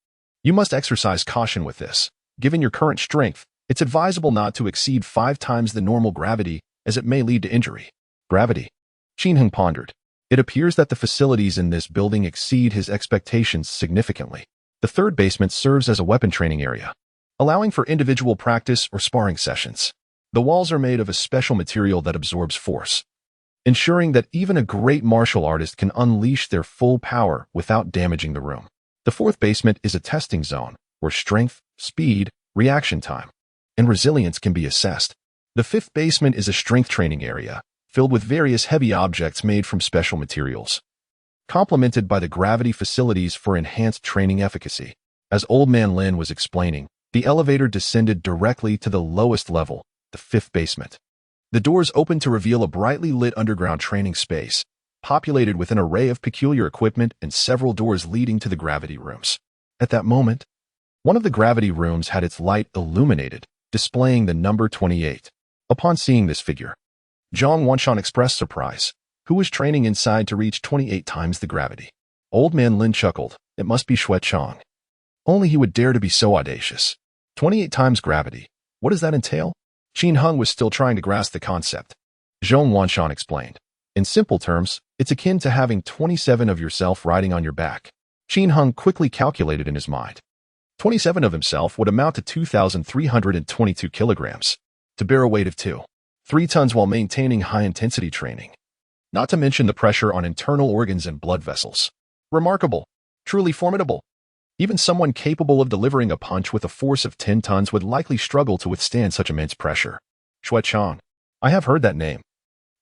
you must exercise caution with this. Given your current strength, it's advisable not to exceed 5 times the normal gravity, as it may lead to injury. Gravity. Qin Hung pondered. It appears that the facilities in this building exceed his expectations significantly. The third basement serves as a weapon training area, allowing for individual practice or sparring sessions. The walls are made of a special material that absorbs force, ensuring that even a great martial artist can unleash their full power without damaging the room. The fourth basement is a testing zone, where strength, speed, reaction time, and resilience can be assessed. The fifth basement is a strength training area, filled with various heavy objects made from special materials, complemented by the gravity facilities for enhanced training efficacy. As Old Man Lin was explaining, the elevator descended directly to the lowest level, the fifth basement. The doors opened to reveal a brightly lit underground training space, populated with an array of peculiar equipment and several doors leading to the gravity rooms. At that moment, one of the gravity rooms had its light illuminated, displaying the number 28. Upon seeing this figure, Zhang Wanshan expressed surprise. Who was training inside to reach 28 times the gravity? Old Man Lin chuckled. It must be Xue Chang. Only he would dare to be so audacious. 28 times gravity. What does that entail? Qin Hung was still trying to grasp the concept. Zhang Wanshan explained. In simple terms, it's akin to having 27 of yourself riding on your back. Qin Hung quickly calculated in his mind. 27 of himself would amount to 2,322 kilograms. To bear a weight of 3 tons while maintaining high-intensity training. Not to mention the pressure on internal organs and blood vessels. Remarkable. Truly formidable. Even someone capable of delivering a punch with a force of 10 tons would likely struggle to withstand such immense pressure. Xue Chang. I have heard that name.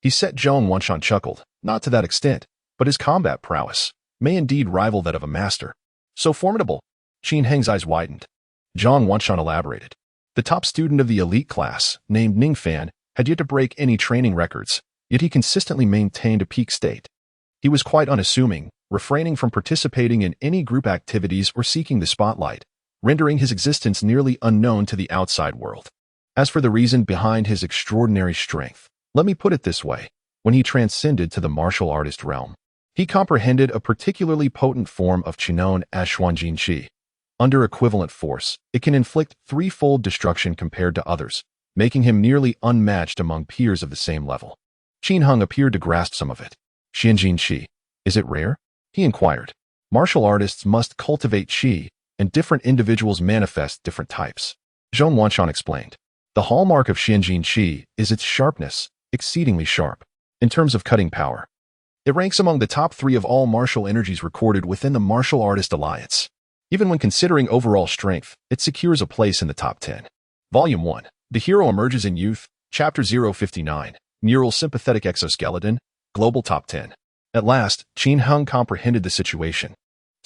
He said. Zhang Wanshan chuckled. Not to that extent, but his combat prowess may indeed rival that of a master. So formidable. Qin Heng's eyes widened. Zhang Wanshan elaborated. The top student of the elite class, named Ning Fan, had yet to break any training records, yet he consistently maintained a peak state. He was quite unassuming, refraining from participating in any group activities or seeking the spotlight, rendering his existence nearly unknown to the outside world. As for the reason behind his extraordinary strength, let me put it this way. When he transcended to the martial artist realm, he comprehended a particularly potent form of qi known as Xuanjin Qi. Under equivalent force, it can inflict 3-fold destruction compared to others, making him nearly unmatched among peers of the same level. Qin Hung appeared to grasp some of it. Xuanjin Qi. Is it rare? He inquired. Martial artists must cultivate qi, and different individuals manifest different types. Zhang Wanshan explained. The hallmark of Xuanjin Qi is its sharpness, exceedingly sharp. In terms of cutting power, it ranks among the top 3 of all martial energies recorded within the Martial Artist Alliance. Even when considering overall strength, it secures a place in the top 10. Volume 1. The Hero Emerges in Youth, Chapter 059, Neural Sympathetic Exoskeleton, Global Top 10. At last, Qin Hung comprehended the situation.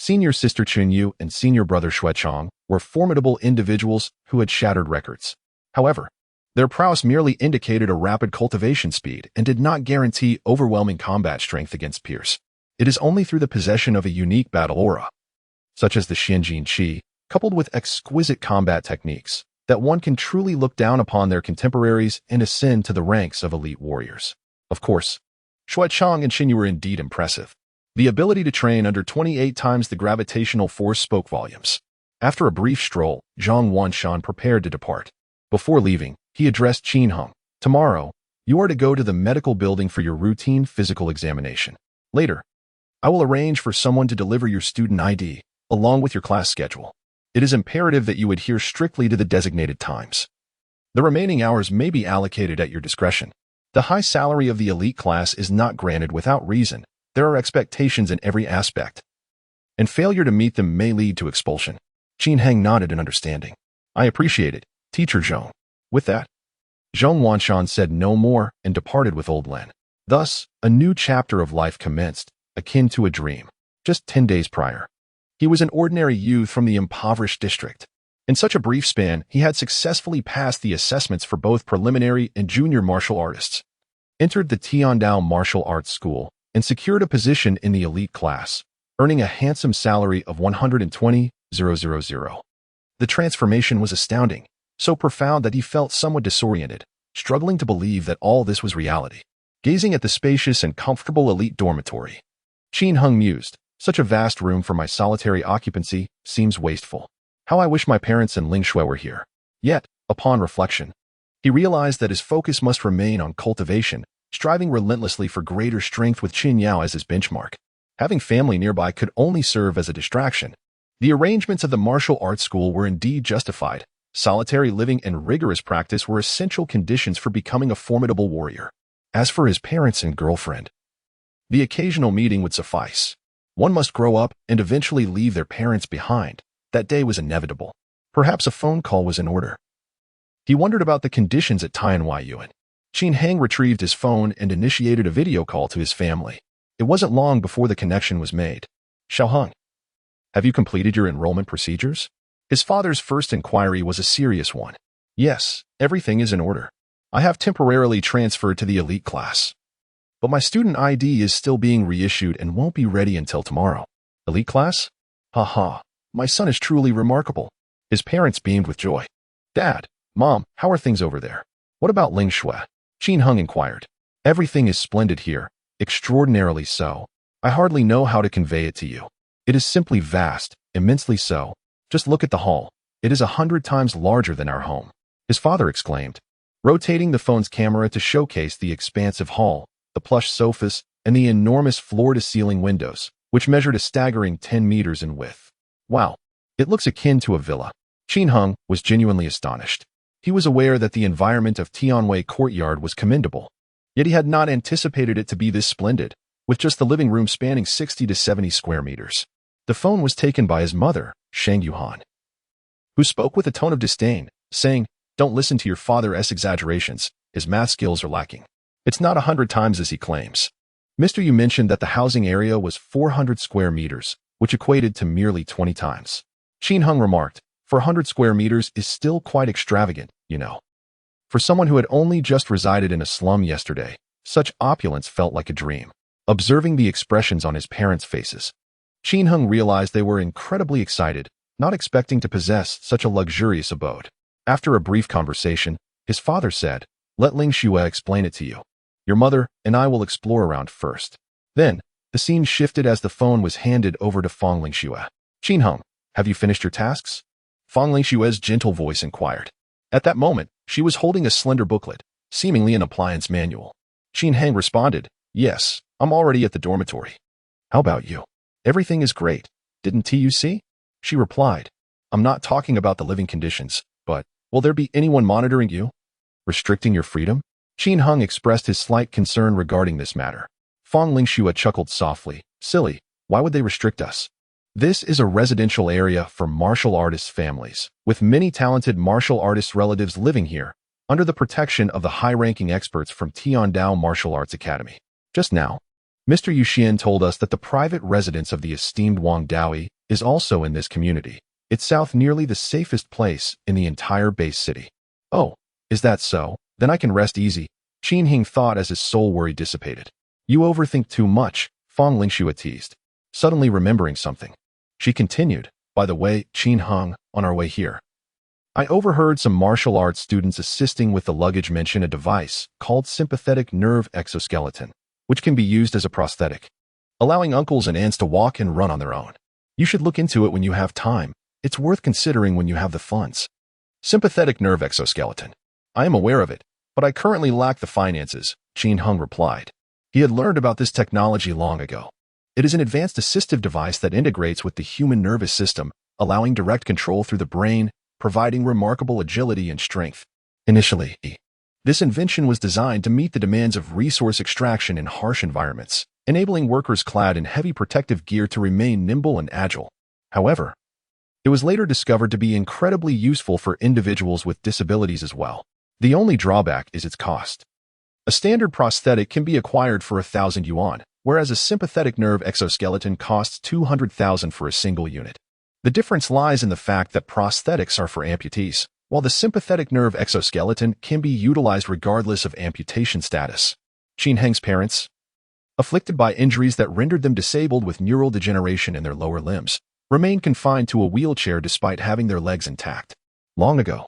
Senior sister Qin Yu and senior brother Shui Chong were formidable individuals who had shattered records. However, their prowess merely indicated a rapid cultivation speed and did not guarantee overwhelming combat strength against peers. It is only through the possession of a unique battle aura, such as the Xianjin Qi, coupled with exquisite combat techniques, that one can truly look down upon their contemporaries and ascend to the ranks of elite warriors. Of course, Shui Chong and Qin Yu were indeed impressive. The ability to train under 28 times the gravitational force spoke volumes. After a brief stroll, Zhang Wanshan prepared to depart. Before leaving, he addressed Qin Heng. Tomorrow, you are to go to the medical building for your routine physical examination. Later, I will arrange for someone to deliver your student ID, along with your class schedule. It is imperative that you adhere strictly to the designated times. The remaining hours may be allocated at your discretion. The high salary of the elite class is not granted without reason. There are expectations in every aspect, and failure to meet them may lead to expulsion. Qin Heng nodded in understanding. I appreciate it, Teacher Zhong. With that, Zhong Wanshan said no more and departed with Old Len. Thus, a new chapter of life commenced, akin to a dream. Just 10 days prior, he was an ordinary youth from the impoverished district. In such a brief span, he had successfully passed the assessments for both preliminary and junior martial artists, entered the Tiandao Martial Arts School, and secured a position in the elite class, earning a handsome salary of 120,000. The transformation was astounding, so profound that he felt somewhat disoriented, struggling to believe that all this was reality. Gazing at the spacious and comfortable elite dormitory, Qin Heng mused, such a vast room for my solitary occupancy seems wasteful. How I wish my parents and Ling Shui were here. Yet, upon reflection, he realized that his focus must remain on cultivation, striving relentlessly for greater strength with Qin Yao as his benchmark. Having family nearby could only serve as a distraction. The arrangements of the martial arts school were indeed justified. Solitary living and rigorous practice were essential conditions for becoming a formidable warrior. As for his parents and girlfriend, the occasional meeting would suffice. One must grow up and eventually leave their parents behind. That day was inevitable. Perhaps a phone call was in order. He wondered about the conditions at Tianwai Yuan. Qin Heng retrieved his phone and initiated a video call to his family. It wasn't long before the connection was made. Xiaoheng, have you completed your enrollment procedures? His father's first inquiry was a serious one. Yes, everything is in order. I have temporarily transferred to the elite class, but my student ID is still being reissued and won't be ready until tomorrow. Elite class? Haha. My son is truly remarkable. His parents beamed with joy. Dad, Mom, how are things over there? What about Ling Shui? Qin Heng inquired. Everything is splendid here, extraordinarily so. I hardly know how to convey it to you. It is simply vast, immensely so. Just look at the hall. It is 100 times larger than our home. His father exclaimed, rotating the phone's camera to showcase the expansive hall, the plush sofas, and the enormous floor-to-ceiling windows, which measured a staggering 10 meters in width. Wow, it looks akin to a villa. Qin Heng was genuinely astonished. He was aware that the environment of Tianwei Courtyard was commendable, yet he had not anticipated it to be this splendid, with just the living room spanning 60 to 70 square meters. The phone was taken by his mother, Shang Yuhan, who spoke with a tone of disdain, saying, don't listen to your father's exaggerations, his math skills are lacking. It's not 100 times as he claims. Mr. Yu mentioned that the housing area was 400 square meters, which equated to merely 20 times. Qin Heng remarked, 400 square meters is still quite extravagant, you know. For someone who had only just resided in a slum yesterday, such opulence felt like a dream. Observing the expressions on his parents' faces, Qin Heng realized they were incredibly excited, not expecting to possess such a luxurious abode. After a brief conversation, his father said, let Ling Shui explain it to you. Your mother and I will explore around first. Then, the scene shifted as the phone was handed over to Fang Ling Shui. Qin Heng, have you finished your tasks? Fang Ling Shui's gentle voice inquired. At that moment, she was holding a slender booklet, seemingly an appliance manual. Qin Heng responded, yes, I'm already at the dormitory. How about you? Everything is great. Didn't you see? She replied, I'm not talking about the living conditions, but will there be anyone monitoring you? Restricting your freedom? Qin Heng expressed his slight concern regarding this matter. Fang Ling Shui chuckled softly, silly, why would they restrict us? This is a residential area for martial artists' families, with many talented martial artists' relatives living here, under the protection of the high-ranking experts from Tiandao Martial Arts Academy. Just now, Mr. Yuxian told us that the private residence of the esteemed Wang Daoi is also in this community. It's south nearly the safest place in the entire base city. Oh, is that so? Then I can rest easy, Qin Hing thought as his soul worry dissipated. You overthink too much, Fong Lingxue teased. Suddenly remembering something, she continued, by the way, Qin Hung, on our way here, I overheard some martial arts students assisting with the luggage mention a device called sympathetic nerve exoskeleton, which can be used as a prosthetic, allowing uncles and aunts to walk and run on their own. You should look into it when you have time. It's worth considering when you have the funds. Sympathetic nerve exoskeleton. I am aware of it, but I currently lack the finances, Qin Hung replied. He had learned about this technology long ago. It is an advanced assistive device that integrates with the human nervous system, allowing direct control through the brain, providing remarkable agility and strength. Initially, this invention was designed to meet the demands of resource extraction in harsh environments, enabling workers clad in heavy protective gear to remain nimble and agile. However, it was later discovered to be incredibly useful for individuals with disabilities as well. The only drawback is its cost. A standard prosthetic can be acquired for 1,000 yuan, whereas a sympathetic nerve exoskeleton costs 200,000 for a single unit. The difference lies in the fact that prosthetics are for amputees, while the sympathetic nerve exoskeleton can be utilized regardless of amputation status. Qin Heng's parents, afflicted by injuries that rendered them disabled with neural degeneration in their lower limbs, remained confined to a wheelchair despite having their legs intact. Long ago,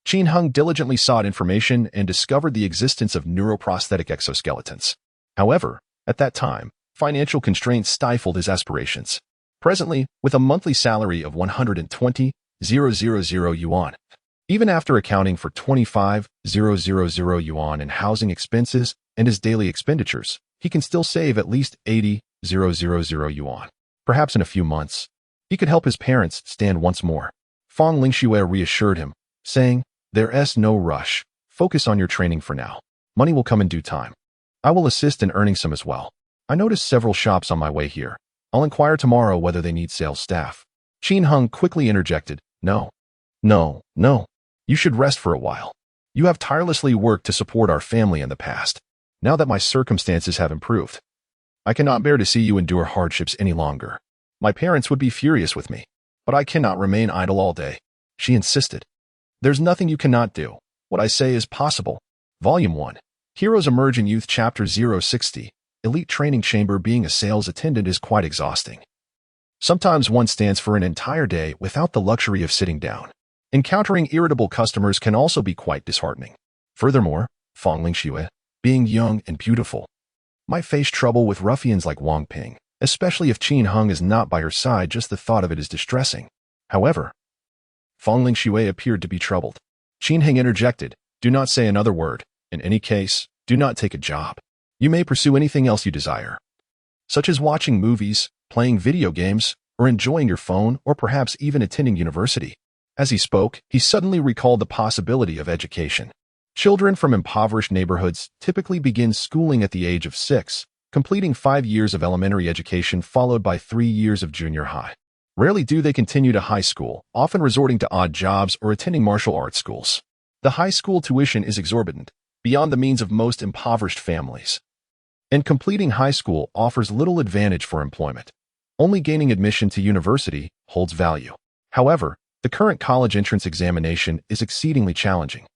Qin Hung diligently sought information and discovered the existence of neuroprosthetic exoskeletons. However, at that time, financial constraints stifled his aspirations. Presently, with a monthly salary of 120,000 yuan, even after accounting for 25,000 yuan in housing expenses and his daily expenditures, he can still save at least 80,000 yuan. Perhaps in a few months, he could help his parents stand once more. Fong Lingxue reassured him, saying, There's no rush. Focus on your training for now. Money will come in due time. I will assist in earning some as well. I noticed several shops on my way here. I'll inquire tomorrow whether they need sales staff. Qin Hung quickly interjected, No. You should rest for a while. You have tirelessly worked to support our family in the past. Now that my circumstances have improved, I cannot bear to see you endure hardships any longer. My parents would be furious with me, but I cannot remain idle all day. She insisted. There's nothing you cannot do. What I say is possible. Volume 1. Heroes Emerge in Youth Chapter 060. Elite Training Chamber. Being a sales attendant is quite exhausting. Sometimes one stands for an entire day without the luxury of sitting down. Encountering irritable customers can also be quite disheartening. Furthermore, Fong Lingxue, being young and beautiful, might face trouble with ruffians like Wang Ping, especially if Qin Hung is not by her side. Just the thought of it is distressing. However, Fong Lingxue appeared to be troubled. Qin Heng interjected, Do not say another word. In any case, do not take a job. You may pursue anything else you desire, such as watching movies, playing video games, or enjoying your phone, or perhaps even attending university. As he spoke, he suddenly recalled the possibility of education. Children from impoverished neighborhoods typically begin schooling at the age of 6, completing 5 years of elementary education followed by 3 years of junior high. Rarely do they continue to high school, often resorting to odd jobs or attending martial arts schools. The high school tuition is exorbitant, beyond the means of most impoverished families. And completing high school offers little advantage for employment. Only gaining admission to university holds value. However, the current college entrance examination is exceedingly challenging,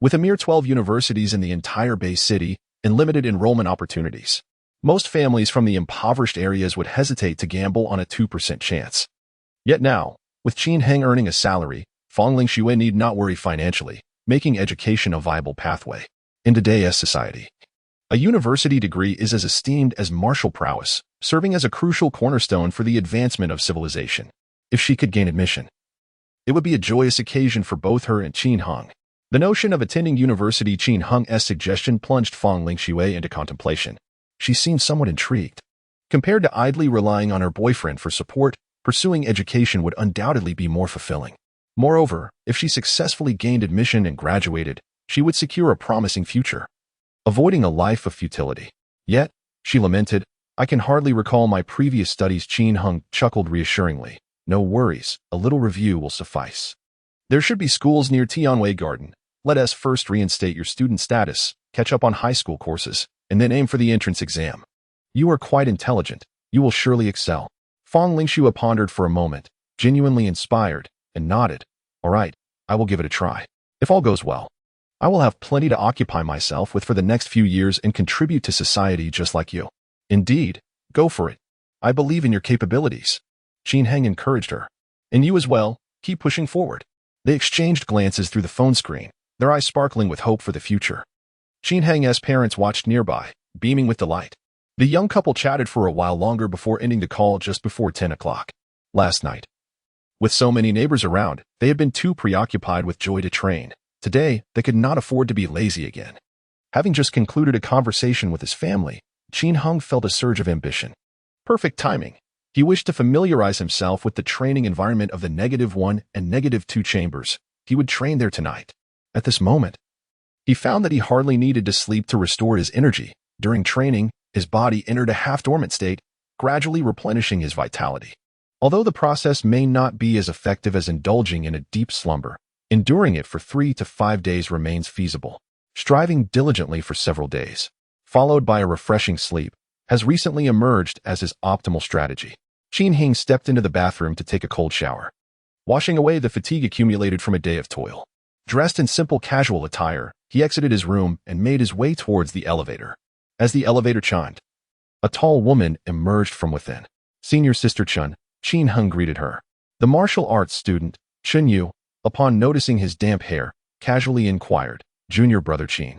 with a mere 12 universities in the entire Bay City and limited enrollment opportunities. Most families from the impoverished areas would hesitate to gamble on a 2% chance. Yet now, with Qin Heng earning a salary, Fong Lingxue need not worry financially, making education a viable pathway. In today's society, a university degree is as esteemed as martial prowess, serving as a crucial cornerstone for the advancement of civilization. If she could gain admission, it would be a joyous occasion for both her and Qin Hung. The notion of attending university, Qin Hung's suggestion, plunged Fong Lingxue into contemplation. She seemed somewhat intrigued. Compared to idly relying on her boyfriend for support, pursuing education would undoubtedly be more fulfilling. Moreover, if she successfully gained admission and graduated, she would secure a promising future, avoiding a life of futility. Yet, she lamented, I can hardly recall my previous studies. Qin Hung chuckled reassuringly. No worries, a little review will suffice. There should be schools near Tianwei Garden. Let us first reinstate your student status, catch up on high school courses, and then aim for the entrance exam. You are quite intelligent. You will surely excel. Fong Lingshu pondered for a moment, genuinely inspired, and nodded. All right, I will give it a try. If all goes well, I will have plenty to occupy myself with for the next few years and contribute to society just like you. Indeed, go for it. I believe in your capabilities. Qin Heng encouraged her. And you as well, keep pushing forward. They exchanged glances through the phone screen, their eyes sparkling with hope for the future. Qin Heng's parents watched nearby, beaming with delight. The young couple chatted for a while longer before ending the call just before 10 o'clock. Last night, with so many neighbors around, they had been too preoccupied with joy to train. Today, they could not afford to be lazy again. Having just concluded a conversation with his family, Qin Heng felt a surge of ambition. Perfect timing. He wished to familiarize himself with the training environment of the -1 and -2 chambers. He would train there tonight. At this moment, he found that he hardly needed to sleep to restore his energy. During training, his body entered a half-dormant state, gradually replenishing his vitality. Although the process may not be as effective as indulging in a deep slumber, enduring it for 3 to 5 days remains feasible. Striving diligently for several days, followed by a refreshing sleep, has recently emerged as his optimal strategy. Qin Heng stepped into the bathroom to take a cold shower, washing away the fatigue accumulated from a day of toil. Dressed in simple casual attire, he exited his room and made his way towards the elevator. As the elevator chimed, a tall woman emerged from within. Senior Sister Chun, Qin Heng greeted her. The martial arts student, Chen Yu, upon noticing his damp hair, casually inquired, Junior Brother Qin,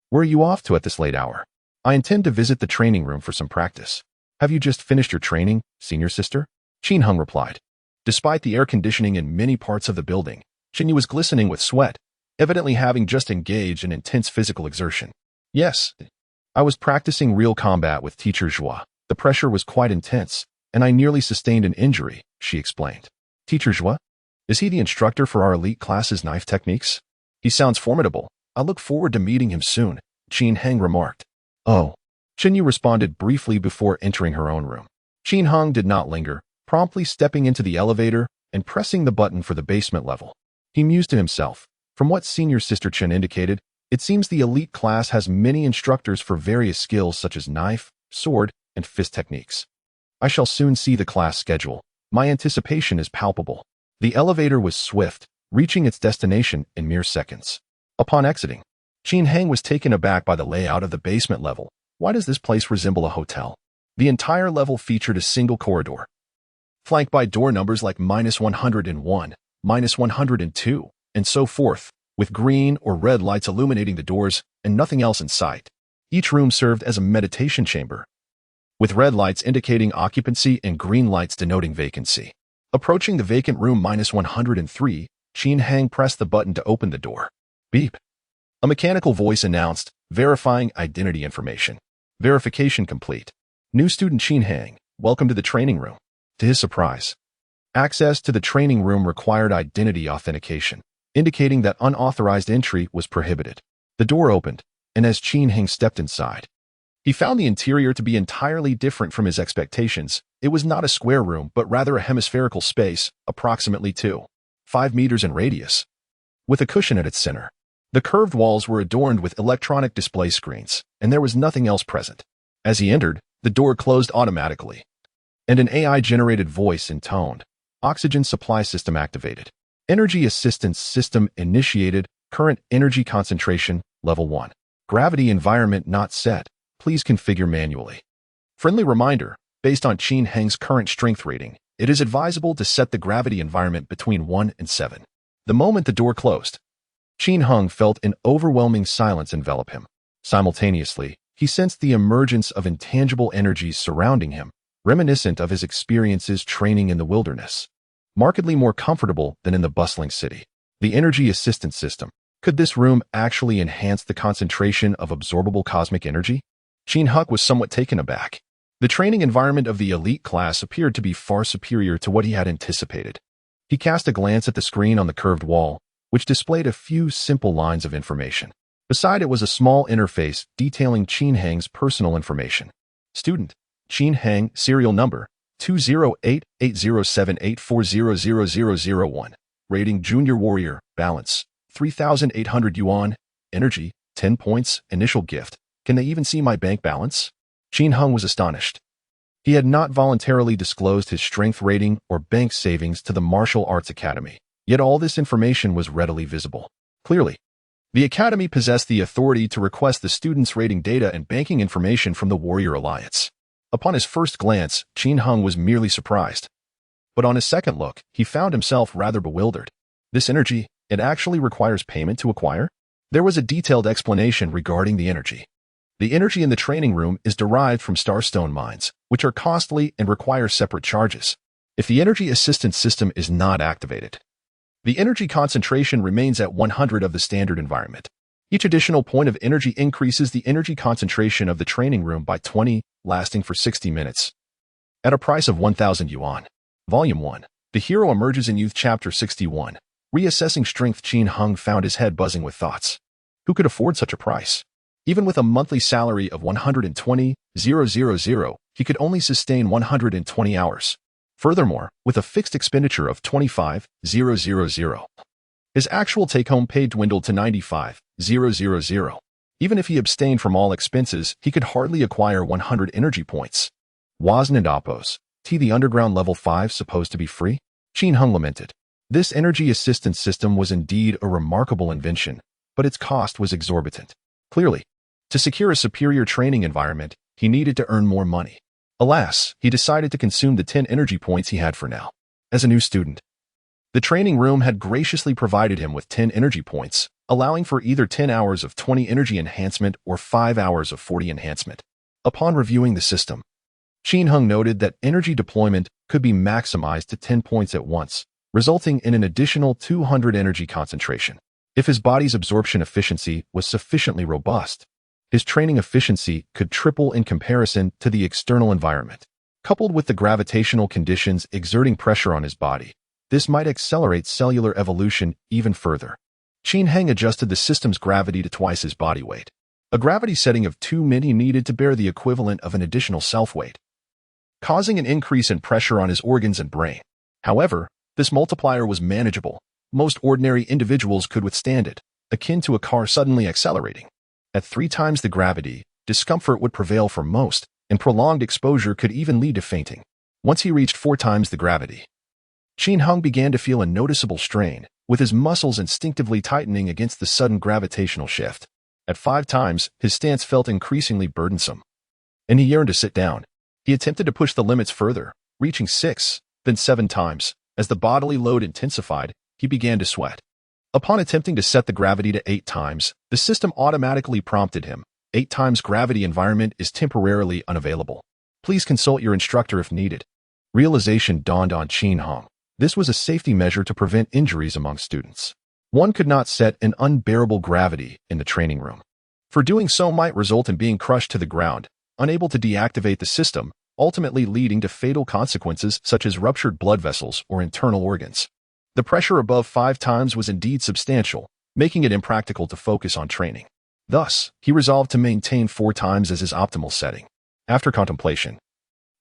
where are you off to at this late hour? I intend to visit the training room for some practice. Have you just finished your training, Senior Sister? Qin Heng replied. Despite the air conditioning in many parts of the building, Chen Yu was glistening with sweat, evidently having just engaged in intense physical exertion. Yes, I was practicing real combat with Teacher Zhua. The pressure was quite intense, and I nearly sustained an injury, she explained. Teacher Zhua? Is he the instructor for our elite class's knife techniques? He sounds formidable. I look forward to meeting him soon, Qin Heng remarked. Oh. Chen Yu responded briefly before entering her own room. Qin Heng did not linger, promptly stepping into the elevator and pressing the button for the basement level. He mused to himself. From what Senior Sister Chen indicated, it seems the elite class has many instructors for various skills such as knife, sword, and fist techniques. I shall soon see the class schedule. My anticipation is palpable. The elevator was swift, reaching its destination in mere seconds. Upon exiting, Qin Heng was taken aback by the layout of the basement level. Why does this place resemble a hotel? The entire level featured a single corridor, flanked by door numbers like -101, -102, and so forth, with green or red lights illuminating the doors and nothing else in sight. Each room served as a meditation chamber, with red lights indicating occupancy and green lights denoting vacancy. Approaching the vacant room -103, Qin Heng pressed the button to open the door. Beep. A mechanical voice announced, verifying identity information. Verification complete. New student Qin Heng, welcome to the training room. To his surprise, access to the training room required identity authentication, indicating that unauthorized entry was prohibited. The door opened, and as Qin Heng stepped inside, he found the interior to be entirely different from his expectations. It was not a square room, but rather a hemispherical space, approximately 2.5 meters in radius, with a cushion at its center. The curved walls were adorned with electronic display screens, and there was nothing else present. As he entered, the door closed automatically, and an AI-generated voice intoned, Oxygen supply system activated. Energy assistance system initiated. Current energy concentration, level 1. Gravity environment not set. Please configure manually. Friendly reminder, based on Qin Heng's current strength rating, it is advisable to set the gravity environment between 1 and 7. The moment the door closed, Qin Heng felt an overwhelming silence envelop him. Simultaneously, he sensed the emergence of intangible energies surrounding him, reminiscent of his experiences training in the wilderness. Markedly more comfortable than in the bustling city. The energy assistance system. Could this room actually enhance the concentration of absorbable cosmic energy? Qin Heng was somewhat taken aback. The training environment of the elite class appeared to be far superior to what he had anticipated. He cast a glance at the screen on the curved wall, which displayed a few simple lines of information. Beside it was a small interface detailing Qin Heng's personal information. Student, Qin Heng, serial number, 2088078400001. Rating Junior Warrior, balance, 3,800 yuan, energy, 10 points, initial gift. Can they even see my bank balance? Qin Heng was astonished. He had not voluntarily disclosed his strength rating or bank savings to the Martial Arts Academy, yet all this information was readily visible. Clearly, the Academy possessed the authority to request the students' rating data and banking information from the Warrior Alliance. Upon his first glance, Qin Heng was merely surprised. But on his second look, he found himself rather bewildered. This energy, it actually requires payment to acquire? There was a detailed explanation regarding the energy. The energy in the training room is derived from starstone mines, which are costly and require separate charges. If the energy assistance system is not activated, the energy concentration remains at 100 of the standard environment. Each additional point of energy increases the energy concentration of the training room by 20, lasting for 60 minutes. At a price of 1,000 yuan. Volume 1. The Hero Emerges in Youth Chapter 61. Reassessing strength. Qin Heng found his head buzzing with thoughts. Who could afford such a price? Even with a monthly salary of 120,000, he could only sustain 120 hours. Furthermore, with a fixed expenditure of 25,000, his actual take-home pay dwindled to 95,000. Even if he abstained from all expenses, he could hardly acquire 100 energy points. Wasn't it Oppos? The underground level 5 supposed to be free? Qin Heng lamented. This energy assistance system was indeed a remarkable invention, but its cost was exorbitant. Clearly, to secure a superior training environment, he needed to earn more money. Alas, he decided to consume the 10 energy points he had for now. As a new student, the training room had graciously provided him with 10 energy points, allowing for either 10 hours of 20 energy enhancement or 5 hours of 40 enhancement. Upon reviewing the system, Qin Heng noted that energy deployment could be maximized to 10 points at once, resulting in an additional 200 energy concentration. If his body's absorption efficiency was sufficiently robust, his training efficiency could triple in comparison to the external environment. Coupled with the gravitational conditions exerting pressure on his body, this might accelerate cellular evolution even further. Qin Heng adjusted the system's gravity to twice his body weight. A gravity setting of 2 mini needed to bear the equivalent of an additional self-weight, causing an increase in pressure on his organs and brain. However, this multiplier was manageable. Most ordinary individuals could withstand it, akin to a car suddenly accelerating. At 3 times the gravity, discomfort would prevail for most, and prolonged exposure could even lead to fainting. Once he reached 4 times the gravity, Qin Heng began to feel a noticeable strain, with his muscles instinctively tightening against the sudden gravitational shift. At 5 times, his stance felt increasingly burdensome, and he yearned to sit down. He attempted to push the limits further, reaching 6, then 7 times. As the bodily load intensified, he began to sweat. Upon attempting to set the gravity to 8 times, the system automatically prompted him. 8 times gravity environment is temporarily unavailable. Please consult your instructor if needed. Realization dawned on Qin Heng. This was a safety measure to prevent injuries among students. One could not set an unbearable gravity in the training room, for doing so might result in being crushed to the ground, unable to deactivate the system, ultimately leading to fatal consequences such as ruptured blood vessels or internal organs. The pressure above 5 times was indeed substantial, making it impractical to focus on training. Thus, he resolved to maintain 4 times as his optimal setting. After contemplation,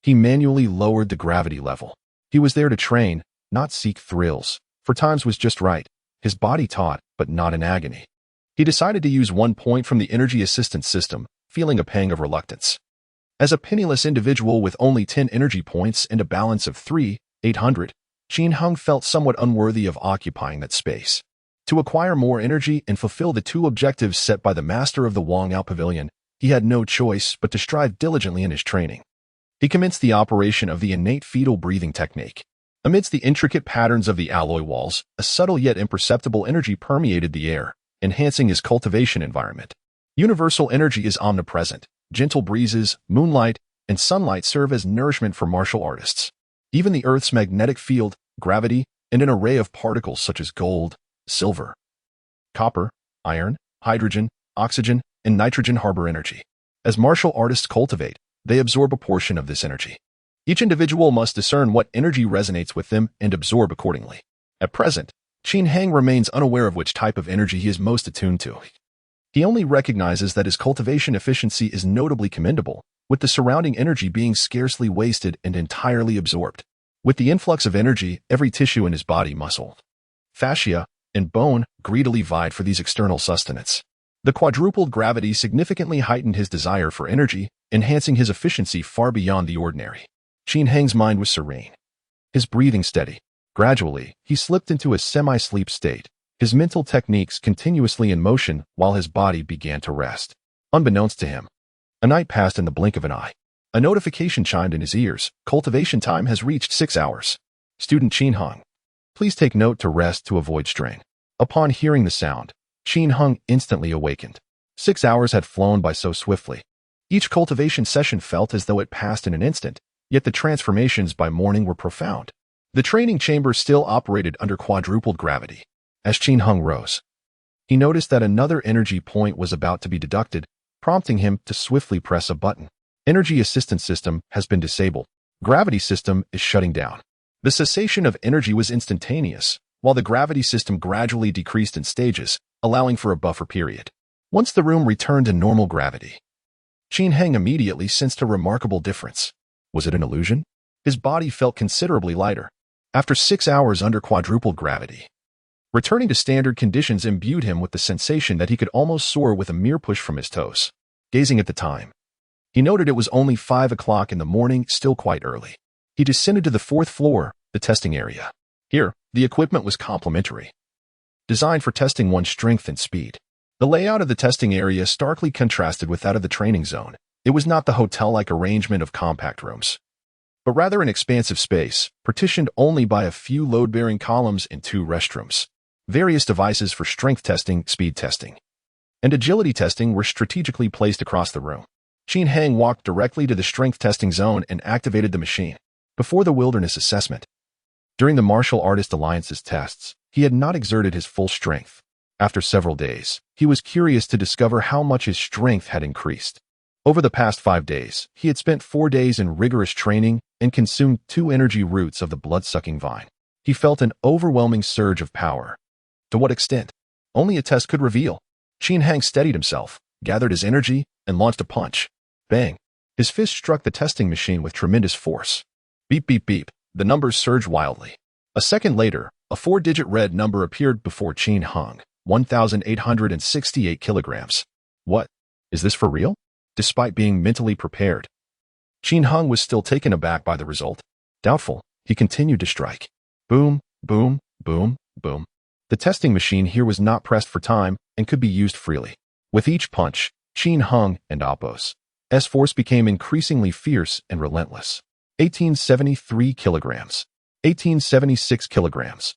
he manually lowered the gravity level. He was there to train, not seek thrills. 4 times was just right. His body taut, but not in agony. He decided to use 1 point from the energy assistance system, feeling a pang of reluctance. As a penniless individual with only 10 energy points and a balance of 3,800, Qin Heng felt somewhat unworthy of occupying that space. To acquire more energy and fulfill the 2 objectives set by the master of the Wangao Pavilion, he had no choice but to strive diligently in his training. He commenced the operation of the innate fetal breathing technique. Amidst the intricate patterns of the alloy walls, a subtle yet imperceptible energy permeated the air, enhancing his cultivation environment. Universal energy is omnipresent. Gentle breezes, moonlight, and sunlight serve as nourishment for martial artists. Even the Earth's magnetic field, gravity, and an array of particles such as gold, silver, copper, iron, hydrogen, oxygen, and nitrogen harbor energy. As martial artists cultivate, they absorb a portion of this energy. Each individual must discern what energy resonates with them and absorb accordingly. At present, Qin Heng remains unaware of which type of energy he is most attuned to. He only recognizes that his cultivation efficiency is notably commendable, with the surrounding energy being scarcely wasted and entirely absorbed. With the influx of energy, every tissue in his body, muscle, fascia, and bone greedily vied for these external sustenance. The quadrupled gravity significantly heightened his desire for energy, enhancing his efficiency far beyond the ordinary. Qin Heng's mind was serene, his breathing steady. Gradually, he slipped into a semi-sleep state, his mental techniques continuously in motion while his body began to rest. Unbeknownst to him, a night passed in the blink of an eye. A notification chimed in his ears. Cultivation time has reached 6 hours. Student Qin Heng, please take note to rest to avoid strain. Upon hearing the sound, Qin Heng instantly awakened. 6 hours had flown by so swiftly. Each cultivation session felt as though it passed in an instant, yet the transformations by morning were profound. The training chamber still operated under quadrupled gravity. As Qin Heng rose, he noticed that another energy point was about to be deducted, prompting him to swiftly press a button. Energy assistance system has been disabled. Gravity system is shutting down. The cessation of energy was instantaneous, while the gravity system gradually decreased in stages, allowing for a buffer period. Once the room returned to normal gravity, Qin Heng immediately sensed a remarkable difference. Was it an illusion? His body felt considerably lighter. After 6 hours under quadrupled gravity, returning to standard conditions imbued him with the sensation that he could almost soar with a mere push from his toes. Gazing at the time, he noted it was only 5 o'clock in the morning, still quite early. He descended to the 4th floor, the testing area. Here, the equipment was complimentary, designed for testing one's strength and speed. The layout of the testing area starkly contrasted with that of the training zone. It was not the hotel-like arrangement of compact rooms, but rather an expansive space, partitioned only by a few load-bearing columns and 2 restrooms. Various devices for strength testing, speed testing, and agility testing were strategically placed across the room. Qin Heng walked directly to the strength testing zone and activated the machine. Before the wilderness assessment, during the Martial Artist Alliance's tests, he had not exerted his full strength. After several days, he was curious to discover how much his strength had increased. Over the past 5 days, he had spent 4 days in rigorous training and consumed 2 energy roots of the blood-sucking vine. He felt an overwhelming surge of power. To what extent? Only a test could reveal. Qin Heng steadied himself, gathered his energy, and launched a punch. Bang! His fist struck the testing machine with tremendous force. Beep, beep, beep. The numbers surged wildly. A second later, a 4-digit red number appeared before Qin Heng. 1,868 kilograms. What? Is this for real? Despite being mentally prepared, Qin Heng was still taken aback by the result. Doubtful, he continued to strike. Boom, boom, boom, boom. The testing machine here was not pressed for time and could be used freely. With each punch, Qin Heng and Appo's force became increasingly fierce and relentless. 1873 kilograms. 1876 kilograms.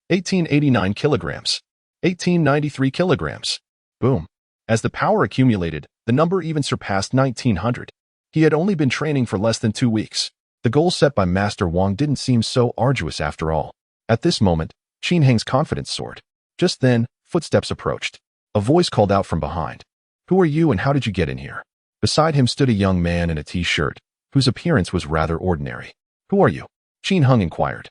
1889 kilograms. 1893 kilograms. Boom. As the power accumulated, the number even surpassed 1900. He had only been training for less than 2 weeks. The goal set by Master Wang didn't seem so arduous after all. At this moment, Qin Heng's confidence soared. Just then, footsteps approached. A voice called out from behind. Who are you and how did you get in here? Beside him stood a young man in a t-shirt, whose appearance was rather ordinary. Who are you? Qin Heng inquired.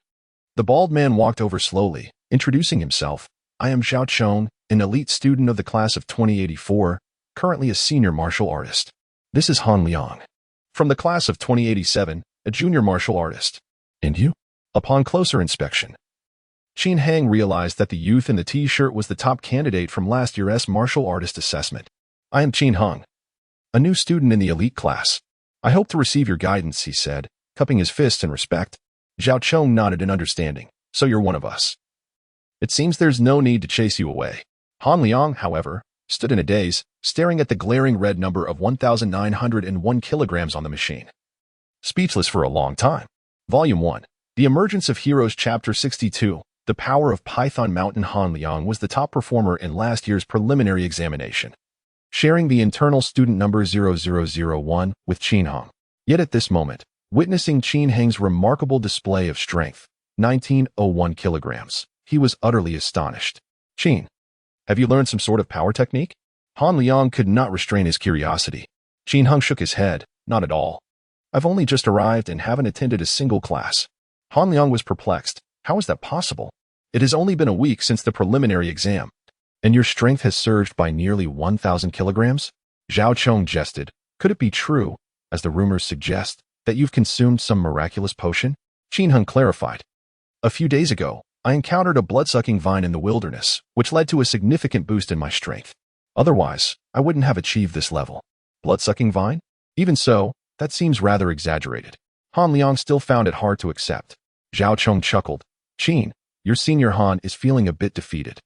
The bald man walked over slowly, introducing himself. I am Zhao Chong, an elite student of the class of 2084, currently a senior martial artist. This is Han Liang, from the class of 2087, a junior martial artist. And you? Upon closer inspection, Qin Heng realized that the youth in the t-shirt was the top candidate from last year's martial artist assessment. I am Qin Heng, a new student in the elite class. I hope to receive your guidance, he said, cupping his fists in respect. Zhao Chong nodded in understanding. So you're one of us. It seems there's no need to chase you away. Han Liang, however, stood in a daze, staring at the glaring red number of 1,901 kilograms on the machine. Speechless for a long time. Volume 1. The Emergence of Heroes Chapter 62. The Power of Python Mountain. Han Liang was the top performer in last year's preliminary examination, sharing the internal student number 0001 with Qin Heng. Yet at this moment, witnessing Qin Heng's remarkable display of strength, 1901 kilograms, he was utterly astonished. Qin, have you learned some sort of power technique? Han Liang could not restrain his curiosity. Qin Heng shook his head. Not at all. I've only just arrived and haven't attended a single class. Han Liang was perplexed. How is that possible? It has only been a week since the preliminary exam, and your strength has surged by nearly 1,000 kilograms? Zhao Chong jested. Could it be true, as the rumors suggest, that you've consumed some miraculous potion? Qin Heng clarified. A few days ago, I encountered a blood-sucking vine in the wilderness, which led to a significant boost in my strength. Otherwise, I wouldn't have achieved this level. Blood-sucking vine? Even so, that seems rather exaggerated. Han Liang still found it hard to accept. Zhao Chong chuckled. Qin, your senior Han is feeling a bit defeated.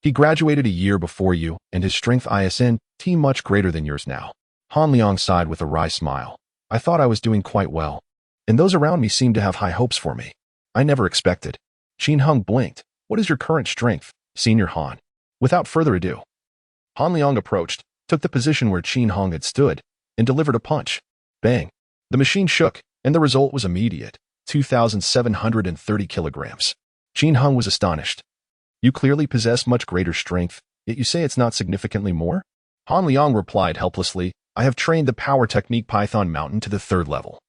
He graduated a year before you, and his strength ISN much greater than yours now. Han Liang sighed with a wry smile. I thought I was doing quite well, and those around me seemed to have high hopes for me. I never expected. Qin Hung blinked. What is your current strength, Senior Han? Without further ado, Han Liang approached, took the position where Qin Hung had stood, and delivered a punch. Bang! The machine shook, and the result was immediate. 2,730 kilograms. Qin Hung was astonished. You clearly possess much greater strength, yet you say it's not significantly more? Han Liang replied helplessly, I have trained the power technique Python Mountain to the 3rd level,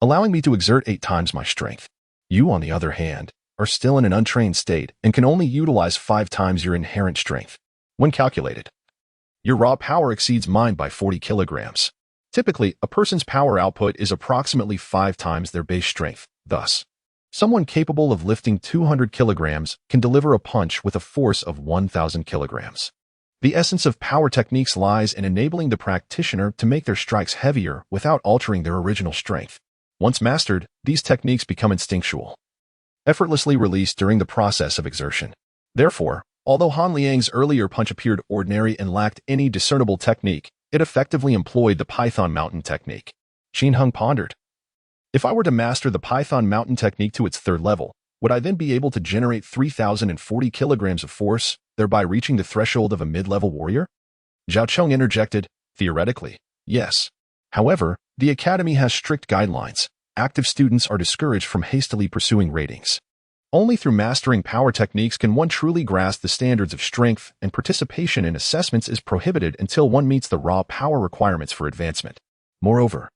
allowing me to exert 8 times my strength. You, on the other hand, are still in an untrained state and can only utilize 5 times your inherent strength. When calculated, your raw power exceeds mine by 40 kilograms. Typically, a person's power output is approximately 5 times their base strength. Thus, someone capable of lifting 200 kilograms can deliver a punch with a force of 1,000 kilograms. The essence of power techniques lies in enabling the practitioner to make their strikes heavier without altering their original strength. Once mastered, these techniques become instinctual, effortlessly released during the process of exertion. Therefore, although Han Liang's earlier punch appeared ordinary and lacked any discernible technique, it effectively employed the Python Mountain technique. Qin Hung pondered. If I were to master the Python Mountain technique to its 3rd level, would I then be able to generate 3,040 kilograms of force, thereby reaching the threshold of a mid-level warrior? Zhao Chong interjected, theoretically, yes. However, the Academy has strict guidelines. Active students are discouraged from hastily pursuing ratings. Only through mastering power techniques can one truly grasp the standards of strength, and participation in assessments is prohibited until one meets the raw power requirements for advancement. Moreover,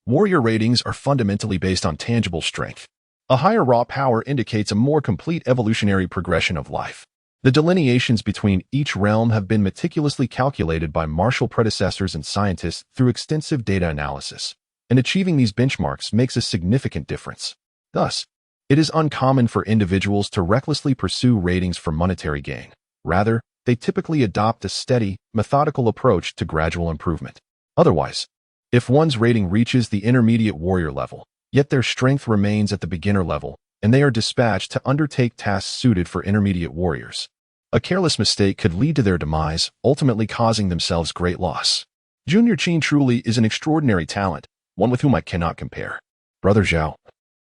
warrior ratings are fundamentally based on tangible strength. A higher raw power indicates a more complete evolutionary progression of life. The delineations between each realm have been meticulously calculated by martial predecessors and scientists through extensive data analysis, and achieving these benchmarks makes a significant difference. Thus, it is uncommon for individuals to recklessly pursue ratings for monetary gain. Rather, they typically adopt a steady, methodical approach to gradual improvement. Otherwise, if one's rating reaches the intermediate warrior level, yet their strength remains at the beginner level, and they are dispatched to undertake tasks suited for intermediate warriors, a careless mistake could lead to their demise, ultimately causing themselves great loss. Junior Qin truly is an extraordinary talent, one with whom I cannot compare. Brother Zhao,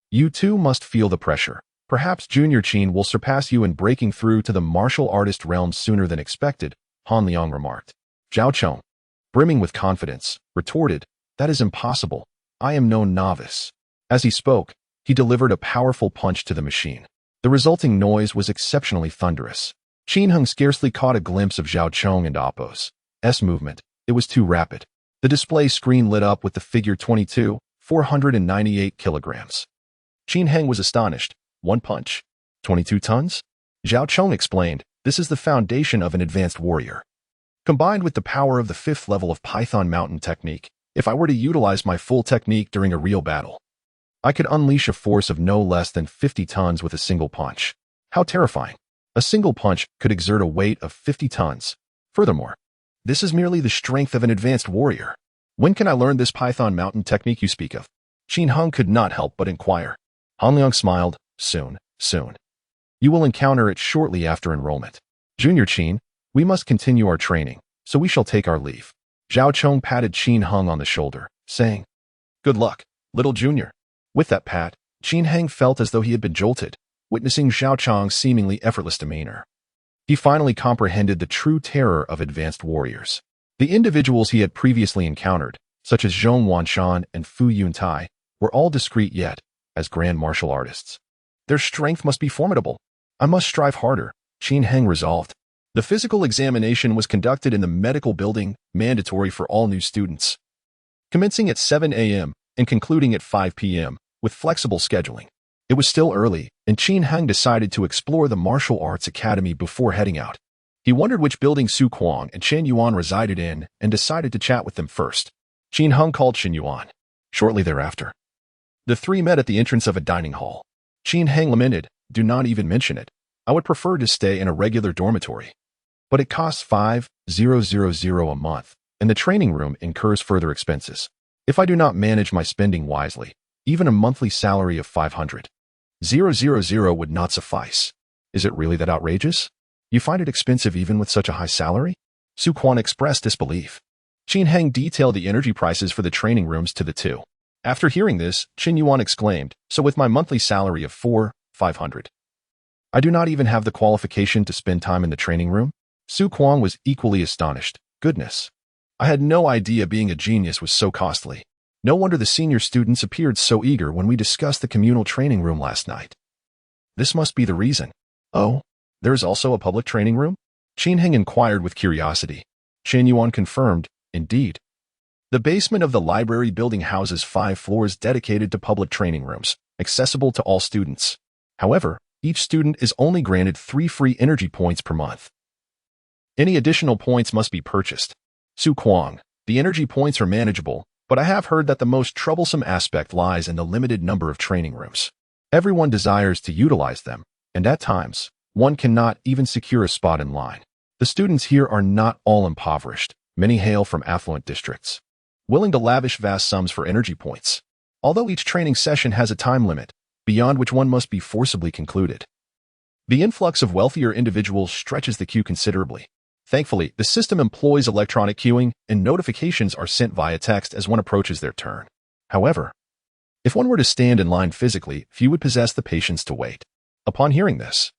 you too must feel the pressure. Perhaps Junior Qin will surpass you in breaking through to the martial artist realm sooner than expected, Han Liang remarked. Zhao Chong, brimming with confidence, retorted, that is impossible. I am no novice. As he spoke, he delivered a powerful punch to the machine. The resulting noise was exceptionally thunderous. Qin Hung scarcely caught a glimpse of Zhao Chong and Appo's movement. It was too rapid. The display screen lit up with the figure 22, 498 kilograms. Qin Heng was astonished. 1 punch. 22 tons? Zhao Chong explained, this is the foundation of an advanced warrior. Combined with the power of the 5th level of Python Mountain technique, if I were to utilize my full technique during a real battle, I could unleash a force of no less than 50 tons with a single punch. How terrifying. A single punch could exert a weight of 50 tons. Furthermore, this is merely the strength of an advanced warrior. When can I learn this Python Mountain technique you speak of? Qin Hung could not help but inquire. Han Liang smiled. Soon. You will encounter it shortly after enrollment. Junior Qin, we must continue our training, so we shall take our leave. Zhao Chong patted Qin Hung on the shoulder, saying, good luck, little junior. With that pat, Qin Heng felt as though he had been jolted, witnessing Zhao Chong's seemingly effortless demeanor. He finally comprehended the true terror of advanced warriors. The individuals he had previously encountered, such as Zhong Wanshan and Fu Yuntai, were all discreet yet, as grand martial artists. Their strength must be formidable. I must strive harder, Qin Heng resolved. The physical examination was conducted in the medical building, mandatory for all new students, commencing at 7 a.m. and concluding at 5 p.m., with flexible scheduling. It was still early, and Qin Heng decided to explore the martial arts academy before heading out. He wondered which building Su Kuang and Chen Yuan resided in and decided to chat with them first. Qin Heng called Chen Yuan. Shortly thereafter, the three met at the entrance of a dining hall. Qin Heng lamented, do not even mention it. I would prefer to stay in a regular dormitory. But it costs 5,000 a month, and the training room incurs further expenses. If I do not manage my spending wisely, even a monthly salary of 500,000 would not suffice. Is it really that outrageous? You find it expensive even with such a high salary? Su Quan expressed disbelief. Qin Heng detailed the energy prices for the training rooms to the two. After hearing this, Qin Yuan exclaimed, so with my monthly salary of 500, I do not even have the qualification to spend time in the training room? Su Quan was equally astonished. Goodness. I had no idea being a genius was so costly. No wonder the senior students appeared so eager when we discussed the communal training room last night. This must be the reason. Oh, there is also a public training room? Qin Heng inquired with curiosity. Qin Yuan confirmed, indeed. The basement of the library building houses 5 floors dedicated to public training rooms, accessible to all students. However, each student is only granted 3 free energy points per month. Any additional points must be purchased. Su Quan, the energy points are manageable, but I have heard that the most troublesome aspect lies in the limited number of training rooms. Everyone desires to utilize them, and at times, one cannot even secure a spot in line. The students here are not all impoverished. Many hail from affluent districts, willing to lavish vast sums for energy points. Although each training session has a time limit, beyond which one must be forcibly concluded. The influx of wealthier individuals stretches the queue considerably. Thankfully, the system employs electronic queuing, and notifications are sent via text as one approaches their turn. However, if one were to stand in line physically, few would possess the patience to wait. Upon hearing this,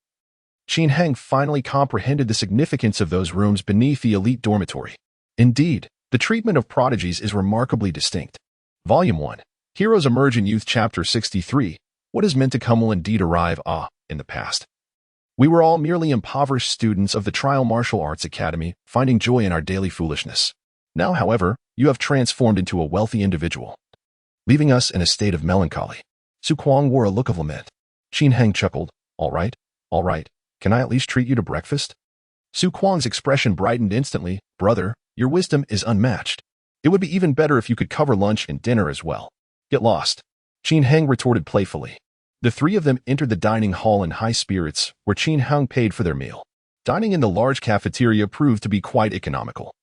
Qin Heng finally comprehended the significance of those rooms beneath the elite dormitory. Indeed, the treatment of prodigies is remarkably distinct. Volume 1. Heroes Emerge in Youth Chapter 63. What is meant to come will indeed arrive, in the past. We were all merely impoverished students of the Trial Martial Arts Academy, finding joy in our daily foolishness. Now, however, you have transformed into a wealthy individual, leaving us in a state of melancholy. Su Quan wore a look of lament. Qin Heng chuckled. All right. Can I at least treat you to breakfast? Su Quan's expression brightened instantly. Brother, your wisdom is unmatched. It would be even better if you could cover lunch and dinner as well. Get lost. Qin Heng retorted playfully. The three of them entered the dining hall in high spirits, where Qin Heng paid for their meal. Dining in the large cafeteria proved to be quite economical.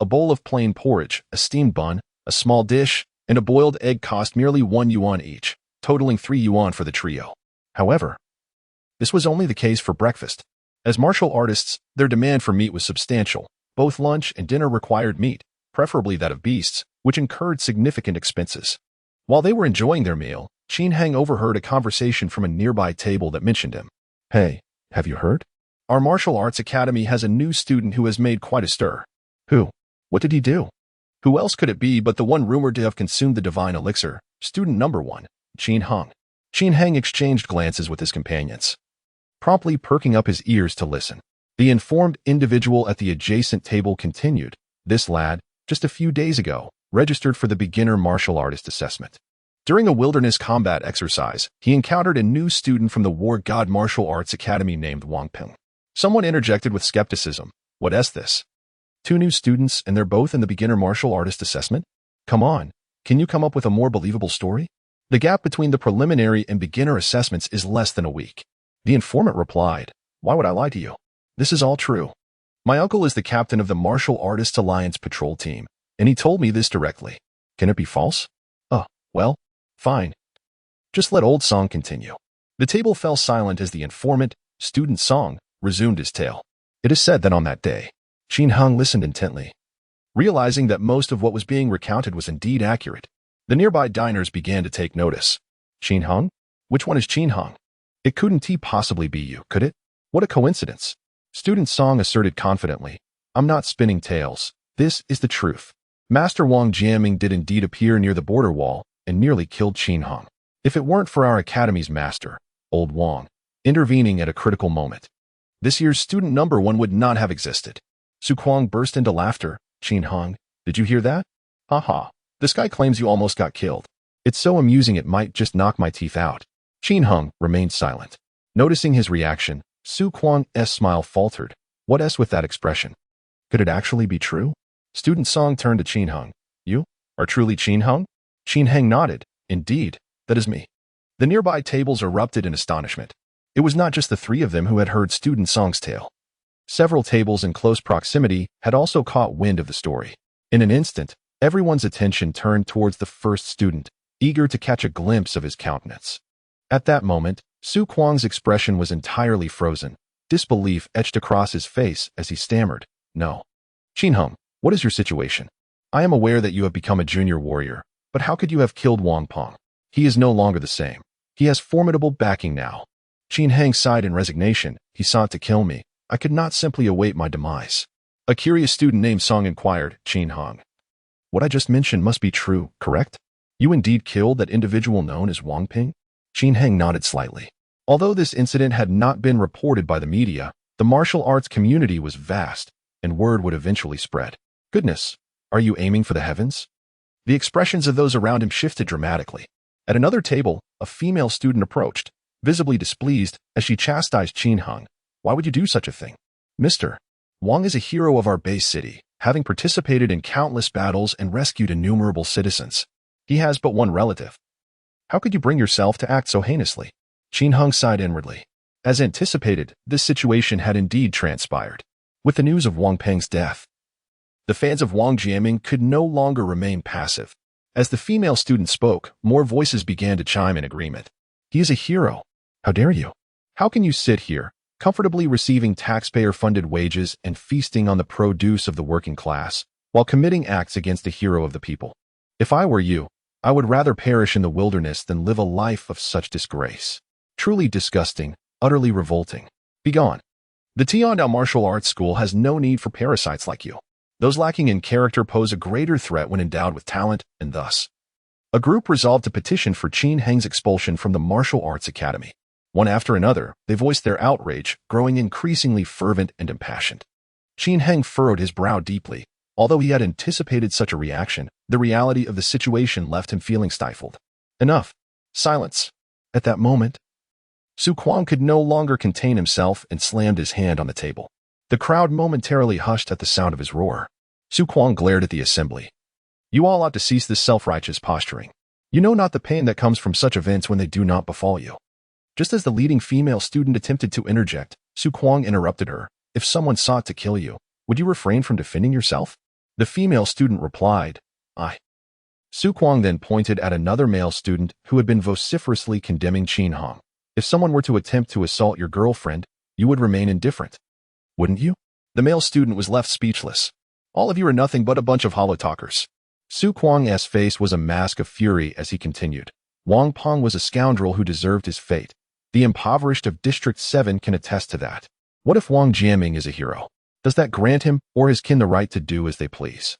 A bowl of plain porridge, a steamed bun, a small dish, and a boiled egg cost merely 1 yuan each, totaling 3 yuan for the trio. However, this was only the case for breakfast. As martial artists, their demand for meat was substantial. Both lunch and dinner required meat, preferably that of beasts, which incurred significant expenses. While they were enjoying their meal, Qin Heng overheard a conversation from a nearby table that mentioned him. Hey, have you heard? Our martial arts academy has a new student who has made quite a stir. Who? What did he do? Who else could it be but the one rumored to have consumed the divine elixir, student number 1, Qin Heng. Qin Heng exchanged glances with his companions, promptly perking up his ears to listen. The informed individual at the adjacent table continued. This lad, just a few days ago, registered for the beginner martial artist assessment. During a wilderness combat exercise, he encountered a new student from the War God Martial Arts Academy named Wang Ping. Someone interjected with skepticism. What is this? 2 new students and they're both in the beginner martial artist assessment? Come on, can you come up with a more believable story? The gap between the preliminary and beginner assessments is less than a week. The informant replied, Why would I lie to you? This is all true. My uncle is the captain of the Martial Artists Alliance patrol team, and he told me this directly. Can it be false? Well, fine. Just let old Song continue. The table fell silent as the informant, student Song, resumed his tale. It is said that on that day, Qin Heng listened intently. Realizing that most of what was being recounted was indeed accurate, the nearby diners began to take notice. Qin Heng? Which one is Qin Heng? It couldn't possibly be you, could it? What a coincidence. Student Song asserted confidently. I'm not spinning tales. This is the truth. Master Wang Jiaming did indeed appear near the border wall and nearly killed Qin Heng. If it weren't for our academy's master, old Wang, intervening at a critical moment, this year's student number 1 would not have existed. Su Quan burst into laughter. Qin Heng, did you hear that? Ha. This guy claims you almost got killed. It's so amusing it might just knock my teeth out. Qin Heng remained silent. Noticing his reaction, Su Quan's smile faltered. What with that expression? Could it actually be true? Student Song turned to Qin Heng. You are truly Qin Heng? Qin Heng nodded. Indeed, that is me. The nearby tables erupted in astonishment. It was not just the 3 of them who had heard Student Song's tale. Several tables in close proximity had also caught wind of the story. In an instant, Everyone's attention turned towards the first student, eager to catch a glimpse of his countenance. At that moment, Su Kuang's expression was entirely frozen. Disbelief etched across his face as he stammered, "No. Qin Heng, what is your situation? I am aware that you have become a junior warrior, but how could you have killed Wang Peng? He is no longer the same. He has formidable backing now." Qin Heng sighed in resignation. "He sought to kill me. I could not simply await my demise." A curious student named Song inquired, "Qin Heng, what I just mentioned must be true, correct? You indeed killed that individual known as Wang Ping?" Qin Heng nodded slightly. Although this incident had not been reported by the media, the martial arts community was vast, and word would eventually spread. "Goodness, are you aiming for the heavens?" The expressions of those around him shifted dramatically. At another table, a female student approached, visibly displeased as she chastised Qin Heng. "Why would you do such a thing? Mister, Wang is a hero of our base city, having participated in countless battles and rescued innumerable citizens. He has but one relative. How could you bring yourself to act so heinously?" Qin Heng sighed inwardly. As anticipated, this situation had indeed transpired. With the news of Wang Peng's death, the fans of Wang Jiaming could no longer remain passive. As the female student spoke, more voices began to chime in agreement. "He is a hero. How dare you? How can you sit here, comfortably receiving taxpayer-funded wages and feasting on the produce of the working class, while committing acts against the hero of the people? If I were you, I would rather perish in the wilderness than live a life of such disgrace. Truly disgusting, utterly revolting. Begone. The Tiandao Martial Arts School has no need for parasites like you. Those lacking in character pose a greater threat when endowed with talent, and thus." A group resolved to petition for Qin Heng's expulsion from the Martial Arts Academy. One after another, they voiced their outrage, growing increasingly fervent and impassioned. Qin Heng furrowed his brow deeply. Although he had anticipated such a reaction, the reality of the situation left him feeling stifled. Enough. Silence. At that moment, Su Kuang could no longer contain himself and slammed his hand on the table. The crowd momentarily hushed at the sound of his roar. Su Kuang glared at the assembly. "You all ought to cease this self-righteous posturing. You know not the pain that comes from such events when they do not befall you." Just as the leading female student attempted to interject, Su Kuang interrupted her. "If someone sought to kill you, would you refrain from defending yourself?" The female student replied, "I." Su Kuang then pointed at another male student who had been vociferously condemning Qin Heng. "If someone were to attempt to assault your girlfriend, you would remain indifferent, wouldn't you?" The male student was left speechless. "All of you are nothing but a bunch of hollow talkers." Su Kuang's face was a mask of fury as he continued. "Wang Peng was a scoundrel who deserved his fate. The impoverished of District 7 can attest to that. What if Wang Jiaming is a hero? Does that grant him or his kin the right to do as they please?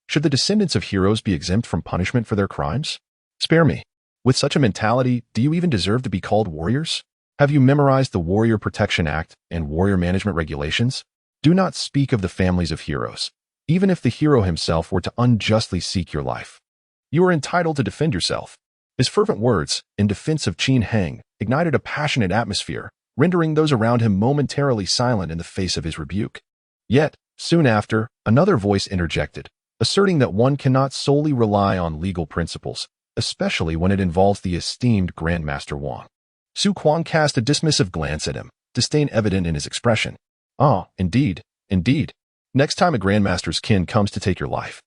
Should the descendants of heroes be exempt from punishment for their crimes? Spare me. With such a mentality, do you even deserve to be called warriors? Have you memorized the Warrior Protection Act and Warrior Management Regulations? Do not speak of the families of heroes, even if the hero himself were to unjustly seek your life. You are entitled to defend yourself." His fervent words, in defense of Qin Heng, ignited a passionate atmosphere, rendering those around him momentarily silent in the face of his rebuke. Yet, soon after, another voice interjected, asserting that one cannot solely rely on legal principles, especially when it involves the esteemed Grandmaster Wang. Su Kuang cast a dismissive glance at him, disdain evident in his expression. "Ah, indeed, indeed. Next time a Grandmaster's kin comes to take your life,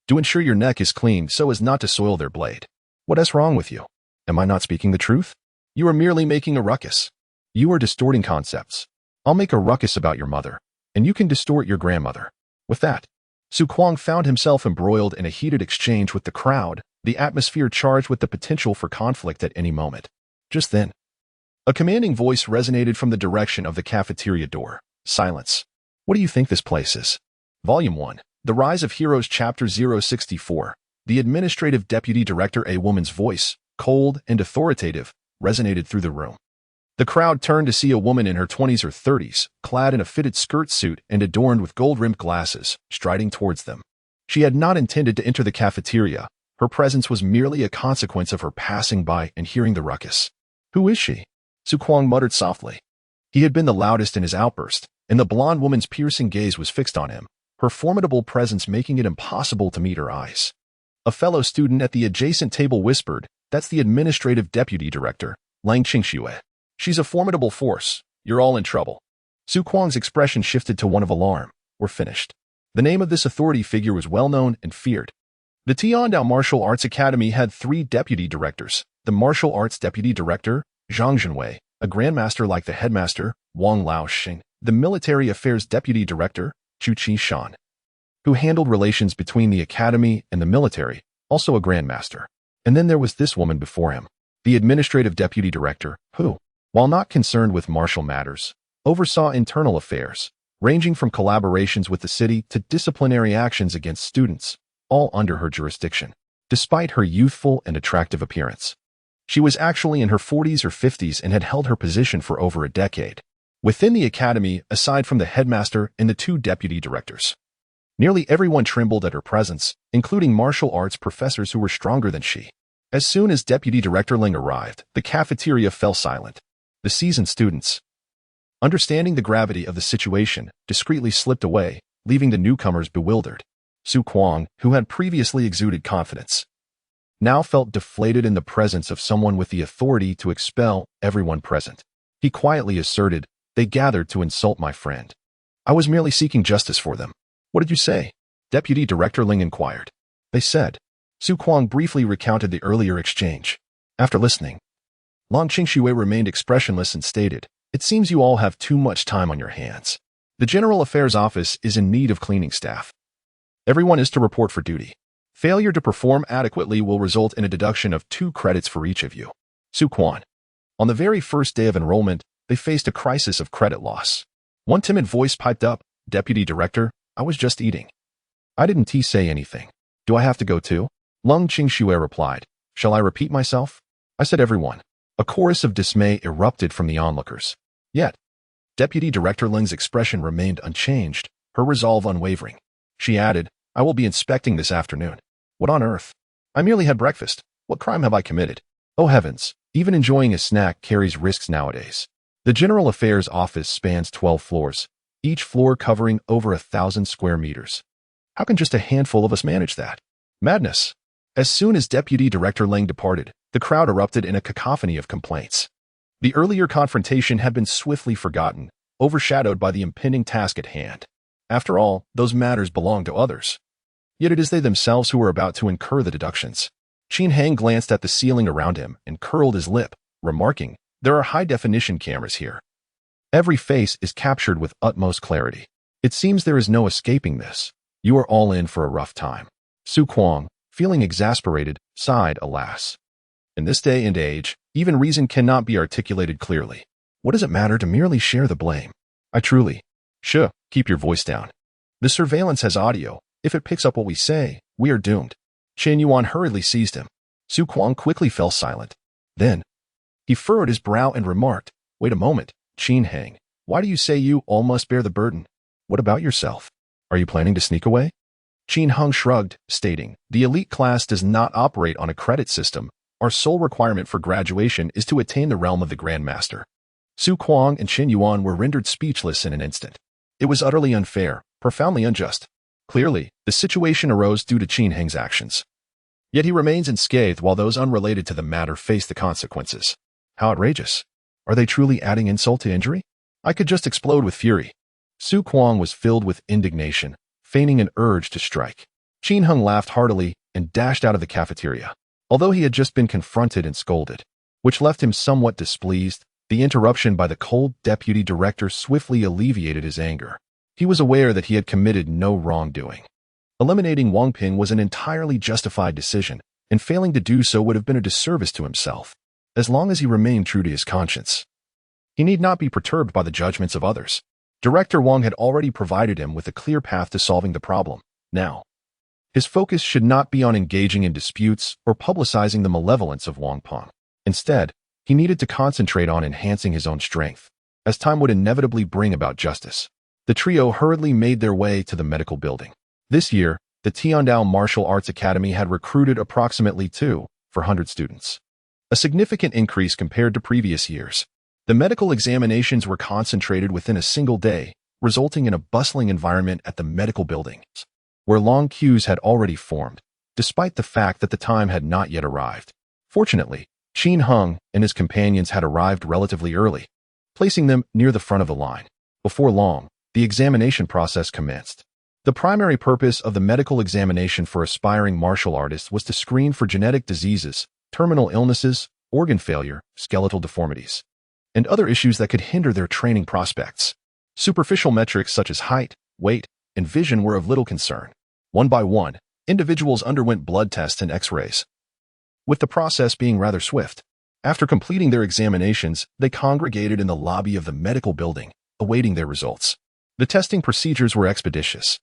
do ensure your neck is clean so as not to soil their blade. What is wrong with you? Am I not speaking the truth? You are merely making a ruckus. You are distorting concepts. I'll make a ruckus about your mother, and you can distort your grandmother." With that, Su Kuang found himself embroiled in a heated exchange with the crowd, the atmosphere charged with the potential for conflict at any moment. Just then, a commanding voice resonated from the direction of the cafeteria door. "Silence. What do you think this place is?" Volume 1, The Rise of Heroes, Chapter 064. The administrative deputy director, a woman's voice, cold and authoritative, resonated through the room. The crowd turned to see a woman in her 20s or 30s, clad in a fitted skirt suit and adorned with gold-rimmed glasses, striding towards them. She had not intended to enter the cafeteria. Her presence was merely a consequence of her passing by and hearing the ruckus. "Who is she?" Su Kuang muttered softly. He had been the loudest in his outburst, and the blonde woman's piercing gaze was fixed on him, her formidable presence making it impossible to meet her eyes. A fellow student at the adjacent table whispered, "That's the administrative deputy director, Lang Qingxue. She's a formidable force. You're all in trouble." Su Kuang's expression shifted to one of alarm. "We're finished." The name of this authority figure was well known and feared. The Tiandao Martial Arts Academy had 3 deputy directors. The Martial Arts Deputy Director, Zhang Zhenwei, a grandmaster like the headmaster, Wang Laoxing, the Military Affairs Deputy Director, Chu Qishan, who handled relations between the academy and the military, also a grandmaster. And then there was this woman before him, the Administrative Deputy Director, who, while not concerned with martial matters, oversaw internal affairs, ranging from collaborations with the city to disciplinary actions against students, all under her jurisdiction. Despite her youthful and attractive appearance, she was actually in her 40s or 50s and had held her position for over a decade. Within the academy, aside from the headmaster and the 2 deputy directors, nearly everyone trembled at her presence, including martial arts professors who were stronger than she. As soon as Deputy Director Ling arrived, the cafeteria fell silent. The seasoned students, understanding the gravity of the situation, discreetly slipped away, leaving the newcomers bewildered. Su Kuang, who had previously exuded confidence, now felt deflated in the presence of someone with the authority to expel everyone present. He quietly asserted, "They gathered to insult my friend. I was merely seeking justice for them." "What did you say?" Deputy Director Ling inquired. "They said." Su Kuang briefly recounted the earlier exchange. After listening, Long Qingxue remained expressionless and stated, "It seems you all have too much time on your hands. The General Affairs Office is in need of cleaning staff. Everyone is to report for duty. Failure to perform adequately will result in a deduction of 2 credits for each of you." Su Quan. On the very first day of enrollment, they faced a crisis of credit loss. One timid voice piped up, "Deputy Director, I was just eating." "I didn't say anything. Do I have to go too?" Lung Qingxue replied, "Shall I repeat myself?" "I said everyone." A chorus of dismay erupted from the onlookers. Yet, Deputy Director Ling's expression remained unchanged, her resolve unwavering. She added, "I will be inspecting this afternoon." "What on earth? I merely had breakfast. What crime have I committed?" Oh heavens, even enjoying a snack carries risks nowadays. The General Affairs Office spans 12 floors, each floor covering over 1,000 square meters. How can just a handful of us manage that? Madness. As soon as Deputy Director Ling departed, the crowd erupted in a cacophony of complaints. The earlier confrontation had been swiftly forgotten, overshadowed by the impending task at hand. After all, those matters belong to others. Yet it is they themselves who are about to incur the deductions. Qin Hang glanced at the ceiling around him and curled his lip, remarking, "There are high-definition cameras here. Every face is captured with utmost clarity. It seems there is no escaping this. You are all in for a rough time." Su Kuang, feeling exasperated, sighed, "Alas. In this day and age, even reason cannot be articulated clearly. What does it matter to merely share the blame? I truly..." "Shh, keep your voice down. The surveillance has audio. If it picks up what we say, we are doomed." Chen Yuan hurriedly seized him. Su Kuang quickly fell silent. Then, he furrowed his brow and remarked, "Wait a moment, Qin Hang. Why do you say you all must bear the burden? What about yourself? Are you planning to sneak away?" Qin Hang shrugged, stating, "The elite class does not operate on a credit system. Our sole requirement for graduation is to attain the realm of the Grandmaster." Su Kuang and Chen Yuan were rendered speechless in an instant. It was utterly unfair, profoundly unjust. Clearly, the situation arose due to Qin Hang's actions. Yet he remains unscathed while those unrelated to the matter face the consequences. How outrageous. Are they truly adding insult to injury? I could just explode with fury. Su Kuang was filled with indignation, feigning an urge to strike. Qin Hang laughed heartily and dashed out of the cafeteria. Although he had just been confronted and scolded, which left him somewhat displeased, the interruption by the cold deputy director swiftly alleviated his anger. He was aware that he had committed no wrongdoing. Eliminating Wang Ping was an entirely justified decision, and failing to do so would have been a disservice to himself, as long as he remained true to his conscience. He need not be perturbed by the judgments of others. Director Wang had already provided him with a clear path to solving the problem. Now, his focus should not be on engaging in disputes or publicizing the malevolence of Wang Peng. Instead, he needed to concentrate on enhancing his own strength, as time would inevitably bring about justice. The trio hurriedly made their way to the medical building. This year, the Tiandao Martial Arts Academy had recruited approximately 200 students, a significant increase compared to previous years. The medical examinations were concentrated within a single day, resulting in a bustling environment at the medical buildings, where long queues had already formed, despite the fact that the time had not yet arrived. Fortunately, Qin Hang and his companions had arrived relatively early, placing them near the front of the line. Before long, the examination process commenced. The primary purpose of the medical examination for aspiring martial artists was to screen for genetic diseases, terminal illnesses, organ failure, skeletal deformities, and other issues that could hinder their training prospects. Superficial metrics such as height, weight, and vision were of little concern. One by one, individuals underwent blood tests and X-rays, with the process being rather swift. After completing their examinations, they congregated in the lobby of the medical building, awaiting their results. The testing procedures were expeditious.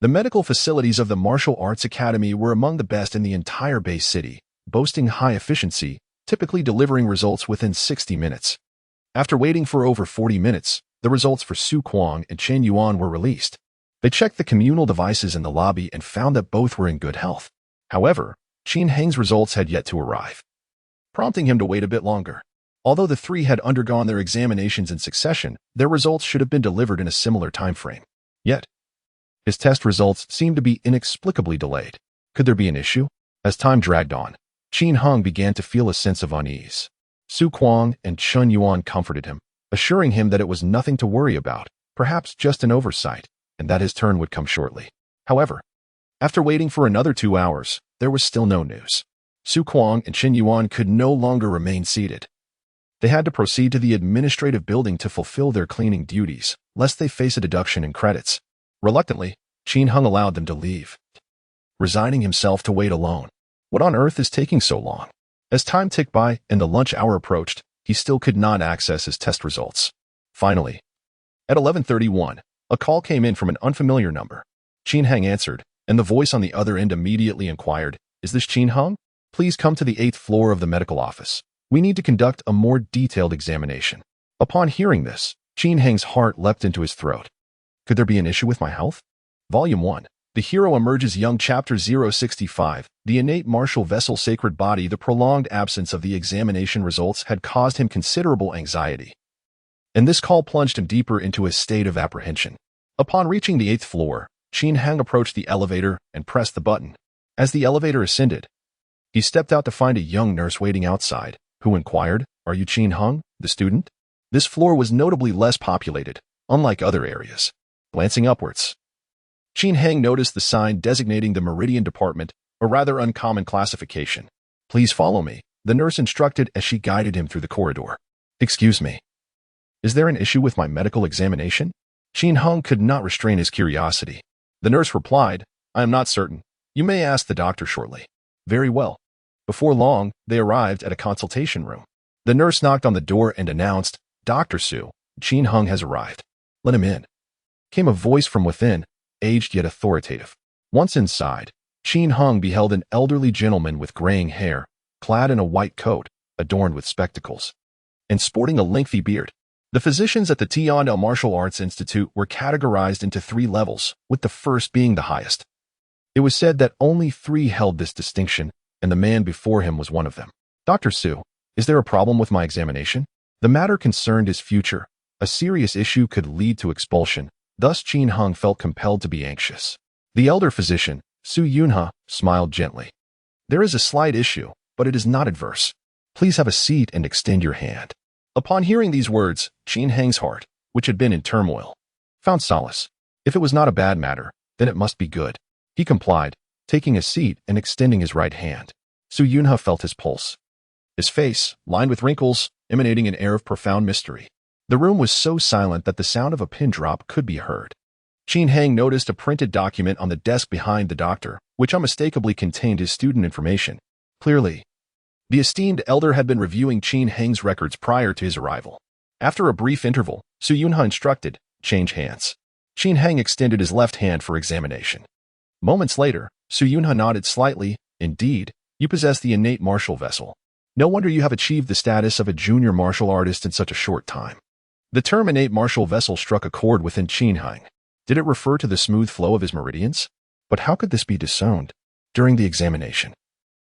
The medical facilities of the Martial Arts Academy were among the best in the entire Bay City, boasting high efficiency, typically delivering results within 60 minutes. After waiting for over 40 minutes, the results for Su Kuang and Chen Yuan were released. They checked the communal devices in the lobby and found that both were in good health. However, Qin Heng's results had yet to arrive, prompting him to wait a bit longer. Although the three had undergone their examinations in succession, their results should have been delivered in a similar time frame. Yet, his test results seemed to be inexplicably delayed. Could there be an issue? As time dragged on, Qin Heng began to feel a sense of unease. Su Kuang and Chen Yuan comforted him, assuring him that it was nothing to worry about, perhaps just an oversight, and that his turn would come shortly. However, after waiting for another 2 hours, there was still no news. Su Kuang and Chen Yuan could no longer remain seated. They had to proceed to the administrative building to fulfill their cleaning duties, lest they face a deduction in credits. Reluctantly, Qin Heng allowed them to leave, resigning himself to wait alone. What on earth is taking so long? As time ticked by and the lunch hour approached, he still could not access his test results. Finally, at 11:31, a call came in from an unfamiliar number. Qin Heng answered, and the voice on the other end immediately inquired, "Is this Qin Heng? Please come to the 8th floor of the medical office. We need to conduct a more detailed examination." Upon hearing this, Qin Heng's heart leapt into his throat. Could there be an issue with my health? Volume 1. The Hero Emerges Young Chapter 065. The innate martial vessel sacred body. The prolonged absence of the examination results had caused him considerable anxiety, and this call plunged him deeper into a state of apprehension. Upon reaching the 8th floor, Qin Heng approached the elevator and pressed the button. As the elevator ascended, he stepped out to find a young nurse waiting outside, who inquired, "Are you Qin Heng, the student?" This floor was notably less populated, unlike other areas. Glancing upwards, Qin Heng noticed the sign designating the Meridian Department, a rather uncommon classification. "Please follow me," the nurse instructed as she guided him through the corridor. "Excuse me. Is there an issue with my medical examination?" Qin Heng could not restrain his curiosity. The nurse replied, "I am not certain. You may ask the doctor shortly." Very well. Before long, they arrived at a consultation room. The nurse knocked on the door and announced, "Dr. Su, Qin Heng has arrived. Let him in." Came a voice from within, aged yet authoritative. Once inside, Qin Heng beheld an elderly gentleman with graying hair, clad in a white coat, adorned with spectacles, and sporting a lengthy beard. The physicians at the Tiandel Martial Arts Institute were categorized into 3 levels, with the first being the highest. It was said that only 3 held this distinction, and the man before him was one of them. "Dr. Su, is there a problem with my examination?" The matter concerned his future. A serious issue could lead to expulsion. Thus Qin Heng felt compelled to be anxious. The elder physician, Su Yunhe, smiled gently. "There is a slight issue, but it is not adverse. Please have a seat and extend your hand." Upon hearing these words, Qin Heng's heart, which had been in turmoil, found solace. If it was not a bad matter, then it must be good. He complied, taking a seat and extending his right hand. Su Yunhe felt his pulse. His face, lined with wrinkles, emanating an air of profound mystery. The room was so silent that the sound of a pin drop could be heard. Qin Heng noticed a printed document on the desk behind the doctor, which unmistakably contained his student information. Clearly, the esteemed elder had been reviewing Qin Heng's records prior to his arrival. After a brief interval, Su Yunhe instructed, "Change hands." Qin Heng extended his left hand for examination. Moments later, Su Yunhe nodded slightly. "Indeed, you possess the innate martial vessel. No wonder you have achieved the status of a junior martial artist in such a short time." The term innate martial vessel struck a chord within Qin Heng. Did it refer to the smooth flow of his meridians? But how could this be discerned? During the examination,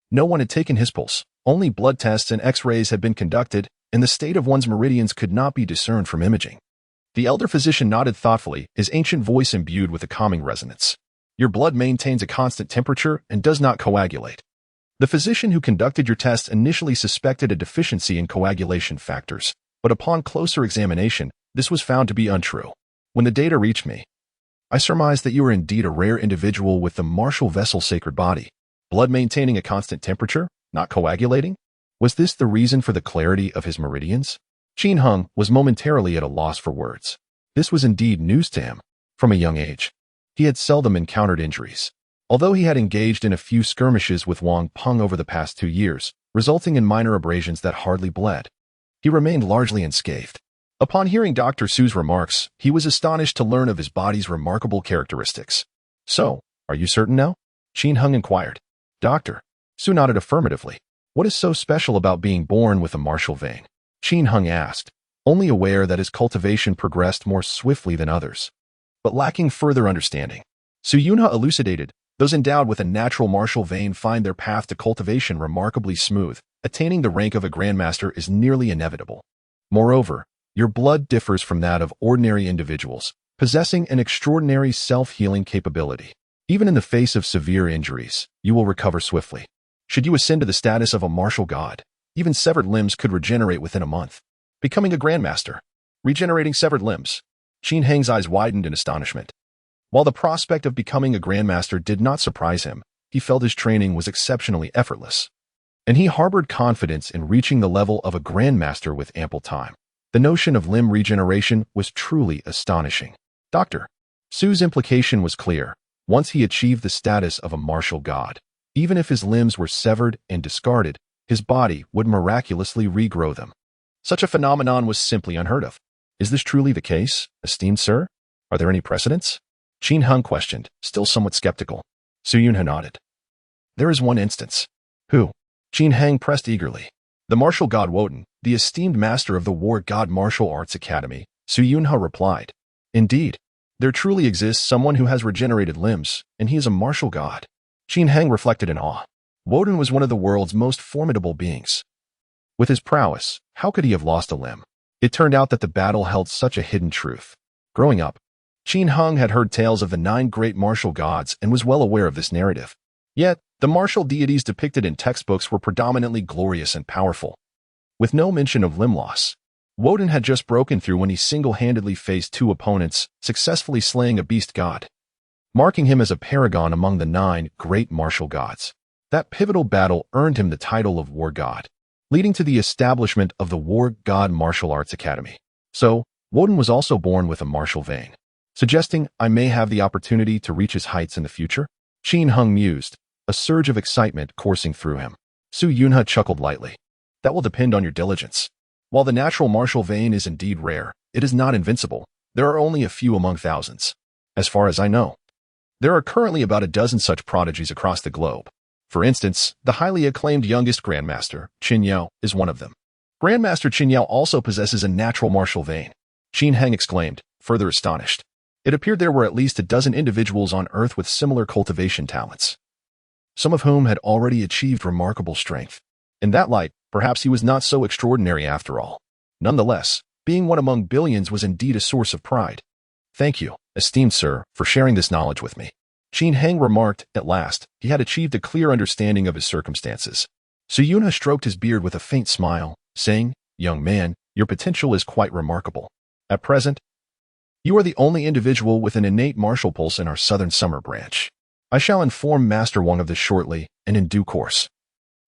no one had taken his pulse. Only blood tests and X-rays had been conducted, and the state of one's meridians could not be discerned from imaging. The elder physician nodded thoughtfully, his ancient voice imbued with a calming resonance. "Your blood maintains a constant temperature and does not coagulate. The physician who conducted your tests initially suspected a deficiency in coagulation factors, but upon closer examination, this was found to be untrue. When the data reached me, I surmise that you are indeed a rare individual with the martial vessel sacred body. Blood maintaining a constant temperature, not coagulating? Was this the reason for the clarity of his meridians? Qin Heng was momentarily at a loss for words. This was indeed news to him. From a young age, he had seldom encountered injuries. Although he had engaged in a few skirmishes with Wang Peng over the past 2 years, resulting in minor abrasions that hardly bled, he remained largely unscathed. Upon hearing Dr. Su's remarks, he was astonished to learn of his body's remarkable characteristics. So, are you certain now? Qin Heng inquired. Doctor Su nodded affirmatively. What is so special about being born with a martial vein? Qin Heng asked, only aware that his cultivation progressed more swiftly than others, but lacking further understanding. Su Yunhe elucidated, those endowed with a natural martial vein find their path to cultivation remarkably smooth. Attaining the rank of a grandmaster is nearly inevitable. Moreover, your blood differs from that of ordinary individuals, possessing an extraordinary self-healing capability. Even in the face of severe injuries, you will recover swiftly. Should you ascend to the status of a martial god, even severed limbs could regenerate within a month. Becoming a grandmaster. Regenerating severed limbs. Qin Heng's eyes widened in astonishment. While the prospect of becoming a grandmaster did not surprise him, he felt his training was exceptionally effortless. And he harbored confidence in reaching the level of a grandmaster with ample time. The notion of limb regeneration was truly astonishing. Dr. Su's implication was clear. Once he achieved the status of a martial god, even if his limbs were severed and discarded, his body would miraculously regrow them. Such a phenomenon was simply unheard of. Is this truly the case, esteemed sir? Are there any precedents? Qin Heng questioned, still somewhat skeptical. Su Yunhe nodded. There is one instance. Who? Qin Heng pressed eagerly. The martial god Woden, the esteemed master of the War God Martial Arts Academy, Su Yunhe replied. Indeed, there truly exists someone who has regenerated limbs, and he is a martial god. Qin Heng reflected in awe. Woden was one of the world's most formidable beings. With his prowess, how could he have lost a limb? It turned out that the battle held such a hidden truth. Growing up, Qin Heng had heard tales of the 9 great martial gods and was well aware of this narrative. Yet, the martial deities depicted in textbooks were predominantly glorious and powerful, with no mention of limb loss. Woden had just broken through when he single-handedly faced 2 opponents, successfully slaying a beast god, marking him as a paragon among the 9 great martial gods. That pivotal battle earned him the title of War God, leading to the establishment of the War God Martial Arts Academy. So, Woden was also born with a martial vein, suggesting I may have the opportunity to reach his heights in the future? Qin Heng mused, a surge of excitement coursing through him. Su Yunhe chuckled lightly. That will depend on your diligence. While the natural martial vein is indeed rare, it is not invincible. There are only a few among thousands. As far as I know, there are currently about a dozen such prodigies across the globe. For instance, the highly acclaimed youngest Grandmaster, Qin Yao, is one of them. Grandmaster Qin Yao also possesses a natural martial vein. Qin Heng exclaimed, further astonished. It appeared there were at least a dozen individuals on Earth with similar cultivation talents, some of whom had already achieved remarkable strength. In that light, perhaps he was not so extraordinary after all. Nonetheless, being one among billions was indeed a source of pride. Thank you, esteemed sir, for sharing this knowledge with me. Qin Heng remarked, at last, he had achieved a clear understanding of his circumstances. Su Yunhe stroked his beard with a faint smile, saying, young man, your potential is quite remarkable. At present, you are the only individual with an innate martial pulse in our Southern Summer branch. I shall inform Master Wang of this shortly, and in due course.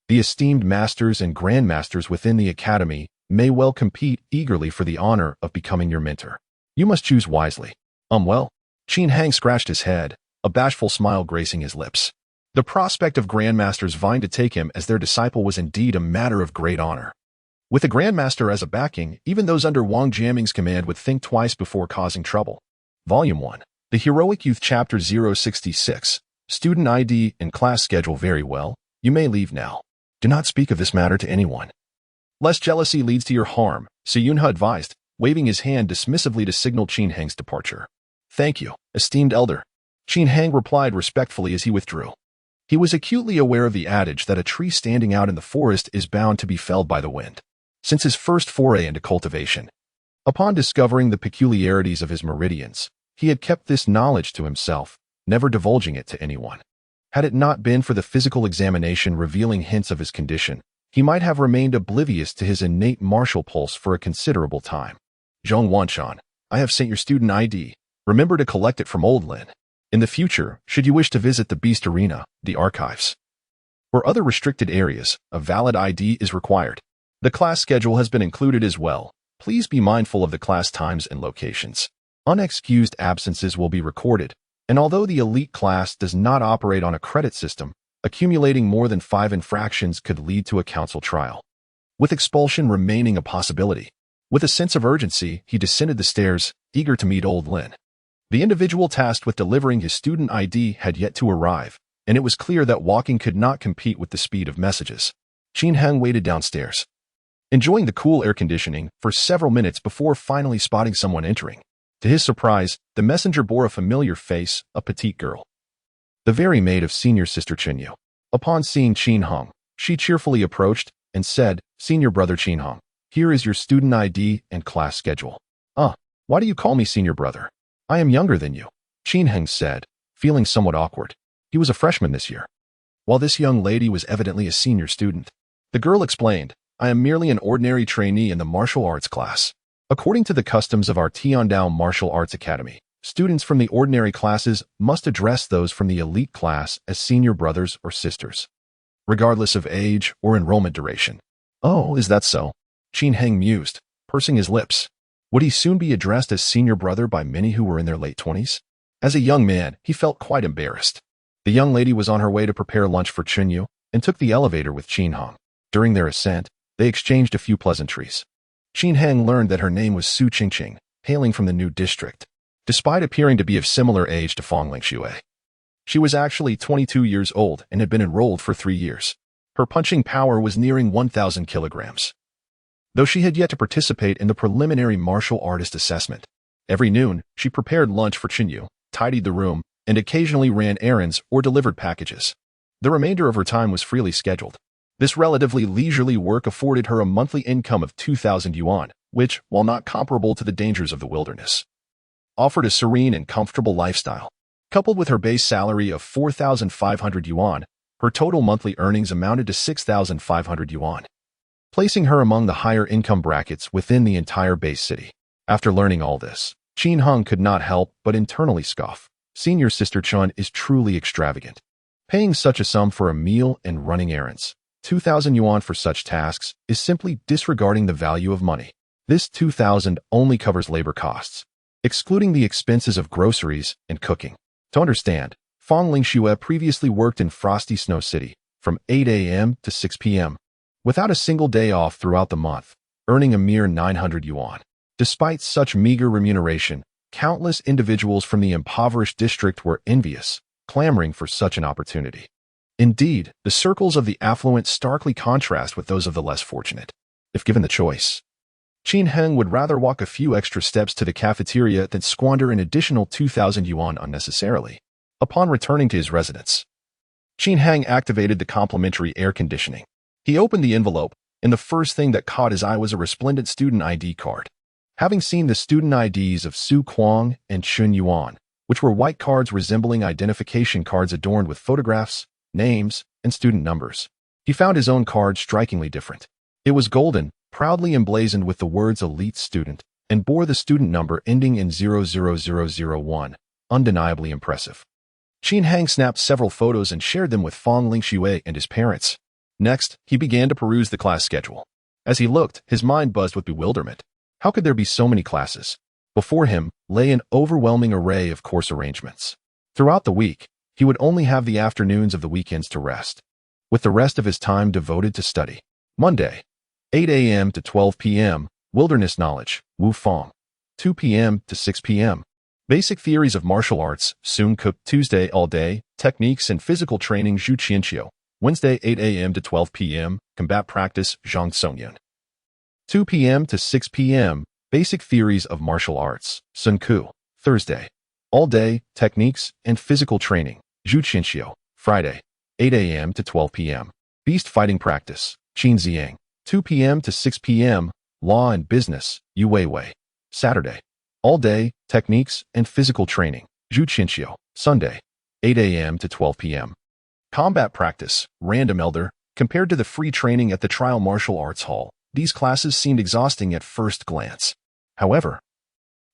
The esteemed masters and grandmasters within the academy may well compete eagerly for the honor of becoming your mentor. You must choose wisely. Well, Qin Heng scratched his head, a bashful smile gracing his lips. The prospect of grandmasters vying to take him as their disciple was indeed a matter of great honor. With a grandmaster as a backing, even those under Wang Jiaming's command would think twice before causing trouble. Volume 1. The Heroic Youth Chapter 066. Student ID and class schedule very well. You may leave now. Do not speak of this matter to anyone. Lest jealousy leads to your harm, Su Yunhe advised, waving his hand dismissively to signal Qin Heng's departure. Thank you, esteemed elder. Qin Heng replied respectfully as he withdrew. He was acutely aware of the adage that a tree standing out in the forest is bound to be felled by the wind. Since his first foray into cultivation, upon discovering the peculiarities of his meridians, he had kept this knowledge to himself, never divulging it to anyone. Had it not been for the physical examination revealing hints of his condition, he might have remained oblivious to his innate martial pulse for a considerable time. Zhong Wanshan, I have sent your student ID. Remember to collect it from Old Lin. In the future, should you wish to visit the Beast Arena, the archives, or other restricted areas, a valid ID is required. The class schedule has been included as well. Please be mindful of the class times and locations. Unexcused absences will be recorded, and although the elite class does not operate on a credit system, accumulating more than 5 infractions could lead to a council trial, with expulsion remaining a possibility. With a sense of urgency, he descended the stairs, eager to meet Old Lin. The individual tasked with delivering his student ID had yet to arrive, and it was clear that walking could not compete with the speed of messages. Qin Heng waited downstairs, enjoying the cool air conditioning for several minutes before finally spotting someone entering. To his surprise, the messenger bore a familiar face, a petite girl, the very maid of senior sister Chinyu. Upon seeing Qin Heng, she cheerfully approached and said, "Senior brother Qin Heng, here is your student ID and class schedule." Why do you call me senior brother? I am younger than you," Qin Heng said, feeling somewhat awkward. He was a freshman this year, while this young lady was evidently a senior student. The girl explained, "I am merely an ordinary trainee in the martial arts class. According to the customs of our Tiandao Martial Arts Academy, students from the ordinary classes must address those from the elite class as senior brothers or sisters, regardless of age or enrollment duration." "Oh, is that so?" Qin Heng mused, pursing his lips. Would he soon be addressed as senior brother by many who were in their late 20s? As a young man, he felt quite embarrassed. The young lady was on her way to prepare lunch for Chinyu and took the elevator with Qin Heng. During their ascent, they exchanged a few pleasantries. Qin Heng learned that her name was Su Qingqing, hailing from the new district. Despite appearing to be of similar age to Fang Lingxue, she was actually 22 years old and had been enrolled for 3 years. Her punching power was nearing 1,000 kilograms. Though she had yet to participate in the preliminary martial artist assessment, every noon she prepared lunch for Chinyu, tidied the room, and occasionally ran errands or delivered packages. The remainder of her time was freely scheduled. This relatively leisurely work afforded her a monthly income of 2,000 yuan, which, while not comparable to the dangers of the wilderness, offered a serene and comfortable lifestyle. Coupled with her base salary of 4,500 yuan, her total monthly earnings amounted to 6,500 yuan, placing her among the higher income brackets within the entire base city. After learning all this, Qin Heng could not help but internally scoff. Senior Sister Chun is truly extravagant. Paying such a sum for a meal and running errands, 2,000 yuan for such tasks, is simply disregarding the value of money. This 2,000 only covers labor costs, excluding the expenses of groceries and cooking. To understand, Fang Lingxue previously worked in frosty Snow City from 8 a.m. to 6 p.m., without a single day off throughout the month, earning a mere 900 yuan. Despite such meager remuneration, countless individuals from the impoverished district were envious, clamoring for such an opportunity. Indeed, the circles of the affluent starkly contrast with those of the less fortunate. If given the choice, Qin Heng would rather walk a few extra steps to the cafeteria than squander an additional 2,000 yuan unnecessarily. Upon returning to his residence, Qin Heng activated the complimentary air conditioning. He opened the envelope, and the first thing that caught his eye was a resplendent student ID card. Having seen the student IDs of Su Kuang and Chun Yuan, which were white cards resembling identification cards adorned with photographs, names, and student numbers, he found his own card strikingly different. It was golden, proudly emblazoned with the words elite student, and bore the student number ending in 00001, undeniably impressive. Qin Heng snapped several photos and shared them with Fang Lingxue and his parents. Next, he began to peruse the class schedule. As he looked, his mind buzzed with bewilderment. How could there be so many classes? Before him lay an overwhelming array of course arrangements. Throughout the week, he would only have the afternoons of the weekends to rest, with the rest of his time devoted to study. Monday, 8 a.m. to 12 p.m., Wilderness Knowledge, Wu Fang. 2 p.m. to 6 p.m., Basic Theories of Martial Arts, Sun Cook. Tuesday, All Day, Techniques and Physical Training, Zhu Qianqiu. Wednesday, 8 a.m. to 12 p.m., Combat Practice, Zhang Songyun. 2 p.m. to 6 p.m., Basic Theories of Martial Arts, Sun Ku. Thursday, All Day, Techniques and Physical Training, Zhu Qianqiu. Friday, 8 a.m. to 12 p.m., Beast Fighting Practice, Qin Ziang. 2 p.m. to 6 p.m., Law and Business, Yu Weiwei. Saturday, All Day, Techniques and Physical Training, Zhu Qianqiu. Sunday, 8 a.m. to 12 p.m., Combat Practice, Random Elder. Compared to the free training at the Trial Martial Arts Hall, these classes seemed exhausting at first glance. However,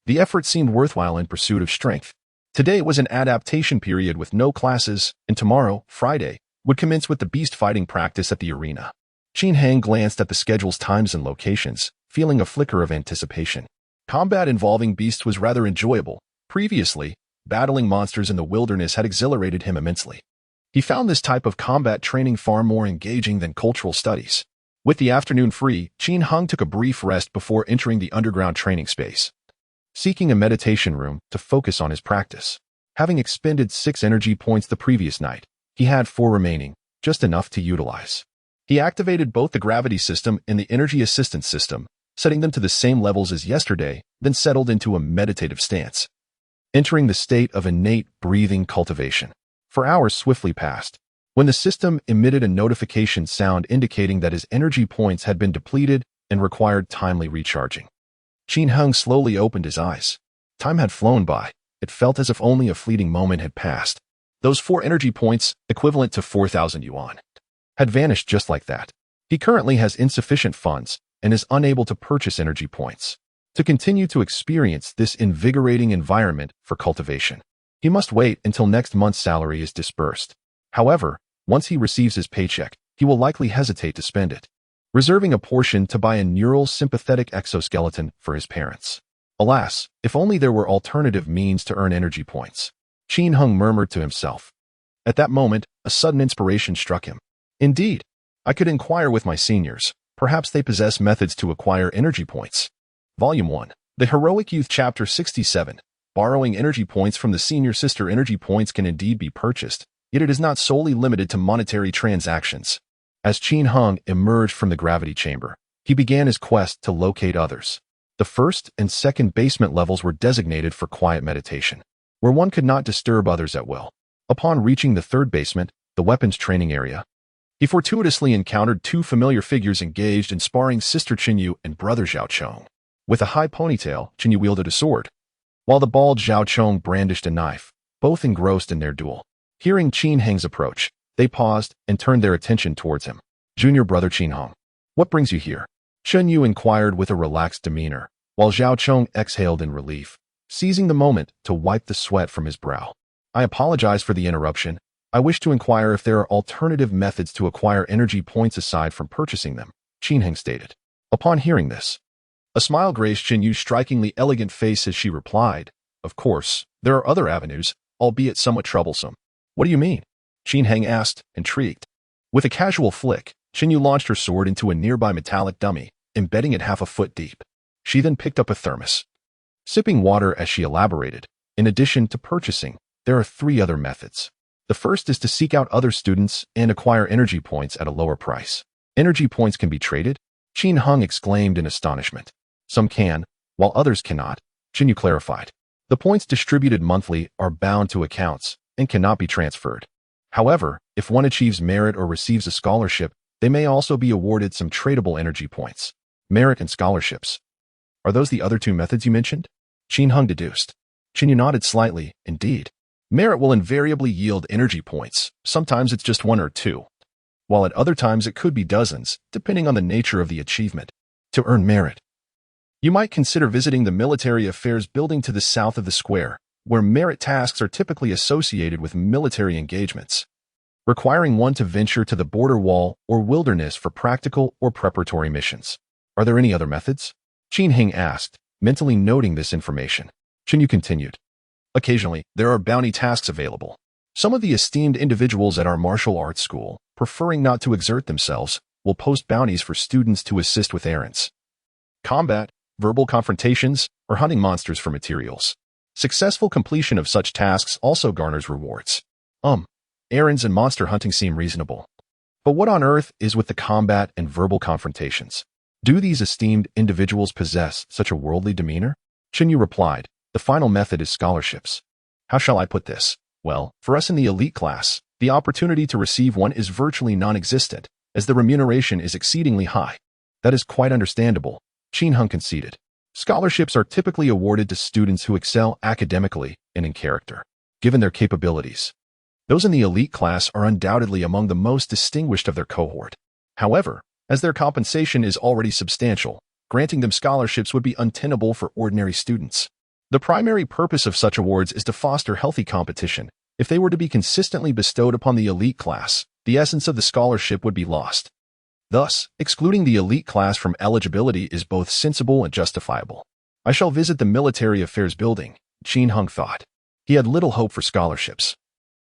The effort seemed worthwhile in pursuit of strength. Today was an adaptation period with no classes, and tomorrow, Friday, would commence with the beast fighting practice at the arena. Qin Hang glanced at the schedule's times and locations, feeling a flicker of anticipation. Combat involving beasts was rather enjoyable. Previously, battling monsters in the wilderness had exhilarated him immensely. He found this type of combat training far more engaging than cultural studies. With the afternoon free, Qin Hang took a brief rest before entering the underground training space, seeking a meditation room to focus on his practice. Having expended 6 energy points the previous night, he had 4 remaining, just enough to utilize. He activated both the gravity system and the energy assistance system, setting them to the same levels as yesterday, then settled into a meditative stance, entering the state of innate breathing cultivation. For hours swiftly passed, when the system emitted a notification sound indicating that his energy points had been depleted and required timely recharging. Qin Hang slowly opened his eyes. Time had flown by. It felt as if only a fleeting moment had passed. Those 4 energy points, equivalent to 4,000 yuan, had vanished just like that. He currently has insufficient funds and is unable to purchase energy points to continue to experience this invigorating environment for cultivation. He must wait until next month's salary is disbursed. However, once he receives his paycheck, he will likely hesitate to spend it, reserving a portion to buy a neural sympathetic exoskeleton for his parents. Alas, if only there were alternative means to earn energy points. Qin Hang murmured to himself. At that moment, a sudden inspiration struck him. Indeed, I could inquire with my seniors. Perhaps they possess methods to acquire energy points. Volume 1. The Heroic Youth Chapter 67. Borrowing energy points from the senior sister. Energy points can indeed be purchased, yet it is not solely limited to monetary transactions. As Qin Hang emerged from the gravity chamber, he began his quest to locate others. The first and second basement levels were designated for quiet meditation, where one could not disturb others at will. Upon reaching the third basement, the weapons training area, he fortuitously encountered 2 familiar figures engaged in sparring, Sister Qinyu and Brother Zhao Chong. With a high ponytail, Qinyu wielded a sword, while the bald Zhao Chong brandished a knife, both engrossed in their duel. Hearing Qin Hang's approach, they paused and turned their attention towards him. Junior brother Qin Hang, what brings you here? Chen Yu inquired with a relaxed demeanor, while Zhao Chong exhaled in relief, seizing the moment to wipe the sweat from his brow. I apologize for the interruption. I wish to inquire if there are alternative methods to acquire energy points aside from purchasing them, Qin Hang stated. Upon hearing this, a smile graced Chen Yu's strikingly elegant face as she replied, of course, there are other avenues, albeit somewhat troublesome. What do you mean? Qin Hang asked, intrigued. With a casual flick, Chen Yu launched her sword into a nearby metallic dummy, embedding it half a foot deep. She then picked up a thermos, sipping water as she elaborated. In addition to purchasing, there are 3 other methods. The first is to seek out other students and acquire energy points at a lower price. Energy points can be traded? Qin Hang exclaimed in astonishment. Some can, while others cannot, Chen Yu clarified. The points distributed monthly are bound to accounts and cannot be transferred. However, if one achieves merit or receives a scholarship, they may also be awarded some tradable energy points. Merit and scholarships. Are those the other 2 methods you mentioned? Qin Hang deduced. Chen Yu nodded slightly. Indeed. Merit will invariably yield energy points. Sometimes it's just 1 or 2, while at other times it could be dozens, depending on the nature of the achievement. To earn merit, you might consider visiting the military affairs building to the south of the square, where merit tasks are typically associated with military engagements, requiring one to venture to the border wall or wilderness for practical or preparatory missions. Are there any other methods? Qin Hang asked, mentally noting this information. Chen Yu continued. Occasionally, there are bounty tasks available. Some of the esteemed individuals at our martial arts school, preferring not to exert themselves, will post bounties for students to assist with errands, combat, verbal confrontations, or hunting monsters for materials. Successful completion of such tasks also garners rewards. Errands and monster hunting seem reasonable. But what on earth is with the combat and verbal confrontations? Do these esteemed individuals possess such a worldly demeanor? Chen Yu replied, the final method is scholarships. How shall I put this? Well, for us in the elite class, the opportunity to receive one is virtually non-existent, as the remuneration is exceedingly high. That is quite understandable, Qin Hang conceded. Scholarships are typically awarded to students who excel academically and in character, given their capabilities. Those in the elite class are undoubtedly among the most distinguished of their cohort. However, as their compensation is already substantial, granting them scholarships would be untenable for ordinary students. The primary purpose of such awards is to foster healthy competition. If they were to be consistently bestowed upon the elite class, the essence of the scholarship would be lost. Thus, excluding the elite class from eligibility is both sensible and justifiable. I shall visit the military affairs building, Qin Hung thought. He had little hope for scholarships,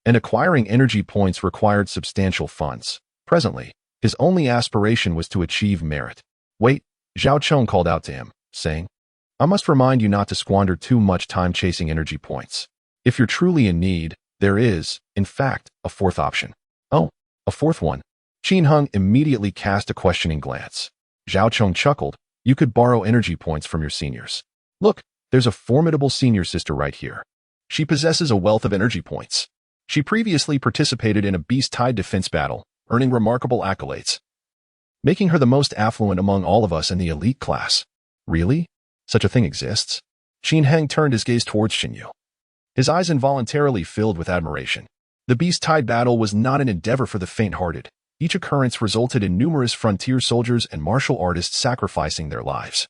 and acquiring energy points required substantial funds. Presently, his only aspiration was to achieve merit. Wait, Zhao Cheng called out to him, saying, I must remind you not to squander too much time chasing energy points. If you're truly in need, there is, in fact, a fourth option. Oh, a fourth one? Qin Hung immediately cast a questioning glance. Zhao Cheng chuckled. You could borrow energy points from your seniors. Look, there's a formidable senior sister right here. She possesses a wealth of energy points. She previously participated in a beast-tied defense battle, earning remarkable accolades, making her the most affluent among all of us in the elite class. Really? Such a thing exists? Qin Hang turned his gaze towards Xinyu. His eyes involuntarily filled with admiration. The beast-tied battle was not an endeavor for the faint-hearted. Each occurrence resulted in numerous frontier soldiers and martial artists sacrificing their lives,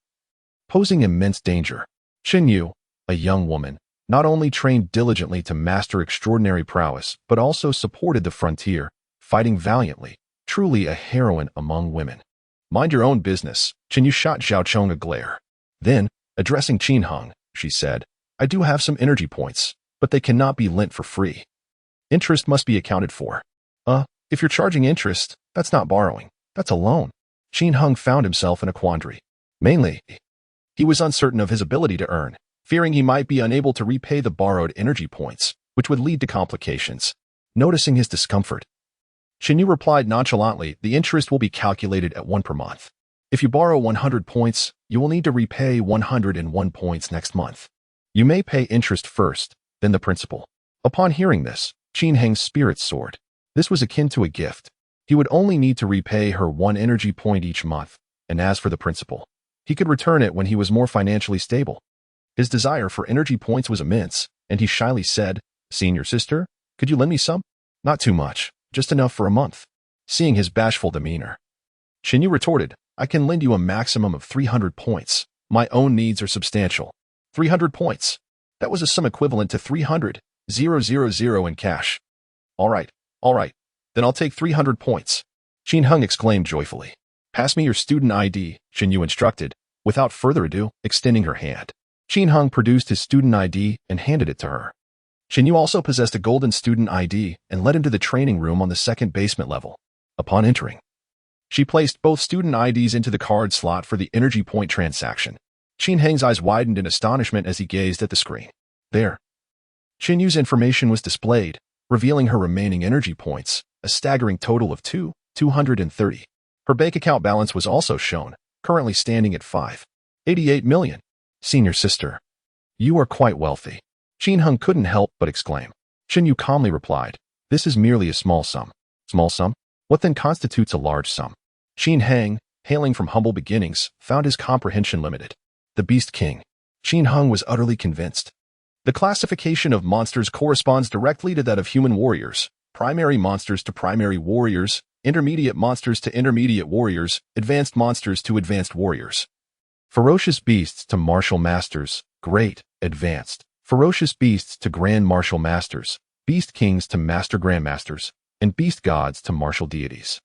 posing immense danger. Xinyu, a young woman, not only trained diligently to master extraordinary prowess, but also supported the frontier, fighting valiantly, truly a heroine among women. Mind your own business, Xinyu shot Zhao Cheng a glare. Then, addressing Qin Hung, she said, I do have some energy points, but they cannot be lent for free. Interest must be accounted for. If you're charging interest, that's not borrowing, that's a loan. Qin Hung found himself in a quandary. Mainly, he was uncertain of his ability to earn, fearing he might be unable to repay the borrowed energy points, which would lead to complications. Noticing his discomfort, Xinyu replied nonchalantly, the interest will be calculated at 1 per month. If you borrow 100 points, you will need to repay 101 points next month. You may pay interest first, then the principal. Upon hearing this, Qin Hang's spirits soared. This was akin to a gift. He would only need to repay her 1 energy point each month, and as for the principal, he could return it when he was more financially stable. His desire for energy points was immense, and he shyly said, Senior sister, could you lend me some? Not too much, just enough for a month. Seeing his bashful demeanor, Xinyu retorted, I can lend you a maximum of 300 points. My own needs are substantial. 300 points. That was a sum equivalent to 300,000 in cash. All right, then I'll take 300 points. Qin Hung exclaimed joyfully. Pass me your student ID, Xinyu instructed, without further ado, extending her hand. Qin Hung produced his student ID and handed it to her. Xinyu also possessed a golden student ID and led him to the training room on the second basement level. Upon entering, she placed both student IDs into the card slot for the energy point transaction. Qin Hang's eyes widened in astonishment as he gazed at the screen. There, Xinyu's information was displayed, revealing her remaining energy points, a staggering total of 230. Her bank account balance was also shown, currently standing at 588 million. Senior sister, you are quite wealthy. Qin Hung couldn't help but exclaim. Xinyu calmly replied, this is merely a small sum. Small sum? What then constitutes a large sum? Qin Hang, hailing from humble beginnings, found his comprehension limited. The Beast King. Qin Hung was utterly convinced. The classification of monsters corresponds directly to that of human warriors. Primary monsters to primary warriors, intermediate monsters to intermediate warriors, advanced monsters to advanced warriors. Ferocious beasts to martial masters, great, advanced. Ferocious beasts to grand martial masters, beast kings to master grandmasters, and beast gods to martial deities.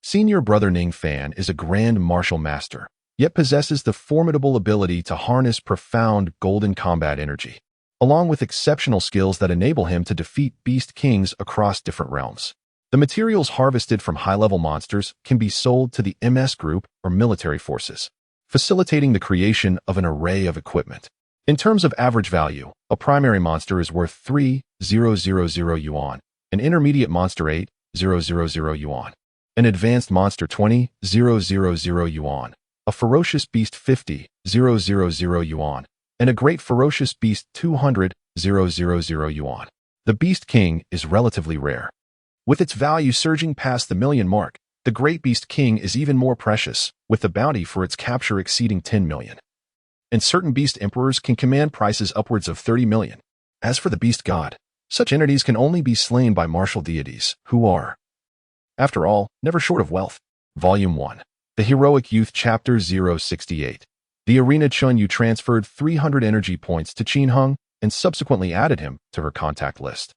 Senior Brother Ning Fan is a grand martial master, yet possesses the formidable ability to harness profound golden combat energy, along with exceptional skills that enable him to defeat beast kings across different realms. The materials harvested from high-level monsters can be sold to the MS group or military forces, facilitating the creation of an array of equipment. In terms of average value, a primary monster is worth 3,000 yuan, an intermediate monster 8,000 yuan, an advanced monster 20,000 yuan, a ferocious beast 50,000 yuan, and a great ferocious beast 200,000 yuan. The Beast King is relatively rare. With its value surging past the million mark, the Great Beast King is even more precious, with the bounty for its capture exceeding 10 million. And certain beast emperors can command prices upwards of 30 million. As for the beast god, such entities can only be slain by martial deities, who are, after all, never short of wealth. Volume 1. The Heroic Youth Chapter 068. The arena Chunyu transferred 300 energy points to Qin Heng and subsequently added him to her contact list,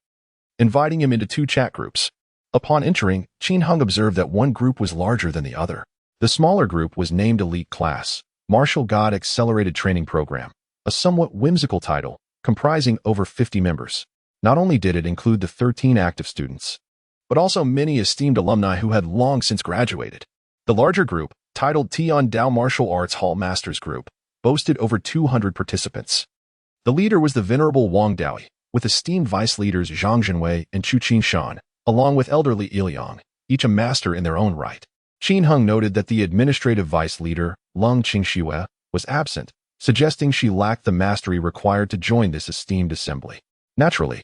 inviting him into 2 chat groups. Upon entering, Qin Heng observed that one group was larger than the other. The smaller group was named Elite Class, Martial God Accelerated Training Program, a somewhat whimsical title, comprising over 50 members. Not only did it include the 13 active students, but also many esteemed alumni who had long since graduated. The larger group, titled Tian Dao Martial Arts Hall Masters Group, boasted over 200 participants. The leader was the venerable Wang Daoyi, with esteemed vice leaders Zhang Zhenwei and Chu Qingshan, along with elderly Iliang, each a master in their own right. Qin Heng noted that the administrative vice leader, Lung Qingxue, was absent, suggesting she lacked the mastery required to join this esteemed assembly. Naturally,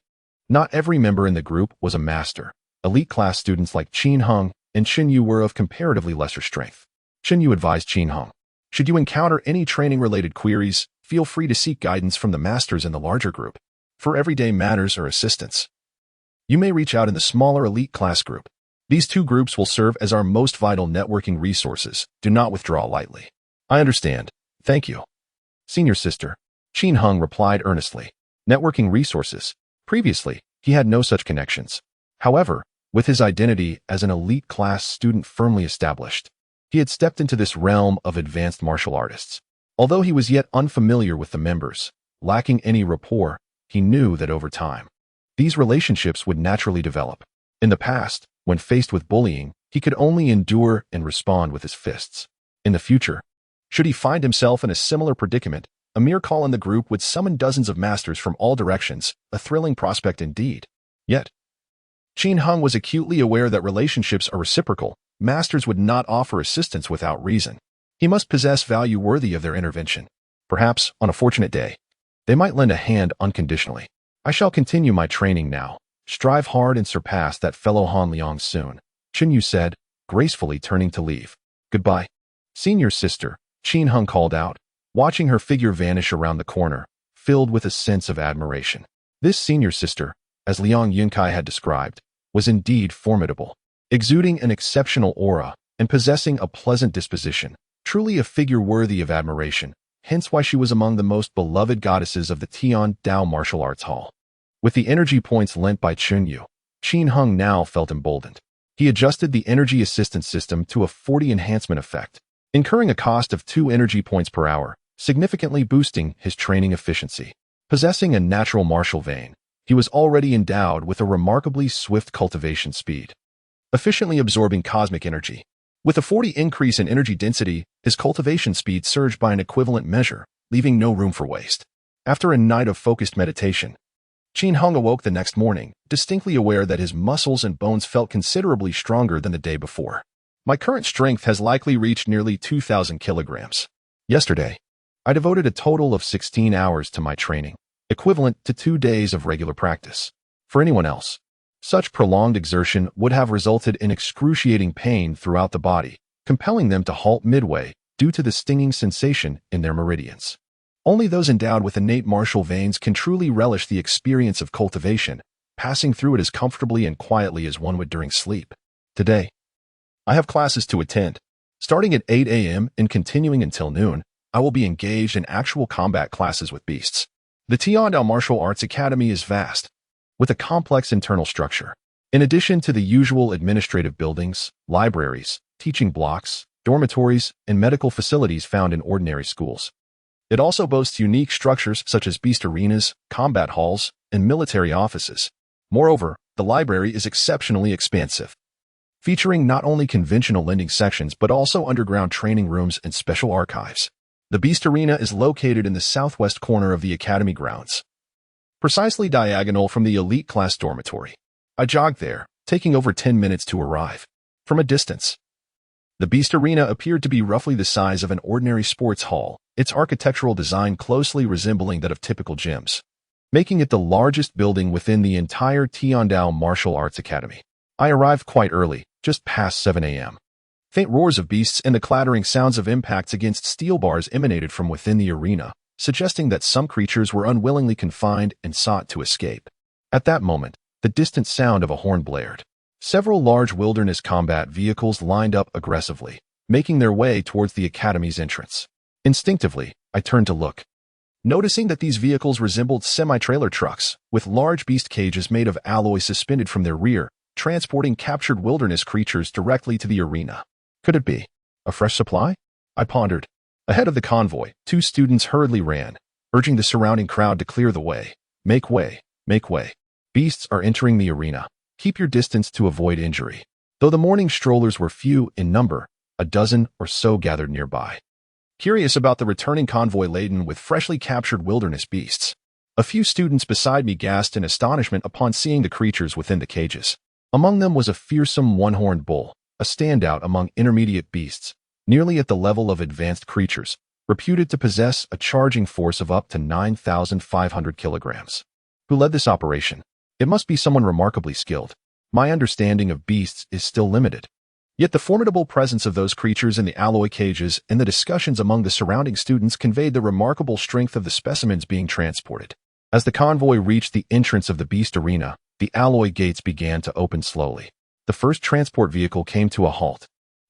not every member in the group was a master. Elite class students like Qin Heng and Qin Yu were of comparatively lesser strength. Qin Yu advised Qin Heng, should you encounter any training-related queries, feel free to seek guidance from the masters in the larger group. For everyday matters or assistance, you may reach out in the smaller elite class group. These 2 groups will serve as our most vital networking resources. Do not withdraw lightly. I understand. Thank you. Senior sister, Qin Heng replied earnestly. Networking resources. Previously, he had no such connections. However, with his identity as an elite class student firmly established, he had stepped into this realm of advanced martial artists. Although he was yet unfamiliar with the members, lacking any rapport, he knew that over time, these relationships would naturally develop. In the past, when faced with bullying, he could only endure and respond with his fists. In the future, should he find himself in a similar predicament, a mere call in the group would summon dozens of masters from all directions, a thrilling prospect indeed. Yet, Qin Heng was acutely aware that relationships are reciprocal. Masters would not offer assistance without reason. He must possess value worthy of their intervention. Perhaps, on a fortunate day, they might lend a hand unconditionally. I shall continue my training now. Strive hard and surpass that fellow Han Liang soon, Qin Yu said, gracefully turning to leave. Goodbye. Senior sister, Qin Heng called out, watching her figure vanish around the corner, filled with a sense of admiration. This senior sister, as Liang Yunkai had described, was indeed formidable, exuding an exceptional aura and possessing a pleasant disposition, truly a figure worthy of admiration, hence why she was among the most beloved goddesses of the Tian Dao Martial Arts Hall. With the energy points lent by Qin Yu, Qin Heng now felt emboldened. He adjusted the energy assistance system to a 40 enhancement effect, incurring a cost of 2 energy points per hour, significantly boosting his training efficiency. Possessing a natural martial vein, he was already endowed with a remarkably swift cultivation speed, efficiently absorbing cosmic energy. With a 40 increase in energy density, his cultivation speed surged by an equivalent measure, leaving no room for waste. After a night of focused meditation, Qin Heng awoke the next morning, distinctly aware that his muscles and bones felt considerably stronger than the day before. My current strength has likely reached nearly 2,000 kilograms. Yesterday, I devoted a total of 16 hours to my training, equivalent to 2 days of regular practice. For anyone else, such prolonged exertion would have resulted in excruciating pain throughout the body, compelling them to halt midway due to the stinging sensation in their meridians. Only those endowed with innate martial veins can truly relish the experience of cultivation, passing through it as comfortably and quietly as one would during sleep. Today, I have classes to attend. Starting at 8 a.m. and continuing until noon, I will be engaged in actual combat classes with beasts. The Tiandao Martial Arts Academy is vast, with a complex internal structure. In addition to the usual administrative buildings, libraries, teaching blocks, dormitories, and medical facilities found in ordinary schools, it also boasts unique structures such as beast arenas, combat halls, and military offices. Moreover, the library is exceptionally expansive, featuring not only conventional lending sections but also underground training rooms and special archives. The Beast Arena is located in the southwest corner of the Academy grounds, precisely diagonal from the elite class dormitory. I jogged there, taking over 10 minutes to arrive. From a distance, the Beast Arena appeared to be roughly the size of an ordinary sports hall, its architectural design closely resembling that of typical gyms, making it the largest building within the entire Tiandao Martial Arts Academy. I arrived quite early, just past 7 a.m. Faint roars of beasts and the clattering sounds of impacts against steel bars emanated from within the arena, suggesting that some creatures were unwillingly confined and sought to escape. At that moment, the distant sound of a horn blared. Several large wilderness combat vehicles lined up aggressively, making their way towards the Academy's entrance. Instinctively, I turned to look, noticing that these vehicles resembled semi-trailer trucks, with large beast cages made of alloy suspended from their rear, transporting captured wilderness creatures directly to the arena. Could it be a fresh supply? I pondered. Ahead of the convoy, two students hurriedly ran, urging the surrounding crowd to clear the way. Make way, make way. Beasts are entering the arena. Keep your distance to avoid injury. Though the morning strollers were few in number, a dozen or so gathered nearby, curious about the returning convoy laden with freshly captured wilderness beasts. A few students beside me gasped in astonishment upon seeing the creatures within the cages. Among them was a fearsome one-horned bull, a standout among intermediate beasts, nearly at the level of advanced creatures, reputed to possess a charging force of up to 9,500 kilograms. Who led this operation? It must be someone remarkably skilled. My understanding of beasts is still limited. Yet the formidable presence of those creatures in the alloy cages and the discussions among the surrounding students conveyed the remarkable strength of the specimens being transported. As the convoy reached the entrance of the beast arena, the alloy gates began to open slowly. The first transport vehicle came to a halt,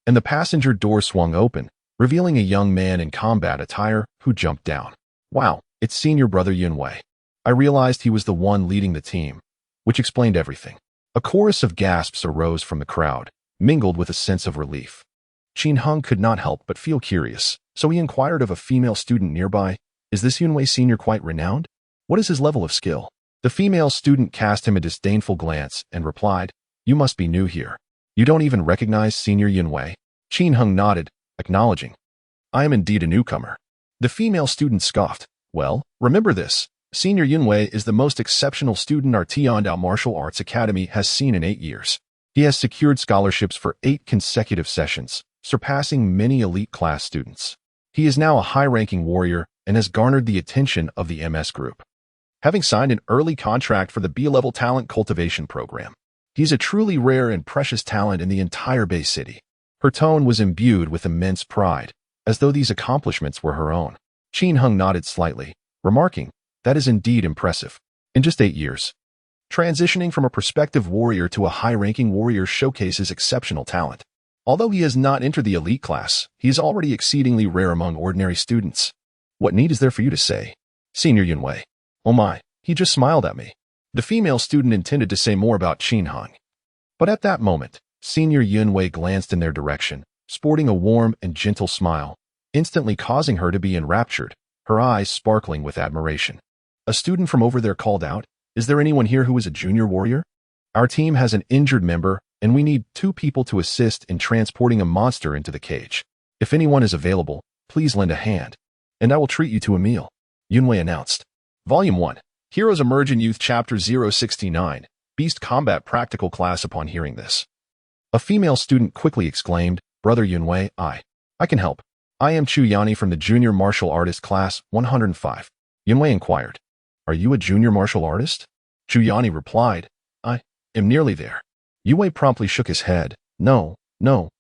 and the passenger door swung open, revealing a young man in combat attire who jumped down. Wow, it's senior brother Yunwei. I realized he was the one leading the team, which explained everything. A chorus of gasps arose from the crowd, mingled with a sense of relief. Qin Hung could not help but feel curious, so he inquired of a female student nearby, "Is this Yunwei senior quite renowned? What is his level of skill?" The female student cast him a disdainful glance and replied, "You must be new here. You don't even recognize senior Yunwei?" Qin Hung nodded, acknowledging, "I am indeed a newcomer." The female student scoffed, "Well, remember this. Senior Yunwei is the most exceptional student our Tiandao Martial Arts Academy has seen in 8 years. He has secured scholarships for 8 consecutive sessions, surpassing many elite class students. He is now a high-ranking warrior and has garnered the attention of the MS group, having signed an early contract for the B-level talent cultivation program. He's a truly rare and precious talent in the entire Bay City." Her tone was imbued with immense pride, as though these accomplishments were her own. Qin Hung nodded slightly, remarking, "That is indeed impressive. In just 8 years. Transitioning from a prospective warrior to a high-ranking warrior showcases exceptional talent. Although he has not entered the elite class, he is already exceedingly rare among ordinary students. What need is there for you to say, Senior Yunwei?" "Oh my," he just smiled at me. The female student intended to say more about Qin Hung, but at that moment, Senior Yunwei glanced in their direction, sporting a warm and gentle smile, instantly causing her to be enraptured, her eyes sparkling with admiration. A student from over there called out, "Is there anyone here who is a junior warrior? Our team has an injured member, and we need 2 people to assist in transporting a monster into the cage. If anyone is available, please lend a hand, and I will treat you to a meal," Yunwei announced. Volume 1, Heroes Emerge in Youth Chapter 069, Beast Combat Practical Class. Upon hearing this, a female student quickly exclaimed, "Brother Yunwei, I can help. I am Chu Yani from the Junior Martial Artist Class 105. Yunwei inquired, "Are you a junior martial artist?" Chu Yani replied, "I am nearly there." Yunwei promptly shook his head. No,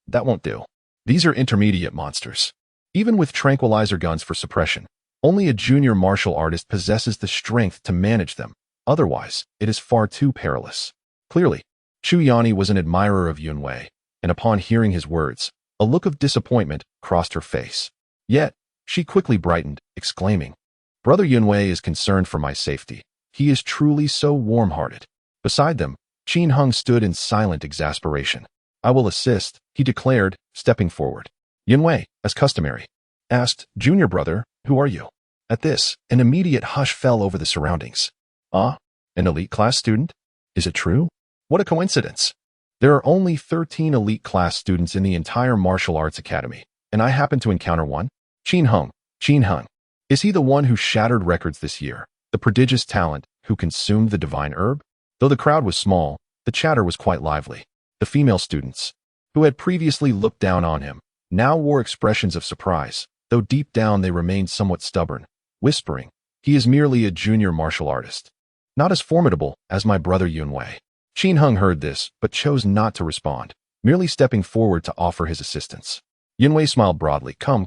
that won't do. These are intermediate monsters. Even with tranquilizer guns for suppression, only a junior martial artist possesses the strength to manage them. Otherwise, it is far too perilous." Clearly, Chu Yani was an admirer of Yunwei, and upon hearing his words, a look of disappointment crossed her face. Yet, she quickly brightened, exclaiming, "Brother Yunwei is concerned for my safety. He is truly so warm-hearted." Beside them, Qin Hung stood in silent exasperation. "I will assist," he declared, stepping forward. Yunwei, as customary, asked, "Junior brother, who are you?" At this, an immediate hush fell over the surroundings. "Ah, an elite class student? Is it true? What a coincidence. There are only 13 elite class students in the entire Martial Arts Academy, and I happen to encounter one. Qin Hung. Is he the one who shattered records this year, the prodigious talent who consumed the divine herb?" Though the crowd was small, the chatter was quite lively. The female students, who had previously looked down on him, now wore expressions of surprise, though deep down they remained somewhat stubborn, whispering, "He is merely a junior martial artist. Not as formidable as my brother Yunwei." Qin Hung heard this, but chose not to respond, merely stepping forward to offer his assistance. Yunwei smiled broadly. Come.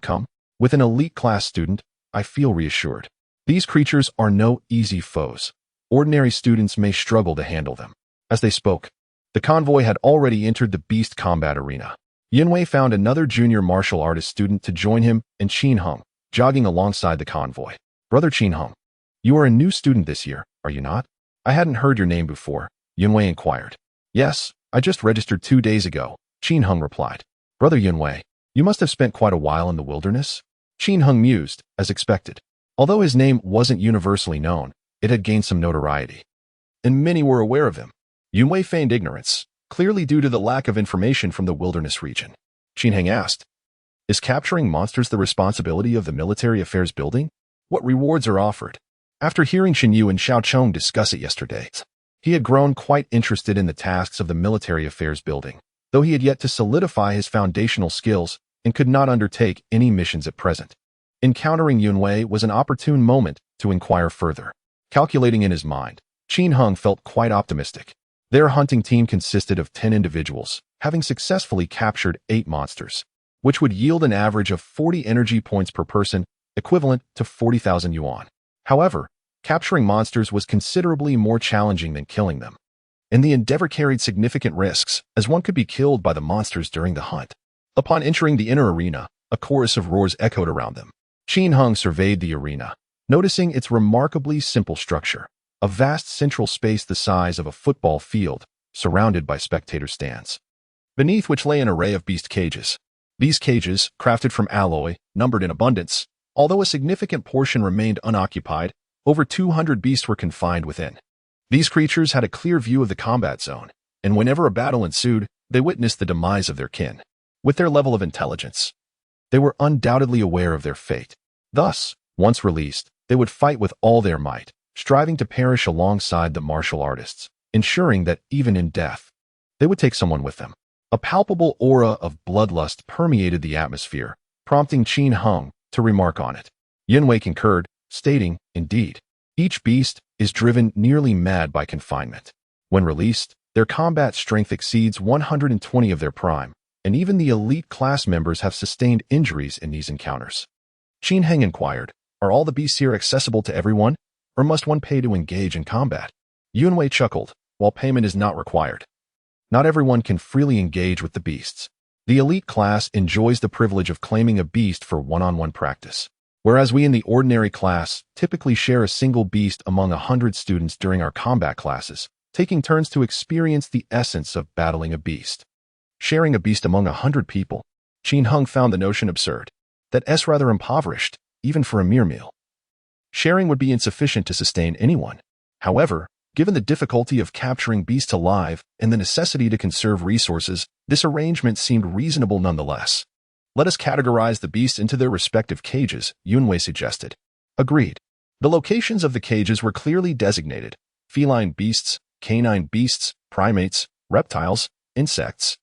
With an elite class student, I feel reassured. These creatures are no easy foes. Ordinary students may struggle to handle them." As they spoke, the convoy had already entered the beast combat arena. Yunwei found another junior martial artist student to join him, and Qin Hung, jogging alongside the convoy. Brother Qin Hung, you are a new student this year, are you not? I hadn't heard your name before, Yunwei inquired. Yes, I just registered 2 days ago, Qin Hung replied. Brother Yunwei, you must have spent quite a while in the wilderness? Qin Hung mused, as expected. Although his name wasn't universally known, it had gained some notoriety, and many were aware of him. Yunwei feigned ignorance, clearly due to the lack of information from the wilderness region. Qin Hung asked, Is capturing monsters the responsibility of the military affairs building? What rewards are offered? After hearing Shen Yu and Xiao Chong discuss it yesterday, he had grown quite interested in the tasks of the military affairs building, though he had yet to solidify his foundational skills and could not undertake any missions at present. Encountering Yunwei was an opportune moment to inquire further. Calculating in his mind, Qin Hung felt quite optimistic. Their hunting team consisted of 10 individuals, having successfully captured 8 monsters, which would yield an average of 40 energy points per person, equivalent to 40,000 yuan. However, capturing monsters was considerably more challenging than killing them, and the endeavor carried significant risks, as one could be killed by the monsters during the hunt. Upon entering the inner arena, a chorus of roars echoed around them. Qin Hung surveyed the arena, noticing its remarkably simple structure. A vast central space the size of a football field, surrounded by spectator stands, beneath which lay an array of beast cages. These cages, crafted from alloy, numbered in abundance. Although a significant portion remained unoccupied, over 200 beasts were confined within. These creatures had a clear view of the combat zone, and whenever a battle ensued, they witnessed the demise of their kin. With their level of intelligence, they were undoubtedly aware of their fate. Thus, once released, they would fight with all their might, striving to perish alongside the martial artists, ensuring that even in death, they would take someone with them. A palpable aura of bloodlust permeated the atmosphere, prompting Qin Hung to remark on it. Yunwei concurred, stating, Indeed, each beast is driven nearly mad by confinement. When released, their combat strength exceeds 120 of their prime, and even the elite class members have sustained injuries in these encounters. Qin Hung inquired, Are all the beasts here accessible to everyone? Or must one pay to engage in combat? Yunwei chuckled, while payment is not required. Not everyone can freely engage with the beasts. The elite class enjoys the privilege of claiming a beast for one-on-one practice, whereas we in the ordinary class typically share a single beast among 100 students during our combat classes, taking turns to experience the essence of battling a beast. Sharing a beast among 100 people, Qin Hung found the notion absurd. That's rather impoverished, even for a mere meal. Sharing would be insufficient to sustain anyone. However, given the difficulty of capturing beasts alive and the necessity to conserve resources, this arrangement seemed reasonable nonetheless. Let us categorize the beasts into their respective cages, Yunwei suggested. Agreed. The locations of the cages were clearly designated: feline beasts, canine beasts, primates, reptiles, insects,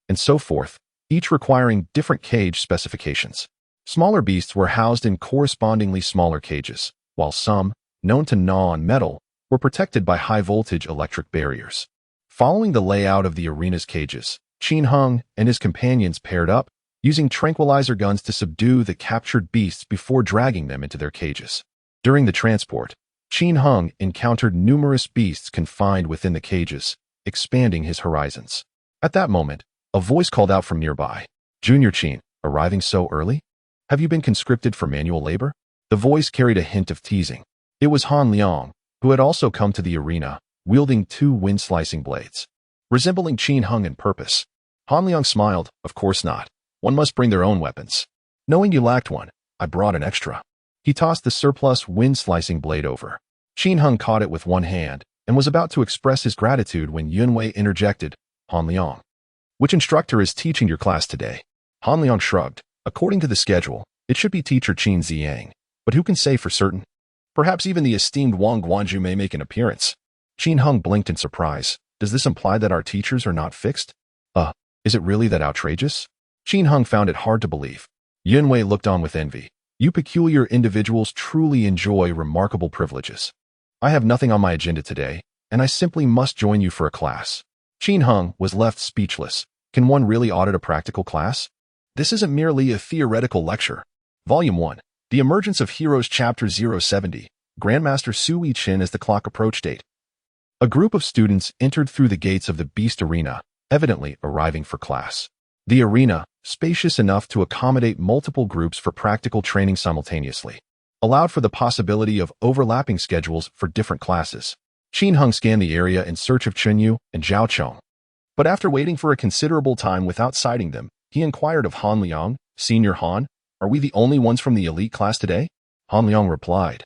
and so forth, each requiring different cage specifications. Smaller beasts were housed in correspondingly smaller cages, while some, known to gnaw on metal, were protected by high-voltage electric barriers. Following the layout of the arena's cages, Qin Hung and his companions paired up, using tranquilizer guns to subdue the captured beasts before dragging them into their cages. During the transport, Qin Hung encountered numerous beasts confined within the cages, expanding his horizons. At that moment, a voice called out from nearby, Junior Qin, arriving so early? Have you been conscripted for manual labor? The voice carried a hint of teasing. It was Han Liang, who had also come to the arena, wielding 2 wind-slicing blades. Resembling Qin Hung in purpose, Han Liang smiled, Of course not. One must bring their own weapons. Knowing you lacked one, I brought an extra. He tossed the surplus wind-slicing blade over. Qin Hung caught it with one hand and was about to express his gratitude when Yunwei interjected, Han Liang. Which instructor is teaching your class today? Han Liang shrugged. According to the schedule, it should be teacher Qin Ziyang, but who can say for certain? Perhaps even the esteemed Wang Guanju may make an appearance. Qin Hung blinked in surprise. Does this imply that our teachers are not fixed? Is it really that outrageous? Qin Hung found it hard to believe. Yunwei looked on with envy. You peculiar individuals truly enjoy remarkable privileges. I have nothing on my agenda today, and I simply must join you for a class. Qin Hung was left speechless. Can one really audit a practical class? This isn't merely a theoretical lecture. Volume 1. The Emergence of Heroes Chapter 070. Grandmaster Sui Chin as the clock approached 8. A group of students entered through the gates of the Beast Arena, evidently arriving for class. The arena, spacious enough to accommodate multiple groups for practical training simultaneously, allowed for the possibility of overlapping schedules for different classes. Qin Heng scanned the area in search of Chenyu and Zhao Chong. But after waiting for a considerable time without sighting them, he inquired of Han Liang, "Senior Han, are we the only ones from the elite class today?" Han Liang replied,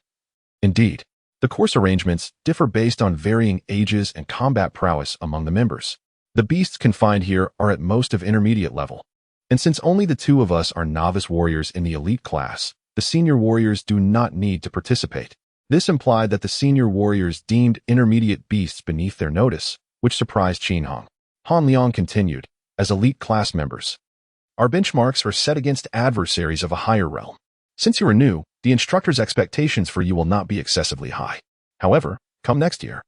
"Indeed. The course arrangements differ based on varying ages and combat prowess among the members. The beasts confined here are at most of intermediate level. And since only the two of us are novice warriors in the elite class, the senior warriors do not need to participate." This implied that the senior warriors deemed intermediate beasts beneath their notice, which surprised Qin Heng. Han Liang continued, "As elite class members, our benchmarks are set against adversaries of a higher realm. Since you are new, the instructor's expectations for you will not be excessively high. However, come next year,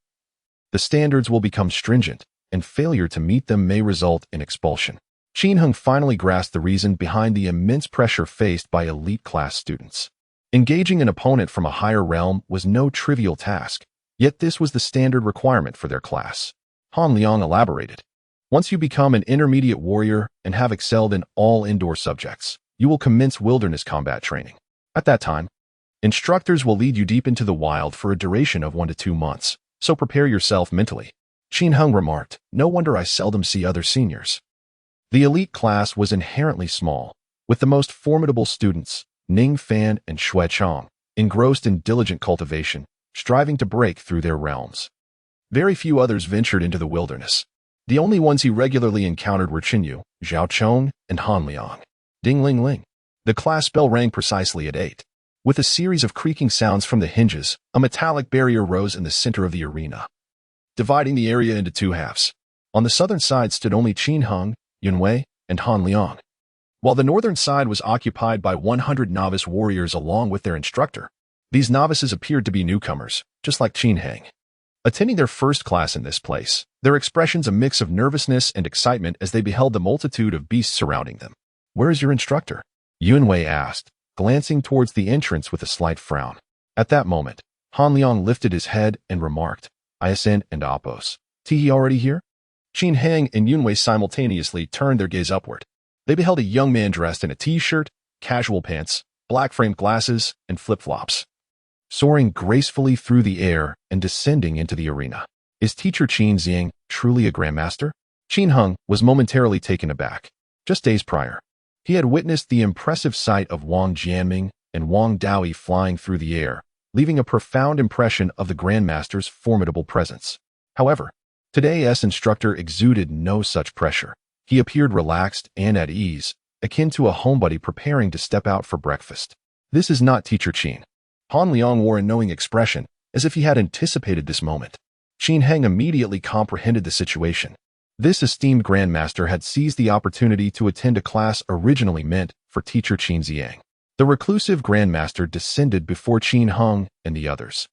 the standards will become stringent, and failure to meet them may result in expulsion." Qin Heng finally grasped the reason behind the immense pressure faced by elite class students. Engaging an opponent from a higher realm was no trivial task, yet this was the standard requirement for their class. Han Liang elaborated, "Once you become an intermediate warrior and have excelled in all indoor subjects, you will commence wilderness combat training. At that time, instructors will lead you deep into the wild for a duration of 1 to 2 months, so prepare yourself mentally." Qin Heng remarked, "No wonder I seldom see other seniors." The elite class was inherently small, with the most formidable students, Ning Fan and Xue Chong, engrossed in diligent cultivation, striving to break through their realms. Very few others ventured into the wilderness. The only ones he regularly encountered were Chenyu, Zhao Chong, and Han Liang. Ding ling ling. The class bell rang precisely at 8. With a series of creaking sounds from the hinges, a metallic barrier rose in the center of the arena, dividing the area into 2 halves. On the southern side stood only Qin Heng, Yunwei, and Han Liang, while the northern side was occupied by 100 novice warriors along with their instructor. These novices appeared to be newcomers, just like Qin Heng. Attending their first class in this place, their expressions a mix of nervousness and excitement as they beheld the multitude of beasts surrounding them. "Where is your instructor?" Yunwei asked, glancing towards the entrance with a slight frown. At that moment, Han Liang lifted his head and remarked, "Arisen and Apos. He already here?" Qin Heng and Yunwei simultaneously turned their gaze upward. They beheld a young man dressed in a t-shirt, casual pants, black-framed glasses, and flip-flops, soaring gracefully through the air and descending into the arena. Is teacher Qin Xiang truly a grandmaster? Qin Heng was momentarily taken aback. Just days prior, he had witnessed the impressive sight of Wang Jianming and Wang Daoyi flying through the air, leaving a profound impression of the grandmaster's formidable presence. However, today's instructor exuded no such pressure. He appeared relaxed and at ease, akin to a homebody preparing to step out for breakfast. "This is not teacher Qin." Han Liang wore a knowing expression, as if he had anticipated this moment. Qin Heng immediately comprehended the situation. This esteemed grandmaster had seized the opportunity to attend a class originally meant for teacher Qin Xiang. The reclusive grandmaster descended before Qin Heng and the others,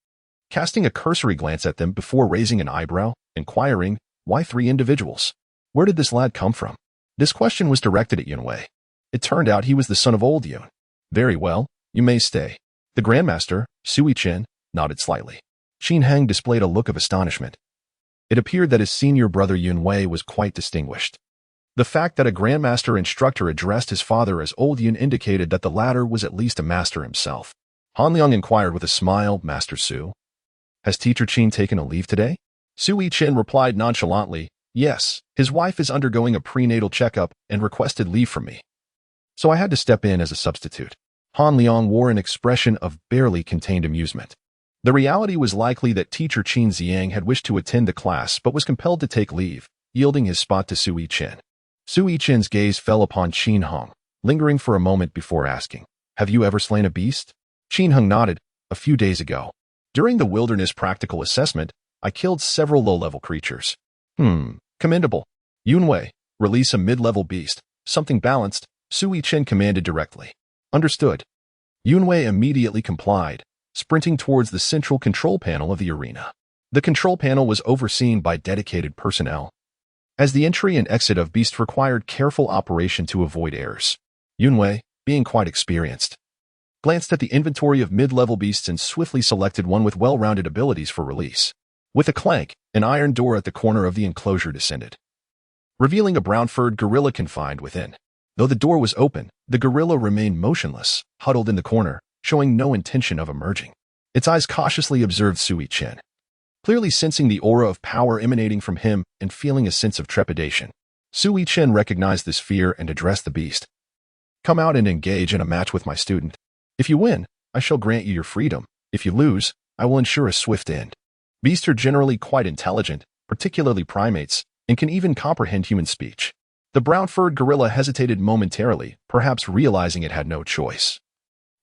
casting a cursory glance at them before raising an eyebrow, inquiring, "Why 3 individuals? Where did this lad come from?" This question was directed at Yunwei. It turned out he was the son of old Yun. "Very well, you may stay." The grandmaster, Sui Chen, nodded slightly. Qin Heng displayed a look of astonishment. It appeared that his senior brother Yunwei was quite distinguished. The fact that a grandmaster instructor addressed his father as old Yun indicated that the latter was at least a master himself. Han Liang inquired with a smile, "Master Su, has teacher Qin taken a leave today?" Sui Chen replied nonchalantly, "Yes, his wife is undergoing a prenatal checkup and requested leave from me, so I had to step in as a substitute." Han Liang wore an expression of barely contained amusement. The reality was likely that teacher Qin Xiang had wished to attend the class but was compelled to take leave, yielding his spot to Sui Chen. Sui Chen's gaze fell upon Qin Heng, lingering for a moment before asking, "Have you ever slain a beast?" Qin Heng nodded. "A few days ago, during the wilderness practical assessment, I killed several low-level creatures." Commendable. Yunwei, release a mid-level beast, something balanced, Sui Chen commanded directly. "Understood." Yunwei immediately complied, sprinting towards the central control panel of the arena. The control panel was overseen by dedicated personnel, as the entry and exit of beasts required careful operation to avoid errors. Yunwei, being quite experienced, glanced at the inventory of mid-level beasts and swiftly selected one with well-rounded abilities for release. With a clank, an iron door at the corner of the enclosure descended, revealing a brown-furred gorilla confined within. Though the door was open, the gorilla remained motionless, huddled in the corner, showing no intention of emerging. Its eyes cautiously observed Sui Chen, clearly sensing the aura of power emanating from him and feeling a sense of trepidation. Sui Chen recognized this fear and addressed the beast. "Come out and engage in a match with my student. If you win, I shall grant you your freedom. If you lose, I will ensure a swift end." Beasts are generally quite intelligent, particularly primates, and can even comprehend human speech. The brown-furred gorilla hesitated momentarily, perhaps realizing it had no choice,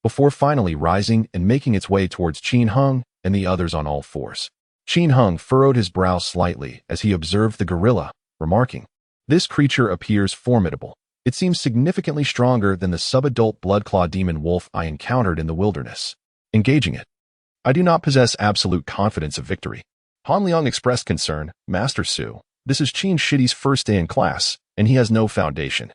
before finally rising and making its way towards Qin Heng and the others on all fours. Qin Heng furrowed his brow slightly as he observed the gorilla, remarking, "This creature appears formidable. It seems significantly stronger than the subadult bloodclaw demon wolf I encountered in the wilderness. Engaging it. I do not possess absolute confidence of victory." Han Liang expressed concern. "Master Su, this is Qin Shidi's first day in class, and he has no foundation.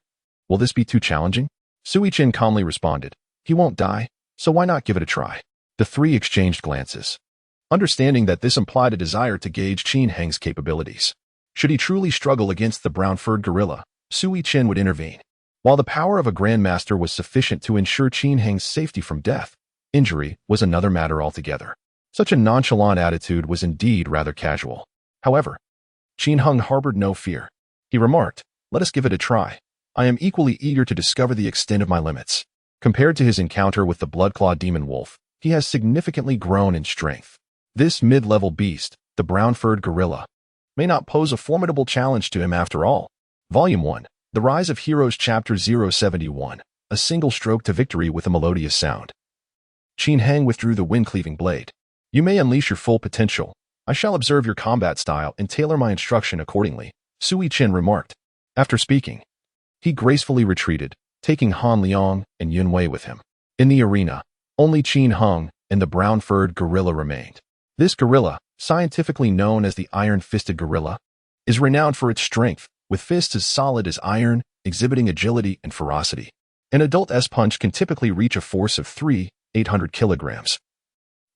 Will this be too challenging?" Sui Chen calmly responded, "He won't die, so why not give it a try?" The three exchanged glances, understanding that this implied a desire to gauge Qin Heng's capabilities. Should he truly struggle against the brown-furred gorilla, Sui Chen would intervene. While the power of a grandmaster was sufficient to ensure Qin Heng's safety from death, injury was another matter altogether. Such a nonchalant attitude was indeed rather casual. However, Qin Heng harbored no fear. He remarked, "Let us give it a try. I am equally eager to discover the extent of my limits." Compared to his encounter with the bloodclaw demon wolf, he has significantly grown in strength. This mid-level beast, the brown-furred gorilla, may not pose a formidable challenge to him after all. Volume 1, The Rise of Heroes, Chapter 071, A Single Stroke to Victory with a Melodious Sound. Qin Heng withdrew the wind-cleaving blade. "You may unleash your full potential. I shall observe your combat style and tailor my instruction accordingly," Sui Chen remarked. After speaking, he gracefully retreated, taking Han Liang and Yun Wei with him. In the arena, only Qin Heng and the brown-furred gorilla remained. This gorilla, scientifically known as the iron-fisted gorilla, is renowned for its strength, with fists as solid as iron, exhibiting agility and ferocity. An adult S-punch can typically reach a force of 3,800 kilograms,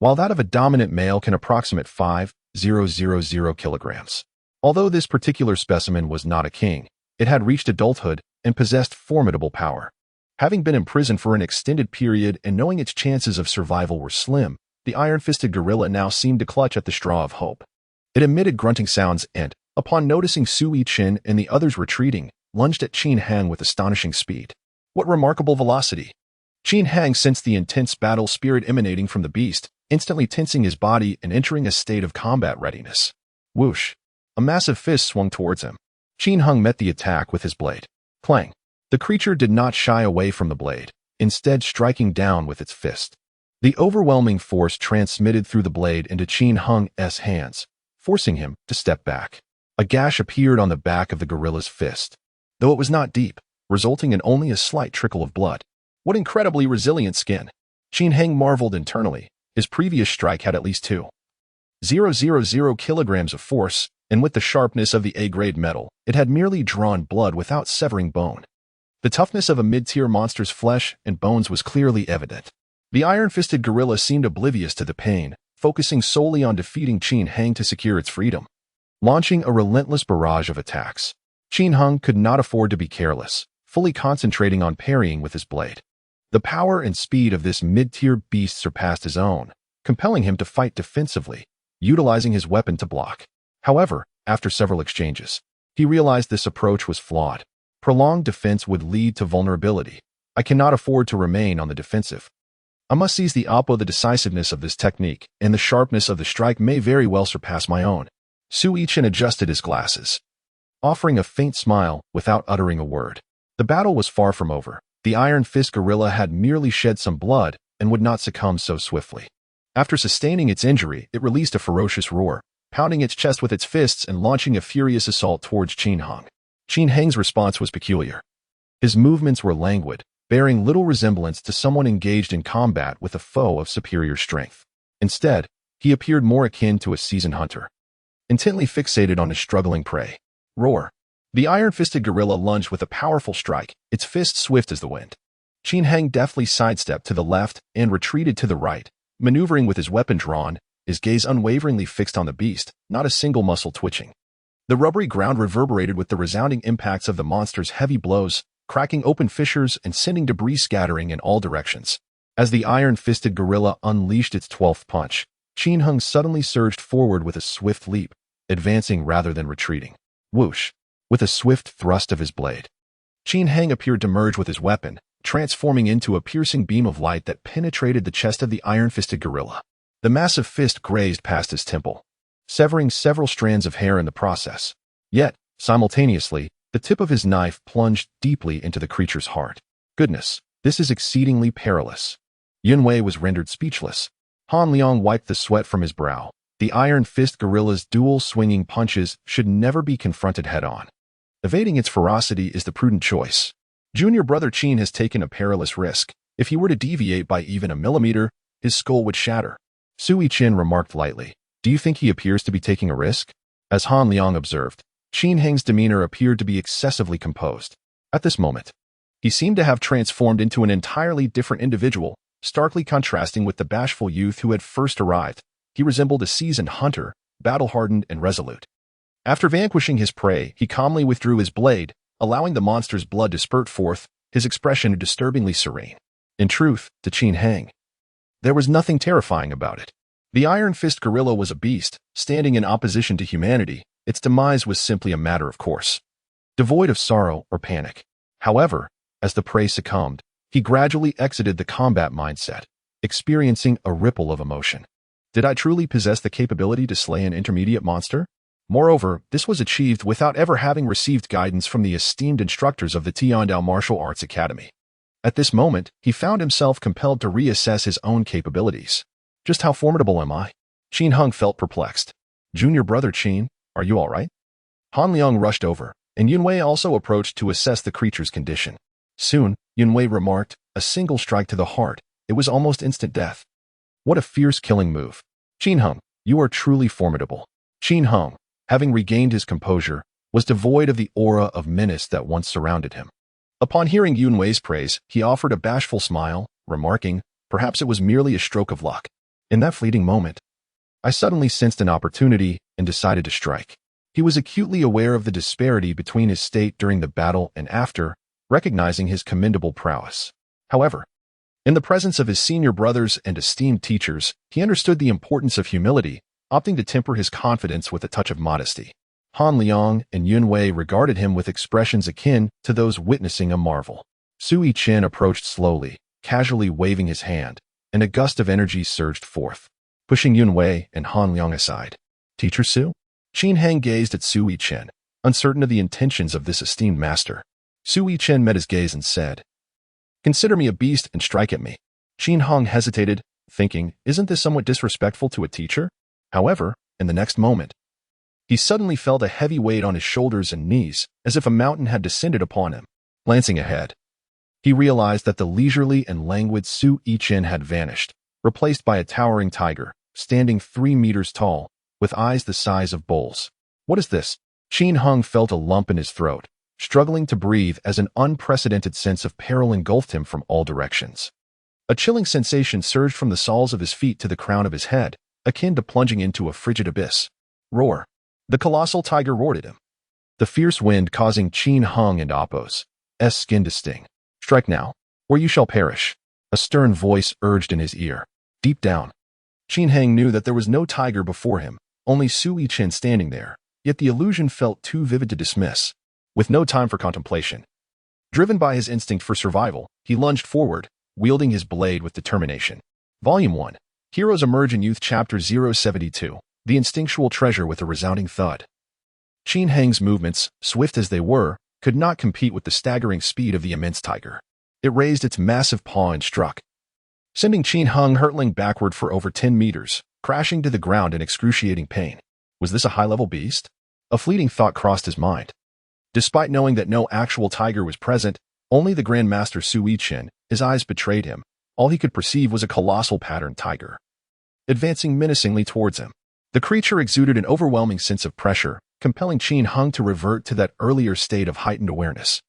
while that of a dominant male can approximate 5,000 kilograms. Although this particular specimen was not a king, it had reached adulthood and possessed formidable power. Having been imprisoned for an extended period and knowing its chances of survival were slim, the iron-fisted gorilla now seemed to clutch at the straw of hope. It emitted grunting sounds and, upon noticing Sui Chen and the others retreating, lunged at Qin Heng with astonishing speed. What remarkable velocity! Qin Heng sensed the intense battle spirit emanating from the beast, instantly tensing his body and entering a state of combat readiness. Whoosh! A massive fist swung towards him. Qin Heng met the attack with his blade. Clang! The creature did not shy away from the blade, instead striking down with its fist. The overwhelming force transmitted through the blade into Qin Heng's hands, forcing him to step back. A gash appeared on the back of the gorilla's fist, though it was not deep, resulting in only a slight trickle of blood. What incredibly resilient skin! Qin Heng marveled internally. His previous strike had at least 2,000 kilograms of force, and with the sharpness of the A-grade metal, it had merely drawn blood without severing bone. The toughness of a mid-tier monster's flesh and bones was clearly evident. The iron-fisted gorilla seemed oblivious to the pain, focusing solely on defeating Qin Heng to secure its freedom. Launching a relentless barrage of attacks, Qin Heng could not afford to be careless, fully concentrating on parrying with his blade. The power and speed of this mid-tier beast surpassed his own, compelling him to fight defensively, utilizing his weapon to block. However, after several exchanges, he realized this approach was flawed. Prolonged defense would lead to vulnerability. I cannot afford to remain on the defensive. I must seize the oppo. The decisiveness of this technique and the sharpness of the strike may very well surpass my own. Sui Chen adjusted his glasses, offering a faint smile without uttering a word. The battle was far from over. The Iron Fist gorilla had merely shed some blood and would not succumb so swiftly. After sustaining its injury, it released a ferocious roar, pounding its chest with its fists and launching a furious assault towards Qin Heng. Qin Heng's response was peculiar. His movements were languid, bearing little resemblance to someone engaged in combat with a foe of superior strength. Instead, he appeared more akin to a seasoned hunter, intently fixated on his struggling prey. Roar! The iron-fisted gorilla lunged with a powerful strike, its fist swift as the wind. Qin Heng deftly sidestepped to the left and retreated to the right, maneuvering with his weapon drawn, his gaze unwaveringly fixed on the beast, not a single muscle twitching. The rubbery ground reverberated with the resounding impacts of the monster's heavy blows, cracking open fissures and sending debris scattering in all directions. As the iron-fisted gorilla unleashed its 12th punch, Qin Heng suddenly surged forward with a swift leap, advancing rather than retreating. Whoosh! With a swift thrust of his blade, Qin Heng appeared to merge with his weapon, transforming into a piercing beam of light that penetrated the chest of the iron-fisted gorilla. The massive fist grazed past his temple, severing several strands of hair in the process. Yet, simultaneously, the tip of his knife plunged deeply into the creature's heart. Goodness, this is exceedingly perilous. Yunwei was rendered speechless. Han Liang wiped the sweat from his brow. The iron fist gorilla's dual swinging punches should never be confronted head-on. Evading its ferocity is the prudent choice. Junior brother Qin has taken a perilous risk. If he were to deviate by even a millimeter, his skull would shatter. Sui Qin remarked lightly. Do you think he appears to be taking a risk? As Han Liang observed, Qin Heng's demeanor appeared to be excessively composed. At this moment, he seemed to have transformed into an entirely different individual, starkly contrasting with the bashful youth who had first arrived. He resembled a seasoned hunter, battle-hardened and resolute. After vanquishing his prey, he calmly withdrew his blade, allowing the monster's blood to spurt forth, his expression disturbingly serene. In truth, to Qin Heng, there was nothing terrifying about it. The Iron Fist gorilla was a beast, standing in opposition to humanity. Its demise was simply a matter of course, devoid of sorrow or panic. However, as the prey succumbed, he gradually exited the combat mindset, experiencing a ripple of emotion. Did I truly possess the capability to slay an intermediate monster? Moreover, this was achieved without ever having received guidance from the esteemed instructors of the Tiandao Martial Arts Academy. At this moment, he found himself compelled to reassess his own capabilities. Just how formidable am I? Qin Heng felt perplexed. Junior brother Qin, are you all right? Han Liang rushed over, and Yunwei also approached to assess the creature's condition. Soon, Yunwei remarked, a single strike to the heart. It was almost instant death. What a fierce killing move. Qin Heng, you are truly formidable. Qin Heng, having regained his composure, was devoid of the aura of menace that once surrounded him. Upon hearing Yunwei's praise, he offered a bashful smile, remarking, perhaps it was merely a stroke of luck. In that fleeting moment, I suddenly sensed an opportunity and decided to strike. He was acutely aware of the disparity between his state during the battle and after, recognizing his commendable prowess. However, in the presence of his senior brothers and esteemed teachers, he understood the importance of humility, opting to temper his confidence with a touch of modesty. Han Liang and Yunwei regarded him with expressions akin to those witnessing a marvel. Sui Qin approached slowly, casually waving his hand, and a gust of energy surged forth, pushing Yunwei and Han Liang aside. Teacher Su? Qin Heng gazed at Sui Qin, uncertain of the intentions of this esteemed master. Sui Qin met his gaze and said, consider me a beast and strike at me. Qin Heng hesitated, thinking, isn't this somewhat disrespectful to a teacher? However, in the next moment, he suddenly felt a heavy weight on his shoulders and knees, as if a mountain had descended upon him. Glancing ahead, he realized that the leisurely and languid Sui Qin had vanished, replaced by a towering tiger, standing 3 meters tall, with eyes the size of bowls. What is this? Qin Heng felt a lump in his throat, struggling to breathe as an unprecedented sense of peril engulfed him from all directions. A chilling sensation surged from the soles of his feet to the crown of his head, akin to plunging into a frigid abyss. Roar! The colossal tiger roared at him, the fierce wind causing Qin Heng and Appo's skin to sting. Strike now, or you shall perish, a stern voice urged in his ear. Deep down, Qin Heng knew that there was no tiger before him, only Sui Qin standing there, yet the illusion felt too vivid to dismiss. With no time for contemplation, driven by his instinct for survival, he lunged forward, wielding his blade with determination. Volume 1. Heroes Emerge in Youth Chapter 072. The instinctual treasure with a resounding thud. Qin Heng's movements, swift as they were, could not compete with the staggering speed of the immense tiger. It raised its massive paw and struck, sending Qin Heng hurtling backward for over 10 meters, crashing to the ground in excruciating pain. Was this a high-level beast? A fleeting thought crossed his mind. Despite knowing that no actual tiger was present, only the Grand Master Sui Qin, his eyes betrayed him. All he could perceive was a colossal patterned tiger, advancing menacingly towards him. The creature exuded an overwhelming sense of pressure, compelling Qin Heng to revert to that earlier state of heightened awareness.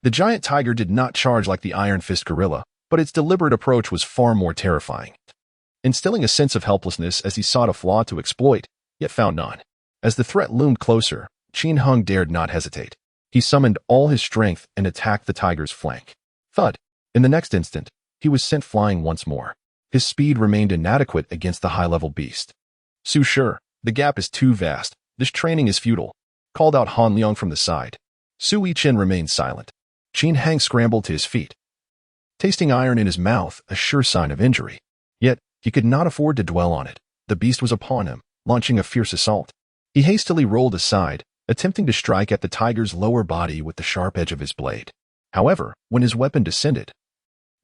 The giant tiger did not charge like the Iron Fist gorilla, but its deliberate approach was far more terrifying, instilling a sense of helplessness as he sought a flaw to exploit, yet found none. As the threat loomed closer, Qin Heng dared not hesitate. He summoned all his strength and attacked the tiger's flank. Thud! In the next instant, he was sent flying once more. His speed remained inadequate against the high-level beast. Su Shi, the gap is too vast. This training is futile, called out Han Liang from the side. Su Yichen remained silent. Qin Hang scrambled to his feet, tasting iron in his mouth, a sure sign of injury. Yet, he could not afford to dwell on it. The beast was upon him, launching a fierce assault. He hastily rolled aside, attempting to strike at the tiger's lower body with the sharp edge of his blade. However, when his weapon descended,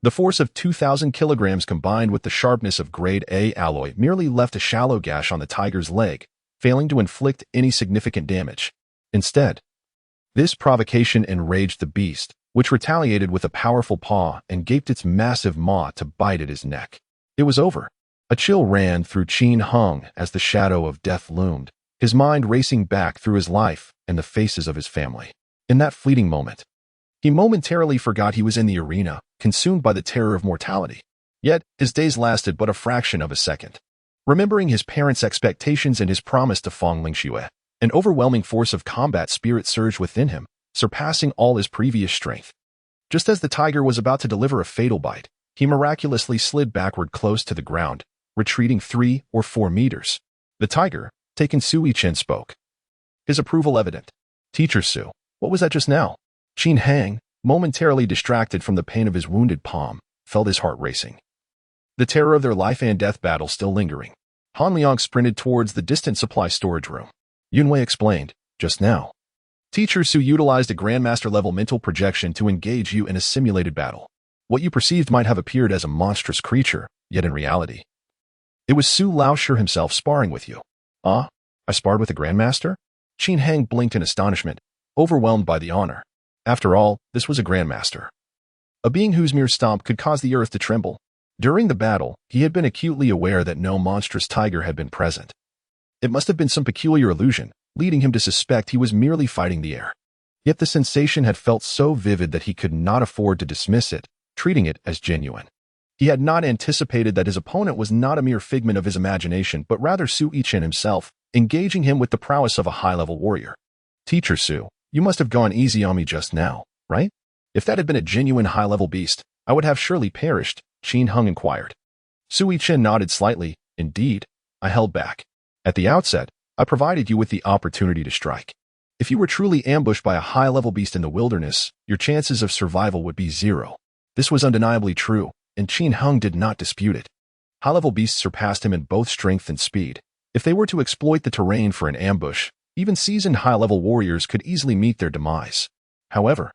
the force of 2,000 kilograms combined with the sharpness of grade A alloy merely left a shallow gash on the tiger's leg, failing to inflict any significant damage. Instead, this provocation enraged the beast, which retaliated with a powerful paw and gaped its massive maw to bite at his neck. It was over. A chill ran through Qin Hung as the shadow of death loomed, his mind racing back through his life and the faces of his family. In that fleeting moment, he momentarily forgot he was in the arena, consumed by the terror of mortality. Yet, his days lasted but a fraction of a second. Remembering his parents' expectations and his promise to Feng Lingxue, an overwhelming force of combat spirit surged within him, surpassing all his previous strength. Just as the tiger was about to deliver a fatal bite, he miraculously slid backward close to the ground, retreating 3 or 4 meters. The tiger, taken Su Yichen, spoke, his approval evident. Teacher Su, what was that just now? Qin Hang, momentarily distracted from the pain of his wounded palm, felt his heart racing. The terror of their life and death battle still lingering. Han Liang sprinted towards the distant supply storage room. Yunwei explained, just now. Teacher Su utilized a Grandmaster-level mental projection to engage you in a simulated battle. What you perceived might have appeared as a monstrous creature, yet in reality, it was Su Laoshi himself sparring with you. Ah, I sparred with a Grandmaster? Qin Hang blinked in astonishment, overwhelmed by the honor. After all, this was a Grandmaster, a being whose mere stomp could cause the earth to tremble. During the battle, he had been acutely aware that no monstrous tiger had been present. It must have been some peculiar illusion, leading him to suspect he was merely fighting the air. Yet the sensation had felt so vivid that he could not afford to dismiss it, treating it as genuine. He had not anticipated that his opponent was not a mere figment of his imagination, but rather Su Yichen himself, engaging him with the prowess of a high-level warrior. Teacher Su, you must have gone easy on me just now, right? If that had been a genuine high-level beast, I would have surely perished, Qin Hung inquired. Su Yichen nodded slightly. Indeed, I held back. At the outset, I provided you with the opportunity to strike. If you were truly ambushed by a high-level beast in the wilderness, your chances of survival would be 0. This was undeniably true, and Qin Hung did not dispute it. High-level beasts surpassed him in both strength and speed. If they were to exploit the terrain for an ambush, even seasoned high-level warriors could easily meet their demise. However,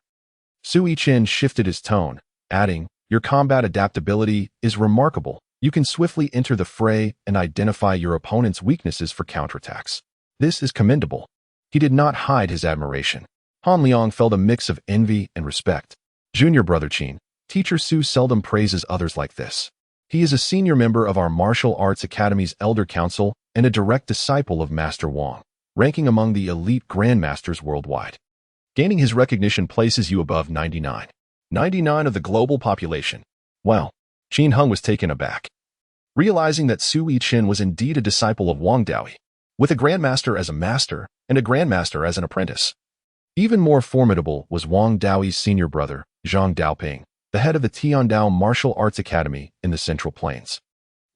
Su Yichen shifted his tone, adding, your combat adaptability is remarkable. You can swiftly enter the fray and identify your opponent's weaknesses for counterattacks. This is commendable. He did not hide his admiration. Han Liang felt a mix of envy and respect. Junior brother Qin, Teacher Su seldom praises others like this. He is a senior member of our Martial Arts Academy's Elder Council and a direct disciple of Master Wang, ranking among the elite grandmasters worldwide. Gaining his recognition places you above 99 of the global population. Well, Qin Hung was taken aback, realizing that Su Yichen was indeed a disciple of Wang Daoyi, with a grandmaster as a master and a grandmaster as an apprentice. Even more formidable was Wang Daoyi's senior brother, Zhang Daoping, the head of the Tiandao Martial Arts Academy in the Central Plains,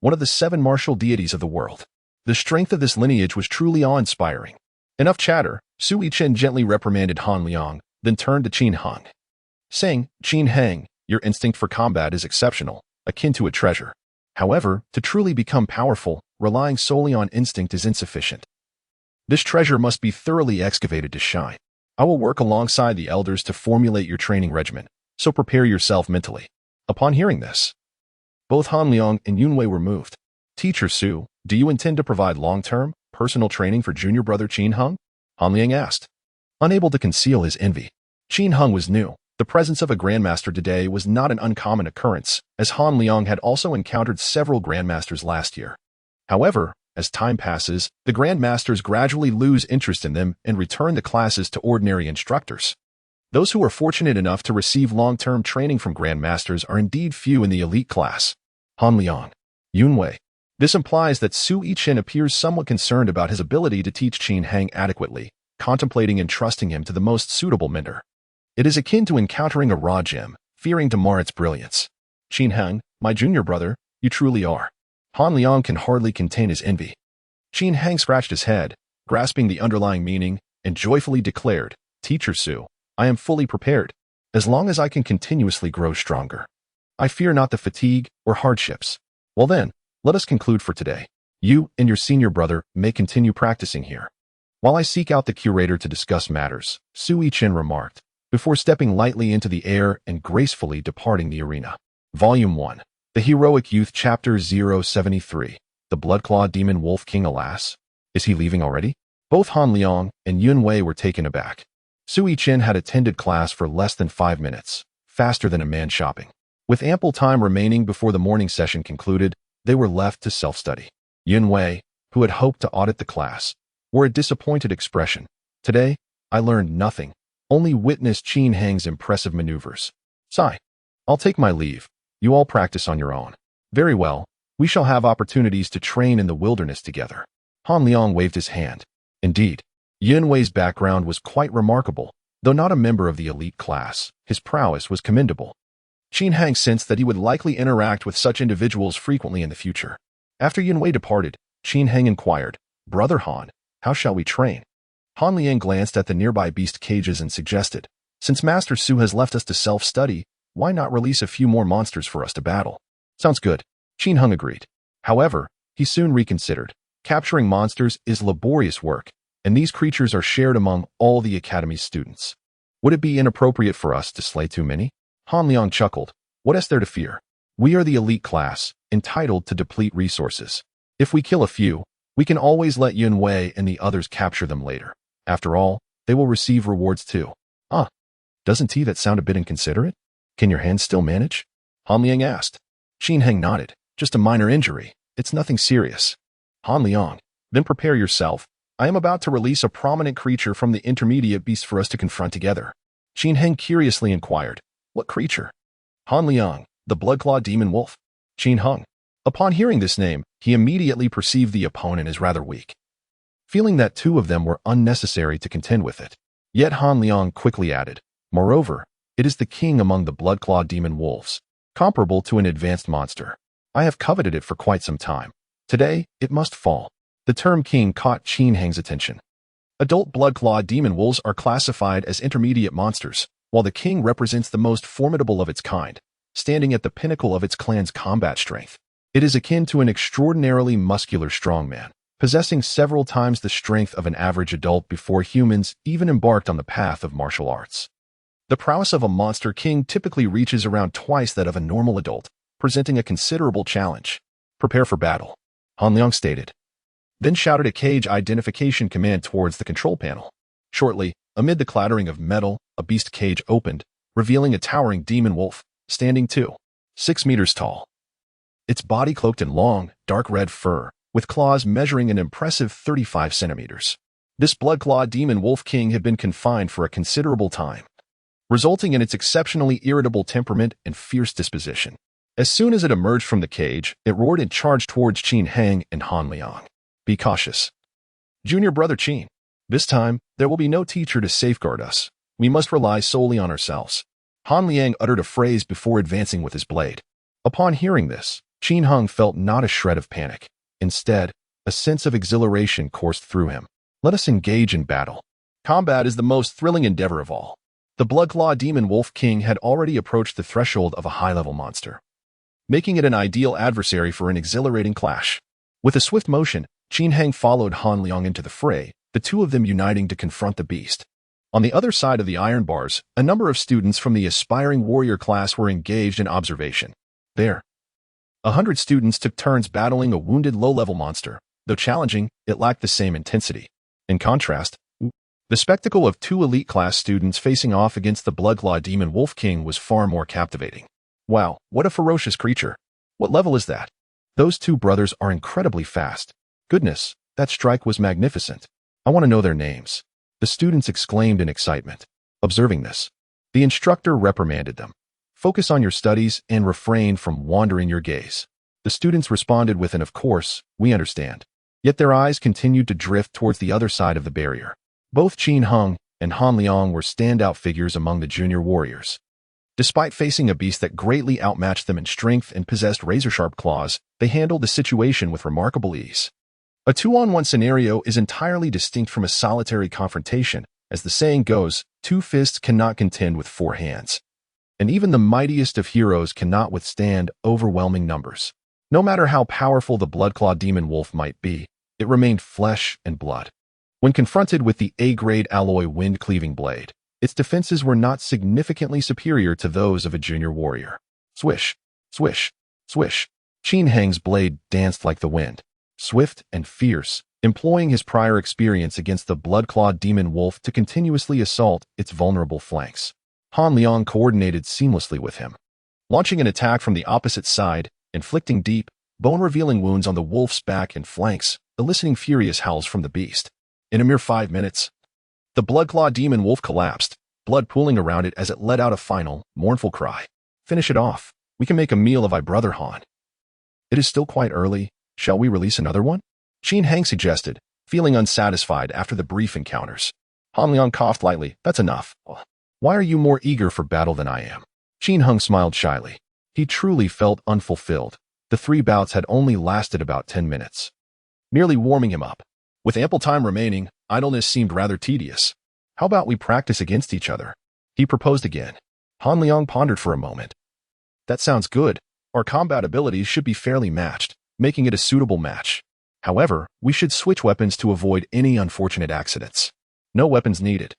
one of the 7 martial deities of the world. The strength of this lineage was truly awe-inspiring. Enough chatter. Su Yichen gently reprimanded Han Liang, then turned to Qin Hung, saying, Qin Hang, your instinct for combat is exceptional, akin to a treasure. However, to truly become powerful, relying solely on instinct is insufficient. This treasure must be thoroughly excavated to shine. I will work alongside the elders to formulate your training regimen, so prepare yourself mentally. Upon hearing this, both Han Liang and Yunwei were moved. Teacher Su, do you intend to provide long-term, personal training for junior brother Qin Hung? Han Liang asked, unable to conceal his envy. Qin Hung was new. The presence of a grandmaster today was not an uncommon occurrence, as Han Liang had also encountered several grandmasters last year. However, as time passes, the grandmasters gradually lose interest in them and return the classes to ordinary instructors. Those who are fortunate enough to receive long-term training from grandmasters are indeed few in the elite class. Han Liang, Yunwei. This implies that Su Yichen appears somewhat concerned about his ability to teach Qin Hang adequately, contemplating entrusting him to the most suitable mentor. It is akin to encountering a raw gem, fearing to mar its brilliance. Qin Heng, my junior brother, you truly are. Han Liang can hardly contain his envy. Qin Heng scratched his head, grasping the underlying meaning, and joyfully declared, Teacher Su, I am fully prepared, as long as I can continuously grow stronger. I fear not the fatigue or hardships. Well then, let us conclude for today. You and your senior brother may continue practicing here, while I seek out the curator to discuss matters, Su Yichen remarked, before stepping lightly into the air and gracefully departing the arena. Volume 1. The Heroic Youth Chapter 073. The Bloodclaw Demon Wolf King. Alas, is he leaving already? Both Han Liang and Yun Wei were taken aback. Su Yichen had attended class for less than 5 minutes, faster than a man shopping. With ample time remaining before the morning session concluded, they were left to self-study. Yun Wei, who had hoped to audit the class, wore a disappointed expression. Today, I learned nothing, only witnessed Qin Heng's impressive maneuvers. Sigh. I'll take my leave. You all practice on your own. Very well, we shall have opportunities to train in the wilderness together. Han Liang waved his hand. Indeed, Yun Wei's background was quite remarkable. Though not a member of the elite class, his prowess was commendable. Qin Heng sensed that he would likely interact with such individuals frequently in the future. After Yun Wei departed, Qin Heng inquired, Brother Han, how shall we train? Han Liang glanced at the nearby beast cages and suggested, Since Master Su has left us to self-study, why not release a few more monsters for us to battle? Sounds good. Qin Heng agreed. However, he soon reconsidered. Capturing monsters is laborious work, and these creatures are shared among all the Academy's students. Would it be inappropriate for us to slay too many? Han Liang chuckled. What is there to fear? We are the elite class, entitled to deplete resources. If we kill a few, we can always let Yun Wei and the others capture them later. After all, they will receive rewards too. Doesn't that sound a bit inconsiderate? Can your hands still manage? Han Liang asked. Qin Heng nodded. Just a minor injury. It's nothing serious. Han Liang, then prepare yourself. I am about to release a prominent creature from the intermediate beasts for us to confront together. Qin Heng curiously inquired, What creature? Han Liang, the Bloodclaw Demon Wolf. Qin Heng. Upon hearing this name, he immediately perceived the opponent as rather weak, feeling that 2 of them were unnecessary to contend with it. Yet Han Liang quickly added, Moreover, it is the king among the Bloodclaw Demon Wolves, comparable to an advanced monster. I have coveted it for quite some time. Today, it must fall. The term king caught Qin Heng's attention. Adult Bloodclaw Demon Wolves are classified as intermediate monsters, while the king represents the most formidable of its kind, standing at the pinnacle of its clan's combat strength. It is akin to an extraordinarily muscular strongman, possessing several times the strength of an average adult before humans even embarked on the path of martial arts. The prowess of a monster king typically reaches around twice that of a normal adult, presenting a considerable challenge. Prepare for battle, Han Liang stated, then shouted a cage identification command towards the control panel. Shortly, amid the clattering of metal, a beast cage opened, revealing a towering demon wolf, standing 6 meters tall. Its body cloaked in long, dark red fur, with claws measuring an impressive 35 centimeters. This Bloodclaw Demon Wolf King had been confined for a considerable time, resulting in its exceptionally irritable temperament and fierce disposition. As soon as it emerged from the cage, it roared and charged towards Qin Heng and Han Liang. Be cautious. Junior brother Qin. This time, there will be no teacher to safeguard us. We must rely solely on ourselves. Han Liang uttered a phrase before advancing with his blade. Upon hearing this, Qin Heng felt not a shred of panic. Instead, a sense of exhilaration coursed through him. Let us engage in battle. Combat is the most thrilling endeavor of all. The Bloodclaw Demon Wolf King had already approached the threshold of a high-level monster, making it an ideal adversary for an exhilarating clash. With a swift motion, Qin Heng followed Han Liang into the fray, the 2 of them uniting to confront the beast. On the other side of the iron bars, a number of students from the aspiring warrior class were engaged in observation. There, 100 students took turns battling a wounded low-level monster. Though challenging, it lacked the same intensity. In contrast, the spectacle of 2 elite class students facing off against the Bloodclaw Demon Wolf King was far more captivating. Wow, what a ferocious creature. What level is that? Those 2 brothers are incredibly fast. Goodness, that strike was magnificent. I want to know their names. The students exclaimed in excitement. Observing this, the instructor reprimanded them. Focus on your studies and refrain from wandering your gaze. The students responded with an of course, we understand. Yet their eyes continued to drift towards the other side of the barrier. Both Qin Heng and Han Liang were standout figures among the junior warriors. Despite facing a beast that greatly outmatched them in strength and possessed razor-sharp claws, they handled the situation with remarkable ease. A 2-on-1 scenario is entirely distinct from a solitary confrontation. As the saying goes, 2 fists cannot contend with 4 hands. And even the mightiest of heroes cannot withstand overwhelming numbers. No matter how powerful the Bloodclaw Demon Wolf might be, it remained flesh and blood. When confronted with the A-grade alloy wind-cleaving blade, its defenses were not significantly superior to those of a junior warrior. Swish, swish, swish. Qin Heng's blade danced like the wind, swift and fierce, employing his prior experience against the Bloodclaw Demon Wolf to continuously assault its vulnerable flanks. Han Liang coordinated seamlessly with him, launching an attack from the opposite side, inflicting deep, bone-revealing wounds on the wolf's back and flanks, eliciting furious howls from the beast. In a mere 5 minutes, the Bloodclaw Demon Wolf collapsed, blood pooling around it as it let out a final, mournful cry. Finish it off. We can make a meal of my brother Han. It is still quite early. Shall we release another one? Qin Heng suggested, feeling unsatisfied after the brief encounters. Han Liang coughed lightly. That's enough. Why are you more eager for battle than I am? Qin Heng smiled shyly. He truly felt unfulfilled. The 3 bouts had only lasted about 10 minutes. Merely warming him up. With ample time remaining, idleness seemed rather tedious. How about we practice against each other? He proposed again. Han Liang pondered for a moment. That sounds good. Our combat abilities should be fairly matched, making it a suitable match. However, we should switch weapons to avoid any unfortunate accidents. No weapons needed.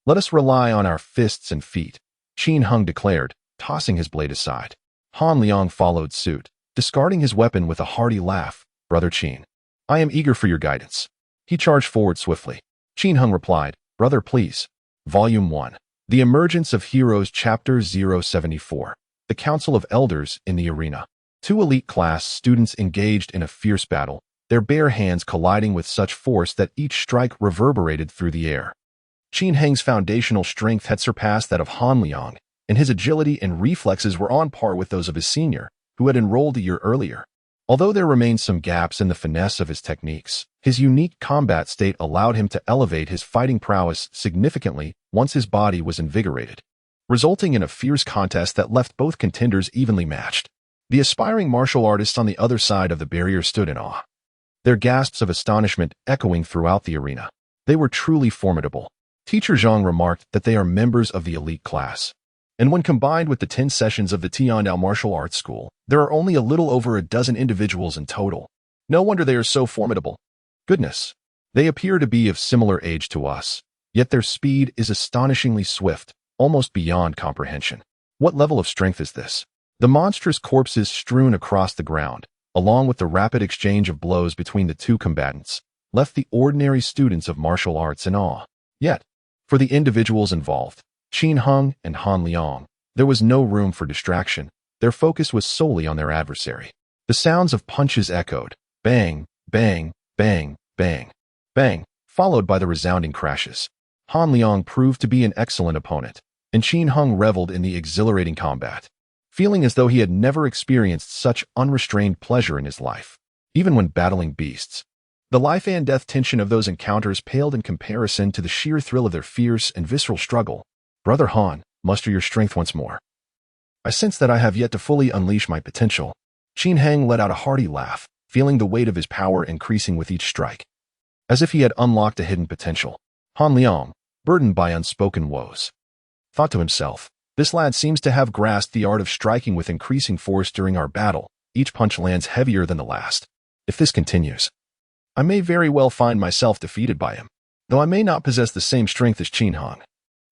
Let us rely on our fists and feet, Qin Heng declared, tossing his blade aside. Han Liang followed suit, discarding his weapon with a hearty laugh. Brother Qin, I am eager for your guidance. He charged forward swiftly. Qin Heng replied, Brother, please. Volume 1. The Emergence of Heroes Chapter 074. The Council of Elders in the Arena. 2 elite class students engaged in a fierce battle, their bare hands colliding with such force that each strike reverberated through the air. Qin Heng's foundational strength had surpassed that of Han Liang, and his agility and reflexes were on par with those of his senior, who had enrolled a year earlier. Although there remained some gaps in the finesse of his techniques, his unique combat state allowed him to elevate his fighting prowess significantly once his body was invigorated, resulting in a fierce contest that left both contenders evenly matched. The aspiring martial artists on the other side of the barrier stood in awe, their gasps of astonishment echoing throughout the arena. They were truly formidable. Teacher Zhang remarked that they are members of the elite class. And when combined with the 10 sessions of the Tiandao Martial Arts School, there are only a little over a dozen individuals in total. No wonder they are so formidable. Goodness, they appear to be of similar age to us, yet their speed is astonishingly swift, almost beyond comprehension. What level of strength is this? The monstrous corpses strewn across the ground, along with the rapid exchange of blows between the 2 combatants, left the ordinary students of martial arts in awe. Yet, for the individuals involved, Qin Heng and Han Liang, there was no room for distraction. Their focus was solely on their adversary. The sounds of punches echoed, bang, bang, bang, bang, bang, followed by the resounding crashes. Han Liang proved to be an excellent opponent, and Qin Heng reveled in the exhilarating combat, feeling as though he had never experienced such unrestrained pleasure in his life. Even when battling beasts, the life and death tension of those encounters paled in comparison to the sheer thrill of their fierce and visceral struggle. Brother Han, muster your strength once more. I sense that I have yet to fully unleash my potential. Qin Heng let out a hearty laugh, feeling the weight of his power increasing with each strike. As if he had unlocked a hidden potential, Han Liang, burdened by unspoken woes, thought to himself, this lad seems to have grasped the art of striking with increasing force during our battle. Each punch lands heavier than the last. If this continues, I may very well find myself defeated by him, though I may not possess the same strength as Qin Heng.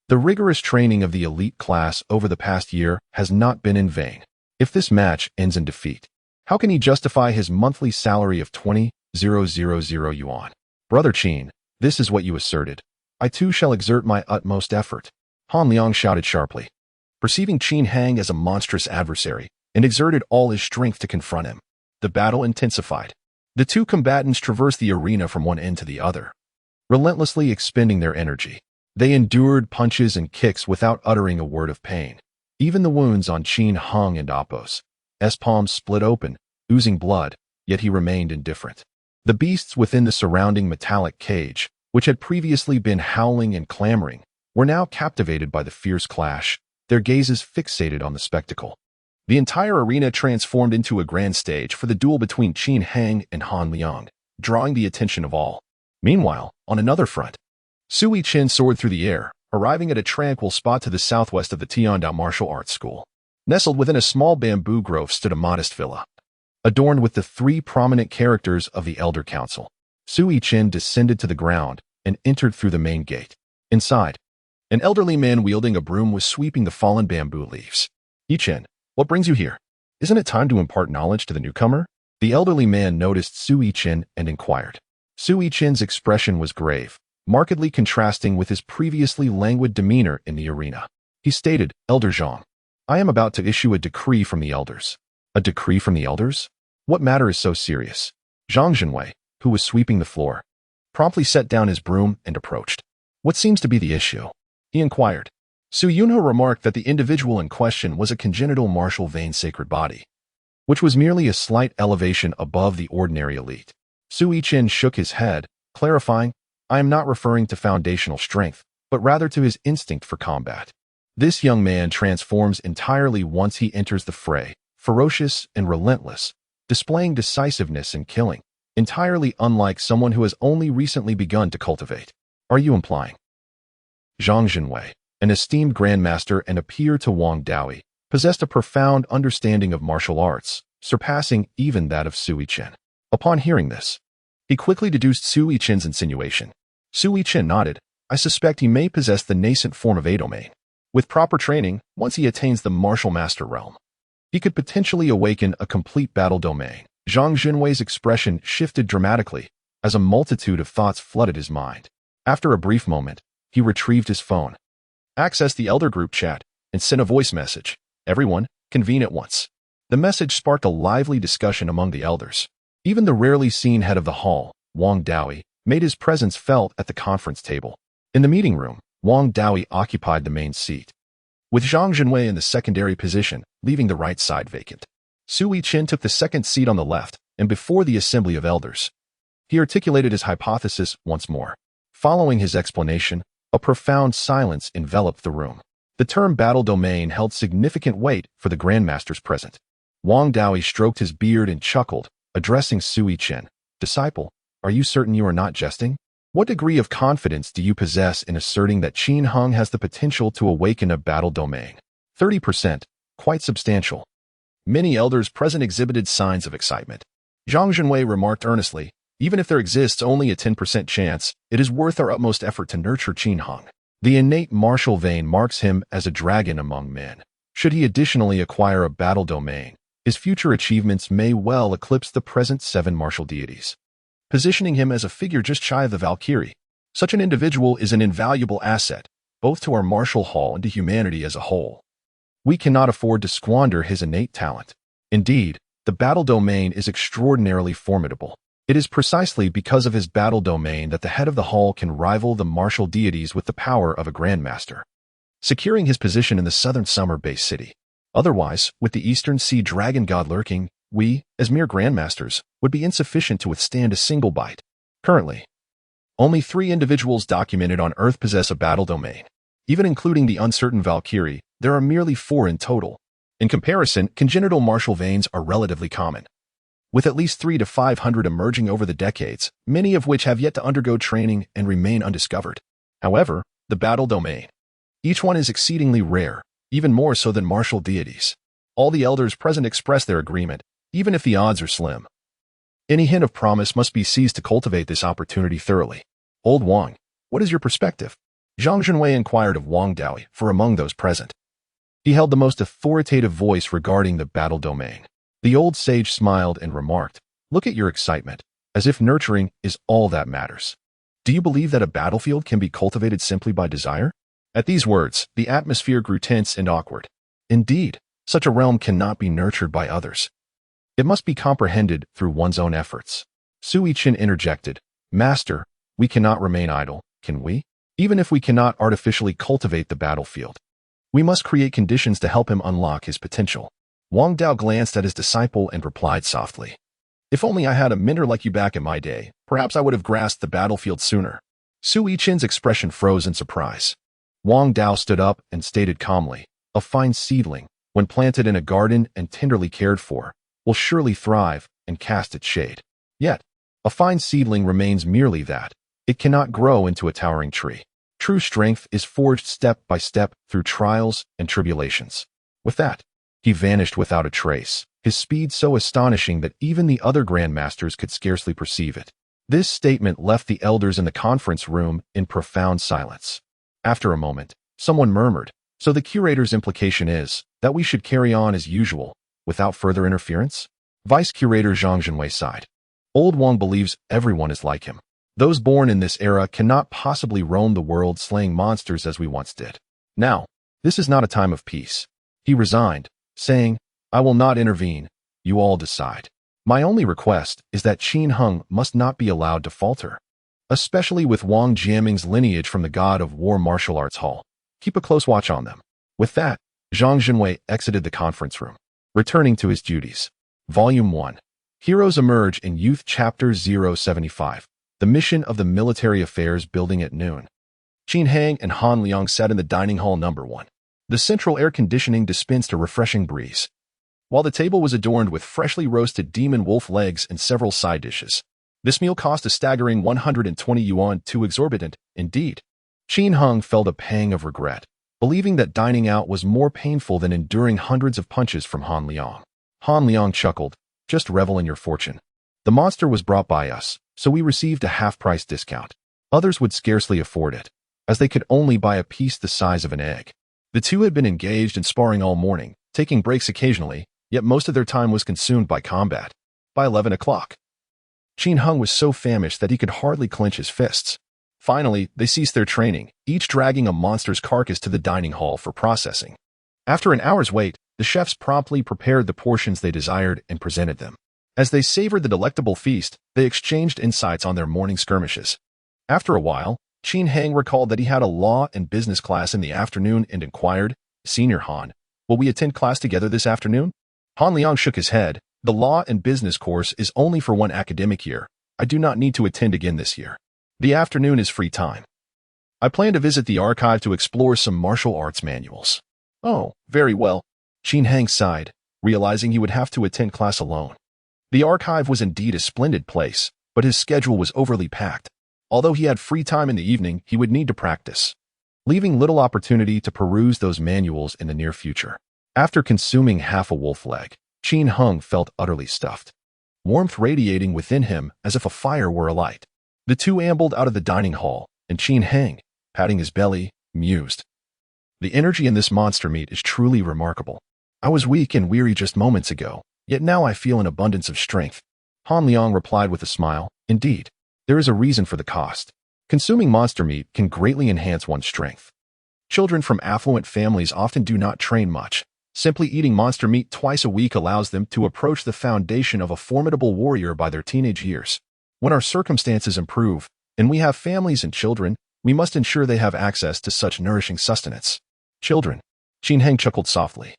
The rigorous training of the elite class over the past year has not been in vain. If this match ends in defeat, how can he justify his monthly salary of 20,000 yuan? Brother Qin, this is what you asserted. I too shall exert my utmost effort. Han Liang shouted sharply, perceiving Qin Heng as a monstrous adversary, and exerted all his strength to confront him. The battle intensified. The 2 combatants traversed the arena from one end to the other, relentlessly expending their energy. They endured punches and kicks without uttering a word of pain. Even the wounds on Qin Heng and Appo's palms split open, oozing blood, yet he remained indifferent. The beasts within the surrounding metallic cage, which had previously been howling and clamoring, were now captivated by the fierce clash, their gazes fixated on the spectacle. The entire arena transformed into a grand stage for the duel between Qin Hang and Han Liang, drawing the attention of all. Meanwhile, on another front, Sui Qin soared through the air, arriving at a tranquil spot to the southwest of the Tiandao Martial Arts School. Nestled within a small bamboo grove stood a modest villa, adorned with the three prominent characters of the Elder Council. Sui Qin descended to the ground and entered through the main gate. Inside, an elderly man wielding a broom was sweeping the fallen bamboo leaves. Qin, what brings you here? Isn't it time to impart knowledge to the newcomer? The elderly man noticed Sui Qin and inquired. Sui Qin's expression was grave, markedly contrasting with his previously languid demeanor in the arena. He stated, Elder Zhang, I am about to issue a decree from the elders. A decree from the elders? What matter is so serious? Zhang Zhenwei, who was sweeping the floor, promptly set down his broom and approached. What seems to be the issue? He inquired. Su Yunhe remarked that the individual in question was a congenital martial vein sacred body, which was merely a slight elevation above the ordinary elite. Sui Qin shook his head, clarifying, I am not referring to foundational strength, but rather to his instinct for combat. This young man transforms entirely once he enters the fray, ferocious and relentless, displaying decisiveness and killing, entirely unlike someone who has only recently begun to cultivate. Are you implying? Zhang Zhenwei, an esteemed grandmaster and a peer to Wang Daoyi, possessed a profound understanding of martial arts, surpassing even that of Sui Qin. Upon hearing this, he quickly deduced Sui Qin's insinuation. Sui Qin nodded. I suspect he may possess the nascent form of a domain. With proper training, once he attains the martial master realm, he could potentially awaken a complete battle domain. Zhang Zhenwei's expression shifted dramatically as a multitude of thoughts flooded his mind. After a brief moment, he retrieved his phone, accessed the elder group chat, and sent a voice message. Everyone, convene at once. The message sparked a lively discussion among the elders. Even the rarely seen head of the hall, Wang Daoyi, made his presence felt at the conference table. In the meeting room, Wang Daoyi occupied the main seat, with Zhang Zhenwei in the secondary position, leaving the right side vacant. Sui Qin took the second seat on the left, and before the assembly of elders, he articulated his hypothesis once more. Following his explanation, a profound silence enveloped the room. The term battle domain held significant weight for the grandmasters present. Wang Daoyi stroked his beard and chuckled, addressing Sui Qin. Disciple, are you certain you are not jesting? What degree of confidence do you possess in asserting that Qin Hung has the potential to awaken a battle domain? 30%, quite substantial. Many elders present exhibited signs of excitement. Zhang Zhenwei remarked earnestly, even if there exists only a 10% chance, it is worth our utmost effort to nurture Qin Hung. The innate martial vein marks him as a dragon among men. Should he additionally acquire a battle domain, his future achievements may well eclipse the present 7 martial deities, positioning him as a figure just shy of the Valkyrie. Such an individual is an invaluable asset, both to our martial hall and to humanity as a whole. We cannot afford to squander his innate talent. Indeed, the battle domain is extraordinarily formidable. It is precisely because of his battle domain that the head of the hall can rival the martial deities with the power of a grandmaster, securing his position in the southern summer base city. Otherwise, with the eastern sea dragon god lurking, we, as mere grandmasters, would be insufficient to withstand a single bite. Currently, only 3 individuals documented on Earth possess a battle domain. Even including the uncertain Valkyrie, there are merely 4 in total. In comparison, congenital martial veins are relatively common, with at least 300 to 500 emerging over the decades, many of which have yet to undergo training and remain undiscovered. However, the battle domain, each one is exceedingly rare, even more so than martial deities. All the elders present express their agreement, even if the odds are slim. Any hint of promise must be seized to cultivate this opportunity thoroughly. Old Wang, what is your perspective? Zhang Zhenwei inquired of Wang Daoyi, for among those present, he held the most authoritative voice regarding the battle domain. The old sage smiled and remarked, look at your excitement, as if nurturing is all that matters. Do you believe that a battlefield can be cultivated simply by desire? At these words, the atmosphere grew tense and awkward. Indeed, such a realm cannot be nurtured by others. It must be comprehended through one's own efforts. Sui Qin interjected, Master, we cannot remain idle, can we? Even if we cannot artificially cultivate the battlefield, we must create conditions to help him unlock his potential. Wang Dao glanced at his disciple and replied softly, if only I had a mentor like you back in my day, perhaps I would have grasped the battlefield sooner. Su Yichen's expression froze in surprise. Wang Dao stood up and stated calmly, "A fine seedling, when planted in a garden and tenderly cared for, will surely thrive and cast its shade. Yet, a fine seedling remains merely that. It cannot grow into a towering tree. True strength is forged step by step through trials and tribulations." With that, he vanished without a trace, his speed so astonishing that even the other grandmasters could scarcely perceive it. This statement left the elders in the conference room in profound silence. After a moment, someone murmured, "So the curator's implication is that we should carry on as usual, without further interference?" Vice Curator Zhang Zhenwei sighed. Old Wang believes everyone is like him. Those born in this era cannot possibly roam the world slaying monsters as we once did. Now, this is not a time of peace. He resigned, saying, "I will not intervene. You all decide. My only request is that Qin Heng must not be allowed to falter. Especially with Wang Jiaming's lineage from the god of war martial arts hall. Keep a close watch on them." With that, Zhang Zhenwei exited the conference room, returning to his duties. Volume 1. Heroes Emerge in Youth Chapter 075. The Mission of the Military Affairs Building at noon. Qin Heng and Han Liang sat in the dining hall number 1. The central air conditioning dispensed a refreshing breeze, while the table was adorned with freshly roasted demon wolf legs and several side dishes. This meal cost a staggering 120 yuan, too exorbitant, indeed. Qin Heng felt a pang of regret, believing that dining out was more painful than enduring hundreds of punches from Han Liang. Han Liang chuckled, "Just revel in your fortune. The monster was brought by us, so we received a half-price discount. Others would scarcely afford it, as they could only buy a piece the size of an egg." The two had been engaged in sparring all morning, taking breaks occasionally, yet most of their time was consumed by combat. By 11 o'clock, Qin Heng was so famished that he could hardly clench his fists. Finally, they ceased their training, each dragging a monster's carcass to the dining hall for processing. After an hour's wait, the chefs promptly prepared the portions they desired and presented them. As they savored the delectable feast, they exchanged insights on their morning skirmishes. After a while, Qin Heng recalled that he had a law and business class in the afternoon and inquired, "Senior Han, will we attend class together this afternoon?" Han Liang shook his head. "The law and business course is only for one academic year. I do not need to attend again this year. The afternoon is free time. I plan to visit the archive to explore some martial arts manuals." "Oh, very well." Qin Heng sighed, realizing he would have to attend class alone. The archive was indeed a splendid place, but his schedule was overly packed. Although he had free time in the evening, he would need to practice, leaving little opportunity to peruse those manuals in the near future. After consuming half a wolf leg, Qin Heng felt utterly stuffed, warmth radiating within him as if a fire were alight. The two ambled out of the dining hall, and Qin Heng, patting his belly, mused, "The energy in this monster meat is truly remarkable. I was weak and weary just moments ago, yet now I feel an abundance of strength." Han Liang replied with a smile, "Indeed, there is a reason for the cost. Consuming monster meat can greatly enhance one's strength. Children from affluent families often do not train much. Simply eating monster meat twice a week allows them to approach the foundation of a formidable warrior by their teenage years. When our circumstances improve, and we have families and children, we must ensure they have access to such nourishing sustenance." Children. Qin Heng chuckled softly.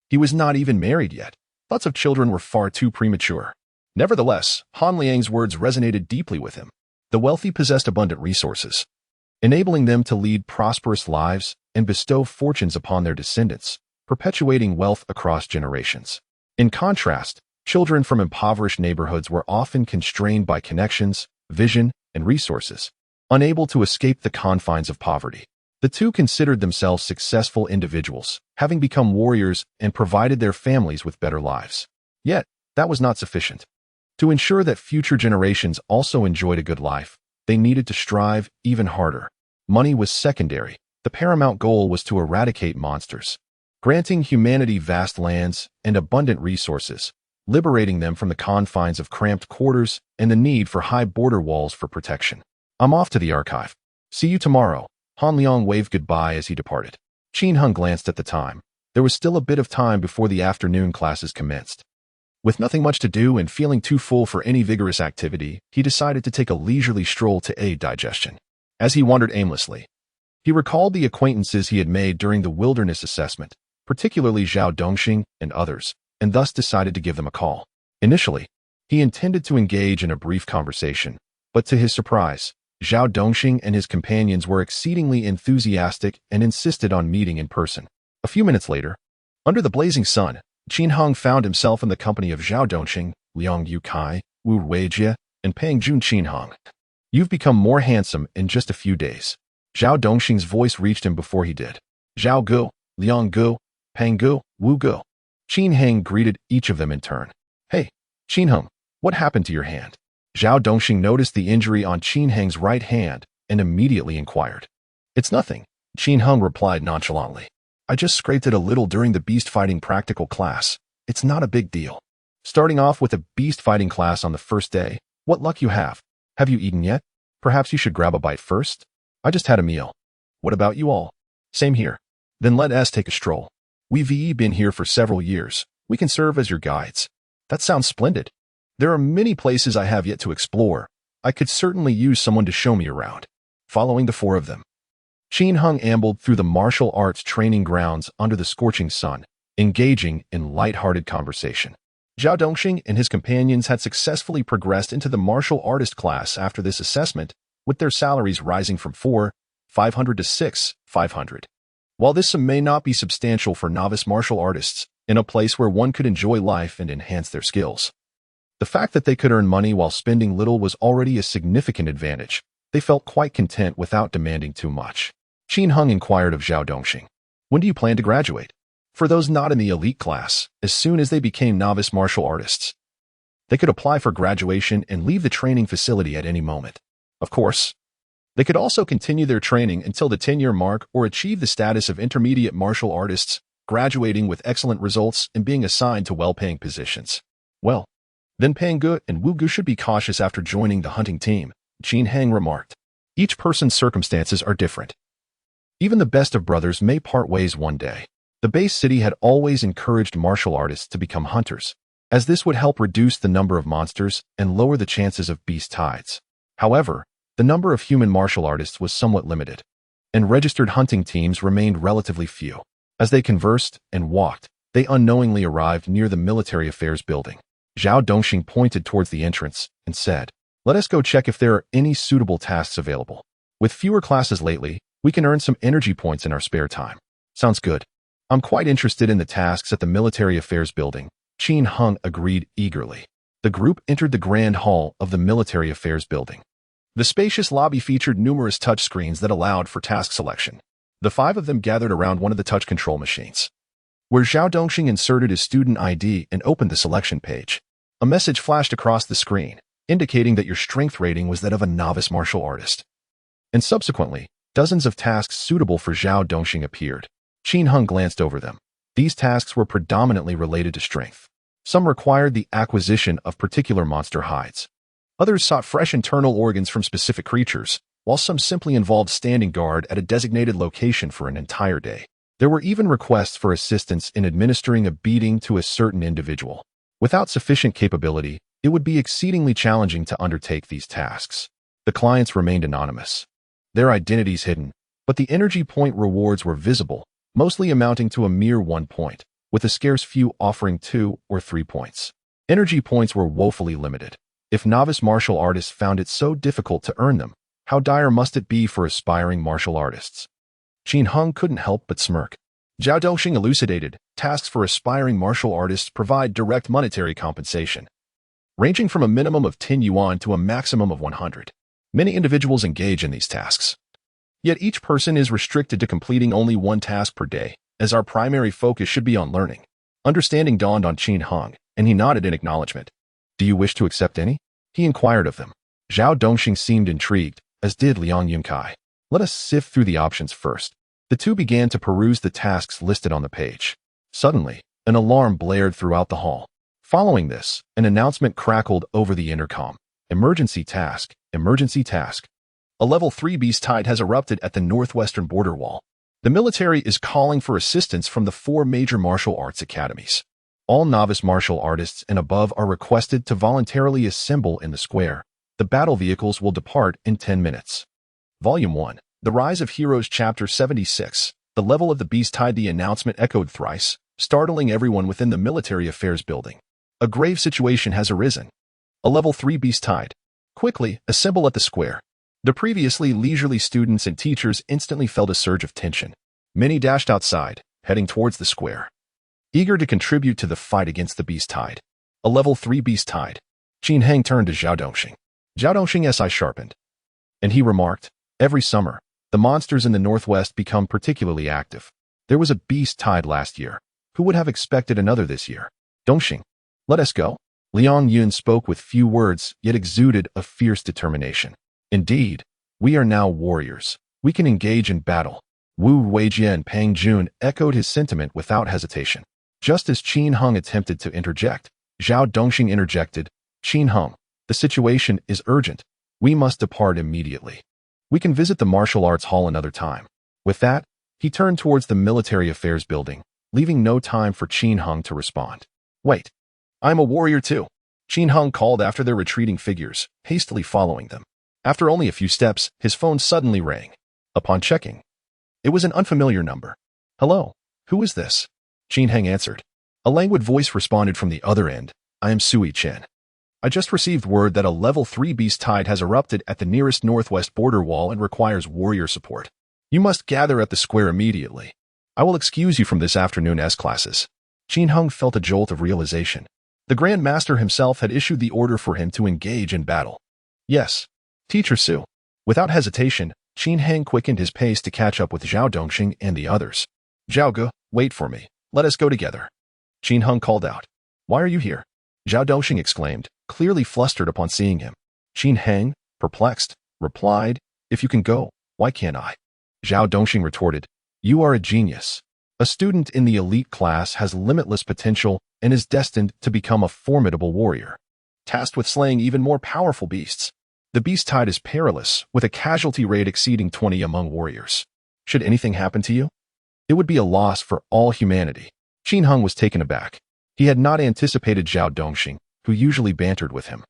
He was not even married yet. Thoughts of children were far too premature. Nevertheless, Han Liang's words resonated deeply with him. The wealthy possessed abundant resources, enabling them to lead prosperous lives and bestow fortunes upon their descendants, perpetuating wealth across generations. In contrast, children from impoverished neighborhoods were often constrained by connections, vision, and resources, unable to escape the confines of poverty. The two considered themselves successful individuals, having become warriors and provided their families with better lives. Yet, that was not sufficient. To ensure that future generations also enjoyed a good life, they needed to strive even harder. Money was secondary. The paramount goal was to eradicate monsters, granting humanity vast lands and abundant resources, liberating them from the confines of cramped quarters and the need for high border walls for protection. "I'm off to the archive. See you tomorrow." Han Liang waved goodbye as he departed. Qin Heng glanced at the time. There was still a bit of time before the afternoon classes commenced. With nothing much to do and feeling too full for any vigorous activity, he decided to take a leisurely stroll to aid digestion. As he wandered aimlessly, he recalled the acquaintances he had made during the wilderness assessment, particularly Zhao Dongxing and others, and thus decided to give them a call. Initially, he intended to engage in a brief conversation, but to his surprise, Zhao Dongxing and his companions were exceedingly enthusiastic and insisted on meeting in person. A few minutes later, under the blazing sun, Qin Heng found himself in the company of Zhao Dongxing, Liang Yukai, Wu Weijie, and Pang Jun. Qin Heng, you've become more handsome in just a few days. Zhao Dongxing's voice reached him before he did. Zhao Gu, Liang Gu, Pang Gu, Wu Gu. Qin Heng greeted each of them in turn. Hey, Qin Heng, what happened to your hand? Zhao Dongxing noticed the injury on Qin Heng's right hand and immediately inquired. It's nothing, Qin Heng replied nonchalantly. I just scraped it a little during the beast fighting practical class. It's not a big deal. Starting off with a beast fighting class on the first day, what luck you have. Have you eaten yet? Perhaps you should grab a bite first? I just had a meal. What about you all? Same here. Then let us take a stroll. We've been here for several years. We can serve as your guides. That sounds splendid. There are many places I have yet to explore. I could certainly use someone to show me around. Following the four of them, Qin Heng ambled through the martial arts training grounds under the scorching sun, engaging in light-hearted conversation. Zhao Dongxing and his companions had successfully progressed into the martial artist class after this assessment, with their salaries rising from 4,500 to 6,500. While this sum may not be substantial for novice martial artists, in a place where one could enjoy life and enhance their skills, the fact that they could earn money while spending little was already a significant advantage. They felt quite content without demanding too much. Qin Heng inquired of Zhao Dongxing, when do you plan to graduate? For those not in the elite class, as soon as they became novice martial artists, they could apply for graduation and leave the training facility at any moment. Of course, they could also continue their training until the 10-year mark or achieve the status of intermediate martial artists, graduating with excellent results and being assigned to well-paying positions. Well, then Pang Gu and Wu Gu should be cautious after joining the hunting team, Qin Heng remarked. Each person's circumstances are different. Even the best of brothers may part ways one day. The base city had always encouraged martial artists to become hunters, as this would help reduce the number of monsters and lower the chances of beast tides. However, the number of human martial artists was somewhat limited, and registered hunting teams remained relatively few. As they conversed and walked, they unknowingly arrived near the military affairs building. Zhao Dongxing pointed towards the entrance and said, let us go check if there are any suitable tasks available. With fewer classes lately, we can earn some energy points in our spare time. Sounds good. I'm quite interested in the tasks at the military affairs building, Qin Heng agreed eagerly. The group entered the grand hall of the military affairs building. The spacious lobby featured numerous touchscreens that allowed for task selection. The five of them gathered around one of the touch control machines, where Zhao Dongxing inserted his student ID and opened the selection page. A message flashed across the screen, indicating that your strength rating was that of a novice martial artist. And subsequently, dozens of tasks suitable for Zhao Dongxing appeared. Qin Heng glanced over them. These tasks were predominantly related to strength. Some required the acquisition of particular monster hides. Others sought fresh internal organs from specific creatures, while some simply involved standing guard at a designated location for an entire day. There were even requests for assistance in administering a beating to a certain individual. Without sufficient capability, it would be exceedingly challenging to undertake these tasks. The clients remained anonymous, their identities hidden, but the energy point rewards were visible, mostly amounting to a mere 1 point, with a scarce few offering 2 or 3 points. Energy points were woefully limited. If novice martial artists found it so difficult to earn them, how dire must it be for aspiring martial artists? Qin Heng couldn't help but smirk. Zhao Dongxing elucidated, tasks for aspiring martial artists provide direct monetary compensation, ranging from a minimum of 10 yuan to a maximum of 100. Many individuals engage in these tasks. Yet each person is restricted to completing only one task per day, as our primary focus should be on learning. Understanding dawned on Qin Heng, and he nodded in acknowledgement. Do you wish to accept any? He inquired of them. Zhao Dongxing seemed intrigued, as did Liang Yunkai. Let us sift through the options first. The two began to peruse the tasks listed on the page. Suddenly, an alarm blared throughout the hall. Following this, an announcement crackled over the intercom. Emergency task, emergency task. A level 3 beast tide has erupted at the northwestern border wall. The military is calling for assistance from the 4 major martial arts academies. All novice martial artists and above are requested to voluntarily assemble in the square. The battle vehicles will depart in 10 minutes. Volume 1. The Rise of Heroes Chapter 76. The level of the beast tide. The announcement echoed thrice, startling everyone within the military affairs building. A grave situation has arisen. A level 3 beast tide. Quickly, assemble at the square. The previously leisurely students and teachers instantly felt a surge of tension. Many dashed outside, heading towards the square, eager to contribute to the fight against the beast tide. A level 3 beast tide. Qin Heng turned to Zhao Dongxing. Zhao Dongxing's eye sharpened, and he remarked, every summer, the monsters in the northwest become particularly active. There was a beast tide last year. Who would have expected another this year? Dongxing, let us go. Liang Yun spoke with few words, yet exuded a fierce determination. Indeed, we are now warriors. We can engage in battle. Wu Weijie and Pang Jun echoed his sentiment without hesitation. Just as Qin Heng attempted to interject, Zhao Dongxing interjected, Qin Heng, the situation is urgent. We must depart immediately. We can visit the martial arts hall another time. With that, he turned towards the military affairs building, leaving no time for Qin Heng to respond. Wait, I'm a warrior too. Qin Heng called after their retreating figures, hastily following them. After only a few steps, his phone suddenly rang. Upon checking, it was an unfamiliar number. Hello, who is this? Qin Heng answered. A languid voice responded from the other end. I am Sui Chen. I just received word that a level 3 beast tide has erupted at the nearest northwest border wall and requires warrior support. You must gather at the square immediately. I will excuse you from this afternoon's classes. Qin Heng felt a jolt of realization. The Grand Master himself had issued the order for him to engage in battle. Yes, Teacher Su. Without hesitation, Qin Heng quickened his pace to catch up with Zhao Dongxing and the others. Zhao Ge, wait for me. Let us go together. Qin Heng called out. Why are you here? Zhao Dongxing exclaimed, clearly flustered upon seeing him. Qin Heng, perplexed, replied, if you can go, why can't I? Zhao Dongxing retorted, you are a genius. A student in the elite class has limitless potential and is destined to become a formidable warrior, tasked with slaying even more powerful beasts. The beast tide is perilous, with a casualty rate exceeding 20 among warriors. Should anything happen to you, it would be a loss for all humanity. Qin Heng was taken aback. He had not anticipated Zhao Dongxing, who usually bantered with him,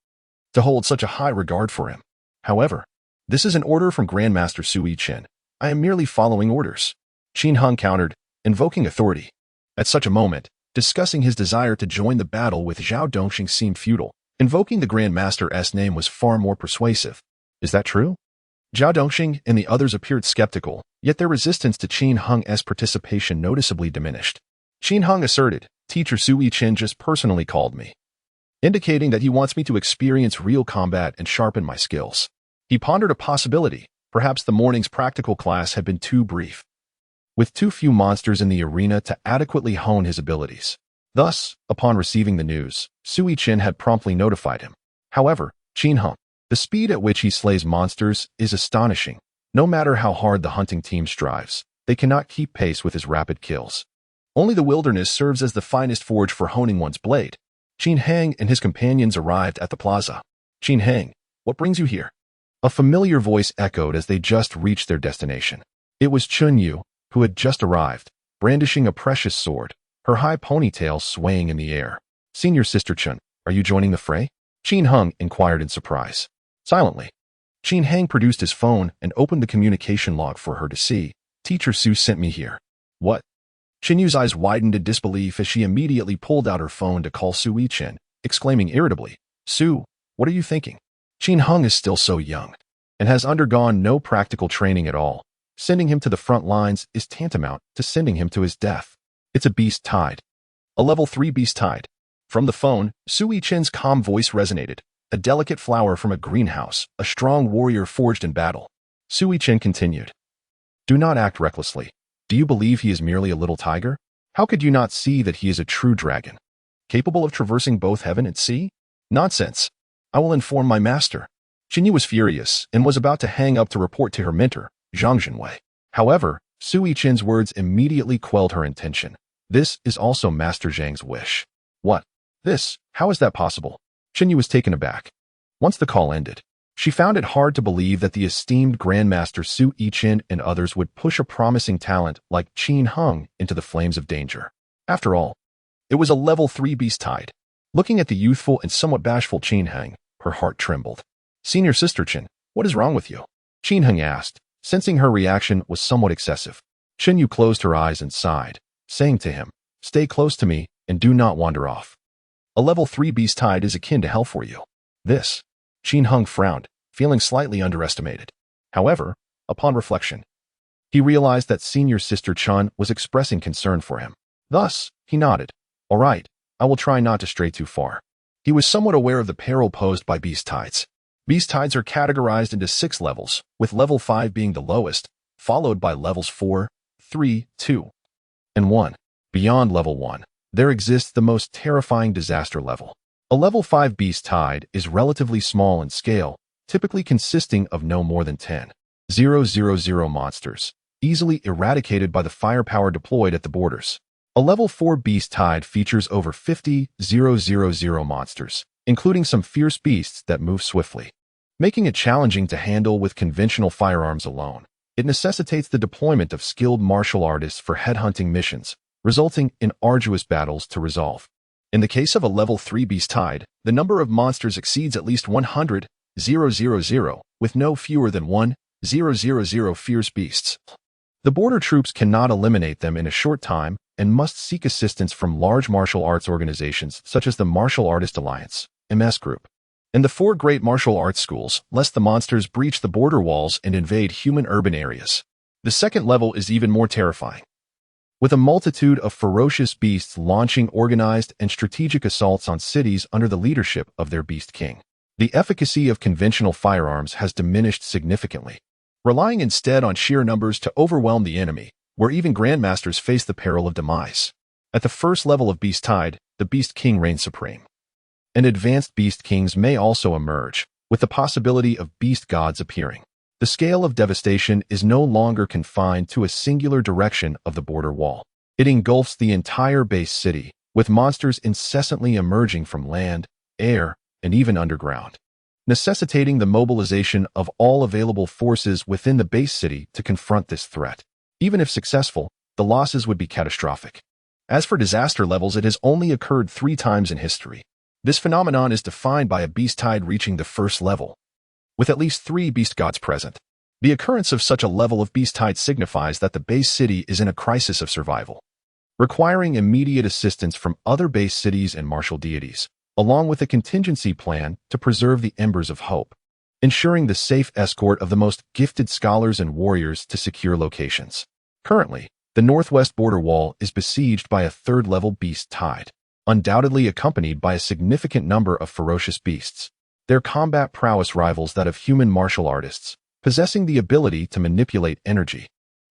to hold such a high regard for him. However, this is an order from Grandmaster Sui Chen. I am merely following orders. Qin Heng countered, invoking authority. At such a moment, discussing his desire to join the battle with Zhao Dongxing seemed futile. Invoking the Grandmaster's name was far more persuasive. Is that true? Zhao Dongxing and the others appeared skeptical, yet their resistance to Qin Heng's participation noticeably diminished. Qin Heng asserted, Teacher Sui Chen just personally called me, indicating that he wants me to experience real combat and sharpen my skills. He pondered a possibility. Perhaps the morning's practical class had been too brief, with too few monsters in the arena to adequately hone his abilities. Thus, upon receiving the news, Sui Chen had promptly notified him. However, Qin Heng, the speed at which he slays monsters is astonishing. No matter how hard the hunting team strives, they cannot keep pace with his rapid kills. Only the wilderness serves as the finest forge for honing one's blade. Qin Heng and his companions arrived at the plaza. Qin Heng, what brings you here? A familiar voice echoed as they just reached their destination. It was Chun Yu, who had just arrived, brandishing a precious sword, her high ponytail swaying in the air. Senior Sister Chun, are you joining the fray? Qin Heng inquired in surprise. Silently, Qin Heng produced his phone and opened the communication log for her to see. Teacher Su sent me here. What? Qin Yu's eyes widened in disbelief as she immediately pulled out her phone to call Sui Chen, exclaiming irritably, Su, what are you thinking? Qin Heng is still so young and has undergone no practical training at all. Sending him to the front lines is tantamount to sending him to his death. It's a beast tide. A level 3 beast tide. From the phone, Sui Chen's calm voice resonated. A delicate flower from a greenhouse, a strong warrior forged in battle. Sui Chen continued. Do not act recklessly. Do you believe he is merely a little tiger? How could you not see that he is a true dragon, capable of traversing both heaven and sea? Nonsense. I will inform my master. Qin Yu was furious and was about to hang up to report to her mentor, Zhang Jinwei. However, Sui Chen's words immediately quelled her intention. This is also Master Zhang's wish. What? This? How is that possible? Qin Yu was taken aback. Once the call ended, she found it hard to believe that the esteemed Grandmaster Sui Chen and others would push a promising talent like Qin Heng into the flames of danger. After all, it was a level 3 beast tide. Looking at the youthful and somewhat bashful Qin Heng, her heart trembled. Senior Sister Chen, what is wrong with you? Qin Heng asked, sensing her reaction was somewhat excessive. Qin Yu closed her eyes and sighed, saying to him, stay close to me and do not wander off. A level 3 beast tide is akin to hell for you. This. Qin Heng frowned, feeling slightly underestimated. However, upon reflection, he realized that senior sister Chun was expressing concern for him. Thus, he nodded. All right, I will try not to stray too far. He was somewhat aware of the peril posed by beast tides. Beast tides are categorized into 6 levels, with level 5 being the lowest, followed by levels 4, 3, 2, and 1. Beyond level 1, there exists the most terrifying disaster level. A level 5 beast tide is relatively small in scale, typically consisting of no more than 10,000 monsters, easily eradicated by the firepower deployed at the borders. A level 4 beast tide features over 50,000 monsters, including some fierce beasts that move swiftly, making it challenging to handle with conventional firearms alone. It necessitates the deployment of skilled martial artists for headhunting missions, resulting in arduous battles to resolve. In the case of a level 3 beast tide, the number of monsters exceeds at least 100,000, with no fewer than 1,000 fierce beasts. The border troops cannot eliminate them in a short time and must seek assistance from large martial arts organizations such as the Martial Artist Alliance, MS Group, and the 4 great martial arts schools, lest the monsters breach the border walls and invade human urban areas. The second level is even more terrifying, with a multitude of ferocious beasts launching organized and strategic assaults on cities under the leadership of their beast king. The efficacy of conventional firearms has diminished significantly, relying instead on sheer numbers to overwhelm the enemy, where even grandmasters face the peril of demise. At the first level of Beast Tide, the Beast King reigns supreme. And advanced Beast Kings may also emerge, with the possibility of Beast Gods appearing. The scale of devastation is no longer confined to a singular direction of the border wall. It engulfs the entire base city, with monsters incessantly emerging from land, air, and even underground, necessitating the mobilization of all available forces within the base city to confront this threat. Even if successful, the losses would be catastrophic. As for disaster levels, it has only occurred 3 times in history. This phenomenon is defined by a beast tide reaching the first level, with at least 3 beast gods present. The occurrence of such a level of beast tide signifies that the base city is in a crisis of survival, requiring immediate assistance from other base cities and martial deities, along with a contingency plan to preserve the embers of hope, ensuring the safe escort of the most gifted scholars and warriors to secure locations. Currently, the northwest border wall is besieged by a 3rd-level beast tide, undoubtedly accompanied by a significant number of ferocious beasts. Their combat prowess rivals that of human martial artists, possessing the ability to manipulate energy,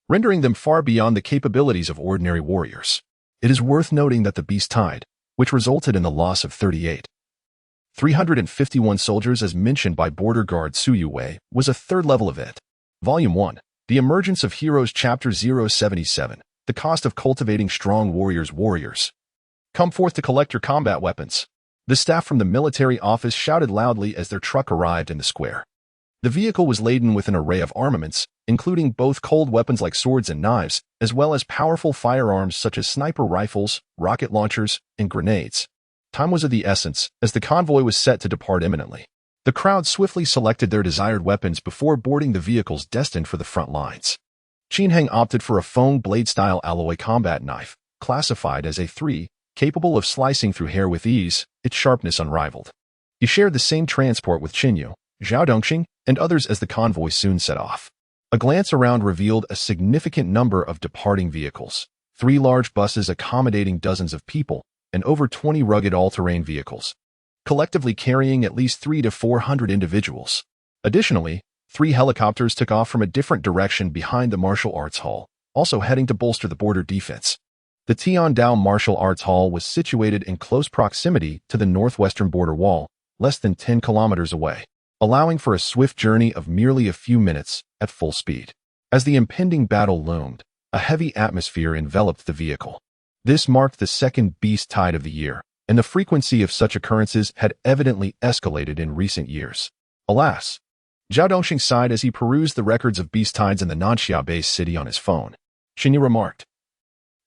rendering them far beyond the capabilities of ordinary warriors. It is worth noting that the beast tide, which resulted in the loss of 351 soldiers as mentioned by border guard Su Yue, was a 3rd-level event. Volume 1. The Emergence of Heroes Chapter 077. The Cost of Cultivating Strong Warriors. Come forth to collect your combat weapons. The staff from the military office shouted loudly as their truck arrived in the square. The vehicle was laden with an array of armaments, including both cold weapons like swords and knives, as well as powerful firearms such as sniper rifles, rocket launchers, and grenades. Time was of the essence, as the convoy was set to depart imminently. The crowd swiftly selected their desired weapons before boarding the vehicles destined for the front lines. Qinheng opted for a foam blade-style alloy combat knife, classified as A3, capable of slicing through hair with ease, its sharpness unrivaled. He shared the same transport with Qinyu, Zhao Dongxing, and others as the convoy soon set off. A glance around revealed a significant number of departing vehicles, 3 large buses accommodating dozens of people, and over 20 rugged all-terrain vehicles, collectively carrying at least 300 to 400 individuals. Additionally, 3 helicopters took off from a different direction behind the Martial Arts Hall, also heading to bolster the border defense. The Tiandao Martial Arts Hall was situated in close proximity to the northwestern border wall, less than 10 kilometers away, allowing for a swift journey of merely a few minutes at full speed. As the impending battle loomed, a heavy atmosphere enveloped the vehicle. This marked the 2nd beast tide of the year, and the frequency of such occurrences had evidently escalated in recent years. Alas, Zhao Dongxing sighed as he perused the records of beast tides in the Nanxia base city on his phone. Xinyu remarked,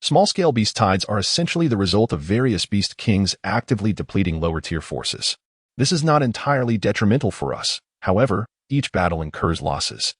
"Small-scale beast tides are essentially the result of various beast kings actively depleting lower-tier forces. This is not entirely detrimental for us. However, each battle incurs losses,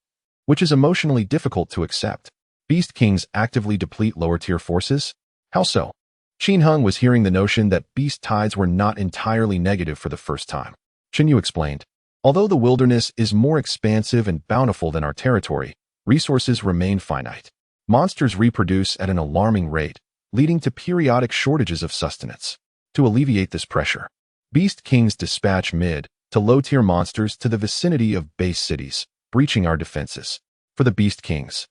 which is emotionally difficult to accept. Beast kings actively deplete lower-tier forces? How so?" Qinheng was hearing the notion that beast tides were not entirely negative for the first time. Qinyu explained, Although the wilderness is more expansive and bountiful than our territory, resources remain finite. Monsters reproduce at an alarming rate, leading to periodic shortages of sustenance. To alleviate this pressure, Beast Kings dispatch mid to low-tier monsters to the vicinity of base cities, breaching our defenses. For the Beast Kings,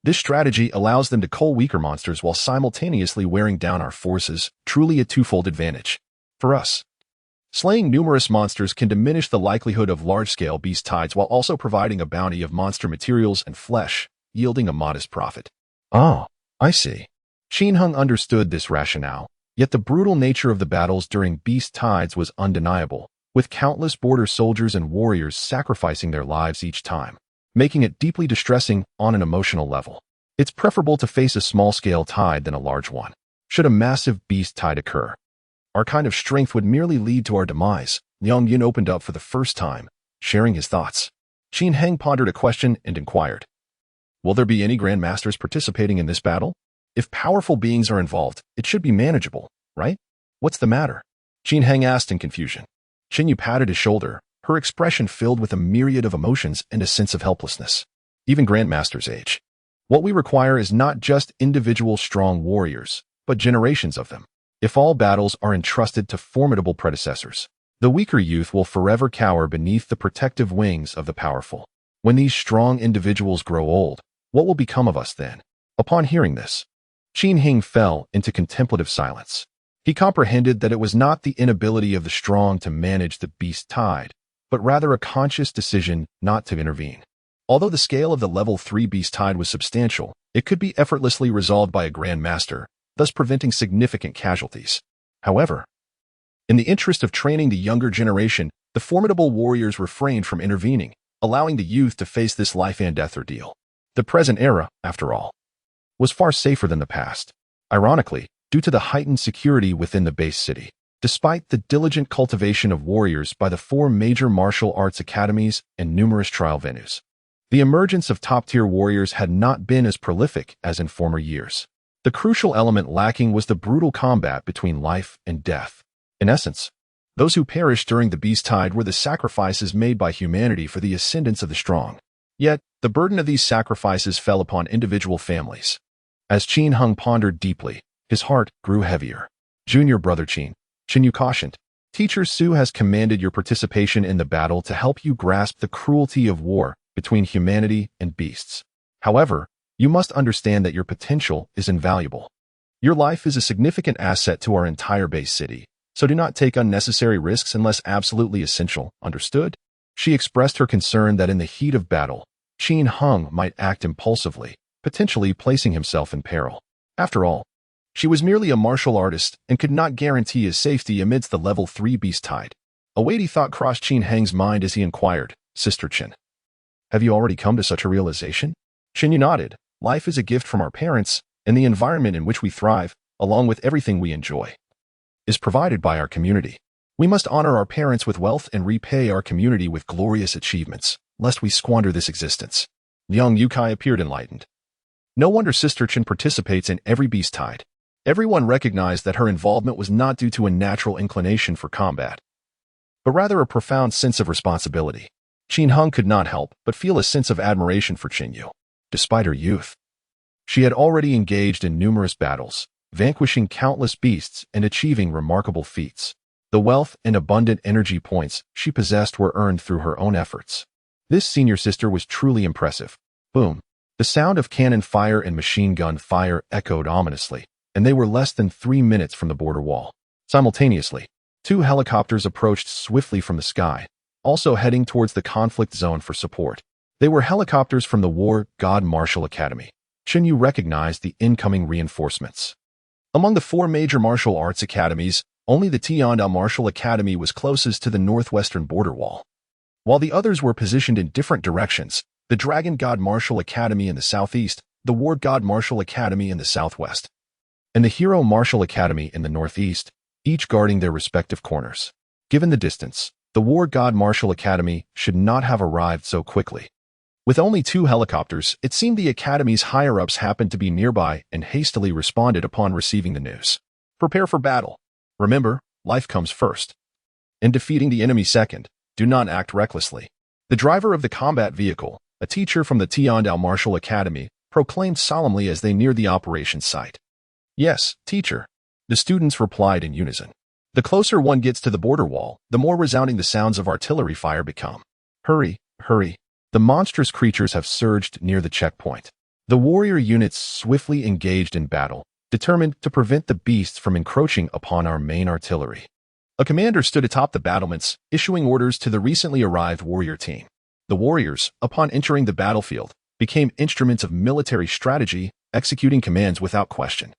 this strategy allows them to cull weaker monsters while simultaneously wearing down our forces, truly a twofold advantage. For us, slaying numerous monsters can diminish the likelihood of large-scale beast tides while also providing a bounty of monster materials and flesh, yielding a modest profit. Oh, I see. Qin Heng understood this rationale, yet the brutal nature of the battles during beast tides was undeniable, with countless border soldiers and warriors sacrificing their lives each time, making it deeply distressing on an emotional level. It's preferable to face a small-scale tide than a large one. Should a massive beast tide occur, our kind of strength would merely lead to our demise. Liang Yin opened up for the first time, sharing his thoughts. Qin Heng pondered a question and inquired, "Will there be any grandmasters participating in this battle? If powerful beings are involved, it should be manageable, right? What's the matter?" Qin Heng asked in confusion. Qin Yu patted his shoulder, her expression filled with a myriad of emotions and a sense of helplessness. Even grandmasters age. What we require is not just individual strong warriors, but generations of them. If all battles are entrusted to formidable predecessors, the weaker youth will forever cower beneath the protective wings of the powerful. When these strong individuals grow old, what will become of us then? Upon hearing this, Qin Heng fell into contemplative silence. He comprehended that it was not the inability of the strong to manage the beast tide, but rather a conscious decision not to intervene. Although the scale of the level 3 beast tide was substantial, it could be effortlessly resolved by a Grand Master, thus preventing significant casualties. However, in the interest of training the younger generation, the formidable warriors refrained from intervening, allowing the youth to face this life-and-death ordeal. The present era, after all, was far safer than the past. Ironically, due to the heightened security within the base city, despite the diligent cultivation of warriors by the 4 major martial arts academies and numerous trial venues, the emergence of top-tier warriors had not been as prolific as in former years. The crucial element lacking was the brutal combat between life and death. In essence, those who perished during the beast tide were the sacrifices made by humanity for the ascendance of the strong. Yet, the burden of these sacrifices fell upon individual families. As Qin Heng pondered deeply, his heart grew heavier. "Junior brother Qin," Qin Yu cautioned, "Teacher Su has commanded your participation in the battle to help you grasp the cruelty of war between humanity and beasts. However, you must understand that your potential is invaluable. Your life is a significant asset to our entire base city, so do not take unnecessary risks unless absolutely essential, understood?" She expressed her concern that in the heat of battle, Qin Heng might act impulsively, potentially placing himself in peril. After all, she was merely a martial artist and could not guarantee his safety amidst the level 3 beast tide. A weighty thought crossed Qin Heng's mind as he inquired, "Sister Qin, have you already come to such a realization?" Qin Yu nodded. "Life is a gift from our parents, and the environment in which we thrive, along with everything we enjoy, is provided by our community. We must honor our parents with wealth and repay our community with glorious achievements, lest we squander this existence." Liang Yukai appeared enlightened. No wonder Sister Qin participates in every beast tide. Everyone recognized that her involvement was not due to a natural inclination for combat, but rather a profound sense of responsibility. Qin Heng could not help but feel a sense of admiration for Qin Yu. Despite her youth, she had already engaged in numerous battles, vanquishing countless beasts and achieving remarkable feats. The wealth and abundant energy points she possessed were earned through her own efforts. This senior sister was truly impressive. Boom! The sound of cannon fire and machine gun fire echoed ominously, and they were less than 3 minutes from the border wall. Simultaneously, 2 helicopters approached swiftly from the sky, also heading towards the conflict zone for support. They were helicopters from the War God Martial Academy. Qin Yu recognized the incoming reinforcements. Among the 4 major martial arts academies, only the Tianda Martial Academy was closest to the northwestern border wall. While the others were positioned in different directions, the Dragon God Martial Academy in the southeast, the War God Martial Academy in the southwest, and the Hero Martial Academy in the northeast, each guarding their respective corners. Given the distance, the War God Martial Academy should not have arrived so quickly. With only 2 helicopters, it seemed the Academy's higher-ups happened to be nearby and hastily responded upon receiving the news. "Prepare for battle. Remember, life comes first, and defeating the enemy second." Do not act recklessly. The driver of the combat vehicle, a teacher from the Tiandao Martial Academy, proclaimed solemnly as they neared the operations site. Yes, teacher. The students replied in unison. The closer one gets to the border wall, the more resounding the sounds of artillery fire become. Hurry, hurry. The monstrous creatures have surged near the checkpoint. The warrior units swiftly engaged in battle, determined to prevent the beasts from encroaching upon our main artillery. A commander stood atop the battlements, issuing orders to the recently arrived warrior team. The warriors, upon entering the battlefield, became instruments of military strategy, executing commands without question.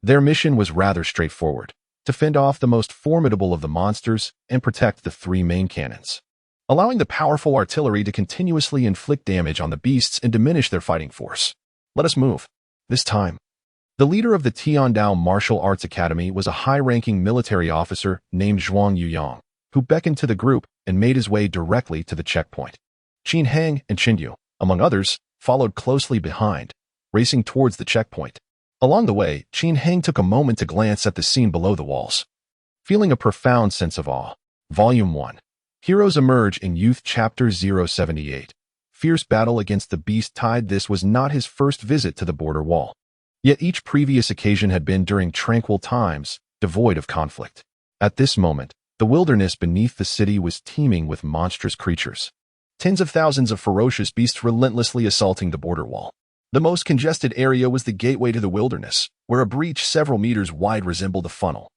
Their mission was rather straightforward: to fend off the most formidable of the monsters and protect the three main cannons, allowing the powerful artillery to continuously inflict damage on the beasts and diminish their fighting force. Let us move. This time, the leader of the Tiandao Martial Arts Academy was a high-ranking military officer named Zhuang Yuyang, who beckoned to the group and made his way directly to the checkpoint. Qin Hang and Qin Yu, among others, followed closely behind, racing towards the checkpoint. Along the way, Qin Hang took a moment to glance at the scene below the walls. Feeling a profound sense of awe. Volume 1. Heroes Emerge in Youth Chapter 078. Fierce battle against the beast tide. This was not his first visit to the border wall. Yet each previous occasion had been during tranquil times, devoid of conflict. At this moment, the wilderness beneath the city was teeming with monstrous creatures. Tens of thousands of ferocious beasts relentlessly assaulting the border wall. The most congested area was the gateway to the wilderness, where a breach several meters wide resembled a funnel,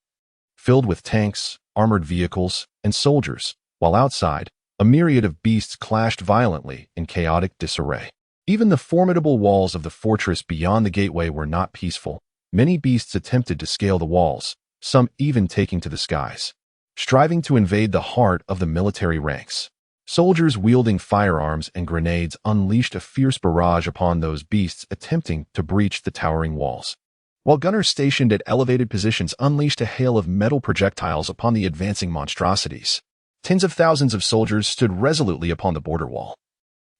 filled with tanks, armored vehicles, and soldiers, while outside, a myriad of beasts clashed violently in chaotic disarray. Even the formidable walls of the fortress beyond the gateway were not peaceful. Many beasts attempted to scale the walls, some even taking to the skies, striving to invade the heart of the military ranks. Soldiers wielding firearms and grenades unleashed a fierce barrage upon those beasts attempting to breach the towering walls, while gunners stationed at elevated positions unleashed a hail of metal projectiles upon the advancing monstrosities. Tens of thousands of soldiers stood resolutely upon the border wall,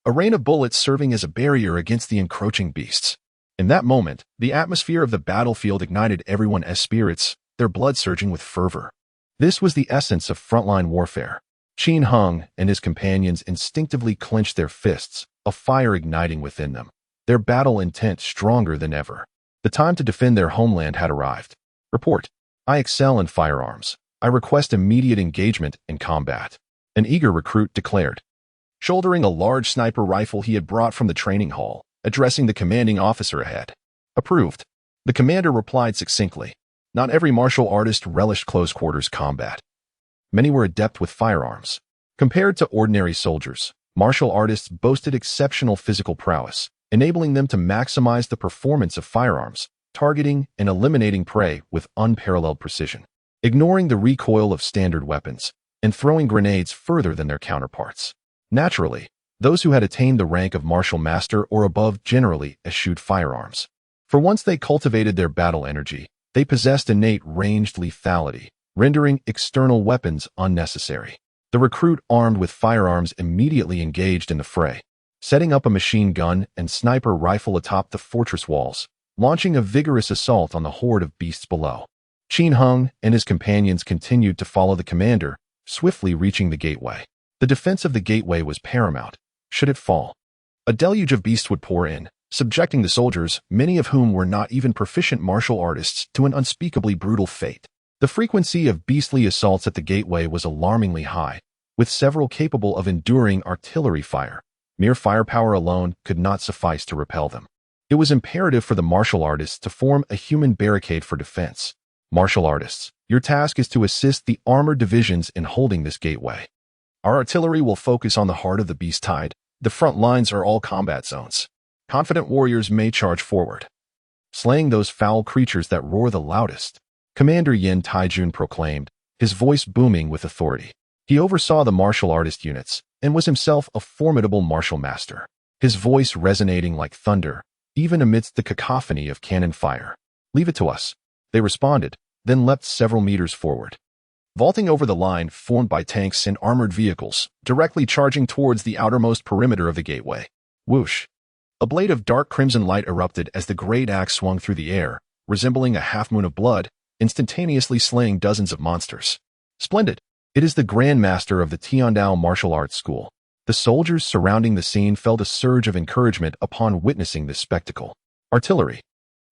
a rain of bullets serving as a barrier against the encroaching beasts. In that moment, the atmosphere of the battlefield ignited everyone's spirits, their blood surging with fervor. This was the essence of frontline warfare. Qin Hung and his companions instinctively clenched their fists, a fire igniting within them, their battle intent stronger than ever. The time to defend their homeland had arrived. Report. I excel in firearms. I request immediate engagement in combat. An eager recruit declared, shouldering a large sniper rifle he had brought from the training hall, addressing the commanding officer ahead. Approved. The commander replied succinctly. Not every martial artist relished close-quarters combat. Many were adept with firearms. Compared to ordinary soldiers, martial artists boasted exceptional physical prowess, enabling them to maximize the performance of firearms, targeting and eliminating prey with unparalleled precision, ignoring the recoil of standard weapons, and throwing grenades further than their counterparts. Naturally, those who had attained the rank of martial master or above generally eschewed firearms. For once they cultivated their battle energy, they possessed innate ranged lethality, rendering external weapons unnecessary. The recruit armed with firearms immediately engaged in the fray, setting up a machine gun and sniper rifle atop the fortress walls, launching a vigorous assault on the horde of beasts below. Qin Hung and his companions continued to follow the commander, swiftly reaching the gateway. The defense of the gateway was paramount. Should it fall, a deluge of beasts would pour in, subjecting the soldiers, many of whom were not even proficient martial artists, to an unspeakably brutal fate. The frequency of beastly assaults at the gateway was alarmingly high, with several capable of enduring artillery fire. Mere firepower alone could not suffice to repel them. It was imperative for the martial artists to form a human barricade for defense. Martial artists, your task is to assist the armored divisions in holding this gateway. Our artillery will focus on the heart of the beast tide. The front lines are all combat zones. Confident warriors may charge forward, slaying those foul creatures that roar the loudest. Commander Yin Taijun proclaimed, his voice booming with authority. He oversaw the martial artist units and was himself a formidable martial master, his voice resonating like thunder, even amidst the cacophony of cannon fire. Leave it to us, they responded, then leapt several meters forward, vaulting over the line formed by tanks and armored vehicles, directly charging towards the outermost perimeter of the gateway. Whoosh! A blade of dark crimson light erupted as the great axe swung through the air, resembling a half-moon of blood, instantaneously slaying dozens of monsters. Splendid! It is the Grand Master of the Tiandao Martial Arts School. The soldiers surrounding the scene felt a surge of encouragement upon witnessing this spectacle. Artillery.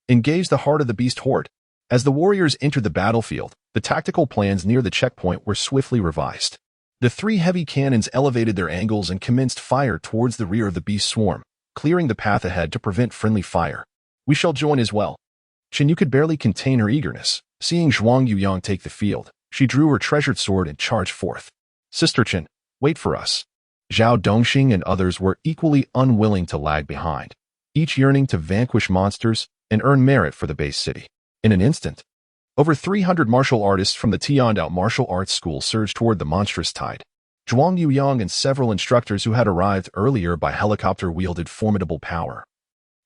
Engage the heart of the beast horde. As the warriors entered the battlefield, the tactical plans near the checkpoint were swiftly revised. The 3 heavy cannons elevated their angles and commenced fire towards the rear of the beast swarm, clearing the path ahead to prevent friendly fire. We shall join as well. Yu could barely contain her eagerness. Seeing Zhuang Yuyang take the field, she drew her treasured sword and charged forth. Sister Chen, wait for us. Zhao Dongxing and others were equally unwilling to lag behind, each yearning to vanquish monsters and earn merit for the base city. In an instant, over 300 martial artists from the Tiandao Martial Arts School surged toward the monstrous tide. Zhuang Yuyang and several instructors who had arrived earlier by helicopter wielded formidable power,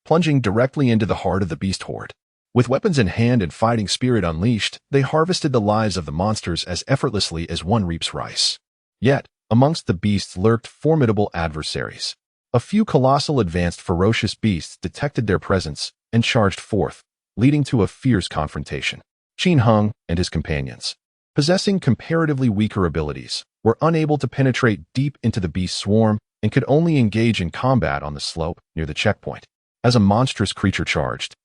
plunging directly into the heart of the beast horde. With weapons in hand and fighting spirit unleashed, they harvested the lives of the monsters as effortlessly as one reaps rice. Yet, amongst the beasts lurked formidable adversaries. A few colossal advanced ferocious beasts detected their presence and charged forth, leading to a fierce confrontation. Qin Heng and his companions, possessing comparatively weaker abilities, were unable to penetrate deep into the beast swarm and could only engage in combat on the slope near the checkpoint. As a monstrous creature charged,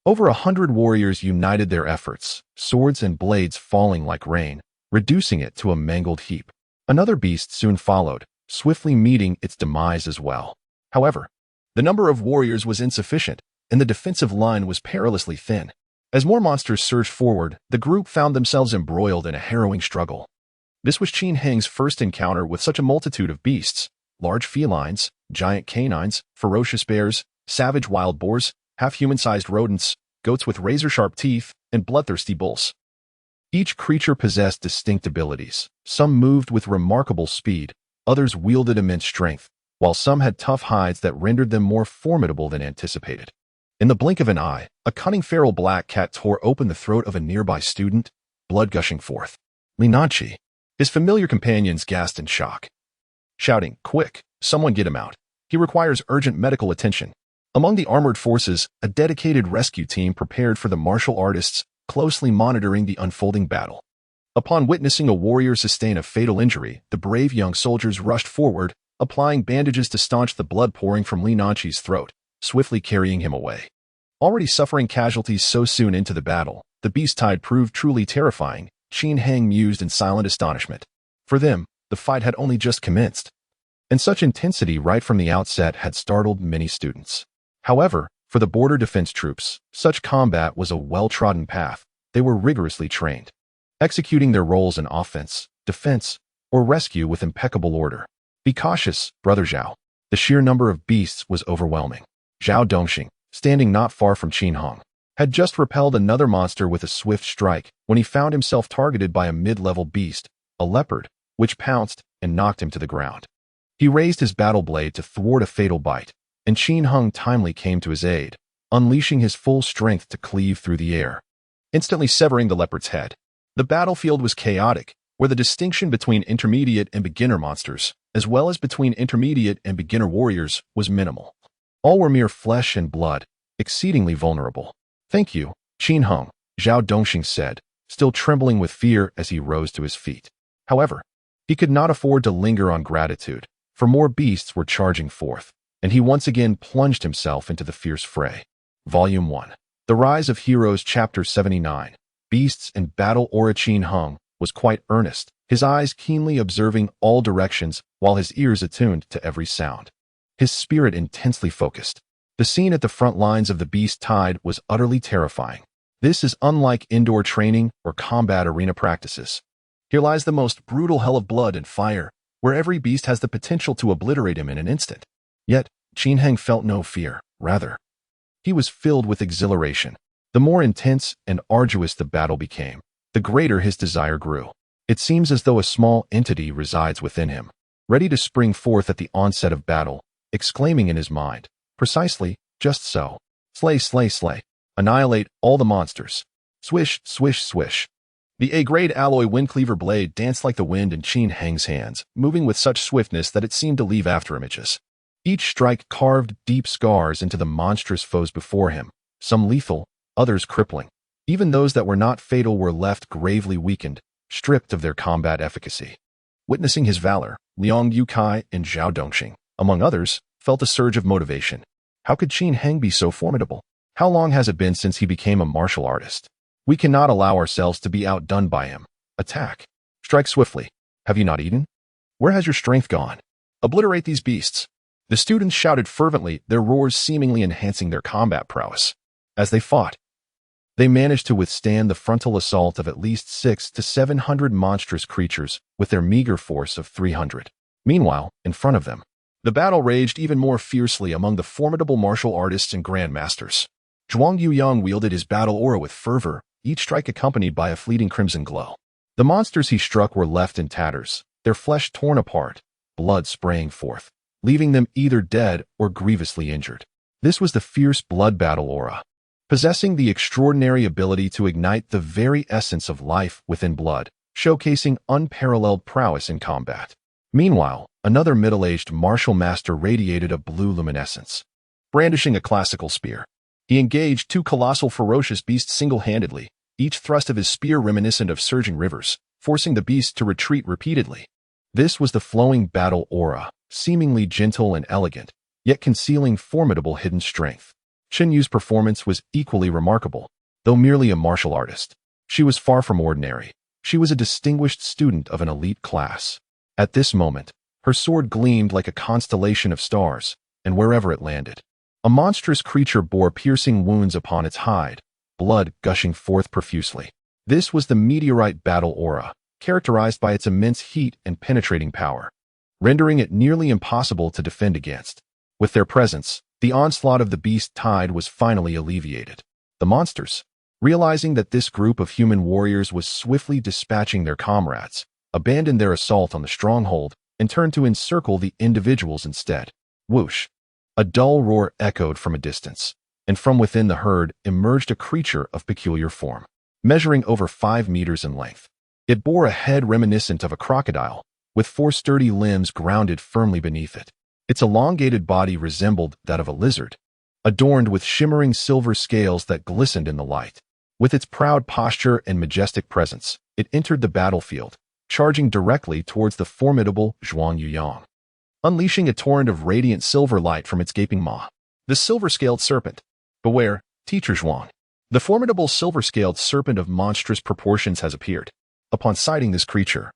over 100 warriors united their efforts, swords and blades falling like rain, reducing it to a mangled heap. Another beast soon followed, swiftly meeting its demise as well. However, the number of warriors was insufficient, and the defensive line was perilously thin. As more monsters surged forward, the group found themselves embroiled in a harrowing struggle. This was Qin Heng's first encounter with such a multitude of beasts: large felines, giant canines, ferocious bears, savage wild boars, half-human-sized rodents, goats with razor-sharp teeth, and bloodthirsty bulls. Each creature possessed distinct abilities. Some moved with remarkable speed, others wielded immense strength, while some had tough hides that rendered them more formidable than anticipated. In the blink of an eye, a cunning feral black cat tore open the throat of a nearby student, blood gushing forth. Li Nanqi. His familiar companions gasped in shock, shouting, "Quick, someone get him out. He requires urgent medical attention." Among the armored forces, a dedicated rescue team prepared for the martial artists, closely monitoring the unfolding battle. Upon witnessing a warrior sustain a fatal injury, the brave young soldiers rushed forward, applying bandages to staunch the blood pouring from Li Nanqi's throat, swiftly carrying him away. Already suffering casualties so soon into the battle, the beast tide proved truly terrifying. Qin Heng mused in silent astonishment. For them, the fight had only just commenced, and such intensity right from the outset had startled many students. However, for the border defense troops, such combat was a well-trodden path. They were rigorously trained, executing their roles in offense, defense, or rescue with impeccable order. Be cautious, Brother Zhao. The sheer number of beasts was overwhelming. Zhao Dongxing, standing not far from Qin Heng, had just repelled another monster with a swift strike when he found himself targeted by a mid-level beast, a leopard, which pounced and knocked him to the ground. He raised his battle blade to thwart a fatal bite, and Qin Heng timely came to his aid, unleashing his full strength to cleave through the air, instantly severing the leopard's head. The battlefield was chaotic, where the distinction between intermediate and beginner monsters, as well as between intermediate and beginner warriors, was minimal. All were mere flesh and blood, exceedingly vulnerable. "Thank you, Qin Heng," Zhao Dongxing said, still trembling with fear as he rose to his feet. However, he could not afford to linger on gratitude, for more beasts were charging forth, and he once again plunged himself into the fierce fray. Volume 1. The Rise of Heroes, Chapter 79. Beasts and Battle. Qin Heng was quite earnest, his eyes keenly observing all directions while his ears attuned to every sound. His spirit intensely focused. The scene at the front lines of the beast tide was utterly terrifying. This is unlike indoor training or combat arena practices. Here lies the most brutal hell of blood and fire, where every beast has the potential to obliterate him in an instant. Yet, Qin Heng felt no fear. Rather, he was filled with exhilaration. The more intense and arduous the battle became, the greater his desire grew. It seems as though a small entity resides within him, ready to spring forth at the onset of battle, exclaiming in his mind, "Precisely, just so. Slay, slay, slay. Annihilate all the monsters. Swish, swish, swish." The A-grade alloy windcleaver blade danced like the wind in Qin Heng's hands, moving with such swiftness that it seemed to leave afterimages. Each strike carved deep scars into the monstrous foes before him, some lethal, others crippling. Even those that were not fatal were left gravely weakened, stripped of their combat efficacy. Witnessing his valor, Liang Yukai and Zhao Dongxing, among others, felt a surge of motivation. How could Qin Heng be so formidable? How long has it been since he became a martial artist? We cannot allow ourselves to be outdone by him. Attack. Strike swiftly. Have you not eaten? Where has your strength gone? Obliterate these beasts. The students shouted fervently, their roars seemingly enhancing their combat prowess. As they fought, they managed to withstand the frontal assault of at least 600 to 700 monstrous creatures with their meager force of 300. Meanwhile, in front of them, the battle raged even more fiercely among the formidable martial artists and grandmasters. Zhuang Yuyang wielded his battle aura with fervor, each strike accompanied by a fleeting crimson glow. The monsters he struck were left in tatters, their flesh torn apart, blood spraying forth, leaving them either dead or grievously injured. This was the fierce blood battle aura, possessing the extraordinary ability to ignite the very essence of life within blood, showcasing unparalleled prowess in combat. Meanwhile, another middle-aged martial master radiated a blue luminescence. Brandishing a classical spear, he engaged two colossal ferocious beasts single-handedly, each thrust of his spear reminiscent of surging rivers, forcing the beasts to retreat repeatedly. This was the flowing battle aura, seemingly gentle and elegant, yet concealing formidable hidden strength. Chen Yu's performance was equally remarkable. Though merely a martial artist, she was far from ordinary. She was a distinguished student of an elite class. At this moment, her sword gleamed like a constellation of stars, and wherever it landed, a monstrous creature bore piercing wounds upon its hide, blood gushing forth profusely. This was the meteorite battle aura, characterized by its immense heat and penetrating power, rendering it nearly impossible to defend against. With their presence, the onslaught of the beast tide was finally alleviated. The monsters, realizing that this group of human warriors was swiftly dispatching their comrades, abandoned their assault on the stronghold and turned to encircle the individuals instead. Whoosh! A dull roar echoed from a distance, and from within the herd emerged a creature of peculiar form, measuring over 5 meters in length. It bore a head reminiscent of a crocodile, with 4 sturdy limbs grounded firmly beneath it. Its elongated body resembled that of a lizard, adorned with shimmering silver scales that glistened in the light. With its proud posture and majestic presence, it entered the battlefield, charging directly towards the formidable Zhuang Yuyang, unleashing a torrent of radiant silver light from its gaping maw. The silver-scaled serpent. Beware, Teacher Zhuang. The formidable silver-scaled serpent of monstrous proportions has appeared. Upon sighting this creature,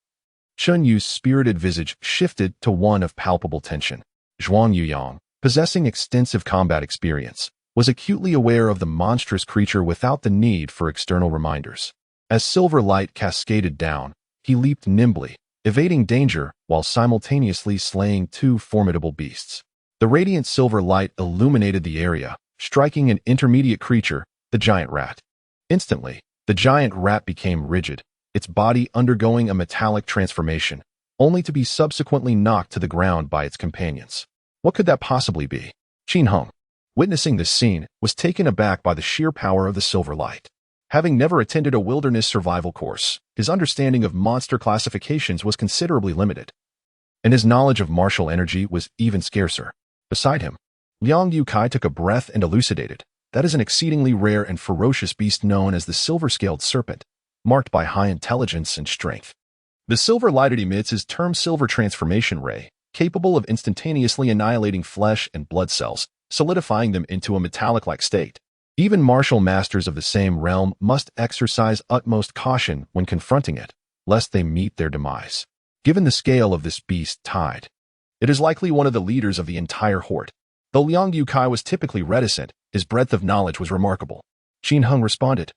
Chen Yu's spirited visage shifted to one of palpable tension. Zhuang Yuyang, possessing extensive combat experience, was acutely aware of the monstrous creature without the need for external reminders. As silver light cascaded down, he leaped nimbly, evading danger while simultaneously slaying 2 formidable beasts. The radiant silver light illuminated the area, striking an intermediate creature, the giant rat. Instantly, the giant rat became rigid, its body undergoing a metallic transformation, only to be subsequently knocked to the ground by its companions. What could that possibly be? Qin Heng, witnessing this scene, was taken aback by the sheer power of the silver light. Having never attended a wilderness survival course, his understanding of monster classifications was considerably limited, and his knowledge of martial energy was even scarcer. Beside him, Liang Yukai took a breath and elucidated. That is an exceedingly rare and ferocious beast known as the silver-scaled serpent, marked by high intelligence and strength. The silver light it emits is termed silver transformation ray, capable of instantaneously annihilating flesh and blood cells, solidifying them into a metallic-like state. Even martial masters of the same realm must exercise utmost caution when confronting it, lest they meet their demise. Given the scale of this beast tide, it is likely one of the leaders of the entire horde. Though Liang Yukai was typically reticent, his breadth of knowledge was remarkable. Qin Heng responded,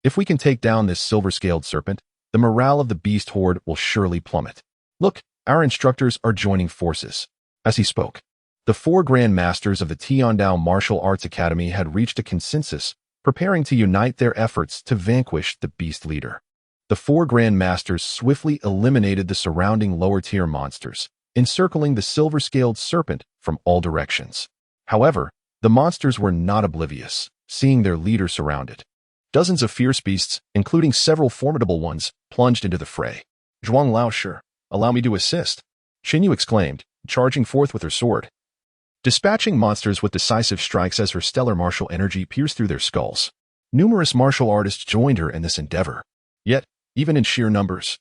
"If we can take down this silver-scaled serpent, the morale of the beast horde will surely plummet. Look, our instructors are joining forces." As he spoke, the 4 Grand Masters of the Tiandao Martial Arts Academy had reached a consensus, preparing to unite their efforts to vanquish the beast leader. The 4 Grand Masters swiftly eliminated the surrounding lower-tier monsters, encircling the silver-scaled serpent from all directions. However, the monsters were not oblivious, seeing their leader surrounded. Dozens of fierce beasts, including several formidable ones, plunged into the fray. "Zhuang Laoshi, allow me to assist," Qin Yu exclaimed, charging forth with her sword, dispatching monsters with decisive strikes as her stellar martial energy pierced through their skulls. Numerous martial artists joined her in this endeavor. Yet, even in sheer numbers,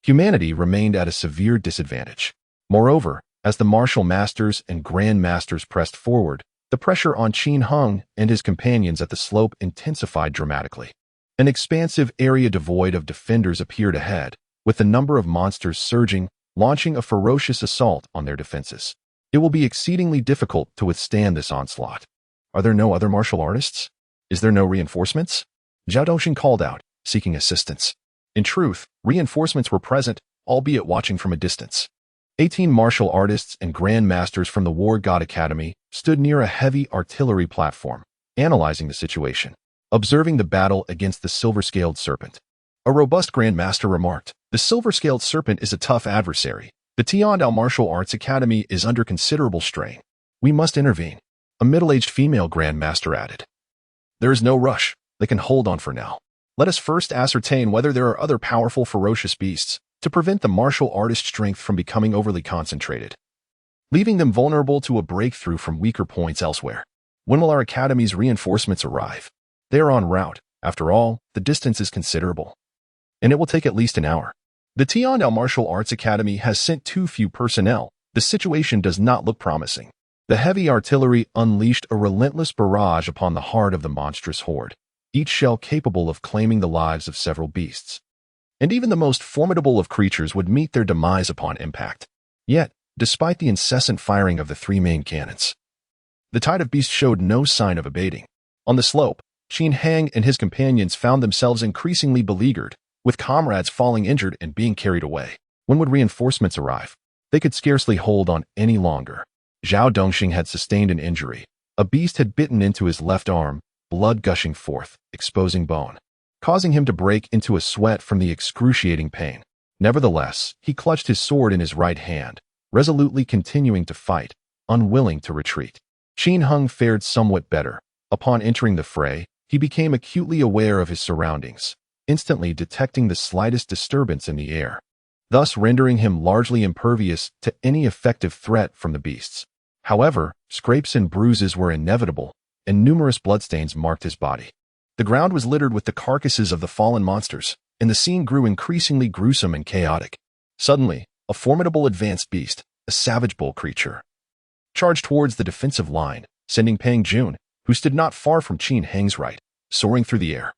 Humanity remained at a severe disadvantage. Moreover, as the martial masters and grand masters pressed forward, the pressure on Qin Heng and his companions at the slope intensified dramatically. An expansive area devoid of defenders appeared ahead, with the number of monsters surging, launching a ferocious assault on their defenses. It will be exceedingly difficult to withstand this onslaught. Are there no other martial artists? Is there no reinforcements? Zhao Dongxing called out, seeking assistance. In truth, reinforcements were present, albeit watching from a distance. 18 martial artists and grand masters from the War God Academy stood near a heavy artillery platform, analyzing the situation, observing the battle against the silver-scaled serpent. A robust grand master remarked, "The silver-scaled serpent is a tough adversary. The Tiandao Martial Arts Academy is under considerable strain. We must intervene," a middle-aged female grand master added. "There is no rush. They can hold on for now. Let us first ascertain whether there are other powerful, ferocious beasts to prevent the martial artist strength from becoming overly concentrated, leaving them vulnerable to a breakthrough from weaker points elsewhere. When will our academy's reinforcements arrive? They are en route. After all, the distance is considerable, and it will take at least an hour. The Tiandao Martial Arts Academy has sent too few personnel. The situation does not look promising." The heavy artillery unleashed a relentless barrage upon the heart of the monstrous horde, each shell capable of claiming the lives of several beasts. And even the most formidable of creatures would meet their demise upon impact. Yet, despite the incessant firing of the three main cannons, the tide of beasts showed no sign of abating. On the slope, Qin Heng and his companions found themselves increasingly beleaguered, with comrades falling injured and being carried away. When would reinforcements arrive? They could scarcely hold on any longer. Zhao Dongxing had sustained an injury. A beast had bitten into his left arm, blood gushing forth, exposing bone, causing him to break into a sweat from the excruciating pain. Nevertheless, he clutched his sword in his right hand, resolutely continuing to fight, unwilling to retreat. Qin Heng fared somewhat better. Upon entering the fray, he became acutely aware of his surroundings, instantly detecting the slightest disturbance in the air, thus rendering him largely impervious to any effective threat from the beasts. However, scrapes and bruises were inevitable, and numerous bloodstains marked his body. The ground was littered with the carcasses of the fallen monsters, and the scene grew increasingly gruesome and chaotic. Suddenly, a formidable advanced beast, a savage bull creature, charged towards the defensive line, sending Pang Jun, who stood not far from Qin Heng's right, soaring through the air.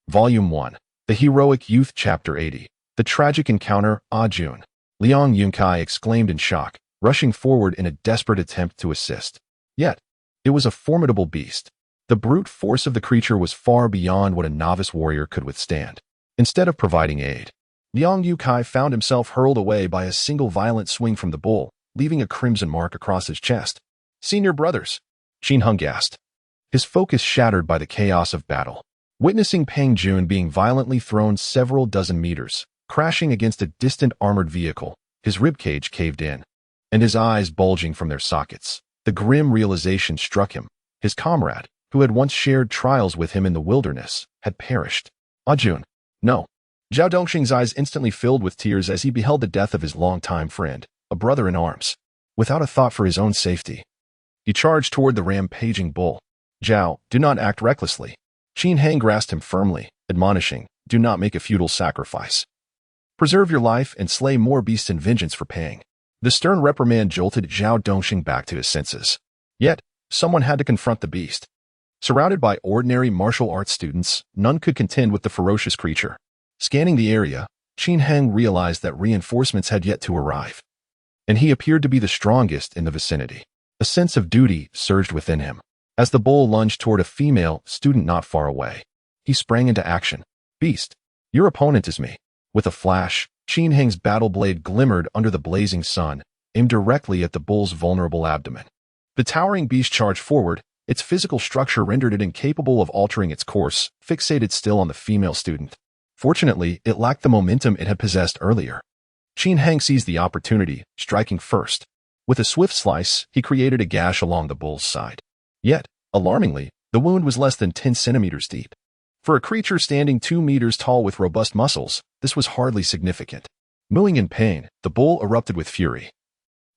Volume 1. The Heroic Youth Chapter 80. The Tragic Encounter, Jun. Liang Yunkai exclaimed in shock, rushing forward in a desperate attempt to assist. Yet, it was a formidable beast. The brute force of the creature was far beyond what a novice warrior could withstand. Instead of providing aid, Liang Yunkai found himself hurled away by a single violent swing from the bull, leaving a crimson mark across his chest. "Senior brothers," Qin Heng gasped, his focus shattered by the chaos of battle. Witnessing Pang Jun being violently thrown several dozen meters, crashing against a distant armored vehicle, his ribcage caved in, and his eyes bulging from their sockets. The grim realization struck him. His comrade, who had once shared trials with him in the wilderness, had perished. Jun. No. Zhao Dongxing's eyes instantly filled with tears as he beheld the death of his longtime friend, a brother in arms. Without a thought for his own safety, he charged toward the rampaging bull. "Zhao, do not act recklessly." Qin Heng grasped him firmly, admonishing, "Do not make a futile sacrifice. Preserve your life and slay more beasts in vengeance for Pang." The stern reprimand jolted Zhao Dongxing back to his senses. Yet, someone had to confront the beast. Surrounded by ordinary martial arts students, none could contend with the ferocious creature. Scanning the area, Qin Heng realized that reinforcements had yet to arrive, and he appeared to be the strongest in the vicinity. A sense of duty surged within him. As the bull lunged toward a female student not far away, he sprang into action. "Beast, your opponent is me." With a flash, Qin Heng's battle blade glimmered under the blazing sun, aimed directly at the bull's vulnerable abdomen. The towering beast charged forward, its physical structure rendered it incapable of altering its course, fixated still on the female student. Fortunately, it lacked the momentum it had possessed earlier. Qin Heng seized the opportunity, striking first. With a swift slice, he created a gash along the bull's side. Yet, alarmingly, the wound was less than 10 centimeters deep. For a creature standing 2 meters tall with robust muscles, this was hardly significant. Mooing in pain, the bull erupted with fury,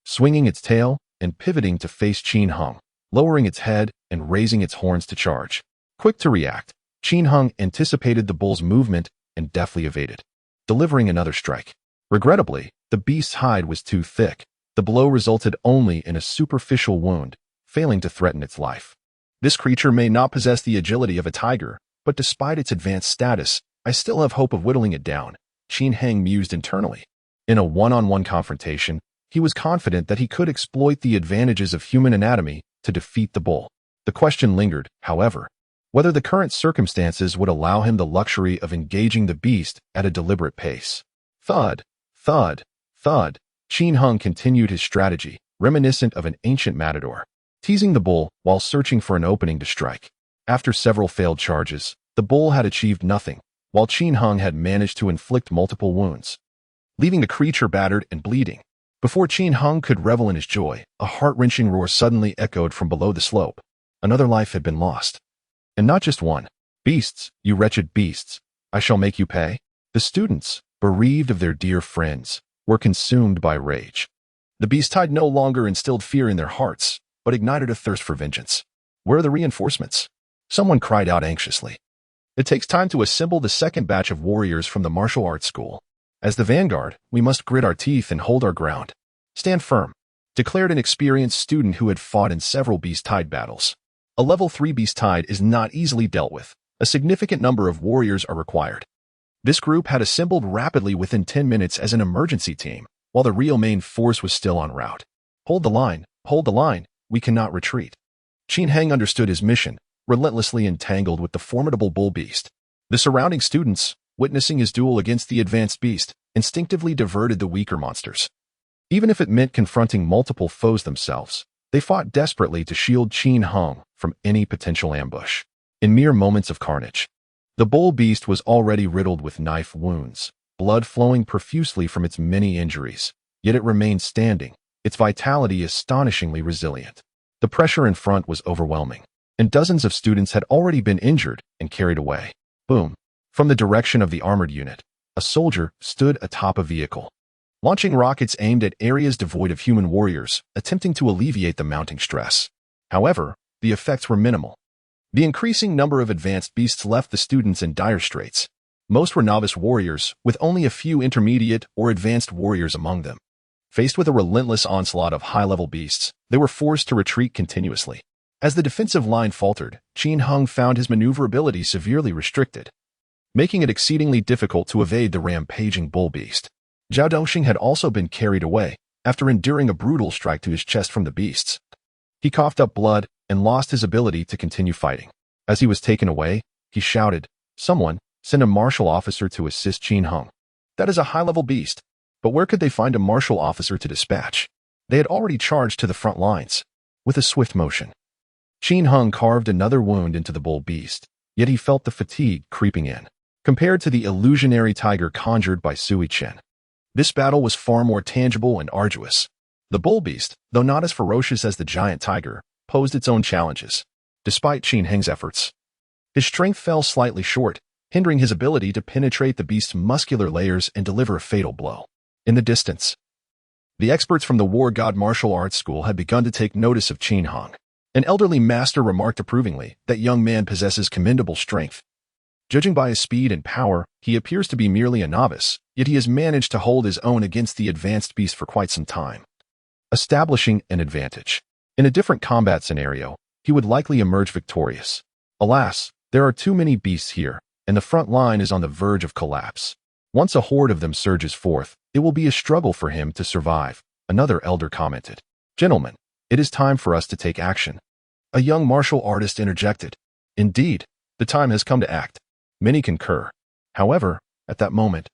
swinging its tail and pivoting to face Qin Heng, lowering its head and raising its horns to charge. Quick to react, Qin Heng anticipated the bull's movement and deftly evaded, delivering another strike. Regrettably, the beast's hide was too thick. The blow resulted only in a superficial wound, failing to threaten its life. This creature may not possess the agility of a tiger, but despite its advanced status, I still have hope of whittling it down, Qin Heng mused internally. In a one-on-one confrontation, he was confident that he could exploit the advantages of human anatomy to defeat the bull. The question lingered, however, whether the current circumstances would allow him the luxury of engaging the beast at a deliberate pace. Thud, thud, thud. Qin Heng continued his strategy, reminiscent of an ancient matador, teasing the bull while searching for an opening to strike. After several failed charges, the bull had achieved nothing, while Qin Heng had managed to inflict multiple wounds, leaving the creature battered and bleeding. Before Qin Heng could revel in his joy, a heart-wrenching roar suddenly echoed from below the slope. Another life had been lost. And not just one. Beasts, you wretched beasts, I shall make you pay. The students, bereaved of their dear friends, were consumed by rage. The beast-tide no longer instilled fear in their hearts, but ignited a thirst for vengeance. Where are the reinforcements? Someone cried out anxiously. It takes time to assemble the second batch of warriors from the martial arts school. As the vanguard, we must grit our teeth and hold our ground. Stand firm, declared an experienced student who had fought in several beast-tide battles. A level 3 beast-tide is not easily dealt with. A significant number of warriors are required. This group had assembled rapidly within 10 minutes as an emergency team, while the real main force was still en route. Hold the line, we cannot retreat. Qin Heng understood his mission, relentlessly entangled with the formidable bull beast. The surrounding students, witnessing his duel against the advanced beast, instinctively diverted the weaker monsters. Even if it meant confronting multiple foes themselves, they fought desperately to shield Qin Heng from any potential ambush. In mere moments of carnage, the bull beast was already riddled with knife wounds, blood flowing profusely from its many injuries, yet it remained standing, its vitality astonishingly resilient. The pressure in front was overwhelming, and dozens of students had already been injured and carried away. Boom! From the direction of the armored unit, a soldier stood atop a vehicle, launching rockets aimed at areas devoid of human warriors, attempting to alleviate the mounting stress. However, the effects were minimal. The increasing number of advanced beasts left the students in dire straits. Most were novice warriors, with only a few intermediate or advanced warriors among them. Faced with a relentless onslaught of high-level beasts, they were forced to retreat continuously. As the defensive line faltered, Qin Heng found his maneuverability severely restricted, making it exceedingly difficult to evade the rampaging bull beast. Zhao Dongxing had also been carried away, after enduring a brutal strike to his chest from the beasts. He coughed up blood and lost his ability to continue fighting. As he was taken away, he shouted, "Someone, send a martial officer to assist Qin Heng. That is a high-level beast." But where could they find a martial officer to dispatch? They had already charged to the front lines. With a swift motion, Qin Heng carved another wound into the bull beast, yet he felt the fatigue creeping in. Compared to the illusionary tiger conjured by Sui Chen, this battle was far more tangible and arduous. The bull beast, though not as ferocious as the giant tiger, posed its own challenges. Despite Qin Heng's efforts, his strength fell slightly short, hindering his ability to penetrate the beast's muscular layers and deliver a fatal blow. In the distance, the experts from the War God Martial Arts School had begun to take notice of Qin Heng. An elderly master remarked approvingly, "That young man possesses commendable strength. Judging by his speed and power, he appears to be merely a novice, yet he has managed to hold his own against the advanced beast for quite some time, establishing an advantage. In a different combat scenario, he would likely emerge victorious. Alas, there are too many beasts here, and the front line is on the verge of collapse. Once a horde of them surges forth, it will be a struggle for him to survive," another elder commented. "Gentlemen, it is time for us to take action," a young martial artist interjected. "Indeed, the time has come to act." Many concur. However, at that moment,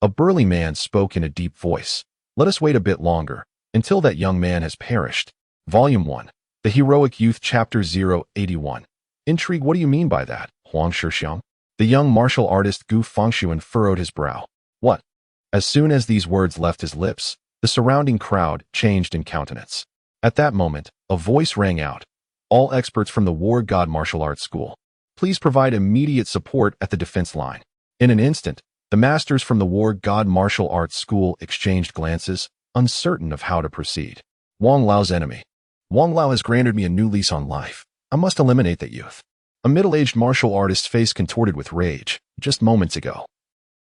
a burly man spoke in a deep voice. "Let us wait a bit longer, until that young man has perished." Volume 1. The Heroic Youth Chapter 081. Intrigue, what do you mean by that, Huang Shixiang? The young martial artist Gu Fengshuan furrowed his brow. What? As soon as these words left his lips, the surrounding crowd changed in countenance. At that moment, a voice rang out. "All experts from the War God Martial Arts School, please provide immediate support at the defense line." In an instant, the masters from the War God Martial Arts School exchanged glances, uncertain of how to proceed. Wang Lao's enemy. Wang Lao has granted me a new lease on life. I must eliminate that youth. A middle-aged martial artist's face contorted with rage. Just moments ago,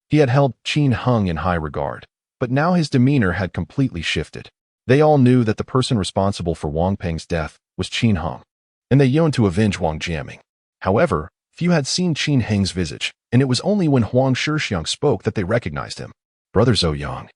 he had held Qin Heng in high regard. but now his demeanor had completely shifted. They all knew that the person responsible for Wang Peng's death was Qin Heng, and they yearned to avenge Wang Jiaming. However, few had seen Qin Heng's visage, and it was only when Huang Shixiang spoke that they recognized him. Brother Zhou Yang,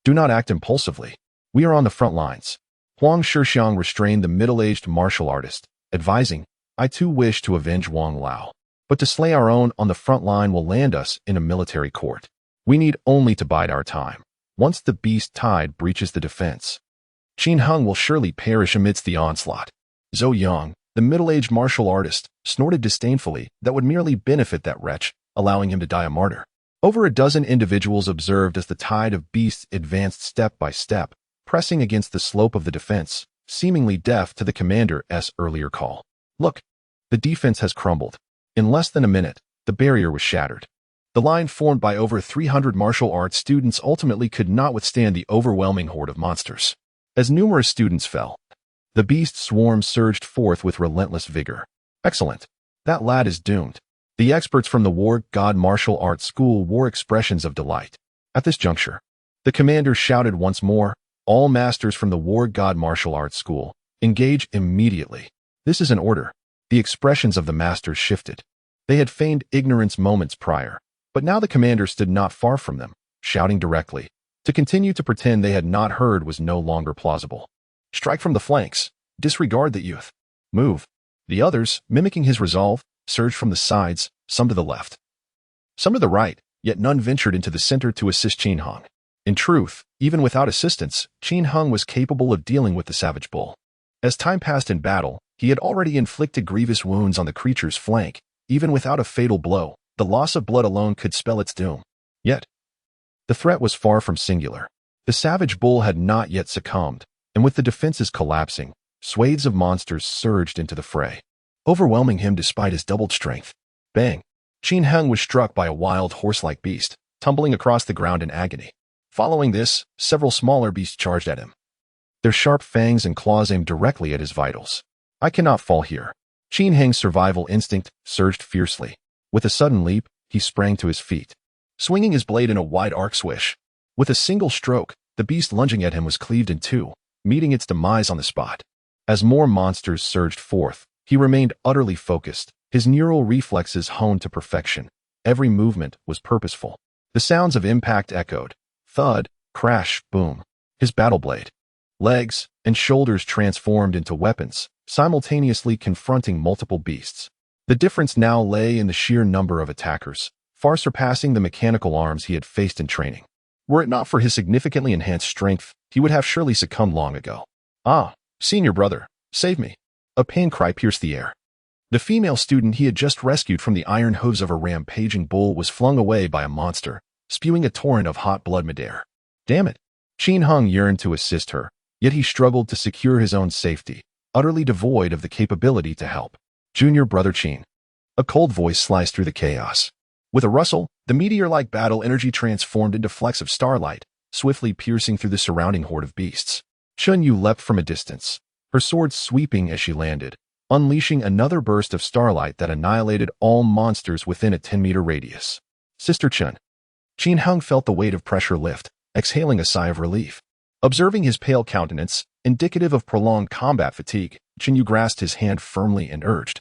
do not act impulsively. We are on the front lines. Huang Shixiang restrained the middle-aged martial artist, advising, I too wish to avenge Wang Lao, but to slay our own on the front line will land us in a military court. We need only to bide our time. Once the beast tide breaches the defense, Qin Heng will surely perish amidst the onslaught. Zhou Yang, the middle-aged martial artist, snorted disdainfully that would merely benefit that wretch, allowing him to die a martyr. Over a dozen individuals observed as the tide of beasts advanced step by step, pressing against the slope of the defense, seemingly deaf to the commander's earlier call. Look, the defense has crumbled. In less than a minute, the barrier was shattered. The line formed by over 300 martial arts students ultimately could not withstand the overwhelming horde of monsters. As numerous students fell, the beast swarm surged forth with relentless vigor. Excellent. That lad is doomed. The experts from the War God Martial Arts School wore expressions of delight. At this juncture, the commander shouted once more, all masters from the War God Martial Arts School, engage immediately. This is an order. The expressions of the masters shifted. They had feigned ignorance moments prior, but now the commander stood not far from them, shouting directly. To continue to pretend they had not heard was no longer plausible. Strike from the flanks. Disregard the youth. Move. The others, mimicking his resolve, surged from the sides, some to the left, some to the right, yet none ventured into the center to assist Qin Heng. In truth, even without assistance, Qin Heng was capable of dealing with the savage bull. As time passed in battle, he had already inflicted grievous wounds on the creature's flank. Even without a fatal blow, the loss of blood alone could spell its doom. Yet, the threat was far from singular. The savage bull had not yet succumbed, and with the defenses collapsing, swathes of monsters surged into the fray, overwhelming him despite his doubled strength. Bang! Qin Heng was struck by a wild horse-like beast, tumbling across the ground in agony. Following this, several smaller beasts charged at him, their sharp fangs and claws aimed directly at his vitals. I cannot fall here. Qin Heng's survival instinct surged fiercely. With a sudden leap, he sprang to his feet, swinging his blade in a wide arc swish. With a single stroke, the beast lunging at him was cleaved in two, meeting its demise on the spot. As more monsters surged forth, he remained utterly focused, his neural reflexes honed to perfection. Every movement was purposeful. The sounds of impact echoed. Thud, crash, boom. His battle blade, legs, and shoulders transformed into weapons, simultaneously confronting multiple beasts. The difference now lay in the sheer number of attackers, far surpassing the mechanical arms he had faced in training. Were it not for his significantly enhanced strength, he would have surely succumbed long ago. Ah, senior brother, save me. A pain cry pierced the air. The female student he had just rescued from the iron hooves of a rampaging bull was flung away by a monster, spewing a torrent of hot blood midair. Damn it! Qin Heng yearned to assist her, yet he struggled to secure his own safety, utterly devoid of the capability to help. Junior brother Qin. A cold voice sliced through the chaos. With a rustle, the meteor-like battle energy transformed into flecks of starlight, swiftly piercing through the surrounding horde of beasts. Chun Yu leapt from a distance, her sword sweeping as she landed, unleashing another burst of starlight that annihilated all monsters within a 10-meter radius. Sister Chun. Qin Heng felt the weight of pressure lift, exhaling a sigh of relief. Observing his pale countenance, indicative of prolonged combat fatigue, Chun Yu grasped his hand firmly and urged,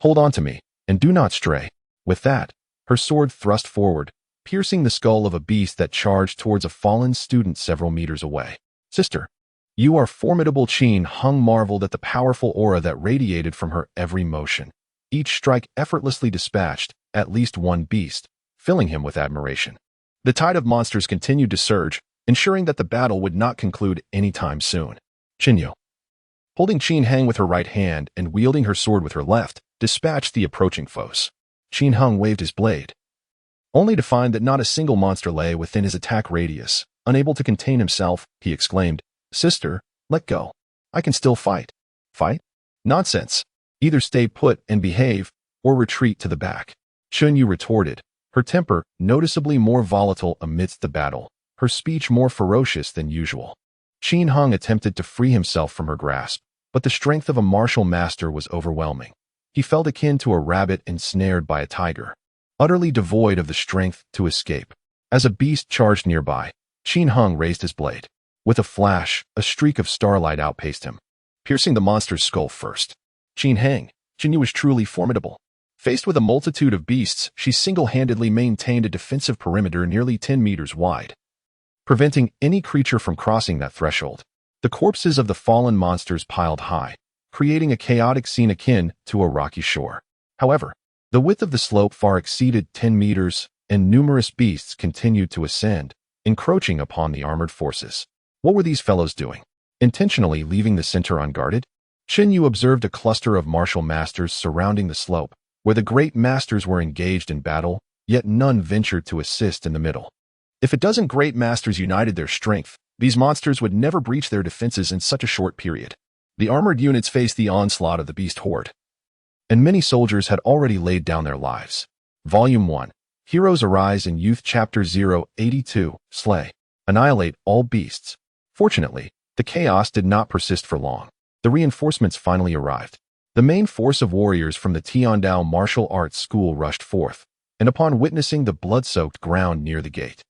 "Hold on to me, and do not stray." With that, her sword thrust forward, piercing the skull of a beast that charged towards a fallen student several meters away. Sister, you are formidable. Qin Heng marveled at the powerful aura that radiated from her every motion. Each strike effortlessly dispatched at least one beast, filling him with admiration. The tide of monsters continued to surge, ensuring that the battle would not conclude anytime soon. Qinyu, holding Qin Heng with her right hand and wielding her sword with her left, dispatched the approaching foes. Qin Heng waved his blade, only to find that not a single monster lay within his attack radius. Unable to contain himself, he exclaimed, "Sister, let go. I can still fight." Fight? Nonsense. Either stay put and behave, or retreat to the back. Chun Yu retorted, her temper noticeably more volatile amidst the battle, her speech more ferocious than usual. Qin Heng attempted to free himself from her grasp, but the strength of a martial master was overwhelming. He felt akin to a rabbit ensnared by a tiger, utterly devoid of the strength to escape. As a beast charged nearby, Qin Heng raised his blade. With a flash, a streak of starlight outpaced him, piercing the monster's skull first. Qin Yu was truly formidable. Faced with a multitude of beasts, she single-handedly maintained a defensive perimeter nearly 10 meters wide, preventing any creature from crossing that threshold. The corpses of the fallen monsters piled high, creating a chaotic scene akin to a rocky shore. However, the width of the slope far exceeded 10 meters, and numerous beasts continued to ascend, encroaching upon the armored forces. What were these fellows doing? Intentionally leaving the center unguarded? Qin Yu observed a cluster of martial masters surrounding the slope, where the great masters were engaged in battle, yet none ventured to assist in the middle. If a dozen great masters united their strength, these monsters would never breach their defenses in such a short period. The armored units faced the onslaught of the beast horde, and many soldiers had already laid down their lives. Volume 1, Heroes Arise in Youth Chapter 082, Slay. Annihilate all beasts. Fortunately, the chaos did not persist for long. The reinforcements finally arrived. The main force of warriors from the Tiandao martial arts school rushed forth, and upon witnessing the blood-soaked ground near the gate,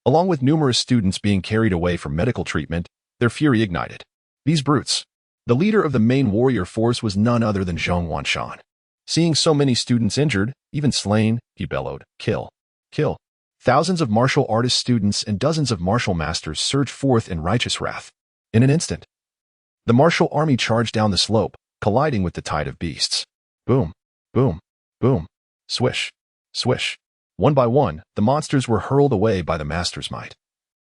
along with numerous students being carried away for medical treatment, their fury ignited. These brutes. The leader of the main warrior force was none other than Zhong Wanshan. Seeing so many students injured, even slain, he bellowed, "Kill! Kill!" Thousands of martial artist students and dozens of martial masters surged forth in righteous wrath. In an instant, the martial army charged down the slope, colliding with the tide of beasts. Boom, boom, boom, swish, swish. One by one, the monsters were hurled away by the master's might,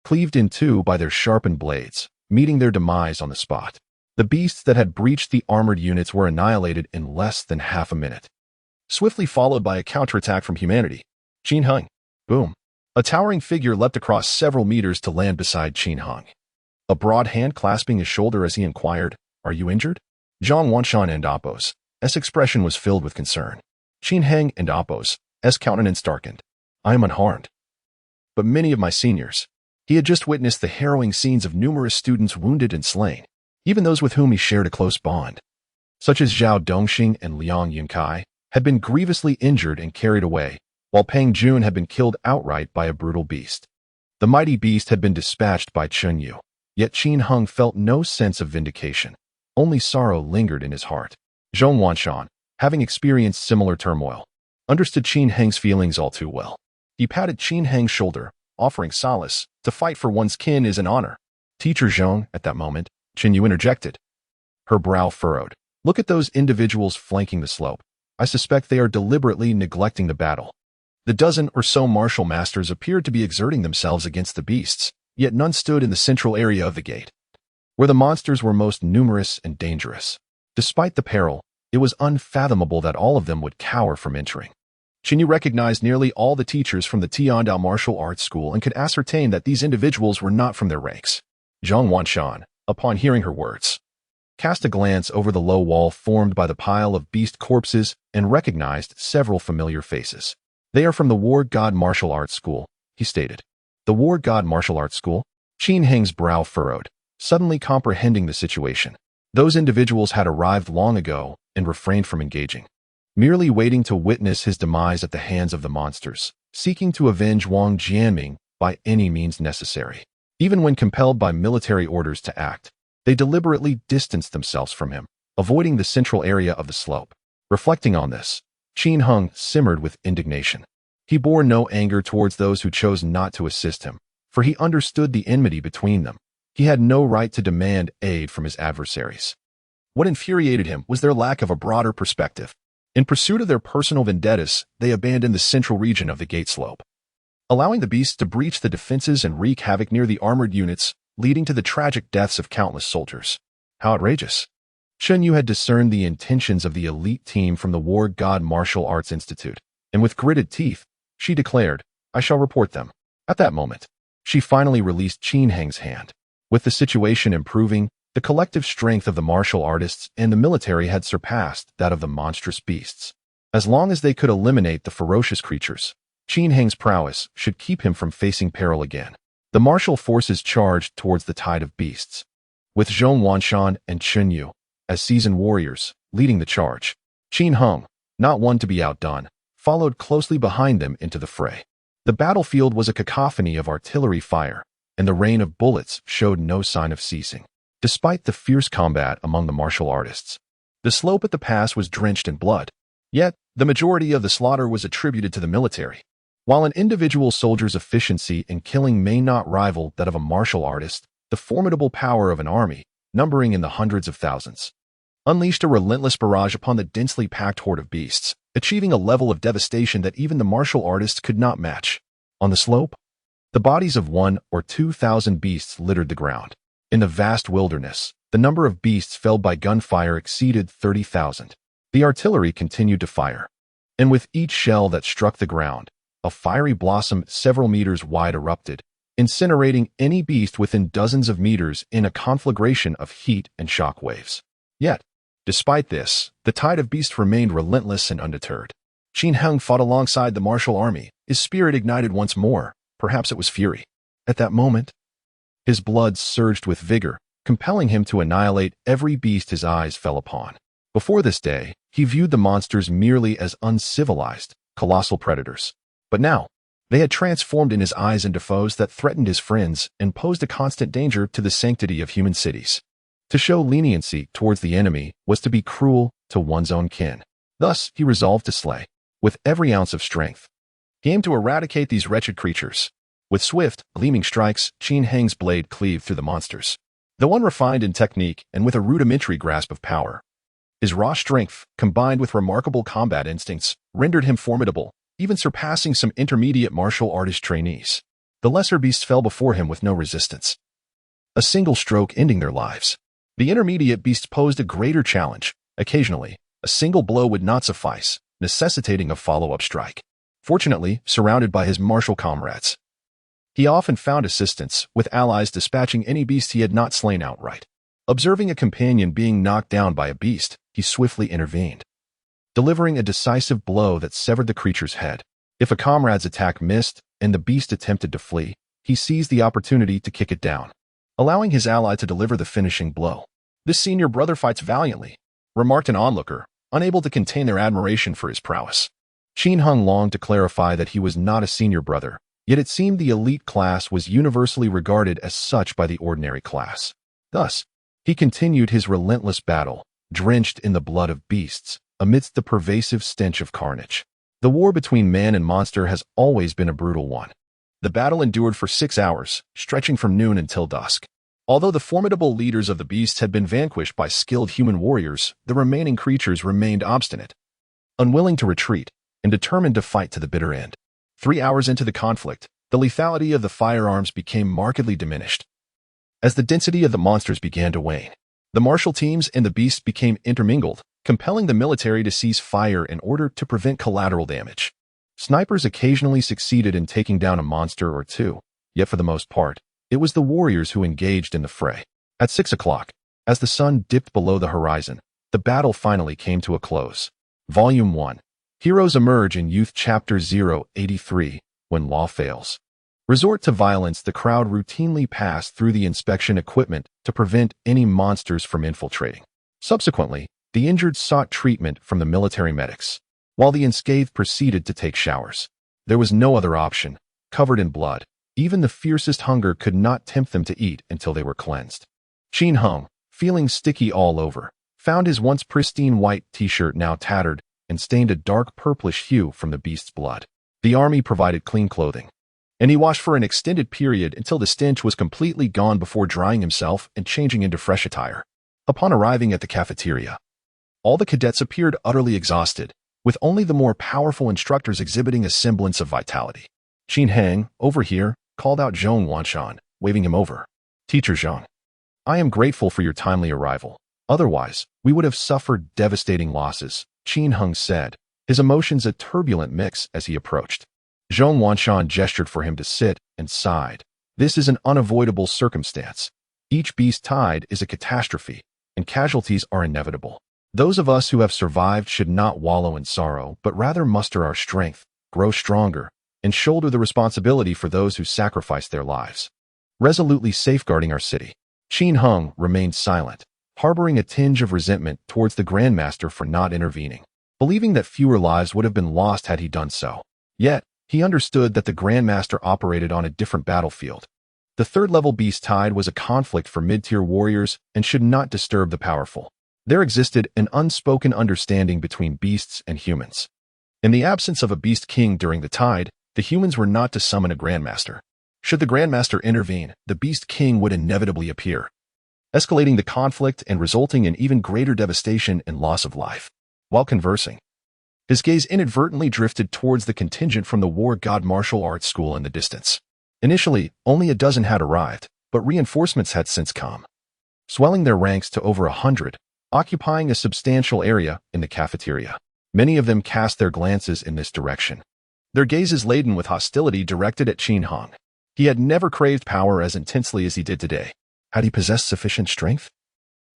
cleaved in two by their sharpened blades, meeting their demise on the spot. The beasts that had breached the armored units were annihilated in less than half a minute, swiftly followed by a counterattack from humanity. Qin Heng. Boom. A towering figure leapt across several meters to land beside Qin Heng, a broad hand clasping his shoulder as he inquired, "Are you injured?" Zhong Wanshan and Appo's expression was filled with concern. Qin Heng and Appo's countenance darkened. "I am unharmed. But many of my seniors." He had just witnessed the harrowing scenes of numerous students wounded and slain, even those with whom he shared a close bond, such as Zhao Dongxing and Liang Yunkai, had been grievously injured and carried away, while Peng Jun had been killed outright by a brutal beast. The mighty beast had been dispatched by Qin Yu, yet Qin Heng felt no sense of vindication. Only sorrow lingered in his heart. Zhong Wanshan, having experienced similar turmoil, understood Qin Heng's feelings all too well. He patted Qin Heng's shoulder, offering solace. To fight for one's kin is an honor. Teacher Zhong, at that moment, Qin Yu interjected. Her brow furrowed. Look at those individuals flanking the slope. I suspect they are deliberately neglecting the battle. The dozen or so martial masters appeared to be exerting themselves against the beasts, yet none stood in the central area of the gate, where the monsters were most numerous and dangerous. Despite the peril, it was unfathomable that all of them would cower from entering. Qin Yu recognized nearly all the teachers from the Tiandao martial arts school and could ascertain that these individuals were not from their ranks. Zhong Wanshan, upon hearing her words, cast a glance over the low wall formed by the pile of beast corpses and recognized several familiar faces. They are from the War God Martial Arts School, he stated. The War God Martial Arts School? Qin Heng's brow furrowed, suddenly comprehending the situation. Those individuals had arrived long ago and refrained from engaging, merely waiting to witness his demise at the hands of the monsters, seeking to avenge Wang Jianming by any means necessary. Even when compelled by military orders to act, they deliberately distanced themselves from him, avoiding the central area of the slope. Reflecting on this, Qin Heng simmered with indignation. He bore no anger towards those who chose not to assist him, for he understood the enmity between them. He had no right to demand aid from his adversaries. What infuriated him was their lack of a broader perspective. In pursuit of their personal vendettas, they abandoned the central region of the gate slope, allowing the beasts to breach the defenses and wreak havoc near the armored units, leading to the tragic deaths of countless soldiers. How outrageous! Qin Yu had discerned the intentions of the elite team from the War God Martial Arts Institute, and with gritted teeth, she declared, "I shall report them." At that moment, she finally released Qin Heng's hand. With the situation improving, the collective strength of the martial artists and the military had surpassed that of the monstrous beasts. As long as they could eliminate the ferocious creatures, Qin Heng's prowess should keep him from facing peril again. The martial forces charged towards the tide of beasts, with Zhong Wanshan and Qin Yu as seasoned warriors leading the charge. Qin Heng, not one to be outdone, followed closely behind them into the fray. The battlefield was a cacophony of artillery fire, and the rain of bullets showed no sign of ceasing. Despite the fierce combat among the martial artists, the slope at the pass was drenched in blood. Yet, the majority of the slaughter was attributed to the military. While an individual soldier's efficiency in killing may not rival that of a martial artist, the formidable power of an army, numbering in the hundreds of thousands, unleashed a relentless barrage upon the densely packed horde of beasts, achieving a level of devastation that even the martial artists could not match. On the slope, the bodies of 1,000 or 2,000 beasts littered the ground. In the vast wilderness, the number of beasts felled by gunfire exceeded 30,000. The artillery continued to fire, and with each shell that struck the ground, a fiery blossom several meters wide erupted, incinerating any beast within dozens of meters in a conflagration of heat and shock waves. Yet, despite this, the tide of beasts remained relentless and undeterred. Qin Heng fought alongside the martial army, his spirit ignited once more. Perhaps it was fury. At that moment, his blood surged with vigor, compelling him to annihilate every beast his eyes fell upon. Before this day, he viewed the monsters merely as uncivilized, colossal predators. But now, they had transformed in his eyes into foes that threatened his friends and posed a constant danger to the sanctity of human cities. To show leniency towards the enemy was to be cruel to one's own kin. Thus, he resolved to slay, with every ounce of strength. He aimed to eradicate these wretched creatures. With swift, gleaming strikes, Qin Heng's blade cleaved through the monsters. Though unrefined in technique and with a rudimentary grasp of power, his raw strength, combined with remarkable combat instincts, rendered him formidable, even surpassing some intermediate martial artist trainees. The lesser beasts fell before him with no resistance, a single stroke ending their lives. The intermediate beasts posed a greater challenge. Occasionally, a single blow would not suffice, necessitating a follow-up strike. Fortunately, surrounded by his martial comrades, he often found assistance, with allies dispatching any beast he had not slain outright. Observing a companion being knocked down by a beast, he swiftly intervened, delivering a decisive blow that severed the creature's head. If a comrade's attack missed and the beast attempted to flee, he seized the opportunity to kick it down, allowing his ally to deliver the finishing blow. "This senior brother fights valiantly," remarked an onlooker, unable to contain their admiration for his prowess. Qin Heng longed to clarify that he was not a senior brother, yet it seemed the elite class was universally regarded as such by the ordinary class. Thus, he continued his relentless battle, drenched in the blood of beasts, amidst the pervasive stench of carnage. The war between man and monster has always been a brutal one. The battle endured for 6 hours, stretching from noon until dusk. Although the formidable leaders of the beasts had been vanquished by skilled human warriors, the remaining creatures remained obstinate, unwilling to retreat, and determined to fight to the bitter end. 3 hours into the conflict, the lethality of the firearms became markedly diminished. As the density of the monsters began to wane, the martial teams and the beasts became intermingled, compelling the military to cease fire in order to prevent collateral damage. Snipers occasionally succeeded in taking down a monster or two, yet for the most part, it was the warriors who engaged in the fray. At 6 o'clock, as the sun dipped below the horizon, the battle finally came to a close. Volume 1. Heroes emerge in Youth Chapter 083, When Law Fails. Resort to violence. The crowd routinely passed through the inspection equipment to prevent any monsters from infiltrating. Subsequently, the injured sought treatment from the military medics, while the unscathed proceeded to take showers. There was no other option. Covered in blood, even the fiercest hunger could not tempt them to eat until they were cleansed. Qin Heng, feeling sticky all over, found his once pristine white t-shirt now tattered and stained a dark purplish hue from the beast's blood. The army provided clean clothing, and he washed for an extended period until the stench was completely gone before drying himself and changing into fresh attire. Upon arriving at the cafeteria, all the cadets appeared utterly exhausted, with only the more powerful instructors exhibiting a semblance of vitality. Qin Heng, over here, called out Zhong Wanshan, waving him over. "Teacher Zhong, I am grateful for your timely arrival. Otherwise, we would have suffered devastating losses," Qin Heng said, his emotions a turbulent mix as he approached. Zhong Wanshan gestured for him to sit and sighed. "This is an unavoidable circumstance. Each beast tide is a catastrophe, and casualties are inevitable. Those of us who have survived should not wallow in sorrow, but rather muster our strength, grow stronger, and shoulder the responsibility for those who sacrificed their lives, resolutely safeguarding our city." Qin Heng remained silent, harboring a tinge of resentment towards the Grandmaster for not intervening, believing that fewer lives would have been lost had he done so. Yet, he understood that the Grandmaster operated on a different battlefield. The third-level beast tide was a conflict for mid-tier warriors and should not disturb the powerful. There existed an unspoken understanding between beasts and humans. In the absence of a beast king during the tide, the humans were not to summon a grandmaster. Should the grandmaster intervene, the beast king would inevitably appear, escalating the conflict and resulting in even greater devastation and loss of life. While conversing, his gaze inadvertently drifted towards the contingent from the war god martial arts school in the distance. Initially, only a dozen had arrived, but reinforcements had since come, swelling their ranks to over 100, occupying a substantial area in the cafeteria. Many of them cast their glances in this direction, their gazes laden with hostility directed at Qin Hong. He had never craved power as intensely as he did today. Had he possessed sufficient strength?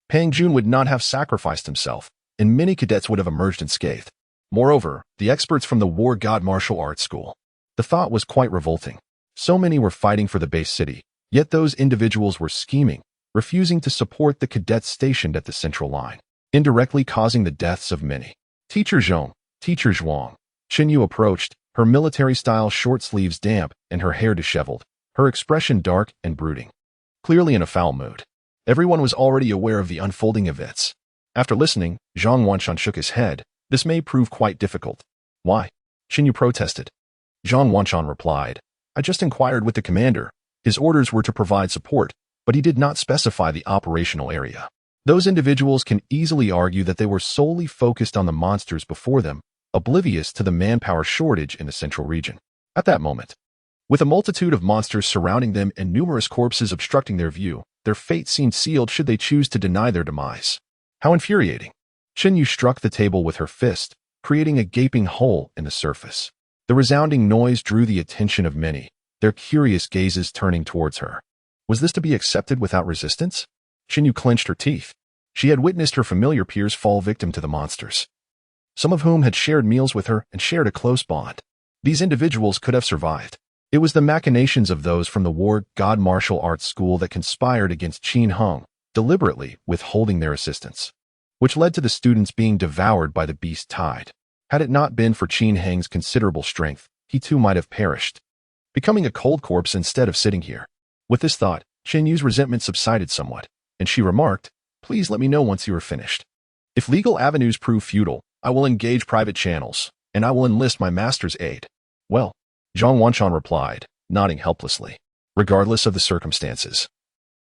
Pang Jun would not have sacrificed himself, and many cadets would have emerged unscathed. Moreover, the experts from the war god martial arts school. The thought was quite revolting. So many were fighting for the base city, yet those individuals were scheming, refusing to support the cadets stationed at the central line, indirectly causing the deaths of many. Teacher Zhong, Teacher Zhuang. Chen Yu approached, her military-style short sleeves damp and her hair disheveled, her expression dark and brooding, clearly in a foul mood. Everyone was already aware of the unfolding events. After listening, Zhang Wanshan shook his head. This may prove quite difficult. Why? Chen Yu protested. Zhang Wanshan replied, I just inquired with the commander. His orders were to provide support, but he did not specify the operational area. Those individuals can easily argue that they were solely focused on the monsters before them, oblivious to the manpower shortage in the central region. At that moment, with a multitude of monsters surrounding them and numerous corpses obstructing their view, their fate seemed sealed should they choose to deny their demise. How infuriating! Chen Yu struck the table with her fist, creating a gaping hole in the surface. The resounding noise drew the attention of many, their curious gazes turning towards her. Was this to be accepted without resistance? Chen Yu clenched her teeth. She had witnessed her familiar peers fall victim to the monsters, some of whom had shared meals with her and shared a close bond. These individuals could have survived. It was the machinations of those from the war god martial arts school that conspired against Qin Hong, deliberately withholding their assistance, which led to the students being devoured by the beast tide. Had it not been for Qin Hong's considerable strength, he too might have perished, becoming a cold corpse instead of sitting here. With this thought, Chen Yu's resentment subsided somewhat, and she remarked, Please let me know once you are finished. If legal avenues prove futile, I will engage private channels, and I will enlist my master's aid. Well, Zhang Wanshan replied, nodding helplessly. Regardless of the circumstances,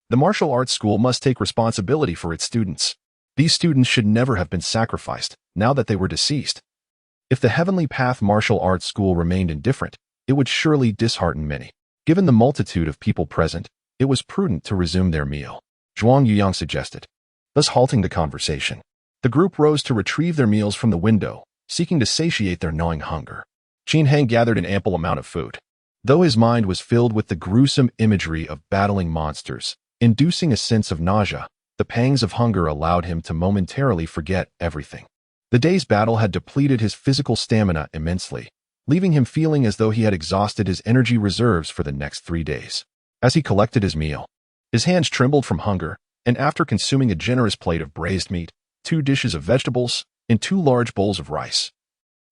the martial arts school must take responsibility for its students. These students should never have been sacrificed, now that they were deceased. If the Heavenly Path Martial Arts School remained indifferent, it would surely dishearten many. Given the multitude of people present, it was prudent to resume their meal. Zhuang Yuyang suggested, thus halting the conversation. The group rose to retrieve their meals from the window, seeking to satiate their gnawing hunger. Qin Hang gathered an ample amount of food, though his mind was filled with the gruesome imagery of battling monsters, inducing a sense of nausea. The pangs of hunger allowed him to momentarily forget everything. The day's battle had depleted his physical stamina immensely, leaving him feeling as though he had exhausted his energy reserves for the next 3 days. As he collected his meal, his hands trembled from hunger, and after consuming a generous plate of braised meat, 2 dishes of vegetables, and 2 large bowls of rice,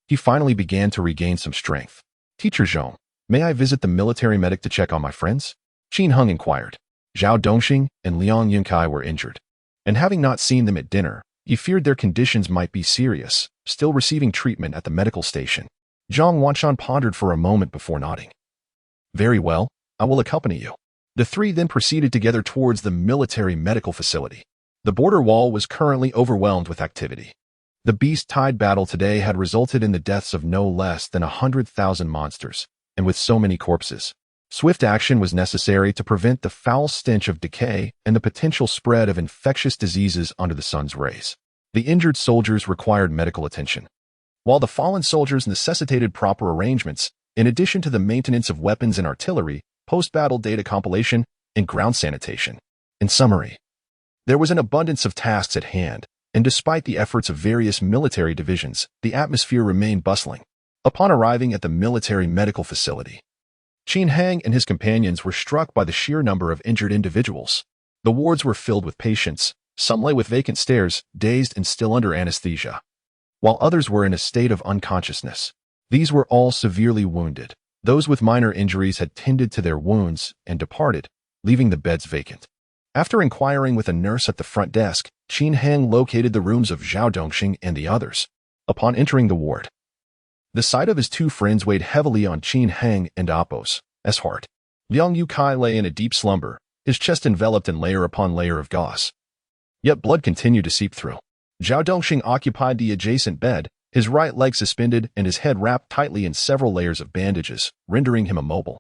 he finally began to regain some strength. Teacher Zhong, may I visit the military medic to check on my friends? Qin Hong inquired. Zhao Dongxing and Liang Yunkai were injured, and having not seen them at dinner, he feared their conditions might be serious, still receiving treatment at the medical station. Zhang Wanshan pondered for a moment before nodding. Very well, I will accompany you. The 3 then proceeded together towards the military medical facility. The border wall was currently overwhelmed with activity. The beast tide battle today had resulted in the deaths of no less than 100,000 monsters, and with so many corpses, swift action was necessary to prevent the foul stench of decay and the potential spread of infectious diseases under the sun's rays. The injured soldiers required medical attention, while the fallen soldiers necessitated proper arrangements, in addition to the maintenance of weapons and artillery, post-battle data compilation, and ground sanitation. In summary, there was an abundance of tasks at hand, and despite the efforts of various military divisions, the atmosphere remained bustling. Upon arriving at the military medical facility, Qin Hang and his companions were struck by the sheer number of injured individuals. The wards were filled with patients, some lay with vacant stares, dazed and still under anesthesia, while others were in a state of unconsciousness. These were all severely wounded. Those with minor injuries had tended to their wounds and departed, leaving the beds vacant. After inquiring with a nurse at the front desk, Qin Hang located the rooms of Zhao Dongxing and the others. Upon entering the ward, the sight of his two friends weighed heavily on Qin Hang and Apos' heart. Liang Yukai lay in a deep slumber, his chest enveloped in layer upon layer of gauze. Yet blood continued to seep through. Zhao Dongxing occupied the adjacent bed, his right leg suspended and his head wrapped tightly in several layers of bandages, rendering him immobile.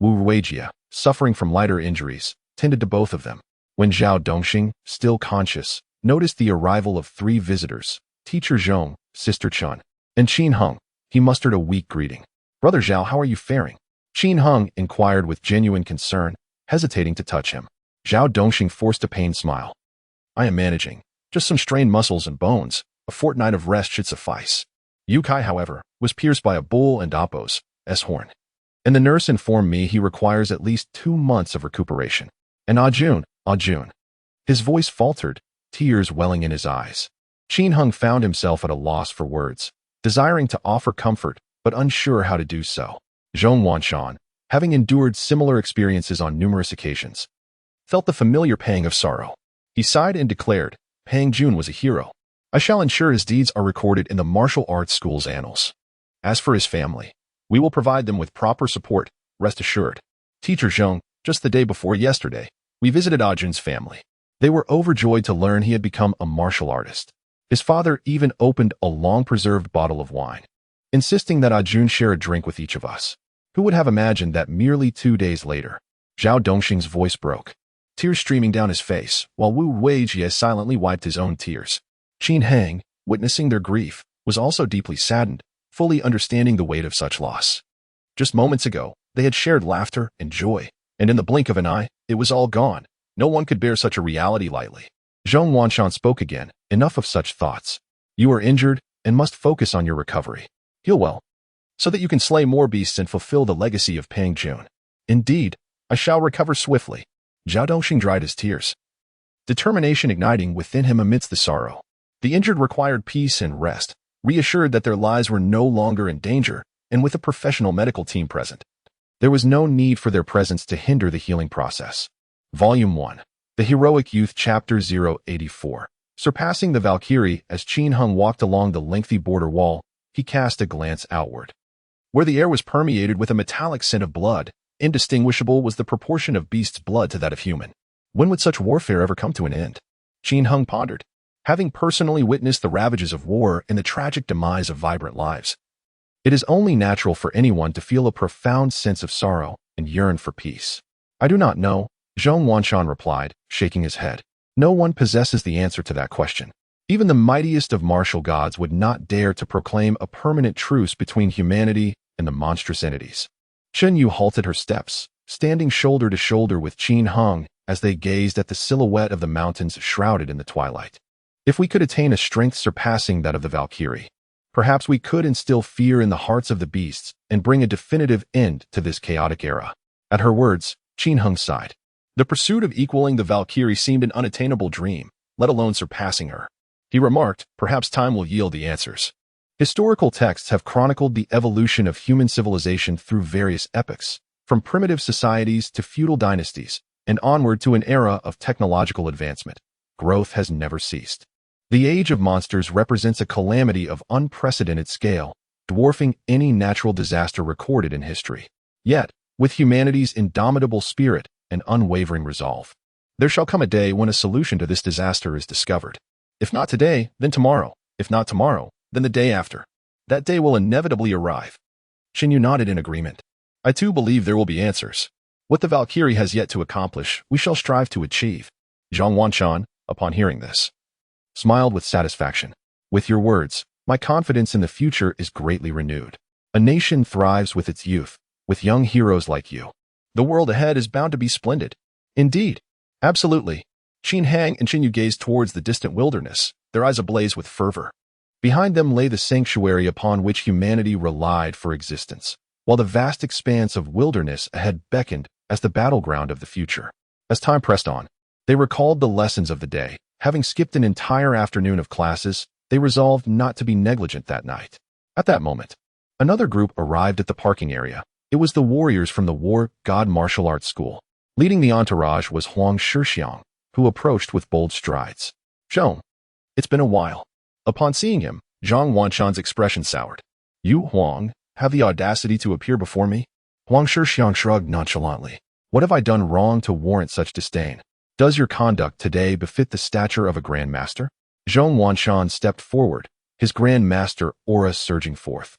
Wu Ruijie, suffering from lighter injuries, tended to both of them. When Zhao Dongxing, still conscious, noticed the arrival of 3 visitors, Teacher Zhong, Sister Chun, and Qin Heng, he mustered a weak greeting. "Brother Zhao, how are you faring?" Qin Heng inquired with genuine concern, hesitating to touch him. Zhao Dongxing forced a pained smile. "I am managing. Just some strained muscles and bones. A fortnight of rest should suffice." Yukai, however, was pierced by a bull and Apos' horn. And the nurse informed me he requires at least 2 months of recuperation. And Ajun. His voice faltered, tears welling in his eyes. Qin Heng found himself at a loss for words, desiring to offer comfort, but unsure how to do so. Zhong Wanshan, having endured similar experiences on numerous occasions, felt the familiar pang of sorrow. He sighed and declared, "Pang Jun was a hero. I shall ensure his deeds are recorded in the martial arts school's annals. As for his family, we will provide them with proper support, rest assured." Teacher Zhong, just the day before yesterday, we visited Ajun's family. They were overjoyed to learn he had become a martial artist. His father even opened a long-preserved bottle of wine, insisting that Ajun share a drink with each of us. Who would have imagined that merely 2 days later? Zhao Dongxing's voice broke, tears streaming down his face, while Wu Ruijie silently wiped his own tears. Qin Hang, witnessing their grief, was also deeply saddened, fully understanding the weight of such loss. Just moments ago, they had shared laughter and joy, and in the blink of an eye, it was all gone. No one could bear such a reality lightly. Zhong Wanshan spoke again. "Enough of such thoughts. You are injured and must focus on your recovery. Heal well, so that you can slay more beasts and fulfill the legacy of Pang Jun." "Indeed, I shall recover swiftly." Zhao Dongxing dried his tears, determination igniting within him amidst the sorrow. The injured required peace and rest, reassured that their lives were no longer in danger, and with a professional medical team present, there was no need for their presence to hinder the healing process. Volume 1. The Heroic Youth Chapter 084. Surpassing the Valkyrie, as Qin Heng walked along the lengthy border wall, he cast a glance outward. Where the air was permeated with a metallic scent of blood, indistinguishable was the proportion of beast's blood to that of human. When would such warfare ever come to an end? Qin Heng pondered, having personally witnessed the ravages of war and the tragic demise of vibrant lives. It is only natural for anyone to feel a profound sense of sorrow and yearn for peace. "I do not know," Zhong Wanshan replied, shaking his head. "No one possesses the answer to that question. Even the mightiest of martial gods would not dare to proclaim a permanent truce between humanity and the monstrous entities." Chen Yu halted her steps, standing shoulder to shoulder with Qin Heng as they gazed at the silhouette of the mountains shrouded in the twilight. "If we could attain a strength surpassing that of the Valkyrie, perhaps we could instill fear in the hearts of the beasts and bring a definitive end to this chaotic era." At her words, Qin Heng sighed. The pursuit of equaling the Valkyrie seemed an unattainable dream, let alone surpassing her. He remarked, "Perhaps time will yield the answers." Historical texts have chronicled the evolution of human civilization through various epochs, from primitive societies to feudal dynasties, and onward to an era of technological advancement. Growth has never ceased. The age of monsters represents a calamity of unprecedented scale, dwarfing any natural disaster recorded in history. Yet, with humanity's indomitable spirit and unwavering resolve, there shall come a day when a solution to this disaster is discovered. If not today, then tomorrow. If not tomorrow, then the day after. That day will inevitably arrive. Qin Yu nodded in agreement. "I too believe there will be answers. What the Valkyrie has yet to accomplish, we shall strive to achieve." Zhong Wanshan, upon hearing this, smiled with satisfaction. "With your words, my confidence in the future is greatly renewed. A nation thrives with its youth, with young heroes like you. The world ahead is bound to be splendid." "Indeed. Absolutely." Qin Hang and Qin Yu gazed towards the distant wilderness, their eyes ablaze with fervor. Behind them lay the sanctuary upon which humanity relied for existence, while the vast expanse of wilderness ahead beckoned as the battleground of the future. As time pressed on, they recalled the lessons of the day. Having skipped an entire afternoon of classes, they resolved not to be negligent that night. At that moment, another group arrived at the parking area. It was the warriors from the War God Martial Arts School. Leading the entourage was Huang Shixiang, who approached with bold strides. "Zhong, it's been a while." Upon seeing him, Zhang Wanshan's expression soured. "You, Huang, have the audacity to appear before me?" Huang Shixiang shrugged nonchalantly. "What have I done wrong to warrant such disdain? Does your conduct today befit the stature of a Grand Master?" Zhang Wanshan stepped forward, his Grand Master aura surging forth.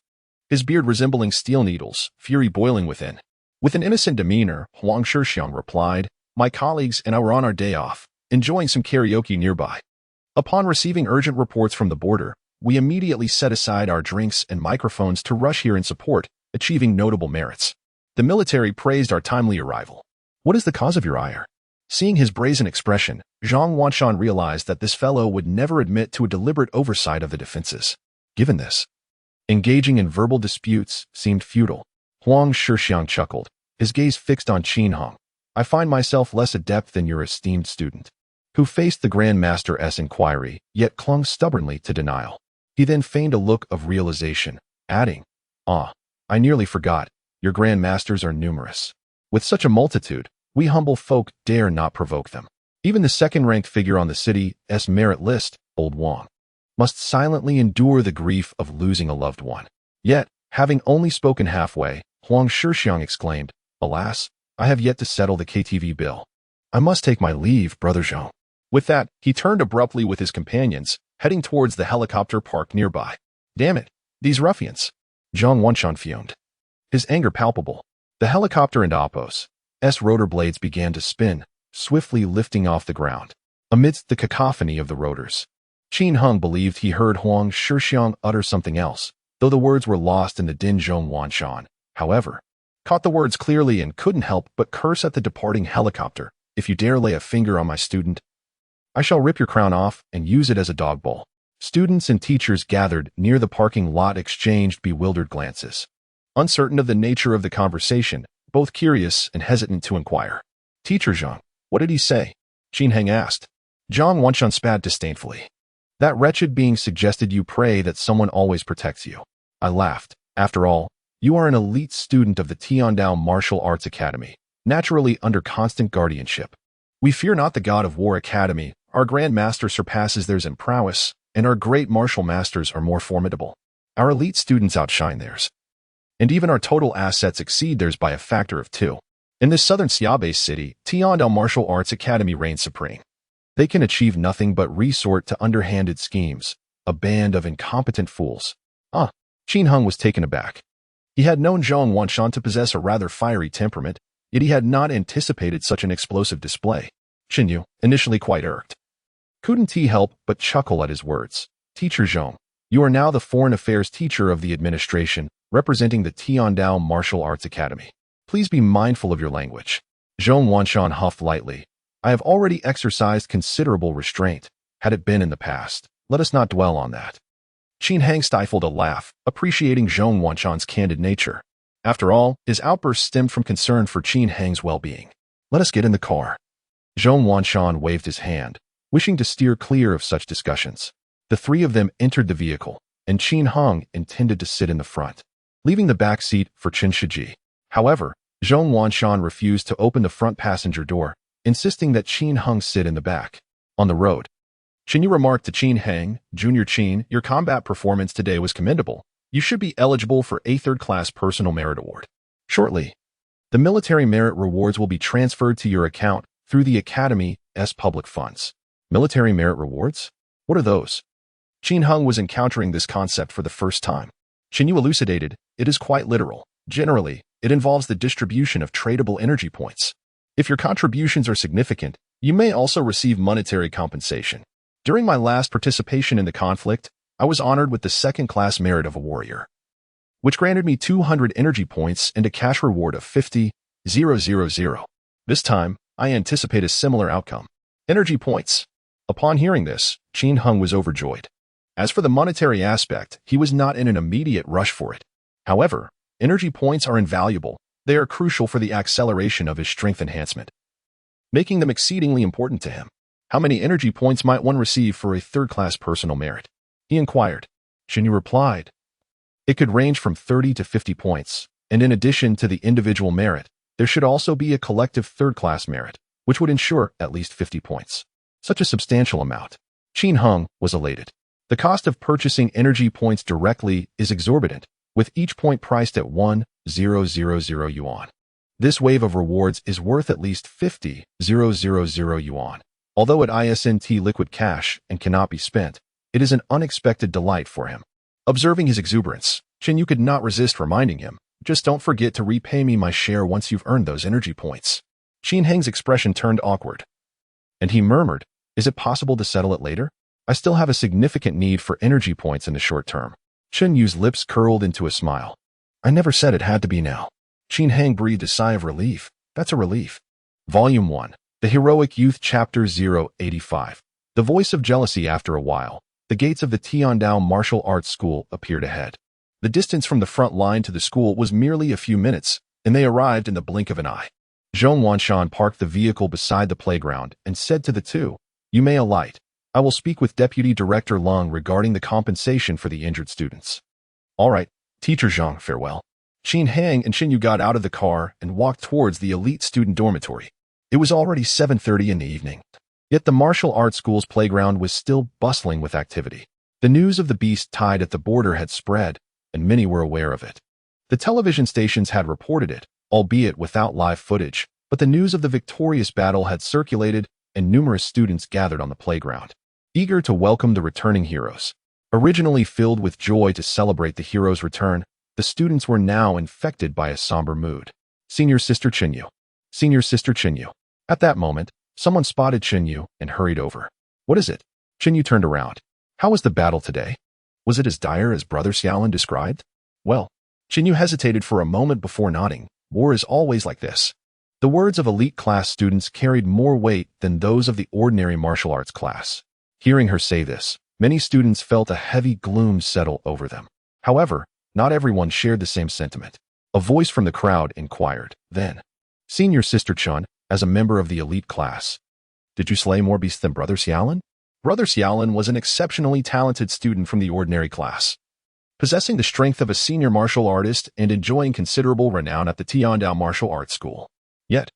His beard resembling steel needles, fury boiling within. With an innocent demeanor, Huang Shixiang replied, "My colleagues and I were on our day off, enjoying some karaoke nearby. Upon receiving urgent reports from the border, we immediately set aside our drinks and microphones to rush here in support, achieving notable merits. The military praised our timely arrival." "What is the cause of your ire?" Seeing his brazen expression, Zhang Wanshan realized that this fellow would never admit to a deliberate oversight of the defenses. Given this, engaging in verbal disputes seemed futile. Huang Shixiang chuckled, his gaze fixed on Qin Hong. "I find myself less adept than your esteemed student," who faced the Grand Master's inquiry, yet clung stubbornly to denial. He then feigned a look of realization, adding, "Ah, I nearly forgot, your Grand Masters are numerous. With such a multitude, we humble folk dare not provoke them. Even the second-ranked figure on the city's merit list, old Wang, must silently endure the grief of losing a loved one." Yet, having only spoken halfway, Huang Shixiang exclaimed, "Alas, I have yet to settle the KTV bill. I must take my leave, Brother Zhong." With that, he turned abruptly with his companions, heading towards the helicopter parked nearby. "Damn it, these ruffians!" Zhang Wanshan fumed, his anger palpable. The helicopter and Oppo's rotor blades began to spin, swiftly lifting off the ground. Amidst the cacophony of the rotors, Qin Hong believed he heard Huang Shixiang utter something else, though the words were lost in the din. Zhang Wanshan, however, caught the words clearly and couldn't help but curse at the departing helicopter. "If you dare lay a finger on my student, I shall rip your crown off and use it as a dog bowl." Students and teachers gathered near the parking lot exchanged bewildered glances, uncertain of the nature of the conversation, both curious and hesitant to inquire. "Teacher Zhang, what did he say?" Qin Heng asked. Zhang Wanshan spat disdainfully. "That wretched being suggested you pray that someone always protects you." I laughed. "After all, you are an elite student of the Tiandao Martial Arts Academy, naturally under constant guardianship. We fear not the God of War Academy. Our Grand Master surpasses theirs in prowess, and our great martial masters are more formidable. Our elite students outshine theirs, and even our total assets exceed theirs by a factor of 2. In this southern Xiaobei city, Tiandao Martial Arts Academy reigns supreme. They can achieve nothing but resort to underhanded schemes, a band of incompetent fools." "Ah." Qin Hong was taken aback. He had known Zhang Wanshan to possess a rather fiery temperament, yet he had not anticipated such an explosive display. Qin, initially quite irked, couldn't he help but chuckle at his words. "Teacher Zhang, you are now the foreign affairs teacher of the administration, representing the Tiandao Martial Arts Academy. Please be mindful of your language." Zhang Wanshan huffed lightly. "I have already exercised considerable restraint. Had it been in the past, let us not dwell on that." Qin Heng stifled a laugh, appreciating Zhang Wanshan's candid nature. After all, his outburst stemmed from concern for Qin Heng's well-being. "Let us get in the car." Zhang Wanshan waved his hand, wishing to steer clear of such discussions. The three of them entered the vehicle, and Qin Hong intended to sit in the front, leaving the back seat for Qin Shiji. However, Zhang Wanshan refused to open the front passenger door, insisting that Qin Hong sit in the back. On the road, Qin remarked to Qin Heng, "Junior Qin, your combat performance today was commendable. You should be eligible for a third-class personal merit award. Shortly, the military merit rewards will be transferred to your account through the Academy's public funds." Military merit rewards? What are those? Qin Hong was encountering this concept for the first time. Qin elucidated, "It is quite literal. Generally, it involves the distribution of tradable energy points. If your contributions are significant, you may also receive monetary compensation. During my last participation in the conflict, I was honored with the second-class merit of a warrior, which granted me 200 energy points and a cash reward of 50,000. This time, I anticipate a similar outcome. Energy points." Upon hearing this, Qin Hong was overjoyed. As for the monetary aspect, he was not in an immediate rush for it. However, energy points are invaluable. They are crucial for the acceleration of his strength enhancement, making them exceedingly important to him. "How many energy points might one receive for a third-class personal merit?" he inquired. Qin replied, "It could range from 30 to 50 points, and in addition to the individual merit, There should also be a collective third-class merit, which would ensure at least 50 points. Such a substantial amount. Qin Heng was elated. The cost of purchasing energy points directly is exorbitant, with each point priced at 1,000 yuan. This wave of rewards is worth at least 50,000 yuan. Although at ISNT liquid cash and cannot be spent, it is an unexpected delight for him. Observing his exuberance, Qin could not resist reminding him, "Just don't forget to repay me my share once you've earned those energy points." Qin Heng's expression turned awkward, and he murmured, "Is it possible to settle it later? I still have a significant need for energy points in the short term." Qin Yu's lips curled into a smile. "I never said it had to be now." Qin Heng breathed a sigh of relief. "That's a relief." Volume 1. The Heroic Youth Chapter 085. The voice of jealousy. After a while, the gates of the Tiandao Martial Arts School appeared ahead. The distance from the front line to the school was merely a few minutes, and they arrived in the blink of an eye. Zhong Wanshan parked the vehicle beside the playground and said to the two, "You may alight. I will speak with Deputy Director Lung regarding the compensation for the injured students." "All right, Teacher Zhang, farewell." Qin Heng and Qin Yu got out of the car and walked towards the elite student dormitory. It was already 7:30 in the evening. Yet the martial arts school's playground was still bustling with activity. The news of the beast tied at the border had spread, and many were aware of it. The television stations had reported it, albeit without live footage, but the news of the victorious battle had circulated, and numerous students gathered on the playground, eager to welcome the returning heroes. Originally filled with joy to celebrate the heroes' return, the students were now infected by a somber mood. "Senior Sister Qin Yu. Senior Sister Qin Yu." At that moment, someone spotted Qin Yu and hurried over. "What is it?" Qin Yu turned around. "How was the battle today? Was it as dire as Brother Xiaolin described?" "Well," Qin Yu hesitated for a moment before nodding. "War is always like this." The words of elite class students carried more weight than those of the ordinary martial arts class. Hearing her say this, many students felt a heavy gloom settle over them. However, not everyone shared the same sentiment. A voice from the crowd inquired, then, "Senior Sister Chun, as a member of the elite class, did you slay more beasts than Brother Xiaolin?" Brother Xiaolin was an exceptionally talented student from the ordinary class, possessing the strength of a senior martial artist and enjoying considerable renown at the Tiandao Martial Arts School. Yet,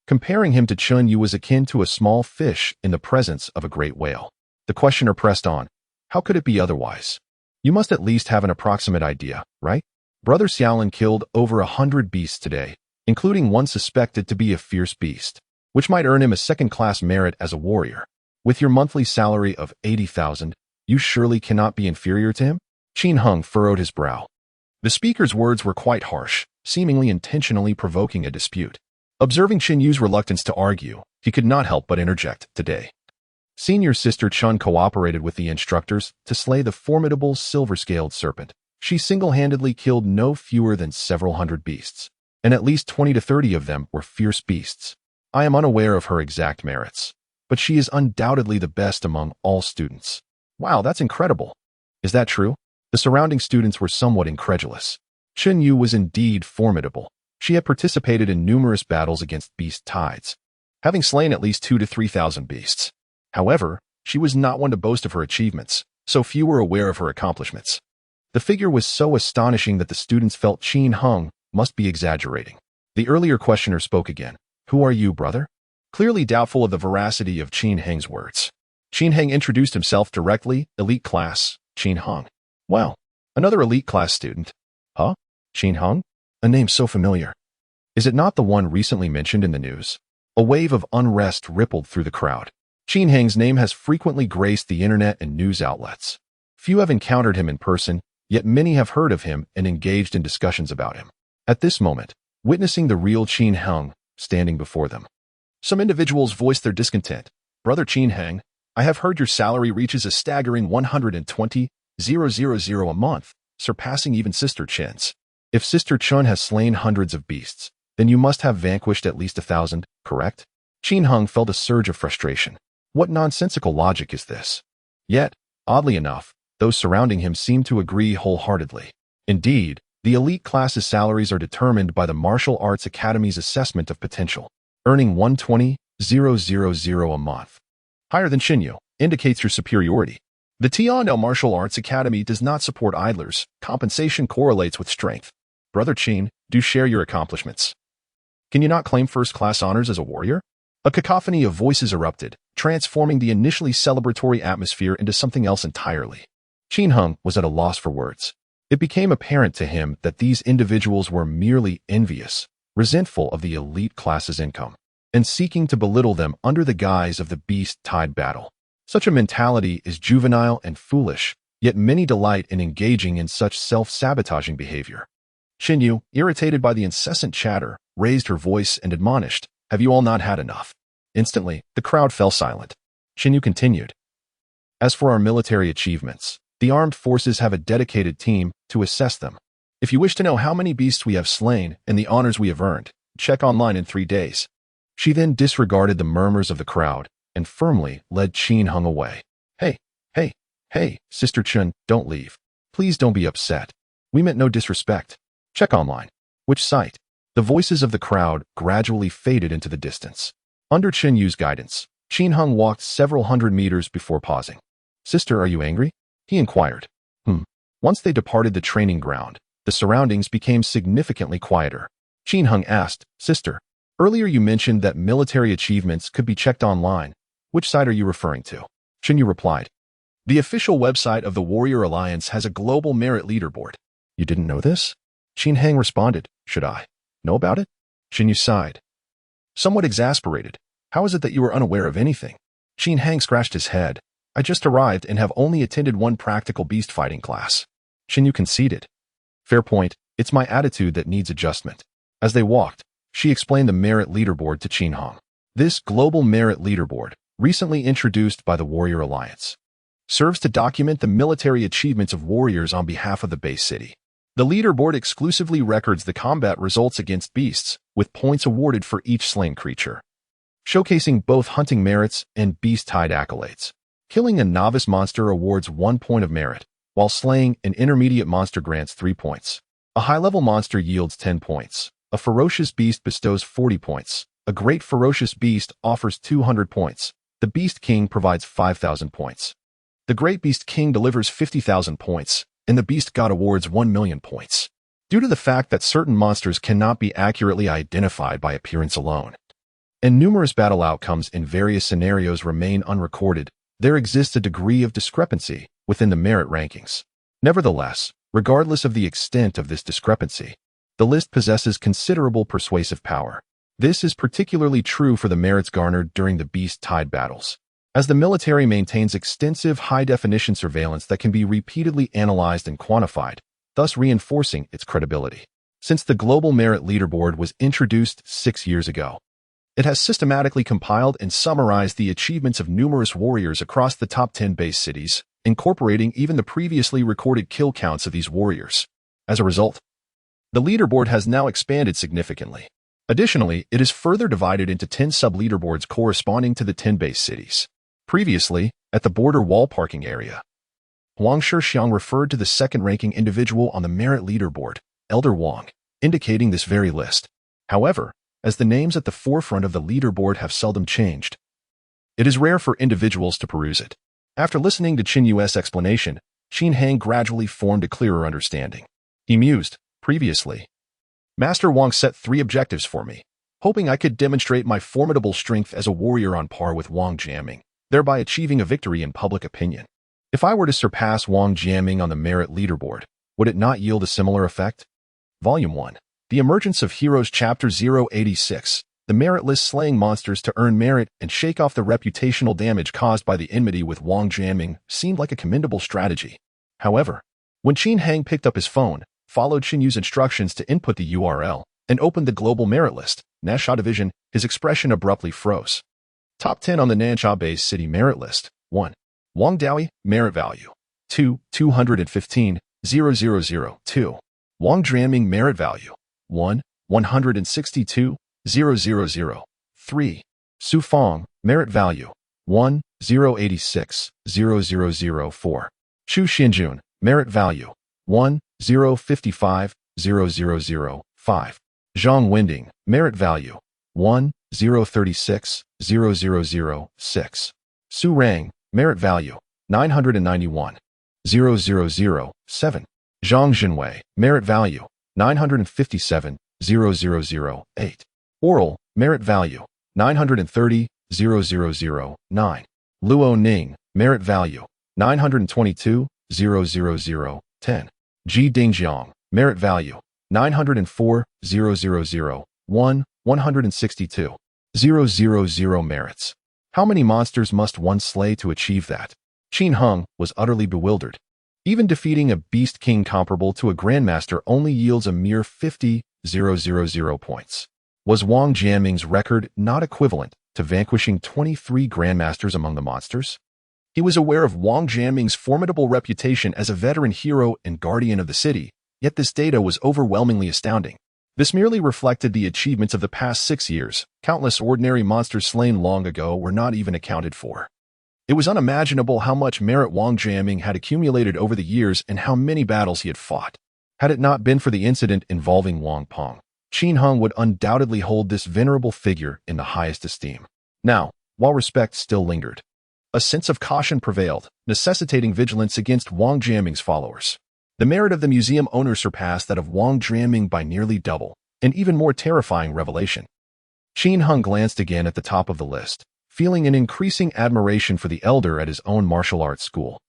comparing him to Qin Yu was akin to a small fish in the presence of a great whale. The questioner pressed on, "How could it be otherwise? You must at least have an approximate idea, right? Brother Xiaolin killed over 100 beasts today, including one suspected to be a fierce beast, which might earn him a second-class merit as a warrior. With your monthly salary of 80,000, you surely cannot be inferior to him?" Qin Heng furrowed his brow. The speaker's words were quite harsh, seemingly intentionally provoking a dispute. Observing Qin Yu's reluctance to argue, he could not help but interject, "Today, Senior Sister Chun cooperated with the instructors to slay the formidable silver-scaled serpent. She single-handedly killed no fewer than several hundred beasts, and at least 20 to 30 of them were fierce beasts. I am unaware of her exact merits, but she is undoubtedly the best among all students." "Wow, that's incredible. Is that true?" The surrounding students were somewhat incredulous. Qin Yu was indeed formidable. She had participated in numerous battles against beast tides, having slain at least 2,000 to 3,000 beasts. However, she was not one to boast of her achievements, so few were aware of her accomplishments. The figure was so astonishing that the students felt Qin Heng must be exaggerating. The earlier questioner spoke again. "Who are you, brother?" Clearly doubtful of the veracity of Qin Heng's words. Qin Heng introduced himself directly, "Elite class, Qin Heng." "Well, another elite class student." "Huh? Qin Heng? A name so familiar. Is it not the one recently mentioned in the news?" A wave of unrest rippled through the crowd. Qin Heng's name has frequently graced the internet and news outlets. Few have encountered him in person, yet many have heard of him and engaged in discussions about him. At this moment, witnessing the real Qin Heng standing before them, some individuals voiced their discontent. "Brother Qin Heng, I have heard your salary reaches a staggering 120,000 a month, surpassing even Sister Chen's. If Sister Chun has slain hundreds of beasts, then you must have vanquished at least 1,000, correct?" Qin Heng felt a surge of frustration. What nonsensical logic is this? Yet, oddly enough, those surrounding him seemed to agree wholeheartedly. Indeed, the elite class's salaries are determined by the Martial Arts Academy's assessment of potential. Earning 120,000 a month, higher than Qin Yu, indicates your superiority. The Tiandao Martial Arts Academy does not support idlers. Compensation correlates with strength. Brother Qin, do share your accomplishments. Can you not claim first-class honors as a warrior? A cacophony of voices erupted, transforming the initially celebratory atmosphere into something else entirely. Qin Heng was at a loss for words. It became apparent to him that these individuals were merely envious, resentful of the elite class's income, and seeking to belittle them under the guise of the beast-tide battle. Such a mentality is juvenile and foolish, yet many delight in engaging in such self-sabotaging behavior. Xinyu, irritated by the incessant chatter, raised her voice and admonished, "Have you all not had enough?" Instantly, the crowd fell silent. Xinyu continued, "As for our military achievements, the armed forces have a dedicated team to assess them. If you wish to know how many beasts we have slain and the honors we have earned, check online in 3 days." She then disregarded the murmurs of the crowd and firmly led Qin Heng away. Hey, Sister Chun, don't leave. Please don't be upset. We meant no disrespect. Check online." Which site? The voices of the crowd gradually faded into the distance. Under Chen Yu's guidance, Qin Heng walked several hundred meters before pausing. "Sister, are you angry?" he inquired. Once they departed the training ground, the surroundings became significantly quieter. Qin Heng asked, "Sister, earlier you mentioned that military achievements could be checked online. Which site are you referring to?" Chen Yu replied, "The official website of the Warrior Alliance has a global merit leaderboard." "You didn't know this?" Qin Heng responded, "Should I know about it?" Qin Yu sighed. Somewhat exasperated, "How is it that you are unaware of anything?" Qin Heng scratched his head. "I just arrived and have only attended one practical beast fighting class." Qin Yu conceded. "Fair point, it's my attitude that needs adjustment." As they walked, she explained the merit leaderboard to Qin Heng. This global merit leaderboard, recently introduced by the Warrior Alliance, serves to document the military achievements of warriors on behalf of the base city. The leaderboard exclusively records the combat results against beasts, with points awarded for each slain creature, showcasing both hunting merits and beast-tide accolades. Killing a novice monster awards 1 point of merit, while slaying an intermediate monster grants 3 points. A high-level monster yields 10 points. A ferocious beast bestows 40 points. A great ferocious beast offers 200 points. The Beast King provides 5,000 points. The Great Beast King delivers 50,000 points, and the Beast God awards 1 million points. Due to the fact that certain monsters cannot be accurately identified by appearance alone, and numerous battle outcomes in various scenarios remain unrecorded, there exists a degree of discrepancy within the merit rankings. Nevertheless, regardless of the extent of this discrepancy, the list possesses considerable persuasive power. This is particularly true for the merits garnered during the beast-tide battles, as the military maintains extensive high-definition surveillance that can be repeatedly analyzed and quantified, thus reinforcing its credibility. Since the Global Merit Leaderboard was introduced 6 years ago, it has systematically compiled and summarized the achievements of numerous warriors across the top 10 base cities, incorporating even the previously recorded kill counts of these warriors. As a result, the leaderboard has now expanded significantly. Additionally, it is further divided into 10 sub-leaderboards corresponding to the 10 base cities. Previously, at the border wall parking area, Huang Shixiang referred to the second-ranking individual on the merit leaderboard, Elder Wang, indicating this very list. However, as the names at the forefront of the leaderboard have seldom changed, it is rare for individuals to peruse it. After listening to Qin Yu's explanation, Qin Heng gradually formed a clearer understanding. He mused, "Previously, Master Wang set 3 objectives for me, hoping I could demonstrate my formidable strength as a warrior on par with Wang Jiaming, thereby achieving a victory in public opinion. If I were to surpass Wang Jiaming on the merit leaderboard, would it not yield a similar effect?" Volume 1. The Emergence of Heroes Chapter 086. The merit list slaying monsters to earn merit and shake off the reputational damage caused by the enmity with Wang Jiaming seemed like a commendable strategy. However, when Qin Heng picked up his phone, followed Qin Yu's instructions to input the URL, and opened the global merit list, Nansha Division, his expression abruptly froze. Top 10 on the Nansha Base City merit list. 1. Wang Daoi, merit value. 2. 215, 000. 2. Wang Jiaming, merit value. 1. 162, 000. 3. Su Feng, merit value. 1. 086, 000. Chu Xianjun, merit value. 1. 055, 000. 5. Zhang Wending, merit value. 1. 036, 000. Su Rang, merit value. 991, 000. 7. Zhang Jinwei, merit value. 957, 000. 8. Oral, merit value, 930,000, 9. Luo Ning, merit value, 922,000, 10. Ji Dingjiang, merit value, 904,000, 1, 162,000 merits. How many monsters must one slay to achieve that? Qin Heng was utterly bewildered. Even defeating a beast king comparable to a grandmaster only yields a mere 50,000 points. Was Wang Jianming's record not equivalent to vanquishing 23 grandmasters among the monsters? He was aware of Wang Jianming's formidable reputation as a veteran hero and guardian of the city, yet this data was overwhelmingly astounding. This merely reflected the achievements of the past 6 years. Countless ordinary monsters slain long ago were not even accounted for. It was unimaginable how much merit Wang Jianming had accumulated over the years and how many battles he had fought. Had it not been for the incident involving Wang Peng, Qin Heng would undoubtedly hold this venerable figure in the highest esteem. Now, while respect still lingered, a sense of caution prevailed, necessitating vigilance against Wang Jianming's followers. The merit of the museum owner surpassed that of Wang Jianming by nearly double, an even more terrifying revelation. Qin Heng glanced again at the top of the list, feeling an increasing admiration for the elder at his own martial arts school.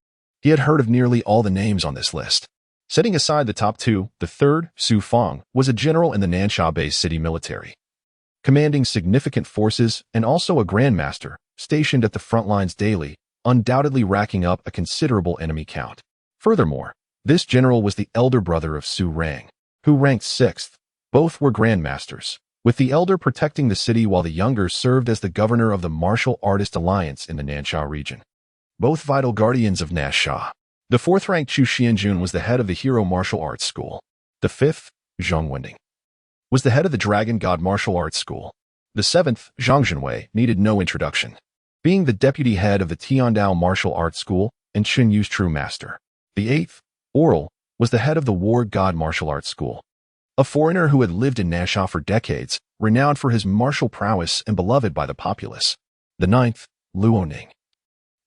He had heard of nearly all the names on this list. Setting aside the top 2, the third, Su Feng, was a general in the Nansha-based city military, commanding significant forces and also a grandmaster, stationed at the front lines daily, undoubtedly racking up a considerable enemy count. Furthermore, this general was the elder brother of Su Rang, who ranked 6th. Both were grandmasters, with the elder protecting the city while the younger served as the governor of the Martial Artist Alliance in the Nansha region. Both vital guardians of Nansha. The 4th-ranked Chu Xianjun was the head of the Hero Martial Arts School. The 5th, Zheng Wending, was the head of the Dragon God Martial Arts School. The 7th, Zhang Zhenwei, needed no introduction, being the deputy head of the Tiandao Martial Arts School and Chen Yu's true master. The 8th, Oral, was the head of the War God Martial Arts School, a foreigner who had lived in Nansha for decades, renowned for his martial prowess and beloved by the populace. The 9th, Luo Ning,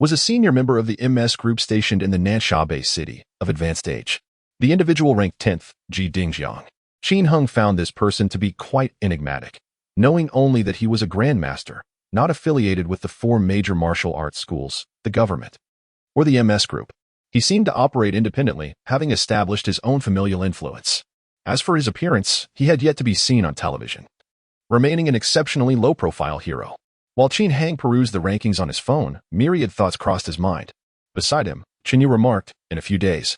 was a senior member of the MS group stationed in the Nansha-based city, of advanced age. The individual ranked 10th, Ji Dingjiang. Qin Heng found this person to be quite enigmatic, knowing only that he was a grandmaster, not affiliated with the 4 major martial arts schools, the government, or the MS group. He seemed to operate independently, having established his own familial influence. As for his appearance, he had yet to be seen on television, remaining an exceptionally low-profile hero. While Qin Heng perused the rankings on his phone, myriad thoughts crossed his mind. Beside him, Chen Yu remarked, in a few days,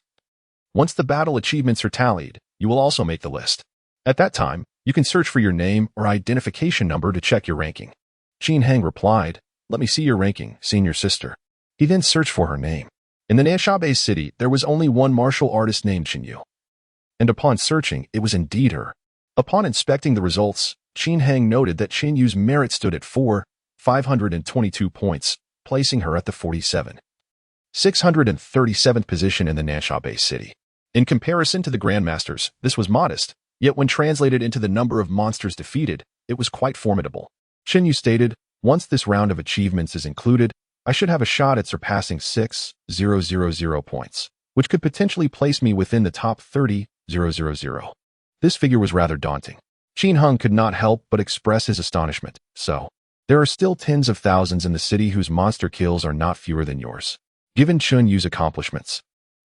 once the battle achievements are tallied, you will also make the list. At that time, you can search for your name or identification number to check your ranking. Qin Heng replied, let me see your ranking, senior sister. He then searched for her name. In the Nansha-based city, there was only one martial artist named Chen Yu, and upon searching, it was indeed her. Upon inspecting the results, Qin Heng noted that Chen Yu's merit stood at 522 points, placing her at the 637th position in the Nansha-based city. In comparison to the grandmasters, this was modest, yet when translated into the number of monsters defeated, it was quite formidable. Chen Yu stated, once this round of achievements is included, I should have a shot at surpassing 6,000 points, which could potentially place me within the top 30,000. This figure was rather daunting. Qin Heng could not help but express his astonishment. So, there are still tens of thousands in the city whose monster kills are not fewer than yours. Given Chen Yu's accomplishments,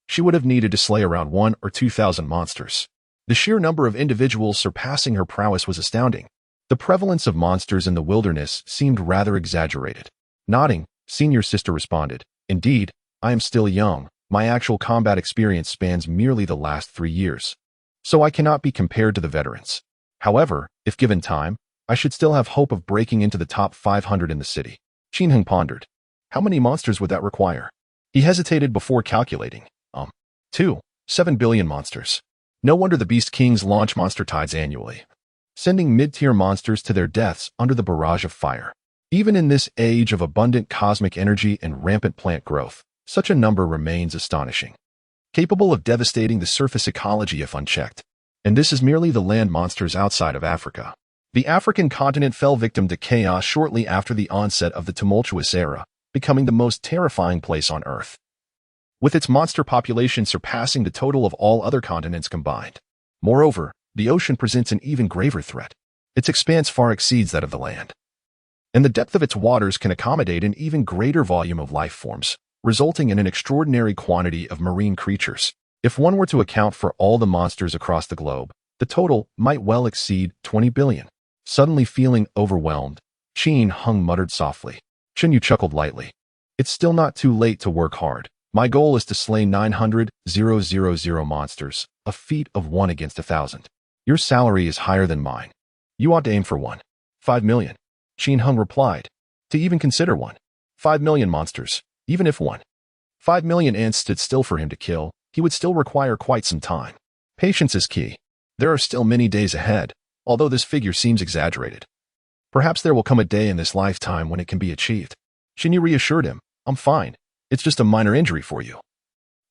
she would have needed to slay around 1,000 or 2,000 monsters. The sheer number of individuals surpassing her prowess was astounding. The prevalence of monsters in the wilderness seemed rather exaggerated. Nodding, senior sister responded, indeed, I am still young. My actual combat experience spans merely the last 3 years, so I cannot be compared to the veterans. However, if given time, I should still have hope of breaking into the top 500 in the city. Qin Heng pondered. How many monsters would that require? He hesitated before calculating. 7 billion monsters. No wonder the Beast Kings launch monster tides annually, sending mid-tier monsters to their deaths under the barrage of fire. Even in this age of abundant cosmic energy and rampant plant growth, such a number remains astonishing, capable of devastating the surface ecology if unchecked. And this is merely the land monsters outside of Africa. The African continent fell victim to chaos shortly after the onset of the tumultuous era, becoming the most terrifying place on Earth, with its monster population surpassing the total of all other continents combined. Moreover, the ocean presents an even graver threat. Its expanse far exceeds that of the land, and the depth of its waters can accommodate an even greater volume of life forms, resulting in an extraordinary quantity of marine creatures. If one were to account for all the monsters across the globe, the total might well exceed 20 billion. Suddenly feeling overwhelmed, Qin Heng muttered softly. Chen Yu chuckled lightly. It's still not too late to work hard. My goal is to slay 900,000 monsters, a feat of 1 against 1,000. Your salary is higher than mine. You ought to aim for 5 million. Qin Heng replied. To even consider 5 million monsters, even if 5 million ants stood still for him to kill, he would still require quite some time. Patience is key. There are still many days ahead, although this figure seems exaggerated. Perhaps there will come a day in this lifetime when it can be achieved. Qin Yu reassured him. I'm fine. It's just a minor injury for you.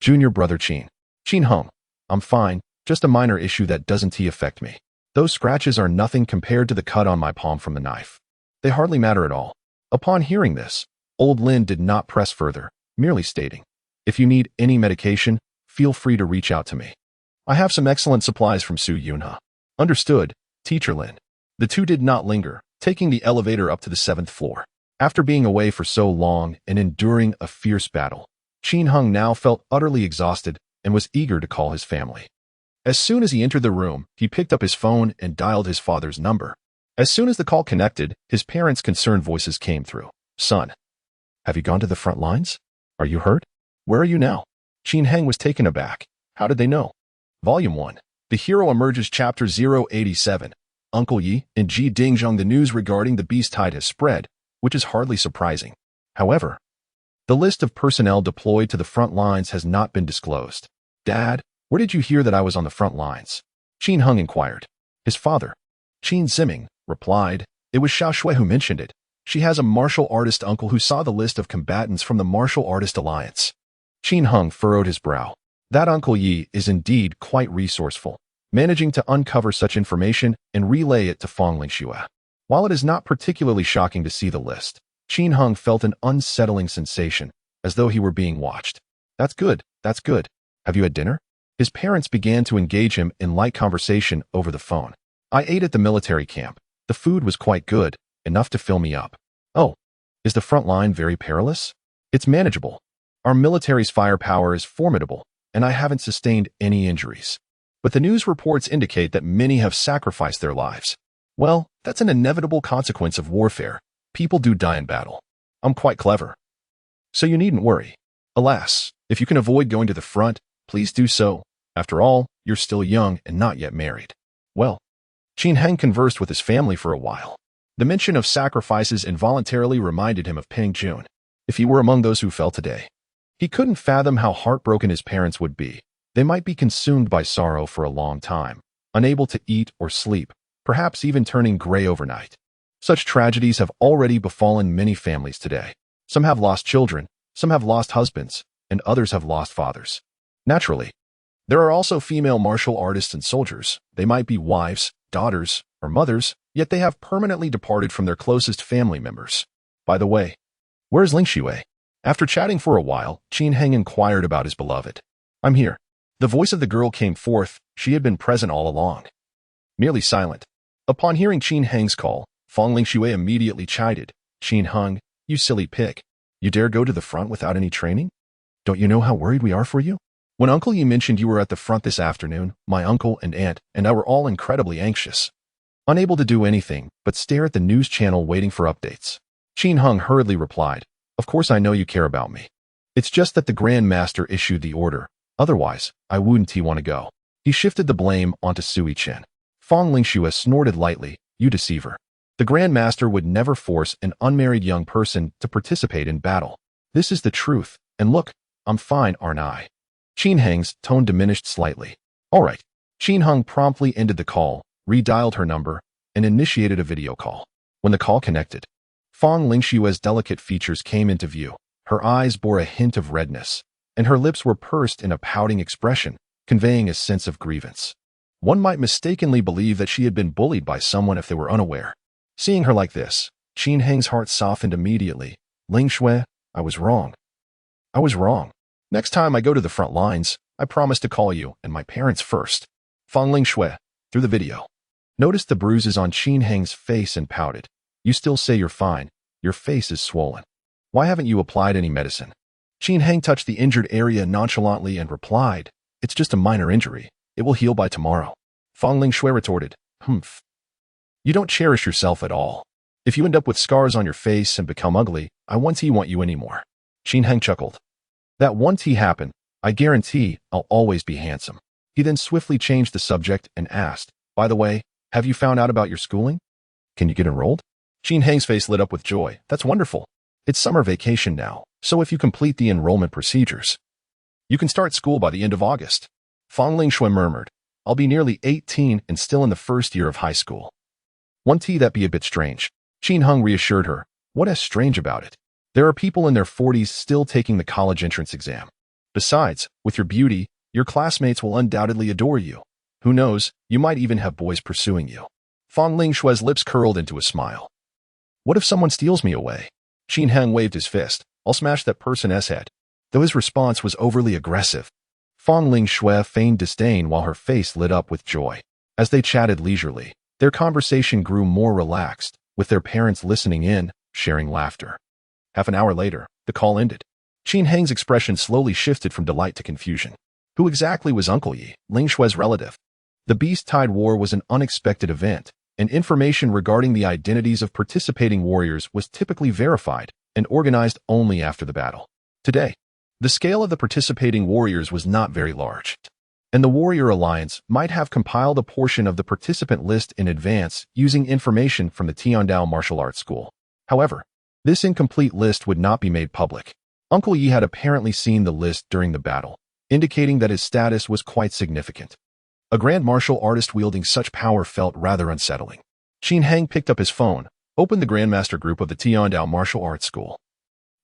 Junior brother Qin Heng. I'm fine, just a minor issue that doesn't affect me. Those scratches are nothing compared to the cut on my palm from the knife. They hardly matter at all. Upon hearing this, old Lin did not press further, merely stating, if you need any medication, feel free to reach out to me. I have some excellent supplies from Su Yunhe. Understood, Teacher Lin. The two did not linger, taking the elevator up to the 7th floor. After being away for so long and enduring a fierce battle, Qin Heng now felt utterly exhausted and was eager to call his family. As soon as he entered the room, he picked up his phone and dialed his father's number. As soon as the call connected, his parents' concerned voices came through. Son, have you gone to the front lines? Are you hurt? Where are you now? Qin Heng was taken aback. How did they know? Volume 1. The Hero Emerges Chapter 087. Uncle Yi and Ji Dingzhong. The news regarding the beast tide has spread, which is hardly surprising. However, the list of personnel deployed to the front lines has not been disclosed. Dad, where did you hear that I was on the front lines? Qin Heng inquired. His father, Qin Ziming, replied. It was Xiao Shui who mentioned it. She has a martial artist uncle who saw the list of combatants from the Martial Artist Alliance. Qin Heng furrowed his brow. That Uncle Yi is indeed quite resourceful, managing to uncover such information and relay it to Fong Lingxue. While it is not particularly shocking to see the list, Qin Heng felt an unsettling sensation, as though he were being watched. That's good. Have you had dinner? His parents began to engage him in light conversation over the phone. I ate at the military camp. The food was quite good, enough to fill me up. Oh, is the front line very perilous? It's manageable. Our military's firepower is formidable, and I haven't sustained any injuries. But the news reports indicate that many have sacrificed their lives. Well, that's an inevitable consequence of warfare. People do die in battle. I'm quite clever. So you needn't worry. Alas, if you can avoid going to the front, please do so. After all, you're still young and not yet married. Well, Qin Heng conversed with his family for a while. The mention of sacrifices involuntarily reminded him of Peng Jun. If he were among those who fell today, he couldn't fathom how heartbroken his parents would be. They might be consumed by sorrow for a long time, unable to eat or sleep, perhaps even turning gray overnight. Such tragedies have already befallen many families today. Some have lost children, some have lost husbands, and others have lost fathers. Naturally, there are also female martial artists and soldiers. They might be wives, daughters, or mothers, yet they have permanently departed from their closest family members. By the way, where's Lingxue? After chatting for a while, Qin Heng inquired about his beloved. I'm here. The voice of the girl came forth. She had been present all along. Merely silent. Upon hearing Qin Heng's call, Fong Lingxue immediately chided. Qin Heng, you silly pig. You dare go to the front without any training? Don't you know how worried we are for you? When Uncle Yi mentioned you were at the front this afternoon, my uncle and aunt and I were all incredibly anxious. Unable to do anything but stare at the news channel waiting for updates. Qin Heng hurriedly replied, of course I know you care about me. It's just that the Grand Master issued the order. Otherwise, I wouldn't want to go. He shifted the blame onto Sui Chen. Fong Lingxue snorted lightly, you deceiver. The Grand Master would never force an unmarried young person to participate in battle. This is the truth, and look, I'm fine, aren't I? Qin Heng's tone diminished slightly. All right. Qin Heng promptly ended the call, redialed her number, and initiated a video call. When the call connected, Fong Lingxue's delicate features came into view. Her eyes bore a hint of redness, and her lips were pursed in a pouting expression, conveying a sense of grievance. One might mistakenly believe that she had been bullied by someone if they were unaware. Seeing her like this, Qin Heng's heart softened immediately. Lingxue, I was wrong. Next time I go to the front lines, I promise to call you and my parents first. Fong Lingxue, through the video. noticed the bruises on Qin Heng's face and pouted. You still say you're fine. Your face is swollen. Why haven't you applied any medicine? Qin Heng touched the injured area nonchalantly and replied, It's just a minor injury. It will heal by tomorrow. Fang Lingshui retorted, Humph. You don't cherish yourself at all. If you end up with scars on your face and become ugly, I won't want you anymore. Qin Heng chuckled. That won't happen. I guarantee I'll always be handsome. He then swiftly changed the subject and asked, By the way, have you found out about your schooling? Can you get enrolled? Qin Heng's face lit up with joy. That's wonderful. It's summer vacation now, so if you complete the enrollment procedures, you can start school by the end of August. Fang Lingshui murmured, I'll be nearly 18 and still in the first year of high school. Won't that be a bit strange? Qin Heng reassured her, What is strange about it? There are people in their 40s still taking the college entrance exam. Besides, with your beauty, your classmates will undoubtedly adore you. Who knows, you might even have boys pursuing you. Fang Lingshui's lips curled into a smile. What if someone steals me away? Qin Heng waved his fist. I'll smash that person's head. Though his response was overly aggressive, Fang Lingshui feigned disdain while her face lit up with joy. As they chatted leisurely, their conversation grew more relaxed, with their parents listening in, sharing laughter. Half an hour later, the call ended. Qin Heng's expression slowly shifted from delight to confusion. Who exactly was Uncle Yi, Lingshui's relative? The Beast Tide War was an unexpected event, and information regarding the identities of participating warriors was typically verified and organized only after the battle. Today, the scale of the participating warriors was not very large, and the Warrior Alliance might have compiled a portion of the participant list in advance using information from the Tiandao Martial Arts School. However, this incomplete list would not be made public. Uncle Yi had apparently seen the list during the battle, indicating that his status was quite significant. A grand martial artist wielding such power felt rather unsettling. Qin Heng picked up his phone, opened the Grandmaster group of the Tiandao Martial Arts School,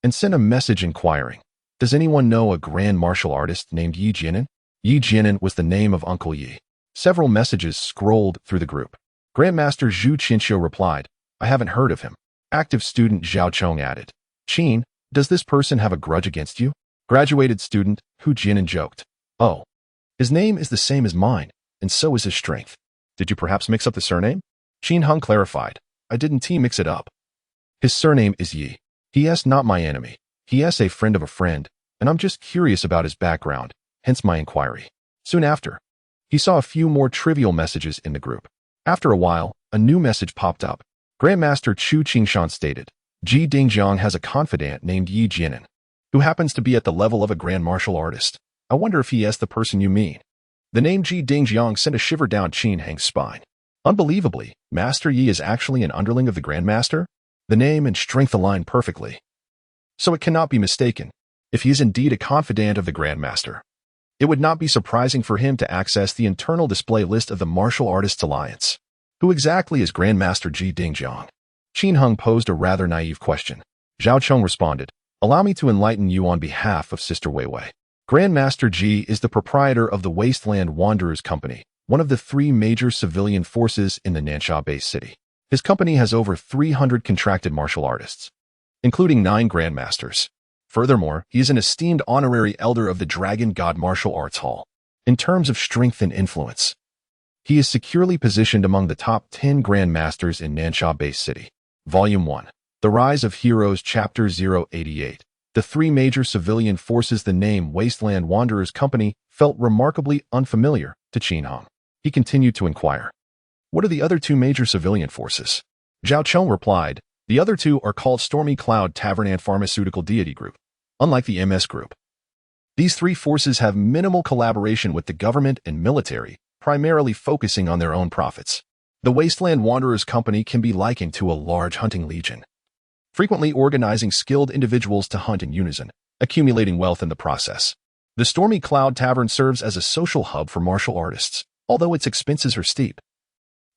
and sent a message inquiring, Does anyone know a grand martial artist named Yi Jianan? Yi Jianan was the name of Uncle Yi. Several messages scrolled through the group. Grandmaster Zhu Qinxiu replied, I haven't heard of him. Active student Zhao Chong added, Qin, does this person have a grudge against you? Graduated student Hu Jianan joked, Oh, his name is the same as mine, and so is his strength. Did you perhaps mix up the surname? Qin Heng clarified, I didn't mix it up. His surname is Yi. He is not my enemy. He is a friend of a friend, and I'm just curious about his background, hence my inquiry. Soon after, he saw a few more trivial messages in the group. After a while, a new message popped up. Grandmaster Chu Qingshan stated, Ji Dingjiang has a confidant named Yi Jianan, who happens to be at the level of a grand martial artist. I wonder if he is the person you mean. The name Ji Dingjiang sent a shiver down Qin Heng's spine. Unbelievably, Master Yi is actually an underling of the Grandmaster? The name and strength align perfectly. So it cannot be mistaken. If he is indeed a confidant of the Grandmaster, it would not be surprising for him to access the internal display list of the Martial Artists Alliance. Who exactly is Grandmaster Ji Dingjiang? Qin Heng posed a rather naive question. Zhao Chong responded, Allow me to enlighten you on behalf of Sister Weiwei. Grandmaster Ji is the proprietor of the Wasteland Wanderers Company, one of the 3 major civilian forces in the Nansha base city. His company has over 300 contracted martial artists, including 9 grandmasters. Furthermore, he is an esteemed honorary elder of the Dragon God Martial Arts Hall. In terms of strength and influence, he is securely positioned among the top 10 grandmasters in Nansha base city. Volume 1. The Rise of Heroes Chapter 088. The 3 major civilian forces. The name Wasteland Wanderers Company felt remarkably unfamiliar to Qin Heng. He continued to inquire, What are the other 2 major civilian forces? Zhao Chong replied, The other 2 are called Stormy Cloud Tavern and Pharmaceutical Deity Group. Unlike the MS Group, these 3 forces have minimal collaboration with the government and military, primarily focusing on their own profits. The Wasteland Wanderers Company can be likened to a large hunting legion, frequently organizing skilled individuals to hunt in unison, accumulating wealth in the process. The Stormy Cloud Tavern serves as a social hub for martial artists, although its expenses are steep.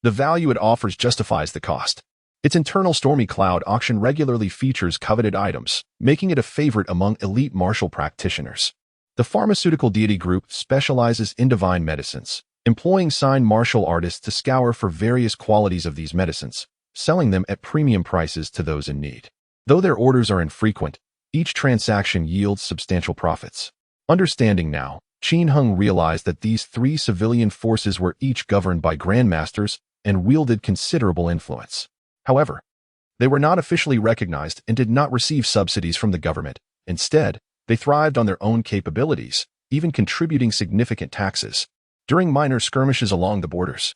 The value it offers justifies the cost. Its internal Stormy Cloud auction regularly features coveted items, making it a favorite among elite martial practitioners. The Pharmaceutical Deity Group specializes in divine medicines, employing signed martial artists to scour for various qualities of these medicines, selling them at premium prices to those in need. Though their orders are infrequent, each transaction yields substantial profits. Understanding now, Qin Heng realized that these 3 civilian forces were each governed by grandmasters and wielded considerable influence. However, they were not officially recognized and did not receive subsidies from the government. Instead, they thrived on their own capabilities, even contributing significant taxes during minor skirmishes along the borders.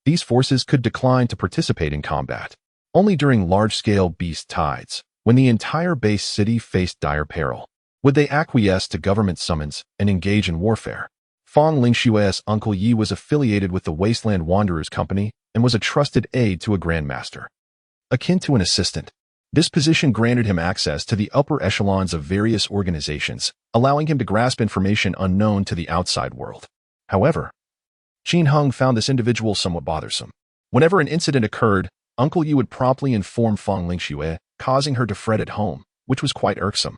These forces could decline to participate in combat only during large-scale beast tides, when the entire base city faced dire peril. Would they acquiesce to government summons and engage in warfare? Fang Lingshue's Uncle Yi was affiliated with the Wasteland Wanderers Company and was a trusted aide to a grandmaster, akin to an assistant. This position granted him access to the upper echelons of various organizations, allowing him to grasp information unknown to the outside world. However, Qin Heng found this individual somewhat bothersome. Whenever an incident occurred, Uncle Yi would promptly inform Fang Lingxue, causing her to fret at home, which was quite irksome.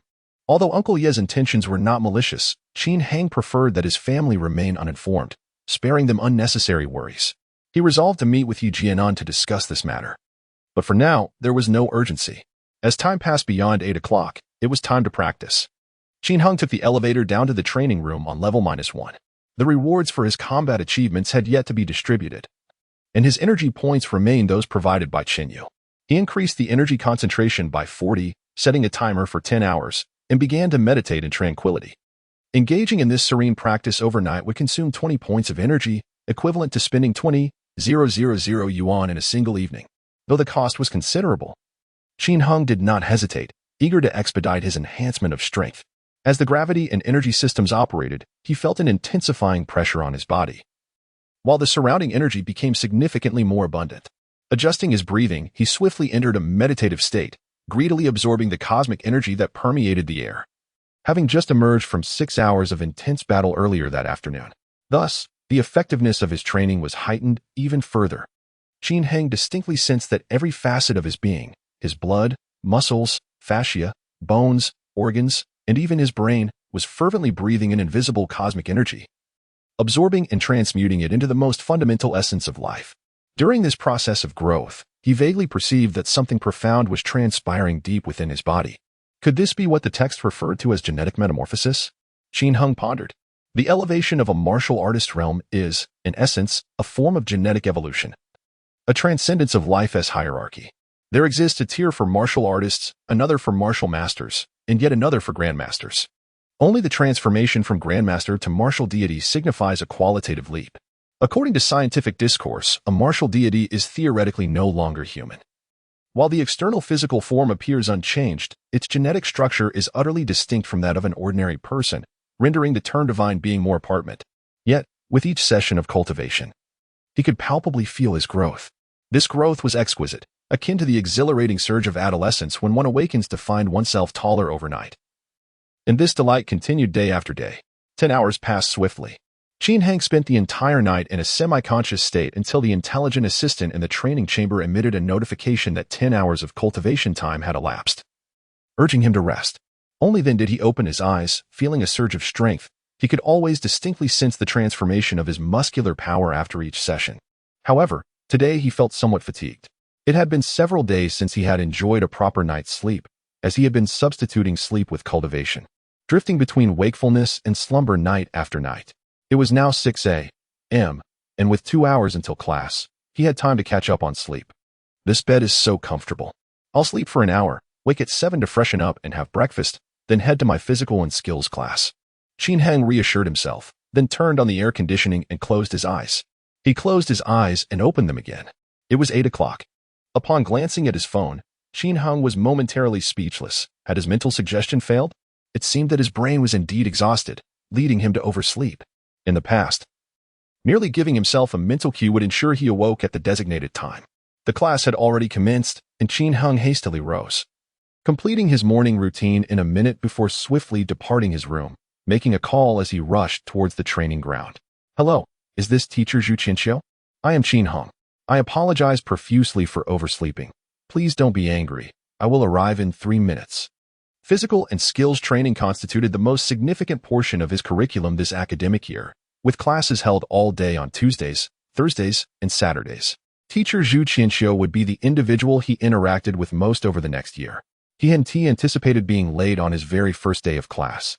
Although Uncle Ye's intentions were not malicious, Qin Heng preferred that his family remain uninformed, sparing them unnecessary worries. He resolved to meet with Yi Jianan to discuss this matter. But for now, there was no urgency. As time passed beyond 8 o'clock, it was time to practice. Qin Heng took the elevator down to the training room on level -1. The rewards for his combat achievements had yet to be distributed, and his energy points remained those provided by Qinyu. He increased the energy concentration by 40, setting a timer for 10 hours, and began to meditate in tranquility. Engaging in this serene practice overnight would consume 20 points of energy, equivalent to spending 20,000 yuan in a single evening. Though the cost was considerable, Qin Heng did not hesitate, eager to expedite his enhancement of strength. As the gravity and energy systems operated, he felt an intensifying pressure on his body, while the surrounding energy became significantly more abundant. Adjusting his breathing, he swiftly entered a meditative state, greedily absorbing the cosmic energy that permeated the air. Having just emerged from 6 hours of intense battle earlier that afternoon, thus, the effectiveness of his training was heightened even further. Qin Heng distinctly sensed that every facet of his being, his blood, muscles, fascia, bones, organs, and even his brain, was fervently breathing an invisible cosmic energy, absorbing and transmuting it into the most fundamental essence of life. During this process of growth, he vaguely perceived that something profound was transpiring deep within his body. Could this be what the text referred to as genetic metamorphosis? Qin Heng pondered. The elevation of a martial artist realm is, in essence, a form of genetic evolution, a transcendence of life as hierarchy. There exists a tier for martial artists, another for martial masters, and yet another for grandmasters. Only the transformation from grandmaster to martial deity signifies a qualitative leap. According to scientific discourse, a martial deity is theoretically no longer human. While the external physical form appears unchanged, its genetic structure is utterly distinct from that of an ordinary person, rendering the term divine being more pertinent. Yet, with each session of cultivation, he could palpably feel his growth. This growth was exquisite, akin to the exhilarating surge of adolescence when one awakens to find oneself taller overnight. And this delight continued day after day. 10 hours passed swiftly. Qin Heng spent the entire night in a semi-conscious state until the intelligent assistant in the training chamber emitted a notification that 10 hours of cultivation time had elapsed, urging him to rest. Only then did he open his eyes, feeling a surge of strength. He could always distinctly sense the transformation of his muscular power after each session. However, today he felt somewhat fatigued. It had been several days since he had enjoyed a proper night's sleep, as he had been substituting sleep with cultivation, drifting between wakefulness and slumber night after night. It was now 6 a.m., and with 2 hours until class, he had time to catch up on sleep. This bed is so comfortable. I'll sleep for an hour, wake at 7 to freshen up and have breakfast, then head to my physical and skills class. Qin Heng reassured himself, then turned on the air conditioning and closed his eyes. He closed his eyes and opened them again. It was 8 o'clock. Upon glancing at his phone, Qin Heng was momentarily speechless. Had his mental suggestion failed? It seemed that his brain was indeed exhausted, leading him to oversleep. In the past, merely giving himself a mental cue would ensure he awoke at the designated time. The class had already commenced, and Qin Heng hastily rose, completing his morning routine in a minute before swiftly departing his room, making a call as he rushed towards the training ground. Hello, is this teacher Zhu Qianxiu? I am Qin Heng. I apologize profusely for oversleeping. Please don't be angry. I will arrive in 3 minutes. Physical and skills training constituted the most significant portion of his curriculum this academic year, with classes held all day on Tuesdays, Thursdays, and Saturdays. Teacher Zhu Qianxiu would be the individual he interacted with most over the next year. He anticipated being late on his very first day of class,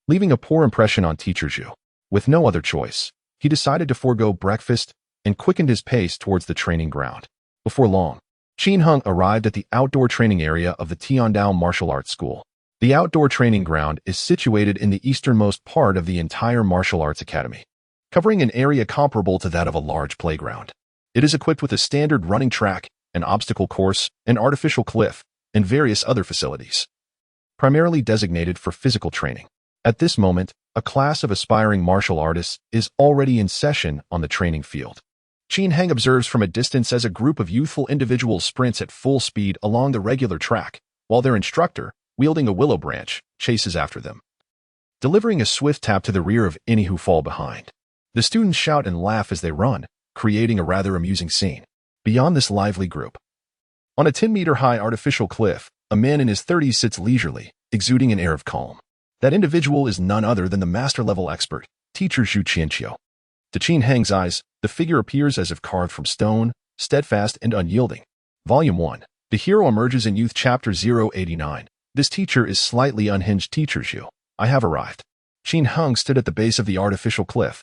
leaving a poor impression on Teacher Zhu. With no other choice, he decided to forego breakfast, and quickened his pace towards the training ground. Before long, Qin Heng arrived at the outdoor training area of the Tiandao Martial Arts School. The outdoor training ground is situated in the easternmost part of the entire martial arts academy, covering an area comparable to that of a large playground. It is equipped with a standard running track, an obstacle course, an artificial cliff, and various other facilities, primarily designated for physical training. At this moment, a class of aspiring martial artists is already in session on the training field. Qin Heng observes from a distance as a group of youthful individuals sprints at full speed along the regular track, while their instructor, wielding a willow branch, chases after them, delivering a swift tap to the rear of any who fall behind. The students shout and laugh as they run, creating a rather amusing scene. Beyond this lively group, on a 10-meter-high artificial cliff, a man in his 30s sits leisurely, exuding an air of calm. That individual is none other than the master-level expert, teacher Zhu Qianqiu. To Qin Heng's eyes, the figure appears as if carved from stone, steadfast and unyielding. Volume 1. The hero emerges in Youth Chapter 089. This teacher is slightly unhinged. Teacher Zhu, I have arrived. Qin Heng stood at the base of the artificial cliff.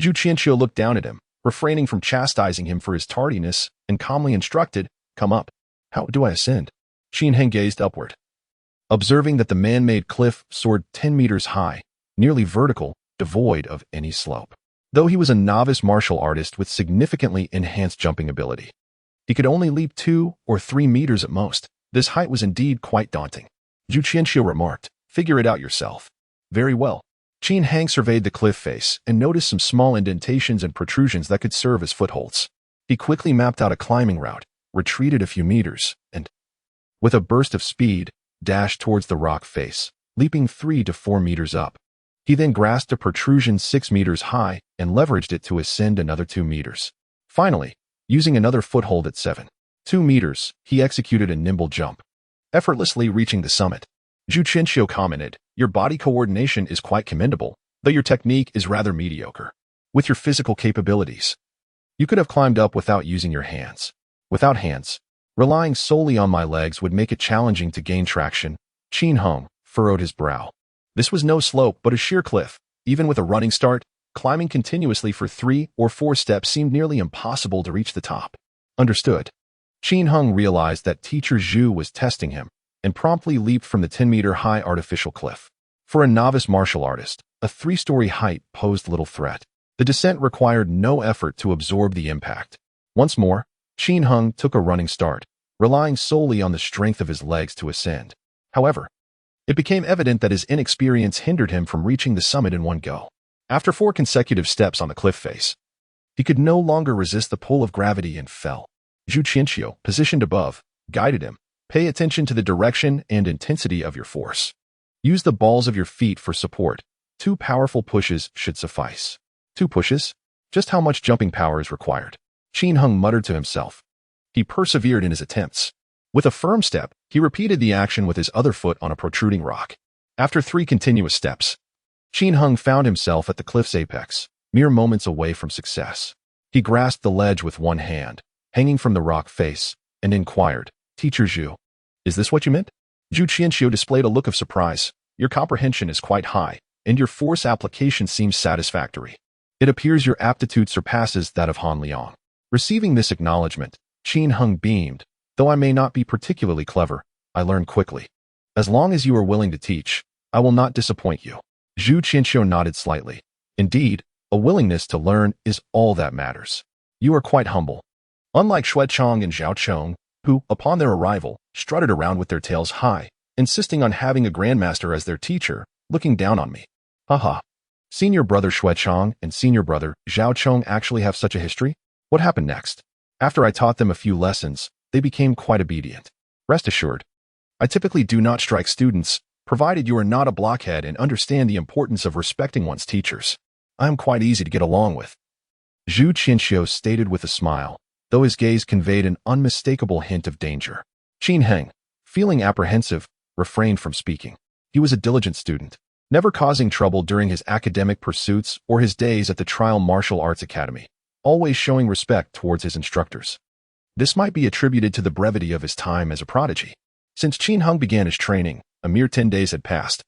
Zhu Qianqiu looked down at him, refraining from chastising him for his tardiness, and calmly instructed, come up. How do I ascend? Qin Heng gazed upward, observing that the man-made cliff soared 10 meters high, nearly vertical, devoid of any slope. Though he was a novice martial artist with significantly enhanced jumping ability, he could only leap 2 or 3 meters at most. This height was indeed quite daunting. Zhu Qianqiu remarked, figure it out yourself. Very well. Qin Heng surveyed the cliff face and noticed some small indentations and protrusions that could serve as footholds. He quickly mapped out a climbing route, retreated a few meters, and, with a burst of speed, dashed towards the rock face, leaping 3 to 4 meters up. He then grasped a protrusion 6 meters high and leveraged it to ascend another 2 meters. Finally, using another foothold at 7.2 meters, he executed a nimble jump, effortlessly reaching the summit. Zhu Qianqiu commented, your body coordination is quite commendable, though your technique is rather mediocre. With your physical capabilities, you could have climbed up without using your hands. Without hands, relying solely on my legs would make it challenging to gain traction. Qin Heng furrowed his brow. This was no slope but a sheer cliff. Even with a running start, climbing continuously for 3 or 4 steps seemed nearly impossible to reach the top. Understood. Qin Heng realized that teacher Zhu was testing him, and promptly leaped from the 10-meter-high artificial cliff. For a novice martial artist, a 3-story height posed little threat. The descent required no effort to absorb the impact. Once more, Qin Heng took a running start, relying solely on the strength of his legs to ascend. However, it became evident that his inexperience hindered him from reaching the summit in one go. After 4 consecutive steps on the cliff face, he could no longer resist the pull of gravity and fell. Zhu Qianqiu, positioned above, guided him. Pay attention to the direction and intensity of your force. Use the balls of your feet for support. 2 powerful pushes should suffice. 2 pushes? Just how much jumping power is required? Qin Heng muttered to himself. He persevered in his attempts. With a firm step, he repeated the action with his other foot on a protruding rock. After 3 continuous steps, Qin Heng found himself at the cliff's apex, mere moments away from success. He grasped the ledge with one hand, hanging from the rock face, and inquired, Teacher Zhu, is this what you meant? Zhu Qianqiu displayed a look of surprise. Your comprehension is quite high, and your force application seems satisfactory. It appears your aptitude surpasses that of Han Liang. Receiving this acknowledgement, Qin Heng beamed. Though I may not be particularly clever, I learn quickly. As long as you are willing to teach, I will not disappoint you. Zhu Qianqiu nodded slightly. Indeed, a willingness to learn is all that matters. You are quite humble. Unlike Xuechong and Zhao Chong, who, upon their arrival, strutted around with their tails high, insisting on having a grandmaster as their teacher, looking down on me. Haha. Senior brother Xuechong and senior brother Zhao Chong actually have such a history? What happened next? After I taught them a few lessons, they became quite obedient. Rest assured, I typically do not strike students, provided you are not a blockhead and understand the importance of respecting one's teachers. I am quite easy to get along with. Zhu Qianqiu stated with a smile, though his gaze conveyed an unmistakable hint of danger. Qin Heng, feeling apprehensive, refrained from speaking. He was a diligent student, never causing trouble during his academic pursuits or his days at the Trial Martial Arts Academy, always showing respect towards his instructors. This might be attributed to the brevity of his time as a prodigy. Since Qin Heng began his training, a mere 10 days had passed,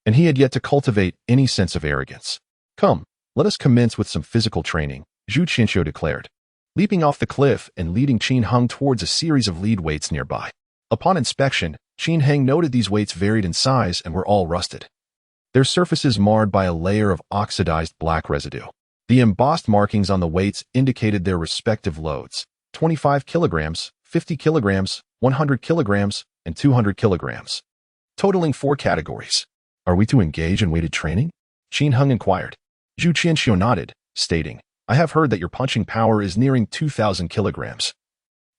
and he had yet to cultivate any sense of arrogance. Come, let us commence with some physical training, Zhu Qianqiu declared. leaping off the cliff and leading Qin Heng towards a series of lead weights nearby. Upon inspection, Qin Heng noted these weights varied in size and were all rusted, their surfaces marred by a layer of oxidized black residue. The embossed markings on the weights indicated their respective loads: 25 kilograms, 50 kilograms, 100 kilograms, and 200 kilograms, totaling 4 categories. "Are we to engage in weighted training?" Qin Heng inquired. Zhu Qianxiu nodded, stating, "I have heard that your punching power is nearing 2,000 kilograms.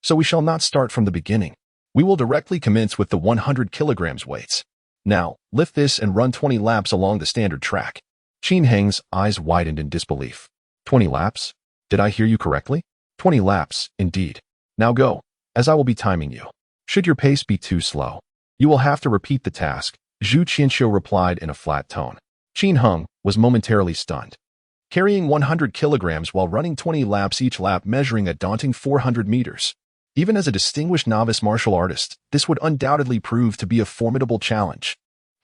So we shall not start from the beginning. We will directly commence with the 100 kilograms weights. Now, lift this and run 20 laps along the standard track." Qin Heng's eyes widened in disbelief. 20 laps? Did I hear you correctly? 20 laps, indeed. Now go, as I will be timing you. Should your pace be too slow, you will have to repeat the task, Zhu Qianxiu replied in a flat tone. Qin Heng was momentarily stunned. Carrying 100 kilograms while running 20 laps, each lap measuring a daunting 400 meters. Even as a distinguished novice martial artist, this would undoubtedly prove to be a formidable challenge.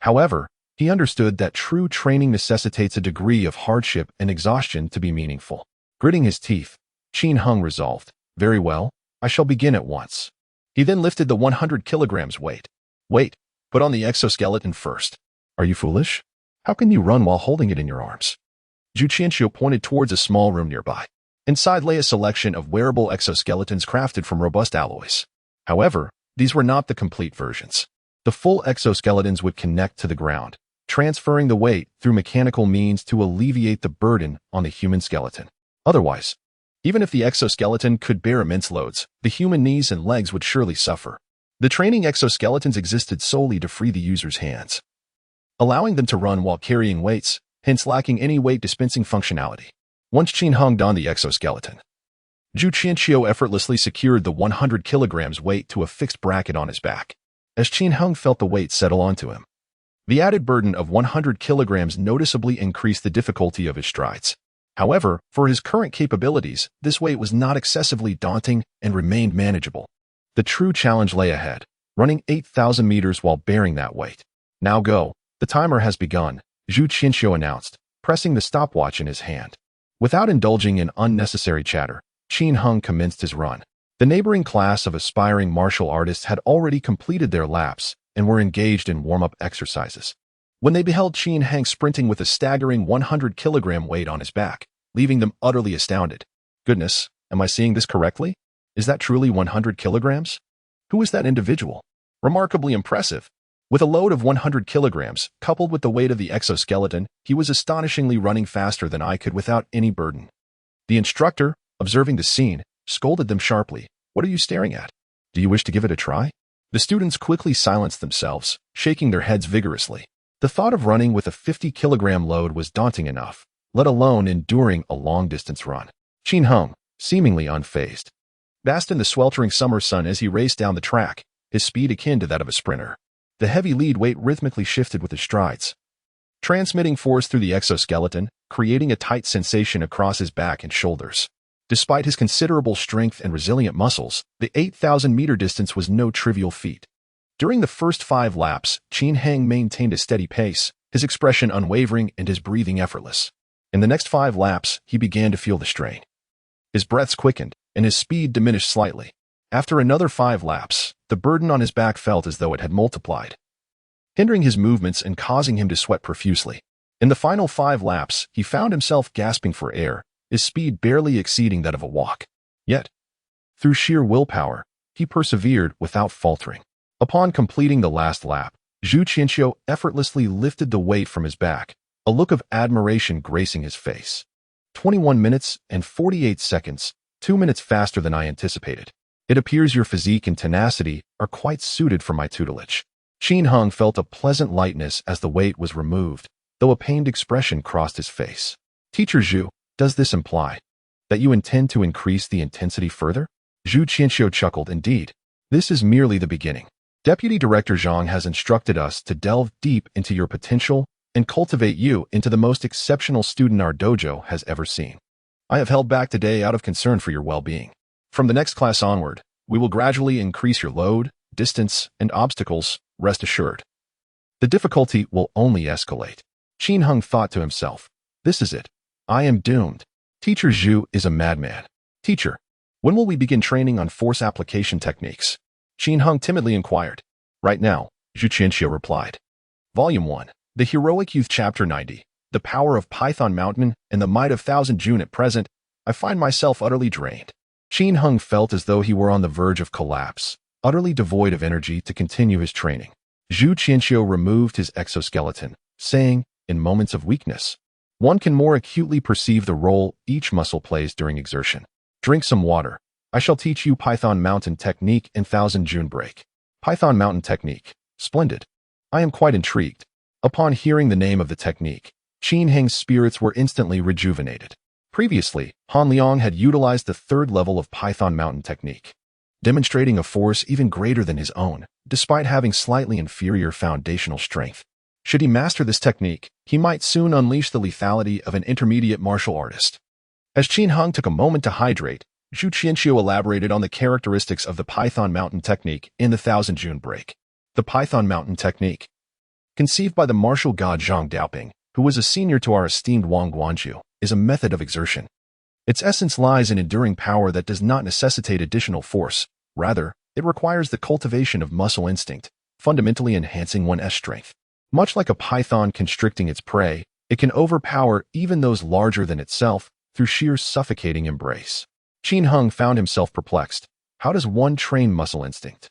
However, he understood that true training necessitates a degree of hardship and exhaustion to be meaningful. Gritting his teeth, Qin Heng resolved, "Very well, I shall begin at once." He then lifted the 100 kilograms weight. "Wait, put on the exoskeleton first." "Are you foolish? How can you run while holding it in your arms?" Zhu Qianxiu pointed towards a small room nearby. Inside lay a selection of wearable exoskeletons crafted from robust alloys. However, these were not the complete versions. The full exoskeletons would connect to the ground, transferring the weight through mechanical means to alleviate the burden on the human skeleton. Otherwise, even if the exoskeleton could bear immense loads, the human knees and legs would surely suffer. The training exoskeletons existed solely to free the user's hands, allowing them to run while carrying weights, hence lacking any weight dispensing functionality. Once Qin Heng donned the exoskeleton, Zhu Qianxiu effortlessly secured the 100 kilograms weight to a fixed bracket on his back. As Qin Heng felt the weight settle onto him, the added burden of 100 kilograms noticeably increased the difficulty of his strides. However, for his current capabilities, this weight was not excessively daunting and remained manageable. The true challenge lay ahead, running 8,000 meters while bearing that weight. "Now go, the timer has begun," Zhu Qianxiu announced, pressing the stopwatch in his hand. Without indulging in unnecessary chatter, Qin Heng commenced his run. The neighboring class of aspiring martial artists had already completed their laps and were engaged in warm-up exercises. When they beheld Qin Heng sprinting with a staggering 100 kilogram weight on his back, leaving them utterly astounded. "Goodness, am I seeing this correctly? Is that truly 100 kilograms? Who is that individual? Remarkably impressive." With a load of 100 kilograms, coupled with the weight of the exoskeleton, he was astonishingly running faster than I could without any burden. The instructor, observing the scene, scolded them sharply. "What are you staring at? Do you wish to give it a try?" The students quickly silenced themselves, shaking their heads vigorously. The thought of running with a 50-kilogram load was daunting enough, let alone enduring a long-distance run. Qin Heng, seemingly unfazed, basked in the sweltering summer sun as he raced down the track, his speed akin to that of a sprinter. The heavy lead weight rhythmically shifted with his strides, transmitting force through the exoskeleton, creating a tight sensation across his back and shoulders. Despite his considerable strength and resilient muscles, the 8,000-meter distance was no trivial feat. During the first 5 laps, Qin Heng maintained a steady pace, his expression unwavering and his breathing effortless. In the next 5 laps, he began to feel the strain. His breaths quickened, and his speed diminished slightly. After another 5 laps, the burden on his back felt as though it had multiplied, hindering his movements and causing him to sweat profusely. In the final 5 laps, he found himself gasping for air, his speed barely exceeding that of a walk. Yet, through sheer willpower, he persevered without faltering. Upon completing the last lap, Zhu Qianxiu effortlessly lifted the weight from his back, a look of admiration gracing his face. 21 minutes and 48 seconds, 2 minutes faster than I anticipated. It appears your physique and tenacity are quite suited for my tutelage. Qin Heng felt a pleasant lightness as the weight was removed, though a pained expression crossed his face. "Teacher Zhu, does this imply that you intend to increase the intensity further?" Zhu Qianxiu chuckled. "Indeed, this is merely the beginning. Deputy Director Zhang has instructed us to delve deep into your potential and cultivate you into the most exceptional student our dojo has ever seen. I have held back today out of concern for your well-being. From the next class onward, we will gradually increase your load, distance, and obstacles, rest assured. The difficulty will only escalate." Qin Heng thought to himself, "This is it. I am doomed. Teacher Zhu is a madman. Teacher, When will we begin training on force application techniques? Qin Heng timidly inquired. Right now, Zhu Qianxiu replied. Volume 1. The Heroic Youth Chapter 90. The Power of Python Mountain and the Might of Thousand June. At present, I find myself utterly drained. Qin Heng felt as though he were on the verge of collapse, utterly devoid of energy to continue his training. Zhu Qianxiu removed his exoskeleton, saying, in moments of weakness, one can more acutely perceive the role each muscle plays during exertion. Drink some water. I shall teach you Python Mountain Technique and Thousand June Break. Python Mountain Technique. Splendid. I am quite intrigued. Upon hearing the name of the technique, Qin Heng's spirits were instantly rejuvenated. Previously, Han Liang had utilized the third level of Python Mountain Technique, demonstrating a force even greater than his own, despite having slightly inferior foundational strength. Should he master this technique, he might soon unleash the lethality of an intermediate martial artist. As Qin Heng took a moment to hydrate, Zhu Qianxiu elaborated on the characteristics of the Python Mountain Technique in the Thousand June Break. The Python Mountain Technique, conceived by the martial god Zhang Daoping, who was a senior to our esteemed Wang Guanju, is a method of exertion. Its essence lies in enduring power that does not necessitate additional force. Rather, it requires the cultivation of muscle instinct, fundamentally enhancing one's strength. Much like a python constricting its prey, it can overpower even those larger than itself through sheer suffocating embrace. Qin Heng found himself perplexed. How does one train muscle instinct?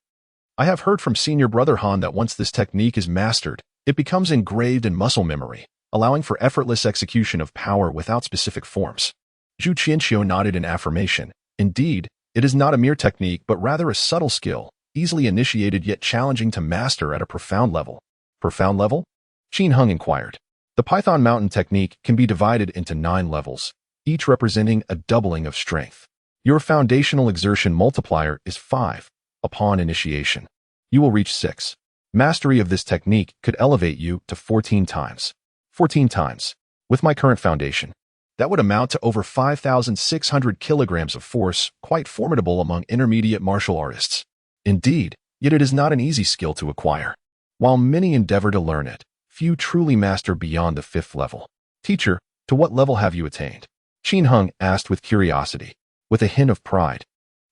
I have heard from senior brother Han that once this technique is mastered, it becomes engraved in muscle memory, allowing for effortless execution of power without specific forms. Zhu Qianxiu nodded in affirmation. Indeed, it is not a mere technique but rather a subtle skill, easily initiated yet challenging to master at a profound level. Profound level? Qin Heng inquired. The Python Mountain Technique can be divided into 9 levels, each representing a doubling of strength. Your foundational exertion multiplier is 5. Upon initiation, you will reach 6. Mastery of this technique could elevate you to 14 times. 14 times. With my current foundation, that would amount to over 5,600 kilograms of force, quite formidable among intermediate martial artists. Indeed, yet it is not an easy skill to acquire. While many endeavor to learn it, few truly master beyond the 5th level. Teacher, to what level have you attained? Qin Heng asked with curiosity, with a hint of pride.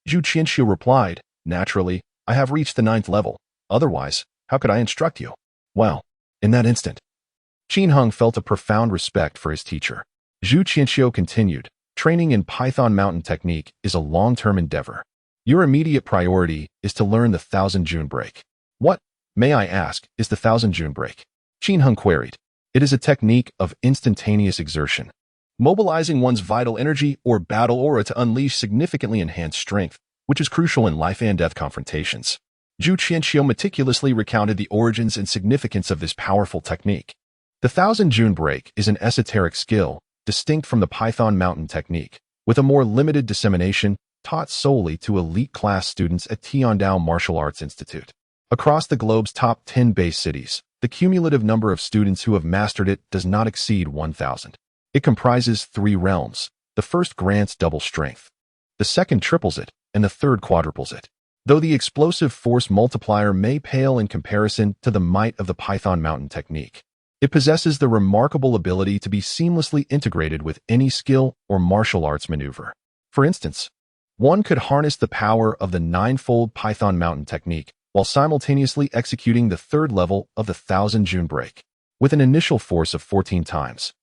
Zhu Qianxiu replied, naturally, I have reached the 9th level. Otherwise, how could I instruct you? Well, in that instant, Qin Heng felt a profound respect for his teacher. Zhu Qianxiu continued, training in Python Mountain Technique is a long-term endeavor. Your immediate priority is to learn the Thousand June Break. What, may I ask, is the Thousand June Break? Qin Heng queried. It is a technique of instantaneous exertion, mobilizing one's vital energy or battle aura to unleash significantly enhanced strength, which is crucial in life and death confrontations. Zhu Qianxiu meticulously recounted the origins and significance of this powerful technique. The Thousand June Break is an esoteric skill, distinct from the Python Mountain Technique, with a more limited dissemination, taught solely to elite class students at Tiandao Martial Arts Institute. Across the globe's top 10 base cities, the cumulative number of students who have mastered it does not exceed 1,000. It comprises 3 realms. The first grants double strength. The second triples it, and the third quadruples it. Though the explosive force multiplier may pale in comparison to the might of the Python Mountain Technique, it possesses the remarkable ability to be seamlessly integrated with any skill or martial arts maneuver. For instance, one could harness the power of the 9-fold Python Mountain Technique while simultaneously executing the 3rd level of the Thousand June Break, with an initial force of 14 times.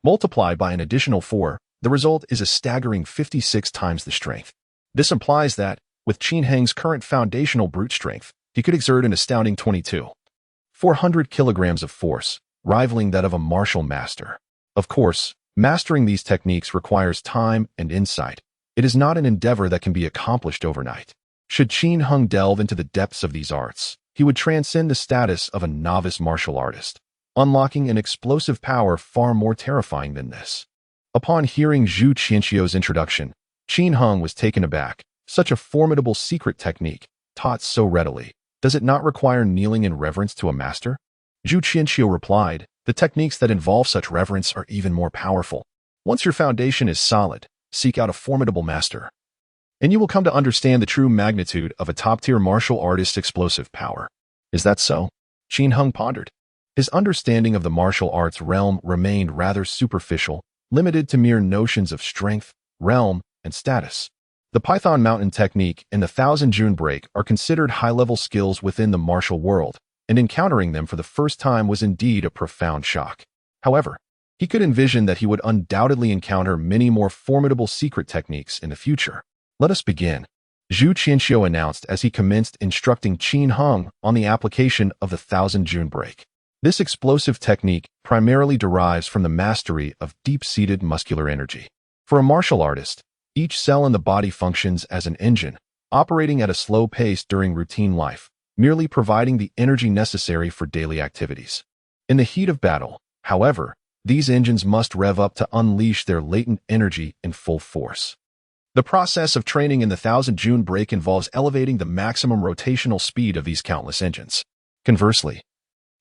Multiplied by an additional 4, the result is a staggering 56 times the strength. This implies that, with Qin Heng's current foundational brute strength, he could exert an astounding 400 kilograms of force, rivaling that of a martial master. Of course, mastering these techniques requires time and insight. It is not an endeavor that can be accomplished overnight. Should Qin Heng delve into the depths of these arts, he would transcend the status of a novice martial artist, unlocking an explosive power far more terrifying than this. Upon hearing Zhu Qianxiu's introduction, Qin Heng was taken aback. Such a formidable secret technique, taught so readily, does it not require kneeling in reverence to a master? Zhu Qianxiu replied, the techniques that involve such reverence are even more powerful. Once your foundation is solid, seek out a formidable master, and you will come to understand the true magnitude of a top-tier martial artist's explosive power. Is that so? Qin Heng pondered. His understanding of the martial arts realm remained rather superficial, limited to mere notions of strength, realm, and status. The Python Mountain Technique and the 1000 June Break are considered high-level skills within the martial world, and encountering them for the first time was indeed a profound shock. However, he could envision that he would undoubtedly encounter many more formidable secret techniques in the future. Let us begin, Zhu Qianxiu announced as he commenced instructing Qin Heng on the application of the 1000 June Break. This explosive technique primarily derives from the mastery of deep-seated muscular energy. For a martial artist, each cell in the body functions as an engine, operating at a slow pace during routine life, merely providing the energy necessary for daily activities. In the heat of battle, however, these engines must rev up to unleash their latent energy in full force. The process of training in the 1000 June Break involves elevating the maximum rotational speed of these countless engines. Conversely,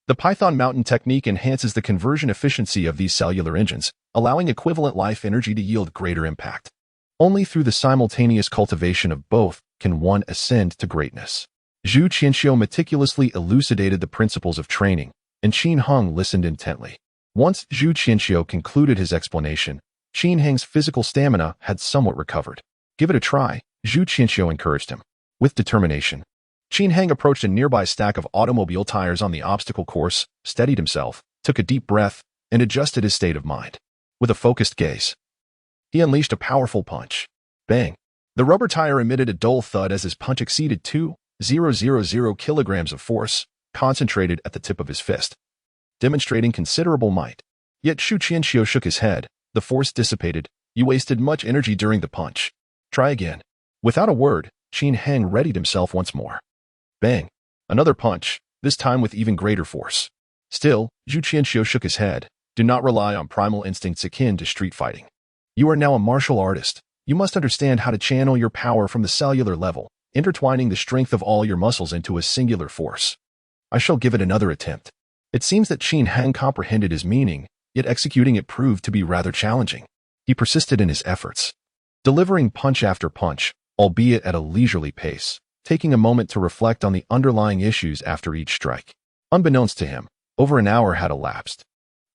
the Python Mountain Technique enhances the conversion efficiency of these cellular engines, allowing equivalent life energy to yield greater impact. Only through the simultaneous cultivation of both can one ascend to greatness. Zhu Qianxiu meticulously elucidated the principles of training, and Qin Heng listened intently. Once Zhu Qianxiu concluded his explanation, Qin Heng's physical stamina had somewhat recovered. "Give it a try," Zhu Qianxiu encouraged him. With determination, Qin Heng approached a nearby stack of automobile tires on the obstacle course, steadied himself, took a deep breath, and adjusted his state of mind. With a focused gaze, he unleashed a powerful punch. Bang! The rubber tire emitted a dull thud as his punch exceeded 2,000 kilograms of force, concentrated at the tip of his fist, demonstrating considerable might. Yet Zhu Qianxiu shook his head. "The force dissipated. You wasted much energy during the punch. Try again." Without a word, Qin Heng readied himself once more. Bang! Another punch, this time with even greater force. Still, Zhu Qianxiu shook his head. "Do not rely on primal instincts akin to street fighting. You are now a martial artist. You must understand how to channel your power from the cellular level, intertwining the strength of all your muscles into a singular force. I shall give it another attempt." It seems that Qin Heng comprehended his meaning, yet executing it proved to be rather challenging. He persisted in his efforts, delivering punch after punch, albeit at a leisurely pace, taking a moment to reflect on the underlying issues after each strike. Unbeknownst to him, over an hour had elapsed.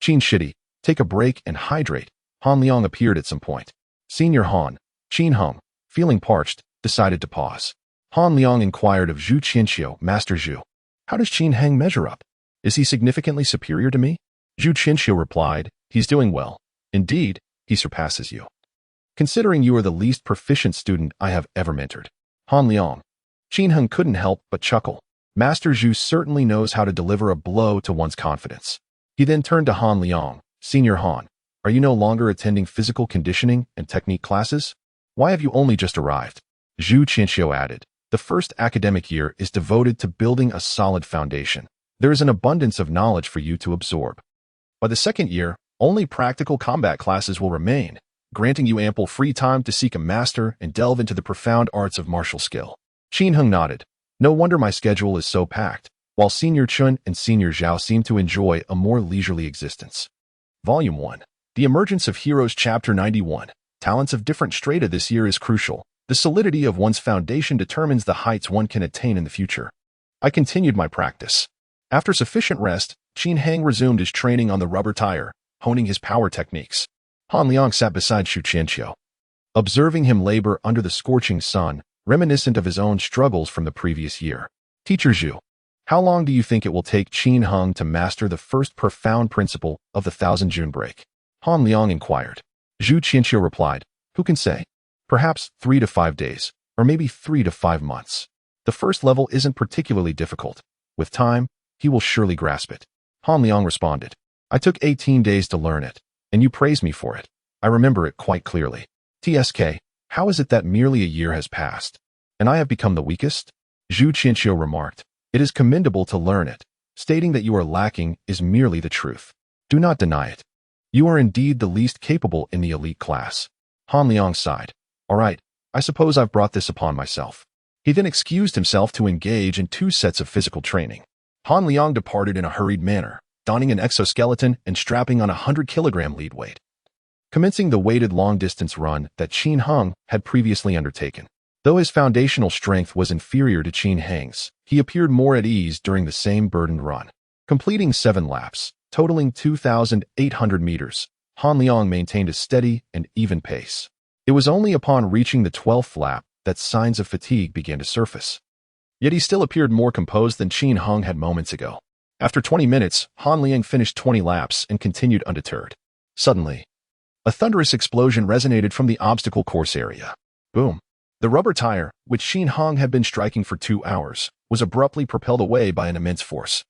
"Qin Shidi, take a break and hydrate." Han Liang appeared at some point. Senior Han, Qin Heng, feeling parched, decided to pause. Han Liang inquired of Zhu Qianxiu, "Master Zhu, how does Qin Heng measure up? Is he significantly superior to me?" Zhu Qianxiu replied, "He's doing well. Indeed, he surpasses you, considering you are the least proficient student I have ever mentored." Han Liang. Qin Heng couldn't help but chuckle. Master Zhu certainly knows how to deliver a blow to one's confidence. He then turned to Han Liang. "Senior Han, are you no longer attending physical conditioning and technique classes? Why have you only just arrived?" Zhu Qianxiu added, "The first academic year is devoted to building a solid foundation. There is an abundance of knowledge for you to absorb. By the second year, only practical combat classes will remain, granting you ample free time to seek a master and delve into the profound arts of martial skill." Qin Heng nodded. "No wonder my schedule is so packed, while Senior Chun and Senior Zhao seem to enjoy a more leisurely existence." Volume 1. The Emergence of Heroes Chapter 91. Talents of different strata this year is crucial. The solidity of one's foundation determines the heights one can attain in the future. I continued my practice. After sufficient rest, Qin Heng resumed his training on the rubber tire, honing his power techniques. Han Liang sat beside Zhu Qianxiu, observing him labor under the scorching sun, reminiscent of his own struggles from the previous year. "Teacher Zhu, how long do you think it will take Qin Heng to master the first profound principle of the 1000 June Break?" Han Liang inquired. Zhu Qianxiu replied, "Who can say? Perhaps 3 to 5 days, or maybe 3 to 5 months. The first level isn't particularly difficult. With time, he will surely grasp it." Han Liang responded, "I took 18 days to learn it, and you praised me for it. I remember it quite clearly. TSK, how is it that merely a year has passed, and I have become the weakest?" Zhu Qianxiu remarked, "It is commendable to learn it. Stating that you are lacking is merely the truth. Do not deny it. You are indeed the least capable in the elite class." Han Liang sighed. "All right, I suppose I've brought this upon myself." He then excused himself to engage in 2 sets of physical training. Han Liang departed in a hurried manner, donning an exoskeleton and strapping on a 100-kilogram lead weight, commencing the weighted long-distance run that Qin Heng had previously undertaken. Though his foundational strength was inferior to Qin Heng's, he appeared more at ease during the same burdened run. Completing 7 laps, totaling 2,800 meters, Han Liang maintained a steady and even pace. It was only upon reaching the 12th lap that signs of fatigue began to surface. Yet he still appeared more composed than Qin Heng had moments ago. After 20 minutes, Han Liang finished 20 laps and continued undeterred. Suddenly, a thunderous explosion resonated from the obstacle course area. Boom! The rubber tire, which Qin Heng had been striking for 2 hours, was abruptly propelled away by an immense force,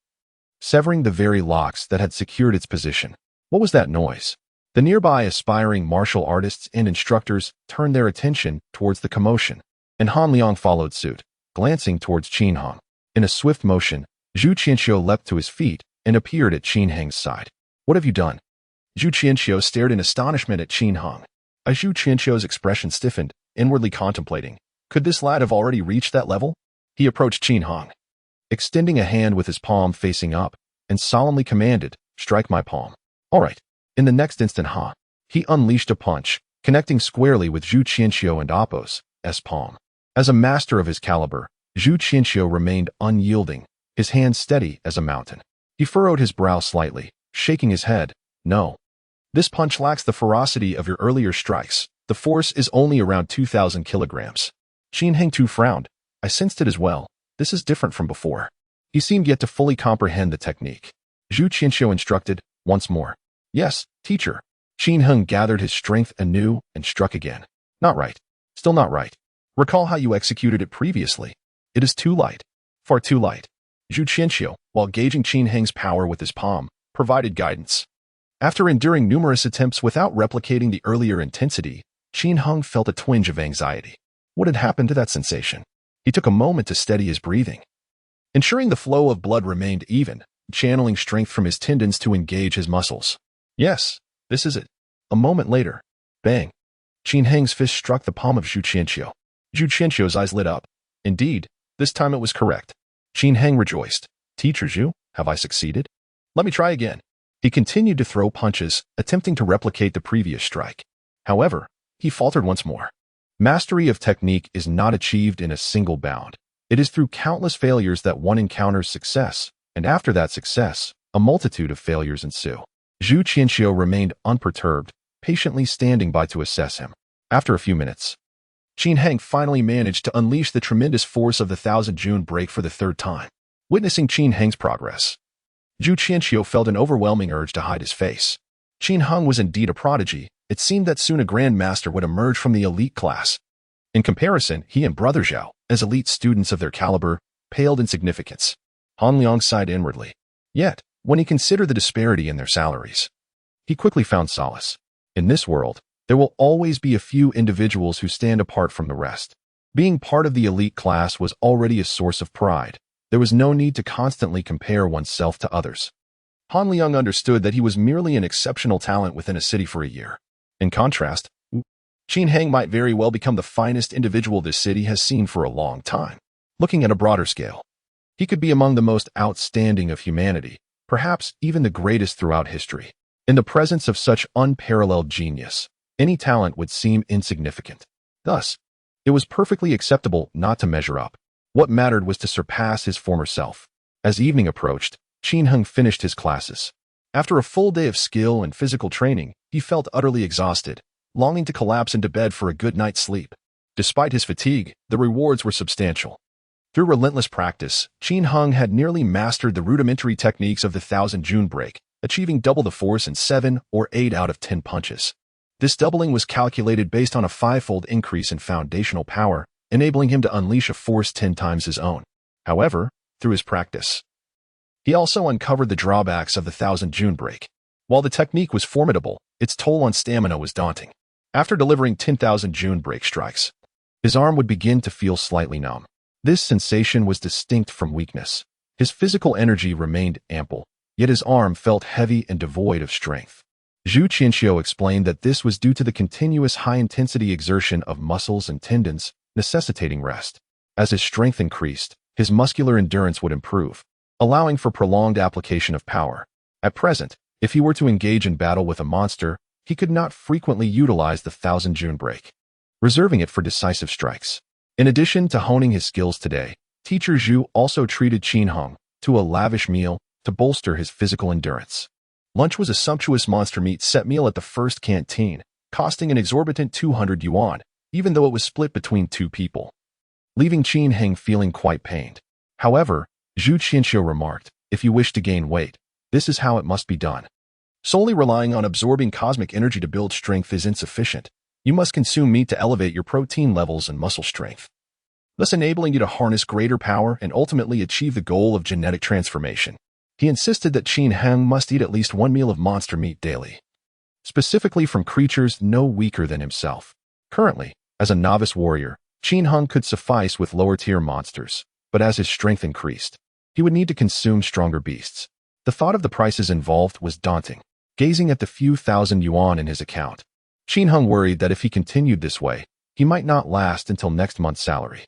severing the very locks that had secured its position. What was that noise? The nearby aspiring martial artists and instructors turned their attention towards the commotion, and Han Liang followed suit, glancing towards Qin Heng. In a swift motion, Zhu Qianxiu leapt to his feet and appeared at Qin Heng's side. What have you done? Zhu Qianxiu stared in astonishment at Qin Heng. Zhu Qianxiu's expression stiffened, inwardly contemplating. Could this lad have already reached that level? He approached Qin Heng, extending a hand with his palm facing up, and solemnly commanded, "Strike my palm." All right. In the next instant, he unleashed a punch, connecting squarely with Zhu Qianxiu and Appo's palm. As a master of his caliber, Zhu Qianxiu remained unyielding, his hand steady as a mountain. He furrowed his brow slightly, shaking his head. No. This punch lacks the ferocity of your earlier strikes. The force is only around 2,000 kilograms. Qin Heng too frowned. I sensed it as well. This is different from before. He seemed yet to fully comprehend the technique. Zhu Qianxiu instructed, once more. Yes, teacher. Qin Heng gathered his strength anew and struck again. Not right. Still not right. Recall how you executed it previously. It is too light. Far too light. Zhu Qianxiu, while gauging Qin Heng's power with his palm, provided guidance. After enduring numerous attempts without replicating the earlier intensity, Qin Heng felt a twinge of anxiety. What had happened to that sensation? He took a moment to steady his breathing, ensuring the flow of blood remained even, channeling strength from his tendons to engage his muscles. Yes, this is it. A moment later, bang! Qin Heng's fist struck the palm of Zhu Qianxiu. Zhu Qianxiu's eyes lit up. Indeed, this time it was correct. Qin Heng rejoiced. Teacher Zhu, have I succeeded? Let me try again. He continued to throw punches, attempting to replicate the previous strike. However, he faltered once more. Mastery of technique is not achieved in a single bound. It is through countless failures that one encounters success, and after that success, a multitude of failures ensue. Zhu Qianxiu remained unperturbed, patiently standing by to assess him. After a few minutes, Qin Heng finally managed to unleash the tremendous force of the 1,000 June break for the 3rd time. Witnessing Qin Heng's progress, Zhu Qianxiu felt an overwhelming urge to hide his face. Qin Heng was indeed a prodigy. It seemed that soon a Grand Master would emerge from the elite class. In comparison, he and Brother Zhao, as elite students of their caliber, paled in significance. Han Liang sighed inwardly. Yet, when he considered the disparity in their salaries, he quickly found solace. In this world, there will always be a few individuals who stand apart from the rest. Being part of the elite class was already a source of pride. There was no need to constantly compare oneself to others. Han Liang understood that he was merely an exceptional talent within a city for a year. In contrast, Qin Heng might very well become the finest individual this city has seen for a long time. Looking at a broader scale, he could be among the most outstanding of humanity, perhaps even the greatest throughout history. In the presence of such unparalleled genius, any talent would seem insignificant. Thus, it was perfectly acceptable not to measure up. What mattered was to surpass his former self. As evening approached, Qin Heng finished his classes. After a full day of skill and physical training, he felt utterly exhausted, longing to collapse into bed for a good night's sleep. Despite his fatigue, the rewards were substantial. Through relentless practice, Qin Heng had nearly mastered the rudimentary techniques of the 1,000 June break, achieving double the force in 7 or 8 out of 10 punches. This doubling was calculated based on a 5-fold increase in foundational power, enabling him to unleash a force 10 times his own. However, through his practice, he also uncovered the drawbacks of the 1,000 June break. While the technique was formidable, its toll on stamina was daunting. After delivering 10,000 June break strikes, his arm would begin to feel slightly numb. This sensation was distinct from weakness. His physical energy remained ample, yet his arm felt heavy and devoid of strength. Zhu Qianxiu explained that this was due to the continuous high-intensity exertion of muscles and tendons, necessitating rest. As his strength increased, his muscular endurance would improve, allowing for prolonged application of power. At present, if he were to engage in battle with a monster, he could not frequently utilize the 1,000 June break, reserving it for decisive strikes. In addition to honing his skills today, Teacher Zhu also treated Qin Heng to a lavish meal to bolster his physical endurance. Lunch was a sumptuous monster meat set meal at the first canteen, costing an exorbitant 200 yuan, even though it was split between two people, leaving Qin Heng feeling quite pained. However, Zhu Qianxiu remarked, "If you wish to gain weight, this is how it must be done. Solely relying on absorbing cosmic energy to build strength is insufficient. You must consume meat to elevate your protein levels and muscle strength, thus enabling you to harness greater power and ultimately achieve the goal of genetic transformation." He insisted that Qin Heng must eat at least one meal of monster meat daily, specifically from creatures no weaker than himself. Currently, as a novice warrior, Qin Heng could suffice with lower-tier monsters, but as his strength increased, he would need to consume stronger beasts. The thought of the prices involved was daunting. Gazing at the few thousand yuan in his account, Qin Heng worried that if he continued this way, he might not last until next month's salary.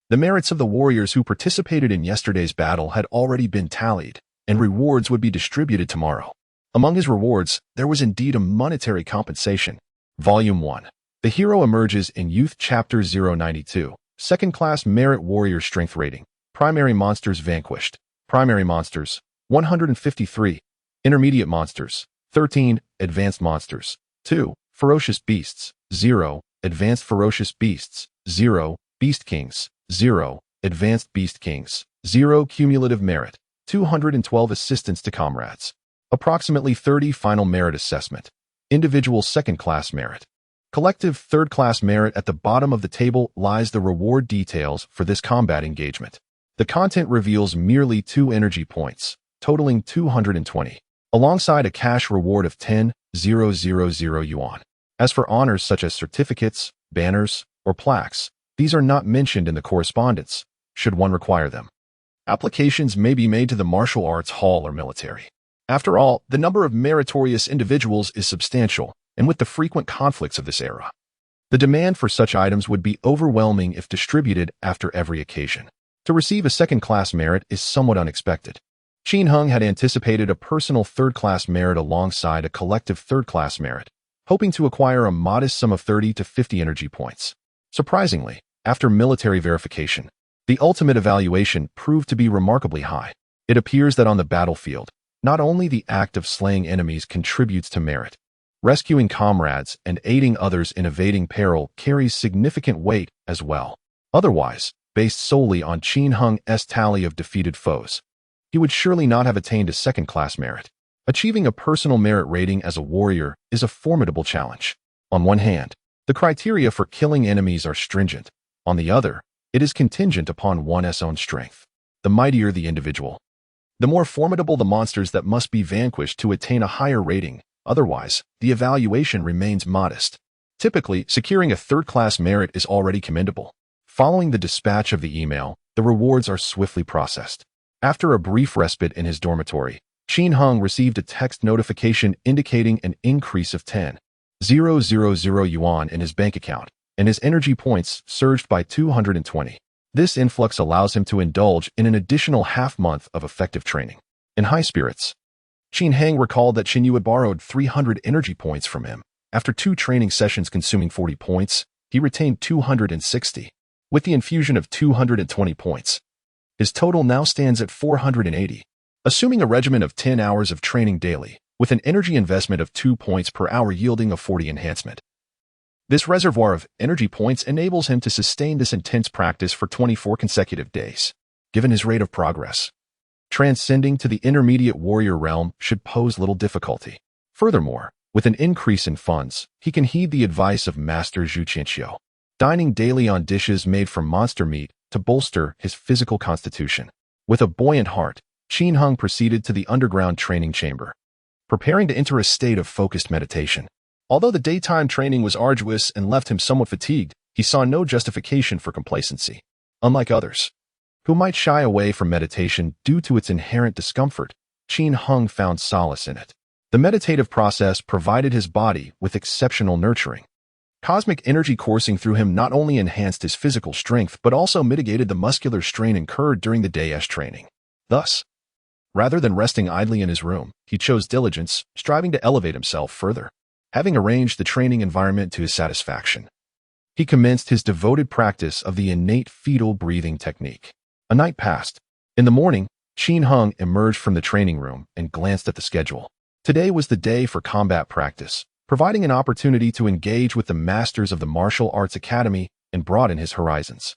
The merits of the warriors who participated in yesterday's battle had already been tallied, and rewards would be distributed tomorrow. Among his rewards, there was indeed a monetary compensation. Volume 1. The hero emerges in Youth Chapter 092. Second-class Merit Warrior Strength Rating. Primary monsters vanquished. Primary monsters, 153. Intermediate monsters, 13. Advanced monsters, 2. Ferocious beasts, 0. Advanced ferocious beasts, 0. Beast kings, 0. Advanced beast kings, 0. Cumulative merit, 212. Assistance to comrades. Approximately 30. Final merit assessment. Individual second-class merit. Collective third-class merit. At the bottom of the table lies the reward details for this combat engagement. The content reveals merely 2 energy points, totaling 220, alongside a cash reward of 10,000 yuan. As for honors such as certificates, banners, or plaques, these are not mentioned in the correspondence, should one require them. Applications may be made to the martial arts hall or military. After all, the number of meritorious individuals is substantial, and with the frequent conflicts of this era, the demand for such items would be overwhelming if distributed after every occasion. To receive a second-class merit is somewhat unexpected. Qin Heng had anticipated a personal third-class merit alongside a collective third-class merit, hoping to acquire a modest sum of 30 to 50 energy points. Surprisingly, after military verification, the ultimate evaluation proved to be remarkably high. It appears that on the battlefield, not only the act of slaying enemies contributes to merit, rescuing comrades and aiding others in evading peril carries significant weight as well. Otherwise, based solely on Qin Heng's tally of defeated foes, he would surely not have attained a second-class merit. Achieving a personal merit rating as a warrior is a formidable challenge. On one hand, the criteria for killing enemies are stringent. On the other, it is contingent upon one's own strength. The mightier the individual, the more formidable the monsters that must be vanquished to attain a higher rating. Otherwise, the evaluation remains modest. Typically, securing a third-class merit is already commendable. Following the dispatch of the email, the rewards are swiftly processed. After a brief respite in his dormitory, Qin Heng received a text notification indicating an increase of 10,000 yuan in his bank account, and his energy points surged by 220. This influx allows him to indulge in an additional half-month of effective training. In high spirits, Qin Heng recalled that Qin Yu had borrowed 300 energy points from him. After 2 training sessions consuming 40 points, he retained 260. With the infusion of 220 points, his total now stands at 480. Assuming a regimen of 10 hours of training daily, with an energy investment of 2 points per hour yielding a 40 enhancement. This reservoir of energy points enables him to sustain this intense practice for 24 consecutive days. Given his rate of progress, transcending to the intermediate warrior realm should pose little difficulty. Furthermore, with an increase in funds, he can heed the advice of Master Zhu Qianxiu, dining daily on dishes made from monster meat to bolster his physical constitution. With a buoyant heart, Qin Heng proceeded to the underground training chamber, preparing to enter a state of focused meditation. Although the daytime training was arduous and left him somewhat fatigued, he saw no justification for complacency. Unlike others, who might shy away from meditation due to its inherent discomfort, Qin Heng found solace in it. The meditative process provided his body with exceptional nurturing. Cosmic energy coursing through him not only enhanced his physical strength but also mitigated the muscular strain incurred during the day's training. Thus, rather than resting idly in his room, he chose diligence, striving to elevate himself further. Having arranged the training environment to his satisfaction, he commenced his devoted practice of the innate fetal breathing technique. A night passed. In the morning, Qin Heng emerged from the training room and glanced at the schedule. Today was the day for combat practice, providing an opportunity to engage with the masters of the martial arts academy and broaden his horizons.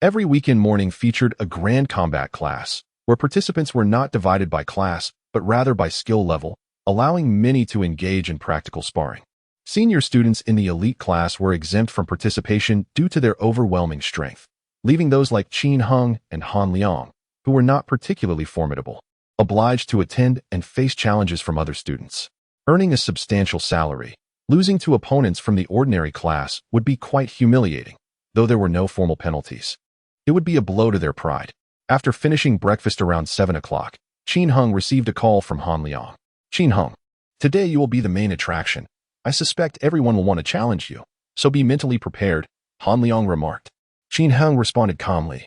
Every weekend morning featured a grand combat class, where participants were not divided by class, but rather by skill level, allowing many to engage in practical sparring. Senior students in the elite class were exempt from participation due to their overwhelming strength, leaving those like Qin Heng and Han Liang, who were not particularly formidable, obliged to attend and face challenges from other students. Earning a substantial salary, losing to opponents from the ordinary class would be quite humiliating, though there were no formal penalties. It would be a blow to their pride. After finishing breakfast around 7 o'clock, Qin Heng received a call from Han Liang. Qin Heng, today you will be the main attraction. I suspect everyone will want to challenge you, so be mentally prepared, Han Liang remarked. Qin Heng responded calmly.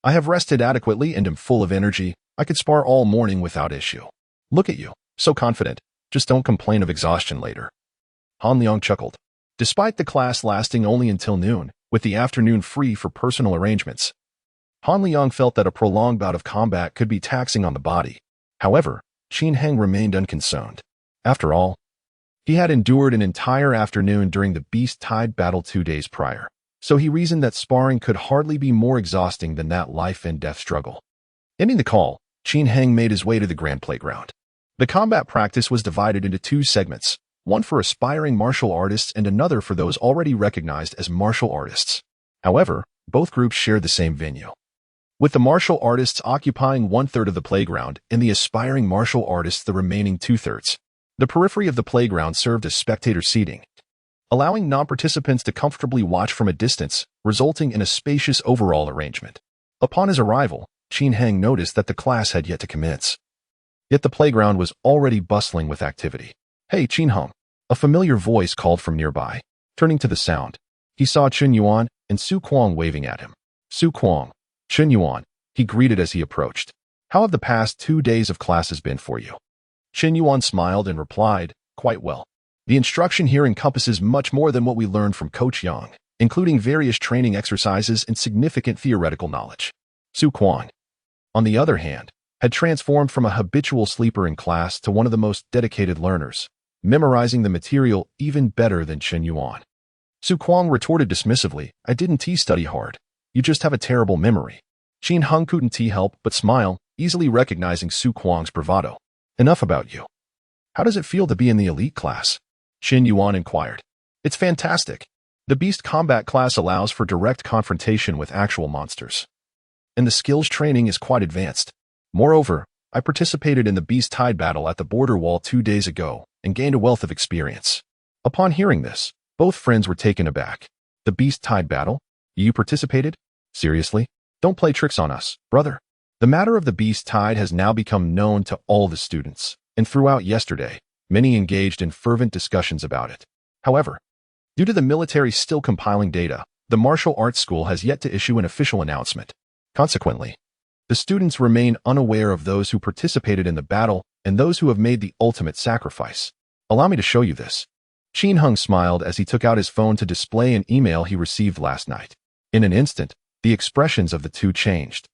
I have rested adequately and am full of energy. I could spar all morning without issue. Look at you, so confident. Just don't complain of exhaustion later. Han Liang chuckled. Despite the class lasting only until noon, with the afternoon free for personal arrangements, Han Liang felt that a prolonged bout of combat could be taxing on the body. However, Qin Heng remained unconcerned. After all, he had endured an entire afternoon during the Beast Tide battle 2 days prior, so he reasoned that sparring could hardly be more exhausting than that life-and-death struggle. Ending the call, Qin Heng made his way to the grand playground. The combat practice was divided into 2 segments, one for aspiring martial artists and another for those already recognized as martial artists. However, both groups shared the same venue, with the martial artists occupying 1/3 of the playground and the aspiring martial artists the remaining 2/3. The periphery of the playground served as spectator seating, allowing non-participants to comfortably watch from a distance, resulting in a spacious overall arrangement. Upon his arrival, Qin Heng noticed that the class had yet to commence. Yet the playground was already bustling with activity. Hey, Qin Heng! A familiar voice called from nearby. Turning to the sound, he saw Chen Yuan and Su Kuang waving at him. Su Kuang, Chen Yuan, he greeted as he approached. How have the past 2 days of classes been for you? Chen Yuan smiled and replied, quite well. The instruction here encompasses much more than what we learned from Coach Yang, including various training exercises and significant theoretical knowledge. Su Kuang, on the other hand, had transformed from a habitual sleeper in class to one of the most dedicated learners, memorizing the material even better than Chen Yuan. Su Kuang retorted dismissively, I didn't study hard. You just have a terrible memory. Qin Heng couldn't help but smile, easily recognizing Su Kuang's bravado. Enough about you. How does it feel to be in the elite class? Chen Yuan inquired. It's fantastic. The Beast Combat class allows for direct confrontation with actual monsters, and the skills training is quite advanced. Moreover, I participated in the Beast Tide battle at the border wall 2 days ago and gained a wealth of experience. Upon hearing this, both friends were taken aback. The Beast Tide battle? You participated? Seriously? Don't play tricks on us, brother. The matter of the Beast Tide has now become known to all the students, and throughout yesterday, many engaged in fervent discussions about it. However, due to the military still compiling data, the martial arts school has yet to issue an official announcement. Consequently, the students remain unaware of those who participated in the battle and those who have made the ultimate sacrifice. Allow me to show you this. Qin Heng smiled as he took out his phone to display an email he received last night. In an instant, the expressions of the two changed.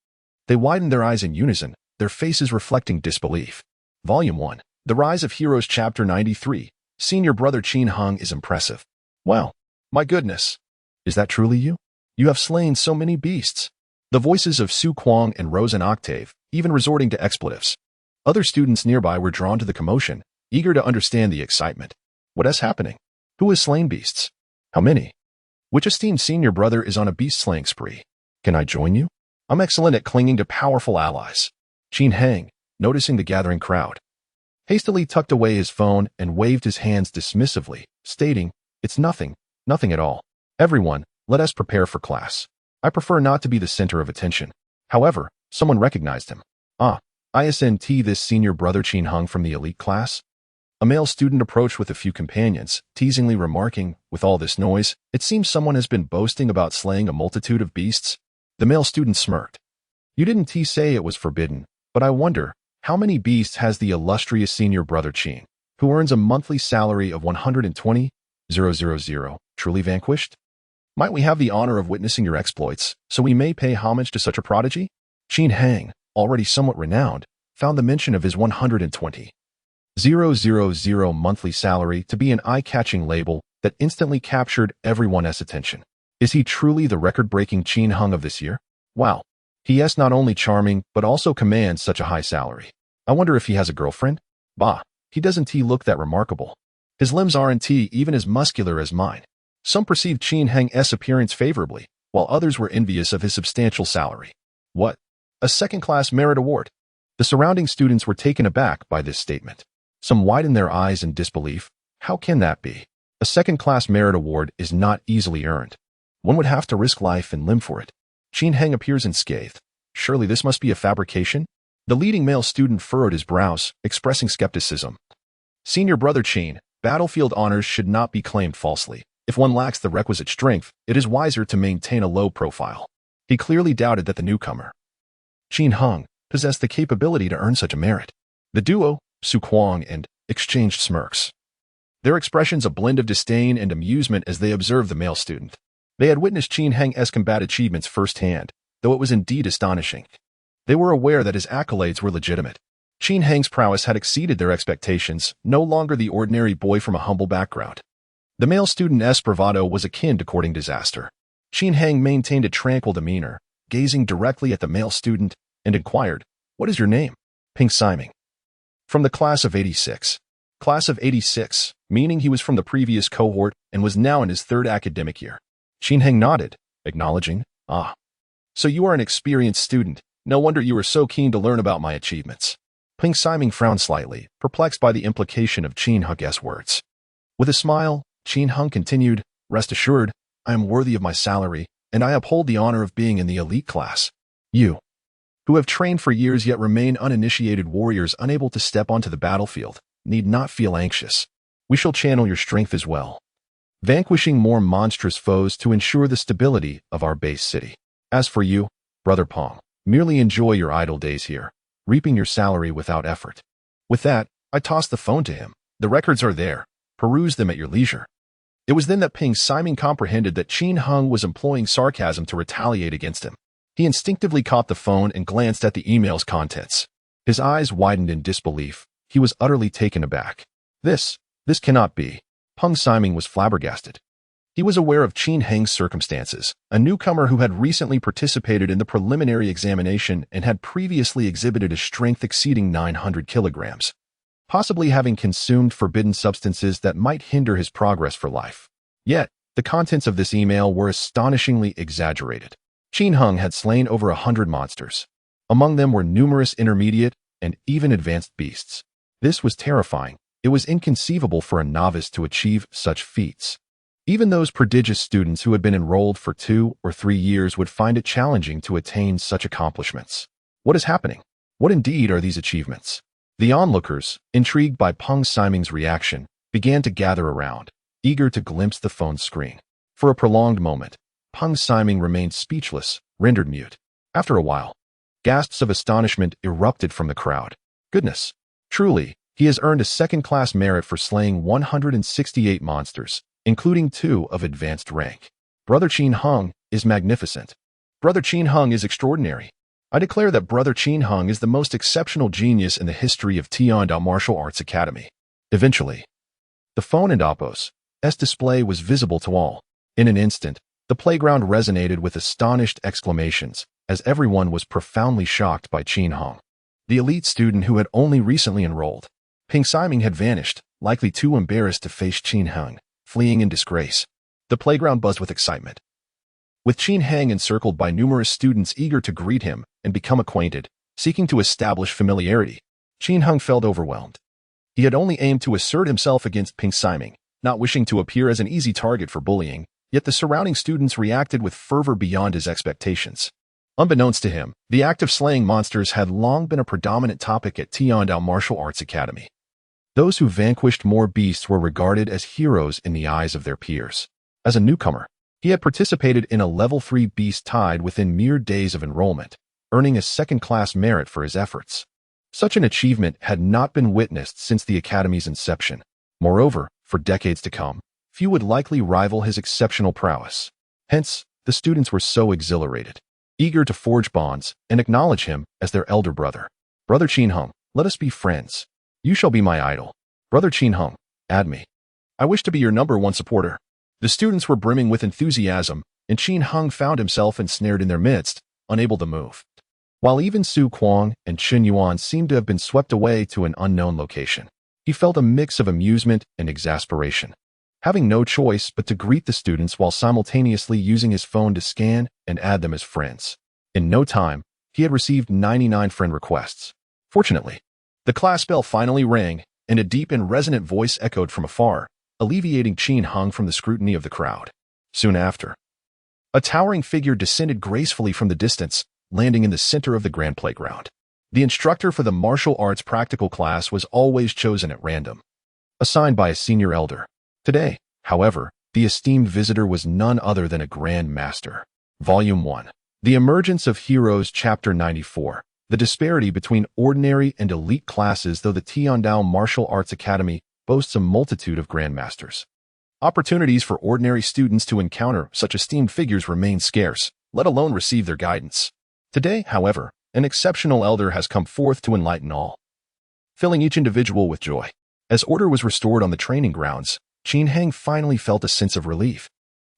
They widened their eyes in unison, their faces reflecting disbelief. Volume 1, The Rise of Heroes Chapter 93, Senior Brother Qin Heng is impressive. Wow, my goodness. Is that truly you? You have slain so many beasts. The voices of Su Kuang and Rose and Octave, even resorting to expletives. Other students nearby were drawn to the commotion, eager to understand the excitement. What is happening? Who has slain beasts? How many? Which esteemed senior brother is on a beast-slaying spree? Can I join you? I'm excellent at clinging to powerful allies. Qin Heng, noticing the gathering crowd, hastily tucked away his phone and waved his hands dismissively, stating, It's nothing at all. Everyone, let us prepare for class. I prefer not to be the center of attention. However, someone recognized him. Isn't this senior brother Qin Heng from the elite class? A male student approached with a few companions, teasingly remarking, with all this noise, it seems someone has been boasting about slaying a multitude of beasts. The male student smirked. You didn't say it was forbidden, but I wonder, how many beasts has the illustrious senior brother Qin, who earns a monthly salary of 120,000, truly vanquished? Might we have the honor of witnessing your exploits, so we may pay homage to such a prodigy? Qin Heng, already somewhat renowned, found the mention of his 120 000 monthly salary to be an eye-catching label that instantly captured everyone's attention. Is he truly the record-breaking Qin Hung of this year? Wow. He is not only charming, but also commands such a high salary. I wonder if he has a girlfriend? Bah, he doesn't look that remarkable. His limbs aren't even as muscular as mine. Some perceived Qin Hang's appearance favorably, while others were envious of his substantial salary. What? A second-class merit award? The surrounding students were taken aback by this statement. Some widened their eyes in disbelief. How can that be? A second-class merit award is not easily earned. One would have to risk life and limb for it. Qin Hang appears unscathed. Surely this must be a fabrication? The leading male student furrowed his brows, expressing skepticism. Senior brother Qin, battlefield honors should not be claimed falsely. If one lacks the requisite strength, it is wiser to maintain a low profile. He clearly doubted that the newcomer, Qin Hung, possessed the capability to earn such a merit. The duo, Su Kuang and exchanged smirks. Their expressions a blend of disdain and amusement as they observed the male student. They had witnessed Qin Hang's combat achievements firsthand, though it was indeed astonishing. They were aware that his accolades were legitimate. Qin Hang's prowess had exceeded their expectations, no longer the ordinary boy from a humble background. The male student's bravado was akin to courting disaster. Qin Hang maintained a tranquil demeanor, gazing directly at the male student, and inquired, "What is your name?" Ping Siming. From the class of 86. Class of 86, meaning he was from the previous cohort and was now in his third academic year. Qin Hang nodded, acknowledging, "Ah. So you are an experienced student. No wonder you were so keen to learn about my achievements." Ping Siming frowned slightly, perplexed by the implication of Qin Hung's words. With a smile, Qin Hung continued, "Rest assured, I am worthy of my salary, and I uphold the honor of being in the elite class. You, who have trained for years yet remain uninitiated warriors unable to step onto the battlefield, need not feel anxious. We shall channel your strength as well, vanquishing more monstrous foes to ensure the stability of our base city. As for you, Brother Pong, merely enjoy your idle days here, reaping your salary without effort." With that, I tossed the phone to him. "The records are there. Peruse them at your leisure." It was then that Ping Siming comprehended that Qin Hung was employing sarcasm to retaliate against him. He instinctively caught the phone and glanced at the email's contents. His eyes widened in disbelief. He was utterly taken aback. This cannot be. Peng Siming was flabbergasted. He was aware of Qin Hang's circumstances, a newcomer who had recently participated in the preliminary examination and had previously exhibited a strength exceeding 900 kilograms, possibly having consumed forbidden substances that might hinder his progress for life. Yet, the contents of this email were astonishingly exaggerated. Qin Hung had slain over 100 monsters. Among them were numerous intermediate and even advanced beasts. This was terrifying. It was inconceivable for a novice to achieve such feats. Even those prodigious students who had been enrolled for 2 or 3 years would find it challenging to attain such accomplishments. What is happening? What indeed are these achievements? The onlookers, intrigued by Peng Siming's reaction, began to gather around, eager to glimpse the phone's screen. For a prolonged moment, Peng Siming remained speechless, rendered mute. After a while, gasps of astonishment erupted from the crowd. Goodness! Truly, he has earned a second-class merit for slaying 168 monsters, including 2 of advanced rank. Brother Qin Hung is magnificent. Brother Qin Hung is extraordinary. I declare that Brother Qin Hung is the most exceptional genius in the history of Tiandao Martial Arts Academy. Eventually, the phone and Oppo's display was visible to all. In an instant, the playground resonated with astonished exclamations, as everyone was profoundly shocked by Qin Hung. The elite student who had only recently enrolled. Ping Siming had vanished, likely too embarrassed to face Qin Hung, fleeing in disgrace. The playground buzzed with excitement. With Qin Hang encircled by numerous students eager to greet him and become acquainted, seeking to establish familiarity, Qin Hung felt overwhelmed. He had only aimed to assert himself against Ping Siming, not wishing to appear as an easy target for bullying, yet the surrounding students reacted with fervor beyond his expectations. Unbeknownst to him, the act of slaying monsters had long been a predominant topic at Tiandao Martial Arts Academy. Those who vanquished more beasts were regarded as heroes in the eyes of their peers. As a newcomer, he had participated in a level 3 beast tide within mere days of enrollment, earning a second-class merit for his efforts. Such an achievement had not been witnessed since the Academy's inception. Moreover, for decades to come, few would likely rival his exceptional prowess. Hence, the students were so exhilarated, eager to forge bonds and acknowledge him as their elder brother. Brother Qin Hung, let us be friends. You shall be my idol. Brother Qin Hung, add me. I wish to be your #1 supporter. The students were brimming with enthusiasm, and Qin Hung found himself ensnared in their midst, unable to move. While even Su Kuang and Chen Yuan seemed to have been swept away to an unknown location, he felt a mix of amusement and exasperation, having no choice but to greet the students while simultaneously using his phone to scan and add them as friends. In no time, he had received 99 friend requests. Fortunately, the class bell finally rang, and a deep and resonant voice echoed from afar, alleviating Qin Hung from the scrutiny of the crowd. Soon after, a towering figure descended gracefully from the distance, landing in the center of the grand playground. The instructor for the martial arts practical class was always chosen at random, assigned by a senior elder. Today, however, the esteemed visitor was none other than a Grand Master. Volume 1. The Emergence of Heroes, Chapter 94. The disparity between ordinary and elite classes. Though the Tiandao Martial Arts Academy boasts a multitude of Grandmasters, opportunities for ordinary students to encounter such esteemed figures remain scarce, let alone receive their guidance. Today, however, an exceptional elder has come forth to enlighten all, filling each individual with joy. As order was restored on the training grounds, Qin Hang finally felt a sense of relief.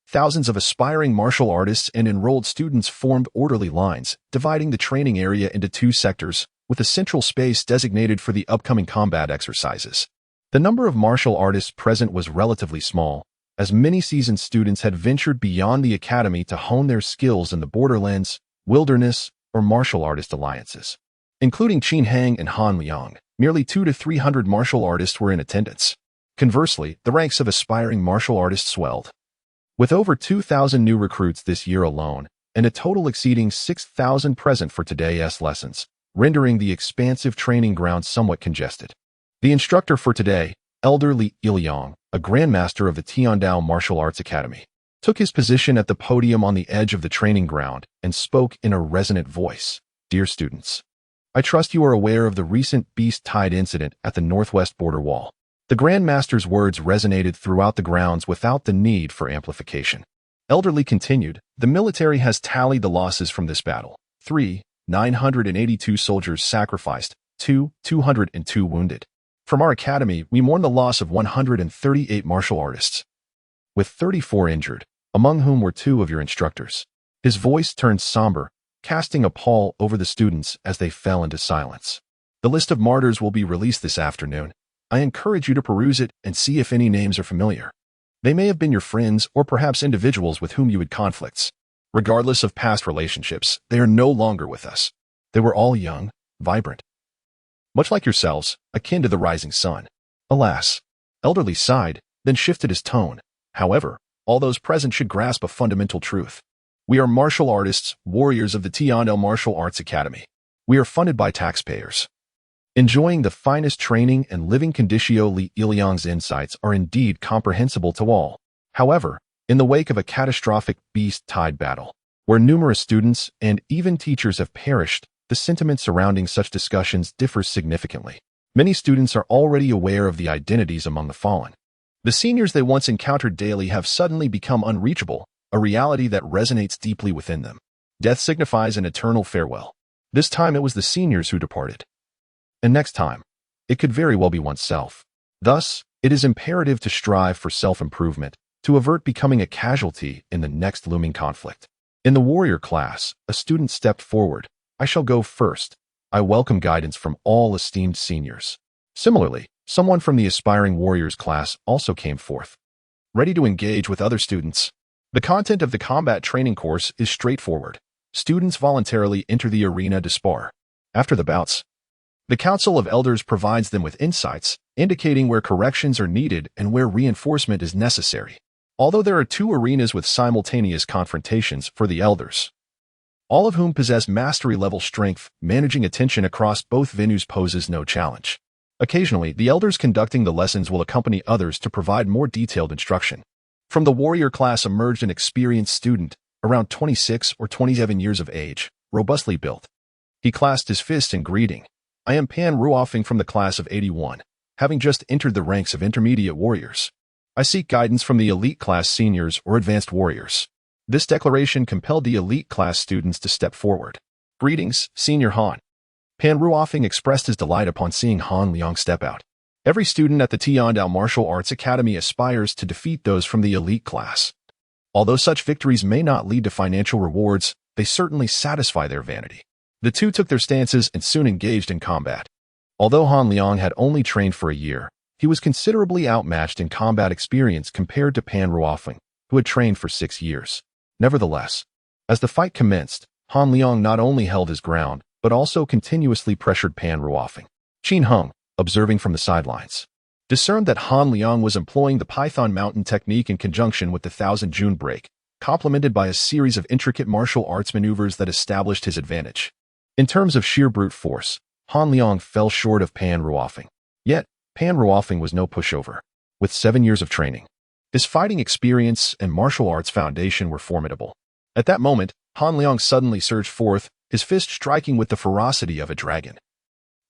Thousands of aspiring martial artists and enrolled students formed orderly lines, dividing the training area into 2 sectors, with a central space designated for the upcoming combat exercises. The number of martial artists present was relatively small, as many seasoned students had ventured beyond the academy to hone their skills in the borderlands, wilderness, or martial artist alliances. Including Qin Hang and Han Liang, merely 200 to 300 martial artists were in attendance. Conversely, the ranks of aspiring martial artists swelled, with over 2,000 new recruits this year alone, and a total exceeding 6,000 present for today's lessons, rendering the expansive training ground somewhat congested. The instructor for today, Elder Li Iliang, a Grandmaster of the Tiandao Martial Arts Academy, took his position at the podium on the edge of the training ground and spoke in a resonant voice. Dear students, I trust you are aware of the recent Beast Tide incident at the northwest border wall. The Grandmaster's words resonated throughout the grounds without the need for amplification. Elder Li continued, the military has tallied the losses from this battle. 982 soldiers sacrificed, 202 wounded. From our academy, we mourn the loss of 138 martial artists, with 34 injured, among whom were 2 of your instructors. His voice turned somber, casting a pall over the students as they fell into silence. The list of martyrs will be released this afternoon. I encourage you to peruse it and see if any names are familiar. They may have been your friends or perhaps individuals with whom you had conflicts. Regardless of past relationships, they are no longer with us. They were all young, vibrant, much like yourselves, akin to the rising sun. Alas, Elder Li sighed, then shifted his tone. However, all those present should grasp a fundamental truth. We are martial artists, warriors of the Tiandao Martial Arts Academy. We are funded by taxpayers, enjoying the finest training and living conditio. Li Iliang's insights are indeed comprehensible to all. However, in the wake of a catastrophic Beast Tide battle, where numerous students and even teachers have perished, the sentiment surrounding such discussions differs significantly. Many students are already aware of the identities among the fallen. The seniors they once encountered daily have suddenly become unreachable, a reality that resonates deeply within them. Death signifies an eternal farewell. This time it was the seniors who departed. And next time, it could very well be oneself. Thus, it is imperative to strive for self-improvement, to avert becoming a casualty in the next looming conflict. In the warrior class, a student stepped forward. I shall go first. I welcome guidance from all esteemed seniors. Similarly, someone from the aspiring warriors class also came forth, ready to engage with other students. The content of the combat training course is straightforward. Students voluntarily enter the arena to spar. After the bouts, the Council of Elders provides them with insights, indicating where corrections are needed and where reinforcement is necessary. Although there are 2 arenas with simultaneous confrontations for the elders, all of whom possess mastery-level strength, managing attention across both venues poses no challenge. Occasionally, the elders conducting the lessons will accompany others to provide more detailed instruction. From the warrior class emerged an experienced student, around 26 or 27 years of age, robustly built. He clasped his fist in greeting. I am Pan Ruofing from the class of 81, having just entered the ranks of intermediate warriors. I seek guidance from the elite class seniors or advanced warriors. This declaration compelled the elite class students to step forward. Greetings, Senior Han. Pan Ruofing expressed his delight upon seeing Han Liang step out. Every student at the Tiandao Martial Arts Academy aspires to defeat those from the elite class. Although such victories may not lead to financial rewards, they certainly satisfy their vanity. The two took their stances and soon engaged in combat. Although Han Liang had only trained for a year, he was considerably outmatched in combat experience compared to Pan Ruofing, who had trained for 6 years. Nevertheless, as the fight commenced, Han Liang not only held his ground, but also continuously pressured Pan Ruofing. Qin Heng, observing from the sidelines, discerned that Han Liang was employing the Python Mountain technique in conjunction with the Thousand June break, complemented by a series of intricate martial arts maneuvers that established his advantage. In terms of sheer brute force, Han Liang fell short of Pan Ruofing. Yet, Pan Ruofing was no pushover. With 7 years of training, his fighting experience and martial arts foundation were formidable. At that moment, Han Liang suddenly surged forth, his fist striking with the ferocity of a dragon,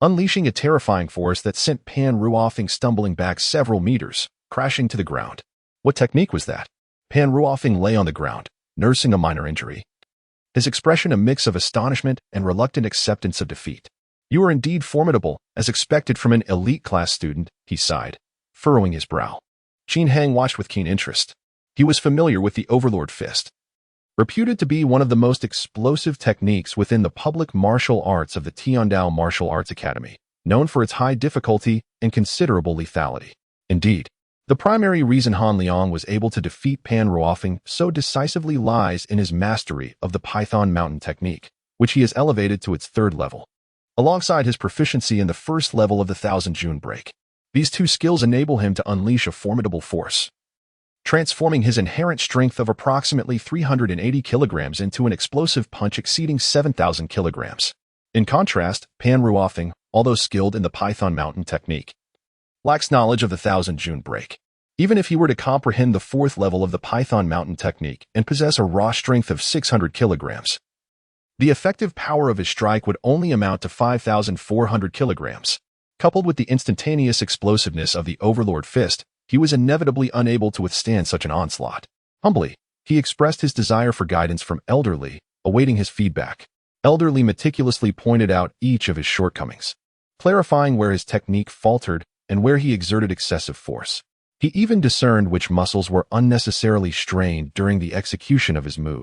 unleashing a terrifying force that sent Pan Ruofing stumbling back several meters, crashing to the ground. What technique was that? Pan Ruofing lay on the ground, nursing a minor injury, his expression a mix of astonishment and reluctant acceptance of defeat. You are indeed formidable, as expected from an elite-class student, he sighed, furrowing his brow. Qin Heng watched with keen interest. He was familiar with the Overlord Fist, reputed to be one of the most explosive techniques within the public martial arts of the Tiandao Martial Arts Academy, known for its high difficulty and considerable lethality. Indeed, the primary reason Han Liang was able to defeat Pan Ruofing so decisively lies in his mastery of the Python Mountain technique, which he has elevated to its 3rd level, alongside his proficiency in the 1st level of the Thousand June break. These two skills enable him to unleash a formidable force, transforming his inherent strength of approximately 380 kilograms into an explosive punch exceeding 7,000 kilograms. In contrast, Pan Ruofing, although skilled in the Python Mountain technique, lacks knowledge of the Thousand June break. Even if he were to comprehend the 4th level of the Python Mountain technique and possess a raw strength of 600 kilograms, the effective power of his strike would only amount to 5,400 kilograms. Coupled with the instantaneous explosiveness of the Overlord Fist, he was inevitably unable to withstand such an onslaught. Humbly, he expressed his desire for guidance from Elderly, awaiting his feedback. Elderly meticulously pointed out each of his shortcomings, clarifying where his technique faltered and where he exerted excessive force. He even discerned which muscles were unnecessarily strained during the execution of his move.